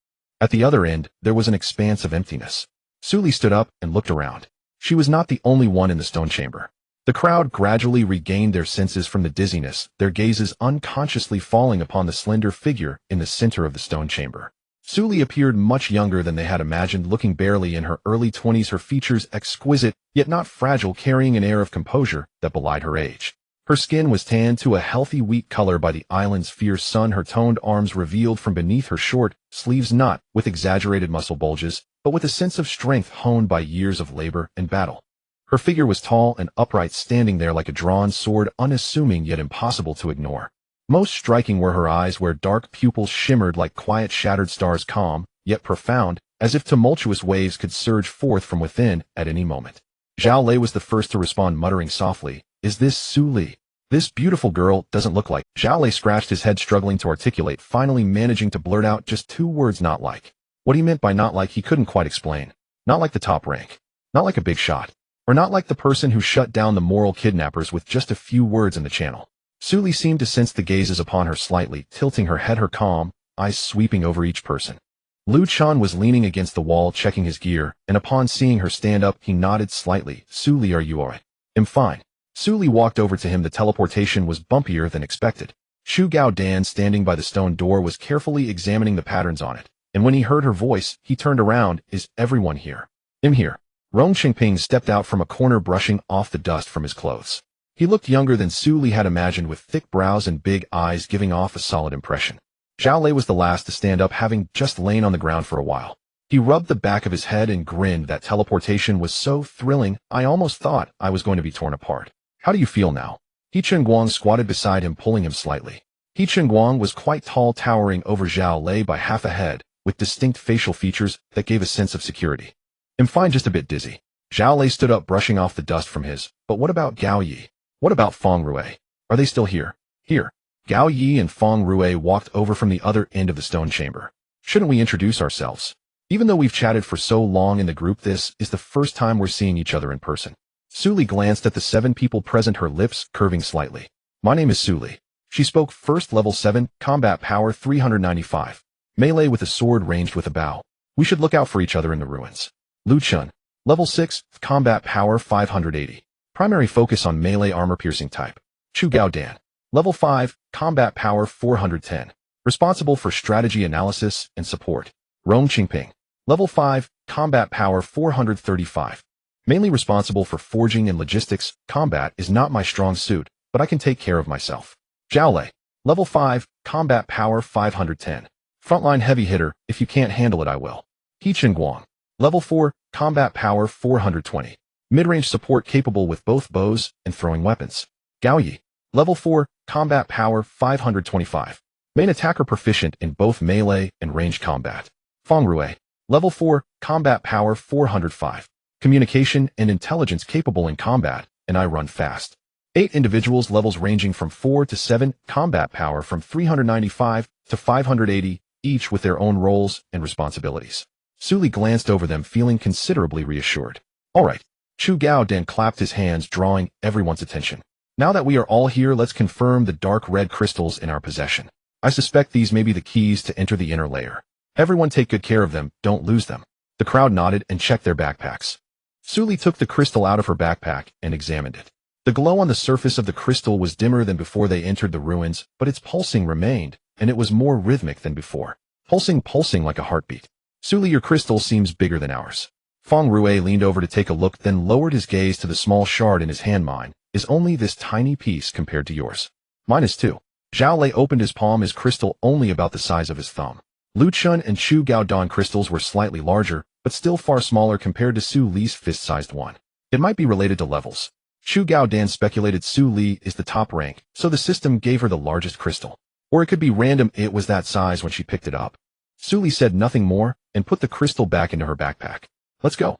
At the other end, there was an expanse of emptiness. Suli stood up and looked around. She was not the only one in the stone chamber. The crowd gradually regained their senses from the dizziness, their gazes unconsciously falling upon the slender figure in the center of the stone chamber. Suli appeared much younger than they had imagined, looking barely in her early 20s, her features exquisite, yet not fragile, carrying an air of composure that belied her age. Her skin was tanned to a healthy wheat color by the island's fierce sun, her toned arms revealed from beneath her short sleeves, not with exaggerated muscle bulges, but with a sense of strength honed by years of labor and battle. Her figure was tall and upright, standing there like a drawn sword, unassuming yet impossible to ignore. Most striking were her eyes, where dark pupils shimmered like quiet shattered stars, calm, yet profound, as if tumultuous waves could surge forth from within at any moment. Zhao Lei was the first to respond, muttering softly, "Is this Suli? This beautiful girl doesn't look like..." Zhao Lei scratched his head, struggling to articulate, finally managing to blurt out just two words: "Not like." What he meant by not like he couldn't quite explain. Not like the top rank. Not like a big shot. Or not like the person who shut down the moral kidnappers with just a few words in the channel. Suli seemed to sense the gazes upon her, slightly tilting her head, her calm eyes sweeping over each person. Lu Chan was leaning against the wall, checking his gear, and upon seeing her stand up, he nodded slightly. "Suli, are you alright?" "I'm fine." Suli walked over to him. The teleportation was bumpier than expected. Shu Gao Dan, standing by the stone door, was carefully examining the patterns on it, and when he heard her voice, he turned around. "Is everyone here?" "I'm here." Rong Qingping stepped out from a corner, brushing off the dust from his clothes. He looked younger than Suli had imagined, with thick brows and big eyes, giving off a solid impression. Zhao Lei was the last to stand up, having just lain on the ground for a while. He rubbed the back of his head and grinned. "That teleportation was so thrilling, I almost thought I was going to be torn apart." "How do you feel now?" He Chengguang squatted beside him, pulling him slightly. He Chengguang was quite tall, towering over Zhao Lei by half a head, with distinct facial features that gave a sense of security. "I'm fine, just a bit dizzy." Zhao Lei stood up, brushing off the dust from his. "But what about Gao Yi? What about Feng Rue? Are they still here?" "Here." Gao Yi and Feng Rue walked over from the other end of the stone chamber. "Shouldn't we introduce ourselves? Even though we've chatted for so long in the group, this is the first time we're seeing each other in person." Suli glanced at the 7 people present, her lips curving slightly. "My name is Suli." She spoke first. "Level 7, combat power 395. Melee with a sword, ranged with a bow. We should look out for each other in the ruins." Lu Chun. Level 6, combat power 580. Primary focus on melee armor, piercing type. Chu Gao Dan. Level 5, combat power 410. Responsible for strategy analysis and support. Rong Qingping. Level 5, combat power 435. Mainly responsible for forging and logistics. Combat is not my strong suit, but I can take care of myself. Zhao Lei. Level 5, combat power 510. Frontline heavy hitter. If you can't handle it, I will. He Chengguang. Level 4, combat power 420. Mid-range support, capable with both bows and throwing weapons. Gao Yi. Level 4, combat power 525. Main attacker, proficient in both melee and ranged combat. Feng Rue. Level 4, combat power 405. Communication and intelligence, capable in combat, and I run fast. 8 individuals, levels ranging from 4 to 7, combat power from 395 to 580, each with their own roles and responsibilities. Suli glanced over them, feeling considerably reassured. "All right. Chu Gao Dan clapped his hands, drawing everyone's attention. Now that we are all here, let's confirm the dark red crystals in our possession. I suspect these may be the keys to enter the inner layer. Everyone take good care of them, don't lose them. The crowd nodded and checked their backpacks. Suli took the crystal out of her backpack and examined it. The glow on the surface of the crystal was dimmer than before they entered the ruins, but its pulsing remained, and it was more rhythmic than before. Pulsing like a heartbeat. Suli, your crystal seems bigger than ours. Feng Rue leaned over to take a look, then lowered his gaze to the small shard in his hand. Mine is only this tiny piece compared to yours. Mine is too. Zhao Lei opened his palm, his crystal only about the size of his thumb. Lu Chun and Chu Gao Dan crystals were slightly larger, but still far smaller compared to Su Li's fist-sized one. It might be related to levels. Chu Gao Dan speculated Su Li is the top rank, so the system gave her the largest crystal. Or it could be random, it was that size when she picked it up. Su Li said nothing more and put the crystal back into her backpack. Let's go.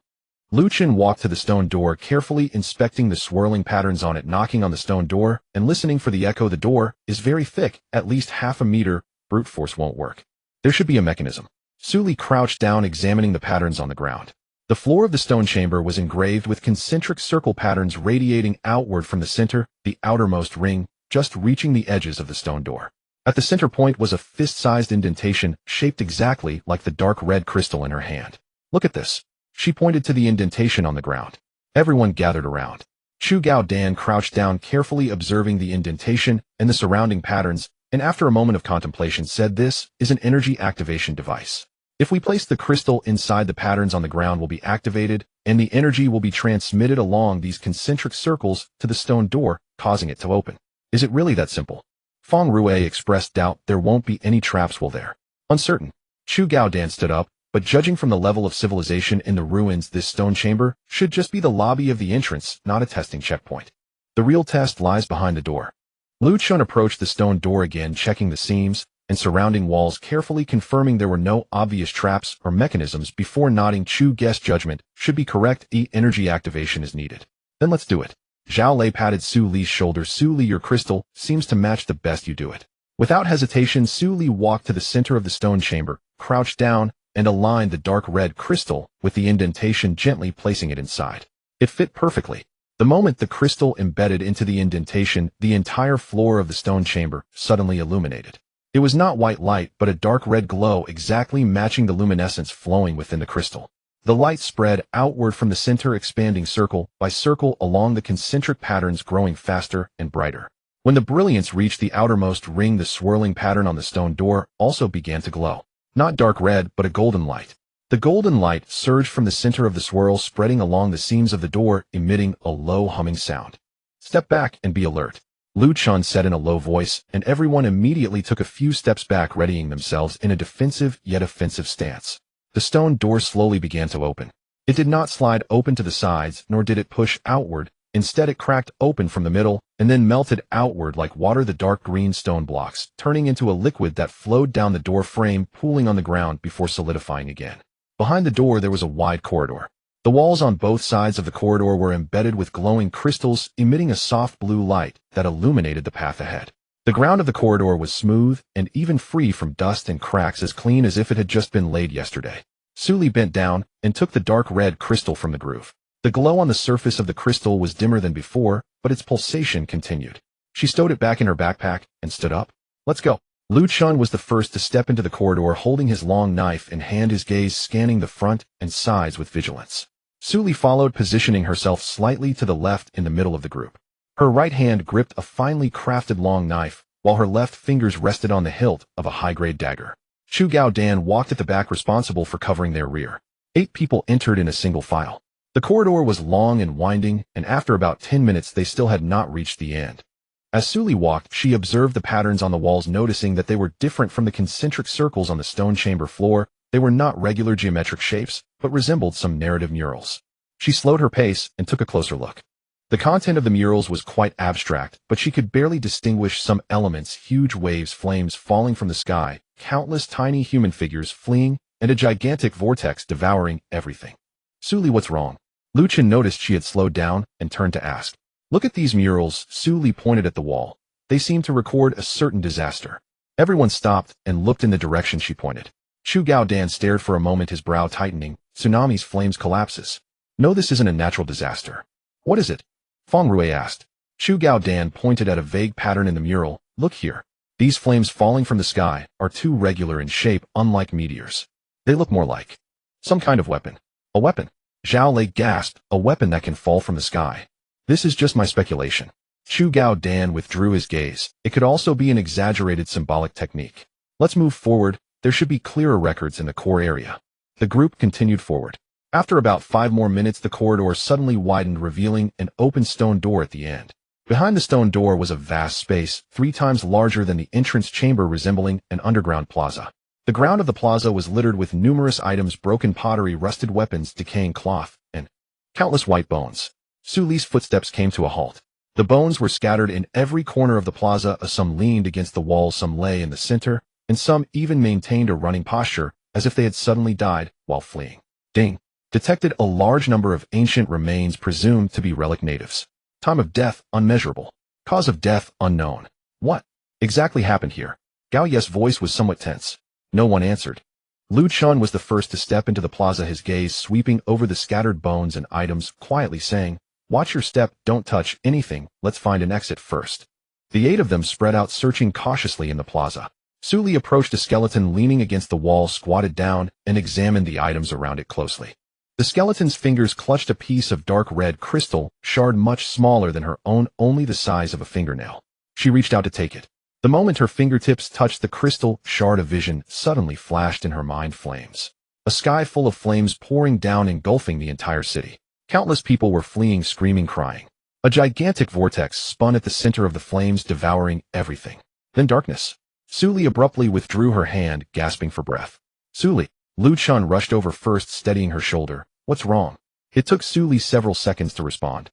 Lu Chun walked to the stone door, carefully inspecting the swirling patterns on it, knocking on the stone door and listening for the echo. The door is very thick, at least half a meter. Brute force won't work. There should be a mechanism. Su Li crouched down, examining the patterns on the ground. The floor of the stone chamber was engraved with concentric circle patterns radiating outward from the center, the outermost ring, just reaching the edges of the stone door. At the center point was a fist-sized indentation, shaped exactly like the dark red crystal in her hand. Look at this. She pointed to the indentation on the ground. Everyone gathered around. Chu Gao Dan crouched down, carefully observing the indentation and the surrounding patterns, and after a moment of contemplation said, this is an energy activation device. If we place the crystal inside, the patterns on the ground will be activated, and the energy will be transmitted along these concentric circles to the stone door, causing it to open. Is it really that simple? Feng Rue expressed doubt. There won't be any traps, will there? Uncertain. Chu Gao Dan stood up, but judging from the level of civilization in the ruins, this stone chamber should just be the lobby of the entrance, not a testing checkpoint. The real test lies behind the door. Lu Chun approached the stone door again, checking the seams and surrounding walls, carefully confirming there were no obvious traps or mechanisms before nodding. Chu Guess judgment should be correct. Energy activation is needed. Then let's do it. Zhao Lei patted Su Li's shoulder. Su Li, your crystal seems to match the best. You do it. Without hesitation, Su Li walked to the center of the stone chamber, crouched down, and aligned the dark red crystal with the indentation, gently placing it inside. It fit perfectly. The moment the crystal embedded into the indentation, the entire floor of the stone chamber suddenly illuminated. It was not white light, but a dark red glow, exactly matching the luminescence flowing within the crystal. The light spread outward from the center, expanding circle by circle along the concentric patterns, growing faster and brighter. When the brilliance reached the outermost ring, the swirling pattern on the stone door also began to glow. Not dark red, but a golden light. The golden light surged from the center of the swirl, spreading along the seams of the door, emitting a low humming sound. Step back and be alert, Lu Chun said in a low voice, and everyone immediately took a few steps back, readying themselves in a defensive yet offensive stance. The stone door slowly began to open. It did not slide open to the sides, nor did it push outward. Instead, it cracked open from the middle and then melted outward like water. The dark green stone blocks turning into a liquid that flowed down the door frame, pooling on the ground before solidifying again. Behind the door there was a wide corridor. The walls on both sides of the corridor were embedded with glowing crystals, emitting a soft blue light that illuminated the path ahead. The ground of the corridor was smooth and even free from dust and cracks, as clean as if it had just been laid yesterday. Su Li bent down and took the dark red crystal from the groove. The glow on the surface of the crystal was dimmer than before, but its pulsation continued. She stowed it back in her backpack and stood up. Let's go. Lu Chun was the first to step into the corridor, holding his long knife in hand, his gaze scanning the front and sides with vigilance. Su Li followed, positioning herself slightly to the left in the middle of the group. Her right hand gripped a finely crafted long knife, while her left fingers rested on the hilt of a high-grade dagger. Chu Gao Dan walked at the back, responsible for covering their rear. 8 people entered in a single file. The corridor was long and winding, and after about 10 minutes they still had not reached the end. As Su Li walked, she observed the patterns on the walls, noticing that they were different from the concentric circles on the stone chamber floor. They were not regular geometric shapes, but resembled some narrative murals. She slowed her pace and took a closer look. The content of the murals was quite abstract, but she could barely distinguish some elements: huge waves, flames falling from the sky, countless tiny human figures fleeing, and a gigantic vortex devouring everything. Su Li, what's wrong? Lu Chun noticed she had slowed down and turned to ask. Look at these murals. Su Li pointed at the wall. They seemed to record a certain disaster. Everyone stopped and looked in the direction she pointed. Chu Gao Dan stared for a moment, his brow tightening. Tsunamis, flames, collapses. No, this isn't a natural disaster. What is it? Feng Rui asked. Chu Gao Dan pointed at a vague pattern in the mural. Look here. These flames falling from the sky are too regular in shape, unlike meteors. They look more like some kind of weapon. A weapon. Zhao Lei gasped, a weapon that can fall from the sky. This is just my speculation. Chu Gao Dan withdrew his gaze. It could also be an exaggerated symbolic technique. Let's move forward. There should be clearer records in the core area. The group continued forward. After about 5 more minutes, the corridor suddenly widened, revealing an open stone door at the end. Behind the stone door was a vast space, 3 times larger than the entrance chamber, resembling an underground plaza. The ground of the plaza was littered with numerous items: broken pottery, rusted weapons, decaying cloth, and countless white bones. Su Li's footsteps came to a halt. The bones were scattered in every corner of the plaza. Some leaned against the wall, some lay in the center, and some even maintained a running posture, as if they had suddenly died while fleeing. Ding! Detected a large number of ancient remains presumed to be relic natives. Time of death unmeasurable. Cause of death unknown. What exactly happened here? Gao Ye's voice was somewhat tense. No one answered. Lu Chun was the first to step into the plaza, his gaze sweeping over the scattered bones and items, quietly saying, "Watch your step, don't touch anything, let's find an exit first." The 8 of them spread out, searching cautiously in the plaza. Su Li approached a skeleton leaning against the wall, squatted down, and examined the items around it closely. The skeleton's fingers clutched a piece of dark red crystal, shard much smaller than her own, only the size of a fingernail. She reached out to take it. The moment her fingertips touched the crystal shard, a vision suddenly flashed in her mind: flames. A sky full of flames pouring down, engulfing the entire city. Countless people were fleeing, screaming, crying. A gigantic vortex spun at the center of the flames, devouring everything. Then darkness. Su Li abruptly withdrew her hand, gasping for breath. Su Li. Lu Chun rushed over first, steadying her shoulder. What's wrong? It took Su Li several seconds to respond.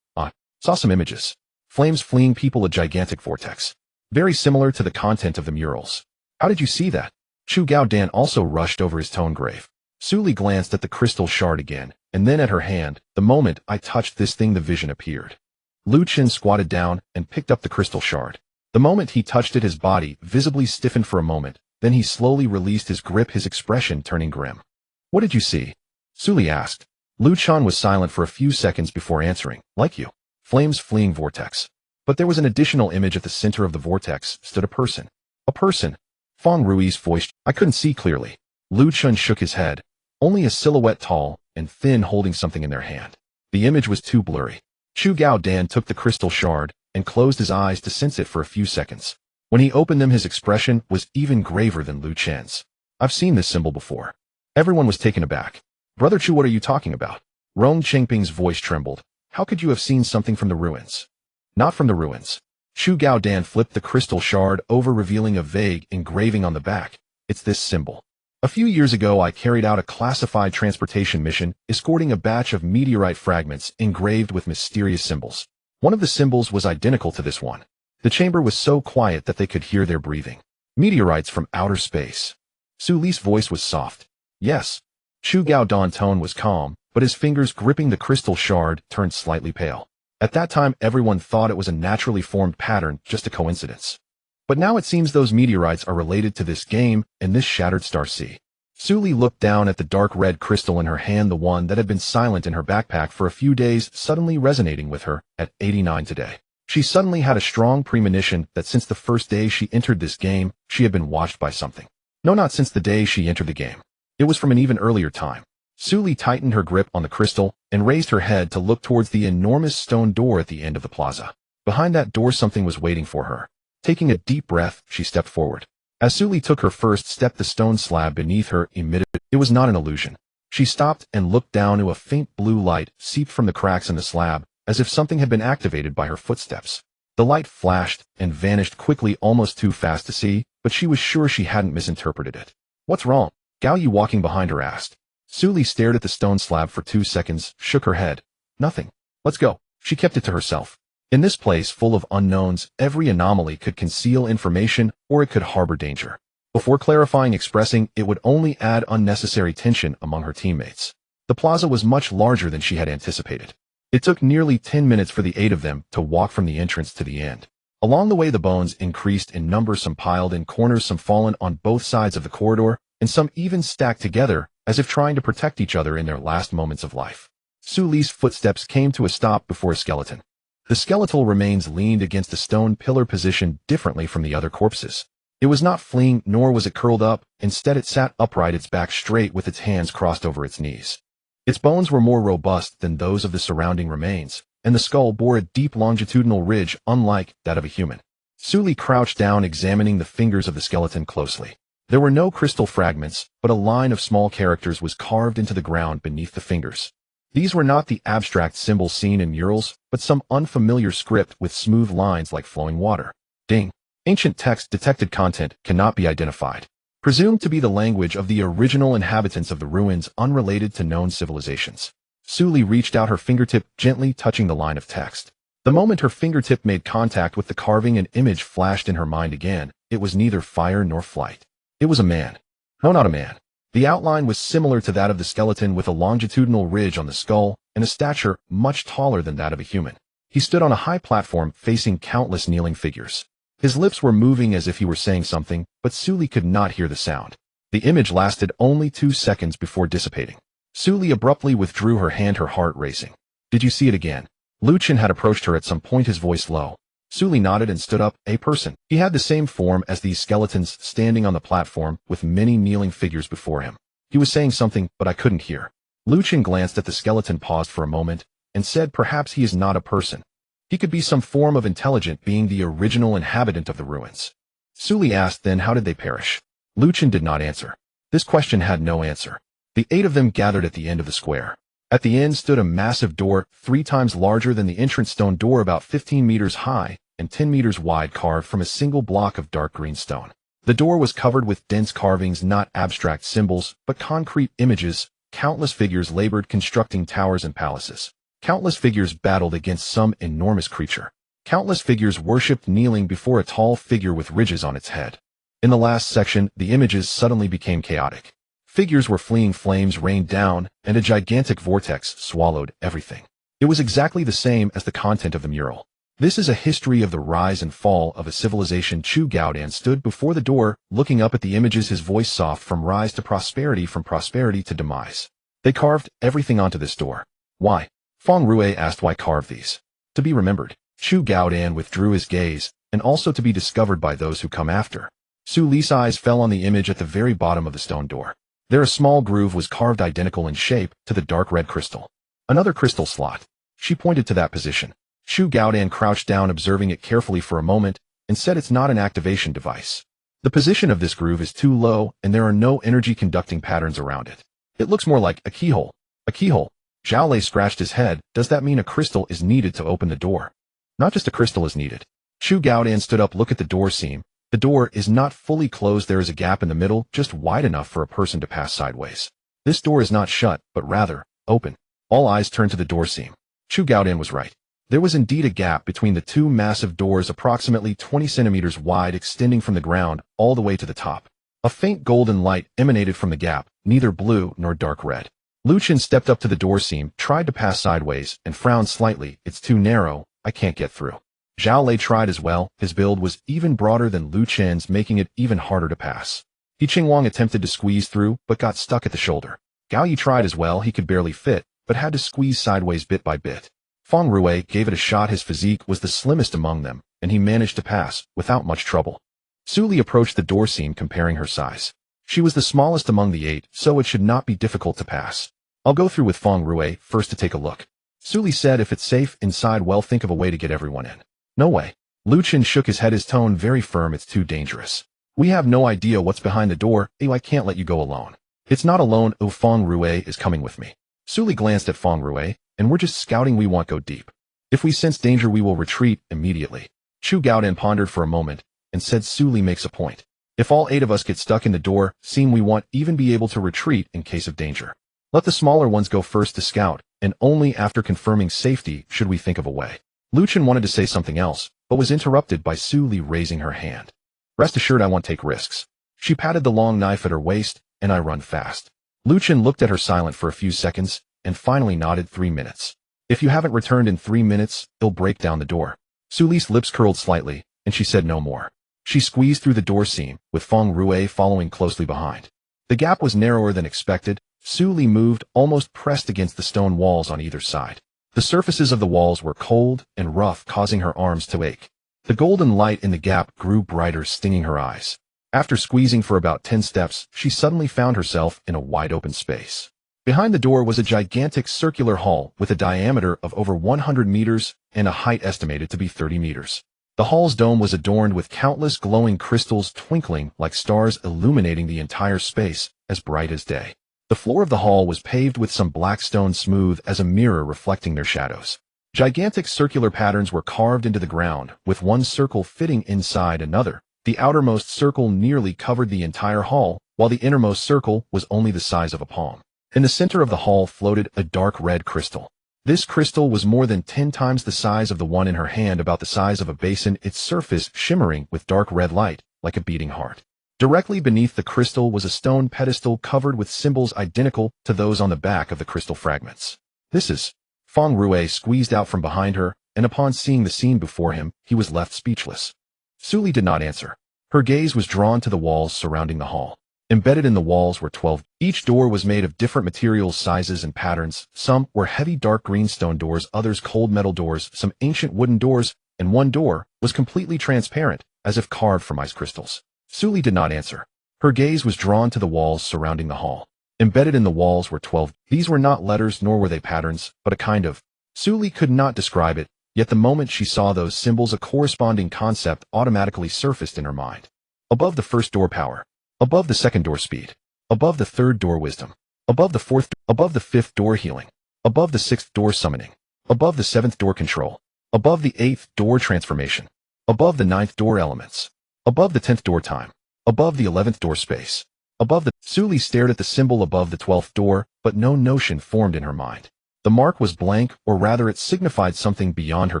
Saw some images. Flames fleeing people, a gigantic vortex. Very similar to the content of the murals. How did you see that? Chu Gao Dan also rushed over, his tone grave. Su Li glanced at the crystal shard again, and then at her hand. The moment I touched this thing, the vision appeared. Lu Chun squatted down and picked up the crystal shard. The moment he touched it, his body visibly stiffened for a moment. Then he slowly released his grip, his expression turning grim. What did you see? Su Li asked. Lu Chun was silent for a few seconds before answering. Like you. Flames fleeing vortex. But there was an additional image. At the center of the vortex stood a person. A person. Feng Rui's voice. I couldn't see clearly. Lu Chun shook his head. Only a silhouette, tall and thin, holding something in their hand. The image was too blurry. Chu Gao Dan took the crystal shard and closed his eyes to sense it for a few seconds. When he opened them, his expression was even graver than Lu Chen's. I've seen this symbol before. Everyone was taken aback. Brother Chu, what are you talking about? Rong Chengping's voice trembled. How could you have seen something from the ruins? Not from the ruins. Chu Gao Dan flipped the crystal shard over, revealing a vague engraving on the back. It's this symbol. A few years ago, I carried out a classified transportation mission, escorting a batch of meteorite fragments engraved with mysterious symbols. One of the symbols was identical to this one. The chamber was so quiet that they could hear their breathing. Meteorites from outer space. Su Li's voice was soft. Yes. Chu Gao Dan's tone was calm, but his fingers gripping the crystal shard turned slightly pale. At that time, everyone thought it was a naturally formed pattern, just a coincidence. But now it seems those meteorites are related to this game and this shattered star sea. Su Li looked down at the dark red crystal in her hand, the one that had been silent in her backpack for a few days, suddenly resonating with her at 89 today. She suddenly had a strong premonition that since the first day she entered this game, she had been watched by something. No, not since the day she entered the game. It was from an even earlier time. Su Li tightened her grip on the crystal and raised her head to look towards the enormous stone door at the end of the plaza. Behind that door, something was waiting for her. Taking a deep breath, she stepped forward. As Su Li took her first step, the stone slab beneath her emitted. It was not an illusion. She stopped and looked down. A faint blue light seeped from the cracks in the slab, as if something had been activated by her footsteps. The light flashed and vanished quickly, almost too fast to see, but she was sure she hadn't misinterpreted it. What's wrong? Gao Yi, walking behind her, asked. Su Li stared at the stone slab for 2 seconds, shook her head. Nothing. Let's go. She kept it to herself. In this place full of unknowns, every anomaly could conceal information or it could harbor danger. Before clarifying, expressing, it would only add unnecessary tension among her teammates. The plaza was much larger than she had anticipated. It took nearly 10 minutes for the 8 of them to walk from the entrance to the end. Along the way, the bones increased in number, some piled in corners, some fallen on both sides of the corridor, and some even stacked together, as if trying to protect each other in their last moments of life. Su Li's footsteps came to a stop before a skeleton. The skeletal remains leaned against a stone pillar positioned differently from the other corpses. It was not fleeing, nor was it curled up. Instead, it sat upright, its back straight with its hands crossed over its knees. Its bones were more robust than those of the surrounding remains, and the skull bore a deep longitudinal ridge unlike that of a human. Su Li crouched down, examining the fingers of the skeleton closely. There were no crystal fragments, but a line of small characters was carved into the ground beneath the fingers. These were not the abstract symbols seen in murals, but some unfamiliar script with smooth lines like flowing water. Ding. Ancient text detected. Content cannot be identified. Presumed to be the language of the original inhabitants of the ruins, unrelated to known civilizations. Su Li reached out her fingertip, gently touching the line of text. The moment her fingertip made contact with the carving, an image flashed in her mind again. It was neither fire nor flight. It was a man. No, not a man. The outline was similar to that of the skeleton, with a longitudinal ridge on the skull and a stature much taller than that of a human. He stood on a high platform facing countless kneeling figures. His lips were moving as if he were saying something, but Su Li could not hear the sound. The image lasted only 2 seconds before dissipating. Su Li abruptly withdrew her hand, her heart racing. Did you see it again? Lu Chen had approached her at some point, his voice low. Su Li nodded and stood up. A person. He had the same form as these skeletons, standing on the platform with many kneeling figures before him. He was saying something, but I couldn't hear. Lu Chen glanced at the skeleton, paused for a moment, and said, perhaps he is not a person. He could be some form of intelligent being, the original inhabitant of the ruins. Su Li asked, then how did they perish? Lu Chen did not answer. This question had no answer. The 8 of them gathered at the end of the square. At the end stood a massive door, 3 times larger than the entrance stone door, about 15 meters high and 10 meters wide, carved from a single block of dark green stone. The door was covered with dense carvings, not abstract symbols, but concrete images. Countless figures labored constructing towers and palaces. Countless figures battled against some enormous creature. Countless figures worshipped, kneeling before a tall figure with ridges on its head. In the last section, the images suddenly became chaotic. Figures were fleeing, flames rained down, and a gigantic vortex swallowed everything. It was exactly the same as the content of the mural. This is a history of the rise and fall of a civilization. Chu Gaodan stood before the door, looking up at the images, his voice soft. From rise to prosperity, from prosperity to demise. They carved everything onto this door. Why? Feng Rue asked. Why carve these? To be remembered. Chu Gaodan withdrew his gaze, and also to be discovered by those who come after. Su Li's eyes fell on the image at the very bottom of the stone door. There a small groove was carved, identical in shape to the dark red crystal. Another crystal slot. She pointed to that position. Chu Gaodan crouched down, observing it carefully for a moment, and said, it's not an activation device. The position of this groove is too low, and there are no energy conducting patterns around it. It looks more like a keyhole. A keyhole. Zhao Lei scratched his head. Does that mean a crystal is needed to open the door? Not just a crystal is needed. Chu Gaodan stood up. Look at the door seam. The door is not fully closed. There is a gap in the middle, just wide enough for a person to pass sideways. This door is not shut, but rather open. All eyes turned to the door seam. Chu Gaodan was right. There was indeed a gap between the 2 massive doors, approximately 20 centimeters wide, extending from the ground all the way to the top. A faint golden light emanated from the gap, neither blue nor dark red. Lu Chen stepped up to the door seam, tried to pass sideways, and frowned slightly. It's too narrow. I can't get through. Zhao Lei tried as well. His build was even broader than Lu Chen's, making it even harder to pass. He Qingwang attempted to squeeze through, but got stuck at the shoulder. Gao Yi tried as well. He could barely fit, but had to squeeze sideways bit by bit. Feng Rue gave it a shot. His physique was the slimmest among them, and he managed to pass, without much trouble. Su Li approached the door seam, comparing her size. She was the smallest among the 8, so it should not be difficult to pass. I'll go through with Feng Rue first to take a look. Su Li said, if it's safe inside, well, think of a way to get everyone in. No way. Lu Chen shook his head, his tone very firm. It's too dangerous. We have no idea what's behind the door. I can't let you go alone. It's not alone. Feng Rue is coming with me. Su Li glanced at Feng Rue. And we're just scouting. We won't go deep. If we sense danger, we will retreat immediately. Chu Gaodan pondered for a moment and said, Su Li makes a point. If all 8 of us get stuck in the door seam, we won't even be able to retreat in case of danger. Let the smaller ones go first to scout, and only after confirming safety should we think of a way. Lu Chen wanted to say something else, but was interrupted by Su Li raising her hand. Rest assured, I won't take risks. She patted the long knife at her waist, and I run fast. Lu Chen looked at her silent for a few seconds, and finally nodded. 3 minutes. If you haven't returned in 3 minutes, it'll break down the door. Su Li's lips curled slightly, and she said no more. She squeezed through the door seam, with Feng Rue following closely behind. The gap was narrower than expected, Suli moved, almost pressed against the stone walls on either side. The surfaces of the walls were cold and rough, causing her arms to ache. The golden light in the gap grew brighter, stinging her eyes. After squeezing for about 10 steps, she suddenly found herself in a wide-open space. Behind the door was a gigantic circular hall with a diameter of over 100 meters and a height estimated to be 30 meters. The hall's dome was adorned with countless glowing crystals twinkling like stars, illuminating the entire space as bright as day. The floor of the hall was paved with some black stone, smooth as a mirror reflecting their shadows. Gigantic circular patterns were carved into the ground, with one circle fitting inside another. The outermost circle nearly covered the entire hall, while the innermost circle was only the size of a palm. In the center of the hall floated a dark red crystal. This crystal was more than 10 times the size of the one in her hand, about the size of a basin, its surface shimmering with dark red light, like a beating heart. Directly beneath the crystal was a stone pedestal covered with symbols identical to those on the back of the crystal fragments. "This is..." Feng Rue squeezed out from behind her, and upon seeing the scene before him, he was left speechless. Suli did not answer. Her gaze was drawn to the walls surrounding the hall. Embedded in the walls were 12. Each door was made of different materials, sizes, and patterns. Some were heavy dark green stone doors, others cold metal doors, some ancient wooden doors, and one door was completely transparent, as if carved from ice crystals. Suli did not answer. Her gaze was drawn to the walls surrounding the hall. Embedded in the walls were 12. These were not letters, nor were they patterns, but a kind of... Suli could not describe it, yet the moment she saw those symbols, a corresponding concept automatically surfaced in her mind. Above the first door, power. Above the second door, speed. Above the third door, wisdom. Above the fourth, above the fifth door, healing. Above the sixth door, summoning. Above the seventh door, control. Above the eighth door, transformation. Above the ninth door, elements. Above the 10th door, time. Above the 11th door, space. Above the... Suli stared at the symbol above the 12th door, but no notion formed in her mind. The mark was blank, or rather it signified something beyond her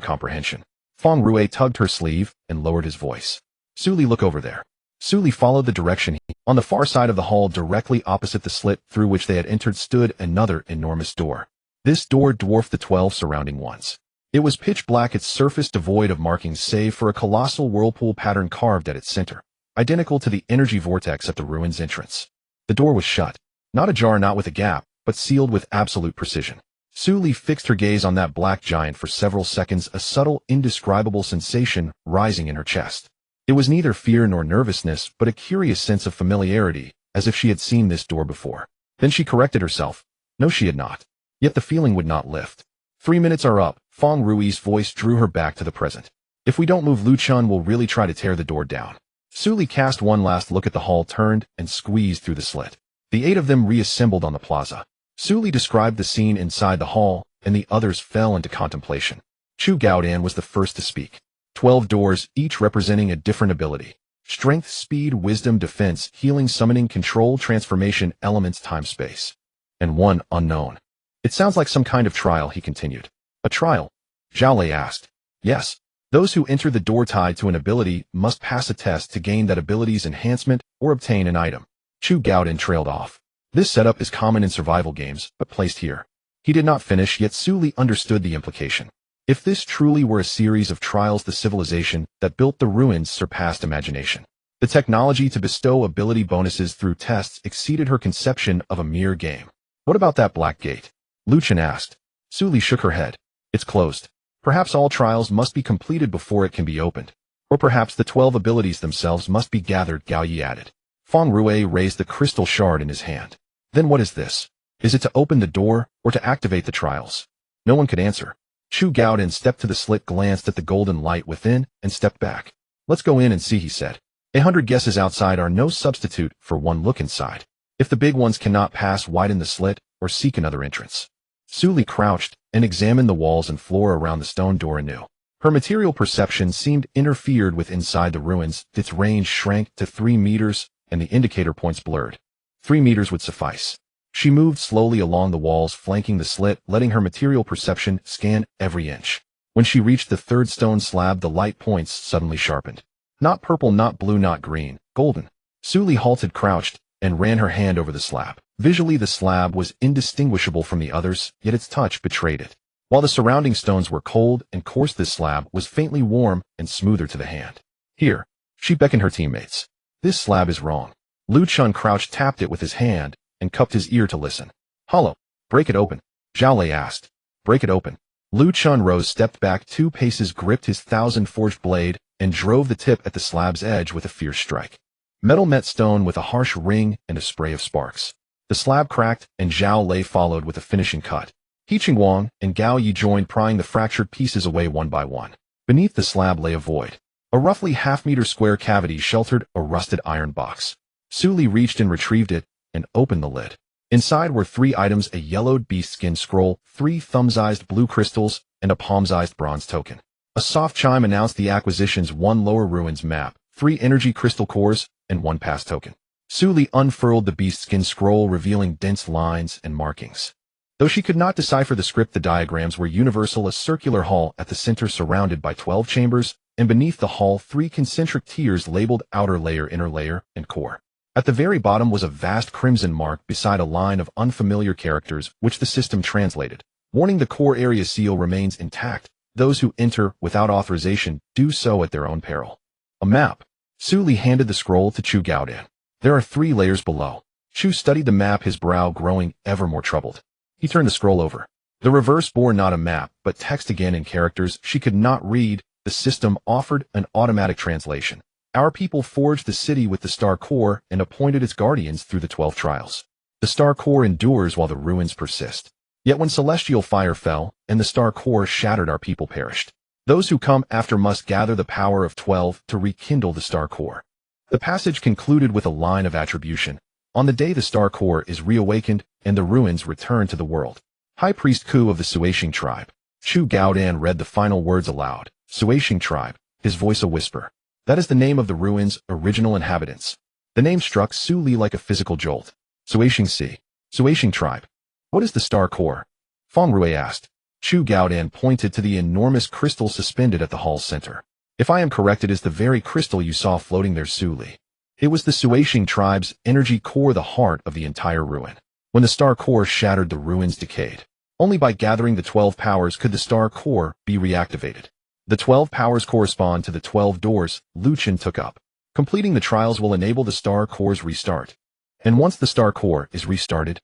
comprehension. Feng Rue tugged her sleeve and lowered his voice. "Suli, look over there." Suli followed the direction. On the far side of the hall, directly opposite the slit through which they had entered, stood another enormous door. This door dwarfed the 12 surrounding ones. It was pitch black, its surface devoid of markings save for a colossal whirlpool pattern carved at its center, identical to the energy vortex at the ruin's entrance. The door was shut. Not ajar, not with a gap, but sealed with absolute precision. Suli fixed her gaze on that black giant for several seconds, a subtle, indescribable sensation rising in her chest. It was neither fear nor nervousness, but a curious sense of familiarity, as if she had seen this door before. Then she corrected herself. No, she had not. Yet the feeling would not lift. 3 minutes are up. Feng Rui's voice drew her back to the present. If we don't move, Lu Chun will really try to tear the door down. Suli cast one last look at the hall, turned, and squeezed through the slit. The 8 of them reassembled on the plaza. Suli described the scene inside the hall, and the others fell into contemplation. Chu Gaodan was the first to speak. 12 doors, each representing a different ability. Strength, speed, wisdom, defense, healing, summoning, control, transformation, elements, time, space. And one unknown. It sounds like some kind of trial, he continued. A trial? Zhao Lei asked. Yes. Those who enter the door tied to an ability must pass a test to gain that ability's enhancement or obtain an item. Chu Gaodan trailed off. This setup is common in survival games, but placed here. He did not finish, yet Suli understood the implication. If this truly were a series of trials, the civilization that built the ruins surpassed imagination. The technology to bestow ability bonuses through tests exceeded her conception of a mere game. What about that black gate? Lu Chun asked. Suli shook her head. It's closed. Perhaps all trials must be completed before it can be opened. Or perhaps the 12 abilities themselves must be gathered, Gao Yi added. Feng Rue raised the crystal shard in his hand. Then what is this? Is it to open the door, or to activate the trials? No one could answer. Chu Gaodan stepped to the slit, glanced at the golden light within, and stepped back. Let's go in and see, he said. 100 guesses outside are no substitute for one look inside. If the big ones cannot pass, widen the slit, or seek another entrance. Suli crouched and examined the walls and floor around the stone door anew. Her material perception seemed interfered with inside the ruins. Its range shrank to 3 meters, and the indicator points blurred. 3 meters would suffice. She moved slowly along the walls flanking the slit, letting her material perception scan every inch. When she reached the third stone slab, the light points suddenly sharpened. Not purple, not blue, not green, golden. Suli halted, crouched, and ran her hand over the slab. Visually, the slab was indistinguishable from the others, yet its touch betrayed it. While the surrounding stones were cold and coarse, this slab was faintly warm and smoother to the hand. Here. She beckoned her teammates. This slab is wrong. Lu Chun crouched, tapped it with his hand, and cupped his ear to listen. Hollow. Break it open. Zhao Lei asked. Break it open. Lu Chunrose stepped back 2 paces, gripped his 1,000-forged blade, and drove the tip at the slab's edge with a fierce strike. Metal met stone with a harsh ring and a spray of sparks. The slab cracked, and Zhao Lei followed with a finishing cut. He Qingwang and Gao Yi joined, prying the fractured pieces away one by one. Beneath the slab lay a void. A roughly half-meter square cavity sheltered a rusted iron box. Su Li reached and retrieved it, and opened the lid. Inside were 3 items: a yellowed beast-skin scroll, 3 thumb-sized blue crystals, and a palm-sized bronze token. A soft chime announced the acquisitions: 1 lower ruins map, 3 energy crystal cores, and 1 pass token. Su Li unfurled the beast-skin scroll, revealing dense lines and markings. Though she could not decipher the script, the diagrams were universal: a circular hall at the center surrounded by 12 chambers, and beneath the hall 3 concentric tiers labeled outer layer, inner layer, and core. At the very bottom was a vast crimson mark beside a line of unfamiliar characters, which the system translated, warning the core area seal remains intact. Those who enter without authorization do so at their own peril. A map. Su Li handed the scroll to Chu Gaodan. There are 3 layers below. Chu studied the map, his brow growing ever more troubled. He turned the scroll over. The reverse bore not a map, but text again in characters she could not read. The system offered an automatic translation. Our people forged the city with the Star Core and appointed its guardians through the 12 trials. The Star Core endures while the ruins persist. Yet when celestial fire fell and the Star Core shattered, our people perished. Those who come after must gather the power of 12 to rekindle the Star Core. The passage concluded with a line of attribution. On the day the Star Core is reawakened and the ruins return to the world. High Priest Ku of the Suishing tribe. Chu Gaodan read the final words aloud. Suishing tribe, his voice a whisper. That is the name of the ruins' original inhabitants. The name struck Su Li like a physical jolt. Suishing Sea. Suishing tribe. What is the Star Core? Feng Rui asked. Chu Gaodan pointed to the enormous crystal suspended at the hall's center. If I am correct, it is the very crystal you saw floating there, Su Li. It was the Suishing tribe's energy core, the heart of the entire ruin. When the Star Core shattered, the ruins decayed. Only by gathering the 12 powers could the Star Core be reactivated. The 12 powers correspond to the 12 doors Lu Chen took up. Completing the trials will enable the Star Core's restart. And once the Star Core is restarted?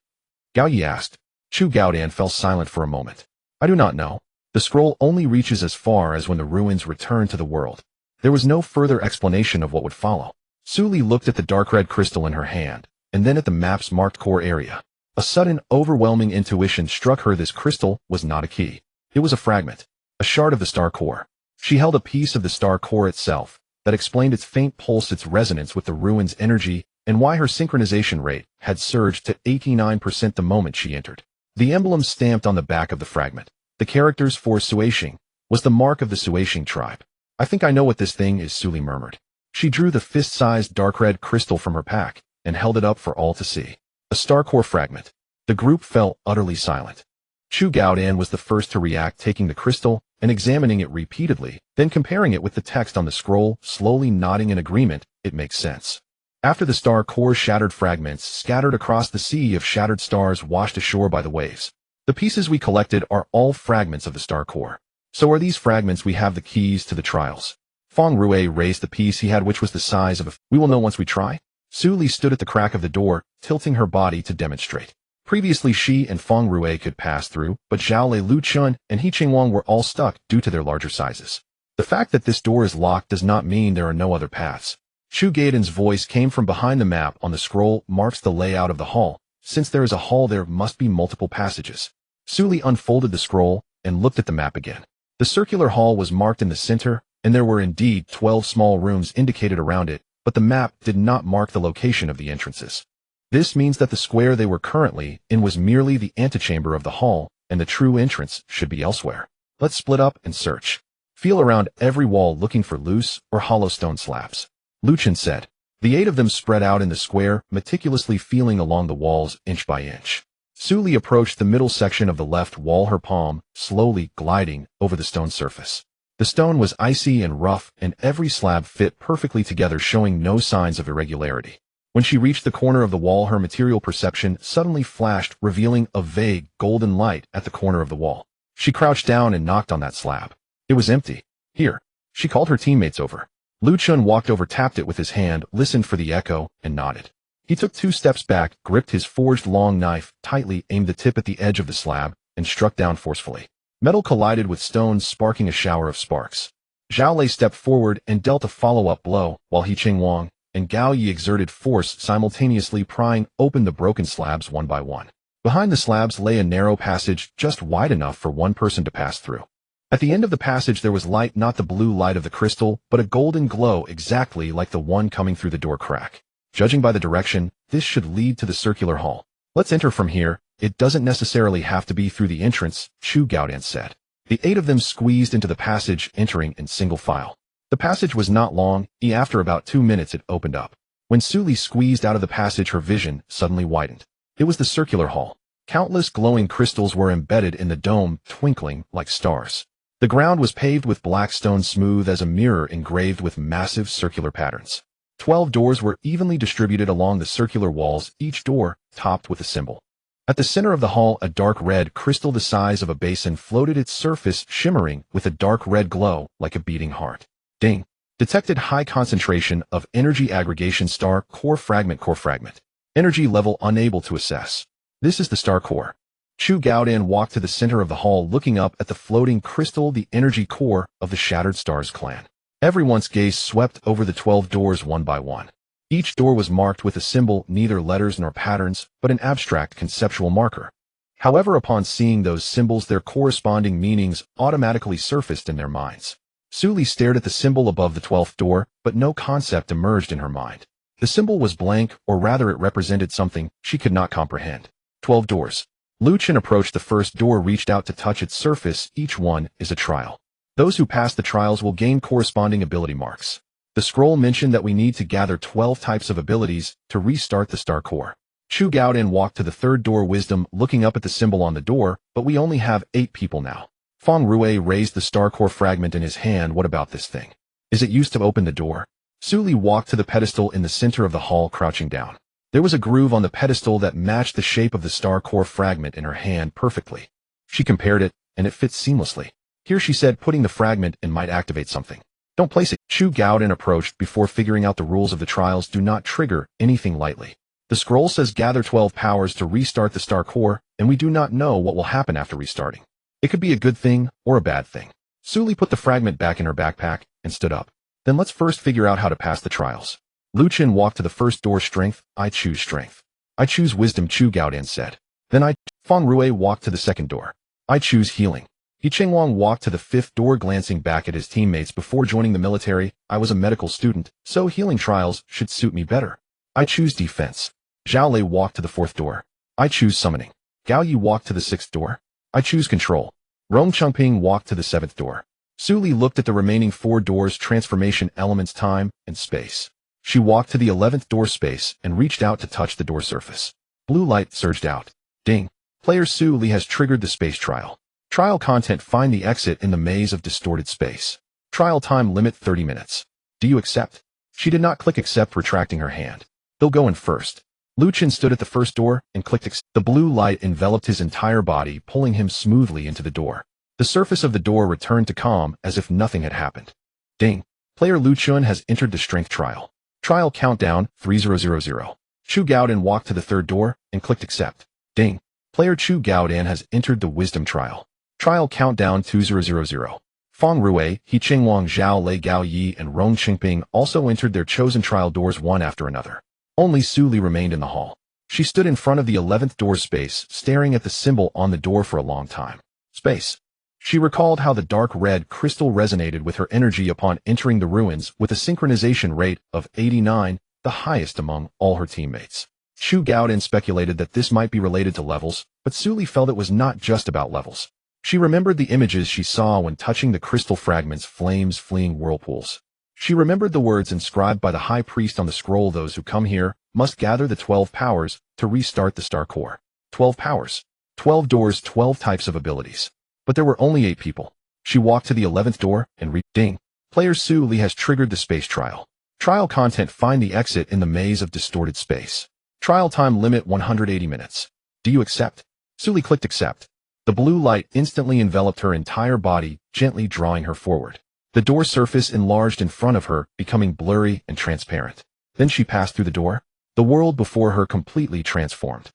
Gao Yi asked. Chu Gaodan fell silent for a moment. I do not know. The scroll only reaches as far as when the ruins return to the world. There was no further explanation of what would follow. Su Li looked at the dark red crystal in her hand, and then at the map's marked core area. A sudden, overwhelming intuition struck her: this crystal was not a key. It was a fragment, a shard of the Star Core. She held a piece of the Star Core itself that explained its faint pulse, its resonance with the ruin's energy, and why her synchronization rate had surged to 89% the moment she entered. The emblem stamped on the back of the fragment, the characters for Suishing, was the mark of the Suishing tribe. I think I know what this thing is, Su Li murmured. She drew the fist-sized dark red crystal from her pack and held it up for all to see. A Star Core fragment. The group fell utterly silent. Chu Gaodan was the first to react, taking the crystal and examining it repeatedly, then comparing it with the text on the scroll, slowly nodding in agreement. It makes sense. After the Star Core shattered, fragments scattered across the sea of shattered stars washed ashore by the waves. The pieces we collected are all fragments of the Star Core. So are these fragments we have the keys to the trials. Feng Rui raised the piece he had, which was the size of a... We will know once we try. Su Li stood at the crack of the door, tilting her body to demonstrate. Previously she and Feng Rui could pass through, but Zhao Lei, Lu Chun, and He Qingwang were all stuck due to their larger sizes. The fact that this door is locked does not mean there are no other paths. Chu Gaodan's voice came from behind. The map on the scroll marks the layout of the hall. Since there is a hall, there must be multiple passages. Su Li unfolded the scroll and looked at the map again. The circular hall was marked in the center, and there were indeed 12 small rooms indicated around it, but the map did not mark the location of the entrances. This means that the square they were currently in was merely the antechamber of the hall, and the true entrance should be elsewhere. Let's split up and search. Feel around every wall looking for loose or hollow stone slabs. Lu Chen said. The 8 of them spread out in the square, meticulously feeling along the walls inch by inch. Su Li approached the middle section of the left wall, her palm slowly gliding over the stone surface. The stone was icy and rough, and every slab fit perfectly together, showing no signs of irregularity. When she reached the corner of the wall, her material perception suddenly flashed, revealing a vague, golden light at the corner of the wall. She crouched down and knocked on that slab. It was empty. Here. She called her teammates over. Lu Chun walked over, tapped it with his hand, listened for the echo, and nodded. He took 2 steps back, gripped his forged long knife tightly, aimed the tip at the edge of the slab, and struck down forcefully. Metal collided with stones, sparking a shower of sparks. Zhao Lei stepped forward and dealt a follow-up blow, while He Qingwang and Gao Yi exerted force, simultaneously prying open the broken slabs one by one. Behind the slabs lay a narrow passage just wide enough for one person to pass through. At the end of the passage there was light, not the blue light of the crystal, but a golden glow exactly like the one coming through the door crack. Judging by the direction, this should lead to the circular hall. Let's enter from here. It doesn't necessarily have to be through the entrance, Chu Gaodan said. The 8 of them squeezed into the passage, entering in single file. The passage was not long, after about 2 minutes it opened up. When Su Li squeezed out of the passage, her vision suddenly widened. It was the circular hall. Countless glowing crystals were embedded in the dome, twinkling like stars. The ground was paved with black stone, smooth as a mirror, engraved with massive circular patterns. 12 doors were evenly distributed along the circular walls, each door topped with a symbol. At the center of the hall, a dark red crystal the size of a basin floated, its surface shimmering with a dark red glow like a beating heart. Ding. Detected high concentration of energy aggregation star core fragment. Energy level unable to assess. This is the star core. Chu Gaodan walked to the center of the hall, looking up at the floating crystal, the energy core of the Shattered Stars clan. Everyone's gaze swept over the 12 doors one by one. Each door was marked with a symbol, neither letters nor patterns, but an abstract conceptual marker. However, upon seeing those symbols, their corresponding meanings automatically surfaced in their minds. Su Li stared at the symbol above the 12th door, but no concept emerged in her mind. The symbol was blank, or rather it represented something she could not comprehend. 12 doors. Lu Chen approached the first door, reached out to touch its surface. Each one is a trial. Those who pass the trials will gain corresponding ability marks. The scroll mentioned that we need to gather 12 types of abilities to restart the star core. Chu Gaodan walked to the third door, wisdom, looking up at the symbol on the door, but we only have 8 people now. Feng Rui raised the star core fragment in his hand. What about this thing? Is it used to open the door? Su Li walked to the pedestal in the center of the hall, crouching down. There was a groove on the pedestal that matched the shape of the star core fragment in her hand perfectly. She compared it, and it fit seamlessly. Here, she said, putting the fragment in might activate something. Don't place it. Chu Gaodan approached before figuring out the rules of the trials. Do not trigger anything lightly. The scroll says gather 12 powers to restart the star core, and we do not know what will happen after restarting. It could be a good thing or a bad thing. Su Li put the fragment back in her backpack and stood up. Then let's first figure out how to pass the trials. Lu Chen walked to the first door. Strength. I choose strength. I choose wisdom, Chu Gaodan said. Then Feng Rui walked to the second door. I choose healing. He Qingwang walked to the 5th door, glancing back at his teammates. Before joining the military, I was a medical student, so healing trials should suit me better. I choose defense. Zhao Lei walked to the 4th door. I choose summoning. Gao Yi walked to the 6th door. I choose control. Rong Chengping walked to the 7th door. Su Li looked at the remaining 4 doors, transformation elements, time and space. She walked to the 11th door, space, and reached out to touch the door surface. Blue light surged out. Ding. Player Su Li has triggered the space trial. Trial content: find the exit in the maze of distorted space. Trial time limit 30 minutes. Do you accept? She did not click accept, retracting her hand. They'll go in first. Lu Chen stood at the first door and clicked accept. The blue light enveloped his entire body, pulling him smoothly into the door. The surface of the door returned to calm as if nothing had happened. Ding. Player Lu Chen has entered the strength trial. Trial countdown 3000. Chu Gaodan walked to the 3rd door and clicked accept. Ding. Player Chu Gaodan has entered the wisdom trial. Trial countdown 2000. Feng Rui, He Qingwang, Zhao Lei, Gao Yi, and Rong Qingping also entered their chosen trial doors one after another. Only Su Li remained in the hall. She stood in front of the 11th door, space, staring at the symbol on the door for a long time. Space. She recalled how the dark red crystal resonated with her energy upon entering the ruins with a synchronization rate of 89, the highest among all her teammates. Chu Gaodan speculated that this might be related to levels, but Su Li felt it was not just about levels. She remembered the images she saw when touching the crystal fragments, flames, fleeing whirlpools. She remembered the words inscribed by the high priest on the scroll: those who come here must gather the 12 powers to restart the star core. 12 powers. 12 doors, 12 types of abilities. But there were only 8 people. She walked to the 11th door and ding. Player Su Li has triggered the space trial. Trial content: find the exit in the maze of distorted space. Trial time limit 180 minutes. Do you accept? Su Li clicked accept. The blue light instantly enveloped her entire body, gently drawing her forward. The door surface enlarged in front of her, becoming blurry and transparent. Then she passed through the door. The world before her completely transformed.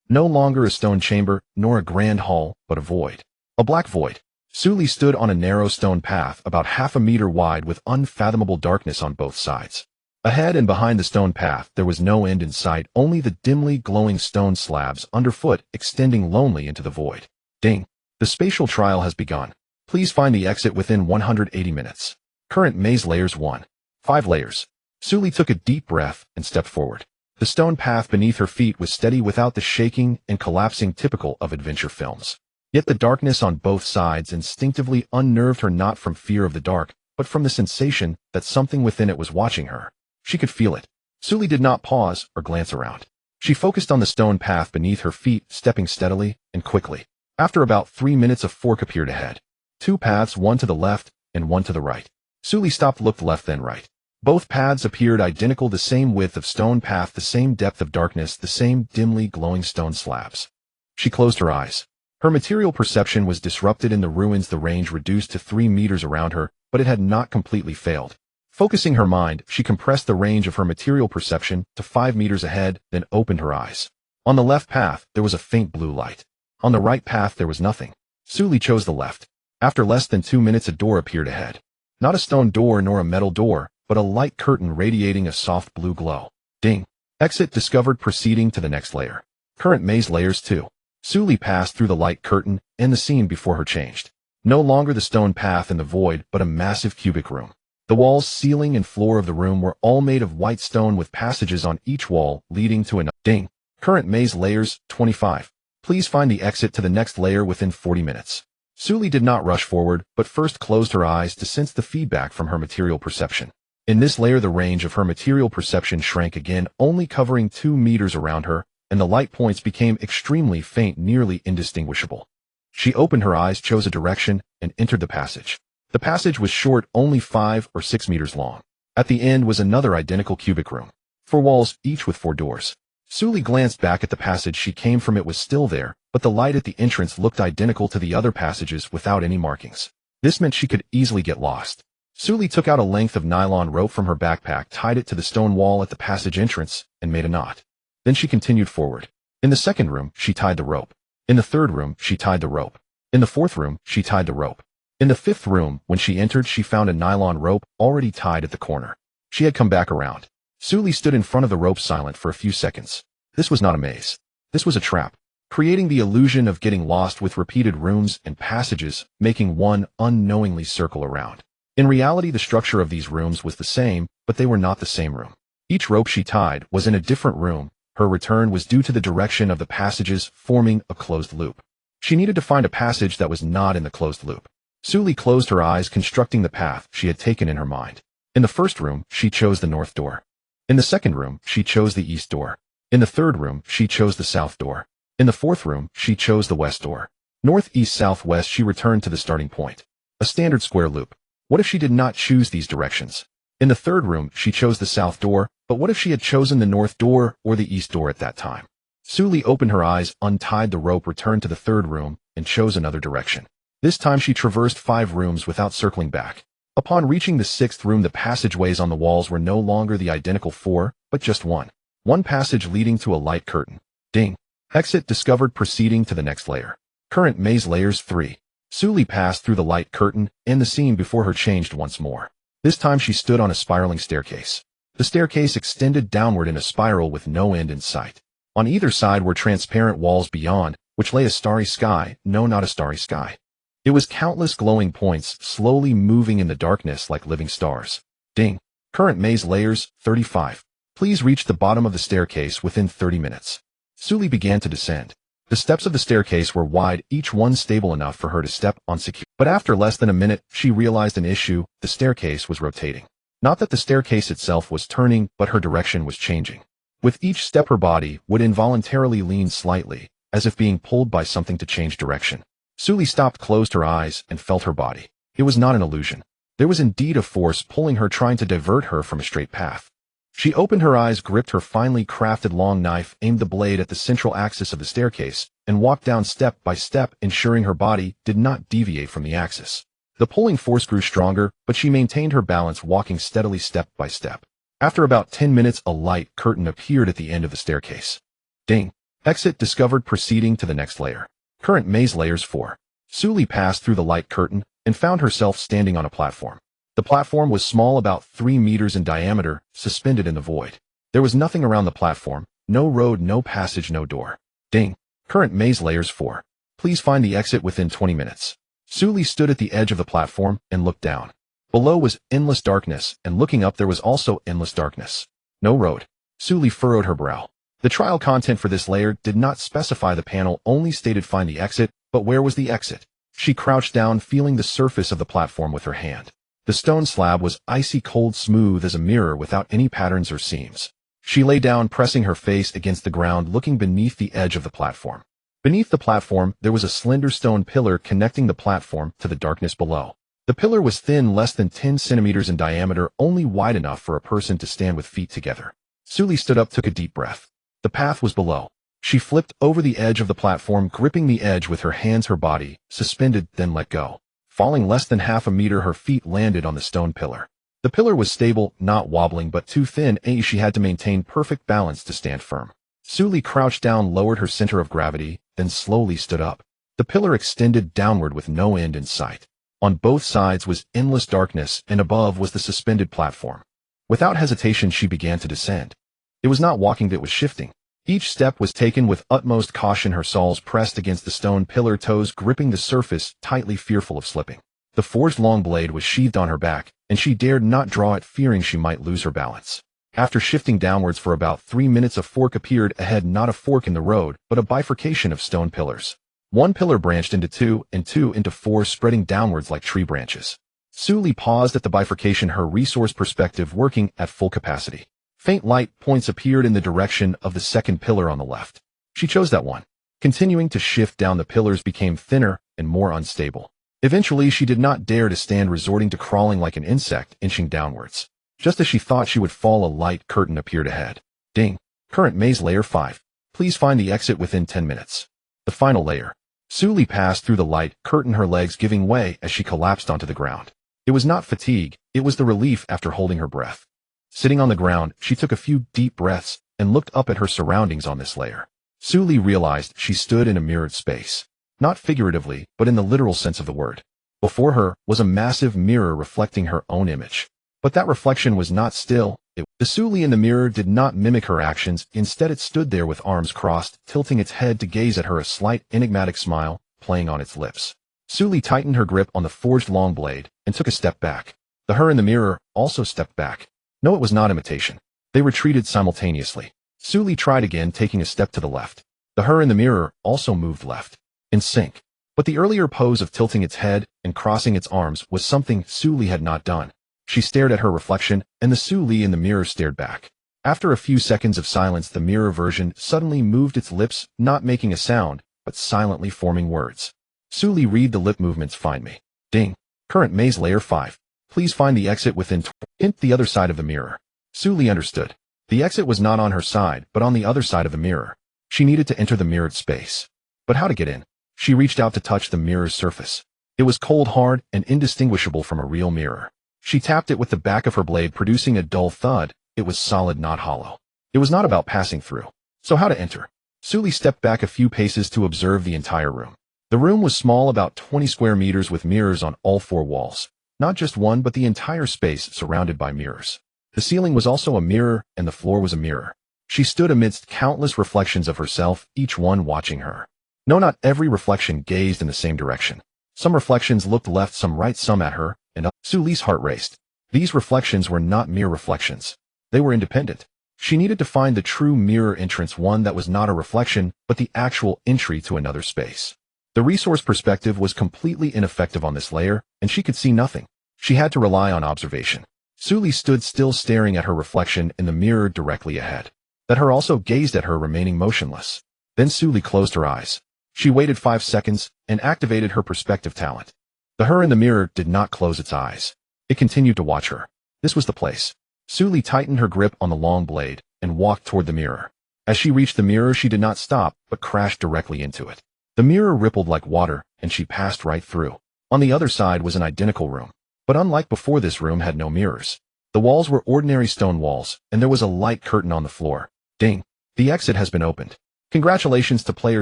No longer a stone chamber, nor a grand hall, but a void. A black void. Suli stood on a narrow stone path about half a meter wide with unfathomable darkness on both sides. Ahead and behind the stone path there was no end in sight, only the dimly glowing stone slabs underfoot extending lonely into the void. Ding. The spatial trial has begun. Please find the exit within 180 minutes. Current maze layers 1. 5 layers. Suli took a deep breath and stepped forward. The stone path beneath her feet was steady without the shaking and collapsing typical of adventure films. Yet the darkness on both sides instinctively unnerved her, not from fear of the dark, but from the sensation that something within it was watching her. She could feel it. Suli did not pause or glance around. She focused on the stone path beneath her feet, stepping steadily and quickly. After about 3 minutes, a fork appeared ahead. 2 paths, one to the left and one to the right. Suli stopped, looked left then right. Both paths appeared identical, the same width of stone path, the same depth of darkness, the same dimly glowing stone slabs. She closed her eyes. Her material perception was disrupted in the ruins, the range reduced to 3 meters around her, but it had not completely failed. Focusing her mind, she compressed the range of her material perception to 5 meters ahead, then opened her eyes. On the left path, there was a faint blue light. On the right path, there was nothing. Suli chose the left. After less than 2 minutes, a door appeared ahead. Not a stone door nor a metal door, but a light curtain radiating a soft blue glow. Ding. Exit discovered, proceeding to the next layer. Current maze layers 2. Suli passed through the light curtain, and the scene before her changed. No longer the stone path in the void, but a massive cubic room. The walls, ceiling, and floor of the room were all made of white stone with passages on each wall leading to another. Ding. Current maze layers 25. Please find the exit to the next layer within 40 minutes. Suli did not rush forward, but first closed her eyes to sense the feedback from her material perception. In this layer, the range of her material perception shrank again, only covering 2 meters around her, and the light points became extremely faint, nearly indistinguishable. She opened her eyes, chose a direction, and entered the passage. The passage was short, only 5 or 6 meters long. At the end was another identical cubic room. 4 walls, each with 4 doors. Suli glanced back at the passage she came from. It was still there, but the light at the entrance looked identical to the other passages without any markings. This meant she could easily get lost. Suli took out a length of nylon rope from her backpack, tied it to the stone wall at the passage entrance, and made a knot. Then she continued forward. In the second room, she tied the rope. In the third room, she tied the rope. In the fourth room, she tied the rope. In the fifth room, when she entered, she found a nylon rope already tied at the corner. She had come back around. Suli stood in front of the rope, silent for a few seconds. This was not a maze. This was a trap, creating the illusion of getting lost with repeated rooms and passages, making one unknowingly circle around. In reality, the structure of these rooms was the same, but they were not the same room. Each rope she tied was in a different room. Her return was due to the direction of the passages, forming a closed loop. She needed to find a passage that was not in the closed loop. Suli closed her eyes, constructing the path she had taken in her mind. In the first room, she chose the north door. In the second room, she chose the east door. In the third room, she chose the south door. In the fourth room, she chose the west door. North, east, south, west, she returned to the starting point. A standard square loop. What if she did not choose these directions? In the third room, she chose the south door, but what if she had chosen the north door or the east door at that time? Suli opened her eyes, untied the rope, returned to the third room, and chose another direction. This time she traversed 5 rooms without circling back. Upon reaching the 6th room, the passageways on the walls were no longer the identical 4, but just one. One passage leading to a light curtain. Ding. Exit discovered, proceeding to the next layer. Current maze layers 3. Suli passed through the light curtain, and the scene before her changed once more. This time she stood on a spiraling staircase. The staircase extended downward in a spiral with no end in sight. On either side were transparent walls beyond, which lay a starry sky. No, not a starry sky. It was countless glowing points, slowly moving in the darkness like living stars. Ding. Current maze layers 35. Please reach the bottom of the staircase within 30 minutes. Suli began to descend. The steps of the staircase were wide, each one stable enough for her to step on secure. But after less than a minute, she realized an issue. The staircase was rotating. Not that the staircase itself was turning, but her direction was changing. With each step, her body would involuntarily lean slightly, as if being pulled by something to change direction. Suli stopped, closed her eyes, and felt her body. It was not an illusion. There was indeed a force pulling her, trying to divert her from a straight path. She opened her eyes, gripped her finely crafted long knife, aimed the blade at the central axis of the staircase, and walked down step by step, ensuring her body did not deviate from the axis. The pulling force grew stronger, but she maintained her balance, walking steadily step by step. After about 10 minutes, a light curtain appeared at the end of the staircase. Ding. Exit discovered. Proceeding to the next layer. Current maze layers 4. Sully passed through the light curtain and found herself standing on a platform. The platform was small, about 3 meters in diameter, suspended in the void. There was nothing around the platform, no road, no passage, no door. Ding. Current maze layers 4. Please find the exit within 20 minutes. Sully stood at the edge of the platform and looked down. Below was endless darkness, and looking up there was also endless darkness. No road. Sully furrowed her brow. The trial content for this layer did not specify. The panel only stated find the exit, but where was the exit? She crouched down, feeling the surface of the platform with her hand. The stone slab was icy cold, smooth as a mirror without any patterns or seams. She lay down, pressing her face against the ground, looking beneath the edge of the platform. Beneath the platform, there was a slender stone pillar connecting the platform to the darkness below. The pillar was thin, less than 10 centimeters in diameter, only wide enough for a person to stand with feet together. Sully stood up, took a deep breath. The path was below. She flipped over the edge of the platform, gripping the edge with her hands, her body suspended, then let go. Falling less than half a meter, her feet landed on the stone pillar. The pillar was stable, not wobbling, but too thin. She had to maintain perfect balance to stand firm. Sully crouched down, lowered her center of gravity, then slowly stood up. The pillar extended downward with no end in sight. On both sides was endless darkness, and above was the suspended platform. Without hesitation, she began to descend. It was not walking, it was shifting. Each step was taken with utmost caution, her soles pressed against the stone pillar, toes gripping the surface tightly, fearful of slipping. The forged long blade was sheathed on her back, and she dared not draw it, fearing she might lose her balance. After shifting downwards for about 3 minutes, a fork appeared ahead, not a fork in the road, but a bifurcation of stone pillars. One pillar branched into 2, and 2 into 4, spreading downwards like tree branches. Sully paused at the bifurcation, her resource perspective working at full capacity. Faint light points appeared in the direction of the second pillar on the left. She chose that one. Continuing to shift down, the pillars became thinner and more unstable. Eventually, she did not dare to stand, resorting to crawling like an insect, inching downwards. Just as she thought she would fall, a light curtain appeared ahead. Ding. Current maze layer 5. Please find the exit within 10 minutes. The final layer. Sully passed through the light curtain, her legs giving way as she collapsed onto the ground. It was not fatigue, it was the relief after holding her breath. Sitting on the ground, she took a few deep breaths and looked up at her surroundings on this layer. Sully realized she stood in a mirrored space. Not figuratively, but in the literal sense of the word. Before her was a massive mirror reflecting her own image. But that reflection was not still. The Sully in the mirror did not mimic her actions. Instead, it stood there with arms crossed, tilting its head to gaze at her, a slight, enigmatic smile playing on its lips. Sully tightened her grip on the forged long blade and took a step back. The her in the mirror also stepped back. No, it was not imitation. They retreated simultaneously. Sully tried again, taking a step to the left. The her in the mirror also moved left. In sync. But the earlier pose of tilting its head and crossing its arms was something Sully had not done. She stared at her reflection, and the Sully in the mirror stared back. After a few seconds of silence, the mirror version suddenly moved its lips, not making a sound, but silently forming words. Sully, read the lip movements, find me. Ding. Current maze layer 5. Please find the exit within hint the other side of the mirror. Sully understood. The exit was not on her side, but on the other side of the mirror. She needed to enter the mirrored space. But how to get in? She reached out to touch the mirror's surface. It was cold, hard, and indistinguishable from a real mirror. She tapped it with the back of her blade, producing a dull thud. It was solid, not hollow. It was not about passing through. So how to enter? Sully stepped back a few paces to observe the entire room. The room was small, about 20 square meters, with mirrors on all 4 walls. Not just one, but the entire space surrounded by mirrors. The ceiling was also a mirror, and the floor was a mirror. She stood amidst countless reflections of herself, each one watching her. No, not every reflection gazed in the same direction. Some reflections looked left, some right, some at her, and up. Sully's heart raced. These reflections were not mere reflections. They were independent. She needed to find the true mirror entrance, one that was not a reflection, but the actual entry to another space. The resource perspective was completely ineffective on this layer, and she could see nothing. She had to rely on observation. Sully stood still, staring at her reflection in the mirror directly ahead. That her also gazed at her, remaining motionless. Then Sully closed her eyes. She waited 5 seconds and activated her perspective talent. The her in the mirror did not close its eyes. It continued to watch her. This was the place. Sully tightened her grip on the long blade and walked toward the mirror. As she reached the mirror, she did not stop, but crashed directly into it. The mirror rippled like water, and she passed right through. On the other side was an identical room. But unlike before, this room had no mirrors. The The walls were ordinary stone walls, and there was a light curtain on the floor. Ding! The exit has been opened. Congratulations to player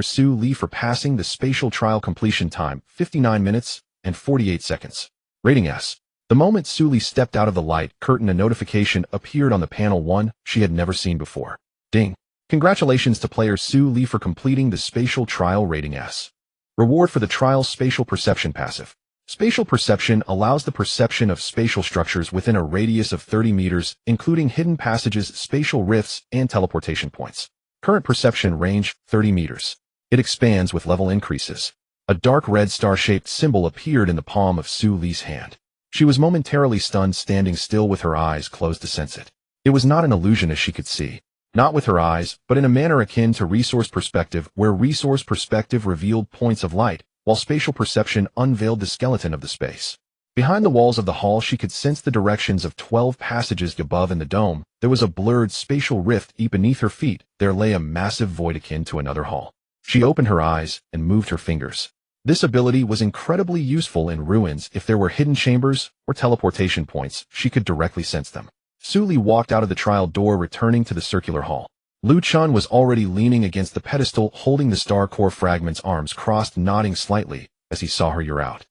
Su Li for passing the spatial trial completion time, 59 minutes and 48 seconds. Rating S. The moment Su Li stepped out of the light curtain, a notification appeared on the panel, one she had never seen before. Ding! Congratulations to player Su Li for completing the spatial trial. Rating S. Reward for the trial's spatial perception passive. Spatial perception allows the perception of spatial structures within a radius of 30 meters, including hidden passages, spatial rifts, and teleportation points. Current perception range, 30 meters. It expands with level increases. A dark red star-shaped symbol appeared in the palm of Su Li's hand. She was momentarily stunned, standing still with her eyes closed to sense it. It was not an illusion, as she could see. Not with her eyes, but in a manner akin to resource perspective, where resource perspective revealed points of light, while spatial perception unveiled the skeleton of the space. Behind the walls of the hall, she could sense the directions of 12 passages above in the dome. There was a blurred spatial rift beneath her feet. There lay a massive void akin to another hall. She opened her eyes and moved her fingers. This ability was incredibly useful in ruins. If there were hidden chambers or teleportation points, she could directly sense them. Su Li walked out of the trial door, returning to the circular hall. Lu Chun was already leaning against the pedestal, holding the star core fragments, arms crossed, nodding slightly as he saw her year out.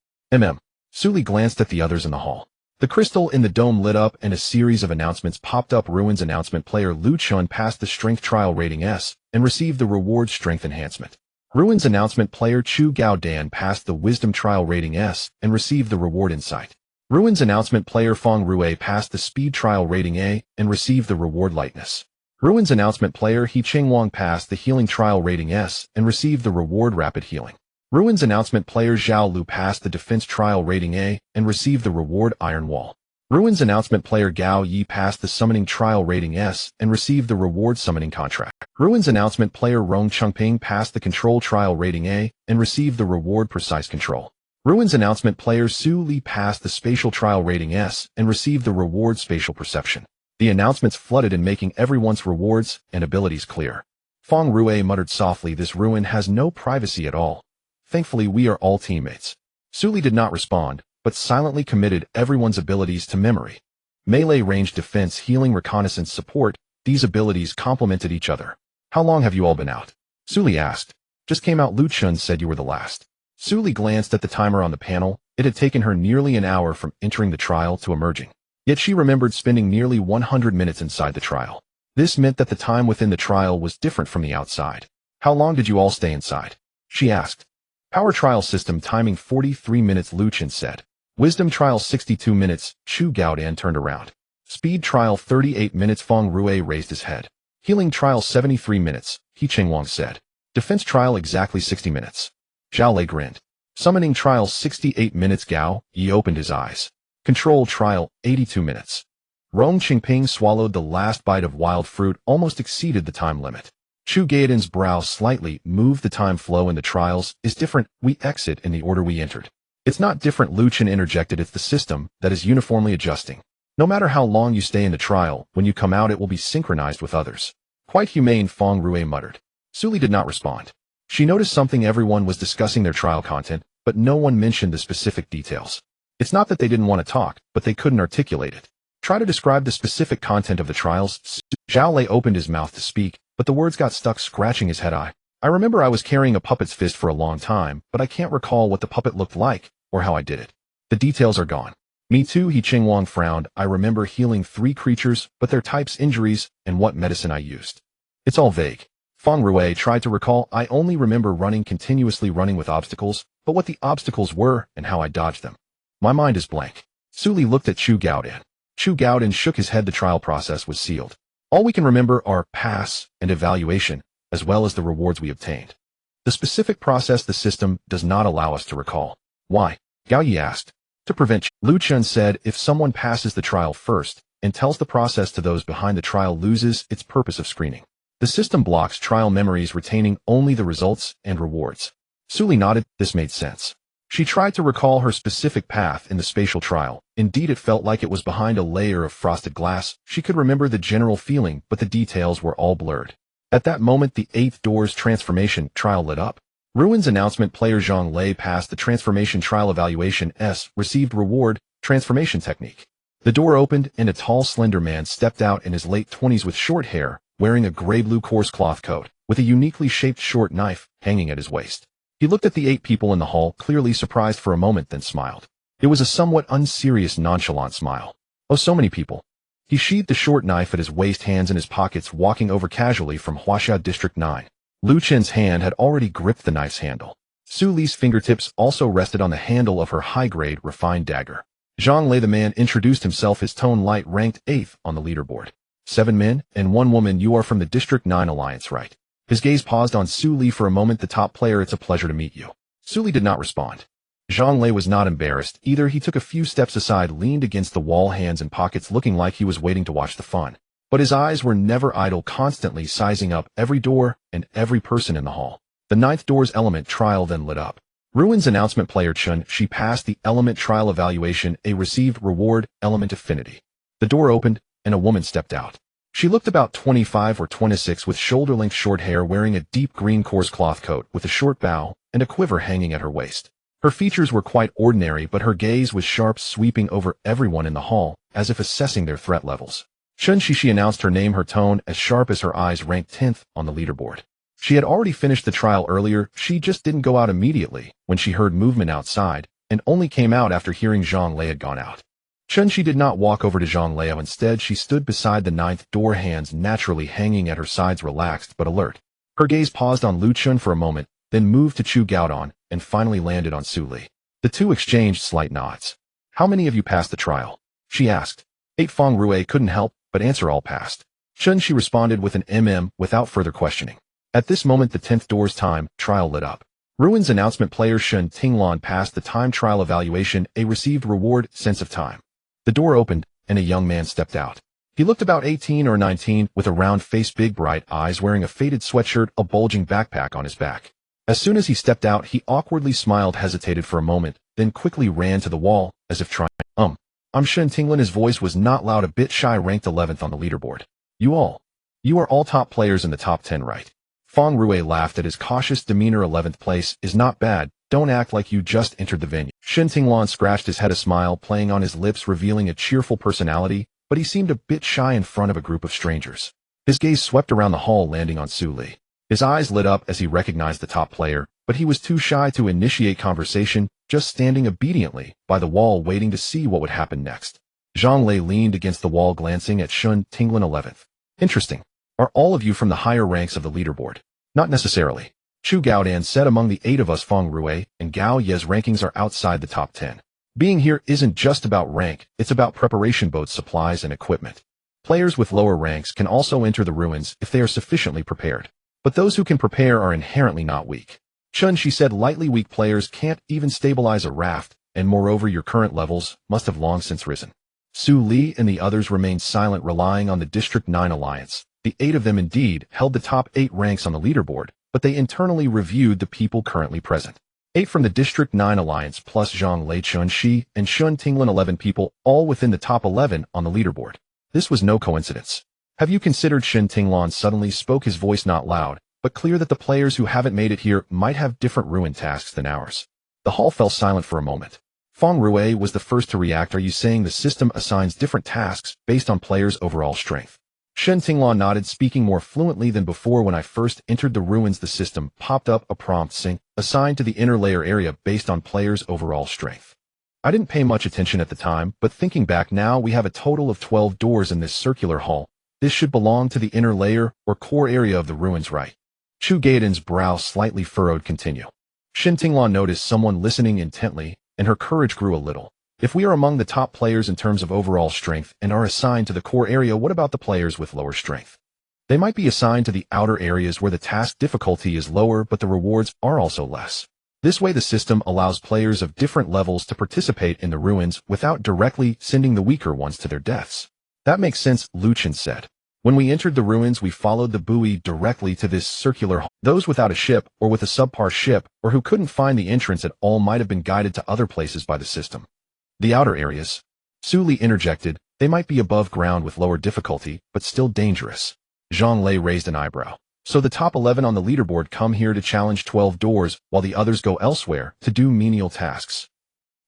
Su Li glanced at the others in the hall. The crystal in the dome lit up and a series of announcements popped up. Ruins announcement: player Lu Chun passed the strength trial, rating S, and received the reward strength enhancement. Ruins announcement: player Chu Gao Dan passed the wisdom trial, rating S, and received the reward insight. Ruins announcement: player Feng Rui passed the speed trial, rating A, and received the reward lightness. Ruins announcement: player He Cheng Wang passed the healing trial, rating S, and received the reward rapid healing. Ruins announcement: player Zhao Lu passed the defense trial, rating A, and received the reward iron wall. Ruins announcement: player Gao Yi passed the summoning trial, rating S, and received the reward summoning contract. Ruins announcement: player Rong Chengping passed the control trial, rating A, and received the reward precise control. Ruins announcement: player Su Li passed the spatial trial, rating S, and received the reward spatial perception. The announcements flooded in, making everyone's rewards and abilities clear. Feng Rui muttered softly, "This ruin has no privacy at all. Thankfully, we are all teammates." Su Li did not respond, but silently committed everyone's abilities to memory. Melee, range, defense, healing, reconnaissance, support, these abilities complemented each other. "How long have you all been out?" Su Li asked. "Just came out. Lu Chun said you were the last." Su Li glanced at the timer on the panel. It had taken her nearly an hour from entering the trial to emerging. Yet she remembered spending nearly 100 minutes inside the trial. This meant that the time within the trial was different from the outside. "How long did you all stay inside?" she asked. "Power trial system timing 43 minutes, Lu Chun said. Wisdom trial 62 minutes, Chu Gaodan turned around. Speed trial 38 minutes, Feng Rui raised his head. Healing trial 73 minutes, He Cheng Wang said. Defense trial exactly 60 minutes. Zhao Lei grinned. Summoning trial 68 minutes, Gao Yi opened his eyes. Control trial 82 minutes. Rong Qingping swallowed the last bite of wild fruit, almost exceeded the time limit. Chu Gaodan's brow slightly moved. The time flow in the trials is different. We exit in the order we entered. It's not different, Lu Chun interjected. It's the system that is uniformly adjusting. No matter how long you stay in the trial, when you come out it will be synchronized with others. Quite humane, Feng Rui muttered. Su Li did not respond. She noticed something. Everyone was discussing their trial content, but no one mentioned the specific details. It's not that they didn't want to talk, but they couldn't articulate it. Try to describe the specific content of the trials. Zhao Lei opened his mouth to speak, but the words got stuck, scratching his head. I remember I was carrying a puppet's fist for a long time, but I can't recall what the puppet looked like, or how I did it. The details are gone. Me too, He Cheng Wang frowned. I remember healing 3 creatures, but their types, injuries, and what medicine I used. It's all vague. Feng Rui tried to recall. I only remember continuously running with obstacles, but what the obstacles were and how I dodged them. My mind is blank. Su Li looked at Chu Gaodan. Chu Gaodan shook his head. The trial process was sealed. All we can remember are pass and evaluation, as well as the rewards we obtained. The specific process the system does not allow us to recall. Why? Gao Yi asked. To prevent, Lu Chun said, if someone passes the trial first and tells the process to those behind, the trial loses its purpose of screening. The system blocks trial memories, retaining only the results and rewards. Su Li nodded. This made sense. She tried to recall her specific path in the spatial trial. Indeed, it felt like it was behind a layer of frosted glass. She could remember the general feeling, but the details were all blurred. At that moment, the 8th door's transformation trial lit up. Ruins announcement: player Zhang Lei passed the transformation trial evaluation S, received reward, transformation technique. The door opened and a tall, slender man stepped out in his late 20s with short hair, wearing a gray-blue coarse cloth coat, with a uniquely shaped short knife hanging at his waist. He looked at the 8 people in the hall, clearly surprised for a moment, then smiled. It was a somewhat unserious, nonchalant smile. Oh, so many people. He sheathed the short knife at his waist, hands in his pockets, walking over casually from Huaxia District 9. Lu Chen's hand had already gripped the knife's handle. Su Li's fingertips also rested on the handle of her high-grade, refined dagger. Zhang Lei, the man, introduced himself, his tone light, ranked 8th on the leaderboard. 7 men and 1 woman. You are from the District 9 Alliance, right? His gaze paused on Su Li for a moment. The top player. It's a pleasure to meet you. Su Li did not respond. Zhang Lei was not embarrassed either. He took a few steps aside, leaned against the wall, hands in pockets, looking like he was waiting to watch the fun. But his eyes were never idle, constantly sizing up every door and every person in the hall. The 9th door's element trial then lit up. Ruins announcement player Chun. She passed the element trial evaluation, a received reward, element affinity. The door opened and a woman stepped out. She looked about 25 or 26 with shoulder-length short hair, wearing a deep green coarse cloth coat with a short bow and a quiver hanging at her waist. Her features were quite ordinary, but her gaze was sharp, sweeping over everyone in the hall, as if assessing their threat levels. Chun Shi. She announced her name, her tone as sharp as her eyes, ranked 10th on the leaderboard. She had already finished the trial earlier. She just didn't go out immediately when she heard movement outside, and only came out after hearing Zhang Lei had gone out. Chun Shi did not walk over to Zhang Lei. Instead, she stood beside the 9th door, hands naturally hanging at her sides, relaxed but alert. Her gaze paused on Lu Chun for a moment, then moved to Chu Gaodong, and finally landed on Su Li. The two exchanged slight nods. How many of you passed the trial? She asked. 8. Feng Rue couldn't help but answer all passed. Chun Shi responded with an without further questioning. At this moment, the 10th door's time trial lit up. Ruins announcement player Shen Tinglan passed the time trial evaluation, a received reward, sense of time. The door opened and a young man stepped out. He looked about 18 or 19, with a round face, big bright eyes, wearing a faded sweatshirt, a bulging backpack on his back. As soon as he stepped out, he awkwardly smiled, hesitated for a moment, then quickly ran to the wall, as if trying. I'm Shen Tinglan. His voice was not loud, a bit shy, ranked 11th on the leaderboard. You are all top players in the top 10, right? Feng Rue laughed at his cautious demeanor. 11th place is not bad. Don't act like you just entered the venue. Shen Tinglan scratched his head, a smile playing on his lips, revealing a cheerful personality, but he seemed a bit shy in front of a group of strangers. His gaze swept around the hall, landing on Su Li. His eyes lit up as he recognized the top player, but he was too shy to initiate conversation, just standing obediently by the wall, waiting to see what would happen next. Zhang Lei leaned against the wall, glancing at Shen Tinglan. 11th. Interesting. Are all of you from the higher ranks of the leaderboard? Not necessarily. Chu Gaodong said. Among the 8 of us, Feng Rue and Gao Ye's rankings are outside the top 10. Being here isn't just about rank, it's about preparation, both supplies and equipment. Players with lower ranks can also enter the ruins if they are sufficiently prepared. But those who can prepare are inherently not weak. Chun Shi said lightly. Weak players can't even stabilize a raft, and moreover your current levels must have long since risen. Su Li and the others remained silent, relying on the District 9 Alliance. The 8 of them indeed held the top 8 ranks on the leaderboard, but they internally reviewed the people currently present. 8 from the District 9 Alliance plus Zhang Lei, Chun Shi, and Shen Tinglan, 11 people, all within the top 11 on the leaderboard. This was no coincidence. Have you considered? Shen Tinglan suddenly spoke, his voice not loud, but clear, that the players who haven't made it here might have different ruin tasks than ours. The hall fell silent for a moment. Feng Rue was the first to react. Are you saying the system assigns different tasks based on players' overall strength? Shen Tinglan nodded, speaking more fluently than before. When I first entered the ruins, the system popped up a prompt saying, assigned to the inner layer area based on players' overall strength. I didn't pay much attention at the time, but thinking back now, we have a total of 12 doors in this circular hall. This should belong to the inner layer or core area of the ruins, right? Chu Gaodong's brow slightly furrowed. Continue. Shen Tinglan noticed someone listening intently, and her courage grew a little. If we are among the top players in terms of overall strength and are assigned to the core area, what about the players with lower strength? They might be assigned to the outer areas where the task difficulty is lower, but the rewards are also less. This way, the system allows players of different levels to participate in the ruins without directly sending the weaker ones to their deaths. That makes sense, Lu Chen said. When we entered the ruins, we followed the buoy directly to this circular hall. Those without a ship or with a subpar ship or who couldn't find the entrance at all might have been guided to other places by the system. The outer areas, Su Li interjected, they might be above ground with lower difficulty, but still dangerous. Zhang Lei raised an eyebrow. So the top 11 on the leaderboard come here to challenge 12 doors, while the others go elsewhere to do menial tasks.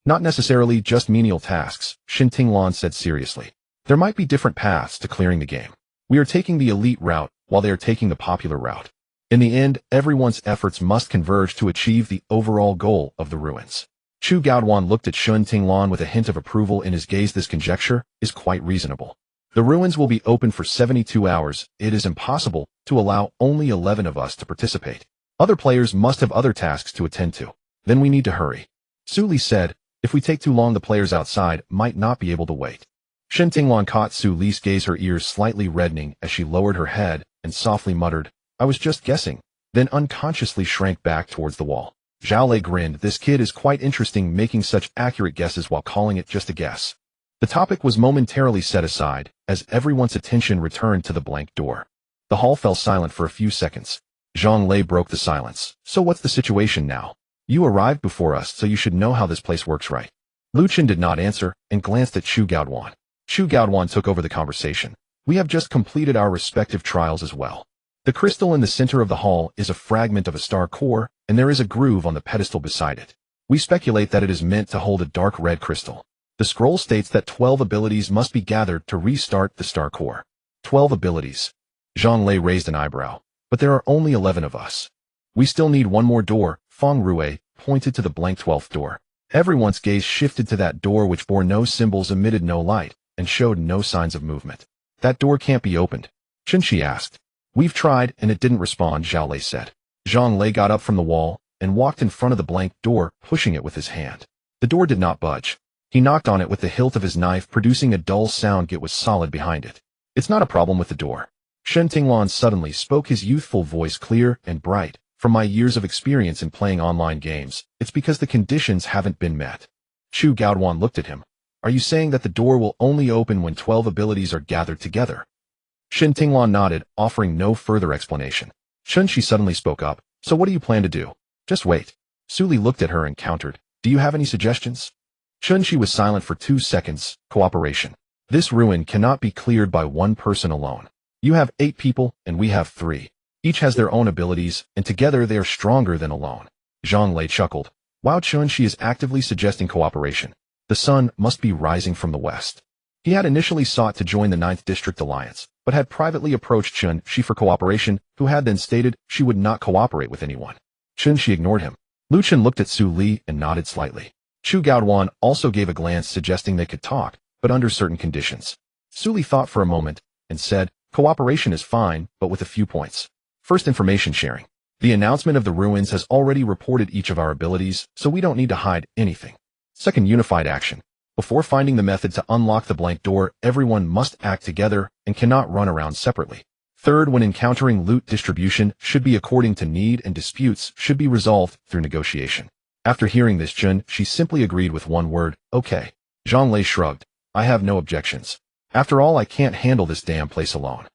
Not necessarily just menial tasks, Shin Tinglan said seriously. There might be different paths to clearing the game. We are taking the elite route while they are taking the popular route. In the end, everyone's efforts must converge to achieve the overall goal of the ruins. Chu Gaoduan looked at Shun Tinglan with a hint of approval in his gaze. This conjecture is quite reasonable. The ruins will be open for 72 hours. It is impossible to allow only 11 of us to participate. Other players must have other tasks to attend to. Then we need to hurry. Su Li said, if we take too long, the players outside might not be able to wait. Shin Tinglan caught Su Li's gaze, her ears slightly reddening as she lowered her head and softly muttered, I was just guessing, then unconsciously shrank back towards the wall. Zhao Lei grinned. This kid is quite interesting, making such accurate guesses while calling it just a guess. The topic was momentarily set aside as everyone's attention returned to the blank door. The hall fell silent for a few seconds. Zhang Lei broke the silence. So what's the situation now? You arrived before us, so you should know how this place works, right? Lu Chen did not answer and glanced at Chu Gaoduan. Chu Gaoduan took over the conversation. We have just completed our respective trials as well. The crystal in the center of the hall is a fragment of a star core, and there is a groove on the pedestal beside it. We speculate that it is meant to hold a dark red crystal. The scroll states that 12 abilities must be gathered to restart the star core. 12 abilities. Zhang Lei raised an eyebrow. But there are only 11 of us. We still need one more door. Feng Rue pointed to the blank 12th door. Everyone's gaze shifted to that door, which bore no symbols, emitted no light, and showed no signs of movement. That door can't be opened. Chen Shi asked. We've tried, and it didn't respond, Zhao Lei said. Zhang Lei got up from the wall and walked in front of the blank door, pushing it with his hand. The door did not budge. He knocked on it with the hilt of his knife, producing a dull sound. It was solid behind it. It's not a problem with the door. Shen Tinglan suddenly spoke, his youthful voice clear and bright. From my years of experience in playing online games, it's because the conditions haven't been met. Chu Gaoduan looked at him. Are you saying that the door will only open when 12 abilities are gathered together? Shin Tinglan nodded, offering no further explanation. Shun Shi suddenly spoke up. So what do you plan to do? Just wait. Su Li looked at her and countered. Do you have any suggestions? Shun Shi was silent for 2 seconds. Cooperation. This ruin cannot be cleared by one person alone. You have 8 people, and we have 3. Each has their own abilities, and together they are stronger than alone. Zhang Lei chuckled. Wow, Chun Shi is actively suggesting cooperation. The sun must be rising from the west. He had initially sought to join the 9th District Alliance, but had privately approached Chun Shi for cooperation, who had then stated she would not cooperate with anyone. Chun Shi ignored him. Lu Chen looked at Su Li and nodded slightly. Chu Gaoduan also gave a glance suggesting they could talk, but under certain conditions. Su Li thought for a moment and said, cooperation is fine, but with a few points. First, information sharing. The announcement of the ruins has already reported each of our abilities, so we don't need to hide anything. Second, unified action. Before finding the method to unlock the blank door, everyone must act together and cannot run around separately. Third, when encountering loot, distribution should be according to need and disputes should be resolved through negotiation. After hearing this, Chun Shi simply agreed with one word, okay. Zhang Lei shrugged. I have no objections. After all, I can't handle this damn place alone.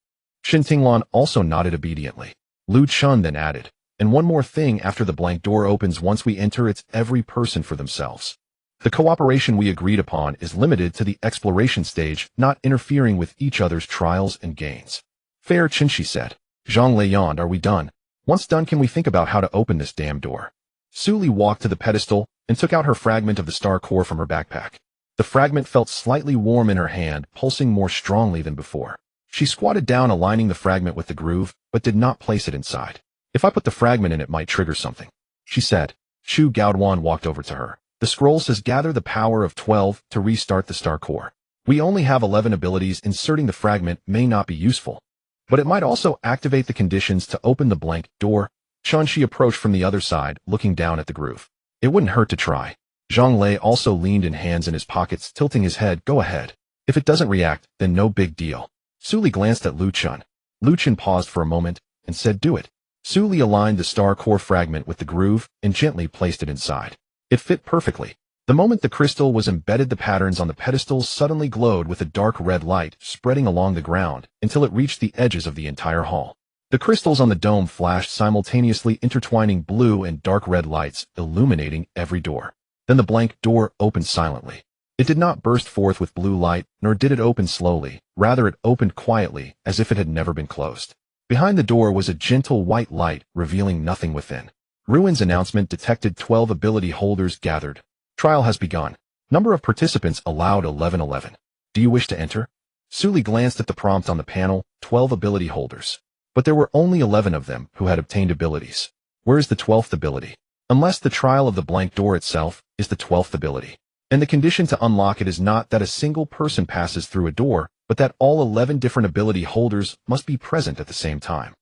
Shin Tinglan also nodded obediently. Lu Chun then added, and one more thing, after the blank door opens, once we enter, it's every person for themselves. The cooperation we agreed upon is limited to the exploration stage, not interfering with each other's trials and gains. Fair, Chen Shi said. Zhang Lei yawned. Are we done? Once done, can we think about how to open this damn door? Su Li walked to the pedestal and took out her fragment of the star core from her backpack. The fragment felt slightly warm in her hand, pulsing more strongly than before. She squatted down, aligning the fragment with the groove, but did not place it inside. If I put the fragment in, it might trigger something, she said. Chu Gaoduan walked over to her. The scroll says gather the power of 12 to restart the star core. We only have 11 abilities. Inserting the fragment may not be useful, but it might also activate the conditions to open the blank door. Chun Shi approached from the other side, looking down at the groove. It wouldn't hurt to try. Zhang Lei also leaned in, hands in his pockets, tilting his head. Go ahead. If it doesn't react, then no big deal. Su Li glanced at Lu Chen. Lu Chen paused for a moment and said, do it. Su Li aligned the star core fragment with the groove and gently placed it inside. It fit perfectly. The moment the crystal was embedded, the patterns on the pedestals suddenly glowed with a dark red light, spreading along the ground until it reached the edges of the entire hall. The crystals on the dome flashed simultaneously, intertwining blue and dark red lights, illuminating every door. Then the blank door opened silently. It did not burst forth with blue light, nor did it open slowly. Rather, it opened quietly, as if it had never been closed. Behind the door was a gentle white light, revealing nothing within. Ruins announcement detected. 12 ability holders gathered. Trial has begun. Number of participants allowed 1111. Do you wish to enter? Suli glanced at the prompt on the panel, 12 ability holders. But there were only 11 of them who had obtained abilities. Where is the 12th ability? Unless the trial of the blank door itself is the 12th ability. And the condition to unlock it is not that a single person passes through a door, but that all 11 different ability holders must be present at the same time.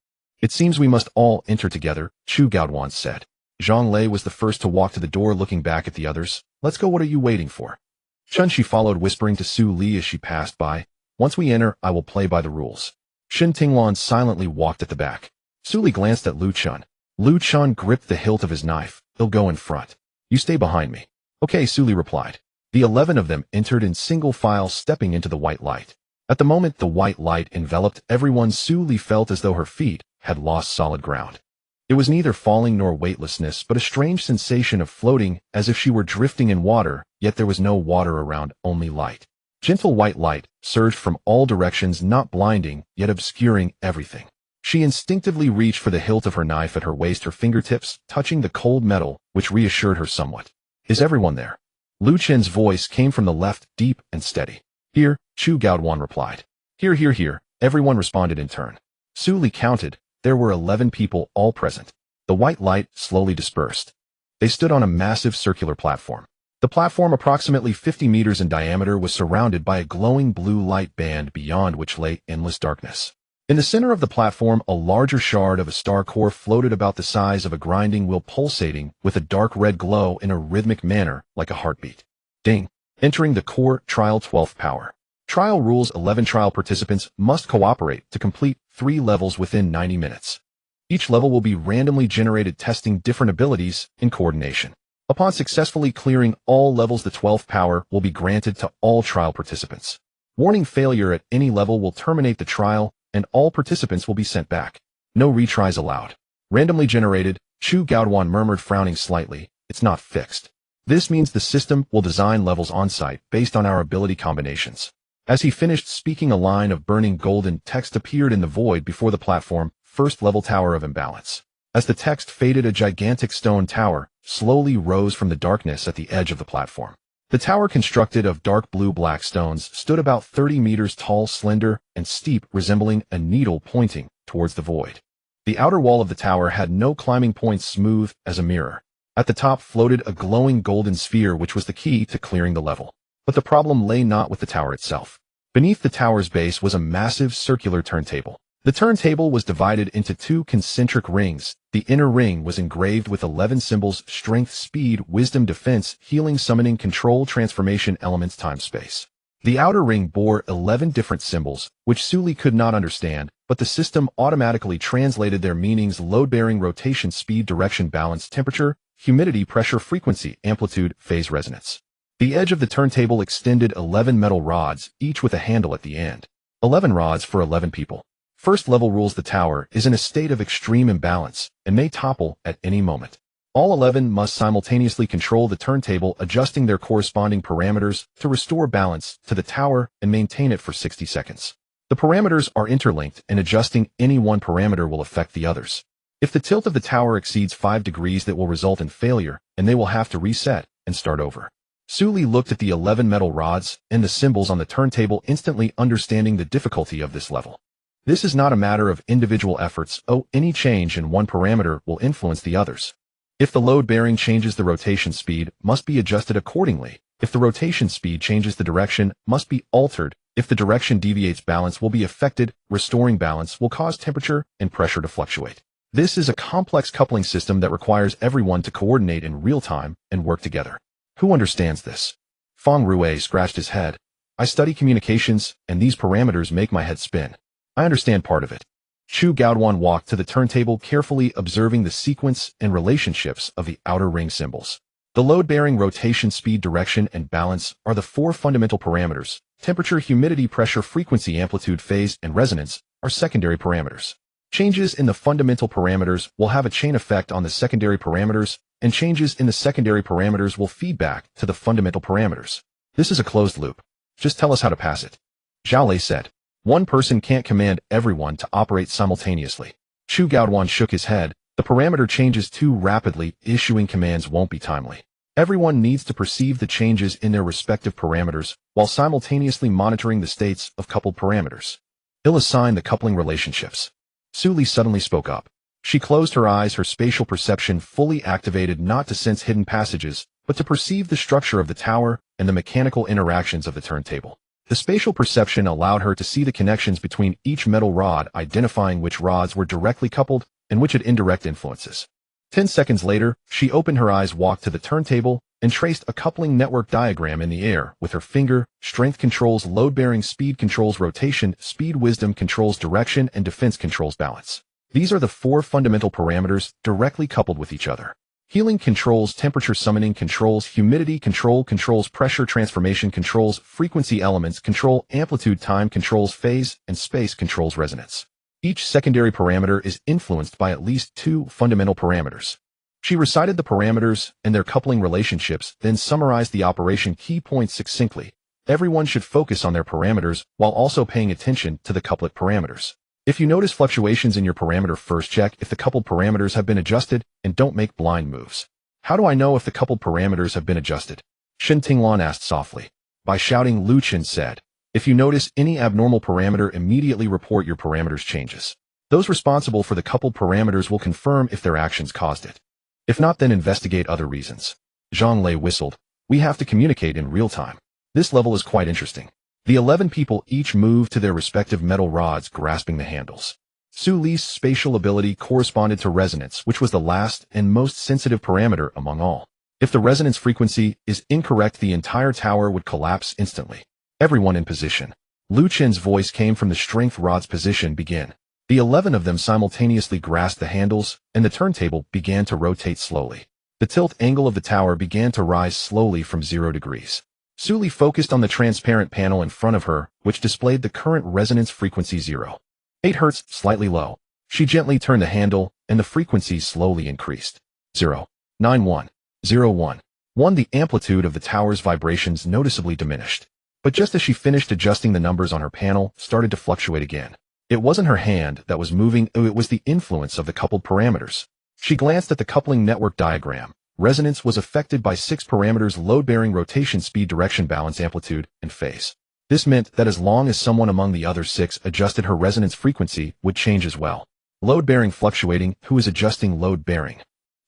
It seems we must all enter together, Chu Gaoduan said. Zhang Lei was the first to walk to the door, looking back at the others. Let's go, what are you waiting for? Chun Shi followed, whispering to Su Li as she passed by. Once we enter, I will play by the rules. Shin Tinglan silently walked at the back. Su Li glanced at Lu Chun. Lu Chun gripped the hilt of his knife. He'll go in front. You stay behind me. Okay, Su Li replied. The 11 of them entered in single file, stepping into the white light. At the moment the white light enveloped everyone, Su Li felt as though her feet had lost solid ground. It was neither falling nor weightlessness, but a strange sensation of floating, as if she were drifting in water, yet there was no water around, only light. Gentle white light surged from all directions, not blinding, yet obscuring everything. She instinctively reached for the hilt of her knife at her waist, her fingertips touching the cold metal, which reassured her somewhat. Is everyone there? Lu Chen's voice came from the left, deep and steady. Here, Chu Gaoduan replied. Here, here, here, everyone responded in turn. Su Li counted. There were 11 people, all present. The white light slowly dispersed. They stood on a massive circular platform. The platform, approximately 50 meters in diameter, was surrounded by a glowing blue light band beyond which lay endless darkness. In the center of the platform, a larger shard of a star core floated about the size of a grinding wheel, pulsating with a dark red glow in a rhythmic manner like a heartbeat. Ding! Entering the core, trial 12th power. Trial rules: 11 trial participants must cooperate to complete 3 levels within 90 minutes. Each level will be randomly generated, testing different abilities in coordination. Upon successfully clearing all levels, the 12th power will be granted to all trial participants. Warning: failure at any level will terminate the trial, and all participants will be sent back. No retries allowed. Randomly generated, Chu Gaoduan murmured, frowning slightly. It's not fixed. This means the system will design levels on-site based on our ability combinations. As he finished speaking, a line of burning golden text appeared in the void before the platform. First level, Tower of Imbalance. As the text faded, a gigantic stone tower slowly rose from the darkness at the edge of the platform. The tower, constructed of dark blue-black stones, stood about 30 meters tall, slender, and steep, resembling a needle pointing towards the void. The outer wall of the tower had no climbing points, smooth as a mirror. At the top floated a glowing golden sphere, which was the key to clearing the level. But the problem lay not with the tower itself. Beneath the tower's base was a massive circular turntable. The turntable was divided into 2 concentric rings. The inner ring was engraved with 11 symbols: strength, speed, wisdom, defense, healing, summoning, control, transformation, elements, time, space. The outer ring bore 11 different symbols, which Su Li could not understand, but the system automatically translated their meanings: load-bearing, rotation, speed, direction, balance, temperature, humidity, pressure, frequency, amplitude, phase, resonance. The edge of the turntable extended 11 metal rods, each with a handle at the end. 11 rods for 11 people. First level rules: the tower is in a state of extreme imbalance and may topple at any moment. All 11 must simultaneously control the turntable, adjusting their corresponding parameters to restore balance to the tower and maintain it for 60 seconds. The parameters are interlinked, and adjusting any one parameter will affect the others. If the tilt of the tower exceeds 5 degrees, that will result in failure, and they will have to reset and start over. Su Li looked at the 11 metal rods and the symbols on the turntable, instantly understanding the difficulty of this level. This is not a matter of individual efforts. Any change in one parameter will influence the others. If the load bearing changes, the rotation speed must be adjusted accordingly. If the rotation speed changes, the direction must be altered. If the direction deviates, balance will be affected. Restoring balance will cause temperature and pressure to fluctuate. This is a complex coupling system that requires everyone to coordinate in real time and work together. Who understands this? Feng Rue scratched his head. I study communications, and these parameters make my head spin. I understand part of it. Chu Gaoduan walked to the turntable, carefully observing the sequence and relationships of the outer ring symbols. The load-bearing, rotation, speed, direction, and balance are the 4 fundamental parameters. Temperature, humidity, pressure, frequency, amplitude, phase, and resonance are secondary parameters. Changes in the fundamental parameters will have a chain effect on the secondary parameters, and changes in the secondary parameters will feed back to the fundamental parameters. This is a closed loop. Just tell us how to pass it. Zhao Lei said. One person can't command everyone to operate simultaneously. Chu Gaoduan shook his head. The parameter changes too rapidly. Issuing commands won't be timely. Everyone needs to perceive the changes in their respective parameters while simultaneously monitoring the states of coupled parameters. Assign the coupling relationships. Suli suddenly spoke up. She closed her eyes, her spatial perception fully activated not to sense hidden passages, but to perceive the structure of the tower and the mechanical interactions of the turntable. The spatial perception allowed her to see the connections between each metal rod, identifying which rods were directly coupled and which had indirect influences. 10 seconds later, she opened her eyes, walked to the turntable, and traced a coupling network diagram in the air with her finger. Strength controls load-bearing, speed controls rotation, speed, wisdom controls direction, and defense controls balance. These are the 4 fundamental parameters directly coupled with each other. Healing controls temperature, summoning controls humidity, controls pressure, transformation controls frequency, elements control amplitude, time controls phase, and space controls resonance. Each secondary parameter is influenced by at least 2 fundamental parameters. She recited the parameters and their coupling relationships, then summarized the operation key points succinctly. Everyone should focus on their parameters while also paying attention to the couplet parameters. If you notice fluctuations in your parameter, first check if the coupled parameters have been adjusted and don't make blind moves. How do I know if the coupled parameters have been adjusted? Shen Tinglan asked softly. By shouting, Lu Chen said. If you notice any abnormal parameter, immediately report your parameters changes. Those responsible for the coupled parameters will confirm if their actions caused it. If not, then investigate other reasons. Zhang Lei whistled. We have to communicate in real time. This level is quite interesting. The 11 people each moved to their respective metal rods, grasping the handles. Su Li's spatial ability corresponded to resonance, which was the last and most sensitive parameter among all. If the resonance frequency is incorrect, the entire tower would collapse instantly. Everyone in position. Lu Chen's voice came from the strength rod's position. Begin. The 11 of them simultaneously grasped the handles, and the turntable began to rotate slowly. The tilt angle of the tower began to rise slowly from 0 degrees. Su Li focused on the transparent panel in front of her, which displayed the current resonance frequency 0. 8 Hz, slightly low. She gently turned the handle, and the frequency slowly increased. 0. 91. 01. 1. The amplitude of the tower's vibrations noticeably diminished. But just as she finished adjusting the numbers on her panel, started to fluctuate again. It wasn't her hand that was moving, it was the influence of the coupled parameters. She glanced at the coupling network diagram. Resonance was affected by 6 parameters: load-bearing, rotation, speed, direction, balance, amplitude, and phase. This meant that as long as someone among the other 6 adjusted, her resonance frequency would change as well. Load-bearing fluctuating. Who is adjusting load-bearing?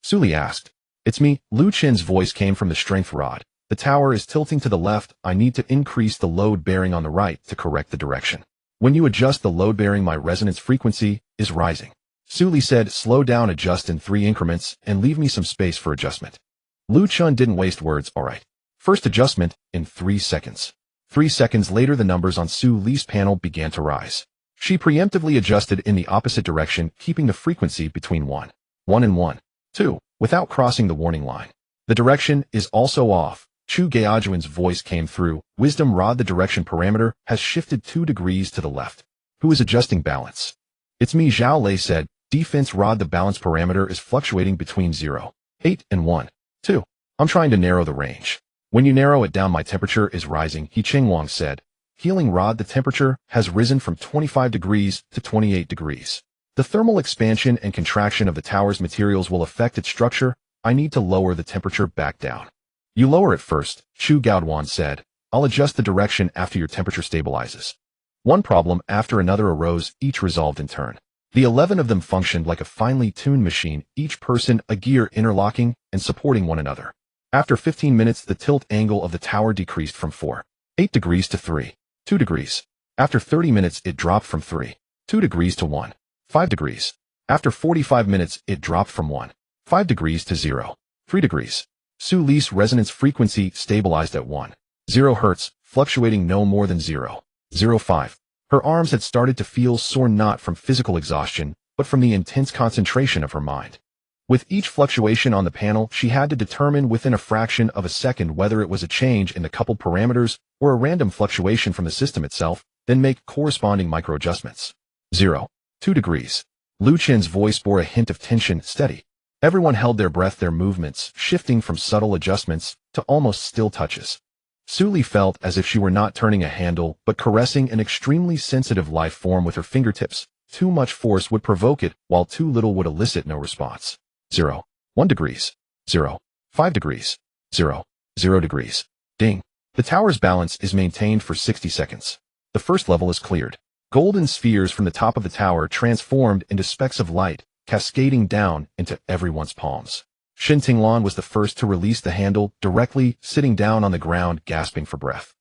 Su Li asked. It's me. Lu Chen's voice came from the strength rod. The tower is tilting to the left. I need to increase the load-bearing on the right to correct the direction. When you adjust the load-bearing, my resonance frequency is rising. Su Li said, slow down, adjust in 3 increments, and leave me some space for adjustment. Lu Chen didn't waste words. All right. First adjustment, in 3 seconds. 3 seconds later, the numbers on Su Li's panel began to rise. She preemptively adjusted in the opposite direction, keeping the frequency between 1 and 1, 2, without crossing the warning line. The direction is also off. Chu Gaojuan's voice came through. Wisdom rod, the direction parameter has shifted 2 degrees to the left. Who is adjusting balance? It's me, Zhao Lei said. Defense rod, the balance parameter is fluctuating between 0, 8 and 1, 2. I'm trying to narrow the range. When you narrow it down, my temperature is rising, He Chengwang said. Healing rod, the temperature has risen from 25 degrees to 28 degrees. The thermal expansion and contraction of the tower's materials will affect its structure. I need to lower the temperature back down. You lower it first, Chu Gaoduan said. I'll adjust the direction after your temperature stabilizes. One problem after another arose, each resolved in turn. The 11 of them functioned like a finely tuned machine, each person a gear interlocking and supporting one another. After 15 minutes, the tilt angle of the tower decreased from 4.8 degrees to 3.2 degrees. After 30 minutes, it dropped from 3.2 degrees to 1.5 degrees. After 45 minutes, it dropped from 1.5 degrees to 0.3 degrees. Su Li's resonance frequency stabilized at 1.0 Hz, fluctuating no more than 0.05. Her arms had started to feel sore, not from physical exhaustion, but from the intense concentration of her mind. With each fluctuation on the panel, she had to determine within a fraction of a second whether it was a change in the coupled parameters or a random fluctuation from the system itself, then make corresponding micro-adjustments. 0.2 degrees. Lu Chen's voice bore a hint of tension. Steady. Everyone held their breath, their movements shifting from subtle adjustments to almost still touches. Su Li felt as if she were not turning a handle, but caressing an extremely sensitive life form with her fingertips. Too much force would provoke it, while too little would elicit no response. 0.1 degrees. 0.5 degrees. 0 degrees. Ding. The tower's balance is maintained for 60 seconds. The first level is cleared. Golden spheres from the top of the tower transformed into specks of light, cascading down into everyone's palms. Shin Tinglan was the first to release the handle, directly sitting down on the ground, gasping for breath.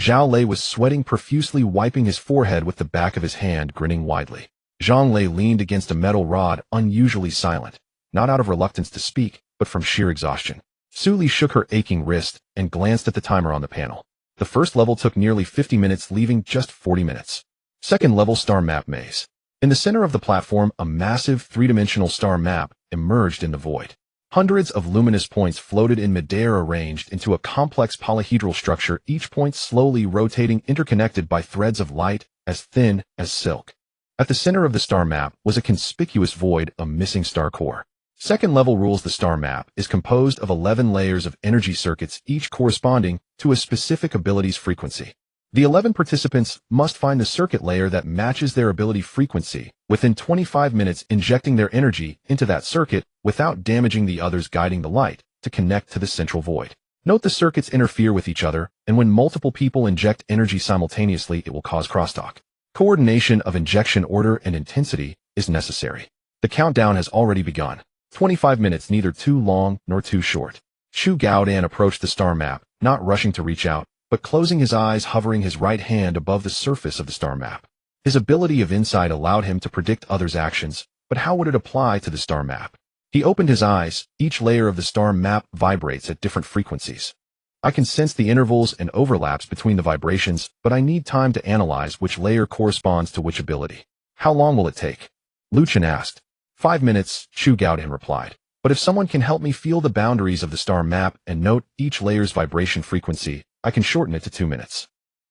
Zhao Lei was sweating profusely, wiping his forehead with the back of his hand, grinning widely. Zhang Lei leaned against a metal rod, unusually silent, not out of reluctance to speak, but from sheer exhaustion. Su Li shook her aching wrist and glanced at the timer on the panel. The first level took nearly 50 minutes, leaving just 40 minutes. Second level star map maze. In the center of the platform, a massive three-dimensional star map emerged in the void. Hundreds of luminous points floated in midair, arranged into a complex polyhedral structure, each point slowly rotating, interconnected by threads of light as thin as silk. At the center of the star map was a conspicuous void, a missing star core. Second level rules. The star map is composed of 11 layers of energy circuits, each corresponding to a specific ability's frequency. The 11 participants must find the circuit layer that matches their ability frequency within 25 minutes, injecting their energy into that circuit without damaging the others, guiding the light to connect to the central void. Note the circuits interfere with each other, and when multiple people inject energy simultaneously, it will cause crosstalk. Coordination of injection order and intensity is necessary. The countdown has already begun. 25 minutes, neither too long nor too short. Chu Gaodan approached the star map, not rushing to reach out, but closing his eyes, hovering his right hand above the surface of the star map. His ability of insight allowed him to predict others' actions, but how would it apply to the star map? He opened his eyes. Each layer of the star map vibrates at different frequencies. I can sense the intervals and overlaps between the vibrations, but I need time to analyze which layer corresponds to which ability. How long will it take? Lu Chen asked. 5 minutes, Chu Gaodan replied. But if someone can help me feel the boundaries of the star map and note each layer's vibration frequency, I can shorten it to 2 minutes.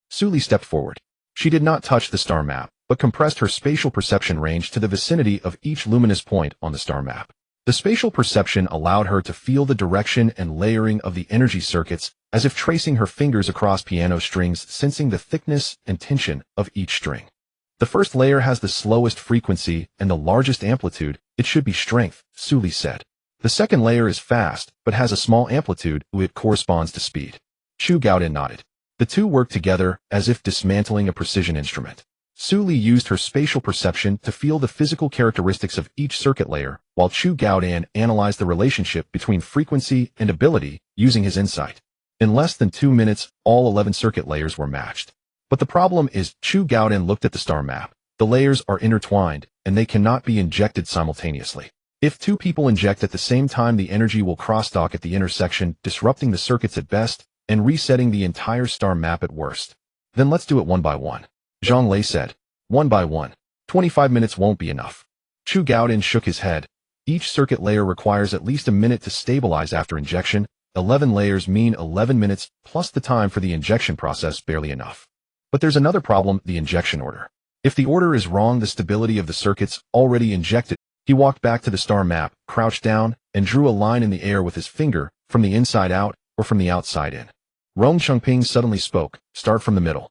Su Li stepped forward. She did not touch the star map, but compressed her spatial perception range to the vicinity of each luminous point on the star map. The spatial perception allowed her to feel the direction and layering of the energy circuits, as if tracing her fingers across piano strings, sensing the thickness and tension of each string. The first layer has the slowest frequency and the largest amplitude. It should be strength, Su Li said. The second layer is fast, but has a small amplitude. It corresponds to speed. Chu Gaodan nodded. The two worked together as if dismantling a precision instrument. Su Li used her spatial perception to feel the physical characteristics of each circuit layer, while Chu Gaodan analyzed the relationship between frequency and ability using his insight. In less than 2 minutes, all 11 circuit layers were matched. But the problem is, Chu Gaodan looked at the star map. The layers are intertwined, and they cannot be injected simultaneously. If 2 people inject at the same time, the energy will crosstalk at the intersection, disrupting the circuits at best, and resetting the entire star map at worst. Then let's do it one by one, Zhang Lei said. One by one. 25 minutes won't be enough. Chu Gaodan shook his head. Each circuit layer requires at least a minute to stabilize after injection. 11 layers mean 11 minutes, plus the time for the injection process, barely enough. But there's another problem, the injection order. If the order is wrong, the stability of the circuits already injected. He walked back to the star map, crouched down, and drew a line in the air with his finger, from the inside out, or from the outside in. Rong Chengping suddenly spoke. Start from the middle.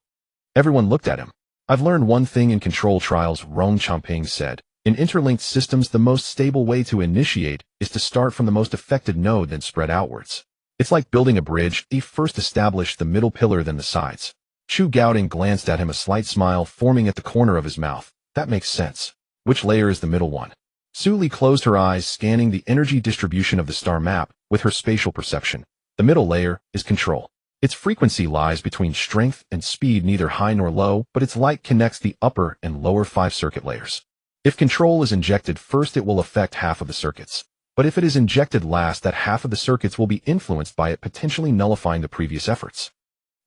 Everyone looked at him. I've learned one thing in control trials, Rong Chengping said. In interlinked systems, the most stable way to initiate is to start from the most affected node, then spread outwards. It's like building a bridge. You first establish the middle pillar, then the sides. Chu Gaodan glanced at him, a slight smile forming at the corner of his mouth. That makes sense. Which layer is the middle one? Su Li closed her eyes, scanning the energy distribution of the star map with her spatial perception. The middle layer is control. Its frequency lies between strength and speed, neither high nor low, but its light connects the upper and lower 5 circuit layers. If control is injected first, it will affect half of the circuits. But if it is injected last, that half of the circuits will be influenced by it, potentially nullifying the previous efforts.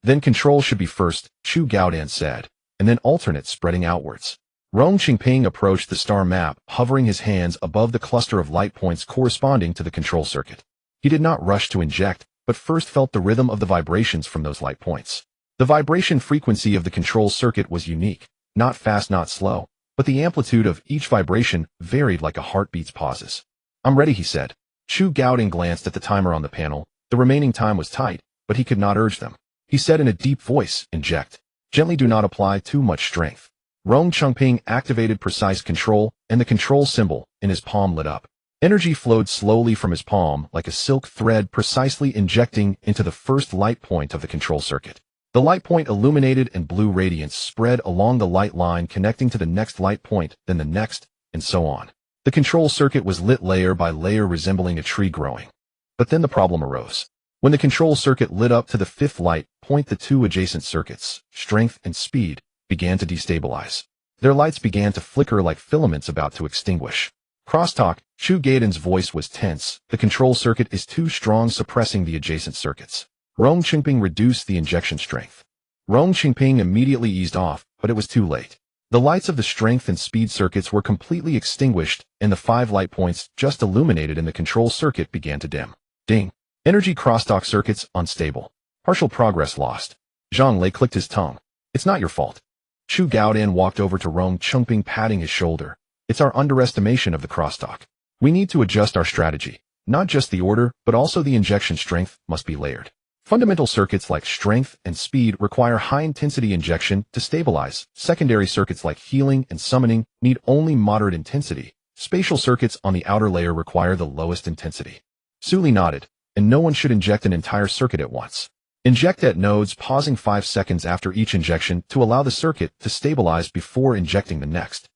Then control should be first, Chu Gaodan said, and then alternate, spreading outwards. Rong Chengping approached the star map, hovering his hands above the cluster of light points corresponding to the control circuit. He did not rush to inject, but first felt the rhythm of the vibrations from those light points. The vibration frequency of the control circuit was unique, not fast, not slow, but the amplitude of each vibration varied like a heartbeat's pauses. I'm ready, he said. Chu Gaodan glanced at the timer on the panel. The remaining time was tight, but he could not urge them. He said in a deep voice, inject. Gently, do not apply too much strength. Rong Chengping activated precise control, and the control symbol in his palm lit up. Energy flowed slowly from his palm like a silk thread, precisely injecting into the first light point of the control circuit. The light point illuminated and blue radiance spread along the light line connecting to the next light point, then the next, and so on. The control circuit was lit layer by layer, resembling a tree growing. But then the problem arose. When the control circuit lit up to the fifth light point, the two adjacent circuits, strength and speed, began to destabilize. Their lights began to flicker like filaments about to extinguish. Crosstalk, Chu Gaodan's voice was tense. The control circuit is too strong, suppressing the adjacent circuits. Rong Qingping reduced the injection strength. Rong Qingping immediately eased off, but it was too late. The lights of the strength and speed circuits were completely extinguished, and the 5 light points just illuminated in the control circuit began to dim. Ding. Energy crosstalk circuits unstable. Partial progress lost. Zhang Lei clicked his tongue. It's not your fault. Chu Gaodan walked over to Rong Qingping, patting his shoulder. It's our underestimation of the crosstalk. We need to adjust our strategy. Not just the order, but also the injection strength must be layered. Fundamental circuits like strength and speed require high-intensity injection to stabilize. Secondary circuits like healing and summoning need only moderate intensity. Spatial circuits on the outer layer require the lowest intensity. Su Li nodded, and no one should inject an entire circuit at once. Inject at nodes, pausing 5 seconds after each injection to allow the circuit to stabilize before injecting the next.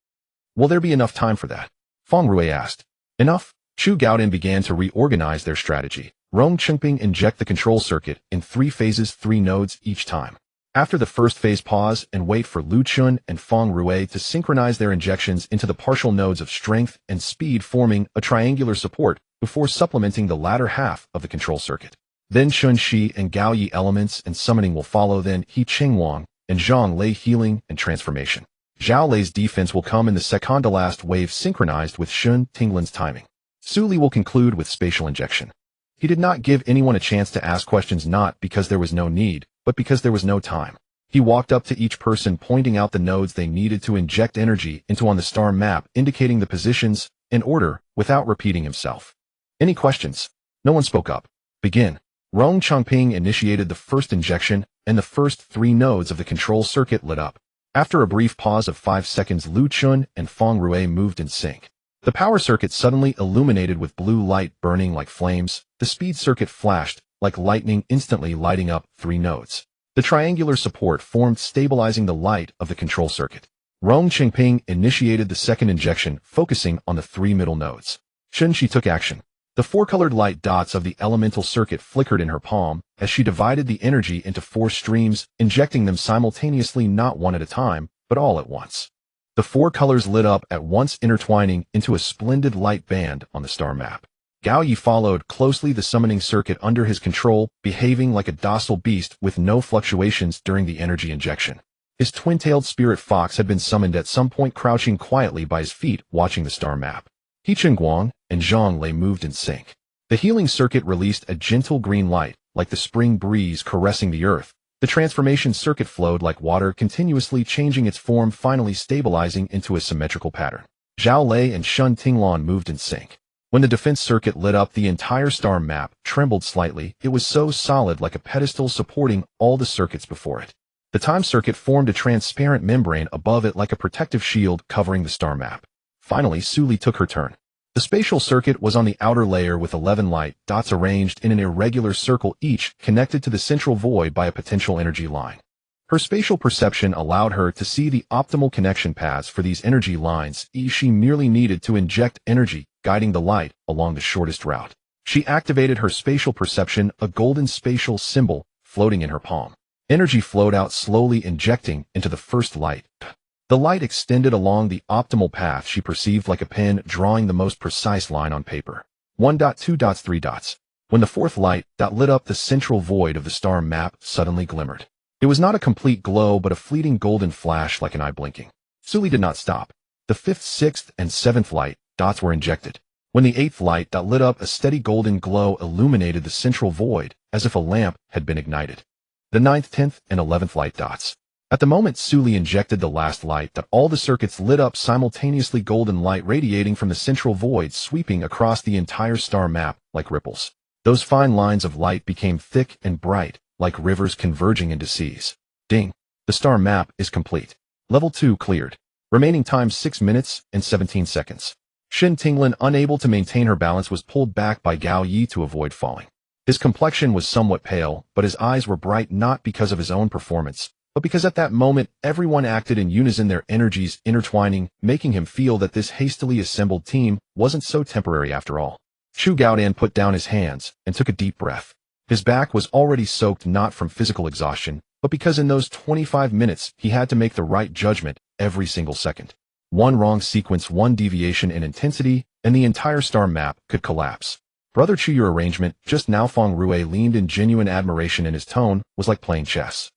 Will there be enough time for that? Feng Rui asked. Enough? Chu Gaodan began to reorganize their strategy. Rong Qingping inject the control circuit in 3 phases, 3 nodes each time. After the first phase, pause and wait for Lu Chun and Feng Rui to synchronize their injections into the partial nodes of strength and speed, forming a triangular support before supplementing the latter half of the control circuit. Then Shun Shi and Gao Yi elements and summoning will follow, then He Qingwang and Zhang Lei healing and transformation. Zhao Lei's defense will come in the second to last wave, synchronized with Shun Tinglin's timing. Su Li will conclude with spatial injection. He did not give anyone a chance to ask questions, not because there was no need, but because there was no time. He walked up to each person, pointing out the nodes they needed to inject energy into on the star map, indicating the positions in order without repeating himself. Any questions? No one spoke up. Begin. Rong Qingping initiated the first injection, and the first 3 nodes of the control circuit lit up. After a brief pause of 5 seconds, Lu Chun and Feng Rui moved in sync. The power circuit suddenly illuminated with blue light burning like flames. The speed circuit flashed like lightning, instantly lighting up 3 nodes. The triangular support formed, stabilizing the light of the control circuit. Rong Qingping initiated the second injection, focusing on the 3 middle nodes. Shun Shi took action. The 4-colored light dots of the elemental circuit flickered in her palm as she divided the energy into 4 streams, injecting them simultaneously, not one at a time, but all at once. The 4 colors lit up at once, intertwining into a splendid light band on the star map. Gao Yi followed closely, the summoning circuit under his control, behaving like a docile beast with no fluctuations during the energy injection. His twin-tailed spirit fox had been summoned at some point, crouching quietly by his feet, watching the star map. He Qingguang and Zhang Lei moved in sync. The healing circuit released a gentle green light, like the spring breeze caressing the earth. The transformation circuit flowed like water, continuously changing its form, finally stabilizing into a symmetrical pattern. Zhao Lei and Shun Tinglan moved in sync. When the defense circuit lit up, the entire star map trembled slightly. It was so solid, like a pedestal supporting all the circuits before it. The time circuit formed a transparent membrane above it, like a protective shield covering the star map. Finally, Su Li took her turn. The spatial circuit was on the outer layer with 11 light dots arranged in an irregular circle, each connected to the central void by a potential energy line. Her spatial perception allowed her to see the optimal connection paths for these energy lines. She merely needed to inject energy, guiding the light along the shortest route. She activated her spatial perception, a golden spatial symbol floating in her palm. Energy flowed out slowly, injecting into the first light. The light extended along the optimal path she perceived, like a pen drawing the most precise line on paper. 1 dot, 2 dots, 3 dots. When the 4th light dot lit up, the central void of the star map suddenly glimmered. It was not a complete glow, but a fleeting golden flash, like an eye blinking. Su Li did not stop. The 5th, 6th, and 7th light dots were injected. When the 8th light dot lit up, a steady golden glow illuminated the central void, as if a lamp had been ignited. The 9th, 10th, and 11th light dots. At the moment Su Li injected the last light dot, all the circuits lit up simultaneously, golden light radiating from the central void, sweeping across the entire star map like ripples. Those fine lines of light became thick and bright, like rivers converging into seas. Ding! The star map is complete. Level 2 cleared. Remaining time 6 minutes and 17 seconds. Shin Tinglin, unable to maintain her balance, was pulled back by Gao Yi to avoid falling. His complexion was somewhat pale, but his eyes were bright not because of his own performance, but because at that moment everyone acted in unison, their energies intertwining, making him feel that this hastily assembled team wasn't so temporary after all. Chu Gaodan put down his hands and took a deep breath. His back was already soaked not from physical exhaustion, but because in those 25 minutes he had to make the right judgment every single second. One wrong sequence, one deviation in intensity, and the entire star map could collapse. Brother Chu, your arrangement just now. Feng Rui leaned in genuine admiration, and his tone was like playing chess.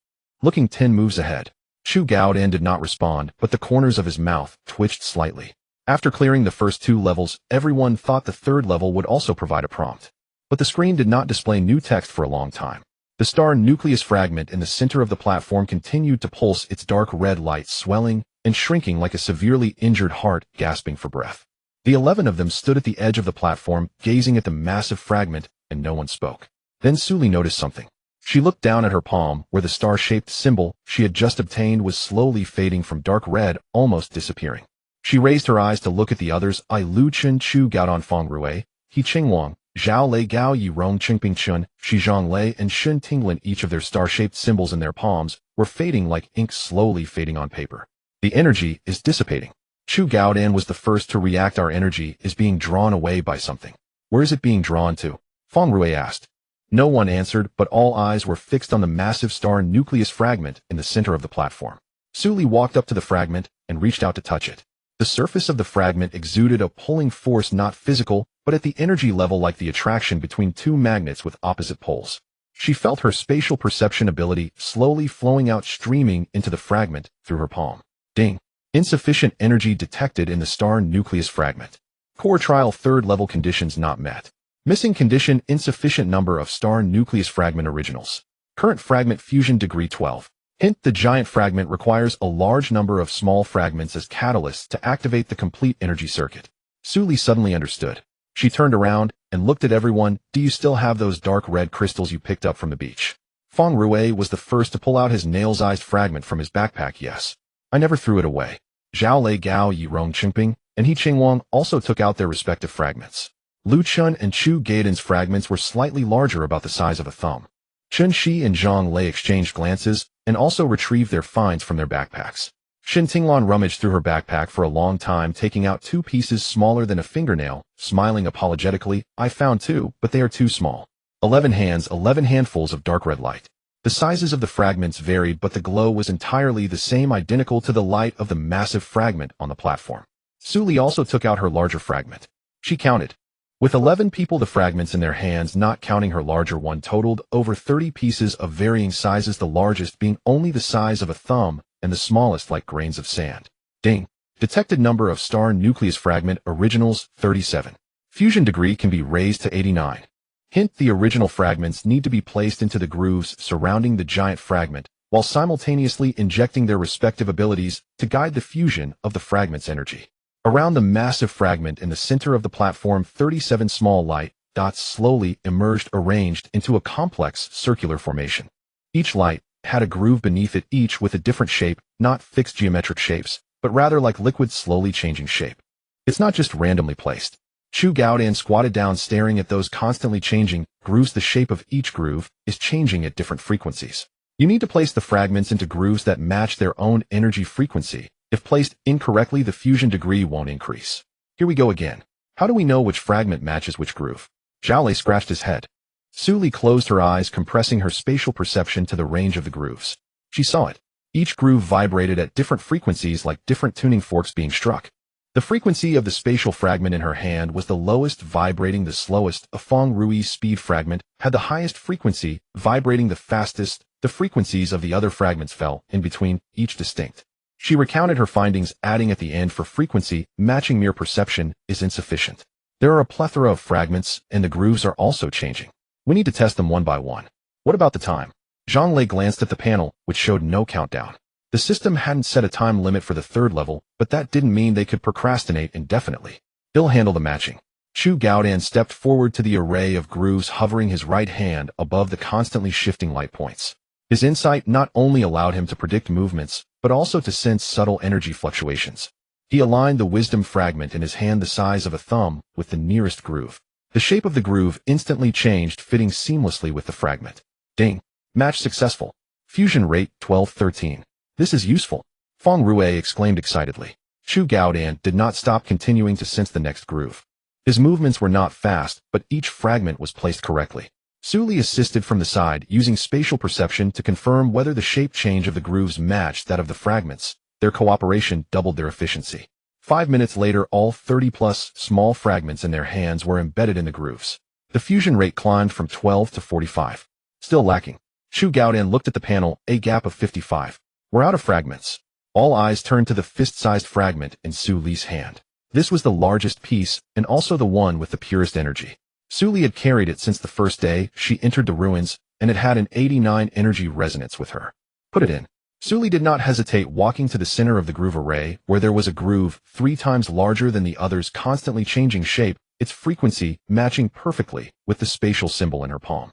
Looking 10 moves ahead. Chu Gaodan did not respond, but the corners of his mouth twitched slightly. After clearing the first 2 levels, everyone thought the 3rd level would also provide a prompt. But the screen did not display new text for a long time. The star nucleus fragment in the center of the platform continued to pulse, its dark red light swelling and shrinking like a severely injured heart gasping for breath. The 11 of them stood at the edge of the platform, gazing at the massive fragment, and no one spoke. Then Suli noticed something. She looked down at her palm, where the star-shaped symbol she had just obtained was slowly fading from dark red, almost disappearing. She raised her eyes to look at the others. I Lu Chen Chu Gaodon Feng Rui, He Qingwang, Zhao Lei Gao Yi Rong Qingping Chun, Shi Zhang Lei and Shun Tinglin. Each of their star-shaped symbols in their palms were fading like ink slowly fading on paper. The energy is dissipating. Chu Gaodan was the first to react. Our energy is being drawn away by something. Where is it being drawn to? Feng Rui asked. No one answered, but all eyes were fixed on the massive star nucleus fragment in the center of the platform. Suli walked up to the fragment and reached out to touch it. The surface of the fragment exuded a pulling force, not physical, but at the energy level, like the attraction between 2 magnets with opposite poles. She felt her spatial perception ability slowly flowing out, streaming into the fragment through her palm. Ding! Insufficient energy detected in the star nucleus fragment. Core trial 3rd level conditions not met. Missing condition: insufficient number of star nucleus fragment originals. Current fragment fusion degree 12. Hint: the giant fragment requires a large number of small fragments as catalysts to activate the complete energy circuit. Suli suddenly understood. She turned around and looked at everyone. Do you still have those dark red crystals you picked up from the beach? Feng Rui was the first to pull out his nail-sized fragment from his backpack. Yes. I never threw it away. Zhao Lei Gao Yi Rong Qingping and He Qingwang also took out their respective fragments. Lu Chun and Chu Gaodan's fragments were slightly larger, about the size of a thumb. Chun Shi and Zhang Lei exchanged glances and also retrieved their finds from their backpacks. Shin Tinglan rummaged through her backpack for a long time, taking out 2 pieces smaller than a fingernail, smiling apologetically. I found 2, but they are too small. 11 hands, 11 handfuls of dark red light. The sizes of the fragments varied, but the glow was entirely the same, identical to the light of the massive fragment on the platform. Suli also took out her larger fragment. She counted. With 11 people, the fragments in their hands, not counting her larger one, totaled over 30 pieces of varying sizes, the largest being only the size of a thumb and the smallest like grains of sand. Ding! Detected number of star nucleus fragment originals 37. Fusion degree can be raised to 89. Hint: the original fragments need to be placed into the grooves surrounding the giant fragment, while simultaneously injecting their respective abilities to guide the fusion of the fragment's energy. Around the massive fragment in the center of the platform, 37 small light dots slowly emerged, arranged into a complex circular formation. Each light had a groove beneath it, each with a different shape, not fixed geometric shapes, but rather like liquid slowly changing shape. It's not just randomly placed. Chu Gaodan squatted down, staring at those constantly changing grooves. The shape of each groove is changing at different frequencies. You need to place the fragments into grooves that match their own energy frequency. If placed incorrectly, the fusion degree won't increase. Here we go again. How do we know which fragment matches which groove? Zhao Lei scratched his head. Suli closed her eyes, compressing her spatial perception to the range of the grooves. She saw it. Each groove vibrated at different frequencies, like different tuning forks being struck. The frequency of the spatial fragment in her hand was the lowest, vibrating the slowest. A Feng Rui's speed fragment had the highest frequency, vibrating the fastest. The frequencies of the other fragments fell in between, each distinct. She recounted her findings, adding at the end, for frequency matching mere perception is insufficient. There are a plethora of fragments, and the grooves are also changing. We need to test them one by one. What about the time? Zhang Lei glanced at the panel, which showed no countdown. The system hadn't set a time limit for the 3rd level, but that didn't mean they could procrastinate indefinitely. He'll handle the matching. Chu Gaodan stepped forward to the array of grooves, hovering his right hand above the constantly shifting light points. His insight not only allowed him to predict movements, but also to sense subtle energy fluctuations. He aligned the wisdom fragment in his hand the size of a thumb with the nearest groove. The shape of the groove instantly changed, fitting seamlessly with the fragment. Ding! Match successful. Fusion rate 1213. This is useful. Feng Rue exclaimed excitedly. Chu Gaodan did not stop continuing to sense the next groove. His movements were not fast, but each fragment was placed correctly. Su Li assisted from the side, using spatial perception to confirm whether the shape change of the grooves matched that of the fragments. Their cooperation doubled their efficiency. 5 minutes later, all 30-plus small fragments in their hands were embedded in the grooves. The fusion rate climbed from 12 to 45. Still lacking. Chu Gaodan looked at the panel, a gap of 55. We're out of fragments. All eyes turned to the fist-sized fragment in Su Li's hand. This was the largest piece, and also the one with the purest energy. Su Li had carried it since the first day she entered the ruins, and it had an 89 energy resonance with her. Put it in. Su Li did not hesitate, walking to the center of the groove array, where there was a groove 3 times larger than the others, constantly changing shape, its frequency matching perfectly with the spatial symbol in her palm.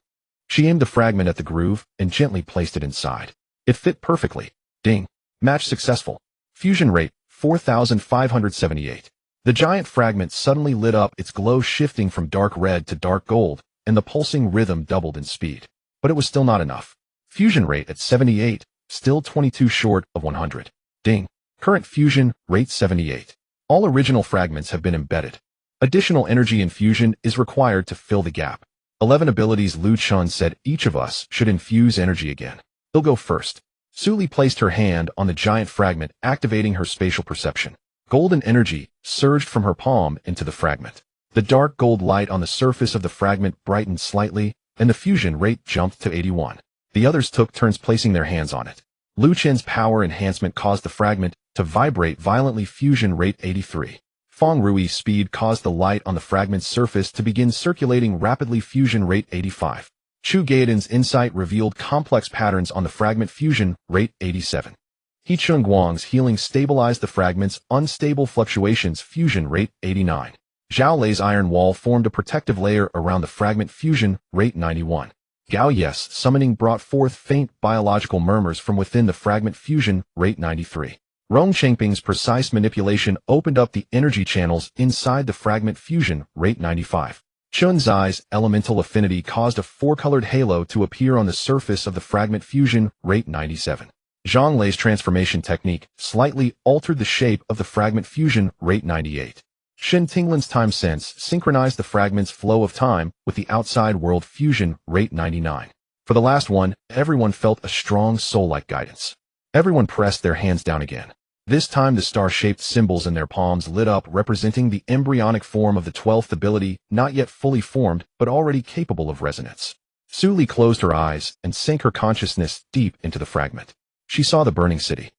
She aimed the fragment at the groove and gently placed it inside. It fit perfectly. Ding! Match successful. Fusion rate 4578. The giant fragment suddenly lit up, its glow shifting from dark red to dark gold, and the pulsing rhythm doubled in speed. But it was still not enough. Fusion rate at 78, still 22 short of 100. Ding! Current fusion rate 78. All original fragments have been embedded. Additional energy infusion is required to fill the gap. 11 abilities. Lu Chun said each of us should infuse energy again. He'll go first. Su Li placed her hand on the giant fragment, activating her spatial perception. Golden energy surged from her palm into the fragment. The dark gold light on the surface of the fragment brightened slightly, and the fusion rate jumped to 81. The others took turns placing their hands on it. Lu Chen's power enhancement caused the fragment to vibrate violently. Fusion rate 83. Feng Rui's speed caused the light on the fragment's surface to begin circulating rapidly. Fusion rate 85. Chu Gaodan's insight revealed complex patterns on the fragment. Fusion rate 87. He Chung Guang's healing stabilized the fragment's unstable fluctuations. Fusion rate 89. Zhao Lei's iron wall formed a protective layer around the fragment. Fusion rate 91. Gao Yes summoning brought forth faint biological murmurs from within the fragment. Fusion rate 93. Rong Chengping's precise manipulation opened up the energy channels inside the fragment. Fusion rate 95. Chun Zai's elemental affinity caused a 4-colored halo to appear on the surface of the fragment. Fusion rate 97. Zhang Lei's transformation technique slightly altered the shape of the fragment. Fusion rate 98. Shen Tinglin's time sense synchronized the fragment's flow of time with the outside world. Fusion rate 99. For the last one, everyone felt a strong soul-like guidance. Everyone pressed their hands down again. This time the star-shaped symbols in their palms lit up, representing the embryonic form of the 12th ability, not yet fully formed, but already capable of resonance. Su Li closed her eyes and sank her consciousness deep into the fragment. She saw the burning city.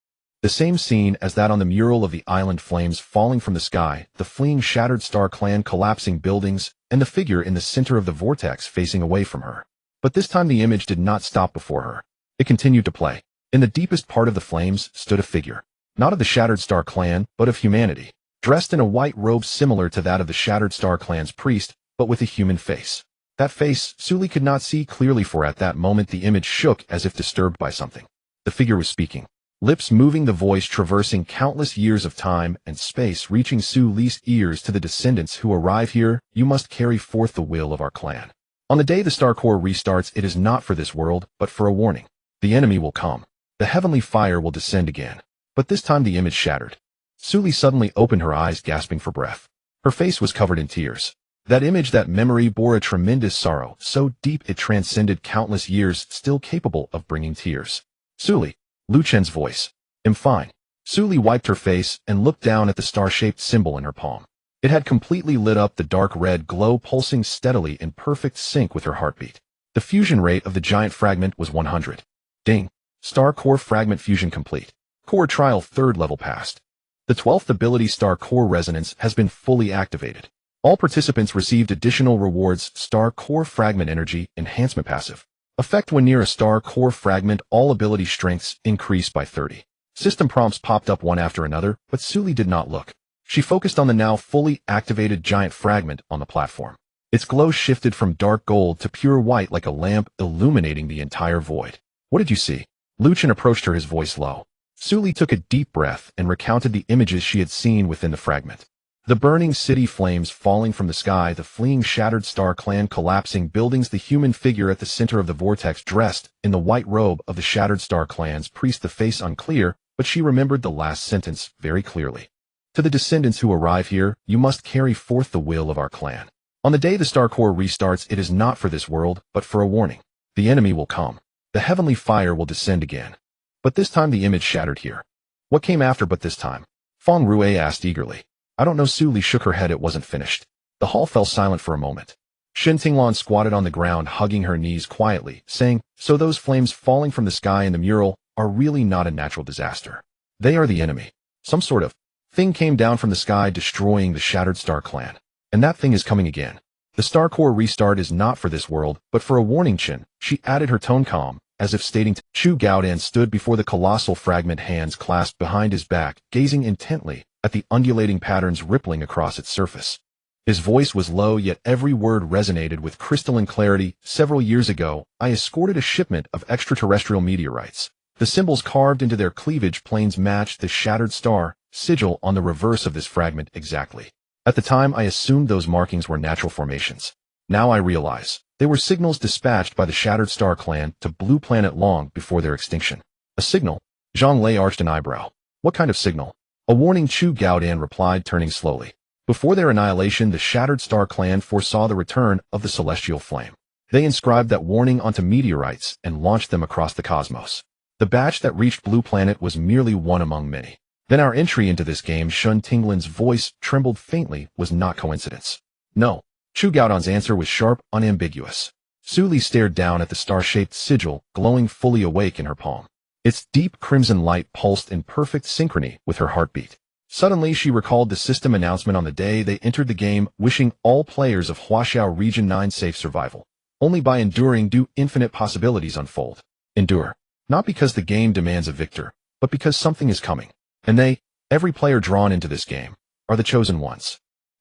The same scene as that on the mural of the island, flames falling from the sky, the fleeing shattered star clan, collapsing buildings, and the figure in the center of the vortex facing away from her. But this time the image did not stop before her. It continued to play. In the deepest part of the flames stood a figure. Not of the Shattered Star Clan, but of humanity, dressed in a white robe similar to that of the Shattered Star Clan's priest, but with a human face. That face, Su Li could not see clearly, for at that moment the image shook as if disturbed by something. The figure was speaking. Lips moving, the voice traversing countless years of time and space, reaching Su Li's ears. To the descendants who arrive here, you must carry forth the will of our clan. On the day the Star Core restarts, it is not for this world, but for a warning. The enemy will come. The heavenly fire will descend again. But this time the image shattered. Su Li suddenly opened her eyes, gasping for breath. Her face was covered in tears. That image, that memory, bore a tremendous sorrow, so deep it transcended countless years, still capable of bringing tears. Su Li. Lu Chen's voice. I'm fine. Su Li wiped her face and looked down at the star-shaped symbol in her palm. It had completely lit up, the dark red glow pulsing steadily in perfect sync with her heartbeat. The fusion rate of the giant fragment was 100. Ding. Star Core fragment fusion complete. Core trial 3rd level passed. The 12th ability, Star Core Resonance, has been fully activated. All participants received additional rewards. Star Core Fragment Energy Enhancement Passive. Effect: when near a Star Core Fragment, all ability strengths increase by 30. System prompts popped up one after another, but Su Li did not look. She focused on the now fully activated giant fragment on the platform. Its glow shifted from dark gold to pure white like a lamp, illuminating the entire void. What did you see? Lu Chen approached her, his voice low. Suli took a deep breath and recounted the images she had seen within the fragment. The burning city, flames falling from the sky, the fleeing Shattered Star clan, collapsing buildings, the human figure at the center of the vortex dressed in the white robe of the Shattered Star clan's priest, the face unclear, but she remembered the last sentence very clearly. To the descendants who arrive here, you must carry forth the will of our clan. On the day the Star Core restarts, it is not for this world, but for a warning. The enemy will come. The heavenly fire will descend again. But this time the image shattered here. What came after but this time? Feng Rui asked eagerly. I don't know. Suli shook her head. It wasn't finished. The hall fell silent for a moment. Shen Tinglan squatted on the ground, hugging her knees quietly, saying, so those flames falling from the sky in the mural are really not a natural disaster. They are the enemy. Some sort of thing came down from the sky, destroying the Shattered Star clan. And that thing is coming again. The Star Core restart is not for this world, but for a warning. Chen, she added, her tone calm, as if stating. Chu Gaodan stood before the colossal fragment, hands clasped behind his back, gazing intently at the undulating patterns rippling across its surface. His voice was low, yet every word resonated with crystalline clarity. Several years ago, I escorted a shipment of extraterrestrial meteorites. The symbols carved into their cleavage planes matched the Shattered Star sigil on the reverse of this fragment exactly. At the time, I assumed those markings were natural formations. Now I realize they were signals dispatched by the Shattered Star clan to Blue Planet long before their extinction. A signal? Zhang Lei arched an eyebrow. What kind of signal? A warning, Chu Gaodan replied, turning slowly. Before their annihilation, the Shattered Star clan foresaw the return of the celestial flame. They inscribed that warning onto meteorites and launched them across the cosmos. The batch that reached Blue Planet was merely one among many. Then our entry into this game, Shun Tinglan's voice trembled faintly, was not coincidence. No. Chu Gaodan's answer was sharp, unambiguous. Suli stared down at the star-shaped sigil, glowing fully awake in her palm. Its deep crimson light pulsed in perfect synchrony with her heartbeat. Suddenly, she recalled the system announcement on the day they entered the game, wishing all players of Huaxiao Region 9 safe survival. Only by enduring do infinite possibilities unfold. Endure. Not because the game demands a victor, but because something is coming. And they, every player drawn into this game, are the chosen ones.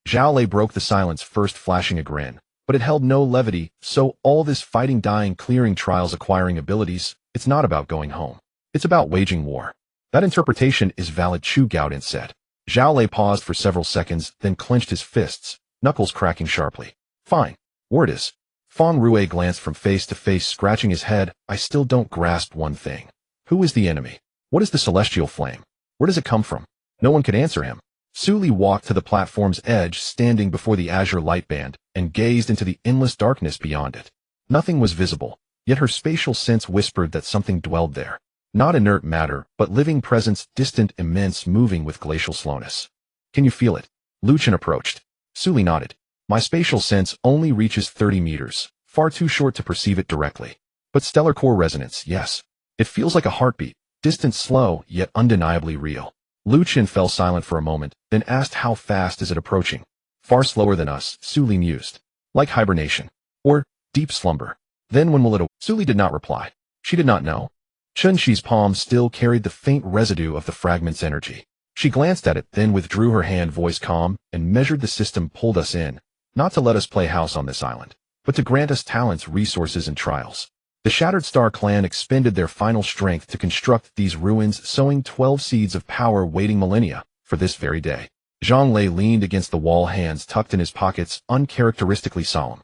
Zhao Lei broke the silence, first flashing a grin, but it held no levity. So all this fighting, dying, clearing trials, acquiring abilities, it's not about going home. It's about waging war. That interpretation is valid, Chu Gaodan said. Zhao Lei paused for several seconds, then clenched his fists, knuckles cracking sharply. Fine. Word is. Feng Rui glanced from face to face, scratching his head. I still don't grasp one thing. Who is the enemy? What is the celestial flame? Where does it come from? No one could answer him. Suli walked to the platform's edge, standing before the azure light band, and gazed into the endless darkness beyond it. Nothing was visible, yet her spatial sense whispered that something dwelled there. Not inert matter, but living presence, distant, immense, moving with glacial slowness. Can you feel it? Lu Chen approached. Suli nodded. My spatial sense only reaches 30 meters, far too short to perceive it directly. But stellar core resonance, yes. It feels like a heartbeat, distant, slow, yet undeniably real. Lu Chen fell silent for a moment, then asked, how fast is it approaching? Far slower than us, Suli mused. Like hibernation. Or deep slumber. Then when will it? Suli did not reply. She did not know. Chen Shi's palm still carried the faint residue of the fragment's energy. She glanced at it, then withdrew her hand, voice calm, and measured. The system pulled us in, not to let us play house on this island, but to grant us talents, resources, and trials. The Shattered Star clan expended their final strength to construct these ruins, sowing 12 seeds of power, waiting millennia for this very day. Zhang Lei leaned against the wall, hands tucked in his pockets, uncharacteristically solemn.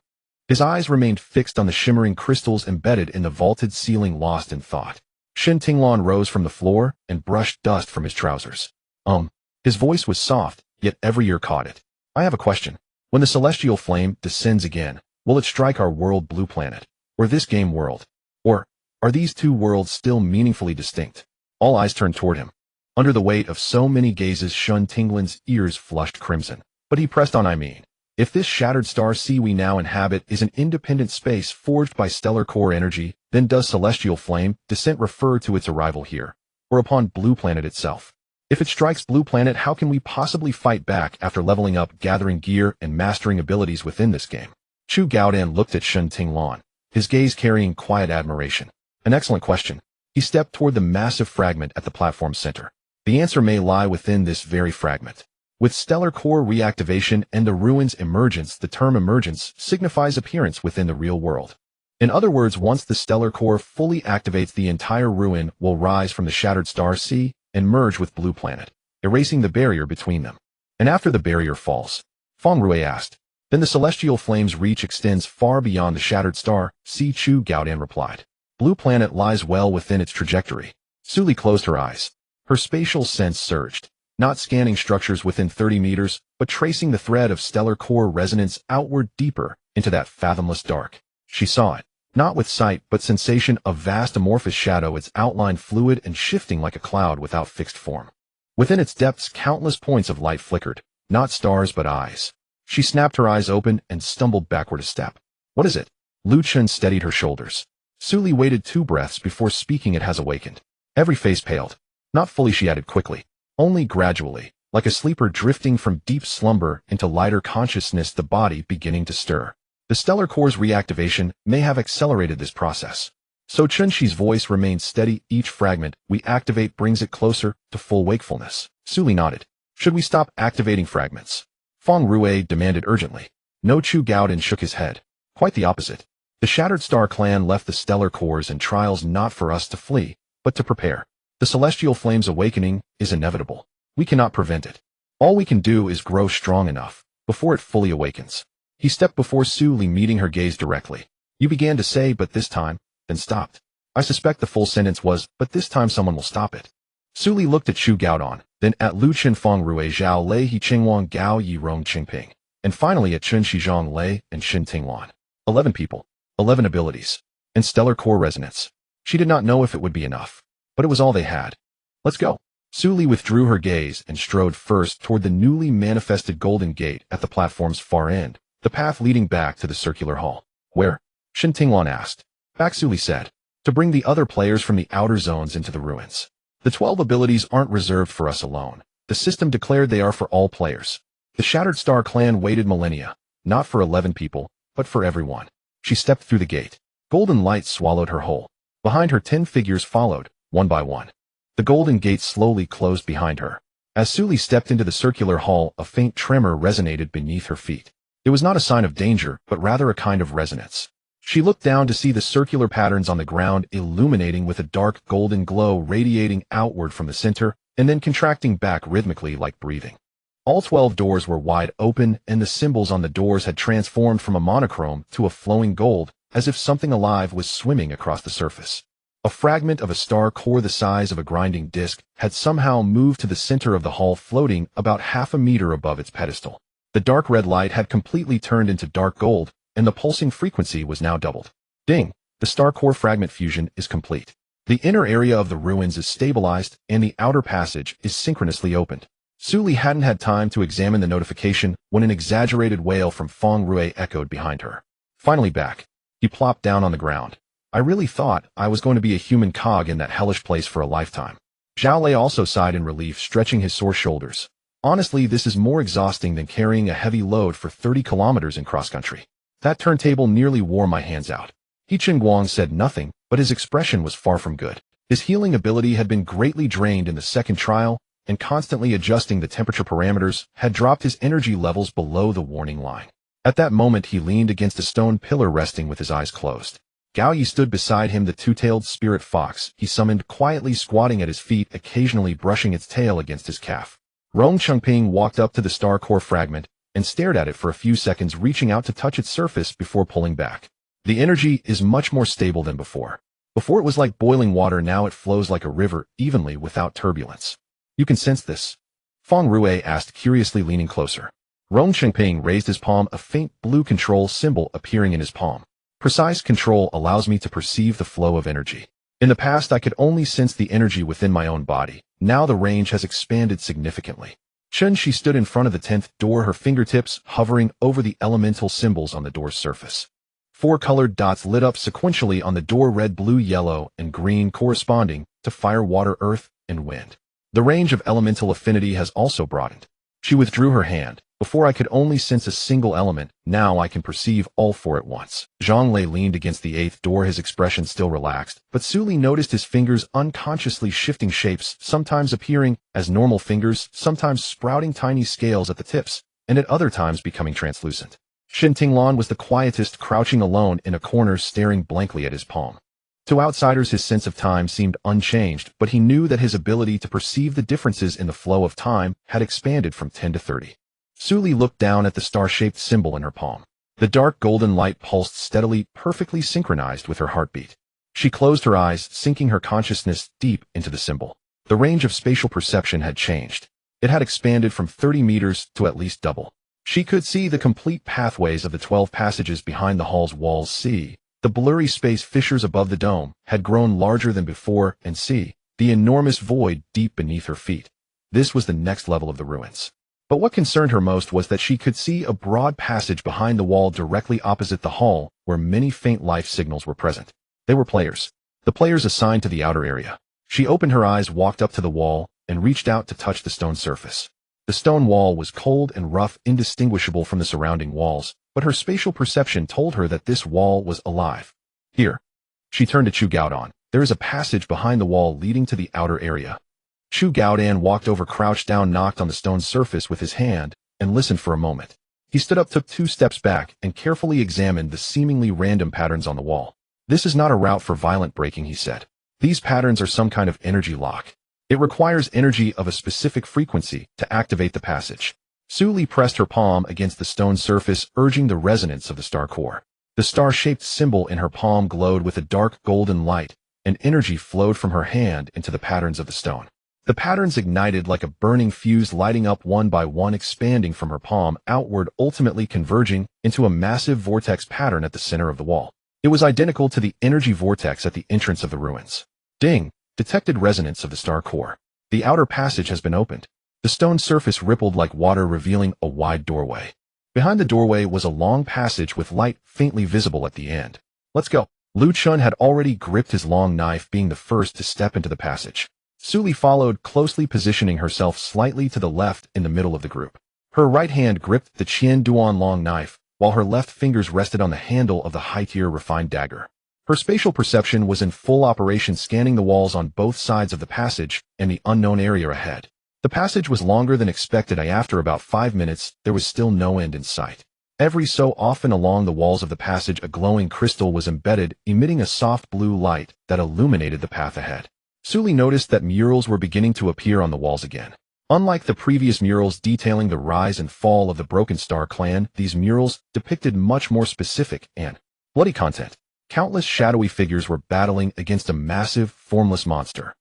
His eyes remained fixed on the shimmering crystals embedded in the vaulted ceiling, lost in thought. Shen Tinglan rose from the floor and brushed dust from his trousers. His voice was soft, yet every ear caught it. I have a question. When the celestial flame descends again, will it strike our world, Blue Planet, or this game world? Or are these two worlds still meaningfully distinct? All eyes turned toward him. Under the weight of so many gazes, Shun Tinglan's ears flushed crimson. But he pressed on, if this Shattered Star sea we now inhabit is an independent space forged by stellar core energy, then does celestial flame descent refer to its arrival here, or upon Blue Planet itself? If it strikes Blue Planet, how can we possibly fight back after leveling up, gathering gear, and mastering abilities within this game? Chu Gaodan looked at Shun Tinglan, his gaze carrying quiet admiration. An excellent question. He stepped toward the massive fragment at the platform's center. The answer may lie within this very fragment. With stellar core reactivation and the ruin's emergence, the term emergence signifies appearance within the real world. In other words, once the stellar core fully activates, the entire ruin will rise from the Shattered Star sea and merge with Blue Planet, erasing the barrier between them. And after the barrier falls, Feng Rui asked, then the celestial flame's reach extends far beyond the shattered star, Si Chu Gaodan replied. Blue Planet lies well within its trajectory. Su Li closed her eyes. Her spatial sense surged, not scanning structures within 30 meters, but tracing the thread of stellar core resonance outward deeper into that fathomless dark. She saw it, not with sight but sensation, a vast amorphous shadow, its outline fluid and shifting like a cloud without fixed form. Within its depths countless points of light flickered, not stars but eyes. She snapped her eyes open and stumbled backward a step. What is it? Lu Chen steadied her shoulders. Su Li waited 2 breaths before speaking. It has awakened. Every face paled. Not fully, she added quickly. Only gradually, like a sleeper drifting from deep slumber into lighter consciousness, the body beginning to stir. The stellar core's reactivation may have accelerated this process. So Chen Shi's voice remained steady. Each fragment we activate brings it closer to full wakefulness. Su Li nodded. Should we stop activating fragments? Feng Rui demanded urgently. No, Chu Gaodan shook his head. Quite the opposite. The Shattered Star clan left the stellar cores and trials not for us to flee, but to prepare. The celestial flame's awakening is inevitable. We cannot prevent it. All we can do is grow strong enough before it fully awakens. He stepped before Su Li, meeting her gaze directly. You began to say, but this time, then stopped. I suspect the full sentence was, but this time someone will stop it. Su Li looked at Chu Gaodan, then at Lu Chen, Feng Rui, Zhao Lei, He Qingwang, Gao Yi Rong, Qingping, and finally at Chen Shizhong Lei and Shin Tinglan. 11 people, 11 abilities, and stellar core resonance. She did not know if it would be enough, but it was all they had. Let's go. Su Li withdrew her gaze and strode first toward the newly manifested golden gate at the platform's far end, the path leading back to the circular hall. Where? Shin Tinglan asked. Back, Su Li said. To bring the other players from the outer zones into the ruins. The 12 abilities aren't reserved for us alone. The system declared they are for all players. The Shattered Star clan waited millennia, not for 11 people, but for everyone. She stepped through the gate. Golden light swallowed her whole. Behind her 10 figures followed, one by one. The golden gate slowly closed behind her. As Su Li stepped into the circular hall, a faint tremor resonated beneath her feet. It was not a sign of danger, but rather a kind of resonance. She looked down to see the circular patterns on the ground illuminating with a dark golden glow radiating outward from the center, and then contracting back rhythmically like breathing. All 12 doors were wide open, and the symbols on the doors had transformed from a monochrome to a flowing gold, as if something alive was swimming across the surface. A fragment of a star core the size of a grinding disc had somehow moved to the center of the hall, floating about half a meter above its pedestal. The dark red light had completely turned into dark gold, and the pulsing frequency was now doubled. Ding! The star core fragment fusion is complete. The inner area of the ruins is stabilized, and the outer passage is synchronously opened. Su Li hadn't had time to examine the notification when an exaggerated wail from Feng Rui echoed behind her. Finally back. He plopped down on the ground. I really thought I was going to be a human cog in that hellish place for a lifetime. Zhao Lei also sighed in relief, stretching his sore shoulders. Honestly, this is more exhausting than carrying a heavy load for 30 kilometers in cross-country. That turntable nearly wore my hands out. He Qingguang said nothing, but his expression was far from good. His healing ability had been greatly drained in the second trial, and constantly adjusting the temperature parameters had dropped his energy levels below the warning line. At that moment he leaned against a stone pillar, resting with his eyes closed. Gao Yi stood beside him, the two-tailed spirit fox he summoned, quietly squatting at his feet, occasionally brushing its tail against his calf. Rong Chengping walked up to the star core fragment and stared at it for a few seconds, reaching out to touch its surface before pulling back. The energy is much more stable than before. Before it was like boiling water, now it flows like a river, evenly without turbulence. You can sense this? Feng Rui asked, curiously leaning closer. Rong Chengping raised his palm, a faint blue control symbol appearing in his palm. Precise control allows me to perceive the flow of energy. In the past I could only sense the energy within my own body. Now the range has expanded significantly. Chen Shi stood in front of the 10th door, her fingertips hovering over the elemental symbols on the door's surface. 4 colored dots lit up sequentially on the door, red, blue, yellow, and green, corresponding to fire, water, earth, and wind. The range of elemental affinity has also broadened. She withdrew her hand. Before I could only sense a single element, now I can perceive all 4 at once. Zhang Lei leaned against the 8th door, his expression still relaxed, but Su Li noticed his fingers unconsciously shifting shapes, sometimes appearing as normal fingers, sometimes sprouting tiny scales at the tips, and at other times becoming translucent. Shin Tinglan was the quietest, crouching alone in a corner, staring blankly at his palm. To outsiders, his sense of time seemed unchanged, but he knew that his ability to perceive the differences in the flow of time had expanded from 10 to 30. Suli looked down at the star-shaped symbol in her palm. The dark golden light pulsed steadily, perfectly synchronized with her heartbeat. She closed her eyes, sinking her consciousness deep into the symbol. The range of spatial perception had changed. It had expanded from 30 meters to at least double. She could see the complete pathways of the 12 passages behind the hall's walls. See, the blurry space fissures above the dome had grown larger than before, and see, the enormous void deep beneath her feet. This was the next level of the ruins. But what concerned her most was that she could see a broad passage behind the wall directly opposite the hall, where many faint life signals were present. They were players. The players assigned to the outer area. She opened her eyes, walked up to the wall, and reached out to touch the stone surface. The stone wall was cold and rough, indistinguishable from the surrounding walls, but her spatial perception told her that this wall was alive. Here. She turned to Chu Gaodan. There is a passage behind the wall leading to the outer area. Chu Gaodan walked over, crouched down, knocked on the stone surface with his hand, and listened for a moment. He stood up, took 2 steps back, and carefully examined the seemingly random patterns on the wall. This is not a route for violent breaking, he said. These patterns are some kind of energy lock. It requires energy of a specific frequency to activate the passage. Suli pressed her palm against the stone surface, urging the resonance of the star core. The star-shaped symbol in her palm glowed with a dark golden light, and energy flowed from her hand into the patterns of the stone. The patterns ignited like a burning fuse, lighting up one by one, expanding from her palm outward, ultimately converging into a massive vortex pattern at the center of the wall. It was identical to the energy vortex at the entrance of the ruins. Ding! Detected resonance of the star core. The outer passage has been opened. The stone surface rippled like water, revealing a wide doorway. Behind the doorway was a long passage with light faintly visible at the end. Let's go. Lu Chun had already gripped his long knife, being the first to step into the passage. Suli followed closely, positioning herself slightly to the left in the middle of the group. Her right hand gripped the Qian Duan long knife, while her left fingers rested on the handle of the high-tier refined dagger. Her spatial perception was in full operation, scanning the walls on both sides of the passage and the unknown area ahead. The passage was longer than expected. After about 5 minutes, there was still no end in sight. Every so often along the walls of the passage, a glowing crystal was embedded, emitting a soft blue light that illuminated the path ahead. Suli noticed that murals were beginning to appear on the walls again. Unlike the previous murals detailing the rise and fall of the Broken Star clan, these murals depicted much more specific and bloody content. Countless shadowy figures were battling against a massive, formless monster.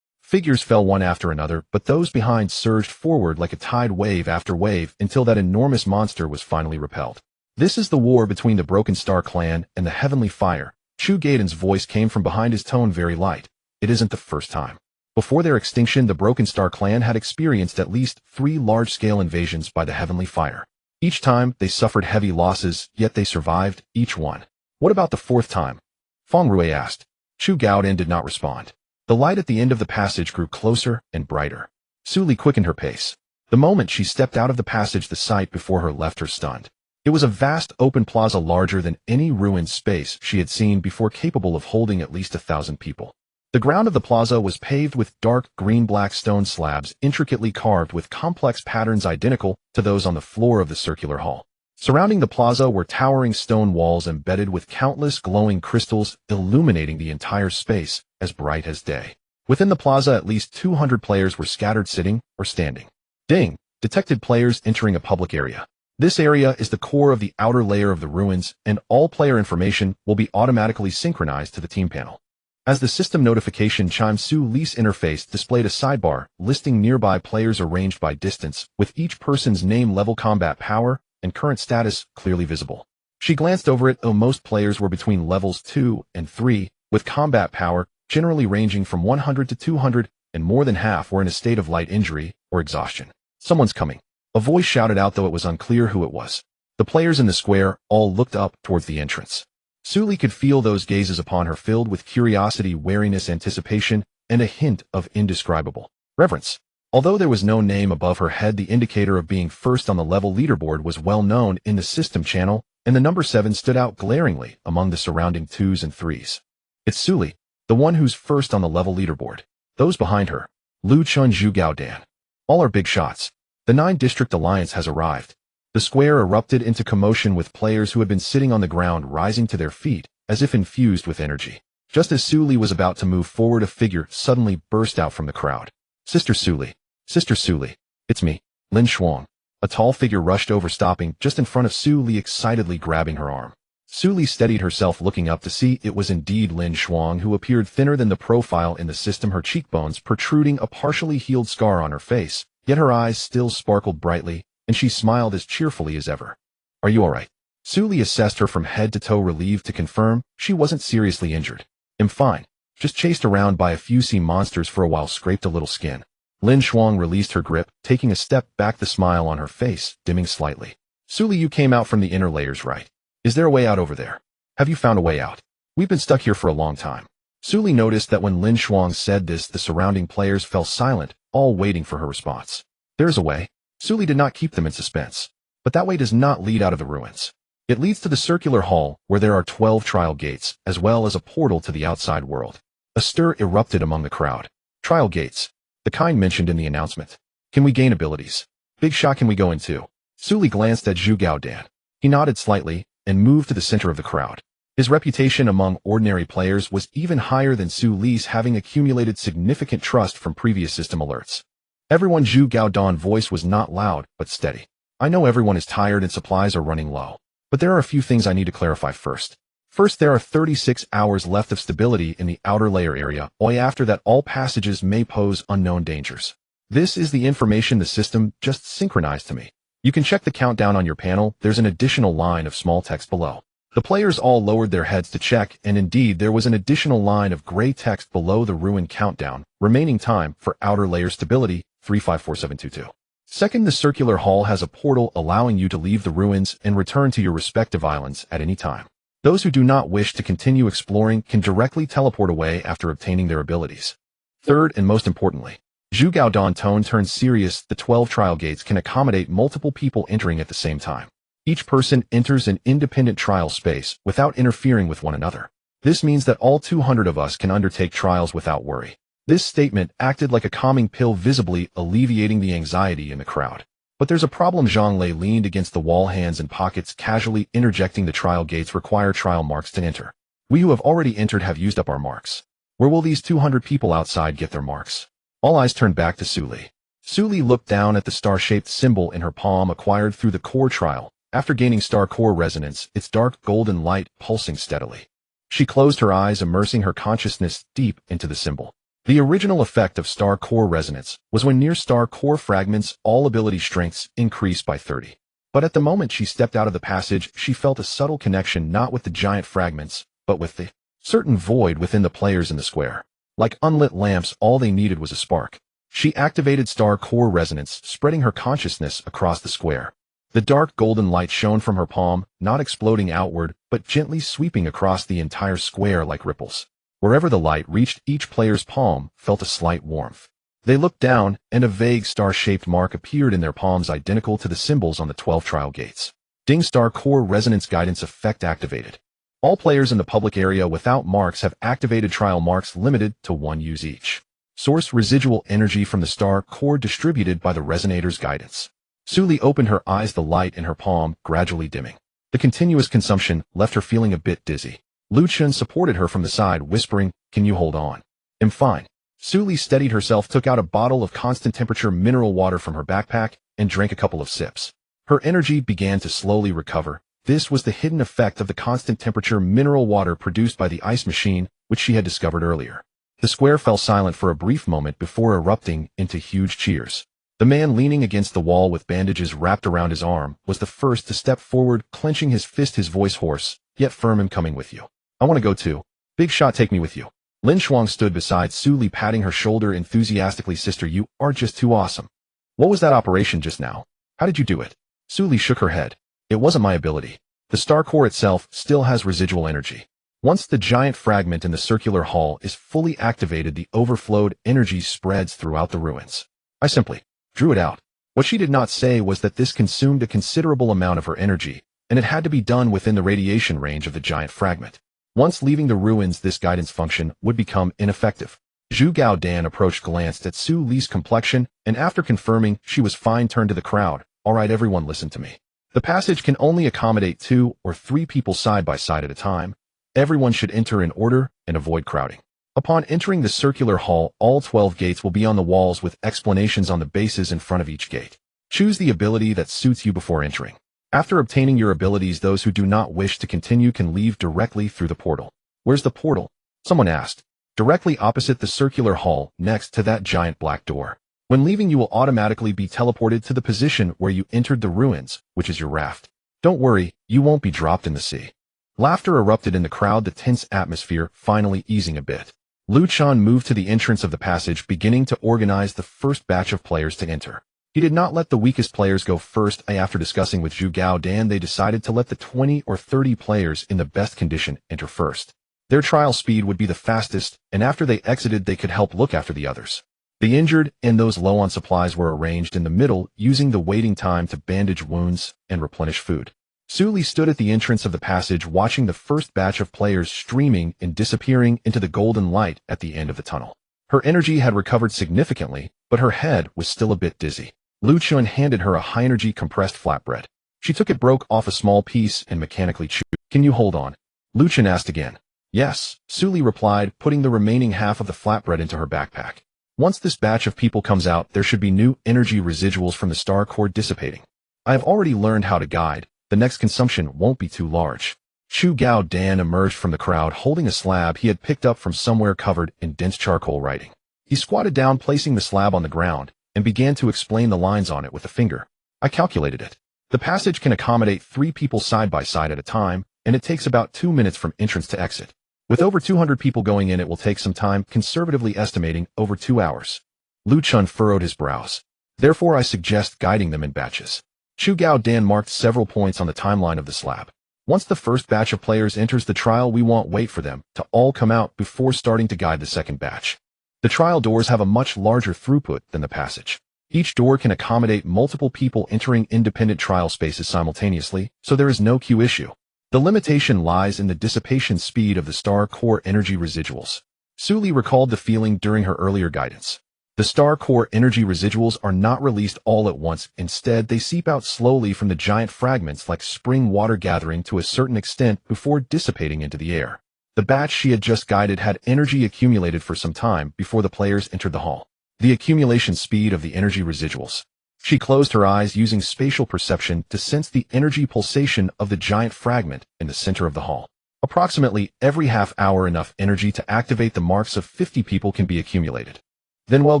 Figures fell one after another, but those behind surged forward like a tide, wave after wave, until that enormous monster was finally repelled. This is the war between the Broken Star clan and the Heavenly Fire. Chu Gaodan's voice came from behind, his tone very light. It isn't the first time. Before their extinction, the Broken Star clan had experienced at least 3 large-scale invasions by the Heavenly Fire. Each time, they suffered heavy losses, yet they survived each one. What about the 4th time? Feng Rui asked. Chu Gaodan did not respond. The light at the end of the passage grew closer and brighter. Suli quickened her pace. The moment she stepped out of the passage, the sight before her left her stunned. It was a vast open plaza larger than any ruined space she had seen before, capable of holding at least 1,000 people. The ground of the plaza was paved with dark green-black stone slabs, intricately carved with complex patterns identical to those on the floor of the circular hall. Surrounding the plaza were towering stone walls embedded with countless glowing crystals, illuminating the entire space as bright as day. Within the plaza, at least 200 players were scattered, sitting or standing. Ding! Detected players entering a public area. This area is the core of the outer layer of the ruins, and all player information will be automatically synchronized to the team panel. As the system notification chimed, Suli's interface displayed a sidebar listing nearby players arranged by distance, with each person's name, level, combat power, and current status clearly visible. She glanced over it, though most players were between levels 2 and 3, with combat power generally ranging from 100 to 200, and more than half were in a state of light injury or exhaustion. Someone's coming. A voice shouted out, though it was unclear who it was. The players in the square all looked up towards the entrance. Suli could feel those gazes upon her, filled with curiosity, wariness, anticipation, and a hint of indescribable reverence. Although there was no name above her head, the indicator of being first on the level leaderboard was well known in the system channel, and the number 7 stood out glaringly among the surrounding 2s and 3s. It's Suli, the one who's first on the level leaderboard. Those behind her, Lu Chun, Zhu Gaodan. All are big shots. The 9-district alliance has arrived. The square erupted into commotion, with players who had been sitting on the ground rising to their feet, as if infused with energy. Just as Su Li was about to move forward, a figure suddenly burst out from the crowd. Sister Su Li. Sister Su Li. It's me, Lin Shuang. A tall figure rushed over, stopping just in front of Su Li, excitedly grabbing her arm. Su Li steadied herself, looking up to see it was indeed Lin Shuang, who appeared thinner than the profile in the system, her cheekbones protruding, a partially healed scar on her face, yet her eyes still sparkled brightly, and she smiled as cheerfully as ever. Are you all right? Su Li assessed her from head to toe, relieved to confirm she wasn't seriously injured. I'm fine. Just chased around by a few sea monsters for a while, scraped a little skin. Lin Shuang released her grip, taking a step back, the smile on her face dimming slightly. Su Li, you came out from the inner layers, right? Is there a way out over there? Have you found a way out? We've been stuck here for a long time. Su Li noticed that when Lin Shuang said this, the surrounding players fell silent, all waiting for her response. There's a way. Su Li did not keep them in suspense. But that way does not lead out of the ruins. It leads to the circular hall, where there are 12 trial gates, as well as a portal to the outside world. A stir erupted among the crowd. Trial gates. The kind mentioned in the announcement. Can we gain abilities? Big shot, can we go in too? Su Li glanced at Zhu Gaodan. He nodded slightly and moved to the center of the crowd. His reputation among ordinary players was even higher than Su Li's, having accumulated significant trust from previous system alerts. Everyone, Zhu Gaodan's voice was not loud, but steady. I know everyone is tired and supplies are running low. But there are a few things I need to clarify first. First, there are 36 hours left of stability in the outer layer area. After that, all passages may pose unknown dangers. This is the information the system just synchronized to me. You can check the countdown on your panel. There's an additional line of small text below. The players all lowered their heads to check, and indeed there was an additional line of gray text below the ruin countdown. Remaining time for outer layer stability, 354722. Second, the circular hall has a portal allowing you to leave the ruins and return to your respective islands at any time. Those who do not wish to continue exploring can directly teleport away after obtaining their abilities. Third, and most importantly, Zhu Gaodan's tone turned serious. The 12 trial gates can accommodate multiple people entering at the same time. Each person enters an independent trial space without interfering with one another. This means that all 200 of us can undertake trials without worry. This statement acted like a calming pill, visibly alleviating the anxiety in the crowd. But there's a problem. Zhang Lei leaned against the wall, hands in pockets, casually interjecting. The trial gates require trial marks to enter. We who have already entered have used up our marks. Where will these 200 people outside get their marks? All eyes turned back to Su Li. Su Li looked down at the star-shaped symbol in her palm, acquired through the core trial. After gaining star core resonance, its dark golden light pulsing steadily. She closed her eyes, immersing her consciousness deep into the symbol. The original effect of star core resonance was when near star core fragments, all ability strengths increased by 30. But at the moment she stepped out of the passage, she felt a subtle connection, not with the giant fragments, but with the certain void within the players in the square. Like unlit lamps, all they needed was a spark. She activated star core resonance, spreading her consciousness across the square. The dark golden light shone from her palm, not exploding outward, but gently sweeping across the entire square like ripples. Wherever the light reached, each player's palm felt a slight warmth. They looked down, and a vague star-shaped mark appeared in their palms, identical to the symbols on the 12 trial gates. Ding, star core resonance guidance effect activated. All players in the public area without marks have activated trial marks, limited to 1 use each. Source residual energy from the star core distributed by the resonator's guidance. Su Li opened her eyes, the light in her palm gradually dimming. The continuous consumption left her feeling a bit dizzy. Lu Chun supported her from the side, whispering, "Can you hold on?" "I'm fine." Su Li steadied herself, took out a bottle of constant temperature mineral water from her backpack, and drank a couple of sips. Her energy began to slowly recover. This was the hidden effect of the constant temperature mineral water produced by the ice machine, which she had discovered earlier. The square fell silent for a brief moment before erupting into huge cheers. The man leaning against the wall with bandages wrapped around his arm was the first to step forward, clenching his fist, his voice hoarse, yet firm. "I'm coming with you. I want to go too. Big shot, take me with you." Lin Shuang stood beside Su Li, patting her shoulder enthusiastically. "Sister, you are just too awesome. What was that operation just now? How did you do it?" Su Li shook her head. "It wasn't my ability. The star core itself still has residual energy. Once the giant fragment in the circular hall is fully activated, the overflowed energy spreads throughout the ruins. I simply drew it out." What she did not say was that this consumed a considerable amount of her energy, and it had to be done within the radiation range of the giant fragment. Once leaving the ruins, this guidance function would become ineffective. Zhu Gaodan approached, glanced at Su Li's complexion, and after confirming she was fine, turned to the crowd. "All right, everyone, listen to me. The passage can only accommodate 2 or 3 people side by side at a time. Everyone should enter in order and avoid crowding. Upon entering the circular hall, all 12 gates will be on the walls with explanations on the bases in front of each gate. Choose the ability that suits you before entering. After obtaining your abilities, those who do not wish to continue can leave directly through the portal. Where's the portal? Someone asked. Directly opposite the circular hall, next to that giant black door. When leaving, you will automatically be teleported to the position where you entered the ruins, which is your raft. Don't worry, you won't be dropped in the sea. Laughter erupted in the crowd, the tense atmosphere finally easing a bit. Lu Chan moved to the entrance of the passage, beginning to organize the first batch of players to enter. He did not let the weakest players go first. After discussing with Zhu Gao Dan, they decided to let the 20 or 30 players in the best condition enter first. Their trial speed would be the fastest, and after they exited, they could help look after the others. The injured and those low on supplies were arranged in the middle, using the waiting time to bandage wounds and replenish food. Su Li stood at the entrance of the passage, watching the first batch of players streaming and disappearing into the golden light at the end of the tunnel. Her energy had recovered significantly, but her head was still a bit dizzy. Lu Chun handed her a high-energy compressed flatbread. She took it, broke off a small piece, and mechanically chewed. Can you hold on? Lu Chun asked again. Yes, Su Li replied, putting the remaining half of the flatbread into her backpack. Once this batch of people comes out, there should be new energy residuals from the star core dissipating. I have already learned how to guide. The next consumption won't be too large. Zhu Gao Dan emerged from the crowd holding a slab he had picked up from somewhere covered in dense charcoal writing. He squatted down, placing the slab on the ground, and began to explain the lines on it with a finger. I calculated it. The passage can accommodate 3 people side by side at a time, and it takes about 2 minutes from entrance to exit. With over 200 people going in, it will take some time, conservatively estimating over 2 hours. Lu Chun furrowed his brows. Therefore, I suggest guiding them in batches. Zhu Gao Dan marked several points on the timeline of the slab. Once the first batch of players enters the trial, we won't wait for them to all come out before starting to guide the second batch. The trial doors have a much larger throughput than the passage. Each door can accommodate multiple people entering independent trial spaces simultaneously, so there is no queue issue. The limitation lies in the dissipation speed of the star core energy residuals. Su Li recalled the feeling during her earlier guidance. The star core energy residuals are not released all at once. Instead, they seep out slowly from the giant fragments like spring water, gathering to a certain extent before dissipating into the air. The batch she had just guided had energy accumulated for some time before the players entered the hall. The accumulation speed of the energy residuals. She closed her eyes, using spatial perception to sense the energy pulsation of the giant fragment in the center of the hall. Approximately every half hour, enough energy to activate the marks of 50 people can be accumulated. Then we'll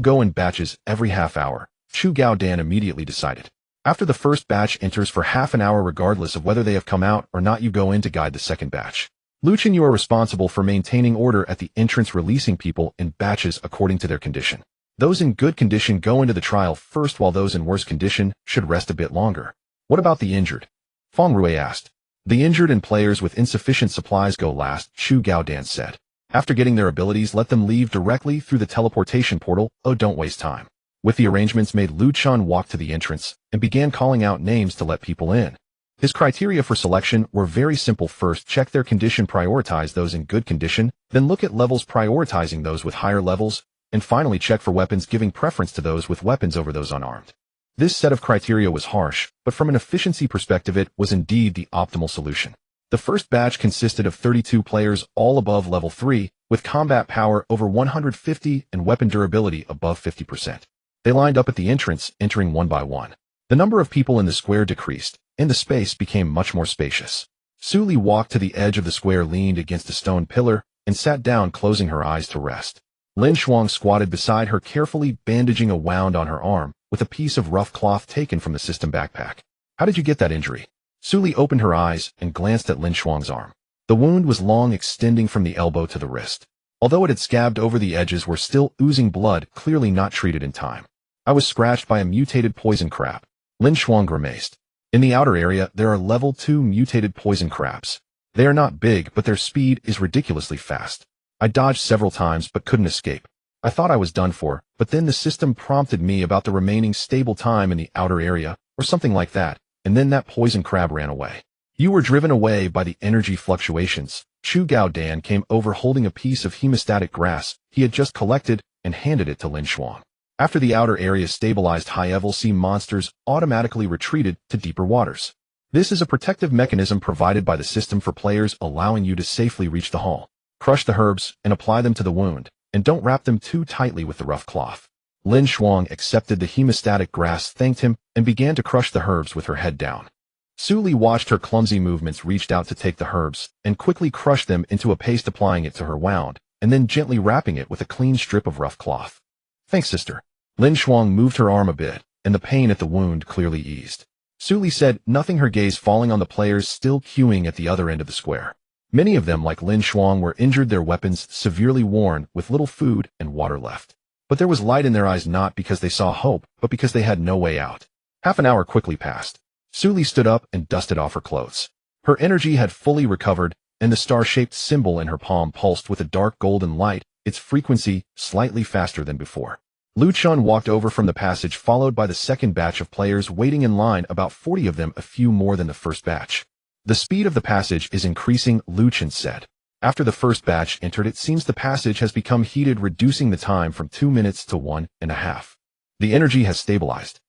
go in batches every half hour, Zhu Gao Dan immediately decided. After the first batch enters for half an hour, regardless of whether they have come out or not, you go in to guide the second batch. Lu Chen, you are responsible for maintaining order at the entrance, releasing people in batches according to their condition. Those in good condition go into the trial first, while those in worse condition should rest a bit longer. What about the injured? Feng Rui asked. The injured and players with insufficient supplies go last, Zhu Gao Dan said. After getting their abilities, let them leave directly through the teleportation portal. Oh, don't waste time. With the arrangements made, Lu Chun walked to the entrance and began calling out names to let people in. His criteria for selection were very simple. First, check their condition, prioritize those in good condition, then look at levels, prioritizing those with higher levels, and finally check for weapons, giving preference to those with weapons over those unarmed. This set of criteria was harsh, but from an efficiency perspective it was indeed the optimal solution. The first batch consisted of 32 players, all above level 3, with combat power over 150 and weapon durability above 50%. They lined up at the entrance, entering one by one. The number of people in the square decreased, and the space became much more spacious. Su Li walked to the edge of the square, leaned against a stone pillar, and sat down, closing her eyes to rest. Lin Shuang squatted beside her, carefully bandaging a wound on her arm with a piece of rough cloth taken from the system backpack. How did you get that injury? Su Li opened her eyes and glanced at Lin Shuang's arm. The wound was long, extending from the elbow to the wrist. Although it had scabbed over, the edges were still oozing blood, clearly not treated in time. I was scratched by a mutated poison crab. Lin Shuang grimaced. In the outer area, there are level 2 mutated poison crabs. They are not big, but their speed is ridiculously fast. I dodged several times but couldn't escape. I thought I was done for, but then the system prompted me about the remaining stable time in the outer area, or something like that, and then that poison crab ran away. You were driven away by the energy fluctuations. Zhu Gao Dan came over holding a piece of hemostatic grass he had just collected and handed it to Lin Shuang. After the outer area stabilized, high-level sea monsters automatically retreated to deeper waters. This is a protective mechanism provided by the system for players, allowing you to safely reach the hall. Crush the herbs and apply them to the wound, and don't wrap them too tightly with the rough cloth. Lin Shuang accepted the hemostatic grass, thanked him, and began to crush the herbs with her head down. Su Li watched her clumsy movements, reached out to take the herbs, and quickly crushed them into a paste, applying it to her wound, and then gently wrapping it with a clean strip of rough cloth. Thanks, sister. Lin Shuang moved her arm a bit, and the pain at the wound clearly eased. Su Li said nothing, her gaze falling on the players still queuing at the other end of the square. Many of them, like Lin Shuang, were injured, their weapons severely worn, with little food and water left. But there was light in their eyes, not because they saw hope, but because they had no way out. Half an hour quickly passed. Su Li stood up and dusted off her clothes. Her energy had fully recovered, and the star-shaped symbol in her palm pulsed with a dark golden light, its frequency slightly faster than before. Lu Chun walked over from the passage, followed by the second batch of players waiting in line, about 40 of them, a few more than the first batch. The speed of the passage is increasing, Lu Chun said. After the first batch entered, it seems the passage has become heated, reducing the time from 2 minutes to 1.5. The energy has stabilized.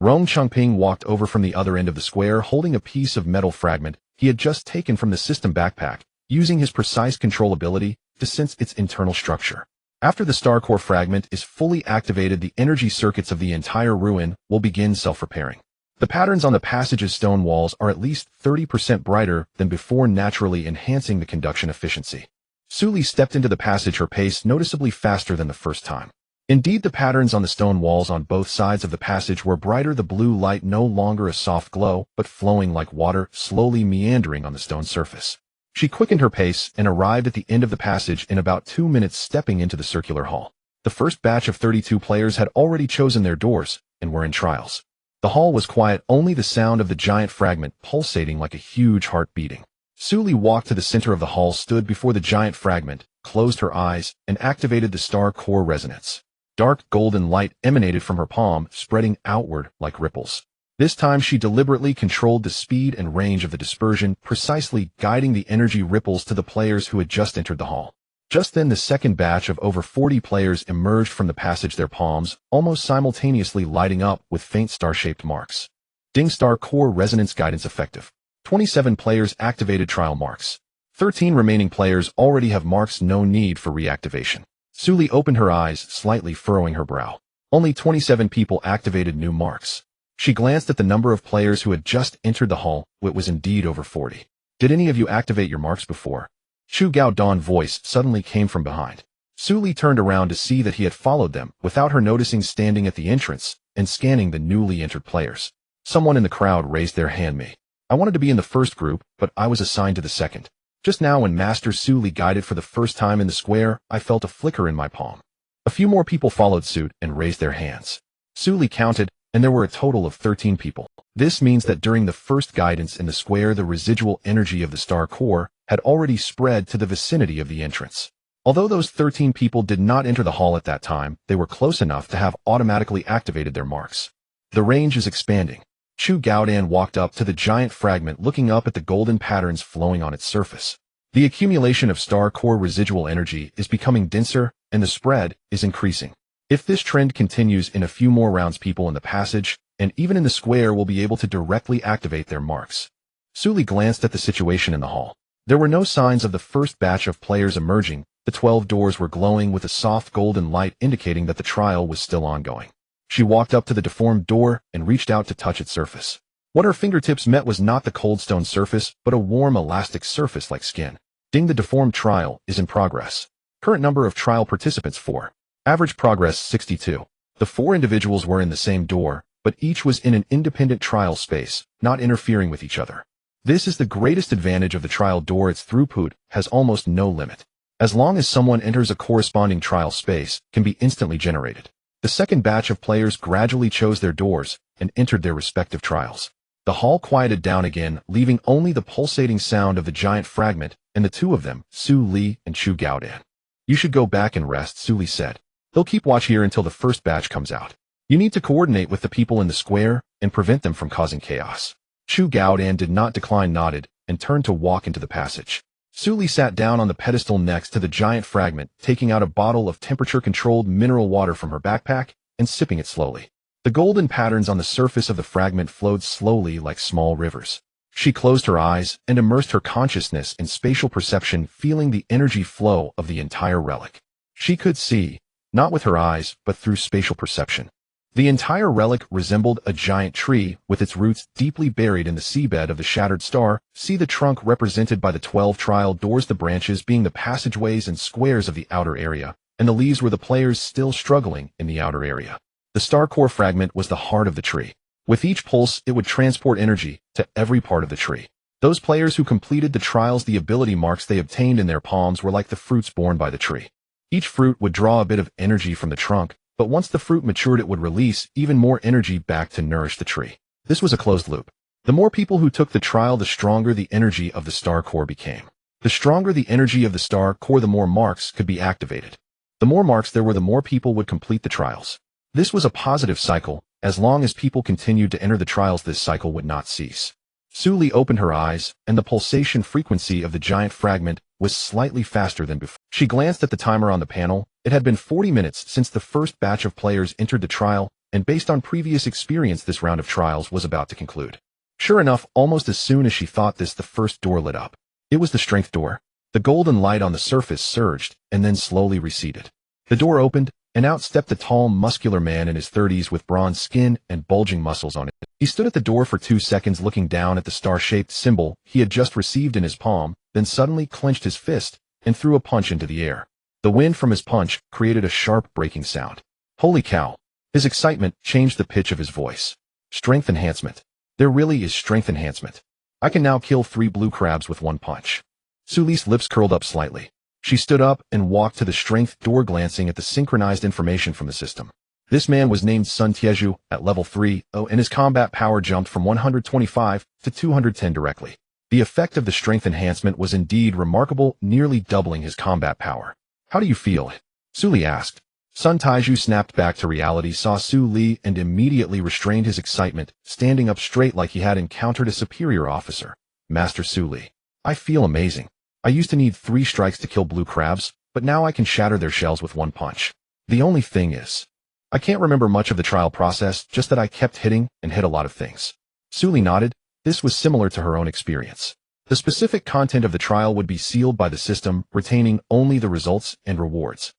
Rong Chongping walked over from the other end of the square, holding a piece of metal fragment he had just taken from the system backpack, using his precise control ability to sense its internal structure. After the star core fragment is fully activated, the energy circuits of the entire ruin will begin self-repairing. The patterns on the passage's stone walls are at least 30% brighter than before, naturally enhancing the conduction efficiency. Su Li stepped into the passage, her pace noticeably faster than the first time. Indeed, the patterns on the stone walls on both sides of the passage were brighter, the blue light no longer a soft glow, but flowing like water, slowly meandering on the stone surface. She quickened her pace and arrived at the end of the passage in about 2 minutes, stepping into the circular hall. The first batch of 32 players had already chosen their doors and were in trials. The hall was quiet, only the sound of the giant fragment pulsating like a huge heart beating. Su Li walked to the center of the hall, stood before the giant fragment, closed her eyes, and activated the star core resonance. Dark golden light emanated from her palm, spreading outward like ripples. This time she deliberately controlled the speed and range of the dispersion, precisely guiding the energy ripples to the players who had just entered the hall. Just then, the second batch of over 40 players emerged from the passage, their palms almost simultaneously lighting up with faint star-shaped marks. Ding, star core resonance guidance effective. 27 players activated trial marks. 13 remaining players already have marks, no need for reactivation. Su Li opened her eyes, slightly furrowing her brow. Only 27 people activated new marks. She glanced at the number of players who had just entered the hall. It was indeed over 40. Did any of you activate your marks before? Chu Gao Don's voice suddenly came from behind. Su Li turned around to see that he had followed them, without her noticing, standing at the entrance and scanning the newly entered players. Someone in the crowd raised their hand. Me. I wanted to be in the first group, but I was assigned to the second. Just now, when Master Su Li guided for the first time in the square, I felt a flicker in my palm. A few more people followed suit and raised their hands. Su Li counted, and there were a total of 13 people. This means that during the first guidance in the square, the residual energy of the star core had already spread to the vicinity of the entrance. Although those 13 people did not enter the hall at that time, they were close enough to have automatically activated their marks. The range is expanding. Chu Gaodan walked up to the giant fragment, looking up at the golden patterns flowing on its surface. The accumulation of star core residual energy is becoming denser, and the spread is increasing. If this trend continues, in a few more rounds, people in the passage and even in the square will be able to directly activate their marks. Su Li glanced at the situation in the hall. There were no signs of the first batch of players emerging. The 12 doors were glowing with a soft golden light, indicating that the trial was still ongoing. She walked up to the deformed door and reached out to touch its surface. What her fingertips met was not the cold stone surface, but a warm elastic surface like skin. Ding, the deformed trial is in progress. Current number of trial participants 4. Average progress 62. The 4 individuals were in the same door, but each was in an independent trial space, not interfering with each other. This is the greatest advantage of the trial door. Its throughput has almost no limit. As long as someone enters, a corresponding trial space can be instantly generated. The second batch of players gradually chose their doors and entered their respective trials. The hall quieted down again, leaving only the pulsating sound of the giant fragment and the two of them, Su Li and Chu Gaodan. You should go back and rest, Su Li said. They'll keep watch here until the first batch comes out. You need to coordinate with the people in the square and prevent them from causing chaos. Chu Gaodan did not decline, nodded, and turned to walk into the passage. Su Li sat down on the pedestal next to the giant fragment, taking out a bottle of temperature-controlled mineral water from her backpack and sipping it slowly. The golden patterns on the surface of the fragment flowed slowly like small rivers. She closed her eyes and immersed her consciousness in spatial perception, feeling the energy flow of the entire relic. She could see, not with her eyes, but through spatial perception. The entire relic resembled a giant tree with its roots deeply buried in the seabed of the shattered star. See the trunk represented by the 12 trial doors, the branches being the passageways and squares of the outer area, and the leaves were the players still struggling in the outer area. The star core fragment was the heart of the tree. With each pulse, it would transport energy to every part of the tree. Those players who completed the trials, the ability marks they obtained in their palms were like the fruits borne by the tree. Each fruit would draw a bit of energy from the trunk, but once the fruit matured, it would release even more energy back to nourish the tree. This was a closed loop. The more people who took the trial, the stronger the energy of the star core became. The stronger the energy of the star core, the more marks could be activated. The more marks there were, the more people would complete the trials. This was a positive cycle. As long as people continued to enter the trials, this cycle would not cease. Su Li opened her eyes, and the pulsation frequency of the giant fragment was slightly faster than before. She glanced at the timer on the panel. It had been 40 minutes since the first batch of players entered the trial, and based on previous experience, this round of trials was about to conclude. Sure enough, almost as soon as she thought this, the first door lit up. It was the strength door. The golden light on the surface surged, and then slowly receded. The door opened, and out stepped a tall, muscular man in his 30s with bronze skin and bulging muscles on it. He stood at the door for 2 seconds, looking down at the star-shaped symbol he had just received in his palm, then suddenly clenched his fist and threw a punch into the air. The wind from his punch created a sharp breaking sound. Holy cow! His excitement changed the pitch of his voice. Strength enhancement. There really is strength enhancement. I can now kill 3 blue crabs with 1 punch. Su Li's lips curled up slightly. She stood up and walked to the strength door, glancing at the synchronized information from the system. This man was named Sun Tieju at level 3, and his combat power jumped from 125 to 210 directly. The effect of the strength enhancement was indeed remarkable, nearly doubling his combat power. How do you feel? Su Li asked. Sun Tieju snapped back to reality, saw Su Li, and immediately restrained his excitement, standing up straight like he had encountered a superior officer. Master Su Li, I feel amazing. I used to need 3 strikes to kill blue crabs, but now I can shatter their shells with 1 punch. The only thing is, I can't remember much of the trial process, just that I kept hitting and hit a lot of things. Su Li nodded. This was similar to her own experience. The specific content of the trial would be sealed by the system, retaining only the results and rewards.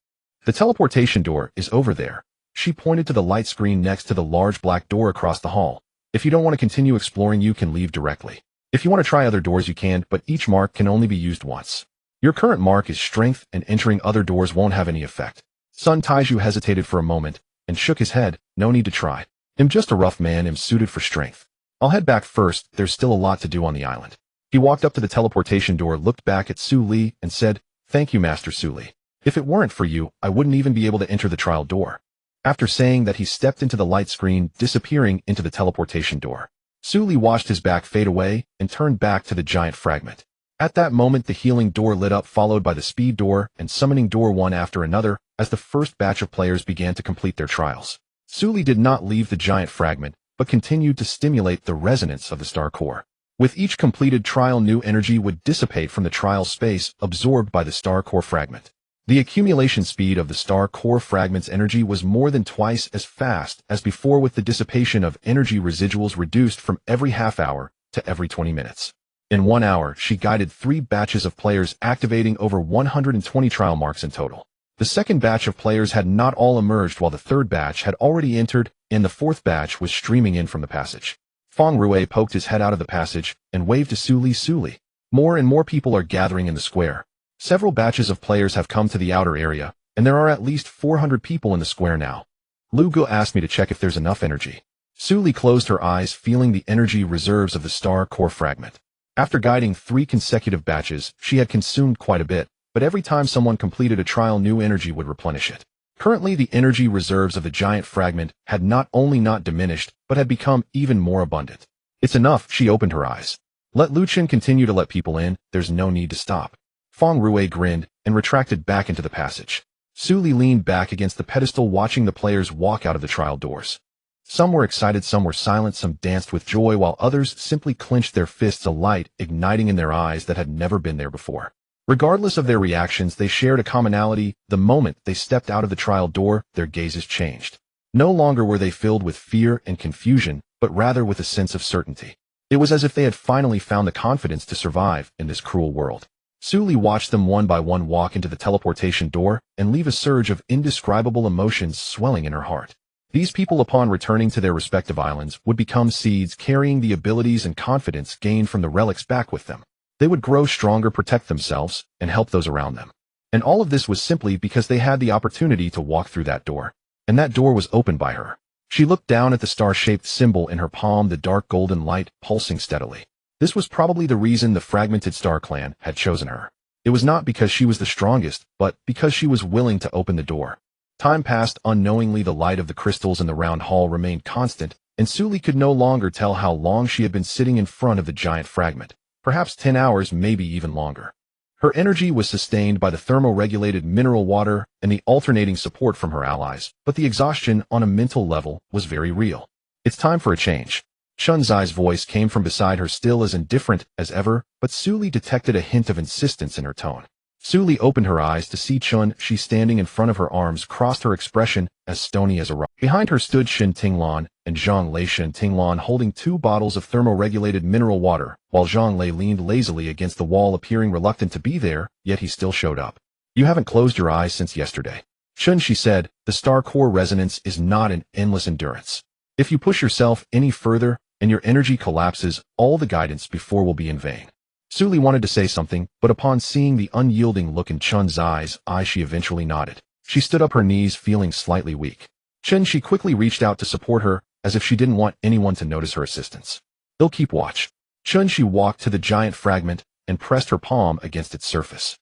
The teleportation door is over there. She pointed to the light screen next to the large black door across the hall. If you don't want to continue exploring, you can leave directly. If you want to try other doors, you can, but each mark can only be used once. Your current mark is strength, and entering other doors won't have any effect. Sun Tieju hesitated for a moment and shook his head. No need to try. I'm just a rough man. I'm suited for strength. I'll head back first. There's still a lot to do on the island. He walked up to the teleportation door, looked back at Su Li, and said, Thank you, Master Su Li. If it weren't for you, I wouldn't even be able to enter the trial door. After saying that, he stepped into the light screen, disappearing into the teleportation door. Su Li watched his back fade away and turned back to the giant fragment. At that moment, the healing door lit up, followed by the speed door and summoning door, one after another, as the first batch of players began to complete their trials. Su Li did not leave the giant fragment, but continued to stimulate the resonance of the star core. With each completed trial, new energy would dissipate from the trial space, absorbed by the star core fragment. The accumulation speed of the star core fragment's energy was more than twice as fast as before, with the dissipation of energy residuals reduced from every half hour to every 20 minutes. In 1 hour, she guided 3 batches of players, activating over 120 trial marks in total. The second batch of players had not all emerged, while the third batch had already entered, and the fourth batch was streaming in from the passage. Feng Rui poked his head out of the passage and waved to Su Li. Su Li. More and more people are gathering in the square. Several batches of players have come to the outer area, and there are at least 400 people in the square now. Lu Gu asked me to check if there's enough energy. Su Li closed her eyes, feeling the energy reserves of the star core fragment. After guiding 3 consecutive batches, she had consumed quite a bit, but every time someone completed a trial, new energy would replenish it. Currently, the energy reserves of the giant fragment had not only not diminished, but had become even more abundant. It's enough. She opened her eyes. Let Lu Chen continue to let people in. There's no need to stop. Feng Rui grinned and retracted back into the passage. Su Li leaned back against the pedestal, watching the players walk out of the trial doors. Some were excited, some were silent, some danced with joy, while others simply clenched their fists, a light igniting in their eyes that had never been there before. Regardless of their reactions, they shared a commonality. The moment they stepped out of the trial door, their gazes changed. No longer were they filled with fear and confusion, but rather with a sense of certainty. It was as if they had finally found the confidence to survive in this cruel world. Suli watched them one by one walk into the teleportation door and leave a surge of indescribable emotions swelling in her heart. These people, upon returning to their respective islands, would become seeds carrying the abilities and confidence gained from the relics back with them. They would grow stronger, protect themselves, and help those around them. And all of this was simply because they had the opportunity to walk through that door. And that door was opened by her. She looked down at the star-shaped symbol in her palm, the dark golden light pulsing steadily. This was probably the reason the fragmented Star Clan had chosen her. It was not because she was the strongest, but because she was willing to open the door. Time passed unknowingly. The light of the crystals in the round hall remained constant, and Suli could no longer tell how long she had been sitting in front of the giant fragment. Perhaps 10 hours, maybe even longer. Her energy was sustained by the thermoregulated mineral water and the alternating support from her allies, but the exhaustion on a mental level was very real. It's time for a change. Chun Zai's voice came from beside her, still as indifferent as ever, but Suli detected a hint of insistence in her tone. Suli opened her eyes to see Chun. She, standing in front of her, arms crossed, her expression as stony as a rock. Behind her stood Shin Tinglan and Zhang Lei. Shin Tinglan holding 2 bottles of thermoregulated mineral water, while Zhang Lei leaned lazily against the wall, appearing reluctant to be there, yet he still showed up. You haven't closed your eyes since yesterday. Chun, she said, the star core resonance is not an endless endurance. If you push yourself any further and your energy collapses, all the guidance before will be in vain. Suli wanted to say something, but upon seeing the unyielding look in Chun Zai's eyes, she eventually nodded. She stood up, her knees feeling slightly weak. Chen, she quickly reached out to support her, as if she didn't want anyone to notice her assistance. They'll keep watch. Chun, she walked to the giant fragment and pressed her palm against its surface.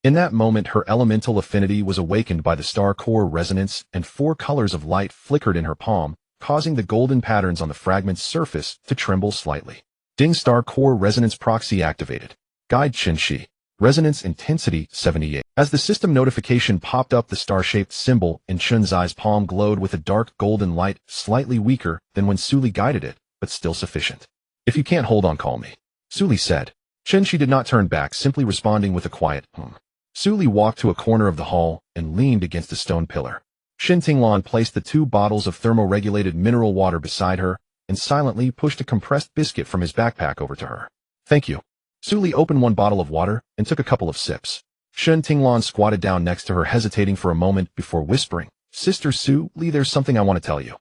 In that moment, her elemental affinity was awakened by the star core resonance, and 4 colors of light flickered in her palm, causing the golden patterns on the fragment's surface to tremble slightly. Ding, star core resonance proxy activated. Guide Chen Shi. Resonance intensity 78. As the system notification popped up, the star-shaped symbol in Chun Zai's palm glowed with a dark golden light, slightly weaker than when Suli guided it, but still sufficient. If you can't hold on, call me, Suli said. Chen Shi did not turn back, simply responding with a quiet Suli walked to a corner of the hall and leaned against a stone pillar. Shin Tinglan placed the 2 bottles of thermoregulated mineral water beside her and silently pushed a compressed biscuit from his backpack over to her. Thank you. Suli opened 1 bottle of water and took a couple of sips. Shin Tinglan squatted down next to her, hesitating for a moment before whispering, Sister Suli, there's something I want to tell you.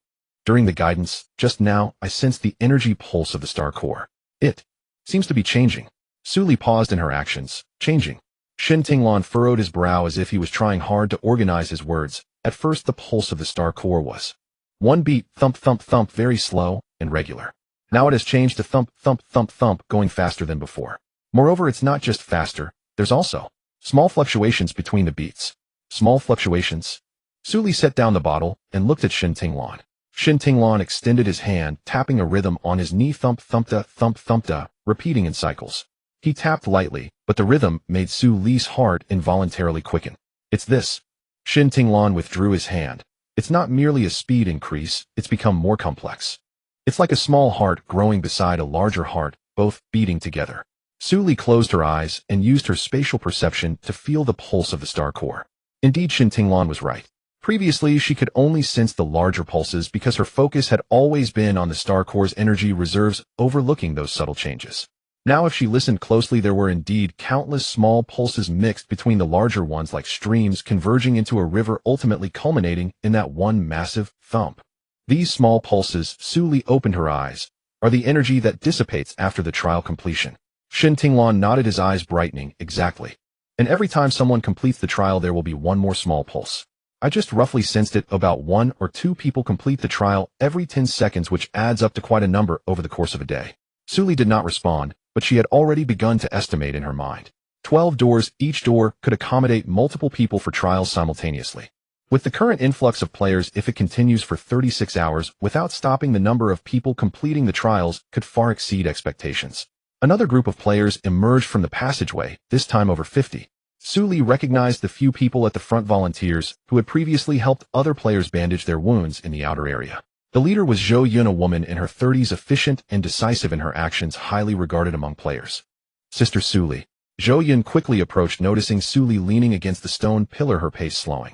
During the guidance, just now, I sensed the energy pulse of the star core. It seems to be changing. Suli paused in her actions. Changing. Shin Tinglan furrowed his brow as if he was trying hard to organize his words. At first, the pulse of the star core was 1 beat, thump, thump, thump, very slow and regular. Now it has changed to thump, thump, thump, thump, going faster than before. Moreover, it's not just faster, there's also small fluctuations between the beats. Small fluctuations? Suli set down the bottle and looked at Shin Tinglan. Shin Tinglan extended his hand, tapping a rhythm on his knee, thump, thumpta, thump, thumpta, repeating in cycles. He tapped lightly, but the rhythm made Suli's heart involuntarily quicken. It's this. Shin Tinglan withdrew his hand. It's not merely a speed increase, it's become more complex. It's like a small heart growing beside a larger heart, both beating together. Suli closed her eyes and used her spatial perception to feel the pulse of the star core. Indeed, Shin Tinglan was right. Previously, she could only sense the larger pulses because her focus had always been on the star core's energy reserves, overlooking those subtle changes. Now, if she listened closely, there were indeed countless small pulses mixed between the larger ones, like streams converging into a river, ultimately culminating in that one massive thump. These small pulses, Suli opened her eyes, are the energy that dissipates after the trial completion. Shin Tinglan nodded, his eyes brightening. Exactly. And every time someone completes the trial, there will be 1 more small pulse. I just roughly sensed it. About 1 or 2 people complete the trial every 10 seconds, which adds up to quite a number over the course of a day. Suli did not respond, but she had already begun to estimate in her mind. 12 doors, each door could accommodate multiple people for trials simultaneously. With the current influx of players, if it continues for 36 hours without stopping, the number of people completing the trials could far exceed expectations. Another group of players emerged from the passageway, this time over 50. Suli recognized the few people at the front, volunteers who had previously helped other players bandage their wounds in the outer area. The leader was Zhou Yun, a woman in her 30s, efficient and decisive in her actions, highly regarded among players. Sister Suli. Zhou Yun quickly approached, noticing Suli leaning against the stone pillar, her pace slowing.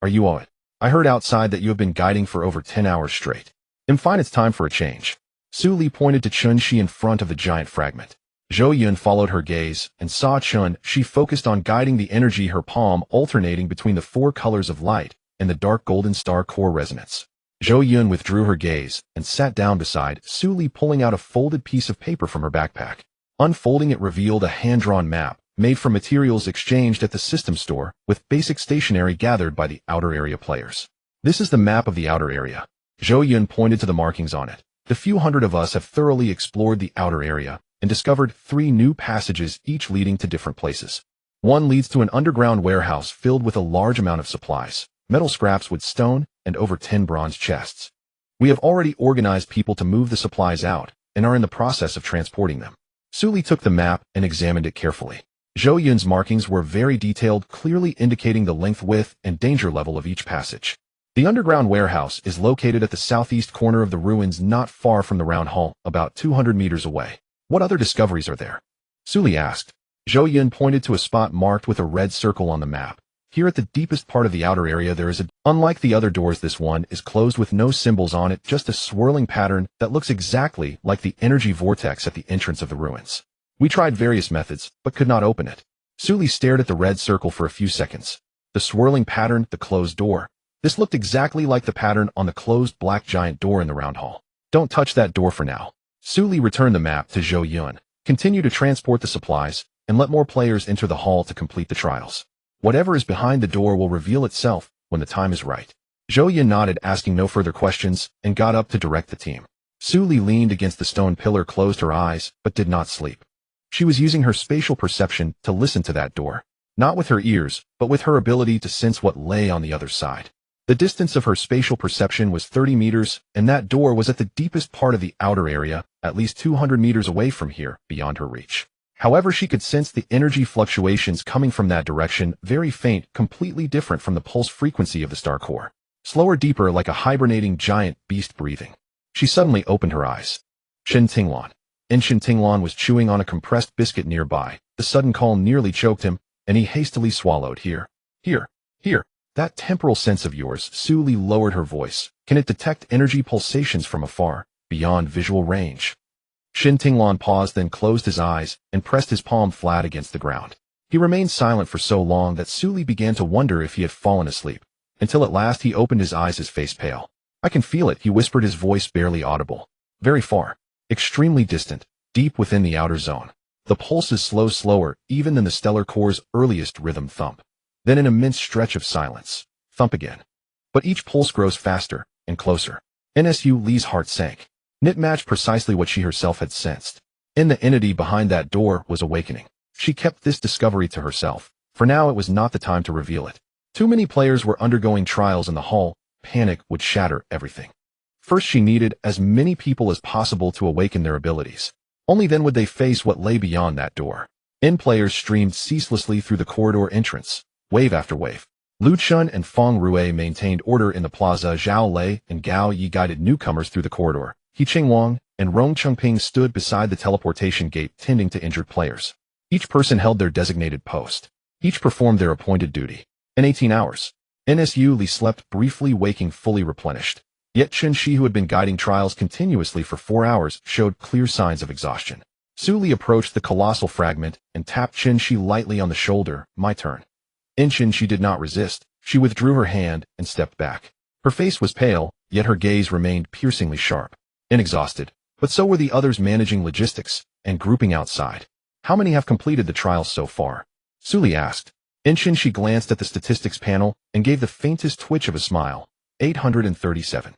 Are you all right? I heard outside that you have been guiding for over 10 hours straight. I'm fine, it's time for a change. Su Li pointed to Chun Shi in front of the giant fragment. Zhou Yun followed her gaze and saw Chun Shi focused on guiding the energy, her palm alternating between the four colors of light and the dark golden star core resonance. Zhou Yun withdrew her gaze and sat down beside Su Li, pulling out a folded piece of paper from her backpack. Unfolding it revealed a hand-drawn map made from materials exchanged at the system store with basic stationery gathered by the outer area players. This is the map of the outer area. Zhou Yun pointed to the markings on it. The few hundred of us have thoroughly explored the outer area and discovered 3 new passages, each leading to different places. One leads to an underground warehouse filled with a large amount of supplies, metal scraps with stone, and over 10 bronze chests. We have already organized people to move the supplies out and are in the process of transporting them. Su Li took the map and examined it carefully. Zhou Yun's markings were very detailed, clearly indicating the length, width, and danger level of each passage. The underground warehouse is located at the southeast corner of the ruins, not far from the round hall, about 200 meters away. What other discoveries are there? Su Li asked. Zhou Yun pointed to a spot marked with a red circle on the map. Here at the deepest part of the outer area there is unlike the other doors, this one is closed with no symbols on it, just a swirling pattern that looks exactly like the energy vortex at the entrance of the ruins. We tried various methods, but could not open it. Su Li stared at the red circle for a few seconds. The swirling pattern, the closed door. This looked exactly like the pattern on the closed black giant door in the round hall. Don't touch that door for now. Su Li returned the map to Zhou Yun. Continue to transport the supplies, and let more players enter the hall to complete the trials. Whatever is behind the door will reveal itself when the time is right. Zhou Yun nodded, asking no further questions, and got up to direct the team. Su Li leaned against the stone pillar, closed her eyes, but did not sleep. She was using her spatial perception to listen to that door, not with her ears, but with her ability to sense what lay on the other side. The distance of her spatial perception was 30 meters, and that door was at the deepest part of the outer area, at least 200 meters away from here, beyond her reach. However, she could sense the energy fluctuations coming from that direction, very faint, completely different from the pulse frequency of the star core. Slower, deeper, like a hibernating giant beast breathing. She suddenly opened her eyes. Shen Tinglan. Shen Tinglan was chewing on a compressed biscuit nearby. The sudden call nearly choked him, and he hastily swallowed. Here. That temporal sense of yours, Su Li lowered her voice. Can it detect energy pulsations from afar, beyond visual range? Shen Tinglan paused, then closed his eyes and pressed his palm flat against the ground. He remained silent for so long that Su Li began to wonder if he had fallen asleep, until at last he opened his eyes, his face pale. I can feel it, he whispered, his voice barely audible. Very far, extremely distant, deep within the outer zone. The pulses slower even than the stellar core's earliest rhythm thump. Then an immense stretch of silence. Thump again. But each pulse grows faster and closer. Su Li's heart sank. It matched precisely what she herself had sensed. And the entity behind that door was awakening. She kept this discovery to herself. For now it was not the time to reveal it. Too many players were undergoing trials in the hall. Panic would shatter everything. First she needed as many people as possible to awaken their abilities. Only then would they face what lay beyond that door. Players streamed ceaselessly through the corridor entrance. Wave after wave. Lu Chun and Feng Rui maintained order in the plaza. Zhao Lei and Gao Yi guided newcomers through the corridor. He Ching Wang and Rong Chengping stood beside the teleportation gate, tending to injured players. Each person held their designated post. Each performed their appointed duty. In 18 hours, Su Li slept briefly, waking fully replenished. Yet Chen Shi, who had been guiding trials continuously for 4 hours, showed clear signs of exhaustion. Su Li approached the colossal fragment and tapped Chen Shi lightly on the shoulder. My turn. Chen Shi did not resist. She withdrew her hand and stepped back. Her face was pale, yet her gaze remained piercingly sharp. Exhausted, but so were the others managing logistics and grouping outside. How many have completed the trials so far? Su Li asked. Chen Shi glanced at the statistics panel and gave the faintest twitch of a smile. 837.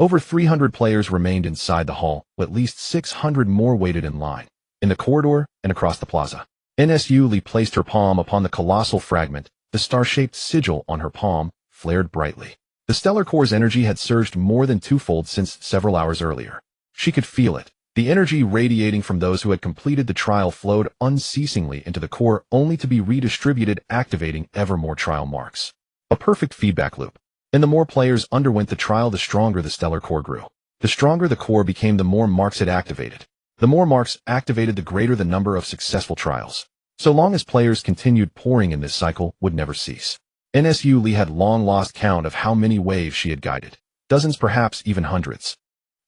Over 300 players remained inside the hall, at least 600 more waited in line. In the corridor and across the plaza. Su Li placed her palm upon the colossal fragment. The star-shaped sigil on her palm flared brightly. The stellar core's energy had surged more than twofold since several hours earlier. She could feel it. The energy radiating from those who had completed the trial flowed unceasingly into the core, only to be redistributed, activating ever more trial marks. A perfect feedback loop. And the more players underwent the trial, the stronger the stellar core grew. The stronger the core became, the more marks it activated. The more marks activated, the greater the number of successful trials. So long as players continued pouring in, this cycle would never cease. Su Li had long lost count of how many waves she had guided. Dozens, perhaps even hundreds.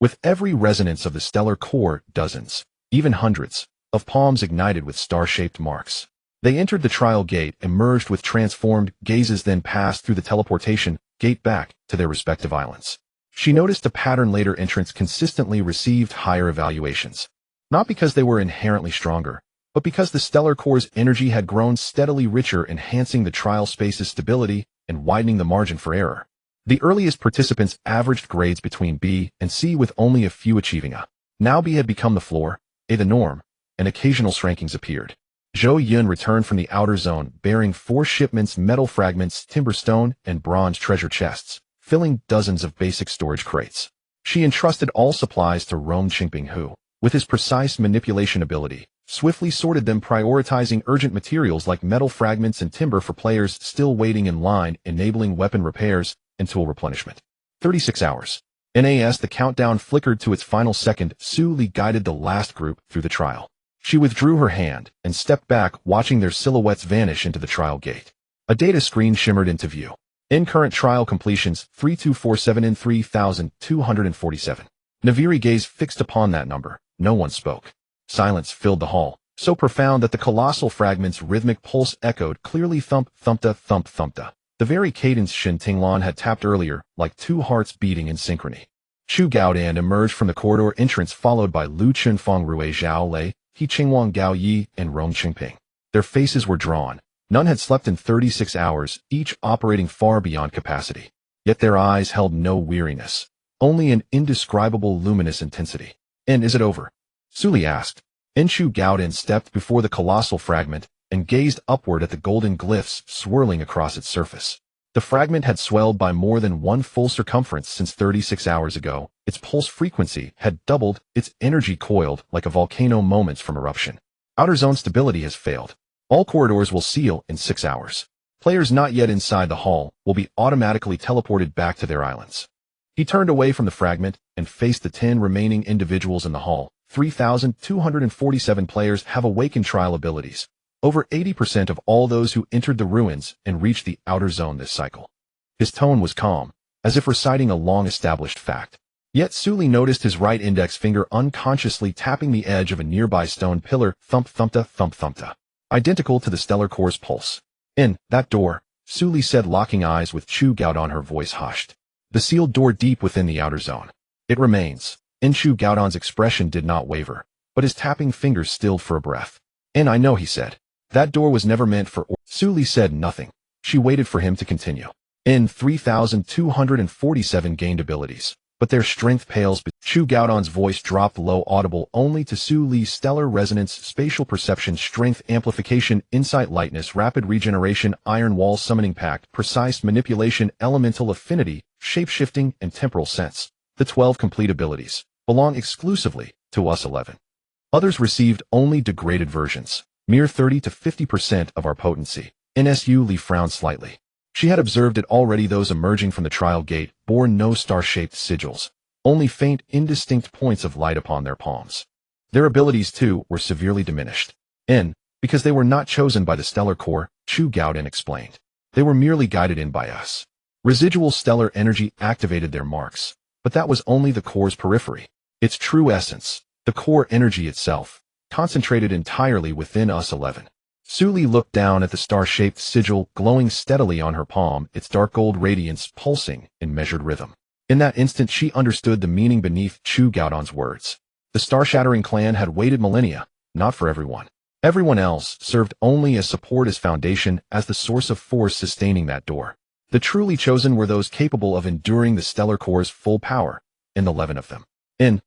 With every resonance of the stellar core, dozens, even hundreds, of palms ignited with star-shaped marks. They entered the trial gate, emerged with transformed gazes, then passed through the teleportation gate back to their respective islands. She noticed a pattern: later entrants consistently received higher evaluations. Not because they were inherently stronger, but because the stellar core's energy had grown steadily richer, enhancing the trial space's stability and widening the margin for error. The earliest participants averaged grades between B and C, with only a few achieving A. Now B had become the floor, A the norm, and occasional shrankings appeared. Zhou Yun returned from the outer zone, bearing 4 shipments, metal fragments, timber, stone, and bronze treasure chests, filling dozens of basic storage crates. She entrusted all supplies to Rong Qingping, who, with his precise manipulation ability, swiftly sorted them, prioritizing urgent materials like metal fragments and timber for players still waiting in line, enabling weapon repairs and tool replenishment. 36 hours. As the countdown flickered to its final second, Su Li guided the last group through the trial. She withdrew her hand and stepped back, watching their silhouettes vanish into the trial gate. A data screen shimmered into view. In current trial completions, 3247 in 3247. Naviri gazed fixed upon that number. No one spoke. Silence filled the hall, so profound that the colossal fragment's rhythmic pulse echoed clearly: thump, thumpta, thump, thumpta. The very cadence Shin Tinglan had tapped earlier, like 2 hearts beating in synchrony. Chu Gaodan emerged from the corridor entrance, followed by Lu Chunfeng, Rui Zhao Lei, He Qingwang, Gao Yi, and Rong Qingping. Their faces were drawn. None had slept in 36 hours, each operating far beyond capacity. Yet their eyes held no weariness, only an indescribable luminous intensity. "And is it over?" Su Li asked. Chu Gaodan stepped before the colossal fragment and gazed upward at the golden glyphs swirling across its surface. The fragment had swelled by more than 1 full circumference since 36 hours ago. Its pulse frequency had doubled, its energy coiled like a volcano moments from eruption. Outer zone stability has failed. All corridors will seal in 6 hours. Players not yet inside the hall will be automatically teleported back to their islands. He turned away from the fragment and faced the 10 remaining individuals in the hall. 3,247 players have awakened trial abilities. Over 80% of all those who entered the ruins and reached the outer zone this cycle. His tone was calm, as if reciting a long-established fact. Yet Su Li noticed his right index finger unconsciously tapping the edge of a nearby stone pillar. Thump, thumpta, thump, thumpta. Identical to the stellar core's pulse. "In that door," Su Li said, locking eyes with Chu Gaodan, her voice hushed. "The sealed door deep within the outer zone. It remains." Chu Gaodan's expression did not waver, but his tapping fingers stilled for a breath. "And I know," he said. "That door was never meant for..." Su Li said nothing. She waited for him to continue. 3,247 gained abilities, but their strength pales. Chu Gaodan's voice dropped low, audible only to Su Li's: stellar resonance, spatial perception, strength, amplification, insight, lightness, rapid regeneration, iron wall, summoning pact, precise manipulation, elemental affinity, shape-shifting, and temporal sense. The 12 complete abilities belong exclusively to us 11. Others received only degraded versions. Mere 30 to 50% of our potency. Su Li frowned slightly. She had observed it already. Those emerging from the trial gate bore no star-shaped sigils, only faint, indistinct points of light upon their palms. Their abilities, too, were severely diminished. Because they were not chosen by the stellar core, Chu Gaodan explained. They were merely guided in by us. Residual stellar energy activated their marks, but that was only the core's periphery. Its true essence, the core energy itself, concentrated entirely within us 11. Su Li looked down at the star-shaped sigil glowing steadily on her palm, its dark gold radiance pulsing in measured rhythm. In that instant she understood the meaning beneath Chu Gaodan's words. The star-shattering clan had waited millennia, not for everyone. Everyone else served only as support, as foundation, as the source of force sustaining that door. The truly chosen were those capable of enduring the stellar core's full power, and 11 of them.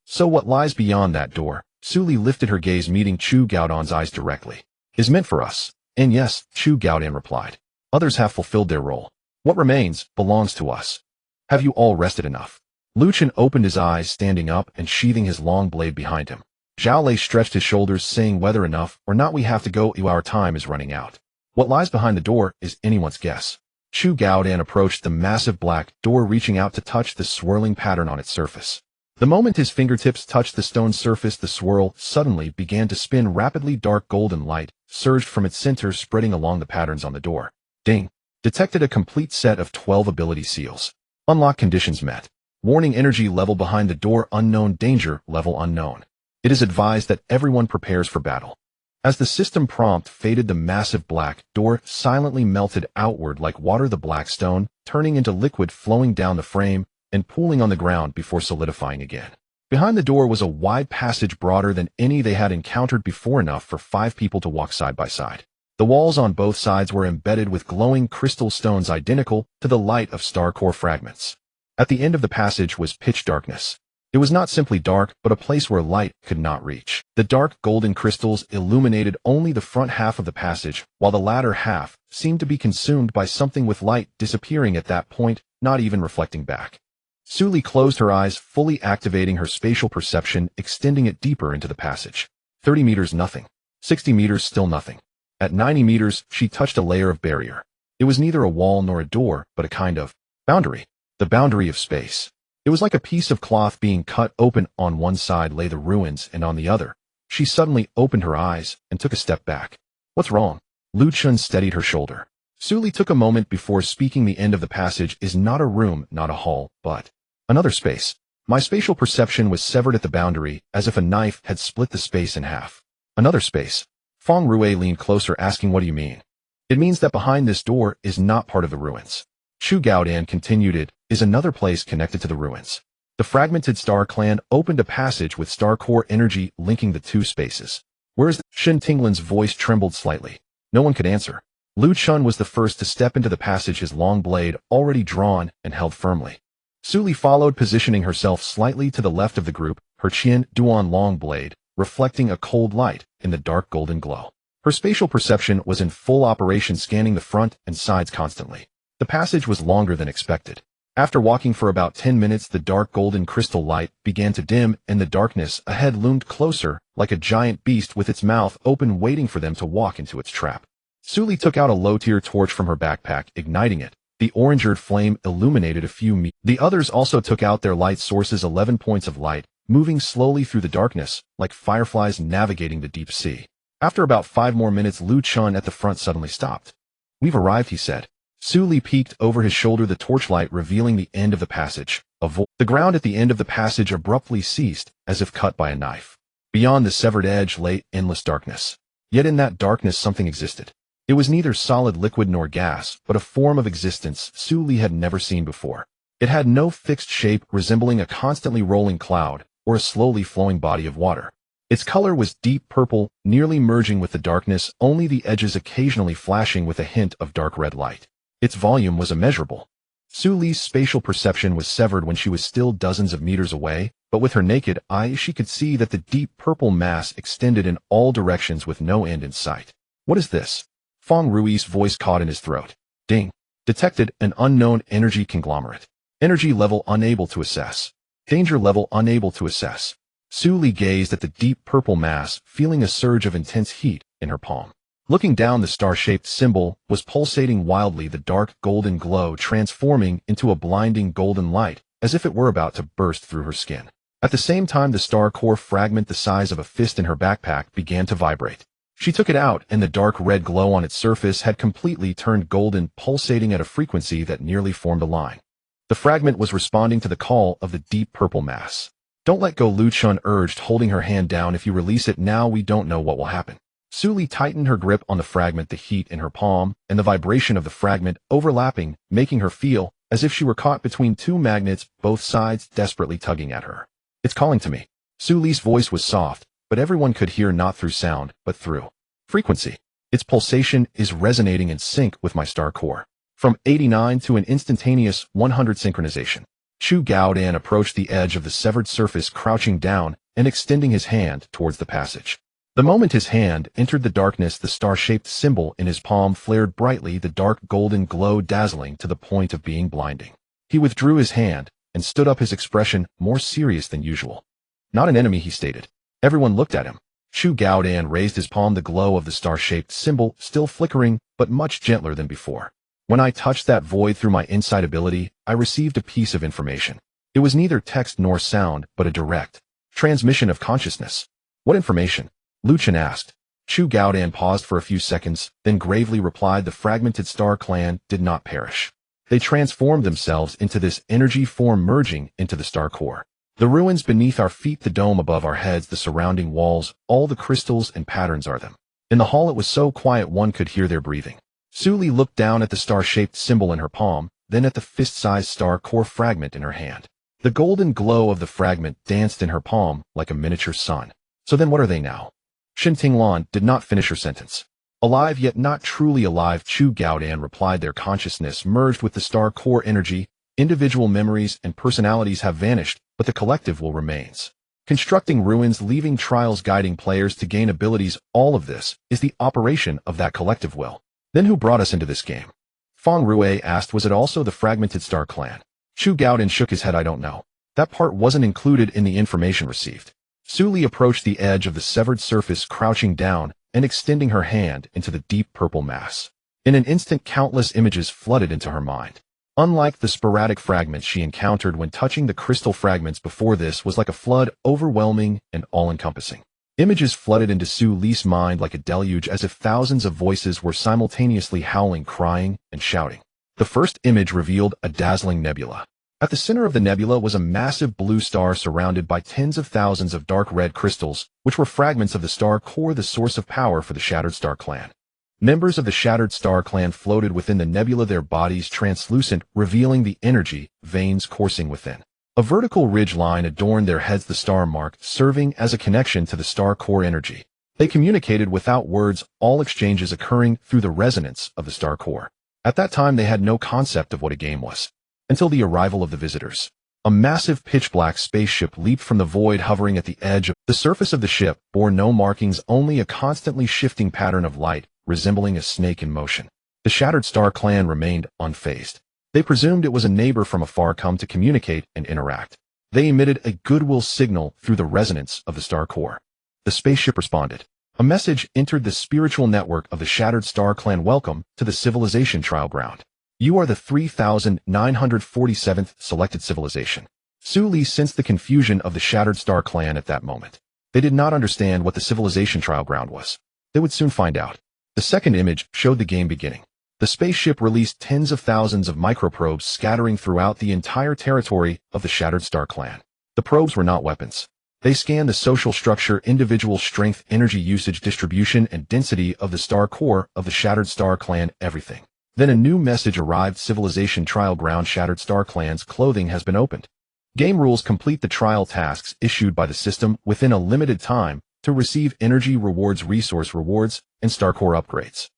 So what lies beyond that door? Su Li lifted her gaze, meeting Chu Gaodan's eyes directly. "Is meant for us." "And yes," Chu Gaodan replied. "Others have fulfilled their role. What remains belongs to us. Have you all rested enough?" Lu Chen opened his eyes, standing up and sheathing his long blade behind him. Zhao Lei stretched his shoulders, saying, "Whether enough or not, we have to go. Our time is running out. What lies behind the door is anyone's guess." Chu Gaodan approached the massive black door, reaching out to touch the swirling pattern on its surface. The moment his fingertips touched the stone surface, the swirl suddenly began to spin rapidly. Dark golden light surged from its center, spreading along the patterns on the door. Ding! Detected a complete set of 12 ability seals. Unlock conditions met. Warning: energy level behind the door unknown, danger level unknown. It is advised that everyone prepares for battle. As the system prompt faded, the massive black door silently melted outward like water, the black stone turning into liquid flowing down the frame and pooling on the ground before solidifying again. Behind the door was a wide passage broader than any they had encountered before, enough for 5 people to walk side by side. The walls on both sides were embedded with glowing crystal stones identical to the light of star core fragments. At the end of the passage was pitch darkness. It was not simply dark, but a place where light could not reach. The dark golden crystals illuminated only the front half of the passage, while the latter half seemed to be consumed by something, with light disappearing at that point, not even reflecting back. Suli closed her eyes, fully activating her spatial perception, extending it deeper into the passage. 30 meters, nothing. 60 meters, still nothing. At 90 meters, she touched a layer of barrier. It was neither a wall nor a door, but a kind of boundary. The boundary of space. It was like a piece of cloth being cut open. On one side lay the ruins, and on the other. She suddenly opened her eyes and took a step back. What's wrong? Lu Chun steadied her shoulder. Suli took a moment before speaking. The end of the passage is not a room, not a hall, but another space. My spatial perception was severed at the boundary, as if a knife had split the space in half. Another space. Feng Rui leaned closer, asking, what do you mean? It means that behind this door is not part of the ruins. Chu Gaodan continued, it is another place connected to the ruins. The fragmented Star Clan opened a passage with star core energy linking the two spaces. Where is the? Shin Tinglin's voice trembled slightly. No one could answer. Lu Chun was the first to step into the passage, his long blade already drawn and held firmly. Suli followed, positioning herself slightly to the left of the group, her Qian Duan long blade reflecting a cold light in the dark golden glow. Her spatial perception was in full operation, scanning the front and sides constantly. The passage was longer than expected. After walking for about 10 minutes, the dark golden crystal light began to dim, and the darkness ahead loomed closer, like a giant beast with its mouth open, waiting for them to walk into its trap. Suli took out a low-tier torch from her backpack, igniting it. The orange-eared flame illuminated a few meters. The others also took out their light sources, 11 points of light, moving slowly through the darkness, like fireflies navigating the deep sea. After about 5 more minutes, Lu Chun at the front suddenly stopped. We've arrived, he said. Suli peeked over his shoulder, the torchlight revealing the end of the passage. The ground at the end of the passage abruptly ceased, as if cut by a knife. Beyond the severed edge lay endless darkness. Yet in that darkness something existed. It was neither solid liquid nor gas, but a form of existence Suli had never seen before. It had no fixed shape, resembling a constantly rolling cloud or a slowly flowing body of water. Its color was deep purple, nearly merging with the darkness, only the edges occasionally flashing with a hint of dark red light. Its volume was immeasurable. Suli's spatial perception was severed when she was still dozens of meters away, but with her naked eye she could see that the deep purple mass extended in all directions with no end in sight. What is this? Feng Rui's voice caught in his throat. Ding. Detected an unknown energy conglomerate. Energy level unable to assess. Danger level unable to assess. Suli gazed at the deep purple mass, feeling a surge of intense heat in her palm. Looking down, the star-shaped symbol was pulsating wildly, the dark golden glow transforming into a blinding golden light, as if it were about to burst through her skin. At the same time, the star core fragment the size of a fist in her backpack began to vibrate. She took it out, and the dark red glow on its surface had completely turned golden, pulsating at a frequency that nearly formed a line. The fragment was responding to the call of the deep purple mass. Don't let go, Lu Chun urged, holding her hand down. If you release it now, we don't know what will happen. Suli tightened her grip on the fragment, the heat in her palm and the vibration of the fragment overlapping, making her feel as if she were caught between two magnets, both sides desperately tugging at her. It's calling to me. Suli's voice was soft, but everyone could hear, not through sound, but through frequency. Its pulsation is resonating in sync with my star core. From 89 to an instantaneous 100 synchronization. Chu Gaodan approached the edge of the severed surface, crouching down and extending his hand towards the passage. The moment his hand entered the darkness, the star-shaped symbol in his palm flared brightly, the dark golden glow dazzling to the point of being blinding. He withdrew his hand and stood up, his expression more serious than usual. Not an enemy, he stated. Everyone looked at him. Chu Gaodan raised his palm, the glow of the star-shaped symbol still flickering, but much gentler than before. When I touched that void through my insight ability, I received a piece of information. It was neither text nor sound, but a direct transmission of consciousness. What information? Lu Chun asked. Chu Gaodan paused for a few seconds, then gravely replied, the fragmented Star Clan did not perish. They transformed themselves into this energy form merging into the star core. The ruins beneath our feet, the dome above our heads, the surrounding walls, all the crystals and patterns are them. In the hall it was so quiet one could hear their breathing. Suli looked down at the star-shaped symbol in her palm, then at the fist-sized star core fragment in her hand. The golden glow of the fragment danced in her palm like a miniature sun. So then what are they now? Shin Tinglan did not finish her sentence. Alive yet not truly alive, Chu Gaodan replied. Their consciousness merged with the star core energy. Individual memories and personalities have vanished, but the collective will remains. Constructing ruins, leaving trials, guiding players to gain abilities, all of this is the operation of that collective will. Then who brought us into this game? Feng Rue asked. Was it also the fragmented star clan? Chu Gaodan shook his head. I don't know. That part wasn't included in the information received. Suli approached the edge of the severed surface, crouching down and extending her hand into the deep purple mass. In an instant, countless images flooded into her mind. Unlike the sporadic fragments she encountered when touching the crystal fragments before, this was like a flood, overwhelming and all-encompassing. Images flooded into Suli's mind like a deluge, as if thousands of voices were simultaneously howling, crying, and shouting. The first image revealed a dazzling nebula. At the center of the nebula was a massive blue star surrounded by tens of thousands of dark red crystals, which were fragments of the star core, the source of power for the Shattered Star Clan. Members of the Shattered Star Clan floated within the nebula, their bodies translucent, revealing the energy veins coursing within. A vertical ridge line adorned their heads, the star mark serving as a connection to the star core energy. They communicated without words, all exchanges occurring through the resonance of the star core. At that time they had no concept of what a game was. Until the arrival of the visitors. A massive pitch-black spaceship leaped from the void, hovering at the edge of the surface of the ship, bore no markings, only a constantly shifting pattern of light, resembling a snake in motion. The Shattered Star Clan remained unfazed. They presumed it was a neighbor from afar come to communicate and interact. They emitted a goodwill signal through the resonance of the star core. The spaceship responded. A message entered the spiritual network of the Shattered Star Clan. Welcome to the civilization trial ground. You are the 3947th selected civilization. Suli sensed the confusion of the Shattered Star Clan at that moment. They did not understand what the civilization trial ground was. They would soon find out. The second image showed the game beginning. The spaceship released tens of thousands of microprobes scattering throughout the entire territory of the Shattered Star Clan. The probes were not weapons. They scanned the social structure, individual strength, energy usage, distribution, and density of the star core of the Shattered Star Clan, everything. Then a new message arrived. Civilization trial ground. Shattered Star Clan's clothing has been opened. Game rules: complete the trial tasks issued by the system within a limited time to receive energy rewards, resource rewards, and star core upgrades.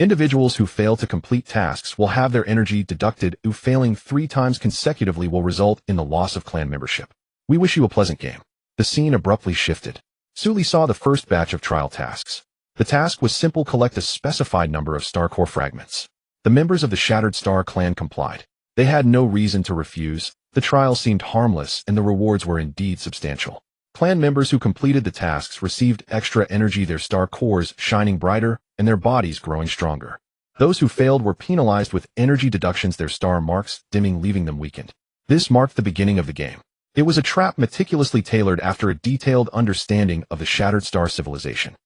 Individuals who fail to complete tasks will have their energy deducted, who failing 3 times consecutively will result in the loss of clan membership. We wish you a pleasant game. The scene abruptly shifted. Suli saw the first batch of trial tasks. The task was simple: collect a specified number of star core fragments. The members of the Shattered Star Clan complied. They had no reason to refuse. The trial seemed harmless and the rewards were indeed substantial. Clan members who completed the tasks received extra energy, their star cores shining brighter and their bodies growing stronger. Those who failed were penalized with energy deductions, their star marks dimming, leaving them weakened. This marked the beginning of the game. It was a trap meticulously tailored after a detailed understanding of the Shattered Star civilization,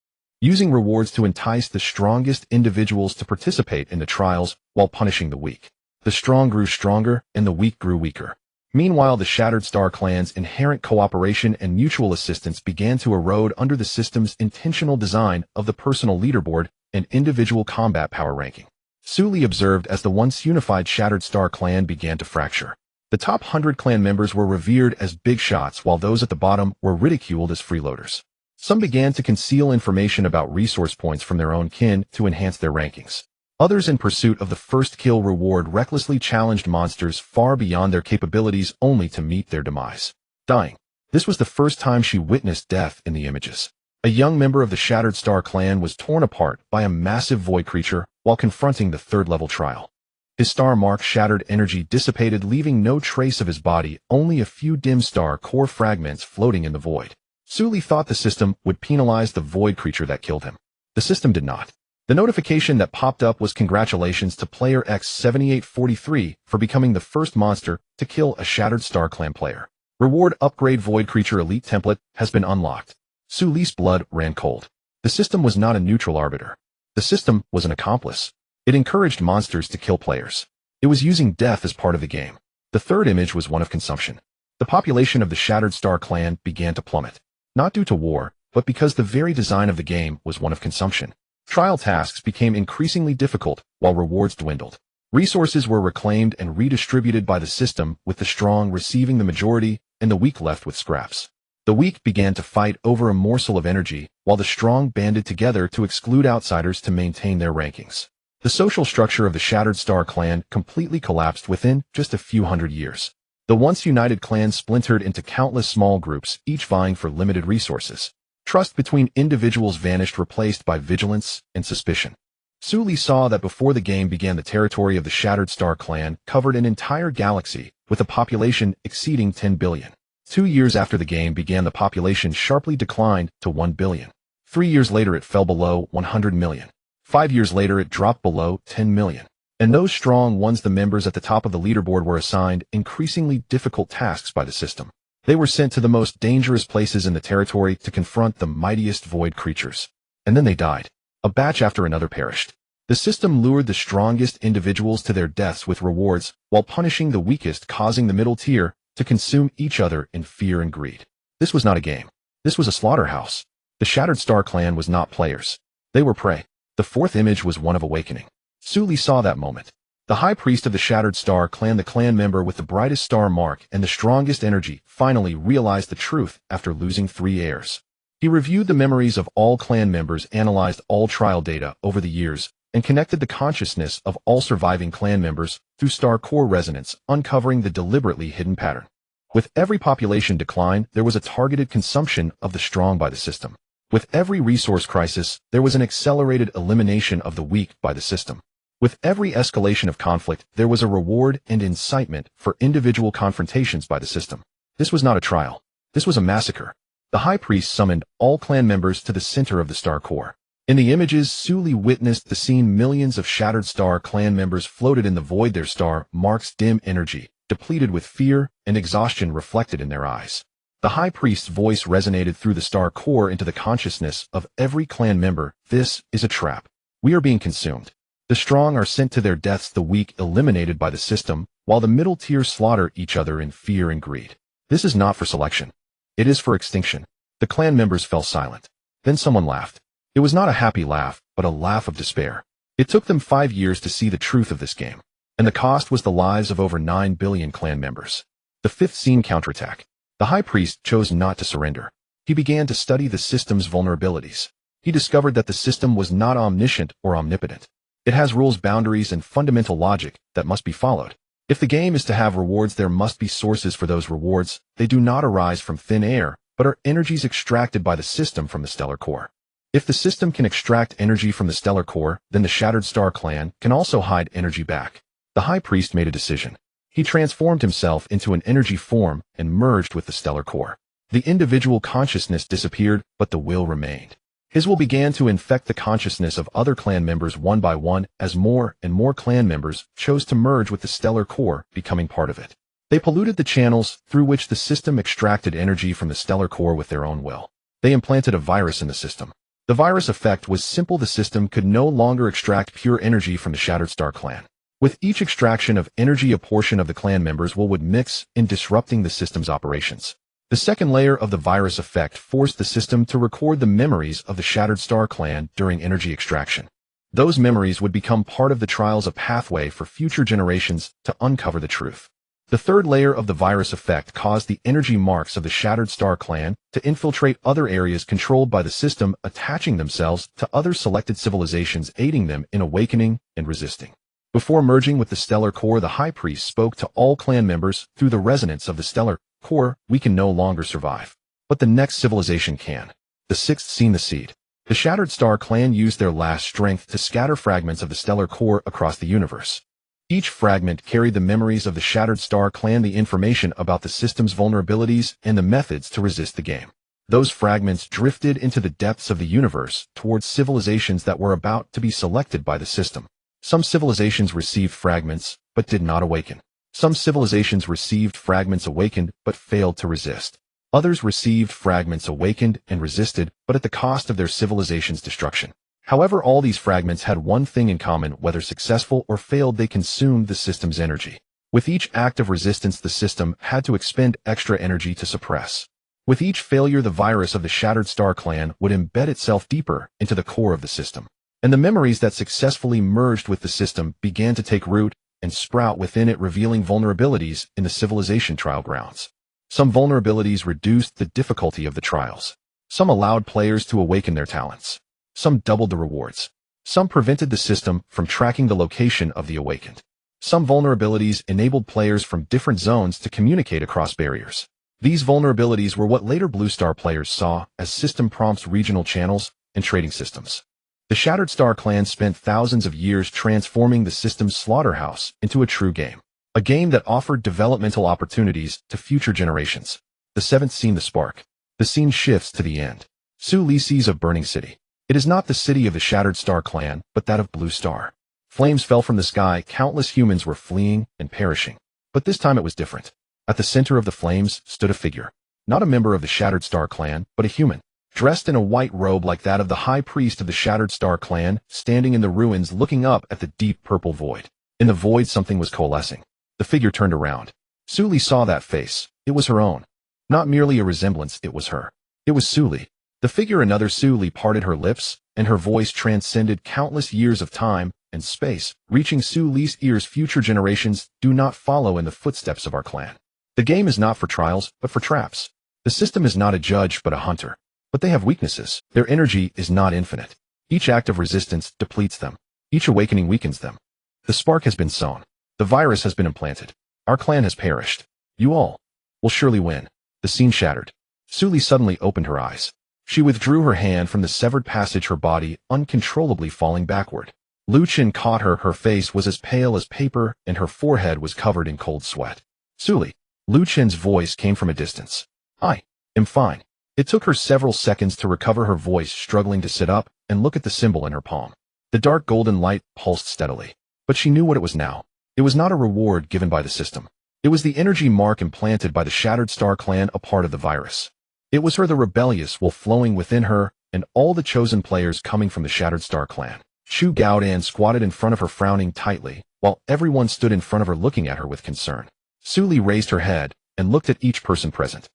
using rewards to entice the strongest individuals to participate in the trials while punishing the weak. The strong grew stronger and the weak grew weaker. Meanwhile, the Shattered Star Clan's inherent cooperation and mutual assistance began to erode under the system's intentional design of the personal leaderboard and individual combat power ranking. Suli observed as the once unified Shattered Star Clan began to fracture. The top 100 clan members were revered as big shots, while those at the bottom were ridiculed as freeloaders. Some began to conceal information about resource points from their own kin to enhance their rankings. Others, in pursuit of the first kill reward, recklessly challenged monsters far beyond their capabilities only to meet their demise. Dying. This was the first time she witnessed death in the images. A young member of the Shattered Star Clan was torn apart by a massive void creature while confronting the third-level trial. His star mark shattered, energy dissipated, leaving no trace of his body, only a few dim star core fragments floating in the void. Suli thought the system would penalize the void creature that killed him. The system did not. The notification that popped up was congratulations to player X7843 for becoming the first monster to kill a Shattered Star Clan player. Reward upgrade: void creature elite template has been unlocked. Suli's blood ran cold. The system was not a neutral arbiter. The system was an accomplice. It encouraged monsters to kill players. It was using death as part of the game. The third image was one of consumption. The population of the Shattered Star clan began to plummet. Not due to war, but because the very design of the game was one of consumption. Trial tasks became increasingly difficult, while rewards dwindled. Resources were reclaimed and redistributed by the system, with the strong receiving the majority and the weak left with scraps. The weak began to fight over a morsel of energy, while the strong banded together to exclude outsiders to maintain their rankings. The social structure of the Shattered Star clan completely collapsed within just a few hundred years. The once united clan splintered into countless small groups, each vying for limited resources. Trust between individuals vanished, replaced by vigilance and suspicion. Sully saw that before the game began, the territory of the Shattered Star clan covered an entire galaxy, with a population exceeding 10 billion. 2 years after the game began, the population sharply declined to 1 billion. 3 years later, it fell below 100 million. 5 years later, it dropped below 10 million. And those strong ones, the members at the top of the leaderboard, were assigned increasingly difficult tasks by the system. They were sent to the most dangerous places in the territory to confront the mightiest void creatures. And then they died. A batch after another perished. The system lured the strongest individuals to their deaths with rewards, while punishing the weakest, causing the middle tier to consume each other in fear and greed. This was not a game. This was a slaughterhouse. The Shattered Star clan was not players. They were prey. The fourth image was one of awakening. Sully saw that moment. The high priest of the Shattered Star clan, the clan member with the brightest star mark and the strongest energy, finally realized the truth after losing 3 heirs. He reviewed the memories of all clan members, analyzed all trial data over the years, and connected the consciousness of all surviving clan members through star core resonance, uncovering the deliberately hidden pattern. With every population decline, there was a targeted consumption of the strong by the system. With every resource crisis, there was an accelerated elimination of the weak by the system. With every escalation of conflict, there was a reward and incitement for individual confrontations by the system. This was not a trial. This was a massacre. The high priest summoned all clan members to the center of the star core. In the images, Sully witnessed the scene. Millions of Shattered Star clan members floated in the void, their star marks dim energy, depleted with fear and exhaustion reflected in their eyes. The high priest's voice resonated through the star core into the consciousness of every clan member. This is a trap. We are being consumed. The strong are sent to their deaths, the weak eliminated by the system, while the middle tier slaughter each other in fear and greed. This is not for selection. It is for extinction. The clan members fell silent. Then someone laughed. It was not a happy laugh, but a laugh of despair. It took them 5 years to see the truth of this game. And the cost was the lives of over 9 billion clan members. The fifth scene: counterattack. The high priest chose not to surrender. He began to study the system's vulnerabilities. He discovered that the system was not omniscient or omnipotent. It has rules, boundaries, and fundamental logic that must be followed. If the game is to have rewards, there must be sources for those rewards. They do not arise from thin air, but are energies extracted by the system from the stellar core. If the system can extract energy from the stellar core, then the Shattered Star clan can also hide energy back. The high priest made a decision. He transformed himself into an energy form and merged with the stellar core. The individual consciousness disappeared, but the will remained. His will began to infect the consciousness of other clan members one by one, as more and more clan members chose to merge with the stellar core, becoming part of it. They polluted the channels through which the system extracted energy from the stellar core with their own will. They implanted a virus in the system. The virus effect was simple: the system could no longer extract pure energy from the Shattered Star clan. With each extraction of energy, a portion of the clan members' will would mix in, disrupting the system's operations. The second layer of the virus effect forced the system to record the memories of the Shattered Star clan during energy extraction. Those memories would become part of the trials, a pathway for future generations to uncover the truth. The third layer of the virus effect caused the energy marks of the Shattered Star clan to infiltrate other areas controlled by the system, attaching themselves to other selected civilizations, aiding them in awakening and resisting. Before merging with the stellar core, the high priest spoke to all clan members through the resonance of the stellar core. We can no longer survive, but the next civilization can. The sixth scene: the seed. The Shattered Star clan used their last strength to scatter fragments of the stellar core across the universe. Each fragment carried the memories of the Shattered Star clan, the information about the system's vulnerabilities and the methods to resist the game. Those fragments drifted into the depths of the universe towards civilizations that were about to be selected by the system. Some civilizations received fragments, but did not awaken. Some civilizations received fragments, awakened, but failed to resist. Others received fragments, awakened, and resisted, but at the cost of their civilization's destruction. However, all these fragments had one thing in common: whether successful or failed, they consumed the system's energy. With each act of resistance, the system had to expend extra energy to suppress. With each failure, the virus of the Shattered Star Clan would embed itself deeper into the core of the system. And the memories that successfully merged with the system began to take root and sprout within it, revealing vulnerabilities in the civilization trial grounds. Some vulnerabilities reduced the difficulty of the trials. Some allowed players to awaken their talents. Some doubled the rewards. Some prevented the system from tracking the location of the awakened. Some vulnerabilities enabled players from different zones to communicate across barriers. These vulnerabilities were what later Blue Star players saw as system prompts, regional channels, and trading systems. The Shattered Star Clan spent thousands of years transforming the system's slaughterhouse into a true game. A game that offered developmental opportunities to future generations. The seventh scene, the spark. The scene shifts to the end. Su Li sees a burning city. It is not the city of the Shattered Star Clan, but that of Blue Star. Flames fell from the sky, countless humans were fleeing and perishing. But this time it was different. At the center of the flames stood a figure. Not a member of the Shattered Star Clan, but a human. Dressed in a white robe like that of the high priest of the Shattered Star Clan, standing in the ruins looking up at the deep purple void. In the void something was coalescing. The figure turned around. Su Li saw that face. It was her own. Not merely a resemblance, it was her. It was Su Li. The figure, another Su Li, parted her lips, and her voice transcended countless years of time and space, reaching Su Li's ears. Future generations do not follow in the footsteps of our clan. The game is not for trials, but for traps. The system is not a judge, but a hunter. But they have weaknesses. Their energy is not infinite. Each act of resistance depletes them. Each awakening weakens them. The spark has been sown. The virus has been implanted. Our clan has perished. You all will surely win. The scene shattered. Su Li suddenly opened her eyes. She withdrew her hand from the severed passage, her body uncontrollably falling backward. Lu Chen caught her. Her face was as pale as paper, and her forehead was covered in cold sweat. Su Li. Lu Chen's voice came from a distance. I am fine. It took her several seconds to recover her voice, struggling to sit up and look at the symbol in her palm. The dark golden light pulsed steadily. But she knew what it was now. It was not a reward given by the system. It was the energy mark implanted by the Shattered Star Clan, a part of the virus. It was her, the rebellious wolf flowing within her, and all the chosen players coming from the Shattered Star Clan. Chu Gaodan squatted in front of her, frowning tightly, while everyone stood in front of her looking at her with concern. Su Li raised her head and looked at each person present.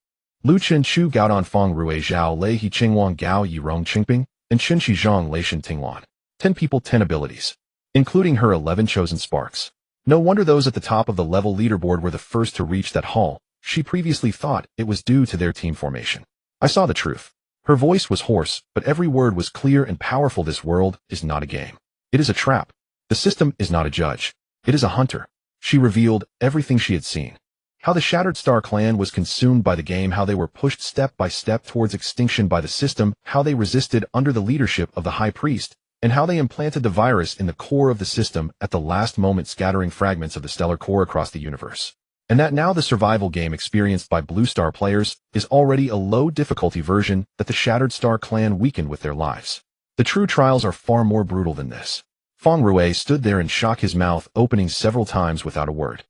Lu Chen, Chu Gaodan, Fang Rui, Zhao Lei, He Qingwang, Gao Yi, Rong Qingping, and Chen Shizhong, Lei Shen Tinglan. 10 people, 10 abilities. Including her 11 chosen sparks. No wonder those at the top of the level leaderboard were the first to reach that hall. She previously thought it was due to their team formation. I saw the truth. Her voice was hoarse, but every word was clear and powerful. This world is not a game. It is a trap. The system is not a judge. It is a hunter. She revealed everything she had seen. How the Shattered Star Clan was consumed by the game, how they were pushed step by step towards extinction by the system, how they resisted under the leadership of the High Priest, and how they implanted the virus in the core of the system at the last moment, scattering fragments of the stellar core across the universe. And that now the survival game experienced by Blue Star players is already a low difficulty version that the Shattered Star Clan weakened with their lives. The true trials are far more brutal than this. Fang Rui stood there in shock, his mouth opening several times without a word.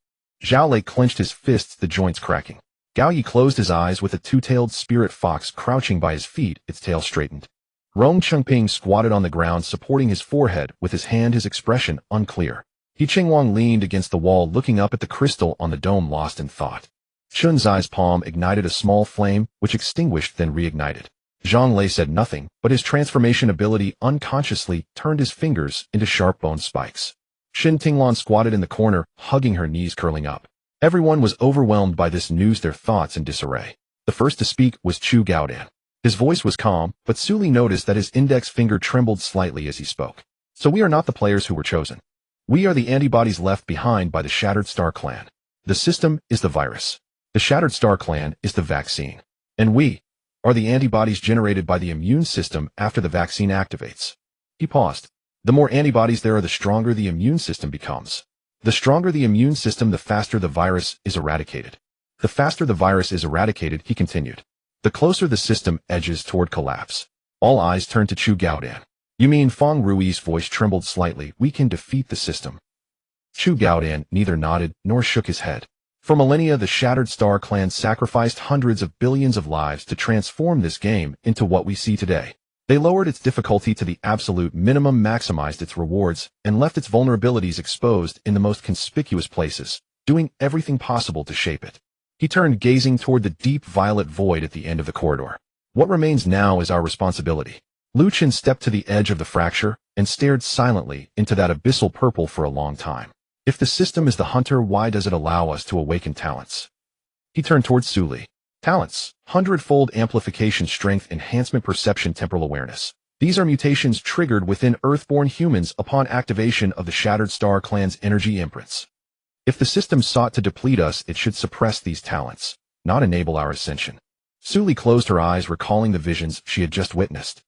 Zhao Lei clenched his fists, the joints cracking. Gao Yi closed his eyes with a two-tailed spirit fox crouching by his feet, its tail straightened. Rong Chengping squatted on the ground, supporting his forehead with his hand, his expression unclear. He Qingwang leaned against the wall, looking up at the crystal on the dome, lost in thought. Chun Zai's palm ignited a small flame, which extinguished then reignited. Zhang Lei said nothing, but his transformation ability unconsciously turned his fingers into sharp bone spikes. Shin Tinglan squatted in the corner, hugging her knees, curling up. Everyone was overwhelmed by this news, their thoughts in disarray. The first to speak was Chu Gaodan. His voice was calm, but Su Li noticed that his index finger trembled slightly as he spoke. So we are not the players who were chosen. We are the antibodies left behind by the Shattered Star Clan. The system is the virus. The Shattered Star Clan is the vaccine. And we are the antibodies generated by the immune system after the vaccine activates. He paused. The more antibodies there are, the stronger the immune system becomes. The stronger the immune system, the faster the virus is eradicated. The faster the virus is eradicated, he continued, the closer the system edges toward collapse. All eyes turned to Chu Gaodan. You mean, Fang Rui's voice trembled slightly, we can defeat the system? Chu Gaodan neither nodded nor shook his head. For millennia, the Shattered Star Clan sacrificed hundreds of billions of lives to transform this game into what we see today. They lowered its difficulty to the absolute minimum, maximized its rewards, and left its vulnerabilities exposed in the most conspicuous places, doing everything possible to shape it. He turned, gazing toward the deep violet void at the end of the corridor. What remains now is our responsibility. Lu Chen stepped to the edge of the fracture and stared silently into that abyssal purple for a long time. If the system is the hunter, why does it allow us to awaken talents? He turned towards Su Li. Talents: hundredfold amplification, strength enhancement, perception, temporal awareness. These are mutations triggered within Earthborn humans upon activation of the Shattered Star Clan's energy imprints. If the system sought to deplete us, it should suppress these talents, not enable our ascension. Su Li closed her eyes, recalling the visions she had just witnessed.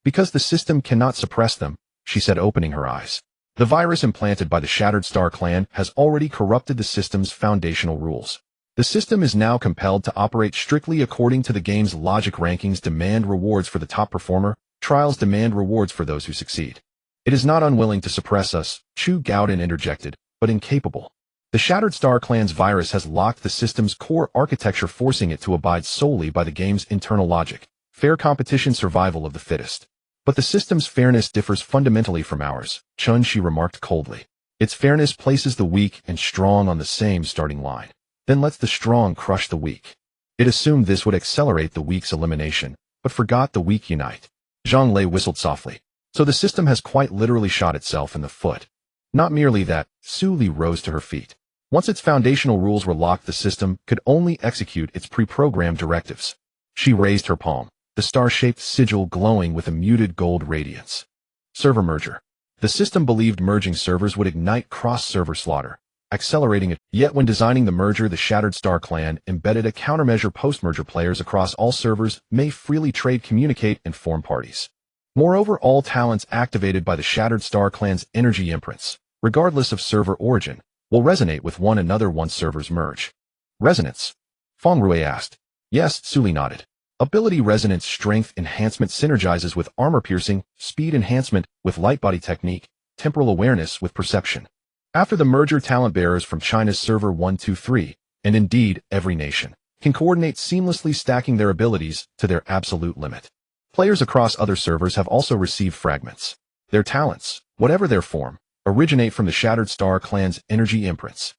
Because the system cannot suppress them, she said, opening her eyes. The virus implanted by the Shattered Star Clan has already corrupted the system's foundational rules. The system is now compelled to operate strictly according to the game's logic. Rankings demand rewards for the top performer, trials demand rewards for those who succeed. It is not unwilling to suppress us, Chu Gaodin interjected, but incapable. The Shattered Star Clan's virus has locked the system's core architecture, forcing it to abide solely by the game's internal logic, fair competition, survival of the fittest. But the system's fairness differs fundamentally from ours, Chun Shi remarked coldly. Its fairness places the weak and strong on the same starting line, then lets the strong crush the weak. It assumed this would accelerate the weak's elimination, but forgot the weak unite. Zhang Lei whistled softly. So the system has quite literally shot itself in the foot. Not merely that, Su Li rose to her feet. Once its foundational rules were locked, the system could only execute its pre-programmed directives. She raised her palm, the star-shaped sigil glowing with a muted gold radiance. Server merger. The system believed merging servers would ignite cross-server slaughter, accelerating it. Yet when designing the merger, the Shattered Star Clan embedded a countermeasure: post-merger players across all servers may freely trade, communicate, and form parties. Moreover, all talents activated by the Shattered Star Clan's energy imprints, regardless of server origin, will resonate with one another once servers merge. Resonance? Feng Rui asked. Yes, Su Li nodded. Ability resonance: strength enhancement synergizes with armor piercing, speed enhancement with light body technique, temporal awareness with perception. After the merger, talent bearers from China's server 123, and indeed every nation, can coordinate seamlessly, stacking their abilities to their absolute limit. Players across other servers have also received fragments. Their talents, whatever their form, originate from the Shattered Star Clan's energy imprints.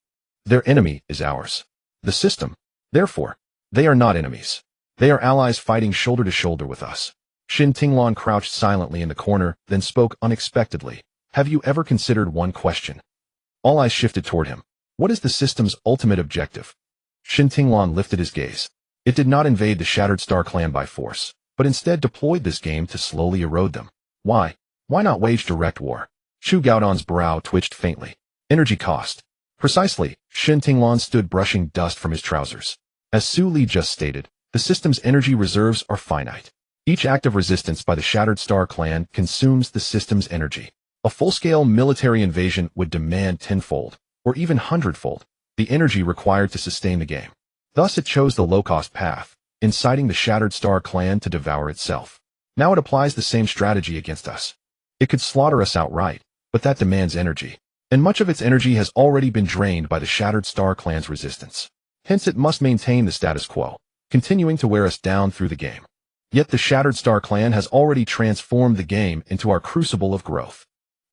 Their enemy is ours. The system. Therefore, they are not enemies. They are allies fighting shoulder to shoulder with us. Shin Tinglan crouched silently in the corner, then spoke unexpectedly. Have you ever considered one question? All eyes shifted toward him. What is the system's ultimate objective? Shin Tinglan lifted his gaze. It did not invade the Shattered Star Clan by force, but instead deployed this game to slowly erode them. Why? Why not wage direct war? Chu Gaodon's brow twitched faintly. Energy cost. Precisely, Shin Tinglan stood, brushing dust from his trousers. As Su Li just stated, the system's energy reserves are finite. Each act of resistance by the Shattered Star Clan consumes the system's energy. A full-scale military invasion would demand tenfold, or even hundredfold, the energy required to sustain the game. Thus it chose the low-cost path, inciting the Shattered Star Clan to devour itself. Now it applies the same strategy against us. It could slaughter us outright, but that demands energy, and much of its energy has already been drained by the Shattered Star Clan's resistance. Hence it must maintain the status quo, continuing to wear us down through the game. Yet the Shattered Star Clan has already transformed the game into our crucible of growth.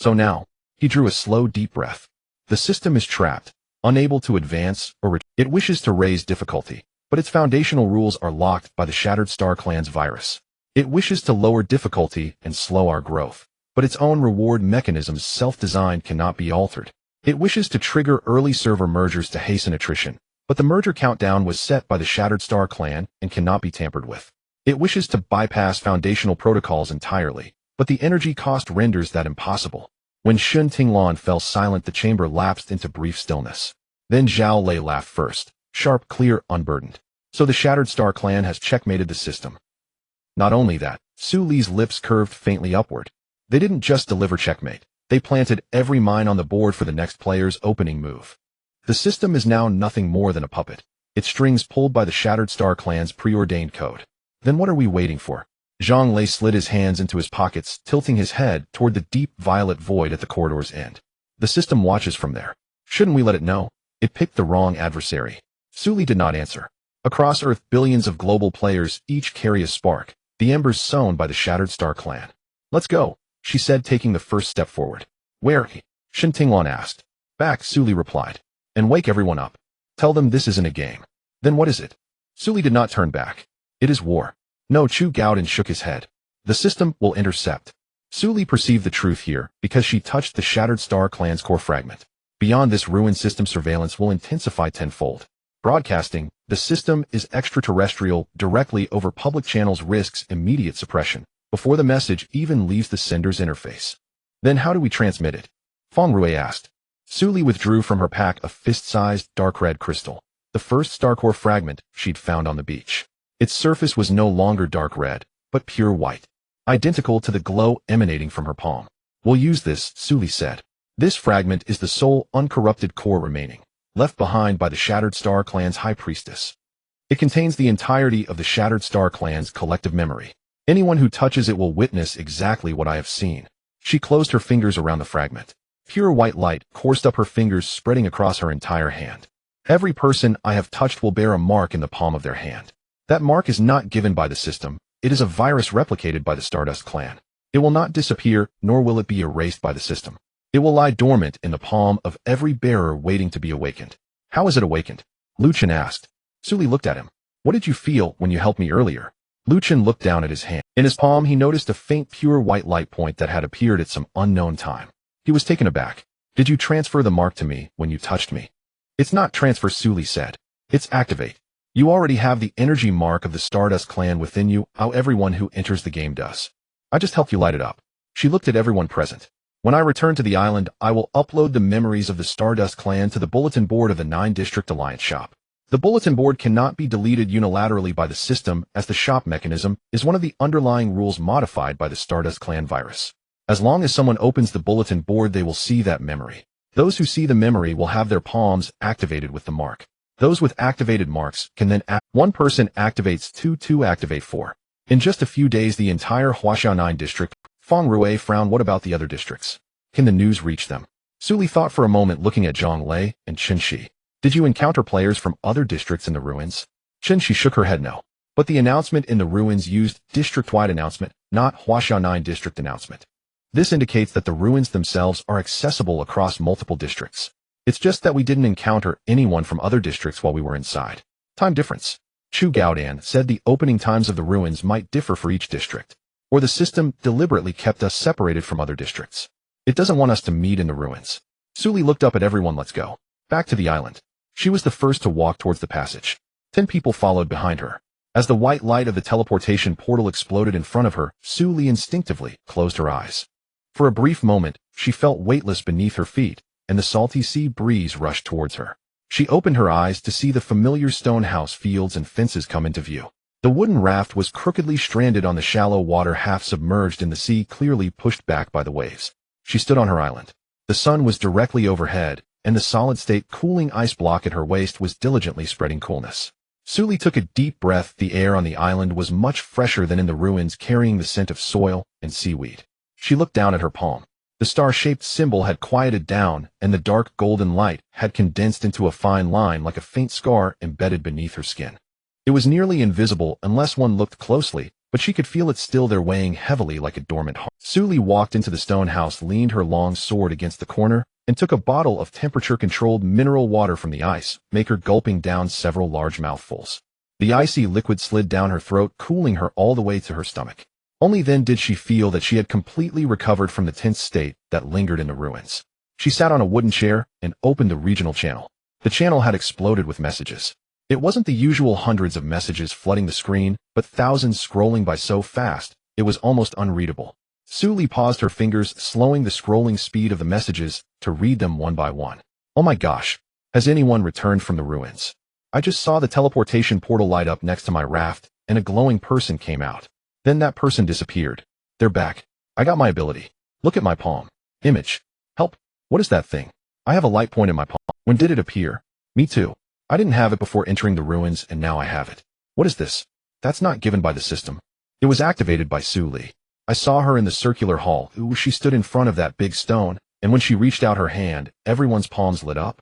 So now, he drew a slow, deep breath. The system is trapped, unable to advance or it wishes to raise difficulty, but its foundational rules are locked by the Shattered Star Clan's virus. It wishes to lower difficulty and slow our growth, but its own reward mechanisms, self-designed, cannot be altered. It wishes to trigger early server mergers to hasten attrition, but the merger countdown was set by the Shattered Star Clan and cannot be tampered with. It wishes to bypass foundational protocols entirely, but the energy cost renders that impossible. When Shun Tinglan fell silent, the chamber lapsed into brief stillness. Then Zhao Lei laughed first, sharp, clear, unburdened. So the Shattered Star Clan has checkmated the system. Not only that, Su Li's lips curved faintly upward. They didn't just deliver checkmate. They planted every mine on the board for the next player's opening move. The system is now nothing more than a puppet, its strings pulled by the Shattered Star Clan's preordained code. Then what are we waiting for? Zhang Lei slid his hands into his pockets, tilting his head toward the deep violet void at the corridor's end. The system watches from there. Shouldn't we let it know? It picked the wrong adversary. Su Li did not answer. Across Earth, billions of global players each carry a spark, the embers sown by the Shattered Star clan. Let's go, she said, taking the first step forward. Where? Shin Tinglan asked. Back, Su Li replied. And wake everyone up. Tell them this isn't a game. Then what is it? Su Li did not turn back. It is war. No, Chu Gaodin shook his head. The system will intercept. Su Li perceived the truth here because she touched the Shattered Star clan's core fragment. Beyond this, ruined system surveillance will intensify tenfold. Broadcasting, the system is extraterrestrial directly over public channels, risks immediate suppression before the message even leaves the sender's interface. Then how do we transmit it? Feng Rui asked. Su Li withdrew from her pack a fist-sized dark red crystal, the first star core fragment she'd found on the beach. Its surface was no longer dark red, but pure white, identical to the glow emanating from her palm. We'll use this, Su Li said. This fragment is the sole uncorrupted core remaining, left behind by the Shattered Star clan's high priestess. It contains the entirety of the Shattered Star clan's collective memory. Anyone who touches it will witness exactly what I have seen. She closed her fingers around the fragment. Pure white light coursed up her fingers, spreading across her entire hand. Every person I have touched will bear a mark in the palm of their hand. That mark is not given by the system. It is a virus replicated by the Stardust clan. It will not disappear, nor will it be erased by the system. It will lie dormant in the palm of every bearer waiting to be awakened. How is it awakened? Lu Chen asked. Su Li looked at him. What did you feel when you helped me earlier? Lu Chen looked down at his hand. In his palm he noticed a faint pure white light point that had appeared at some unknown time. He was taken aback. Did you transfer the mark to me when you touched me? It's not transfer, Su Li said. It's activate. You already have the energy mark of the Stardust clan within you, how everyone who enters the game does. I just helped you light it up. She looked at everyone present. When I return to the island, I will upload the memories of the Stardust clan to the bulletin board of the 9-District Alliance shop. The bulletin board cannot be deleted unilaterally by the system, as the shop mechanism is one of the underlying rules modified by the Stardust clan virus. As long as someone opens the bulletin board, they will see that memory. Those who see the memory will have their palms activated with the mark. Those with activated marks can then one person activates 2 to activate 4. In just a few days, the entire Huaxiao 9 district. Feng Rui frowned. What about the other districts? Can the news reach them? Su Li thought for a moment, looking at Zhang Lei and Chen Shi. Did you encounter players from other districts in the ruins? Chen Shi shook her head no. But the announcement in the ruins used district-wide announcement, not Huaxiao 9 district announcement. This indicates that the ruins themselves are accessible across multiple districts. It's just that we didn't encounter anyone from other districts while we were inside. Time difference. Chu Gaodan said the opening times of the ruins might differ for each district. Or the system deliberately kept us separated from other districts. It doesn't want us to meet in the ruins. Su Li looked up at everyone. Let's go. Back to the island. She was the first to walk towards the passage. 10 people followed behind her. As the white light of the teleportation portal exploded in front of her, Su Li instinctively closed her eyes. For a brief moment, she felt weightless beneath her feet, and the salty sea breeze rushed towards her. She opened her eyes to see the familiar stone house, fields, and fences come into view. The wooden raft was crookedly stranded on the shallow water, half submerged in the sea, clearly pushed back by the waves. She stood on her island. The sun was directly overhead, and the solid-state cooling ice block at her waist was diligently spreading coolness. Su Li took a deep breath. The air on the island was much fresher than in the ruins, carrying the scent of soil and seaweed. She looked down at her palm. The star-shaped symbol had quieted down, and the dark golden light had condensed into a fine line like a faint scar embedded beneath her skin. It was nearly invisible unless one looked closely, but she could feel it still there, weighing heavily like a dormant heart. Su Li walked into the stone house, leaned her long sword against the corner, and took a bottle of temperature-controlled mineral water from the ice maker, gulping down several large mouthfuls. The icy liquid slid down her throat, cooling her all the way to her stomach. Only then did she feel that she had completely recovered from the tense state that lingered in the ruins. She sat on a wooden chair and opened the regional channel. The channel had exploded with messages. It wasn't the usual hundreds of messages flooding the screen, but thousands scrolling by so fast, it was almost unreadable. Su Li paused her fingers, slowing the scrolling speed of the messages to read them one by one. Oh my gosh. Has anyone returned from the ruins? I just saw the teleportation portal light up next to my raft, and a glowing person came out. Then that person disappeared. They're back. I got my ability. Look at my palm. Image. Help. What is that thing? I have a light point in my palm. When did it appear? Me too. I didn't have it before entering the ruins, and now I have it. What is this? That's not given by the system. It was activated by Su Li. I saw her in the circular hall. Ooh, she stood in front of that big stone, and when she reached out her hand, everyone's palms lit up.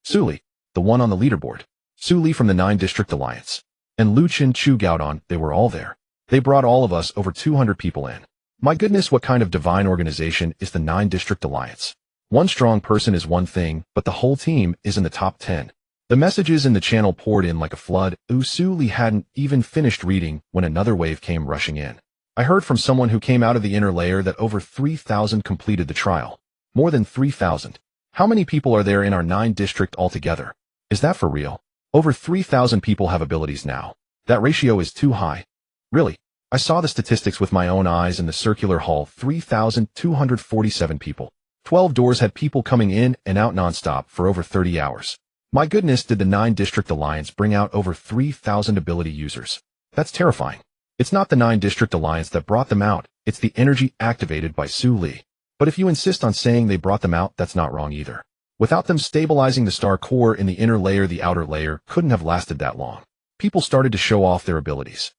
Su Li, the one on the leaderboard. Su Li from the 9-District Alliance. And Lu Chen, Chu Gaodon, they were all there. They brought all of us over 200 people in. My goodness, what kind of divine organization is the 9-District Alliance? One strong person is one thing, but the whole team is in the top 10. The messages in the channel poured in like a flood. Su Li hadn't even finished reading when another wave came rushing in. I heard from someone who came out of the inner layer that over 3,000 completed the trial. More than 3,000. How many people are there in our 9-district altogether? Is that for real? Over 3,000 people have abilities now. That ratio is too high. Really? I saw the statistics with my own eyes in the circular hall. 3,247 people. 12 doors had people coming in and out nonstop for over 30 hours. My goodness, did the 9-District Alliance bring out over 3,000 ability users? That's terrifying. It's not the 9-District Alliance that brought them out, it's the energy activated by Su Li. But if you insist on saying they brought them out, that's not wrong either. Without them stabilizing the star core in the inner layer, the outer layer couldn't have lasted that long. People started to show off their abilities.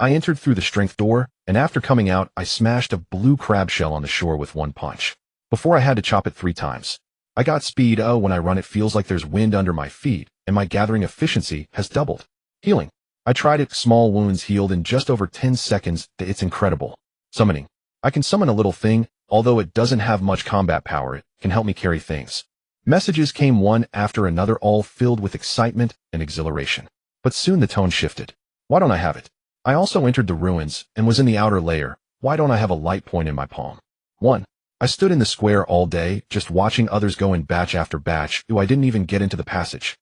I entered through the strength door, and after coming out, I smashed a blue crab shell on the shore with one punch. Before I had to chop it 3 times. I got speed. Oh, when I run it feels like there's wind under my feet, and my gathering efficiency has doubled. Healing. I tried it. Small wounds healed in just over 10 seconds. It's incredible. Summoning. I can summon a little thing, although it doesn't have much combat power. It can help me carry things. Messages came one after another, all filled with excitement and exhilaration. But soon the tone shifted. Why don't I have it? I also entered the ruins and was in the outer layer. Why don't I have a light point in my palm? 1. I stood in the square all day, just watching others go in batch after batch. I didn't even get into the passage.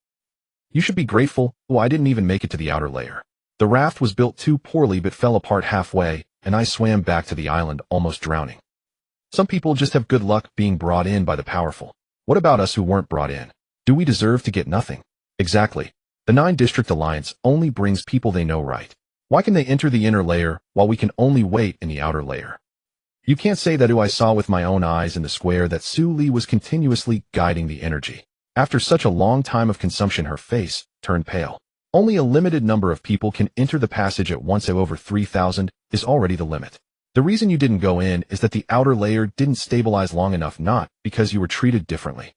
You should be grateful. I didn't even make it to the outer layer. The raft was built too poorly but fell apart halfway, and I swam back to the island almost drowning. Some people just have good luck being brought in by the powerful. What about us who weren't brought in? Do we deserve to get nothing? Exactly. The 9-District Alliance only brings people they know, right? Why can they enter the inner layer while we can only wait in the outer layer? You can't say that. I saw with my own eyes in the square that Su Li was continuously guiding the energy. After such a long time of consumption, her face turned pale. Only a limited number of people can enter the passage at once. Over 3,000 is already the limit. The reason you didn't go in is that the outer layer didn't stabilize long enough, not because you were treated differently.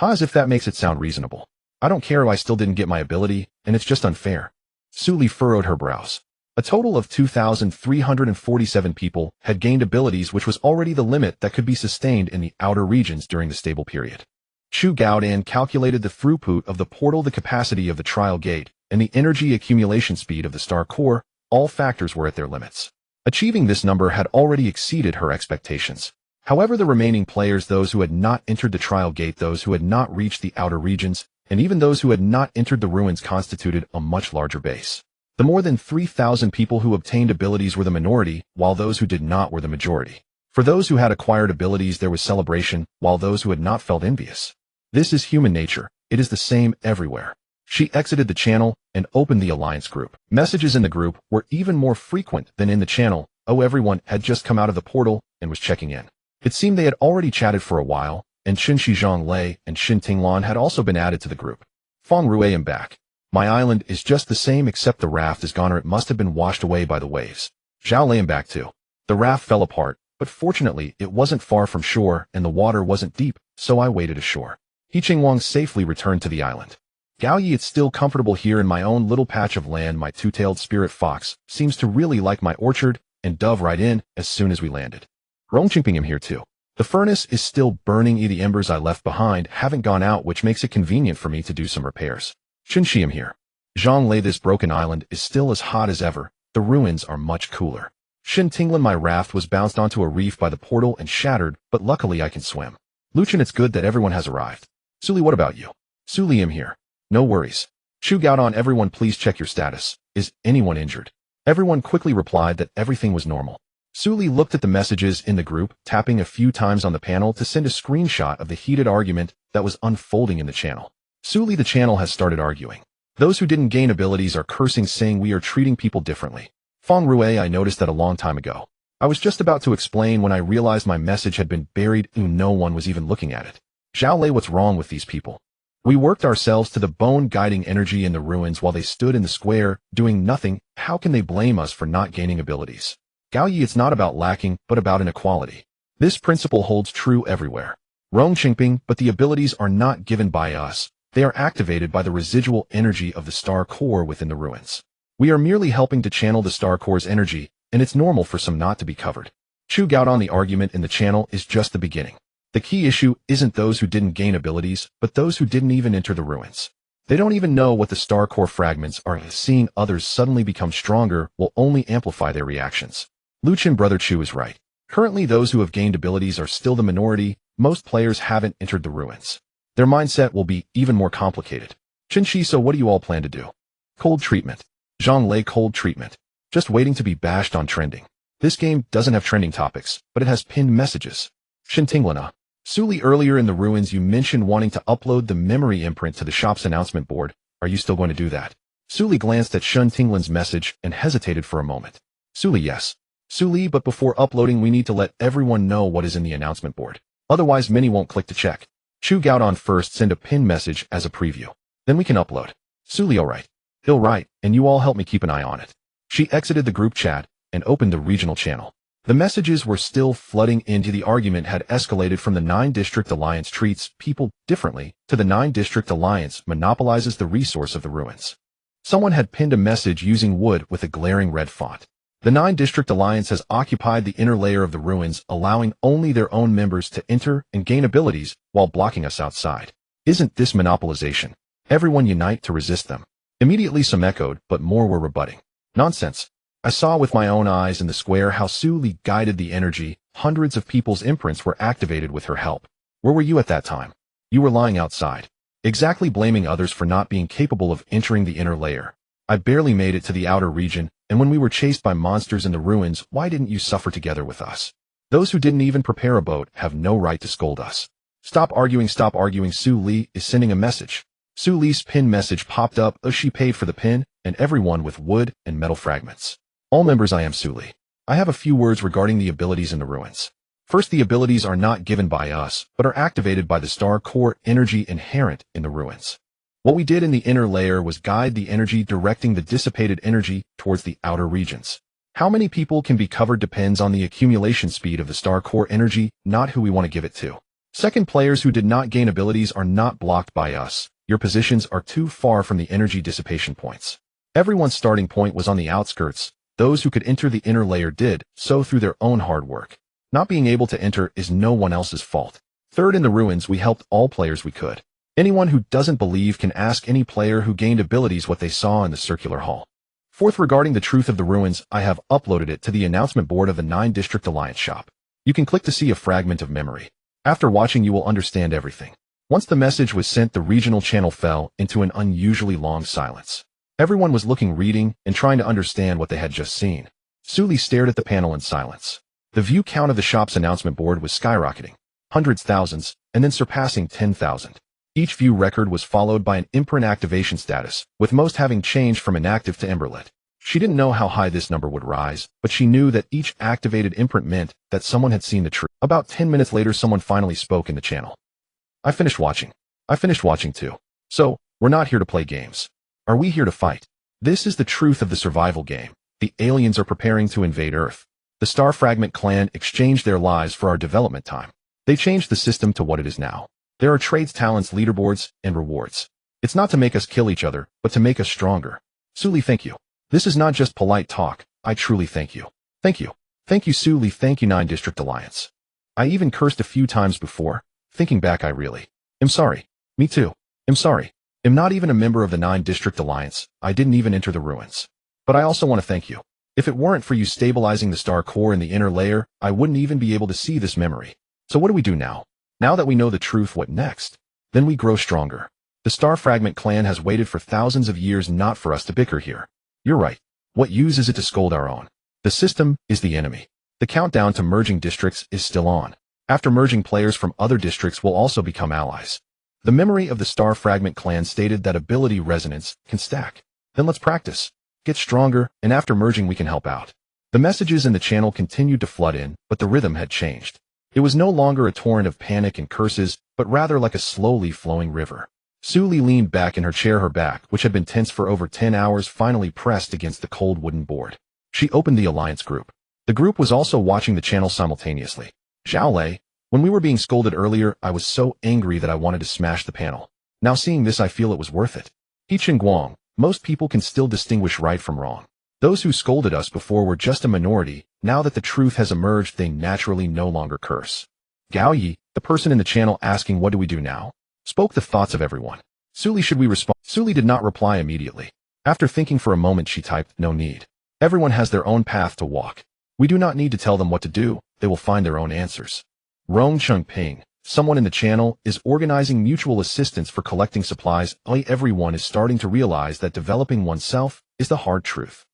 As if that makes it sound reasonable. I don't care. I still didn't get my ability, and it's just unfair. Su Li furrowed her brows. A total of 2,347 people had gained abilities, which was already the limit that could be sustained in the outer regions during the stable period. Chu Gaodan calculated the throughput of the portal, the capacity of the trial gate, and the energy accumulation speed of the star core. All factors were at their limits. Achieving this number had already exceeded her expectations. However, the remaining players, those who had not entered the trial gate, those who had not reached the outer regions, and even those who had not entered the ruins, constituted a much larger base. The more than 3,000 people who obtained abilities were the minority, while those who did not were the majority. For those who had acquired abilities, there was celebration, while those who had not felt envious. This is human nature. It is the same everywhere. She exited the channel and opened the alliance group. Messages in the group were even more frequent than in the channel. Everyone had just come out of the portal and was checking in. It seemed they had already chatted for a while, and Qin Shizhong Lei and Xin Tinglan had also been added to the group. Feng Rui, am back. My island is just the same except the raft is gone, or it must have been washed away by the waves. Zhao Lei, am back too. The raft fell apart, but fortunately it wasn't far from shore and the water wasn't deep, so I waded ashore. He Qingwang safely returned to the island. Gao Yi, it's still comfortable here in my own little patch of land. My two-tailed spirit fox seems to really like my orchard and dove right in as soon as we landed. Rongqingping, am here too. The furnace is still burning. The embers I left behind haven't gone out, which makes it convenient for me to do some repairs. Xunxi, am here. Zhang Lei, this broken island is still as hot as ever. The ruins are much cooler. Xin Tinglan, my raft was bounced onto a reef by the portal and shattered, but luckily I can swim. Luchin, it's good that everyone has arrived. Suli, what about you? Suli, am here. No worries. Chu Gaodan, everyone please check your status. Is anyone injured? Everyone quickly replied that everything was normal. Suli looked at the messages in the group, tapping a few times on the panel to send a screenshot of the heated argument that was unfolding in the channel. Suli, the channel has started arguing. Those who didn't gain abilities are cursing, saying we are treating people differently. Feng Rui, I noticed that a long time ago. I was just about to explain when I realized my message had been buried and no one was even looking at it. Zhao Lei, what's wrong with these people? We worked ourselves to the bone, guiding energy in the ruins while they stood in the square, doing nothing. How can they blame us for not gaining abilities? Gao Yi, it's not about lacking, but about inequality. This principle holds true everywhere. Rong Qingping, but the abilities are not given by us. They are activated by the residual energy of the star core within the ruins. We are merely helping to channel the star core's energy, and it's normal for some not to be covered. Chu Gaot on the argument in the channel is just the beginning. The key issue isn't those who didn't gain abilities, but those who didn't even enter the ruins. They don't even know what the star core fragments are. Seeing others suddenly become stronger will only amplify their reactions. Luchin Brother Chu is right. Currently, those who have gained abilities are still the minority. Most players haven't entered the ruins. Their mindset will be even more complicated. Qinshi, so what do you all plan to do? Cold treatment. Zhang Lei, cold treatment. Just waiting to be bashed on trending. This game doesn't have trending topics, but it has pinned messages. Shin Tinglana. Suli, earlier in the ruins you mentioned wanting to upload the memory imprint to the shop's announcement board. Are you still going to do that? Suli glanced at Shun Tinglan's message and hesitated for a moment. Suli, yes. Suli, but before uploading we need to let everyone know what is in the announcement board. Otherwise many won't click to check. Chu Gaot on first send a pinned message as a preview. Then we can upload. Suli, alright. He'll write, and you all help me keep an eye on it. She exited the group chat and opened the regional channel. The messages were still flooding in. The argument had escalated from the 9-District Alliance treats people differently to the 9-District Alliance monopolizes the resource of the ruins. Someone had pinned a message using wood with a glaring red font. The 9-District Alliance has occupied the inner layer of the ruins, allowing only their own members to enter and gain abilities while blocking us outside. Isn't this monopolization? Everyone unite to resist them. Immediately some echoed, but more were rebutting. Nonsense. I saw with my own eyes in the square how Su Li guided the energy. Hundreds of people's imprints were activated with her help. Where were you at that time? You were lying outside. Exactly, blaming others for not being capable of entering the inner layer. I barely made it to the outer region, and when we were chased by monsters in the ruins, why didn't you suffer together with us? Those who didn't even prepare a boat have no right to scold us. Stop arguing, stop arguing. Su Li is sending a message. Su Li's pin message popped up as she paid for the pin, and everyone with wood and metal fragments. All members, I am Su Li. I have a few words regarding the abilities in the ruins. First, the abilities are not given by us, but are activated by the star core energy inherent in the ruins. What we did in the inner layer was guide the energy, directing the dissipated energy towards the outer regions. How many people can be covered depends on the accumulation speed of the star core energy, not who we want to give it to. Second, players who did not gain abilities are not blocked by us. Your positions are too far from the energy dissipation points. Everyone's starting point was on the outskirts. Those who could enter the inner layer did so through their own hard work. Not being able to enter is no one else's fault. Third, in the ruins we helped all players we could. Anyone who doesn't believe can ask any player who gained abilities what they saw in the circular hall. Fourth, regarding the truth of the ruins, I have uploaded it to the announcement board of the 9-District Alliance shop. You can click to see a fragment of memory. After watching you will understand everything. Once the message was sent, the regional channel fell into an unusually long silence. Everyone was looking, reading, and trying to understand what they had just seen. Su Li stared at the panel in silence. The view count of the shop's announcement board was skyrocketing. Hundreds, thousands, and then surpassing 10,000. Each view record was followed by an imprint activation status, with most having changed from inactive to emberlit. She didn't know how high this number would rise, but she knew that each activated imprint meant that someone had seen the truth. About 10 minutes later, someone finally spoke in the channel. I finished watching. I finished watching too. So, we're not here to play games. Are we here to fight? This is the truth of the survival game. The aliens are preparing to invade Earth. The Star Fragment clan exchanged their lives for our development time. They changed the system to what it is now. There are trades, talents, leaderboards, and rewards. It's not to make us kill each other, but to make us stronger. Su Li, thank you. This is not just polite talk. I truly thank you. Thank you. Thank you, Su Li. Thank you, 9-District Alliance. I even cursed a few times before. Thinking back, I really am sorry. Me too. I'm sorry. I'm not even a member of the 9-District Alliance. I didn't even enter the ruins. But I also want to thank you. If it weren't for you stabilizing the star core in the inner layer, I wouldn't even be able to see this memory. So what do we do now? Now that we know the truth, what next? Then we grow stronger. The Star Fragment clan has waited for thousands of years not for us to bicker here. You're right. What use is it to scold our own? The system is the enemy. The countdown to merging districts is still on. After merging, players from other districts will also become allies. The memory of the Star Fragment clan stated that ability resonance can stack. Then let's practice. Get stronger, and after merging we can help out. The messages in the channel continued to flood in, but the rhythm had changed. It was no longer a torrent of panic and curses, but rather like a slowly flowing river. Su Li leaned back in her chair, her back, which had been tense for over 10 hours, finally pressed against the cold wooden board. She opened the alliance group. The group was also watching the channel simultaneously. Zhao Lei, when we were being scolded earlier, I was so angry that I wanted to smash the panel. Now seeing this, I feel it was worth it. He Guang, most people can still distinguish right from wrong. Those who scolded us before were just a minority. Now that the truth has emerged, they naturally no longer curse. Gao Yi, the person in the channel asking what do we do now, spoke the thoughts of everyone. Suli, should we respond? Suli did not reply immediately. After thinking for a moment, she typed, no need. Everyone has their own path to walk. We do not need to tell them what to do. They will find their own answers. Rong Chengping, someone in the channel, is organizing mutual assistance for collecting supplies. Everyone is starting to realize that developing oneself is the hard truth.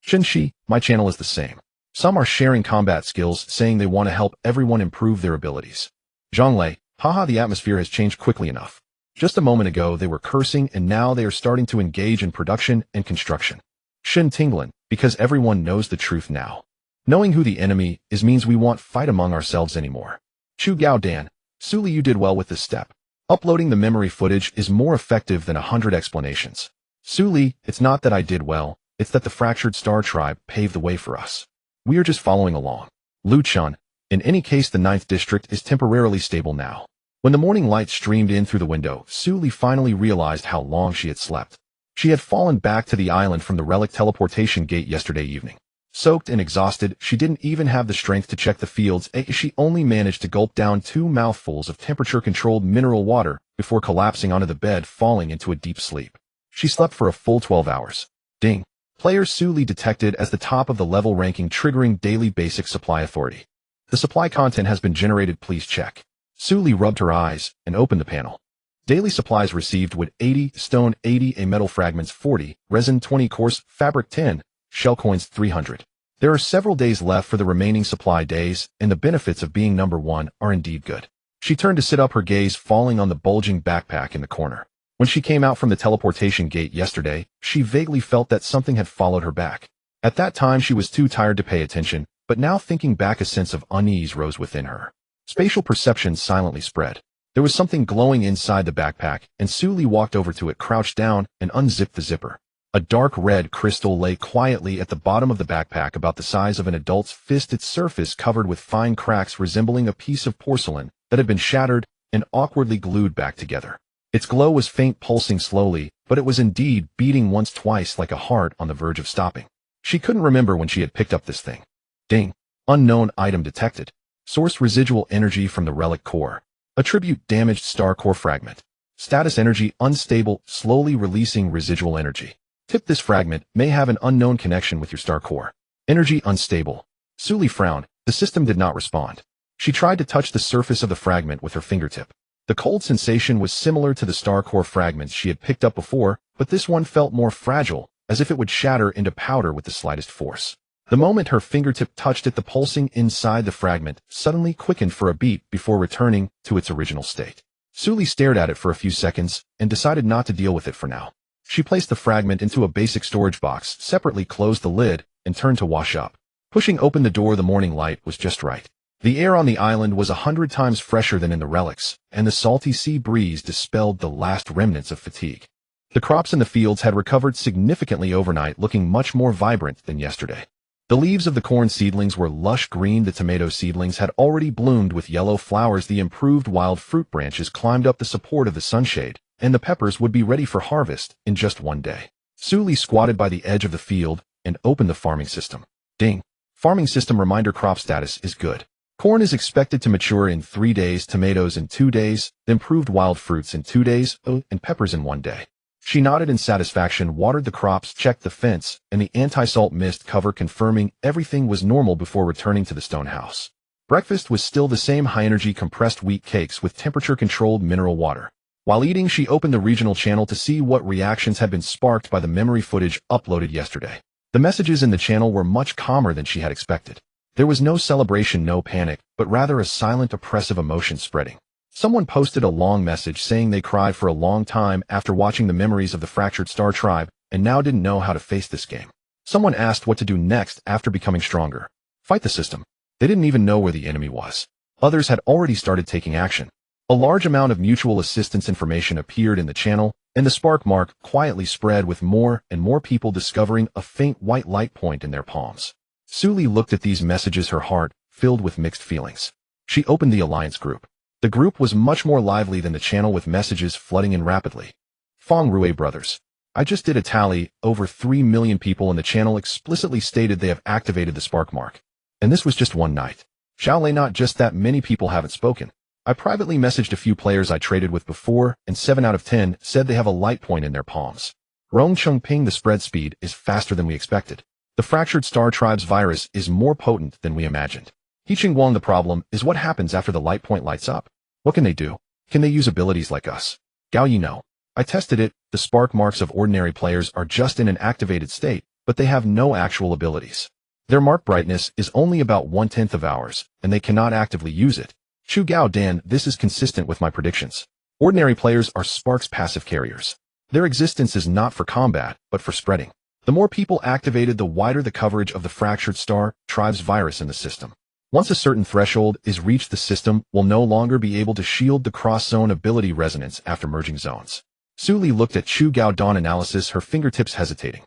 Shenxi, my channel is the same. Some are sharing combat skills, saying they want to help everyone improve their abilities. Zhonglei, haha, the atmosphere has changed quickly enough. Just a moment ago they were cursing and now they are starting to engage in production and construction. Shen Tinglan, because everyone knows the truth now. Knowing who the enemy is means we won't fight among ourselves anymore. Chu Gao Dan, Suli, you did well with this step. Uploading the memory footage is more effective than 100 explanations. Suli, it's not that I did well, it's that the fractured star tribe paved the way for us. We are just following along. Lu Chun, in any case the 9th district is temporarily stable now. When the morning light streamed in through the window, Suli finally realized how long she had slept. She had fallen back to the island from the relic teleportation gate yesterday evening. Soaked and exhausted, she didn't even have the strength to check the fields. She only managed to gulp down 2 mouthfuls of temperature-controlled mineral water before collapsing onto the bed, falling into a deep sleep. She slept for a full 12 hours. Ding. Player Suli detected as the top of the level ranking, triggering daily basic supply authority. The supply content has been generated, please check. Suli rubbed her eyes and opened the panel. Daily supplies received wood 80, stone 80, a metal fragments 40, resin 20, coarse fabric 10, shell coins 300. There are several days left for the remaining supply days, and the benefits of being number 1 are indeed good. She turned to sit up, her gaze falling on the bulging backpack in the corner. When she came out from the teleportation gate yesterday, she vaguely felt that something had followed her back. At that time she was too tired to pay attention, but now thinking back, a sense of unease rose within her. Spatial perception silently spread. There was something glowing inside the backpack, and Suli walked over to it, crouched down, and unzipped the zipper. A dark red crystal lay quietly at the bottom of the backpack, about the size of an adult's fist, its surface covered with fine cracks resembling a piece of porcelain that had been shattered and awkwardly glued back together. Its glow was faint, pulsing slowly, but it was indeed beating once, twice, like a heart on the verge of stopping. She couldn't remember when she had picked up this thing. Ding. Unknown item detected. Source: residual energy from the relic core. Attribute: damaged star core fragment. Status: energy unstable, slowly releasing residual energy. Tip: this fragment may have an unknown connection with your star core. Energy unstable. Suli frowned. The system did not respond. She tried to touch the surface of the fragment with her fingertip. The cold sensation was similar to the star core fragments she had picked up before, but this one felt more fragile, as if it would shatter into powder with the slightest force. The moment her fingertip touched it, the pulsing inside the fragment suddenly quickened for a beat before returning to its original state. Suli stared at it for a few seconds and decided not to deal with it for now. She placed the fragment into a basic storage box, separately closed the lid, and turned to wash up. Pushing open the door, the morning light was just right. The air on the island was 100 times fresher than in the relics, and the salty sea breeze dispelled the last remnants of fatigue. The crops in the fields had recovered significantly overnight, looking much more vibrant than yesterday. The leaves of the corn seedlings were lush green, the tomato seedlings had already bloomed with yellow flowers, the improved wild fruit branches climbed up the support of the sunshade, and the peppers would be ready for harvest in just one day. Suli squatted by the edge of the field and opened the farming system. Ding. Farming system reminder: crop status is good. Corn is expected to mature in 3 days, tomatoes in 2 days, improved wild fruits in 2 days, and peppers in 1 day. She nodded in satisfaction, watered the crops, checked the fence, and the anti-salt mist cover, confirming everything was normal before returning to the stone house. Breakfast was still the same: high-energy compressed wheat cakes with temperature-controlled mineral water. While eating, she opened the regional channel to see what reactions had been sparked by the memory footage uploaded yesterday. The messages in the channel were much calmer than she had expected. There was no celebration, no panic, but rather a silent, oppressive emotion spreading. Someone posted a long message saying they cried for a long time after watching the memories of the fractured star tribe and now didn't know how to face this game. Someone asked what to do next after becoming stronger. Fight the system. They didn't even know where the enemy was. Others had already started taking action. A large amount of mutual assistance information appeared in the channel, and the spark mark quietly spread, with more and more people discovering a faint white light point in their palms. Suli looked at these messages, her heart filled with mixed feelings. She opened the alliance group. The group was much more lively than the channel, with messages flooding in rapidly. Fong Rue brothers. I just did a tally. Over 3 million people in the channel explicitly stated they have activated the spark mark. And this was just one night. Xiaolei, not just that many people haven't spoken. I privately messaged a few players I traded with before, and 7 out of 10 said they have a light point in their palms. Rong Chengping, the spread speed is faster than we expected. The fractured star tribe's virus is more potent than we imagined. He Qingguang, the problem is what happens after the light point lights up. What can they do? Can they use abilities like us? Gao Yi, no. I tested it. The spark marks of ordinary players are just in an activated state, but they have no actual abilities. Their mark brightness is only about 1/10 of ours, and they cannot actively use it. Chu Gao Dan, this is consistent with my predictions. Ordinary players are sparks passive carriers. Their existence is not for combat, but for spreading. The more people activated, the wider the coverage of the fractured star tribe's virus in the system. Once a certain threshold is reached, the system will no longer be able to shield the cross-zone ability resonance after merging zones. Su Li looked at Chu Gao Dan analysis, her fingertips hesitating.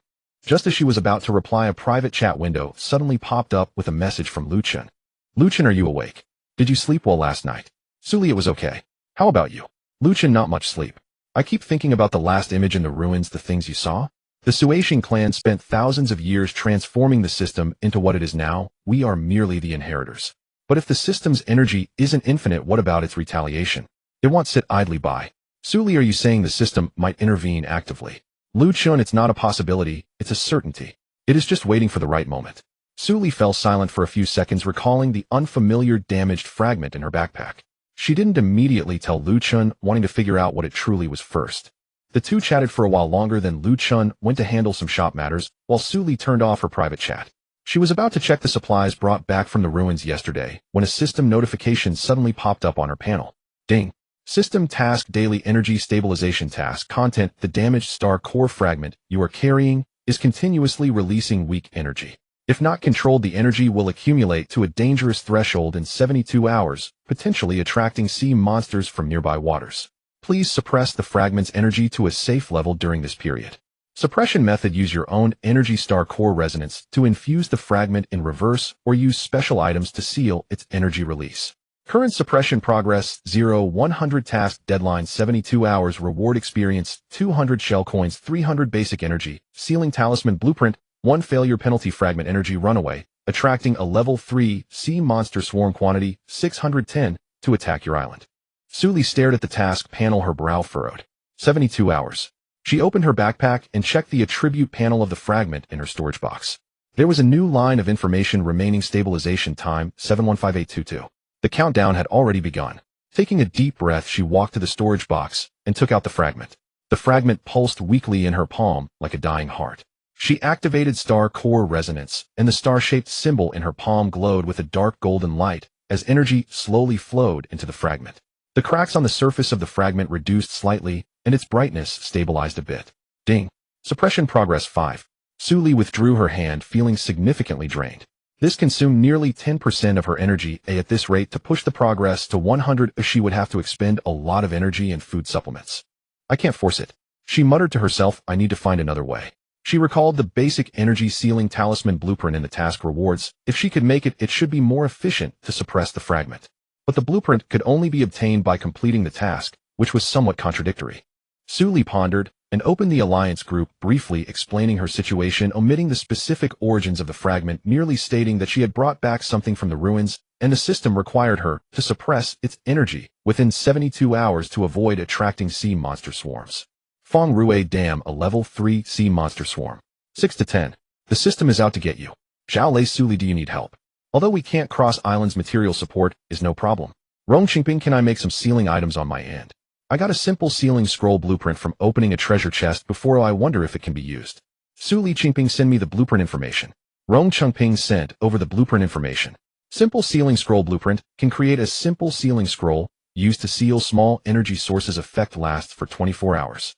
Just as she was about to reply, a private chat window suddenly popped up with a message from Lu Chen. Lu Chen, are you awake? Did you sleep well last night? Su Li, it was okay. How about you? Lu Chen, not much sleep. I keep thinking about the last image in the ruins, the things you saw. The Suixing clan spent thousands of years transforming the system into what it is now. We are merely the inheritors. But if the system's energy isn't infinite, what about its retaliation? It won't sit idly by. Su Li, are you saying the system might intervene actively? Lu Chen, it's not a possibility, it's a certainty. It is just waiting for the right moment. Su Li fell silent for a few seconds, recalling the unfamiliar damaged fragment in her backpack. She didn't immediately tell Lu Chen, wanting to figure out what it truly was first. The two chatted for a while longer, then Lu Chen went to handle some shop matters, while Su Li turned off her private chat. She was about to check the supplies brought back from the ruins yesterday, when a system notification suddenly popped up on her panel. Ding. System task, daily energy stabilization task. Content: the damaged star core fragment you are carrying is continuously releasing weak energy. If not controlled, the energy will accumulate to a dangerous threshold in 72 hours, potentially attracting sea monsters from nearby waters. Please suppress the fragment's energy to a safe level during this period. Suppression method: use your own energy star core resonance to infuse the fragment in reverse, or use special items to seal its energy release. Current suppression progress 0-100 task deadline 72 hours reward experience 200 shell coins 300 basic energy sealing talisman blueprint 1 failure penalty fragment energy runaway attracting a level 3 sea monster swarm quantity 610 to attack your island. Su Li stared at the task panel, her brow furrowed. 72 hours. She opened her backpack and checked the attribute panel of the fragment in her storage box. There was a new line of information: remaining stabilization time 715822. The countdown had already begun. Taking a deep breath, she walked to the storage box and took out the fragment. The fragment pulsed weakly in her palm like a dying heart. She activated star core resonance, and the star-shaped symbol in her palm glowed with a dark golden light as energy slowly flowed into the fragment. The cracks on the surface of the fragment reduced slightly, and its brightness stabilized a bit. Ding. Suppression progress 5. Su Li withdrew her hand, feeling significantly drained. This consumed nearly 10% of her energy. At this rate, to push the progress to 100, she would have to expend a lot of energy and food supplements. I can't force it. She muttered to herself, I need to find another way. She recalled the basic energy sealing talisman blueprint in the task rewards. If she could make it, it should be more efficient to suppress the fragment. But the blueprint could only be obtained by completing the task, which was somewhat contradictory. Su Li pondered and opened the alliance group, briefly explaining her situation, omitting the specific origins of the fragment, merely stating that she had brought back something from the ruins, and the system required her to suppress its energy within 72 hours to avoid attracting sea monster swarms. Feng Rue Dam, a level 3 sea monster swarm. 6 to 10. The system is out to get you. Xiaolei, Su Li, do you need help? Although we can't cross islands, material support is no problem. Rong Qingping, can I make some sealing items on my end? I got a simple sealing scroll blueprint from opening a treasure chest before. I wonder if it can be used. Su Li, Qingping, send me the blueprint information. Rong Chengping sent over the blueprint information. Simple sealing scroll blueprint can create a simple sealing scroll used to seal small energy sources. Effect lasts for 24 hours.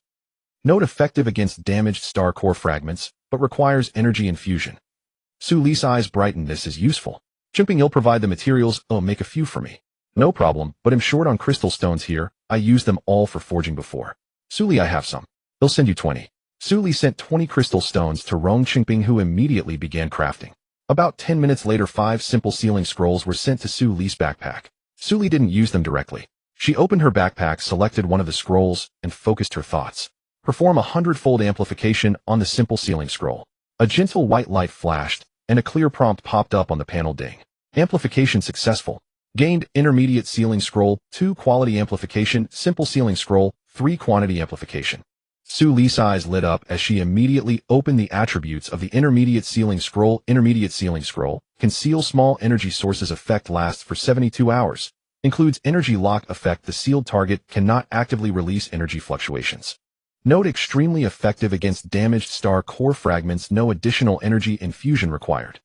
Note: effective against damaged star core fragments, but requires energy infusion. Su Li's eyes brightened. This is useful. Qingping, you'll provide the materials. Oh, make a few for me. No problem, but I'm short on crystal stones here. I used them all for forging before. Su Li, I have some. They'll send you 20. Su Li sent 20 crystal stones to Rong Qingping, who immediately began crafting. About 10 minutes later, 5 simple sealing scrolls were sent to Su Li's backpack. Su Li didn't use them directly. She opened her backpack, selected one of the scrolls, and focused her thoughts. Perform a hundredfold amplification on the simple ceiling scroll. A gentle white light flashed, and a clear prompt popped up on the panel. Ding. Amplification successful. Gained intermediate ceiling scroll, 2 quality amplification, simple ceiling scroll, 3 quantity amplification. Su Li's eyes lit up as she immediately opened the attributes of the intermediate ceiling scroll. Intermediate ceiling scroll, conceal small energy sources. Effect lasts for 72 hours. Includes energy lock effect. The sealed target cannot actively release energy fluctuations. Note extremely effective against damaged star core fragments. No additional energy infusion required.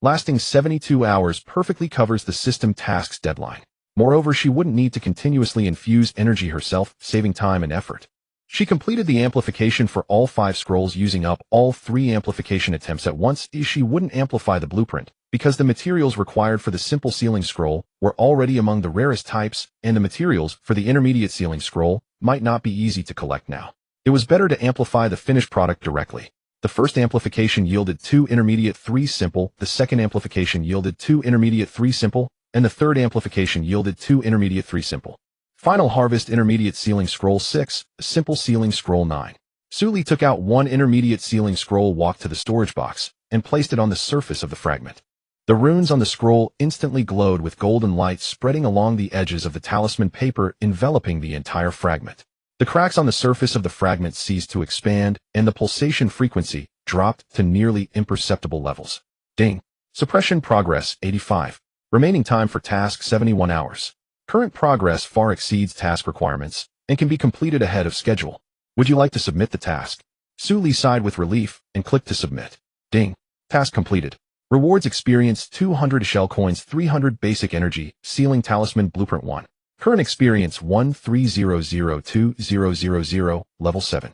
Lasting 72 hours perfectly covers the system task's deadline. Moreover, she wouldn't need to continuously infuse energy herself, saving time and effort. She completed the amplification for all 5 scrolls using up all 3 amplification attempts at once. She wouldn't amplify the blueprint, because the materials required for the simple ceiling scroll were already among the rarest types, and the materials for the intermediate ceiling scroll might not be easy to collect now. It was better to amplify the finished product directly. The first amplification yielded 2 intermediate 3 simple, the second amplification yielded 2 intermediate 3 simple, and the third amplification yielded 2 intermediate 3 simple. Final harvest intermediate ceiling scroll 6, simple ceiling scroll 9. Su Li took out 1 intermediate ceiling scroll, walked to the storage box, and placed it on the surface of the fragment. The runes on the scroll instantly glowed with golden light spreading along the edges of the talisman paper, enveloping the entire fragment. The cracks on the surface of the fragment ceased to expand, and the pulsation frequency dropped to nearly imperceptible levels. Ding. Suppression progress 85. Remaining time for task 71 hours. Current progress far exceeds task requirements and can be completed ahead of schedule. Would you like to submit the task? Su Li sighed with relief and clicked to submit. Ding. Task completed. Rewards experience 200 shell coins, 300 basic energy, ceiling talisman blueprint 1. Current experience 1300200, level 7.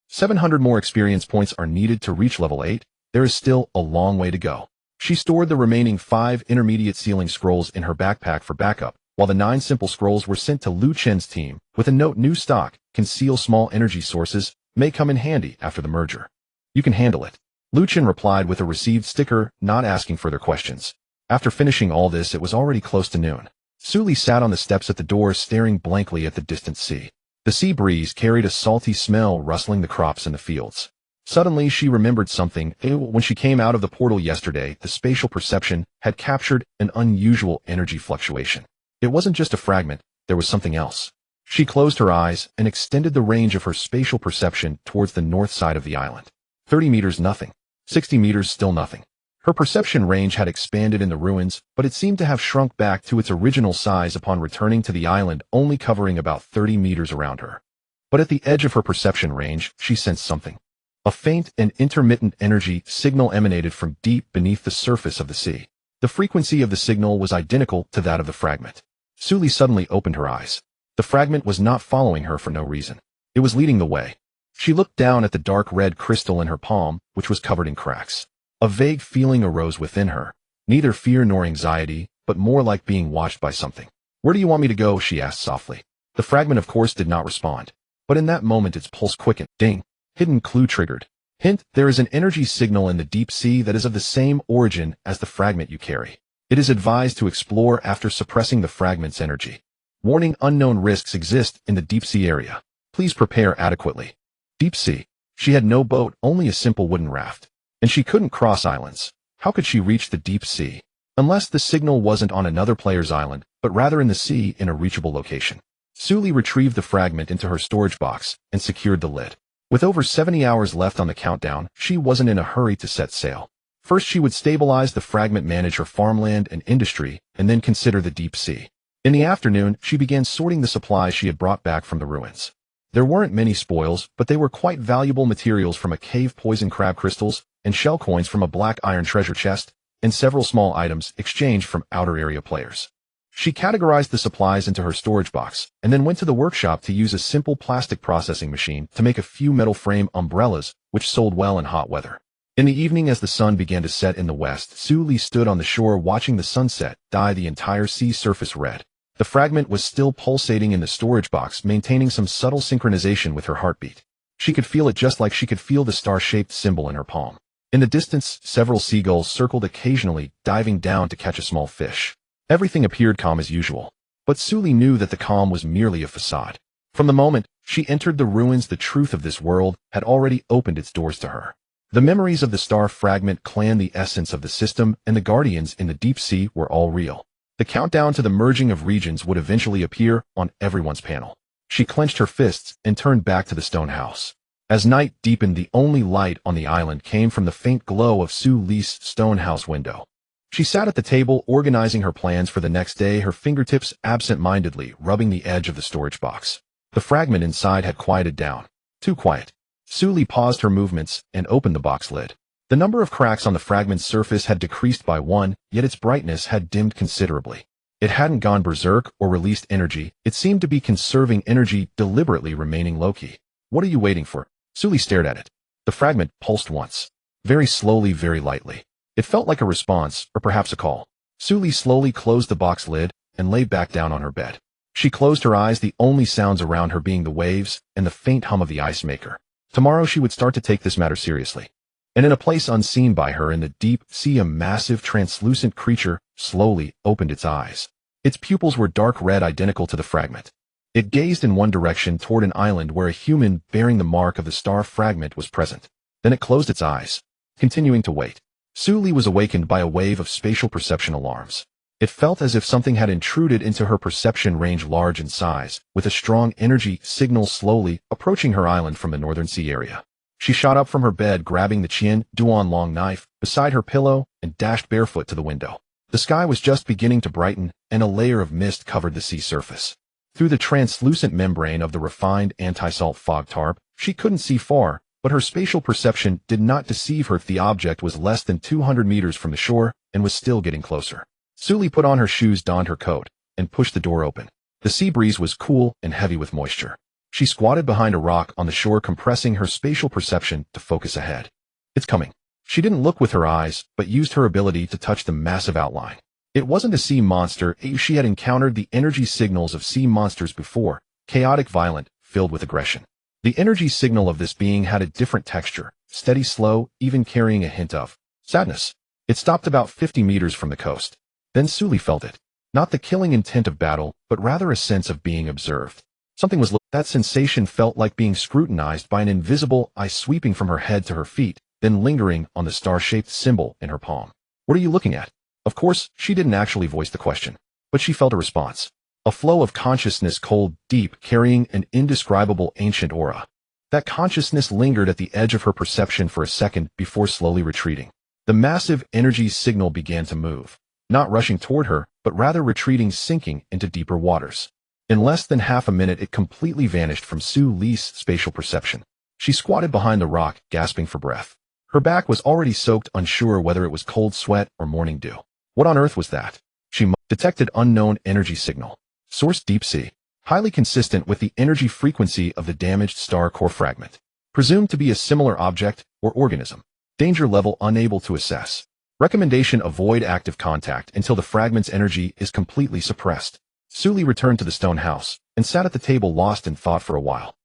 700 more experience points are needed to reach level 8. There is still a long way to go. She stored the remaining 5 intermediate ceiling scrolls in her backpack for backup, while the 9 simple scrolls were sent to Lu Chen's team with a note: new stock, conceal small energy sources, may come in handy after the merger. You can handle it. Lu Chen replied with a received sticker, not asking further questions. After finishing all this, it was already close to noon. Su Li sat on the steps at the door, staring blankly at the distant sea. The sea breeze carried a salty smell, rustling the crops in the fields. Suddenly, she remembered something. When she came out of the portal yesterday, the spatial perception had captured an unusual energy fluctuation. It wasn't just a fragment, there was something else. She closed her eyes and extended the range of her spatial perception towards the north side of the island. 30 meters, nothing. 60 meters, still nothing. Her perception range had expanded in the ruins, but it seemed to have shrunk back to its original size upon returning to the island, only covering about 30 meters around her. But at the edge of her perception range, she sensed something. A faint and intermittent energy signal emanated from deep beneath the surface of the sea. The frequency of the signal was identical to that of the fragment. Su Li suddenly opened her eyes. The fragment was not following her for no reason. It was leading the way. She looked down at the dark red crystal in her palm, which was covered in cracks. A vague feeling arose within her, neither fear nor anxiety, but more like being watched by something. Where do you want me to go? She asked softly. The fragment, of course, did not respond. But in that moment, its pulse quickened. Ding. Hidden clue triggered. Hint, there is an energy signal in the deep sea that is of the same origin as the fragment you carry. It is advised to explore after suppressing the fragment's energy. Warning, unknown risks exist in the deep sea area. Please prepare adequately. Deep sea. She had no boat, only a simple wooden raft. And she couldn't cross islands. How could she reach the deep sea? Unless the signal wasn't on another player's island, but rather in the sea in a reachable location. Su Li retrieved the fragment into her storage box and secured the lid. With over 70 hours left on the countdown, she wasn't in a hurry to set sail. First, she would stabilize the fragment, manage her farmland and industry, and then consider the deep sea. In the afternoon, she began sorting the supplies she had brought back from the ruins. There weren't many spoils, but they were quite valuable materials from a cave, poison crab crystals, and shell coins from a black iron treasure chest, and several small items exchanged from outer area players. She categorized the supplies into her storage box, and then went to the workshop to use a simple plastic processing machine to make a few metal frame umbrellas, which sold well in hot weather. In the evening, as the sun began to set in the west, Su Li stood on the shore watching the sunset dye the entire sea surface red. The fragment was still pulsating in the storage box, maintaining some subtle synchronization with her heartbeat. She could feel it just like she could feel the star-shaped symbol in her palm. In the distance, several seagulls circled occasionally, diving down to catch a small fish. Everything appeared calm as usual. But Su Li knew that the calm was merely a facade. From the moment she entered the ruins, the truth of this world had already opened its doors to her. The memories of the star fragment clan, the essence of the system, and the guardians in the deep sea were all real. The countdown to the merging of regions would eventually appear on everyone's panel. She clenched her fists and turned back to the stone house. As night deepened, the only light on the island came from the faint glow of Su Li's stone house window. She sat at the table, organizing her plans for the next day, her fingertips absent-mindedly rubbing the edge of the storage box. The fragment inside had quieted down. Too quiet. Su Li paused her movements and opened the box lid. The number of cracks on the fragment's surface had decreased by 1, yet its brightness had dimmed considerably. It hadn't gone berserk or released energy. It seemed to be conserving energy, deliberately remaining low-key. What are you waiting for? Su Li stared at it. The fragment pulsed once. Very slowly, very lightly. It felt like a response, or perhaps a call. Su Li slowly closed the box lid and lay back down on her bed. She closed her eyes, the only sounds around her being the waves and the faint hum of the ice maker. Tomorrow she would start to take this matter seriously. And in a place unseen by her in the deep sea, a massive, translucent creature slowly opened its eyes. Its pupils were dark red, identical to the fragment. It gazed in one direction, toward an island where a human bearing the mark of the star fragment was present. Then it closed its eyes, continuing to wait. Su Li was awakened by a wave of spatial perception alarms. It felt as if something had intruded into her perception range, large in size, with a strong energy signal slowly approaching her island from the northern sea area. She shot up from her bed, grabbing the Qian Duan long knife beside her pillow, and dashed barefoot to the window. The sky was just beginning to brighten, and a layer of mist covered the sea surface. Through the translucent membrane of the refined anti-salt fog tarp, she couldn't see far, but her spatial perception did not deceive her. The object was less than 200 meters from the shore and was still getting closer. Su Li put on her shoes, donned her coat, and pushed the door open. The sea breeze was cool and heavy with moisture. She squatted behind a rock on the shore, compressing her spatial perception to focus ahead. It's coming. She didn't look with her eyes, but used her ability to touch the massive outline. It wasn't a sea monster. She had encountered the energy signals of sea monsters before, chaotic, violent, filled with aggression. The energy signal of this being had a different texture, steady, slow, even carrying a hint of sadness. It stopped about 50 meters from the coast. Then Su Li felt it. Not the killing intent of battle, but rather a sense of being observed. Something was that sensation felt like being scrutinized by an invisible eye, sweeping from her head to her feet, then lingering on the star-shaped symbol in her palm. What are you looking at? Of course, she didn't actually voice the question, but she felt a response. A flow of consciousness, cold, deep, carrying an indescribable ancient aura. That consciousness lingered at the edge of her perception for a second before slowly retreating. The massive energy signal began to move, not rushing toward her, but rather retreating, sinking into deeper waters. In less than half a minute, it completely vanished from Su Li's spatial perception. She squatted behind the rock, gasping for breath. Her back was already soaked, unsure whether it was cold sweat or morning dew. What on earth was that? She detected unknown energy signal. Source deep sea. Highly consistent with the energy frequency of the damaged star core fragment. Presumed to be a similar object or organism. Danger level unable to assess. Recommendation: avoid active contact until the fragment's energy is completely suppressed. Su Li returned to the stone house and sat at the table, lost in thought for a while.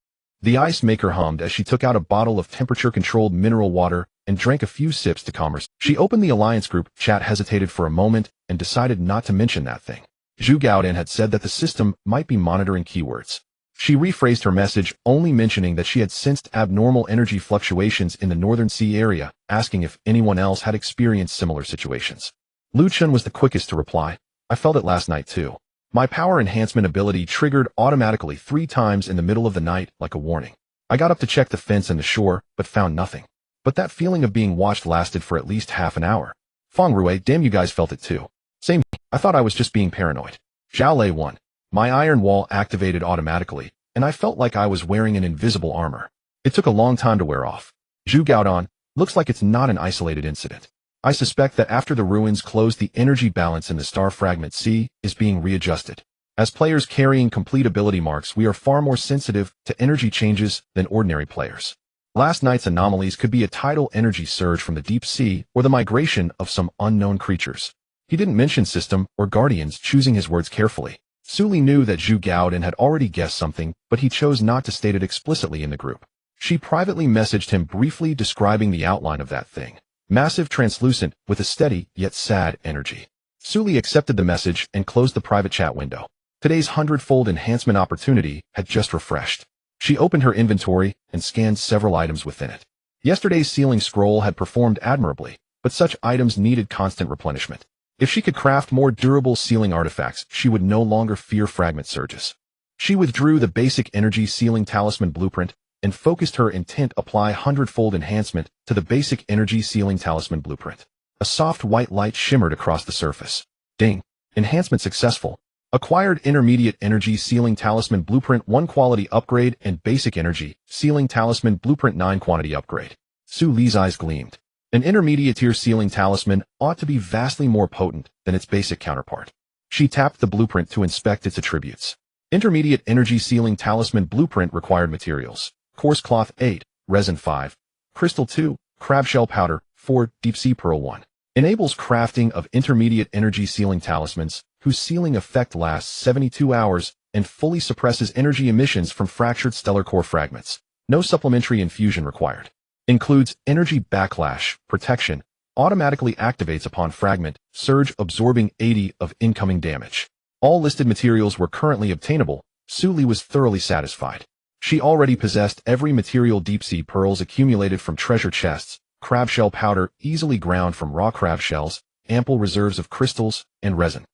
The ice maker hummed as she took out a bottle of temperature-controlled mineral water and drank a few sips to calm herself. She opened the Alliance group chat, hesitated for a moment, and decided not to mention that thing. Zhu Gaodan had said that the system might be monitoring keywords. She rephrased her message, only mentioning that she had sensed abnormal energy fluctuations in the northern sea area, asking if anyone else had experienced similar situations. Lu Chun was the quickest to reply. I felt it last night too. My power enhancement ability triggered automatically 3 times in the middle of the night, like a warning. I got up to check the fence and the shore, but found nothing. But that feeling of being watched lasted for at least half an hour. Feng Rui, damn, you guys felt it too. Same. I thought I was just being paranoid. Zhao Lei 1. My iron wall activated automatically, and I felt like I was wearing an invisible armor. It took a long time to wear off. Zhu Gaodan, looks like it's not an isolated incident. I suspect that after the ruins close, the energy balance in the star fragment C is being readjusted. As players carrying complete ability marks, we are far more sensitive to energy changes than ordinary players. Last night's anomalies could be a tidal energy surge from the deep sea or the migration of some unknown creatures. He didn't mention system or guardians, choosing his words carefully. Su Li knew that Zhu Gaodan had already guessed something, but he chose not to state it explicitly in the group. She privately messaged him, briefly describing the outline of that thing. Massive, translucent, with a steady, yet sad energy. Su Li accepted the message and closed the private chat window. Today's hundredfold enhancement opportunity had just refreshed. She opened her inventory and scanned several items within it. Yesterday's sealing scroll had performed admirably, but such items needed constant replenishment. If she could craft more durable sealing artifacts, she would no longer fear fragment surges. She withdrew the basic energy sealing talisman blueprint and focused her intent apply hundredfold enhancement to the basic energy sealing talisman blueprint. A soft white light shimmered across the surface. Ding! Enhancement successful. Acquired intermediate energy sealing talisman blueprint 1 quality upgrade and basic energy sealing talisman blueprint 9 quantity upgrade. Su Li's eyes gleamed. An intermediate tier sealing talisman ought to be vastly more potent than its basic counterpart. She tapped the blueprint to inspect its attributes. Intermediate energy sealing talisman blueprint required materials: coarse cloth 8, resin 5, crystal 2, crabshell powder 4, deep sea pearl 1. Enables crafting of intermediate energy sealing talismans, whose sealing effect lasts 72 hours and fully suppresses energy emissions from fractured stellar core fragments. No supplementary infusion required. Includes energy backlash, protection, automatically activates upon fragment, surge absorbing 80 of incoming damage. All listed materials were currently obtainable. Su Li was thoroughly satisfied. She already possessed every material deep sea pearls accumulated from treasure chests, crabshell powder easily ground from raw crab shells, ample reserves of crystals, and resin.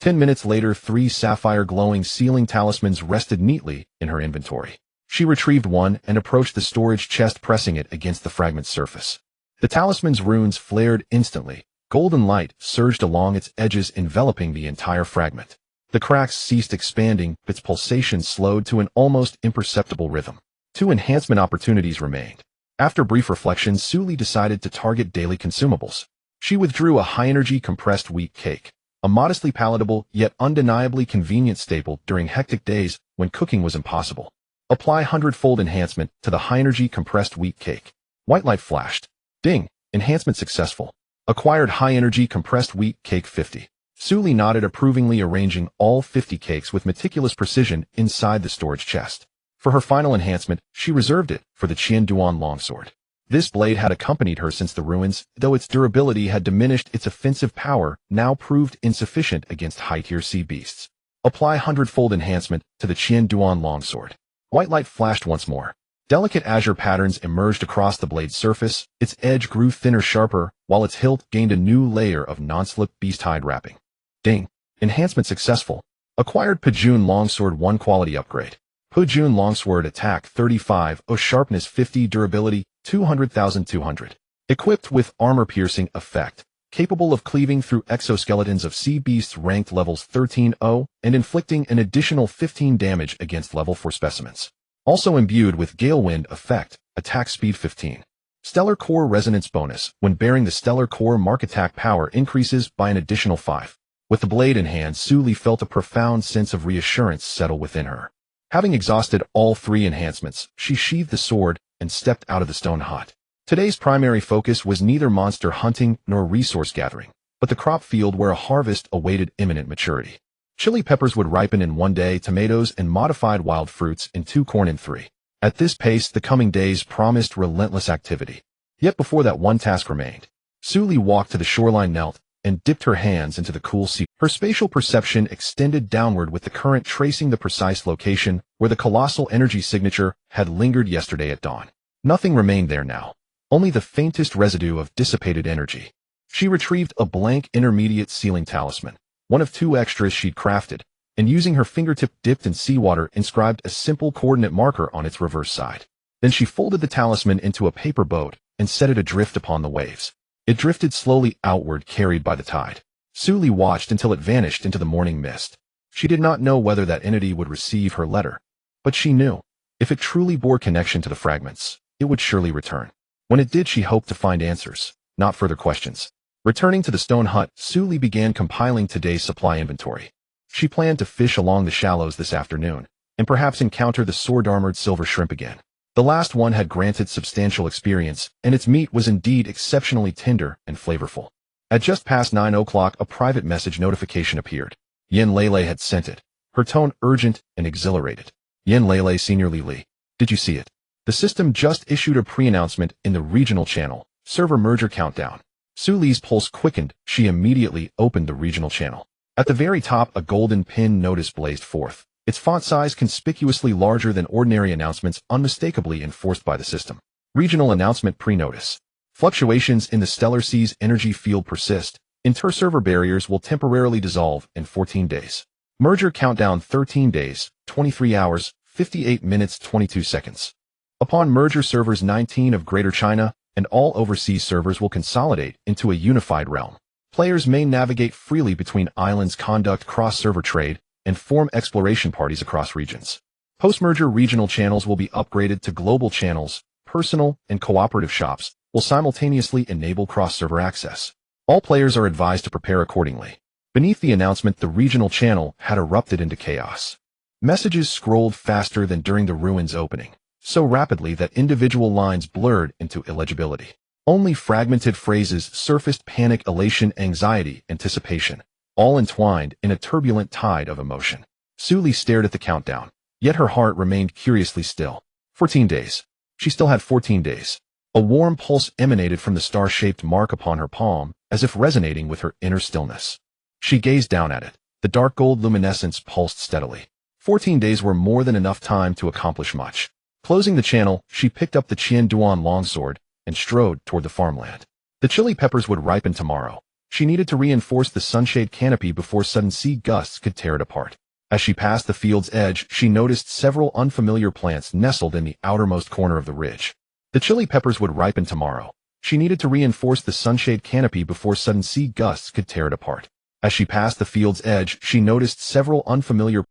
10 minutes later, 3 sapphire glowing sealing talismans rested neatly in her inventory. She retrieved one and approached the storage chest, pressing it against the fragment's surface. The talisman's runes flared instantly. Golden light surged along its edges, enveloping the entire fragment. The cracks ceased expanding, its pulsations slowed to an almost imperceptible rhythm. 2 enhancement opportunities remained. After brief reflection, Su Li decided to target daily consumables. She withdrew a high-energy compressed wheat cake, a modestly palatable yet undeniably convenient staple during hectic days when cooking was impossible. Apply hundredfold enhancement to the high-energy compressed wheat cake. White light flashed. Ding! Enhancement successful. Acquired high-energy compressed wheat cake 50. Su Li nodded approvingly, arranging all 50 cakes with meticulous precision inside the storage chest. For her final enhancement, she reserved it for the Qian Duan longsword. This blade had accompanied her since the ruins, though its durability had diminished. Its offensive power now proved insufficient against high-tier sea beasts. Apply hundredfold enhancement to the Qian Duan longsword. White light flashed once more. Delicate azure patterns emerged across the blade's surface. Its edge grew thinner, sharper, while its hilt gained a new layer of non-slip beast-hide wrapping. Ding! Enhancement successful. Acquired Pejun longsword 1 quality upgrade. Pejun longsword attack 35, sharpness 50, durability 200,200. Equipped with armor-piercing effect, capable of cleaving through exoskeletons of sea beasts ranked levels 13-0 and inflicting an additional 15 damage against level 4 specimens. Also imbued with Galewind effect, attack speed 15. Stellar core resonance bonus. When bearing the stellar core mark, attack power increases by an additional 5. With the blade in hand, Su Li felt a profound sense of reassurance settle within her. Having exhausted all 3 enhancements, she sheathed the sword and stepped out of the stone hut. Today's primary focus was neither monster hunting nor resource gathering, but the crop field where a harvest awaited imminent maturity. Chili peppers would ripen in 1 day, tomatoes and modified wild fruits in 2, corn in 3. At this pace, the coming days promised relentless activity. Yet before that, one task remained. Su Li walked to the shoreline, knelt, and dipped her hands into the cool sea. Her spatial perception extended downward, with the current tracing the precise location where the colossal energy signature had lingered yesterday at dawn. Nothing remained there now, only the faintest residue of dissipated energy. She retrieved a blank intermediate sealing talisman, one of 2 extras she'd crafted, and using her fingertip dipped in seawater, inscribed a simple coordinate marker on its reverse side. Then she folded the talisman into a paper boat and set it adrift upon the waves. It drifted slowly outward, carried by the tide. Su Li watched until it vanished into the morning mist. She did not know whether that entity would receive her letter, but she knew, if it truly bore connection to the fragments, it would surely return. When it did, she hoped to find answers, not further questions. Returning to the stone hut, Su Li began compiling today's supply inventory. She planned to fish along the shallows this afternoon, and perhaps encounter the sword-armored silver shrimp again. The last one had granted substantial experience, and its meat was indeed exceptionally tender and flavorful. At just past 9 o'clock, a private message notification appeared. Yin Lele had sent it, her tone urgent and exhilarated. Yin Lele, Senior Li. Did you see it? The system just issued a pre-announcement in the regional channel. Server merger countdown. Su Li's pulse quickened. She immediately opened the regional channel. At the very top, a golden pin notice blazed forth, its font size conspicuously larger than ordinary announcements unmistakably enforced by the system. Regional announcement pre-notice. Fluctuations in the stellar sea's energy field persist. Inter-server barriers will temporarily dissolve in 14 days. Merger countdown 13 days, 23 hours, 58 minutes 22 seconds. Upon merger, servers 19 of Greater China and all overseas servers will consolidate into a unified realm. Players may navigate freely between islands, conduct cross-server trade, and form exploration parties across regions. Post-merger regional channels will be upgraded to global channels. Personal and cooperative shops will simultaneously enable cross-server access. All players are advised to prepare accordingly. Beneath the announcement, the regional channel had erupted into chaos. Messages scrolled faster than during the ruins opening, so rapidly that individual lines blurred into illegibility. Only fragmented phrases surfaced: panic, elation, anxiety, anticipation, all entwined in a turbulent tide of emotion. Suli stared at the countdown, yet her heart remained curiously still. 14 days. She still had 14 days. A warm pulse emanated from the star-shaped mark upon her palm, as if resonating with her inner stillness. She gazed down at it. The dark gold luminescence pulsed steadily. 14 days were more than enough time to accomplish much. Closing the channel, she picked up the Qian Duan longsword and strode toward the farmland. The chili peppers would ripen tomorrow. She needed to reinforce the sunshade canopy before sudden sea gusts could tear it apart. As she passed the field's edge, she noticed several unfamiliar plants nestled in the outermost corner of the ridge. The chili peppers would ripen tomorrow. She needed to reinforce the sunshade canopy before sudden sea gusts could tear it apart. As she passed the field's edge, she noticed several unfamiliar,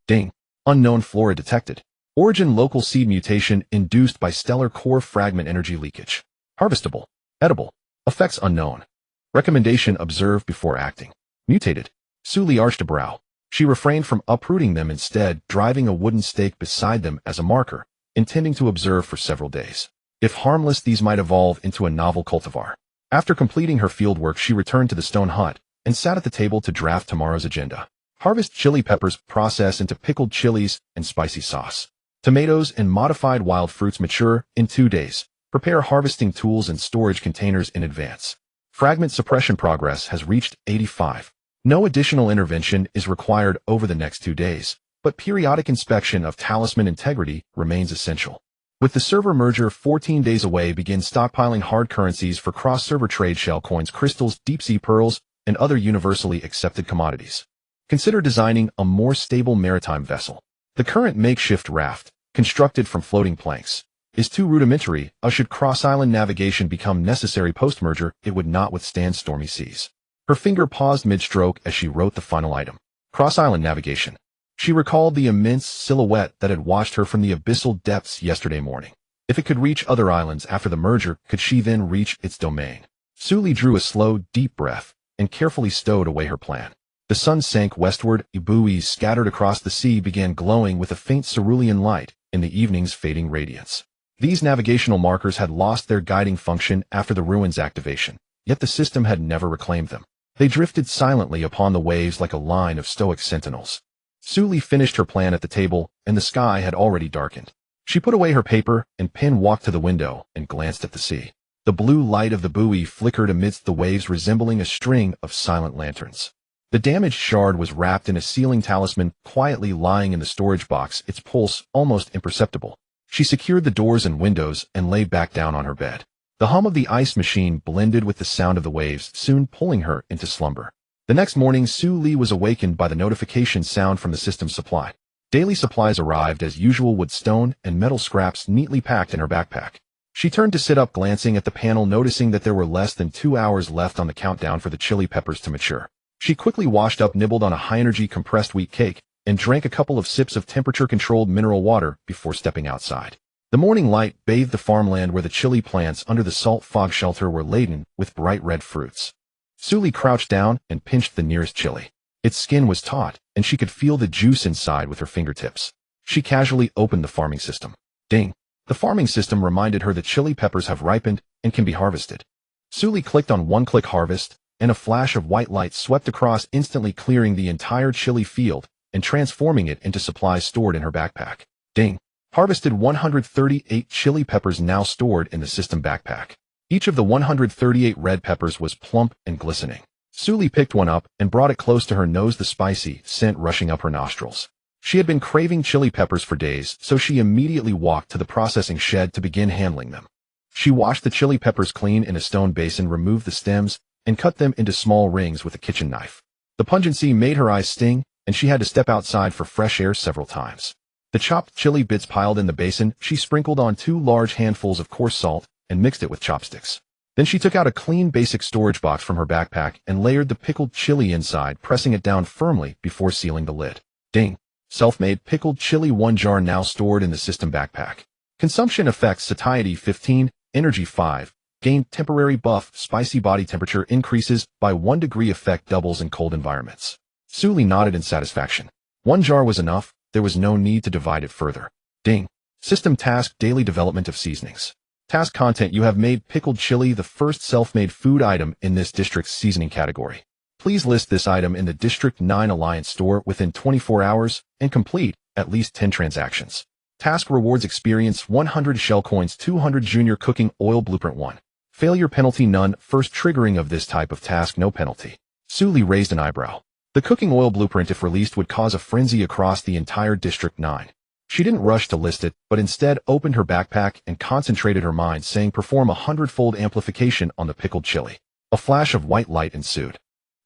unknown flora detected. Origin: local seed mutation induced by stellar core fragment energy leakage. Harvestable. Edible. Effects unknown. Recommendation: observe before acting. Mutated. Suli arched a brow. She refrained from uprooting them, instead driving a wooden stake beside them as a marker, intending to observe for several days. If harmless, these might evolve into a novel cultivar. After completing her fieldwork, she returned to the stone hut and sat at the table to draft tomorrow's agenda. Harvest chili peppers, process into pickled chilies and spicy sauce. Tomatoes and modified wild fruits mature in 2 days. Prepare harvesting tools and storage containers in advance. Fragment suppression progress has reached 85. No additional intervention is required over the next 2 days, but periodic inspection of talisman integrity remains essential. With the server merger 14 days away, begin stockpiling hard currencies for cross-server trade: shell coins, crystals, deep-sea pearls, and other universally accepted commodities. Consider designing a more stable maritime vessel. The current makeshift raft, constructed from floating planks, is too rudimentary. Should cross-island navigation become necessary post-merger, it would not withstand stormy seas. Her finger paused mid-stroke as she wrote the final item. Cross-island navigation. She recalled the immense silhouette that had watched her from the abyssal depths yesterday morning. If it could reach other islands after the merger, could she then reach its domain? Suli drew a slow, deep breath and carefully stowed away her plan. The sun sank westward. Buoys scattered across the sea began glowing with a faint cerulean light in the evening's fading radiance. These navigational markers had lost their guiding function after the ruins activation, yet the system had never reclaimed them. They drifted silently upon the waves like a line of stoic sentinels. Suli finished her plan at the table, and the sky had already darkened. She put away her paper and pen, walked to the window, and glanced at the sea. The blue light of the buoy flickered amidst the waves, resembling a string of silent lanterns. The damaged shard was wrapped in a sealing talisman, quietly lying in the storage box, its pulse almost imperceptible. She secured the doors and windows and lay back down on her bed. The hum of the ice machine blended with the sound of the waves, soon pulling her into slumber. The next morning, Suli was awakened by the notification sound from the system's supply. Daily supplies arrived as usual: wood, stone, and metal scraps neatly packed in her backpack. She turned to sit up, glancing at the panel, noticing that there were less than 2 hours left on the countdown for the chili peppers to mature. She quickly washed up, nibbled on a high-energy compressed wheat cake, and drank a couple of sips of temperature-controlled mineral water before stepping outside. The morning light bathed the farmland where the chili plants under the salt fog shelter were laden with bright red fruits. Suli crouched down and pinched the nearest chili. Its skin was taut, and she could feel the juice inside with her fingertips. She casually opened the farming system. Ding! The farming system reminded her that chili peppers have ripened and can be harvested. Suli clicked on one-click harvest, and a flash of white light swept across, instantly clearing the entire chili field and transforming it into supplies stored in her backpack. Ding! Harvested 138 chili peppers now stored in the system backpack. Each of the 138 red peppers was plump and glistening. Suli picked one up and brought it close to her nose, the spicy scent rushing up her nostrils. She had been craving chili peppers for days, so she immediately walked to the processing shed to begin handling them. She washed the chili peppers clean in a stone basin, removed the stems, and cut them into small rings with a kitchen knife. The pungency made her eyes sting, and she had to step outside for fresh air several times. The chopped chili bits piled in the basin, she sprinkled on 2 large handfuls of coarse salt and mixed it with chopsticks. Then she took out a clean basic storage box from her backpack and layered the pickled chili inside, pressing it down firmly before sealing the lid. Ding! Self-made pickled chili, 1 jar now stored in the system backpack. Consumption effects: satiety 15, energy 5, gain temporary buff, spicy body temperature increases by 1 degree, effect doubles in cold environments. Suli nodded in satisfaction. 1 jar was enough, there was no need to divide it further. Ding! System task: daily development of seasonings. Task content: you have made pickled chili, the first self-made food item in this district's seasoning category. Please list this item in the District 9 Alliance store within 24 hours and complete at least 10 transactions. Task rewards: experience 100 shell coins, 200 junior cooking oil blueprint 1. Failure penalty: none. First triggering of this type of task, no penalty. Suli raised an eyebrow. The cooking oil blueprint, if released, would cause a frenzy across the entire District 9. She didn't rush to list it, but instead opened her backpack and concentrated her mind, saying, perform a 100-fold amplification on the pickled chili. A flash of white light ensued.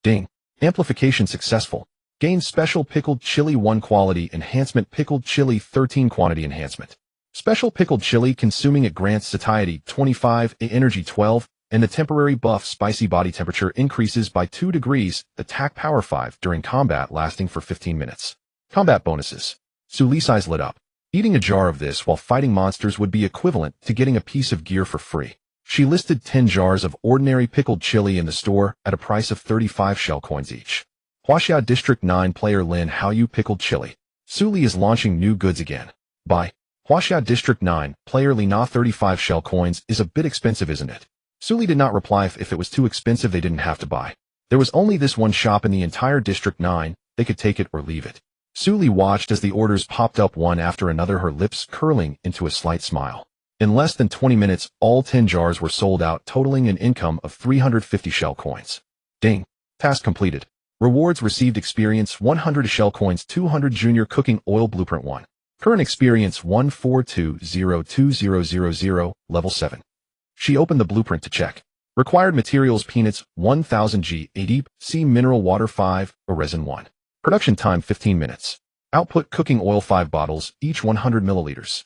Ding! Amplification successful. Gain special pickled chili 1 quality enhancement, pickled chili 13 quantity enhancement. Special pickled chili consuming it grants satiety 25, energy 12, and the temporary buff spicy body temperature increases by 2 degrees, attack power 5 during combat lasting for 15 minutes. Combat bonuses. Suli's eyes lit up. Eating a jar of this while fighting monsters would be equivalent to getting a piece of gear for free. She listed 10 jars of ordinary pickled chili in the store at a price of 35 shell coins each. Huaxia District 9 player Lin Haoyu pickled chili. Suli is launching new goods again. Buy. Huaxia District 9 player Lina, 35 shell coins is a bit expensive, isn't it? Suli did not reply. If it was too expensive, they didn't have to buy. There was only this one shop in the entire District 9, they could take it or leave it. Suli watched as the orders popped up one after another, her lips curling into a slight smile. In less than 20 minutes, all 10 jars were sold out, totaling an income of 350 shell coins. Ding! Task completed. Rewards received: experience 100 shell coins, 200 junior cooking oil blueprint 1. Current experience 142020000, level 7. She opened the blueprint to check. Required materials: peanuts 1000 g, a deep sea mineral water 5, a resin 1. Production time 15 minutes. Output: cooking oil 5 bottles, each 100 milliliters.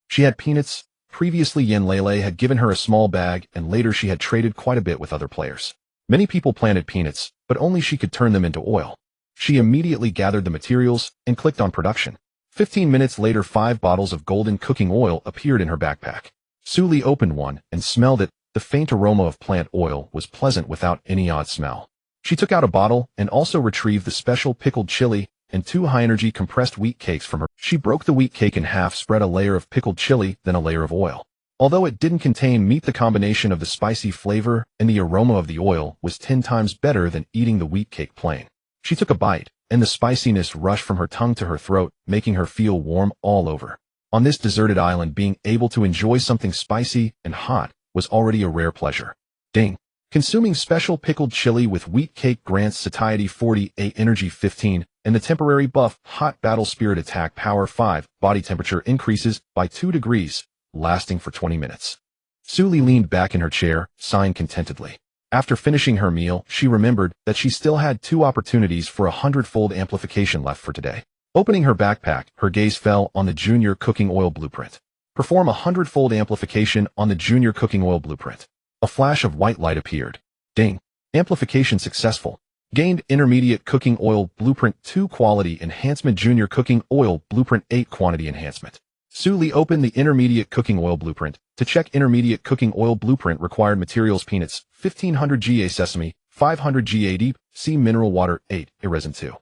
She had peanuts. Previously Yen Lele had given her a small bag, and later she had traded quite a bit with other players. Many people planted peanuts, but only she could turn them into oil. She immediately gathered the materials and clicked on production. 15 minutes later, 5 bottles of golden cooking oil appeared in her backpack. Suli opened one and smelled it. The faint aroma of plant oil was pleasant without any odd smell. She took out a bottle and also retrieved the special pickled chili and 2 high-energy compressed wheat cakes from her. She broke the wheat cake in half, spread a layer of pickled chili, then a layer of oil. Although it didn't contain meat, the combination of the spicy flavor and the aroma of the oil was 10 times better than eating the wheat cake plain. She took a bite, and the spiciness rushed from her tongue to her throat, making her feel warm all over. On this deserted island, being able to enjoy something spicy and hot was already a rare pleasure. Ding! Consuming special pickled chili with wheat cake grants satiety 48, energy 15, and the temporary buff hot battle spirit, attack power 5, body temperature increases by 2 degrees, lasting for 20 minutes. Suli leaned back in her chair, sighing contentedly. After finishing her meal, she remembered that she still had 2 opportunities for a 100-fold amplification left for today. Opening her backpack, her gaze fell on the junior cooking oil blueprint. Perform a 100-fold amplification on the junior cooking oil blueprint. A flash of white light appeared. Ding! Amplification successful. Gained intermediate cooking oil blueprint 2 quality enhancement, junior cooking oil blueprint 8 quantity enhancement. Suli opened the intermediate cooking oil blueprint. To check intermediate cooking oil blueprint, required materials: peanuts 1500 ga, sesame 500 ga, deep sea mineral water 8, a resin 2.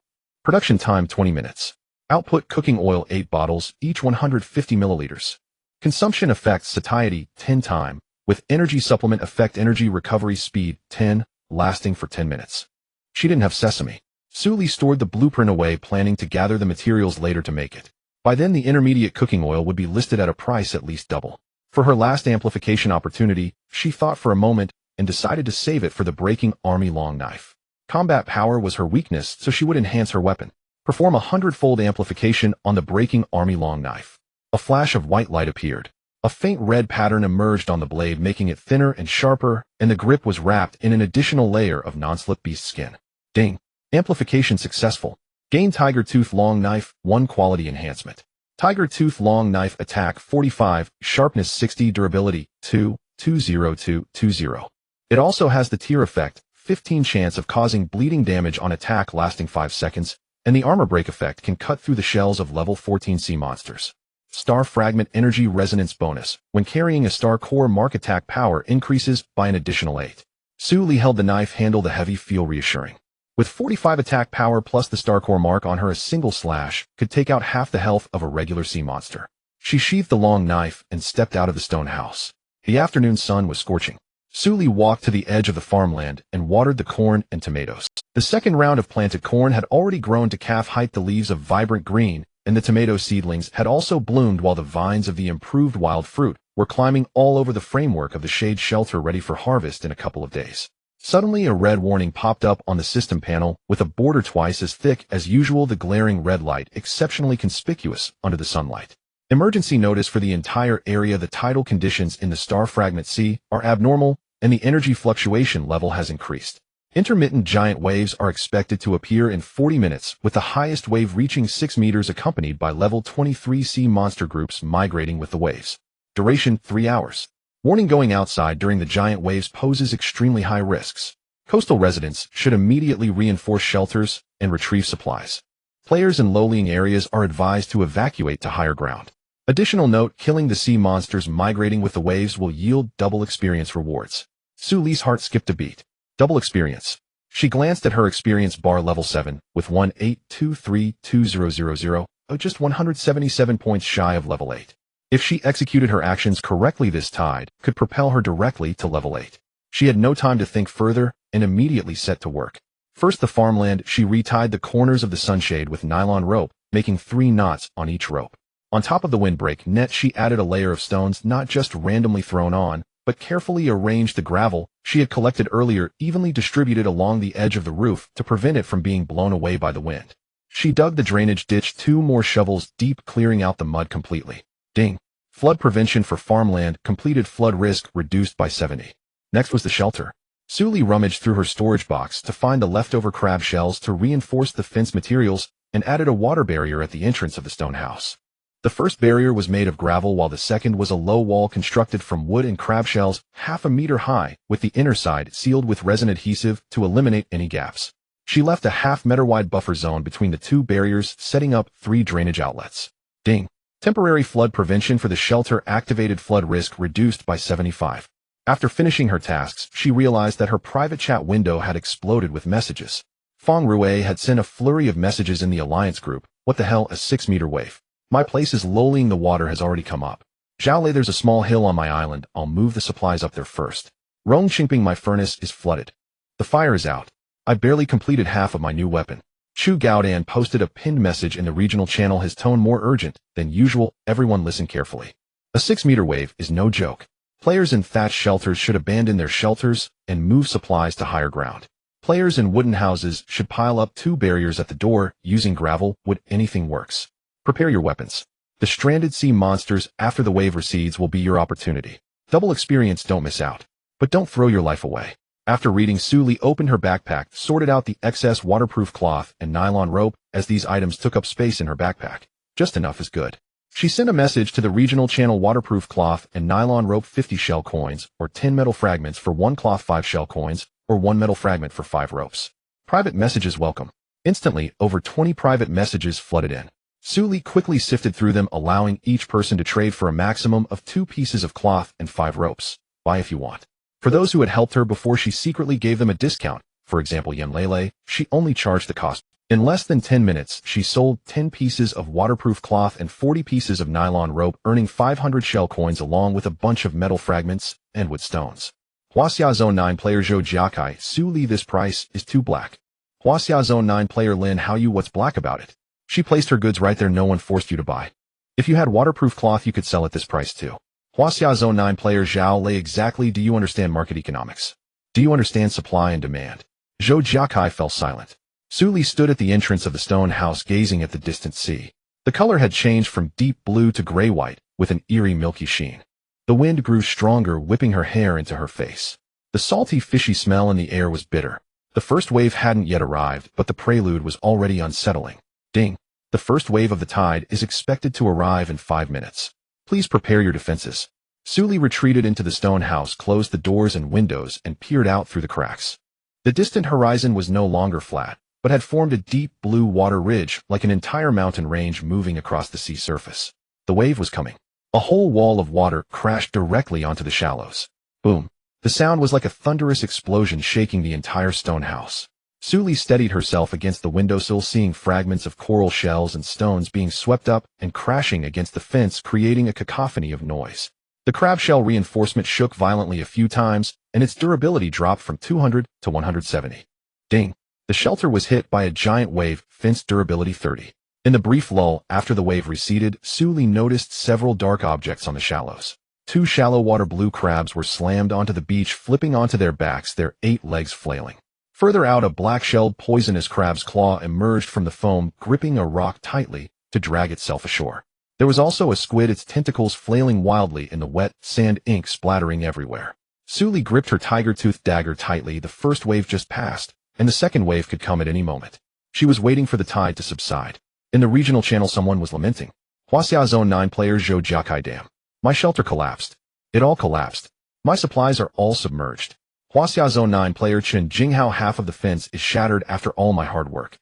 Production time 20 minutes. Output: cooking oil 8 bottles, each 150 milliliters. Consumption effects: satiety 10 time, with energy supplement effect, energy recovery speed 10, lasting for 10 minutes. She didn't have sesame. Suli stored the blueprint away, planning to gather the materials later to make it. By then, the intermediate cooking oil would be listed at a price at least double. For her last amplification opportunity, she thought for a moment and decided to save it for the breaking army long knife. Combat power was her weakness, so she would enhance her weapon. Perform a hundredfold amplification on the breaking army long knife. A flash of white light appeared. A faint red pattern emerged on the blade, making it thinner and sharper, and the grip was wrapped in an additional layer of non-slip beast skin. Ding! Amplification successful. Gain Tiger Tooth Long Knife, 1 quality enhancement. Tiger Tooth Long Knife attack 45, sharpness 60, durability 2, 20220. It also has the tear effect, 15 chance of causing bleeding damage on attack lasting 5 seconds, and the armor break effect can cut through the shells of level 14 sea monsters. Star Fragment Energy Resonance bonus. When carrying a star core mark, attack power increases by an additional 8. Su Li held the knife handle. The heavy feel reassuring. With 45 attack power plus the star core mark on her, a single slash could take out half the health of a regular sea monster. She sheathed the long knife and stepped out of the stone house. The afternoon sun was scorching. Su Li walked to the edge of the farmland and watered the corn and tomatoes. The second round of planted corn had already grown to calf height, the leaves of vibrant green, and the tomato seedlings had also bloomed, while the vines of the improved wild fruit were climbing all over the framework of the shade shelter, ready for harvest in a couple of days. Suddenly, a red warning popped up on the system panel, with a border twice as thick as usual, the glaring red light exceptionally conspicuous under the sunlight. Emergency notice for the entire area. The tidal conditions in the Star Fragment Sea are abnormal, and the energy fluctuation level has increased. Intermittent giant waves are expected to appear in 40 minutes, with the highest wave reaching 6 meters, accompanied by level 23 sea monster groups migrating with the waves. Duration 3 hours. Warning: going outside during the giant waves poses extremely high risks. Coastal residents should immediately reinforce shelters and retrieve supplies. Players in low-lying areas are advised to evacuate to higher ground. Additional note: killing the sea monsters migrating with the waves will yield double experience rewards. Su Li's heart skipped a beat. Double experience. She glanced at her experience bar, level 7, with 1823200, just 177 points shy of level 8. If she executed her actions correctly, this tide could propel her directly to level 8. She had no time to think further and immediately set to work. First, the farmland. She retied the corners of the sunshade with nylon rope, making 3 knots on each rope. On top of the windbreak net, she added a layer of stones, not just randomly thrown on, but carefully arranged. The gravel she had collected earlier evenly distributed along the edge of the roof to prevent it from being blown away by the wind. She dug the drainage ditch 2 more shovels deep, clearing out the mud completely. Ding! Flood prevention for farmland completed. Flood risk reduced by 70. Next was the shelter. Su Li rummaged through her storage box to find the leftover crab shells to reinforce the fence materials and added a water barrier at the entrance of the stone house. The first barrier was made of gravel, while the second was a low wall constructed from wood and crab shells, half a meter high, with the inner side sealed with resin adhesive to eliminate any gaps. She left a half-meter wide buffer zone between the 2 barriers, setting up 3 drainage outlets. Ding! Temporary flood prevention for the shelter activated. Flood risk reduced by 75. After finishing her tasks, she realized that her private chat window had exploded with messages. Feng Rue had sent a flurry of messages in the Alliance group. What the hell, a 6-meter wave? My place is lowlying, the water has already come up. Zhao Lei, there's a small hill on my island, I'll move the supplies up there first. Rong Qingping, my furnace is flooded. The fire is out. I barely completed half of my new weapon. Chu Gaodan posted a pinned message in the regional channel, his tone more urgent than usual. Everyone listen carefully. A 6-meter wave is no joke. Players in thatched shelters should abandon their shelters and move supplies to higher ground. Players in wooden houses should pile up 2 barriers at the door, using gravel, wood, anything works. Prepare your weapons. The stranded sea monsters after the wave recedes will be your opportunity. Double experience, don't miss out. But don't throw your life away. After reading, Su Li opened her backpack, sorted out the excess waterproof cloth and nylon rope, as these items took up space in her backpack. Just enough is good. She sent a message to the regional channel: waterproof cloth and nylon rope, 50 shell coins, or 10 metal fragments for 1 cloth, 5 shell coins, or 1 metal fragment for 5 ropes. Private messages welcome. Instantly, over 20 private messages flooded in. Su Li quickly sifted through them, allowing each person to trade for a maximum of 2 pieces of cloth and 5 ropes. Buy if you want. For those who had helped her before, she secretly gave them a discount. For example, Yan Lele, she only charged the cost. In less than 10 minutes, she sold 10 pieces of waterproof cloth and 40 pieces of nylon rope, earning 500 shell coins along with a bunch of metal fragments and wood stones. Huaxia Zone 9 player Zhou Jiakai, Su Li, this price is too black. Huaxia Zone 9 player Lin How You, what's black about it? She placed her goods right there, no one forced you to buy. If you had waterproof cloth, you could sell at this price too. Huaxia Zone 9 player Zhao Lei, exactly. Do you understand market economics? Do you understand supply and demand? Zhou Jiakai fell silent. Su Li stood at the entrance of the stone house gazing at the distant sea. The color had changed from deep blue to gray-white, with an eerie milky sheen. The wind grew stronger, whipping her hair into her face. The salty, fishy smell in the air was bitter. The first wave hadn't yet arrived, but the prelude was already unsettling. Ding! The first wave of the tide is expected to arrive in 5 minutes. Please prepare your defenses. Su Li retreated into the stone house, closed the doors and windows, and peered out through the cracks. The distant horizon was no longer flat, but had formed a deep blue water ridge like an entire mountain range moving across the sea surface. The wave was coming. A whole wall of water crashed directly onto the shallows. Boom! The sound was like a thunderous explosion shaking the entire stone house. Su Li steadied herself against the windowsill, seeing fragments of coral shells and stones being swept up and crashing against the fence, creating a cacophony of noise. The crab shell reinforcement shook violently a few times, and its durability dropped from 200 to 170. Ding! The shelter was hit by a giant wave, fence durability 30. In the brief lull after the wave receded, Su Li noticed several dark objects on the shallows. 2 shallow water blue crabs were slammed onto the beach, flipping onto their backs, their 8 legs flailing. Further out, a black-shelled poisonous crab's claw emerged from the foam, gripping a rock tightly to drag itself ashore. There was also a squid, its tentacles flailing wildly in the wet sand, ink splattering everywhere. Su Li gripped her tiger-toothed dagger tightly. The first wave just passed, and the second wave could come at any moment. She was waiting for the tide to subside. In the regional channel, someone was lamenting. Huaxia Zone 9 player Zhou Jiakai Dam. My shelter collapsed. It all collapsed. My supplies are all submerged. Huaxia Zone 9 player Chen Jinghao, half of the fence is shattered after all my hard work.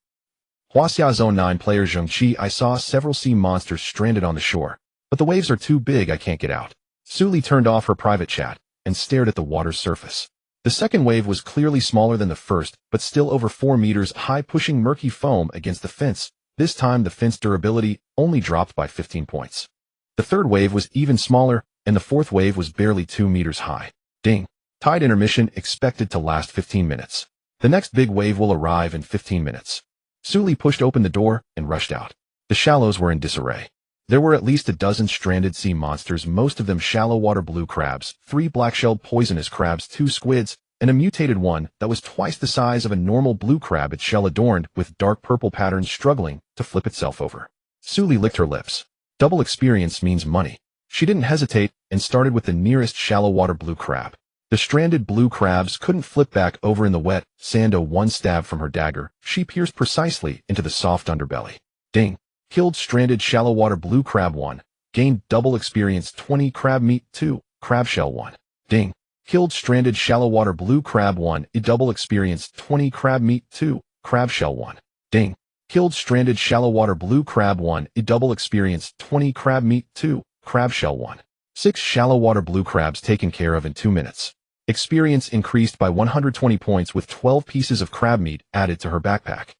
Huaxia Zone 9 player Zheng Qi, I saw several sea monsters stranded on the shore, but the waves are too big, I can't get out. Su Li turned off her private chat and stared at the water's surface. The second wave was clearly smaller than the first, but still over 4 meters high, pushing murky foam against the fence. This time the fence durability only dropped by 15 points. The third wave was even smaller, and the fourth wave was barely 2 meters high. Ding! Tide intermission expected to last 15 minutes. The next big wave will arrive in 15 minutes. Su Li pushed open the door and rushed out. The shallows were in disarray. There were at least a dozen stranded sea monsters, most of them shallow water blue crabs, 3 black-shelled poisonous crabs, 2 squids, and a mutated one that was twice the size of a normal blue crab, its shell adorned with dark purple patterns struggling to flip itself over. Su Li licked her lips. Double experience means money. She didn't hesitate and started with the nearest shallow water blue crab. The stranded blue crabs couldn't flip back over in the wet sand. One stab from her dagger, she pierced precisely into the soft underbelly. Ding! Killed stranded shallow water blue crab 1. Gained double experience 20. Crab meat 2. Crab shell 1. Ding! Killed stranded shallow water blue crab 1. Double experience 20. Crab meat 2. Crab shell 1. Ding! Killed stranded shallow water blue crab 1. Double experience 20. Crab meat 2. Crab shell 1. 6 shallow water blue crabs taken care of in 2 minutes. Experience increased by 120 points with 12 pieces of crab meat added to her backpack.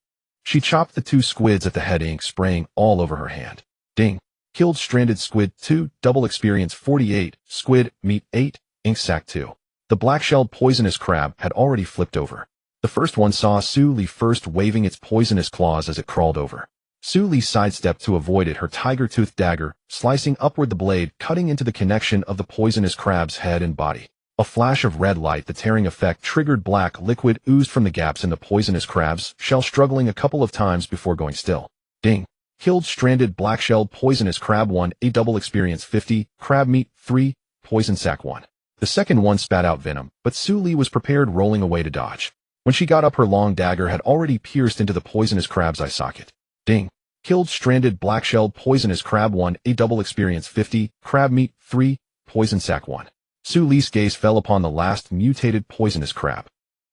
She chopped the 2 squids at the head, ink spraying all over her hand. Ding! Killed stranded squid 2. Double experience 48. Squid meat 8. Ink sac 2. The black-shelled poisonous crab had already flipped over. The first one saw Su Li first, waving its poisonous claws as it crawled over. Su Li sidestepped to avoid it, her tiger-toothed dagger slicing upward, the blade cutting into the connection of the poisonous crab's head and body. A flash of red light, the tearing effect triggered. Black liquid oozed from the gaps in the poisonous crab's shell, struggling a couple of times before going still. Ding! Killed stranded black-shelled poisonous crab 1. A double experience 50. Crab meat 3. Poison sac 1. The second one spat out venom, but Su Li was prepared, rolling away to dodge. When she got up, her long dagger had already pierced into the poisonous crab's eye socket. Ding! Killed stranded black-shelled poisonous crab 1. A double experience 50. Crab meat 3. Poison sac 1. Su Li's gaze fell upon the last mutated poisonous crab.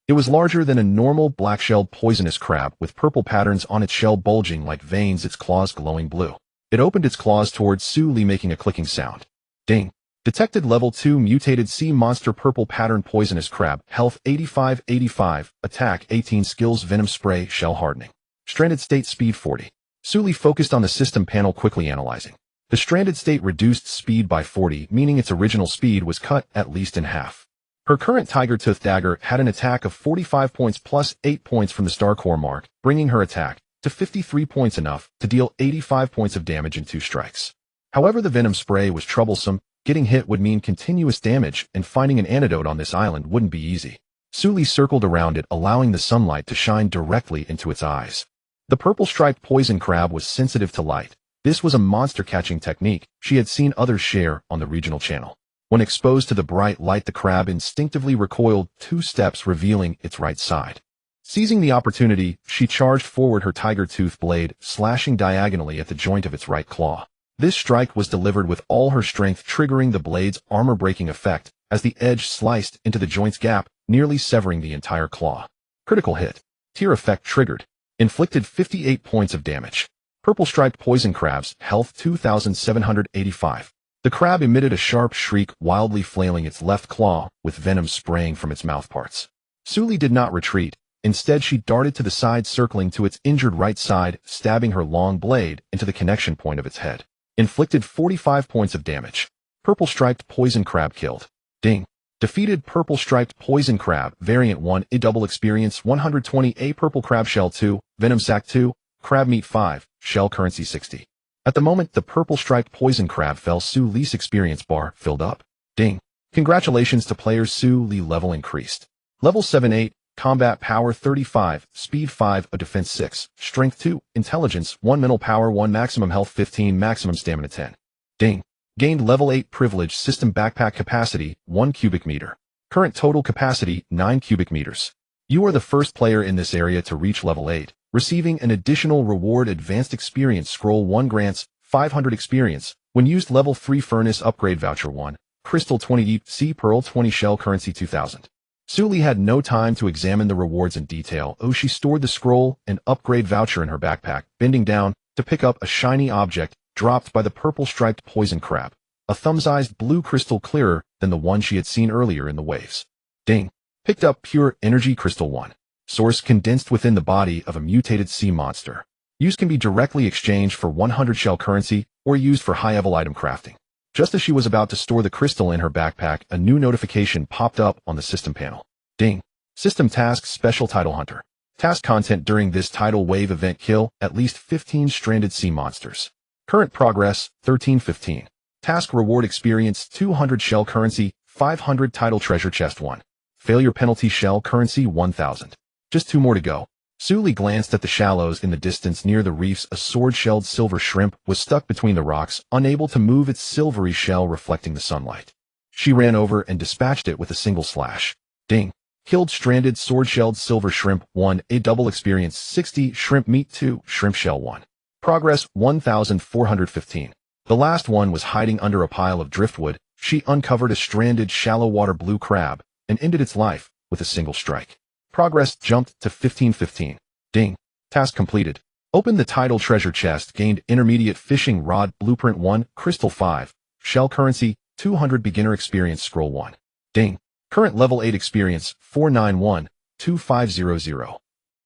It was larger than a normal black-shelled poisonous crab, with purple patterns on its shell bulging like veins, its claws glowing blue. It opened its claws towards Su Li, making a clicking sound. Ding! Detected level 2 mutated sea monster, purple pattern poisonous crab, health 85, attack 18, skills venom spray, shell hardening. Stranded state speed 40. Su Li focused on the system panel, quickly analyzing. The stranded state reduced speed by 40, meaning its original speed was cut at least in half. Her current tiger-toothed dagger had an attack of 45 points plus 8 points from the star core mark, bringing her attack to 53 points, enough to deal 85 points of damage in 2 strikes. However, the venom spray was troublesome. Getting hit would mean continuous damage, and finding an antidote on this island wouldn't be easy. Suli circled around it, allowing the sunlight to shine directly into its eyes. The purple-striped poison crab was sensitive to light. This was a monster-catching technique she had seen others share on the regional channel. When exposed to the bright light, the crab instinctively recoiled 2 steps, revealing its right side. Seizing the opportunity, she charged forward her tiger-tooth blade, slashing diagonally at the joint of its right claw. This strike was delivered with all her strength, triggering the blade's armor-breaking effect as the edge sliced into the joint's gap, nearly severing the entire claw. Critical hit. Tear effect triggered. Inflicted 58 points of damage. Purple-striped poison crab's health 2,785. The crab emitted a sharp shriek, wildly flailing its left claw, with venom spraying from its mouthparts. Suli did not retreat. Instead, she darted to the side, circling to its injured right side, stabbing her long blade into the connection point of its head. Inflicted 45 points of damage. Purple-striped poison crab killed. Ding. Defeated purple-striped poison crab, variant 1, a double experience 120, purple crab shell 2, venom sac 2, crab meat 5, shell currency 60. At the moment the purple-striped poison crab fell, Suli's experience bar filled up. Ding. Congratulations to players. Suli level increased. Level 7-8, combat power 35, speed 5, a defense 6, strength 2, intelligence 1, mental power 1, maximum health 15, maximum stamina 10. Ding. Gained level 8 privilege system backpack capacity 1 cubic meter. Current total capacity 9 cubic meters. You are the first player in this area to reach level 8, receiving an additional reward. Advanced experience scroll 1 grants 500 experience when used. Level 3 furnace upgrade voucher 1, crystal 20 deep sea pearl 20, shell currency 2000. Suli had no time to examine the rewards in detail. She stored the scroll and upgrade voucher in her backpack, bending down to pick up a shiny object dropped by the purple-striped poison crab, a thumb-sized blue crystal clearer than the one she had seen earlier in the waves. Ding. Picked up pure energy crystal 1. Source condensed within the body of a mutated sea monster. Use can be directly exchanged for 100 shell currency or used for high-level item crafting. Just as she was about to store the crystal in her backpack, a new notification popped up on the system panel. Ding. System tasks special title hunter. Task content during this tidal wave event: kill at least 15 stranded sea monsters. Current progress 1315. Task reward experience 200 shell currency 500 tidal treasure chest 1. Failure penalty shell currency 1000. Just 2 more to go. Suli glanced at the shallows in the distance. Near the reefs, a sword-shelled silver shrimp was stuck between the rocks, unable to move, its silvery shell reflecting the sunlight. She ran over and dispatched it with a single slash. Ding. Killed stranded sword-shelled silver shrimp 1, a double experience 60, shrimp meat 2, shrimp shell 1. Progress 1415. The last one was hiding under a pile of driftwood. She uncovered a stranded shallow water blue crab and ended its life with a single strike. Progress jumped to 1515. Ding. Task completed. Opened the tidal treasure chest. Gained intermediate fishing rod blueprint 1, crystal 5, shell currency 200, beginner experience scroll 1. Ding. Current level 8 experience 4912500.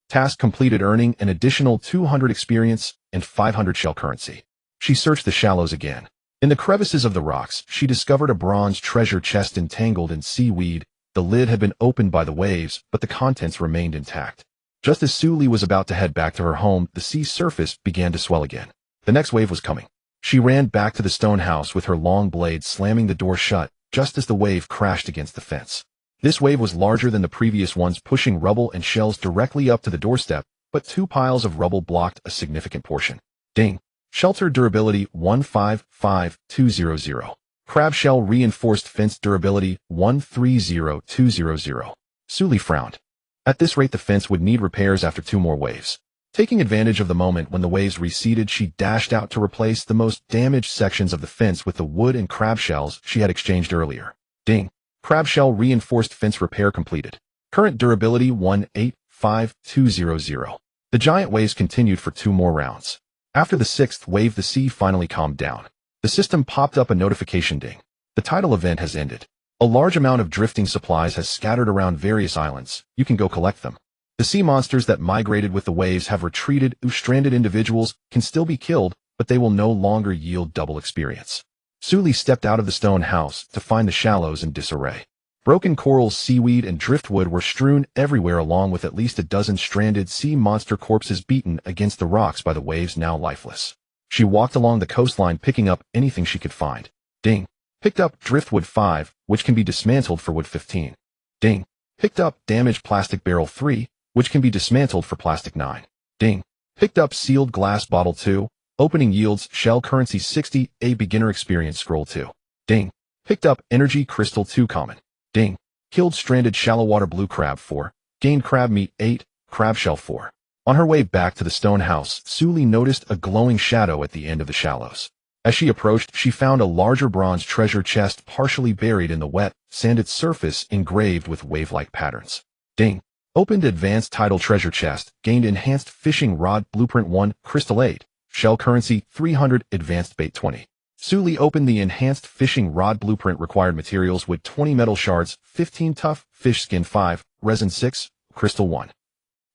Task completed, earning an additional 200 experience and 500 shell currency. She searched the shallows again. In the crevices of the rocks, she discovered a bronze treasure chest entangled in seaweed. The lid had been opened by the waves, but the contents remained intact. Just as Suli was about to head back to her home, the sea surface began to swell again. The next wave was coming. She ran back to the stone house with her long blade, slamming the door shut just as the wave crashed against the fence. This wave was larger than the previous ones, pushing rubble and shells directly up to the doorstep, but 2 piles of rubble blocked a significant portion. Ding. Shelter durability 155200. Crab shell reinforced fence durability 130200. Suli frowned. At this rate, the fence would need repairs after 2 more waves. Taking advantage of the moment when the waves receded, she dashed out to replace the most damaged sections of the fence with the wood and crab shells she had exchanged earlier. Ding. Crab shell reinforced fence repair completed. Current durability 185200. The giant waves continued for 2 more rounds. After the 6th wave, the sea finally calmed down. The system popped up a notification: ding. The tidal event has ended. A large amount of drifting supplies has scattered around various islands. You can go collect them. The sea monsters that migrated with the waves have retreated. Stranded individuals can still be killed, but they will no longer yield double experience. Suli stepped out of the stone house to find the shallows in disarray. Broken corals, seaweed, and driftwood were strewn everywhere, along with at least a dozen stranded sea monster corpses beaten against the rocks by the waves, now lifeless. She walked along the coastline, picking up anything she could find. Ding. Picked up driftwood 5, which can be dismantled for wood 15. Ding. Picked up damaged plastic barrel 3, which can be dismantled for plastic 9. Ding. Picked up sealed glass bottle 2. Opening yields shell currency 60, a beginner experience scroll 2. Ding. Picked up energy crystal 2 common. Ding. Killed stranded shallow water blue crab 4. Gained crab meat 8, crab shell 4. On her way back to the stone house, Suli noticed a glowing shadow at the end of the shallows. As she approached, she found a larger bronze treasure chest partially buried in the wet, sanded surface engraved with wave-like patterns. Ding. Opened advanced tidal treasure chest, gained enhanced fishing rod blueprint 1, crystal 8, shell currency 300, advanced bait 20. Suli opened the enhanced fishing rod blueprint required materials with 20 metal shards, 15 tough, fish skin 5, resin 6, crystal 1.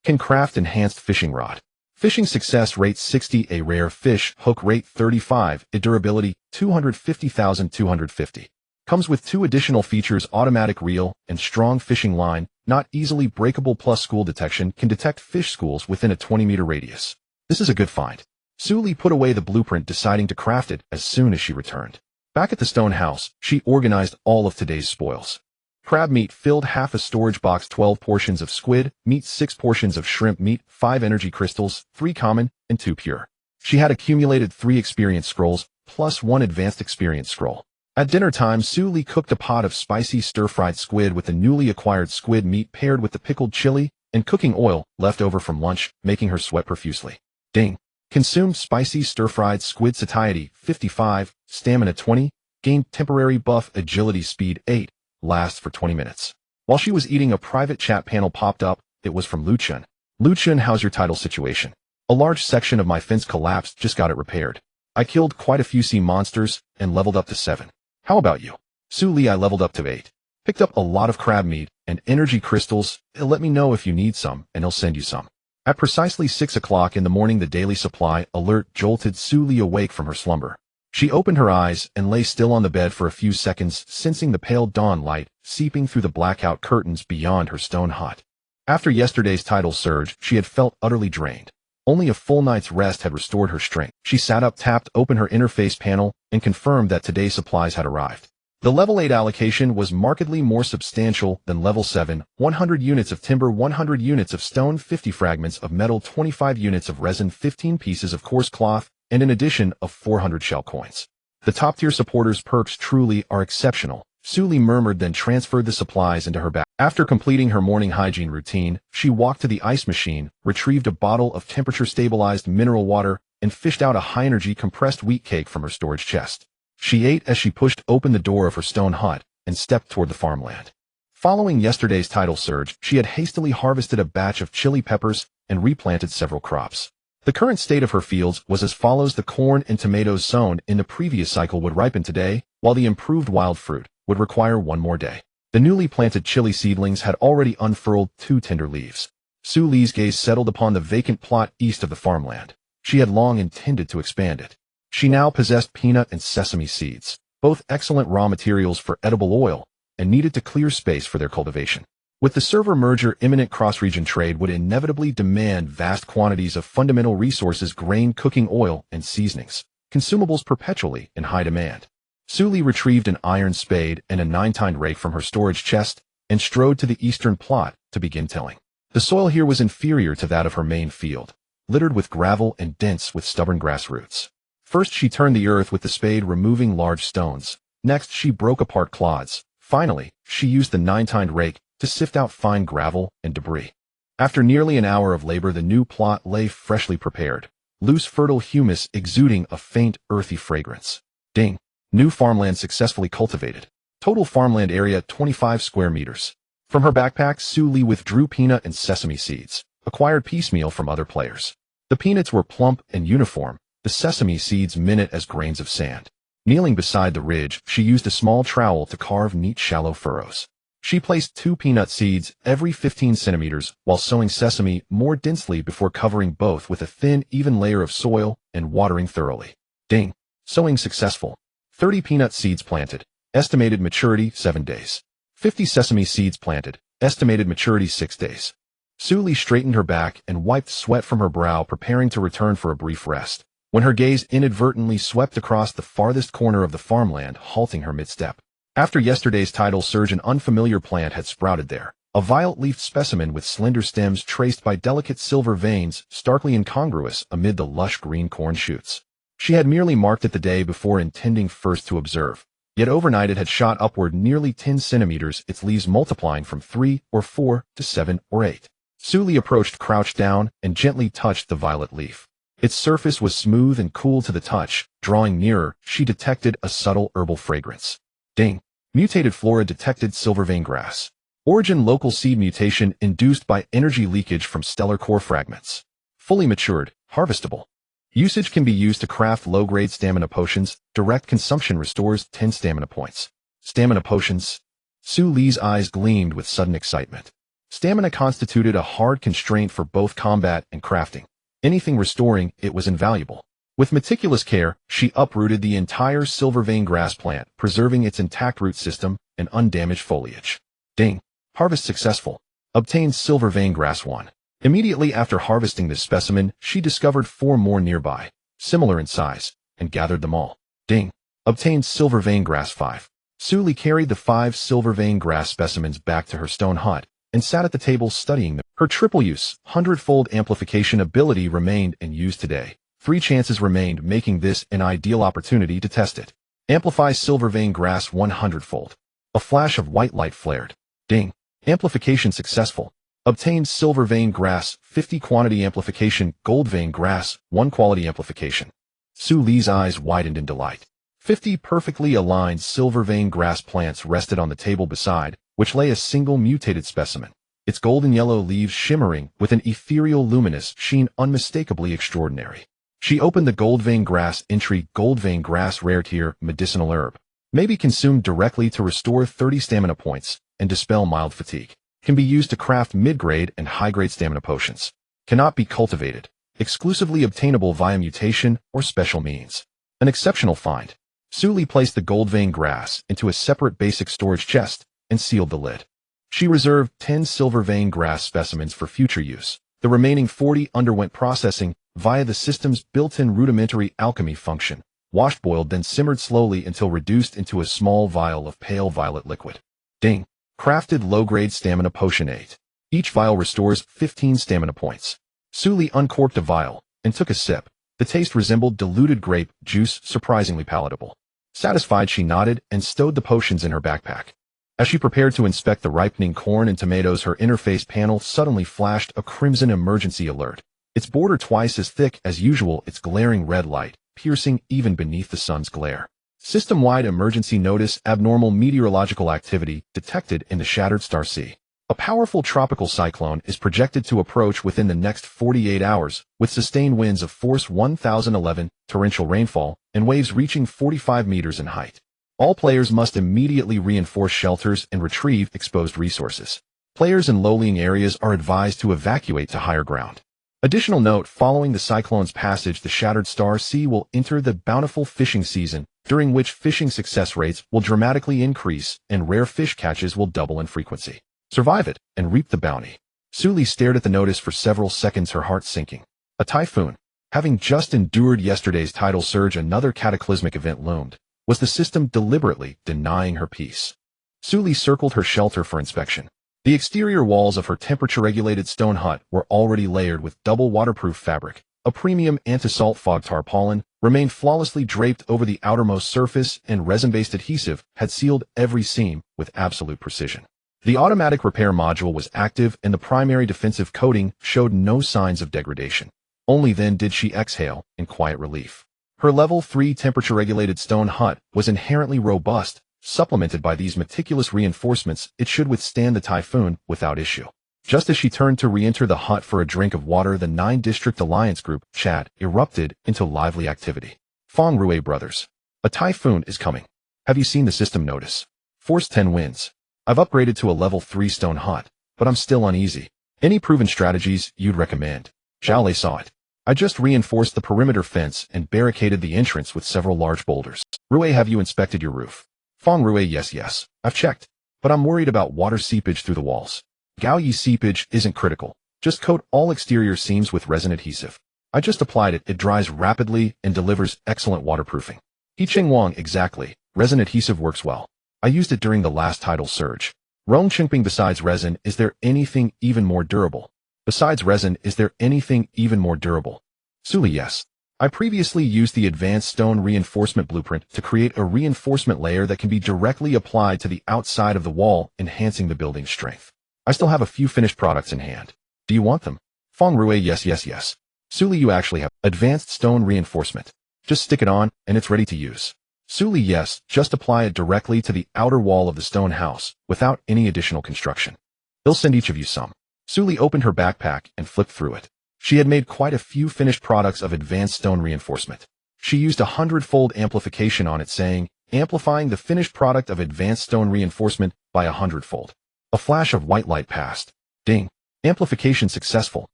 Can craft enhanced fishing rod. Fishing success rate 60, a rare fish hook rate 35, a durability 250,250. Comes with 2 additional features: automatic reel and strong fishing line, not easily breakable, plus school detection, can detect fish schools within a 20-meter radius. This is a good find. Suli put away the blueprint, deciding to craft it as soon as she returned. Back at the stone house, she organized all of today's spoils. Crab meat filled half a storage box, 12 portions of squid meat, 6 portions of shrimp meat, 5 energy crystals, 3 common, and 2 pure. She had accumulated 3 experience scrolls, plus 1 advanced experience scroll. At dinner time, Suli cooked a pot of spicy stir-fried squid with the newly acquired squid meat paired with the pickled chili and cooking oil left over from lunch, making her sweat profusely. Ding. Consumed spicy stir-fried squid, satiety 55, stamina 20, gained temporary buff, agility speed 8. Lasts for 20 minutes. While she was eating, a private chat panel popped up. It was from Lucian. Lucian, how's your title situation? A large section of my fence collapsed, just got it repaired. I killed quite a few sea monsters and leveled up to 7. How about you? Suli, I leveled up to 8. Picked up a lot of crab meat and energy crystals. Let me know if you need some and he'll send you some. At precisely 6 o'clock in the morning, the daily supply alert jolted Suli awake from her slumber. She opened her eyes and lay still on the bed for a few seconds, sensing the pale dawn light seeping through the blackout curtains beyond her stone hut. After yesterday's tidal surge, she had felt utterly drained. Only a full night's rest had restored her strength. She sat up, tapped open her interface panel, and confirmed that today's supplies had arrived. The level 8 allocation was markedly more substantial than level 7, 100 units of timber, 100 units of stone, 50 fragments of metal, 25 units of resin, 15 pieces of coarse cloth, and an addition of 400 shell coins. The top-tier supporters' perks truly are exceptional, Suli murmured, then transferred the supplies into her bag. After completing her morning hygiene routine, she walked to the ice machine, retrieved a bottle of temperature-stabilized mineral water, and fished out a high-energy compressed wheat cake from her storage chest. She ate as she pushed open the door of her stone hut and stepped toward the farmland. Following yesterday's tidal surge, she had hastily harvested a batch of chili peppers and replanted several crops. The current state of her fields was as follows: the corn and tomatoes sown in the previous cycle would ripen today, while the improved wild fruit would require 1 more day. The newly planted chili seedlings had already unfurled 2 tender leaves. Suli's gaze settled upon the vacant plot east of the farmland. She had long intended to expand it. She now possessed peanut and sesame seeds, both excellent raw materials for edible oil, and needed to clear space for their cultivation. With the server merger, imminent cross-region trade would inevitably demand vast quantities of fundamental resources: grain, cooking oil, and seasonings, consumables perpetually in high demand. Suli retrieved an iron spade and a 9-tined rake from her storage chest and strode to the eastern plot to begin tilling. The soil here was inferior to that of her main field, littered with gravel and dense with stubborn grass roots. First, she turned the earth with the spade, removing large stones. Next, she broke apart clods. Finally, she used the 9-tined rake to sift out fine gravel and debris. After nearly an hour of labor, the new plot lay freshly prepared, loose fertile humus exuding a faint earthy fragrance. Ding. New farmland successfully cultivated. Total farmland area 25 square meters. From her backpack, Suli withdrew peanut and sesame seeds, acquired piecemeal from other players. The peanuts were plump and uniform, the sesame seeds minute as grains of sand. Kneeling beside the ridge, she used a small trowel to carve neat shallow furrows. She placed 2 peanut seeds every 15 centimeters while sowing sesame more densely before covering both with a thin, even layer of soil and watering thoroughly. Ding. Sowing successful. 30 peanut seeds planted. Estimated maturity 7 days. 50 sesame seeds planted. Estimated maturity 6 days. Suli straightened her back and wiped sweat from her brow, preparing to return for a brief rest, when her gaze inadvertently swept across the farthest corner of the farmland, halting her mid-step. After yesterday's tidal surge, an unfamiliar plant had sprouted there, A violet-leafed specimen with slender stems traced by delicate silver veins, starkly incongruous amid the lush green corn shoots. She had merely marked it the day before, intending first to observe. Yet overnight it had shot upward nearly 10 centimeters, its leaves multiplying from 3 or 4 to 7 or 8. Suli approached, crouched down, and gently touched the violet leaf. Its surface was smooth and cool to the touch. Drawing nearer, she detected a subtle herbal fragrance. Ding! Mutated flora detected silvervein grass. Origin: local seed mutation induced by energy leakage from stellar core fragments. Fully matured, harvestable. Usage: can be used to craft low-grade stamina potions. Direct consumption restores 10 stamina points. Stamina potions. Su Li's eyes gleamed with sudden excitement. Stamina constituted a hard constraint for both combat and crafting. Anything restoring it was invaluable. With meticulous care, she uprooted the entire silvervein grass plant, preserving its intact root system and undamaged foliage. Ding! Harvest successful. Obtained silvervein grass 1. Immediately after harvesting this specimen, she discovered 4 more nearby, similar in size, and gathered them all. Ding! Obtained silvervein grass 5. Suli carried the 5 silvervein grass specimens back to her stone hut and sat at the table studying them. Her triple-use, hundredfold amplification ability remained in use today. 3 chances remained, making this an ideal opportunity to test it. Amplify silvervein grass 100-fold. A flash of white light flared. Ding! Amplification successful. Obtained silvervein grass 50 quantity amplification, goldvein grass 1 quality amplification. Su Li's eyes widened in delight. 50 perfectly aligned silvervein grass plants rested on the table beside, which lay a single mutated specimen, its golden yellow leaves shimmering with an ethereal luminous sheen unmistakably extraordinary. She opened the goldvein grass entry. Goldvein grass, rare tier, medicinal herb. May be consumed directly to restore 30 stamina points and dispel mild fatigue. Can be used to craft mid-grade and high-grade stamina potions. Cannot be cultivated. Exclusively obtainable via mutation or special means. An exceptional find. Suli placed the goldvein grass into a separate basic storage chest and sealed the lid. She reserved 10 silvervein grass specimens for future use. The remaining 40 underwent processing via the system's built-in rudimentary alchemy function, washed, boiled, then simmered slowly until reduced into a small vial of pale violet liquid. Ding! Crafted low-grade stamina potion 8. Each vial restores 15 stamina points. Suli uncorked a vial and took a sip. The taste resembled diluted grape juice, surprisingly palatable. Satisfied, she nodded and stowed the potions in her backpack. As she prepared to inspect the ripening corn and tomatoes, her interface panel suddenly flashed a crimson emergency alert. Its border twice as thick as usual, its glaring red light piercing even beneath the sun's glare. System-wide emergency notice: abnormal meteorological activity detected in the Shattered Star Sea. A powerful tropical cyclone is projected to approach within the next 48 hours, with sustained winds of force 1011, torrential rainfall, and waves reaching 45 meters in height. All players must immediately reinforce shelters and retrieve exposed resources. Players in low-lying areas are advised to evacuate to higher ground. Additional note: following the cyclone's passage, the Shattered Star Sea will enter the bountiful fishing season, during which fishing success rates will dramatically increase and rare fish catches will double in frequency. Survive it and reap the bounty. Suli stared at the notice for several seconds, her heart sinking. A typhoon. Having just endured yesterday's tidal surge, another cataclysmic event loomed. Was the system deliberately denying her peace? Suli circled her shelter for inspection. The exterior walls of her temperature-regulated stone hut were already layered with double waterproof fabric. A premium anti-salt fog tarpaulin remained flawlessly draped over the outermost surface, and resin-based adhesive had sealed every seam with absolute precision. The automatic repair module was active, and the primary defensive coating showed no signs of degradation. Only then did she exhale in quiet relief. Her level 3 temperature-regulated stone hut was inherently robust. Supplemented by these meticulous reinforcements, it should withstand the typhoon without issue. Just as she turned to re-enter the hut for a drink of water, the 9-District Alliance Group chat erupted into lively activity. Fong Rue brothers. A typhoon is coming. Have you seen the system notice? Force 10 winds. I've upgraded to a level 3 stone hut, but I'm still uneasy. Any proven strategies you'd recommend? Zhao Lei saw it. I just reinforced the perimeter fence and barricaded the entrance with several large boulders. Rue, have you inspected your roof? Fong Rue, yes, I've checked, but I'm worried about water seepage through the walls. Gao Yi, seepage isn't critical. Just coat all exterior seams with resin adhesive. I just applied it. It dries rapidly and delivers excellent waterproofing. He Cheng Wang, exactly. Resin adhesive works well. I used it during the last tidal surge. Rong Qingping, besides resin, is there anything even more durable? Besides resin, is there anything even more durable? Suli, yes. I previously used the advanced stone reinforcement blueprint to create a reinforcement layer that can be directly applied to the outside of the wall, enhancing the building's strength. I still have a few finished products in hand. Do you want them? Feng Rui, yes. Suli, you actually have advanced stone reinforcement. Just stick it on, and it's ready to use. Suli, yes, just apply it directly to the outer wall of the stone house, without any additional construction. They'll send each of you some. Suli opened her backpack and flipped through it. She had made quite a few finished products of advanced stone reinforcement. She used 100-fold amplification on it, saying, amplifying the finished product of advanced stone reinforcement by 100-fold. A flash of white light passed. Ding. Amplification successful.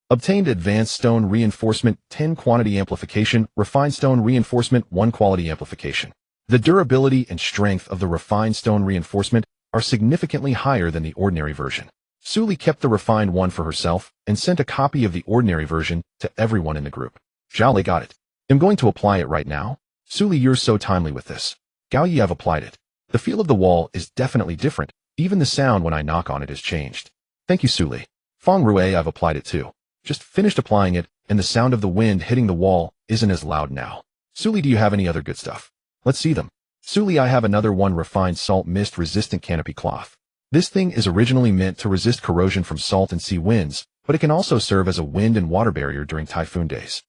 Obtained advanced stone reinforcement 10 quantity amplification, refined stone reinforcement 1 quality amplification. The durability and strength of the refined stone reinforcement are significantly higher than the ordinary version. Suli kept the refined one for herself and sent a copy of the ordinary version to everyone in the group. Zhao Lei got it. I'm going to apply it right now. Suli, you're so timely with this. Gao Yi, I've applied it. The feel of the wall is definitely different. Even the sound when I knock on it has changed. Thank you, Suli. Feng Rui, I've applied it too. Just finished applying it, and the sound of the wind hitting the wall isn't as loud now. Suli, do you have any other good stuff? Let's see them. Suli, I have another one, refined salt mist resistant canopy cloth. This thing is originally meant to resist corrosion from salt and sea winds, but it can also serve as a wind and water barrier during typhoon days.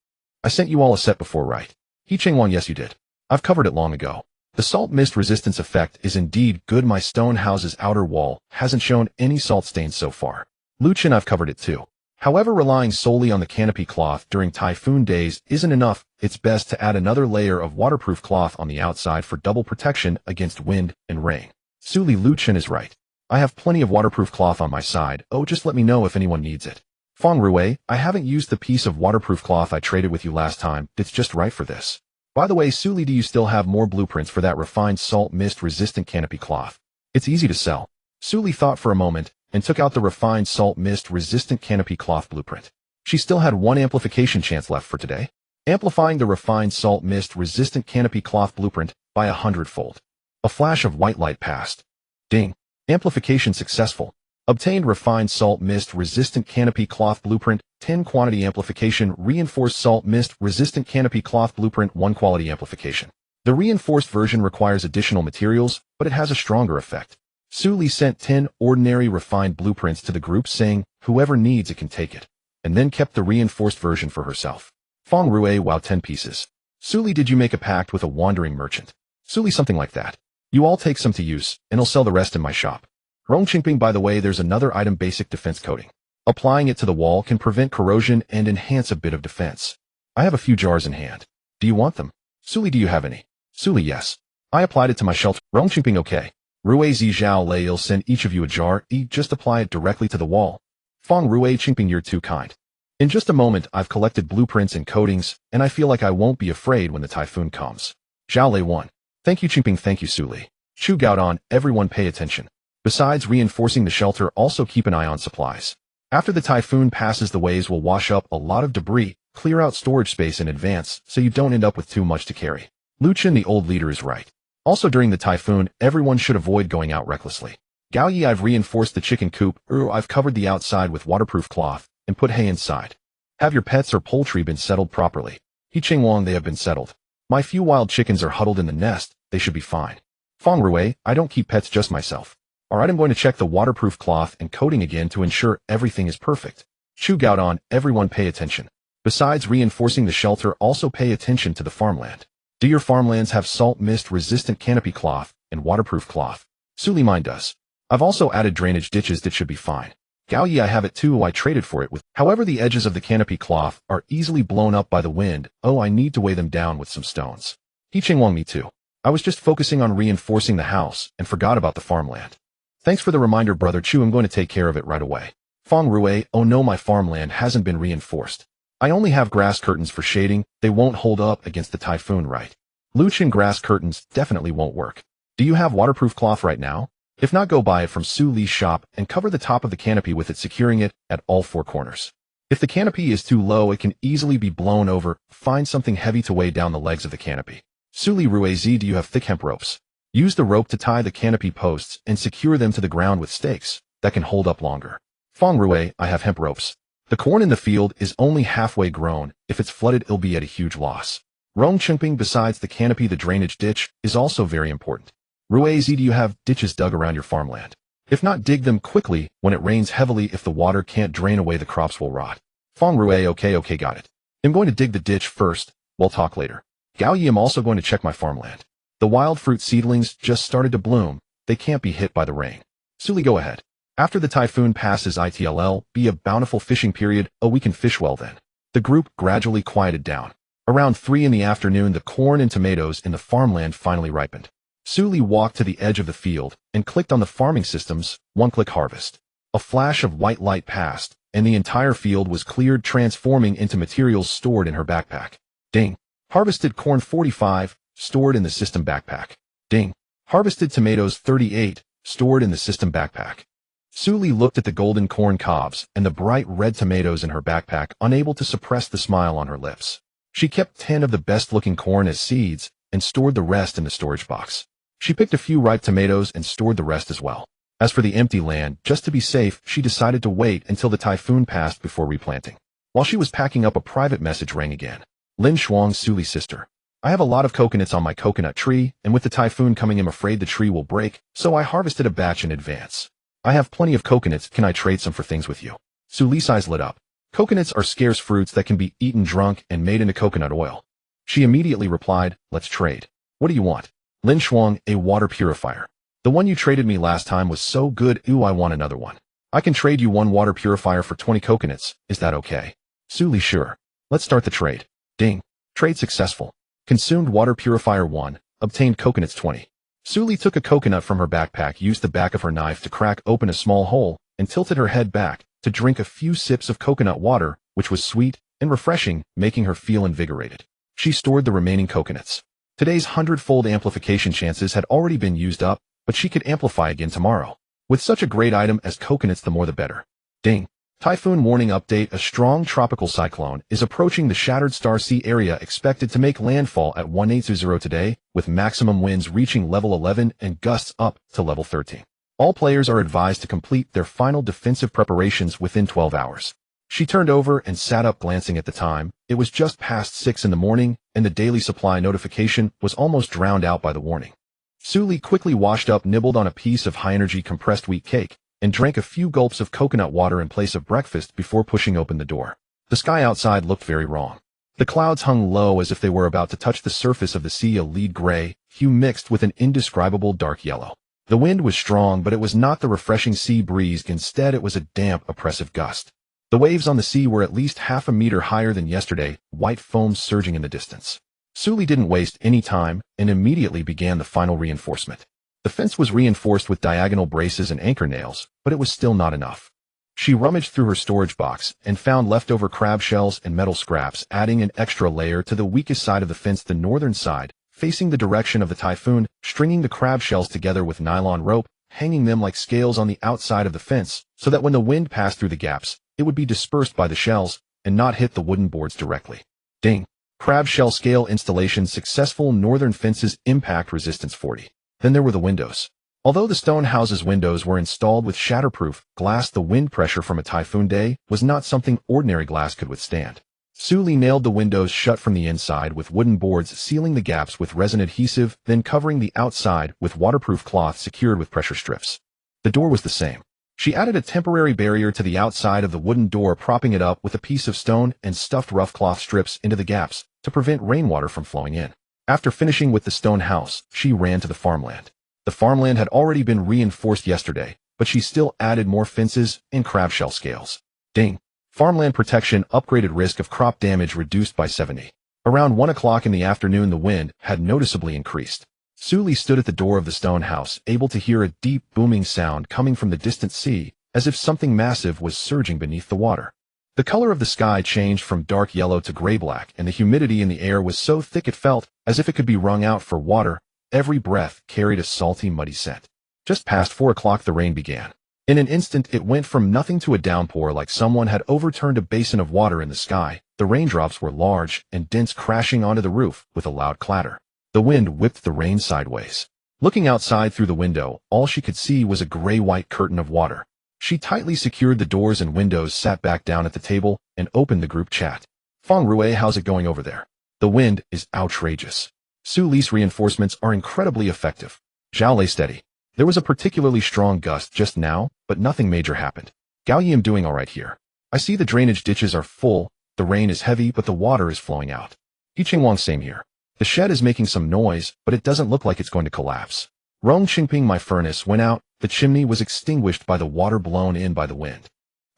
I sent you all a set before, right? He Cheng Wang, yes you did. I've covered it long ago. The salt mist resistance effect is indeed good. My stone house's outer wall hasn't shown any salt stains so far. Lu Chen, I've covered it too. However, relying solely on the canopy cloth during typhoon days isn't enough. It's best to add another layer of waterproof cloth on the outside for double protection against wind and rain. Suli, Lu Chen is right. I have plenty of waterproof cloth on my side. Oh, just let me know if anyone needs it. Feng Rui, I haven't used the piece of waterproof cloth I traded with you last time. It's just right for this. By the way, Suli, do you still have more blueprints for that refined salt mist resistant canopy cloth? It's easy to sell. Suli thought for a moment and took out the refined salt mist resistant canopy cloth blueprint. She still had one amplification chance left for today. Amplifying the refined salt mist resistant canopy cloth blueprint by 100-fold. A flash of white light passed. Ding. Amplification successful. Obtained refined salt mist resistant canopy cloth blueprint 10 quantity amplification, reinforced salt mist resistant canopy cloth blueprint 1 quality amplification. The reinforced version requires additional materials, but it has a stronger effect. Suli sent 10 ordinary refined blueprints to the group, saying, whoever needs it can take it, and then kept the reinforced version for herself. Feng Rui, wow, 10 pieces. Suli, did you make a pact with a wandering merchant? Suli, something like that. You all take some to use, and I'll sell the rest in my shop. Rong Qingping, by the way, there's another item, basic defense coating. Applying it to the wall can prevent corrosion and enhance a bit of defense. I have a few jars in hand. Do you want them? Suli, do you have any? Suli, yes. I applied it to my shelter. Rong Qingping, okay. Rui Zi Zhao Lei, I'll send each of you a jar. Just apply it directly to the wall. Feng Rui Qingping, you're too kind. In just a moment, I've collected blueprints and coatings, and I feel like I won't be afraid when the typhoon comes. Zhao Lei 1. Thank you, Qingping. Thank you, Suli. Chu Gaodon, everyone pay attention. Besides reinforcing the shelter, also keep an eye on supplies. After the typhoon passes, the waves will wash up a lot of debris. Clear out storage space in advance so you don't end up with too much to carry. Lu Chen, the old leader, is right. Also, during the typhoon, everyone should avoid going out recklessly. Gao Yi, I've reinforced the chicken coop. I've covered the outside with waterproof cloth and put hay inside. Have your pets or poultry been settled properly? He Cheng Wang, they have been settled. My few wild chickens are huddled in the nest. They should be fine. Feng Rui, I don't keep pets, just myself. Alright, I'm going to check the waterproof cloth and coating again to ensure everything is perfect. Chu Gaodon, everyone pay attention. Besides reinforcing the shelter, also pay attention to the farmland. Do your farmlands have salt mist resistant canopy cloth and waterproof cloth? Suli, mine does. I've also added drainage ditches that should be fine. Gao Yi, I have it too. I traded for it with. However, the edges of the canopy cloth are easily blown up by the wind. Oh, I need to weigh them down with some stones. He Cheng Wang, me too. I was just focusing on reinforcing the house and forgot about the farmland. Thanks for the reminder, brother Chu. I'm going to take care of it right away. Feng Rui, oh no, my farmland hasn't been reinforced. I only have grass curtains for shading. They won't hold up against the typhoon, right? Lu Chen, grass curtains definitely won't work. Do you have waterproof cloth right now? If not, go buy it from Su Li's shop and cover the top of the canopy with it, securing it at all four corners. If the canopy is too low, it can easily be blown over. Find something heavy to weigh down the legs of the canopy. Su Li Ruizi, do you have thick hemp ropes? Use the rope to tie the canopy posts and secure them to the ground with stakes that can hold up longer. Feng Rui, I have hemp ropes. The corn in the field is only halfway grown. If it's flooded, it'll be at a huge loss. Rong Chengping, besides the canopy, the drainage ditch is also very important. Ruizi, do you have ditches dug around your farmland? If not, dig them quickly. When it rains heavily, if the water can't drain away, the crops will rot. Feng Rui, okay, got it. I'm going to dig the ditch first. We'll talk later. Gao Yi, I'm also going to check my farmland. The wild fruit seedlings just started to bloom. They can't be hit by the rain. Suli, go ahead. After the typhoon passes, it'll be a bountiful fishing period. Oh, we can fish well then. The group gradually quieted down. Around 3 in the afternoon, the corn and tomatoes in the farmland finally ripened. Suli walked to the edge of the field and clicked on the farming system's one-click harvest. A flash of white light passed, and the entire field was cleared, transforming into materials stored in her backpack. Ding. Harvested corn 45, stored in the system backpack. Ding. Harvested tomatoes 38, stored in the system backpack. Suli looked at the golden corn cobs and the bright red tomatoes in her backpack, unable to suppress the smile on her lips. She kept 10 of the best-looking corn as seeds and stored the rest in the storage box. She picked a few ripe tomatoes and stored the rest as well. As for the empty land, just to be safe, she decided to wait until the typhoon passed before replanting. While she was packing up, a private message rang again. Lin Shuang, Suli's sister. I have a lot of coconuts on my coconut tree, and with the typhoon coming, I'm afraid the tree will break, so I harvested a batch in advance. I have plenty of coconuts. Can I trade some for things with you? Suli's eyes lit up. Coconuts are scarce fruits that can be eaten drunk and made into coconut oil. She immediately replied, let's trade. What do you want? Lin Shuang, a water purifier. The one you traded me last time was so good. Ooh, I want another one. I can trade you one water purifier for 20 coconuts. Is that okay? Suli, sure. Let's start the trade. Ding. Trade successful. Consumed water purifier 1. Obtained coconuts 20. Suli took a coconut from her backpack, used the back of her knife to crack open a small hole, and tilted her head back to drink a few sips of coconut water, which was sweet and refreshing, making her feel invigorated. She stored the remaining coconuts. Today's hundredfold amplification chances had already been used up, but she could amplify again tomorrow. With such a great item as coconuts, the more the better. Ding. Typhoon warning update. A strong tropical cyclone is approaching the Shattered Star Sea area, expected to make landfall at 1820 today, with maximum winds reaching level 11 and gusts up to level 13. All players are advised to complete their final defensive preparations within 12 hours. She turned over and sat up, glancing at the time. It was just past 6 in the morning, and the daily supply notification was almost drowned out by the warning. Suli quickly washed up, nibbled on a piece of high-energy compressed wheat cake, and drank a few gulps of coconut water in place of breakfast before pushing open the door. The sky outside looked very wrong. The clouds hung low as if they were about to touch the surface of the sea, a lead gray hue mixed with an indescribable dark yellow. The wind was strong, but it was not the refreshing sea breeze. Instead, it was a damp, oppressive gust. The waves on the sea were at least half a meter higher than yesterday, white foam surging in the distance. Suli didn't waste any time and immediately began the final reinforcement. The fence was reinforced with diagonal braces and anchor nails, but it was still not enough. She rummaged through her storage box and found leftover crab shells and metal scraps, adding an extra layer to the weakest side of the fence, the northern side, facing the direction of the typhoon, stringing the crab shells together with nylon rope, hanging them like scales on the outside of the fence, so that when the wind passed through the gaps, it would be dispersed by the shells and not hit the wooden boards directly. Ding. Crab shell scale installation successful. Northern fences impact resistance 40. Then there were the windows. Although the stone house's windows were installed with shatterproof glass, the wind pressure from a typhoon day was not something ordinary glass could withstand. Suli nailed the windows shut from the inside with wooden boards, sealing the gaps with resin adhesive, then covering the outside with waterproof cloth secured with pressure strips. The door was the same. She added a temporary barrier to the outside of the wooden door, propping it up with a piece of stone and stuffed rough cloth strips into the gaps to prevent rainwater from flowing in. After finishing with the stone house, she ran to the farmland. The farmland had already been reinforced yesterday, but she still added more fences and crab shell scales. Ding. Farmland protection upgraded, risk of crop damage reduced by 70. Around 1 o'clock in the afternoon, the wind had noticeably increased. Suli stood at the door of the stone house, able to hear a deep booming sound coming from the distant sea, as if something massive was surging beneath the water. The color of the sky changed from dark yellow to gray-black, and the humidity in the air was so thick it felt as if it could be wrung out for water. Every breath carried a salty, muddy scent. Just past 4 o'clock, the rain began. In an instant, it went from nothing to a downpour, like someone had overturned a basin of water in the sky. The raindrops were large and dense, crashing onto the roof with a loud clatter. The wind whipped the rain sideways. Looking outside through the window, all she could see was a gray-white curtain of water. She tightly secured the doors and windows, sat back down at the table, and opened the group chat. Feng Rui, how's it going over there? The wind is outrageous. Su Li's reinforcements are incredibly effective. Zhao lay steady. There was a particularly strong gust just now, but nothing major happened. Gao Yi, am doing alright here. I see the drainage ditches are full, the rain is heavy, but the water is flowing out. Yi Qingwang, same here. The shed is making some noise, but it doesn't look like it's going to collapse. Rong Qingping, my furnace went out, the chimney was extinguished by the water blown in by the wind.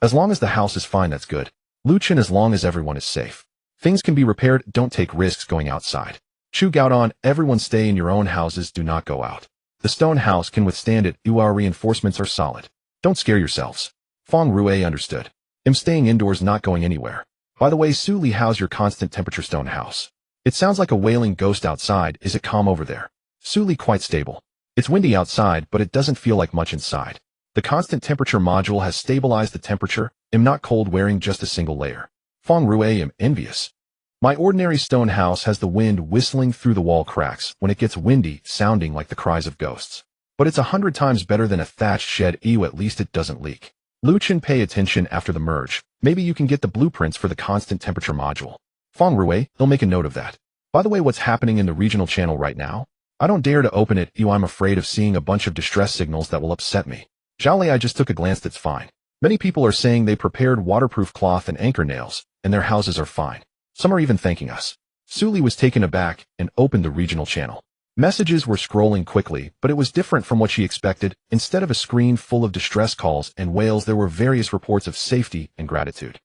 As long as the house is fine, that's good. Lu Chen, as long as everyone is safe. Things can be repaired, don't take risks going outside. Chu Gaodon, everyone stay in your own houses, do not go out. The stone house can withstand it, our reinforcements are solid. Don't scare yourselves. Feng Rui understood. I'm staying indoors, not going anywhere. By the way, Su Li, how's your constant temperature stone house? It sounds like a wailing ghost outside, is it calm over there? Su Li, quite stable. It's windy outside, but it doesn't feel like much inside. The constant temperature module has stabilized the temperature, I'm not cold wearing just a single layer. Feng Rui, am envious. My ordinary stone house has the wind whistling through the wall cracks when it gets windy, sounding like the cries of ghosts. But it's 100 times better than a thatched shed, at least it doesn't leak. Lu Chen, pay attention after the merge. Maybe you can get the blueprints for the constant temperature module. Feng Rui, they'll make a note of that. By the way, what's happening in the regional channel right now? I don't dare to open it, I'm afraid of seeing a bunch of distress signals that will upset me. Zhao Lei, I just took a glance, that's fine. Many people are saying they prepared waterproof cloth and anchor nails, and their houses are fine. Some are even thanking us. Su Li was taken aback and opened the regional channel. Messages were scrolling quickly, but it was different from what she expected. Instead of a screen full of distress calls and wails, there were various reports of safety and gratitude.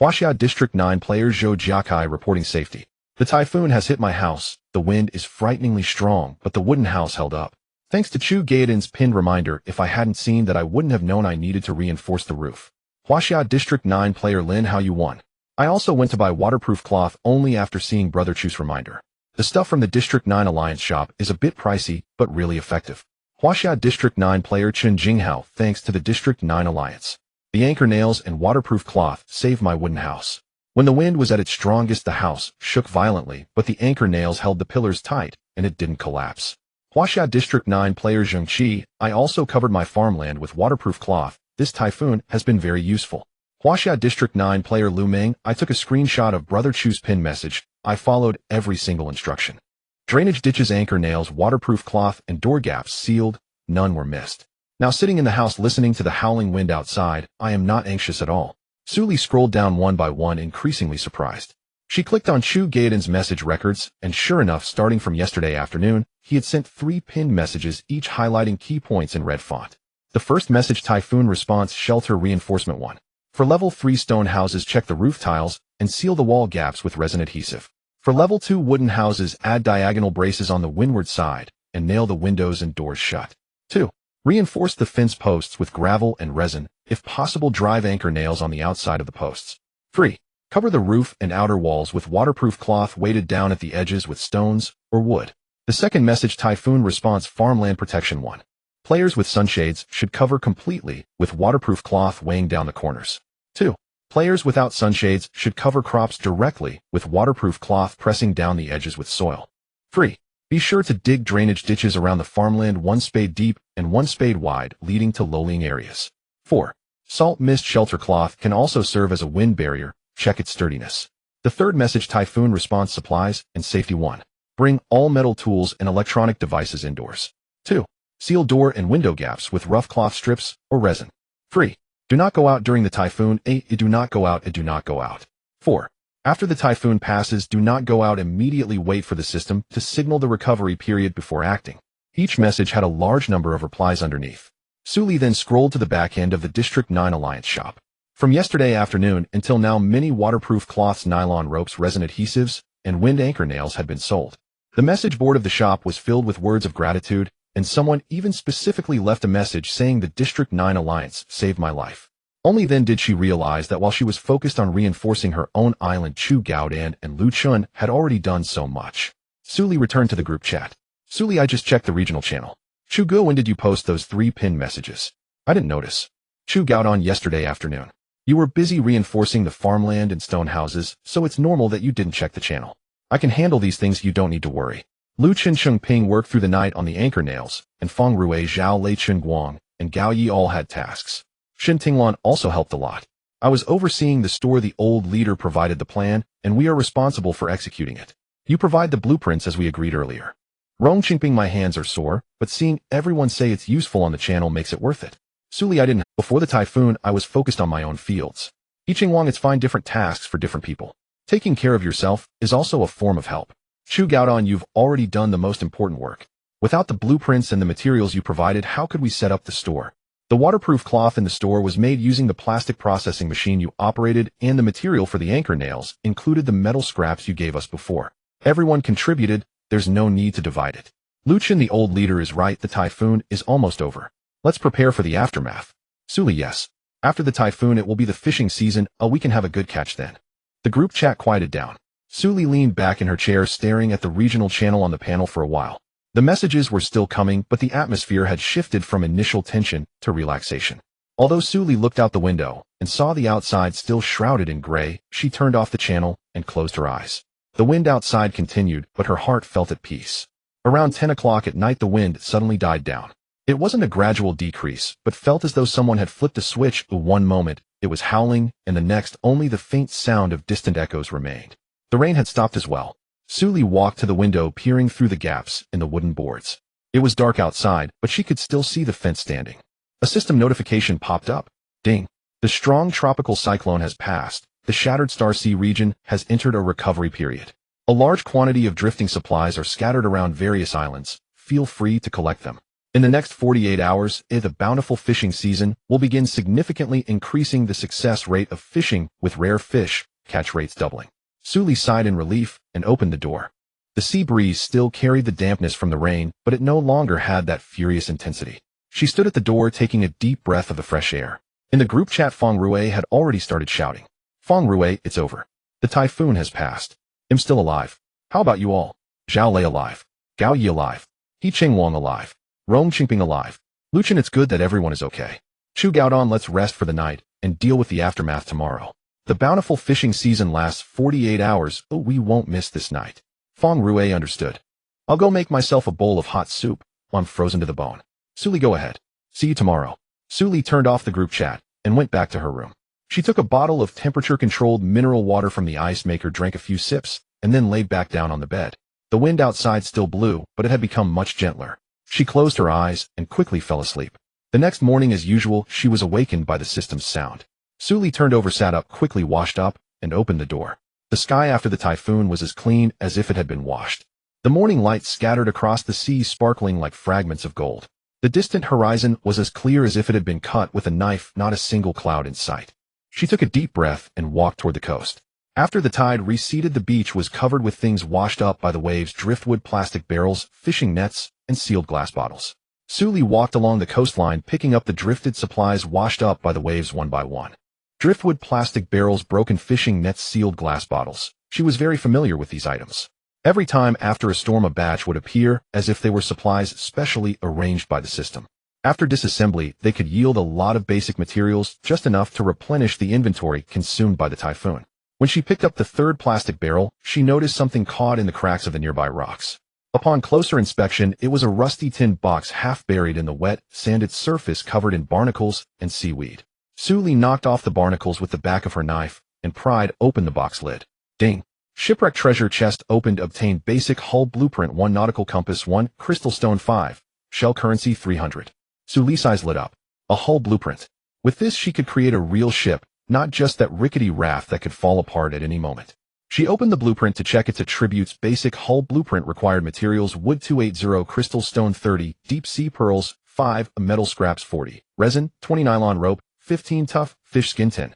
Huaxia District 9 player Zhou Jiakai reporting safety. The typhoon has hit my house. The wind is frighteningly strong, but the wooden house held up. Thanks to Chu Gaodan's pinned reminder, if I hadn't seen that, I wouldn't have known I needed to reinforce the roof. Huaxia District 9 player Lin, how you won. I also went to buy waterproof cloth only after seeing Brother Chu's reminder. The stuff from the District 9 Alliance shop is a bit pricey, but really effective. Huaxia District 9 player Chen Jinghao, thanks to the District 9 Alliance. The anchor nails and waterproof cloth saved my wooden house. When the wind was at its strongest, the house shook violently, but the anchor nails held the pillars tight, and it didn't collapse. Huaxia District 9 player Zheng Qi, I also covered my farmland with waterproof cloth. This typhoon has been very useful. Huaxia District 9 player Lu Meng, I took a screenshot of Brother Chu's pin message. I followed every single instruction. Drainage ditches, anchor nails, waterproof cloth, and door gaps sealed, none were missed. Now sitting in the house listening to the howling wind outside, I am not anxious at all. Su Li scrolled down one by one, increasingly surprised. She clicked on Chu Gaodan's message records, and sure enough, starting from yesterday afternoon, he had sent 3 pinned messages, each highlighting key points in red font. The first message: Typhoon Response Shelter Reinforcement 1. For level 3 stone houses, check the roof tiles and seal the wall gaps with resin adhesive. For level 2 wooden houses, add diagonal braces on the windward side and nail the windows and doors shut. 2. Reinforce the fence posts with gravel and resin. If possible, drive anchor nails on the outside of the posts. 3. Cover the roof and outer walls with waterproof cloth weighted down at the edges with stones or wood. The second message: Typhoon Response Farmland Protection 1. Players with sunshades should cover completely with waterproof cloth weighing down the corners. 2. Players without sunshades should cover crops directly with waterproof cloth pressing down the edges with soil. 3. Be sure to dig drainage ditches around the farmland 1 spade deep and 1 spade wide, leading to low-lying areas. 4. Salt mist shelter cloth can also serve as a wind barrier. Check its sturdiness. The third message: Typhoon Response Supplies and Safety 1. Bring all metal tools and electronic devices indoors. 2. Seal door and window gaps with rough cloth strips or resin. 3. Do not go out during the typhoon. 8. Do not go out. Do not go out. 4. After the typhoon passes, do not go out immediately. Wait for the system to signal the recovery period before acting. Each message had a large number of replies underneath. Su Li then scrolled to the back end of the District 9 Alliance shop. From yesterday afternoon until now, many waterproof cloths, nylon ropes, resin adhesives, and wind anchor nails had been sold. The message board of the shop was filled with words of gratitude, and someone even specifically left a message saying the District 9 Alliance saved my life. Only then did she realize that while she was focused on reinforcing her own island, Chu Gaodan and Lu Chun had already done so much. Su Li returned to the group chat. Su Li, I just checked the regional channel. Chu Guo, when did you post those 3 pinned messages? I didn't notice. Chu Gaodan, yesterday afternoon. You were busy reinforcing the farmland and stone houses, so it's normal that you didn't check the channel. I can handle these things, you don't need to worry. Lu Chen Ping worked through the night on the anchor nails, and Feng Rui, Zhao Lei Chen Guang, and Gao Yi all had tasks. Shin Tinglan also helped a lot. I was overseeing the store. The old leader provided the plan, and we are responsible for executing it. You provide the blueprints as we agreed earlier. Rong Qingping, my hands are sore, but seeing everyone say it's useful on the channel makes it worth it. Suli, I didn't. Before the typhoon, I was focused on my own fields. Yiching Wang, it's fine, different tasks for different people. Taking care of yourself is also a form of help. Chu Gaodong, you've already done the most important work. Without the blueprints and the materials you provided, how could we set up the store? The waterproof cloth in the store was made using the plastic processing machine you operated, and the material for the anchor nails included the metal scraps you gave us before. Everyone contributed, there's no need to divide it. Luchin, the old leader, is right, the typhoon is almost over. Let's prepare for the aftermath. Suli, yes. After the typhoon it will be the fishing season, we can have a good catch then. The group chat quieted down. Suli leaned back in her chair, staring at the regional channel on the panel for a while. The messages were still coming, but the atmosphere had shifted from initial tension to relaxation. Although Suli looked out the window and saw the outside still shrouded in gray, she turned off the channel and closed her eyes. The wind outside continued, but her heart felt at peace. Around 10 o'clock at night the wind suddenly died down. It wasn't a gradual decrease, but felt as though someone had flipped a switch. One moment, it was howling, and the next only the faint sound of distant echoes remained. The rain had stopped as well. Suli walked to the window, peering through the gaps in the wooden boards. It was dark outside, but she could still see the fence standing. A system notification popped up. Ding. The strong tropical cyclone has passed. The Shattered Star Sea region has entered a recovery period. A large quantity of drifting supplies are scattered around various islands. Feel free to collect them. In the next 48 hours, the bountiful fishing season will begin, significantly increasing the success rate of fishing, with rare fish catch rates doubling. Suli sighed in relief and opened the door. The sea breeze still carried the dampness from the rain, but it no longer had that furious intensity. She stood at the door, taking a deep breath of the fresh air. In the group chat, Feng Rui had already started shouting. Feng Rui, it's over. The typhoon has passed. I'm still alive. How about you all? Zhao Lei alive. Gao Yi alive. He Ching Wang alive. Rong Qingping alive. Luchin, it's good that everyone is okay. Chu Gaodong, let's rest for the night and deal with the aftermath tomorrow. The bountiful fishing season lasts 48 hours, but we won't miss this night. Feng Rui understood. I'll go make myself a bowl of hot soup. I'm frozen to the bone. Suli, go ahead. See you tomorrow. Suli turned off the group chat and went back to her room. She took a bottle of temperature-controlled mineral water from the ice maker, drank a few sips, and then laid back down on the bed. The wind outside still blew, but it had become much gentler. She closed her eyes and quickly fell asleep. The next morning, as usual, she was awakened by the system's sound. Suli turned over, sat up, quickly washed up, and opened the door. The sky after the typhoon was as clean as if it had been washed. The morning light scattered across the sea, sparkling like fragments of gold. The distant horizon was as clear as if it had been cut with a knife, not a single cloud in sight. She took a deep breath and walked toward the coast. After the tide receded, the beach was covered with things washed up by the waves: driftwood, plastic barrels, fishing nets, and sealed glass bottles. Suli walked along the coastline, picking up the drifted supplies washed up by the waves one by one. Driftwood, plastic barrels, broken fishing nets, sealed glass bottles. She was very familiar with these items. Every time after a storm, a batch would appear, as if they were supplies specially arranged by the system. After disassembly, they could yield a lot of basic materials, just enough to replenish the inventory consumed by the typhoon. When she picked up the third plastic barrel, she noticed something caught in the cracks of the nearby rocks. Upon closer inspection, it was a rusty tin box, half buried in the wet, sanded surface, covered in barnacles and seaweed. Suli knocked off the barnacles with the back of her knife and pried open the box lid. Ding! Shipwreck treasure chest opened. Obtained basic hull blueprint 1, nautical compass 1, crystal stone 5, shell currency 300. Suli's eyes lit up. A hull blueprint. With this she could create a real ship, not just that rickety raft that could fall apart at any moment. She opened the blueprint to check its attributes. Basic hull blueprint. Required materials: wood 280, crystal stone 30, deep sea pearls 5, metal scraps 40, resin 20, nylon rope 15, tough fish skin 10.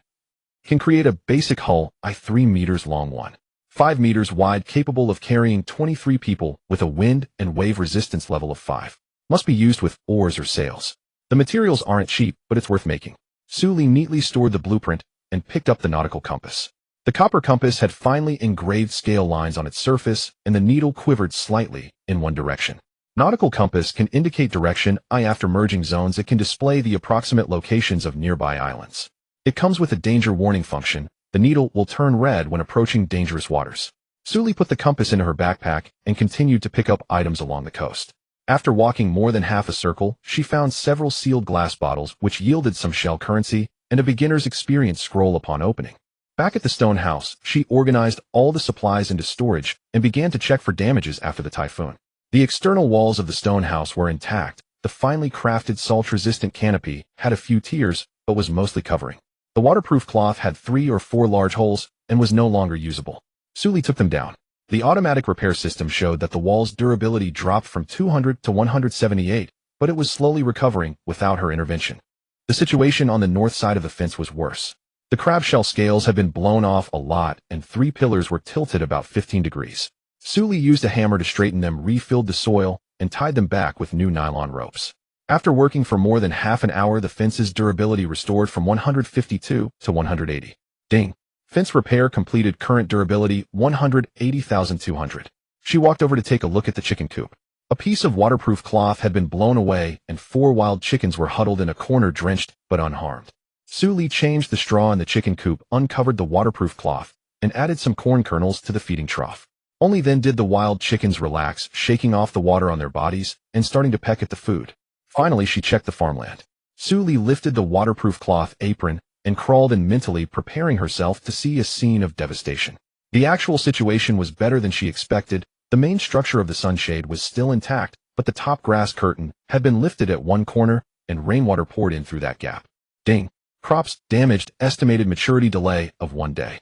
Can create a basic hull, 3 meters long, 5 meters wide, capable of carrying 23 people, with a wind and wave resistance level of 5. Must be used with oars or sails. The materials aren't cheap, but it's worth making. Suli neatly stored the blueprint and picked up the nautical compass. The copper compass had finely engraved scale lines on its surface, and the needle quivered slightly in one direction. Nautical compass can indicate direction. After merging zones, it can display the approximate locations of nearby islands. It comes with a danger warning function. The needle will turn red when approaching dangerous waters. Suli put the compass into her backpack and continued to pick up items along the coast. After walking more than half a circle, she found several sealed glass bottles which yielded some shell currency and a beginner's experience scroll upon opening. Back at the stone house, she organized all the supplies into storage and began to check for damages after the typhoon. The external walls of the stone house were intact. The finely crafted salt-resistant canopy had a few tears, but was mostly covering. The waterproof cloth had 3 or 4 large holes and was no longer usable. Suli took them down. The automatic repair system showed that the wall's durability dropped from 200 to 178, but it was slowly recovering without her intervention. The situation on the north side of the fence was worse. The crab shell scales had been blown off a lot and 3 pillars were tilted about 15 degrees. Suli used a hammer to straighten them, refilled the soil, and tied them back with new nylon ropes. After working for more than half an hour, the fence's durability restored from 152 to 180. Ding. Fence repair completed. Current durability 180,200. She walked over to take a look at the chicken coop. A piece of waterproof cloth had been blown away and 4 wild chickens were huddled in a corner, drenched but unharmed. Suli changed the straw in the chicken coop, uncovered the waterproof cloth, and added some corn kernels to the feeding trough. Only then did the wild chickens relax, shaking off the water on their bodies and starting to peck at the food. Finally, she checked the farmland. Suli lifted the waterproof cloth apron and crawled in, mentally preparing herself to see a scene of devastation. The actual situation was better than she expected. The main structure of the sunshade was still intact, but the top grass curtain had been lifted at one corner and rainwater poured in through that gap. Ding. Crops damaged. Estimated maturity delay of 1 day.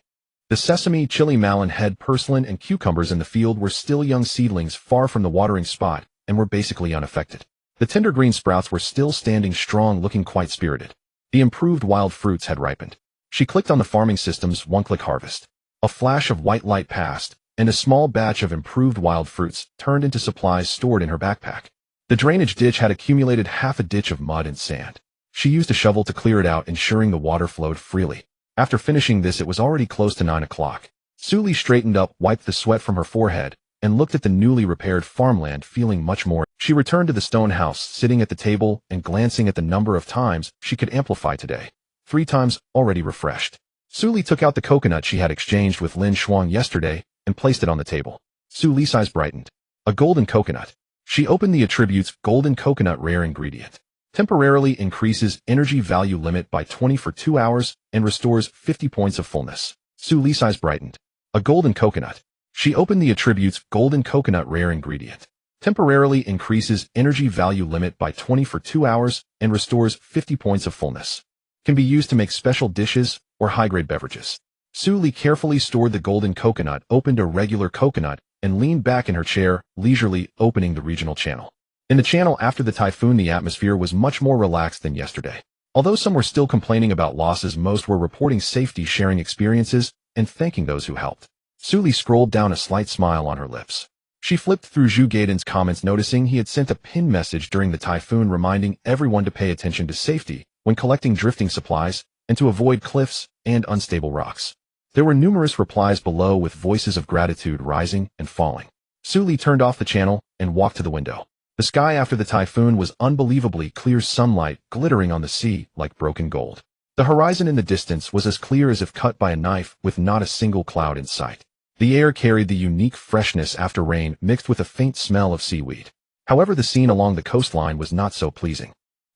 The sesame, chili, melon, head, purslane, and cucumbers in the field were still young seedlings far from the watering spot and were basically unaffected. The tender green sprouts were still standing strong, looking quite spirited. The improved wild fruits had ripened. She clicked on the farming system's one-click harvest. A flash of white light passed, and a small batch of improved wild fruits turned into supplies stored in her backpack. The drainage ditch had accumulated half a ditch of mud and sand. She used a shovel to clear it out, ensuring the water flowed freely. After finishing this, it was already close to 9 o'clock. Suli straightened up, wiped the sweat from her forehead, and looked at the newly repaired farmland, feeling much more. She returned to the stone house, sitting at the table and glancing at the number of times she could amplify today. 3 times, already refreshed. Suli took out the coconut she had exchanged with Lin Shuang yesterday and placed it on the table. Suli's eyes brightened. A golden coconut. She opened the attributes. Golden coconut, rare ingredient. Temporarily increases energy value limit by 20 for 2 hours and restores 50 points of fullness. Suli's eyes brightened. A golden coconut. She opened the attributes. Golden coconut, rare ingredient. Temporarily increases energy value limit by 20 for 2 hours and restores 50 points of fullness. Can be used to make special dishes or high-grade beverages. Suli carefully stored the golden coconut, opened a regular coconut, and leaned back in her chair, leisurely opening the regional channel. In the channel after the typhoon, the atmosphere was much more relaxed than yesterday. Although some were still complaining about losses, most were reporting safety, sharing experiences, and thanking those who helped. Suli scrolled down, a slight smile on her lips. She flipped through Zhu Gaidan's comments, noticing he had sent a pinned message during the typhoon reminding everyone to pay attention to safety when collecting drifting supplies and to avoid cliffs and unstable rocks. There were numerous replies below with voices of gratitude rising and falling. Suli turned off the channel and walked to the window. The sky after the typhoon was unbelievably clear, sunlight glittering on the sea like broken gold. The horizon in the distance was as clear as if cut by a knife, with not a single cloud in sight. The air carried the unique freshness after rain mixed with a faint smell of seaweed. However, the scene along the coastline was not so pleasing.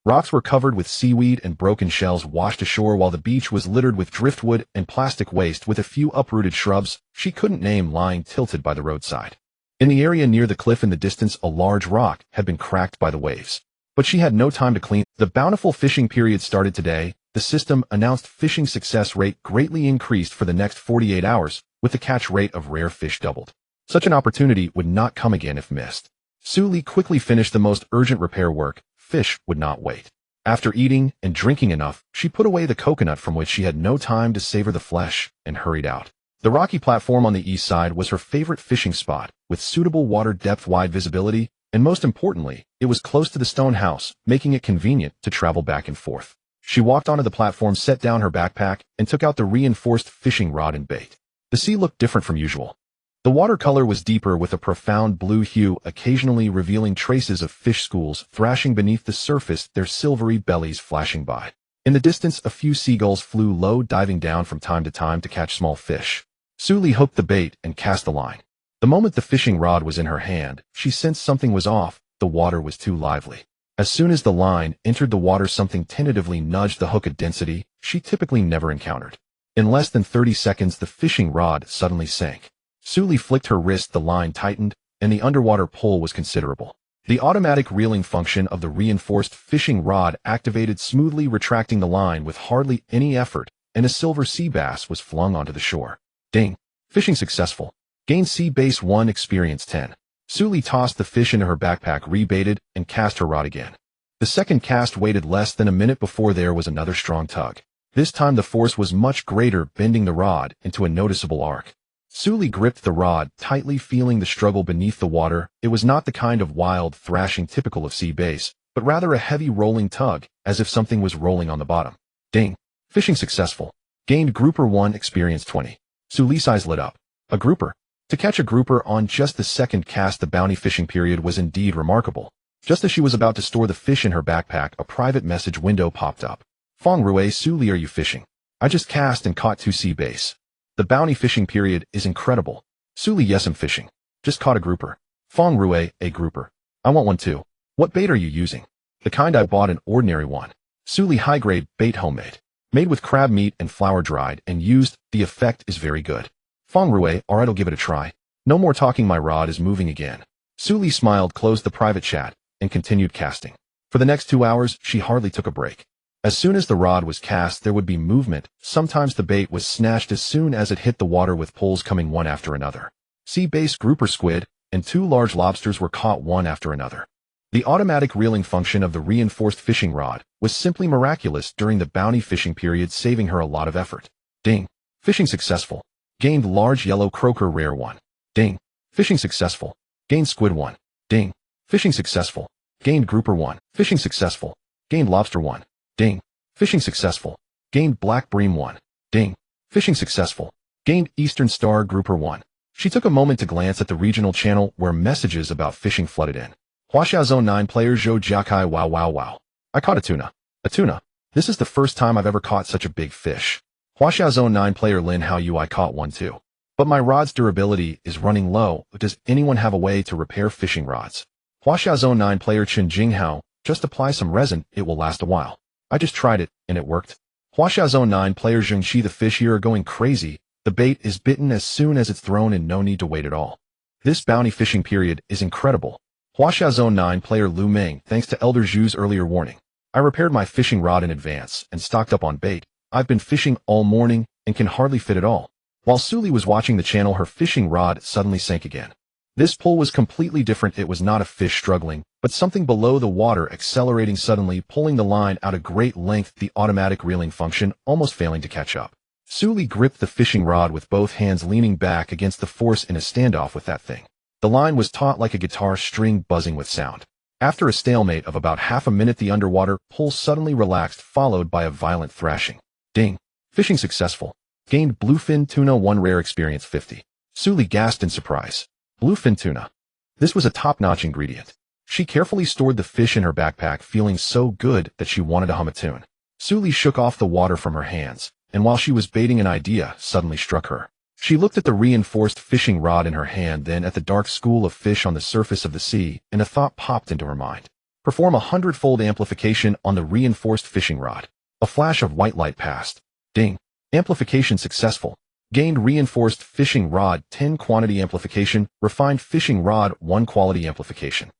Rocks were covered with seaweed and broken shells washed ashore, while the beach was littered with driftwood and plastic waste, with a few uprooted shrubs she couldn't name lying tilted by the roadside. In the area near the cliff in the distance, a large rock had been cracked by the waves. But she had no time to clean. The bountiful fishing period started today. The system announced fishing success rate greatly increased for the next 48 hours, with the catch rate of rare fish doubled. Such an opportunity would not come again if missed. Suli quickly finished the most urgent repair work. Fish would not wait. After eating and drinking enough, she put away the coconut from which she had no time to savor the flesh and hurried out. The rocky platform on the east side was her favorite fishing spot, with suitable water depth, wide visibility, and most importantly, it was close to the stone house, making it convenient to travel back and forth. She walked onto the platform, set down her backpack, and took out the reinforced fishing rod and bait. The sea looked different from usual. The watercolor was deeper with a profound blue hue, occasionally revealing traces of fish schools thrashing beneath the surface, their silvery bellies flashing by. In the distance, a few seagulls flew low, diving down from time to time to catch small fish. Suli hooked the bait and cast the line. The moment the fishing rod was in her hand, she sensed something was off. The water was too lively. As soon as the line entered the water, something tentatively nudged the hook a density she typically never encountered. In less than 30 seconds, the fishing rod suddenly sank. Suli flicked her wrist, the line tightened, and the underwater pull was considerable. The automatic reeling function of the reinforced fishing rod activated smoothly, retracting the line with hardly any effort, and a silver sea bass was flung onto the shore. Ding! Fishing successful. Gain sea base 1, experience 10. Suli tossed the fish into her backpack, rebaited, and cast her rod again. The second cast waited less than a minute before there was another strong tug. This time the force was much greater, bending the rod into a noticeable arc. Suli gripped the rod tightly, feeling the struggle beneath the water. It was not the kind of wild thrashing typical of sea bass, but rather a heavy rolling tug, as if something was rolling on the bottom. Ding! Fishing successful. Gained grouper 1, experience 20. Suli's eyes lit up. A grouper. To catch a grouper on just the second cast, the bounty fishing period was indeed remarkable. Just as she was about to store the fish in her backpack, a private message window popped up. Fong Rue, Suli, are you fishing? I just cast and caught 2 sea bass. The bounty fishing period is incredible. Suli, yes, I'm fishing. Just caught a grouper. Fong Rue, a grouper. I want one too. What bait are you using? The kind I bought, an ordinary one. Suli, high-grade bait, homemade. Made with crab meat and flour, dried and used. The effect is very good. Fong Rue, alright, I'll give it a try. No more talking, my rod is moving again. Suli smiled, closed the private chat, and continued casting. For the next 2 hours, she hardly took a break. As soon as the rod was cast, there would be movement. Sometimes the bait was snatched as soon as it hit the water, with pulls coming one after another. Sea bass, grouper, squid, and 2 large lobsters were caught one after another. The automatic reeling function of the reinforced fishing rod was simply miraculous during the bounty fishing period, saving her a lot of effort. Ding! Fishing successful. Gained large yellow croaker, rare 1. Ding! Fishing successful. Gained squid 1. Ding! Fishing successful. Gained grouper 1. Fishing successful. Gained lobster 1. Ding! Fishing successful. Gained black bream 1. Ding! Fishing successful. Gained eastern star, grouper 1. She took a moment to glance at the regional channel where messages about fishing flooded in. Huaxia Zone 9 player Zhou Jiakai, wow wow wow. I caught a tuna. A tuna. This is the first time I've ever caught such a big fish. Huaxia Zone 9 player Lin Hao Yu, I caught one too. But my rod's durability is running low. Does anyone have a way to repair fishing rods? Huaxia Zone 9 player Chen Jinghao, just apply some resin, it will last a while. I just tried it, and it worked. Huaxia Zone 9 player Zhengxi, the fish here are going crazy. The bait is bitten as soon as it's thrown and no need to wait at all. This bounty fishing period is incredible. Huaxia Zone 9 player Lu Meng, thanks to Elder Zhu's earlier warning, I repaired my fishing rod in advance and stocked up on bait. I've been fishing all morning and can hardly fit it all. While Suli was watching the channel, her fishing rod suddenly sank again. This pull was completely different. It was not a fish struggling, but something below the water accelerating suddenly, pulling the line out a great length, the automatic reeling function almost failing to catch up. Suli gripped the fishing rod with both hands, leaning back against the force in a standoff with that thing. The line was taut like a guitar string, buzzing with sound. After a stalemate of about half a minute, the underwater pull suddenly relaxed, followed by a violent thrashing. Ding! Fishing successful. Gained bluefin tuna 1, rare, experience 50. Suli gasped in surprise. Bluefin tuna. This was a top-notch ingredient. She carefully stored the fish in her backpack, feeling so good that she wanted to hum a tune. Suli shook off the water from her hands, and while she was baiting, an idea suddenly struck her. She looked at the reinforced fishing rod in her hand, then at the dark school of fish on the surface of the sea, and a thought popped into her mind. Perform a 100-fold amplification on the reinforced fishing rod. A flash of white light passed. Ding! Amplification successful. Gained reinforced fishing rod 10 quantity amplification, refined fishing rod 1 quality amplification.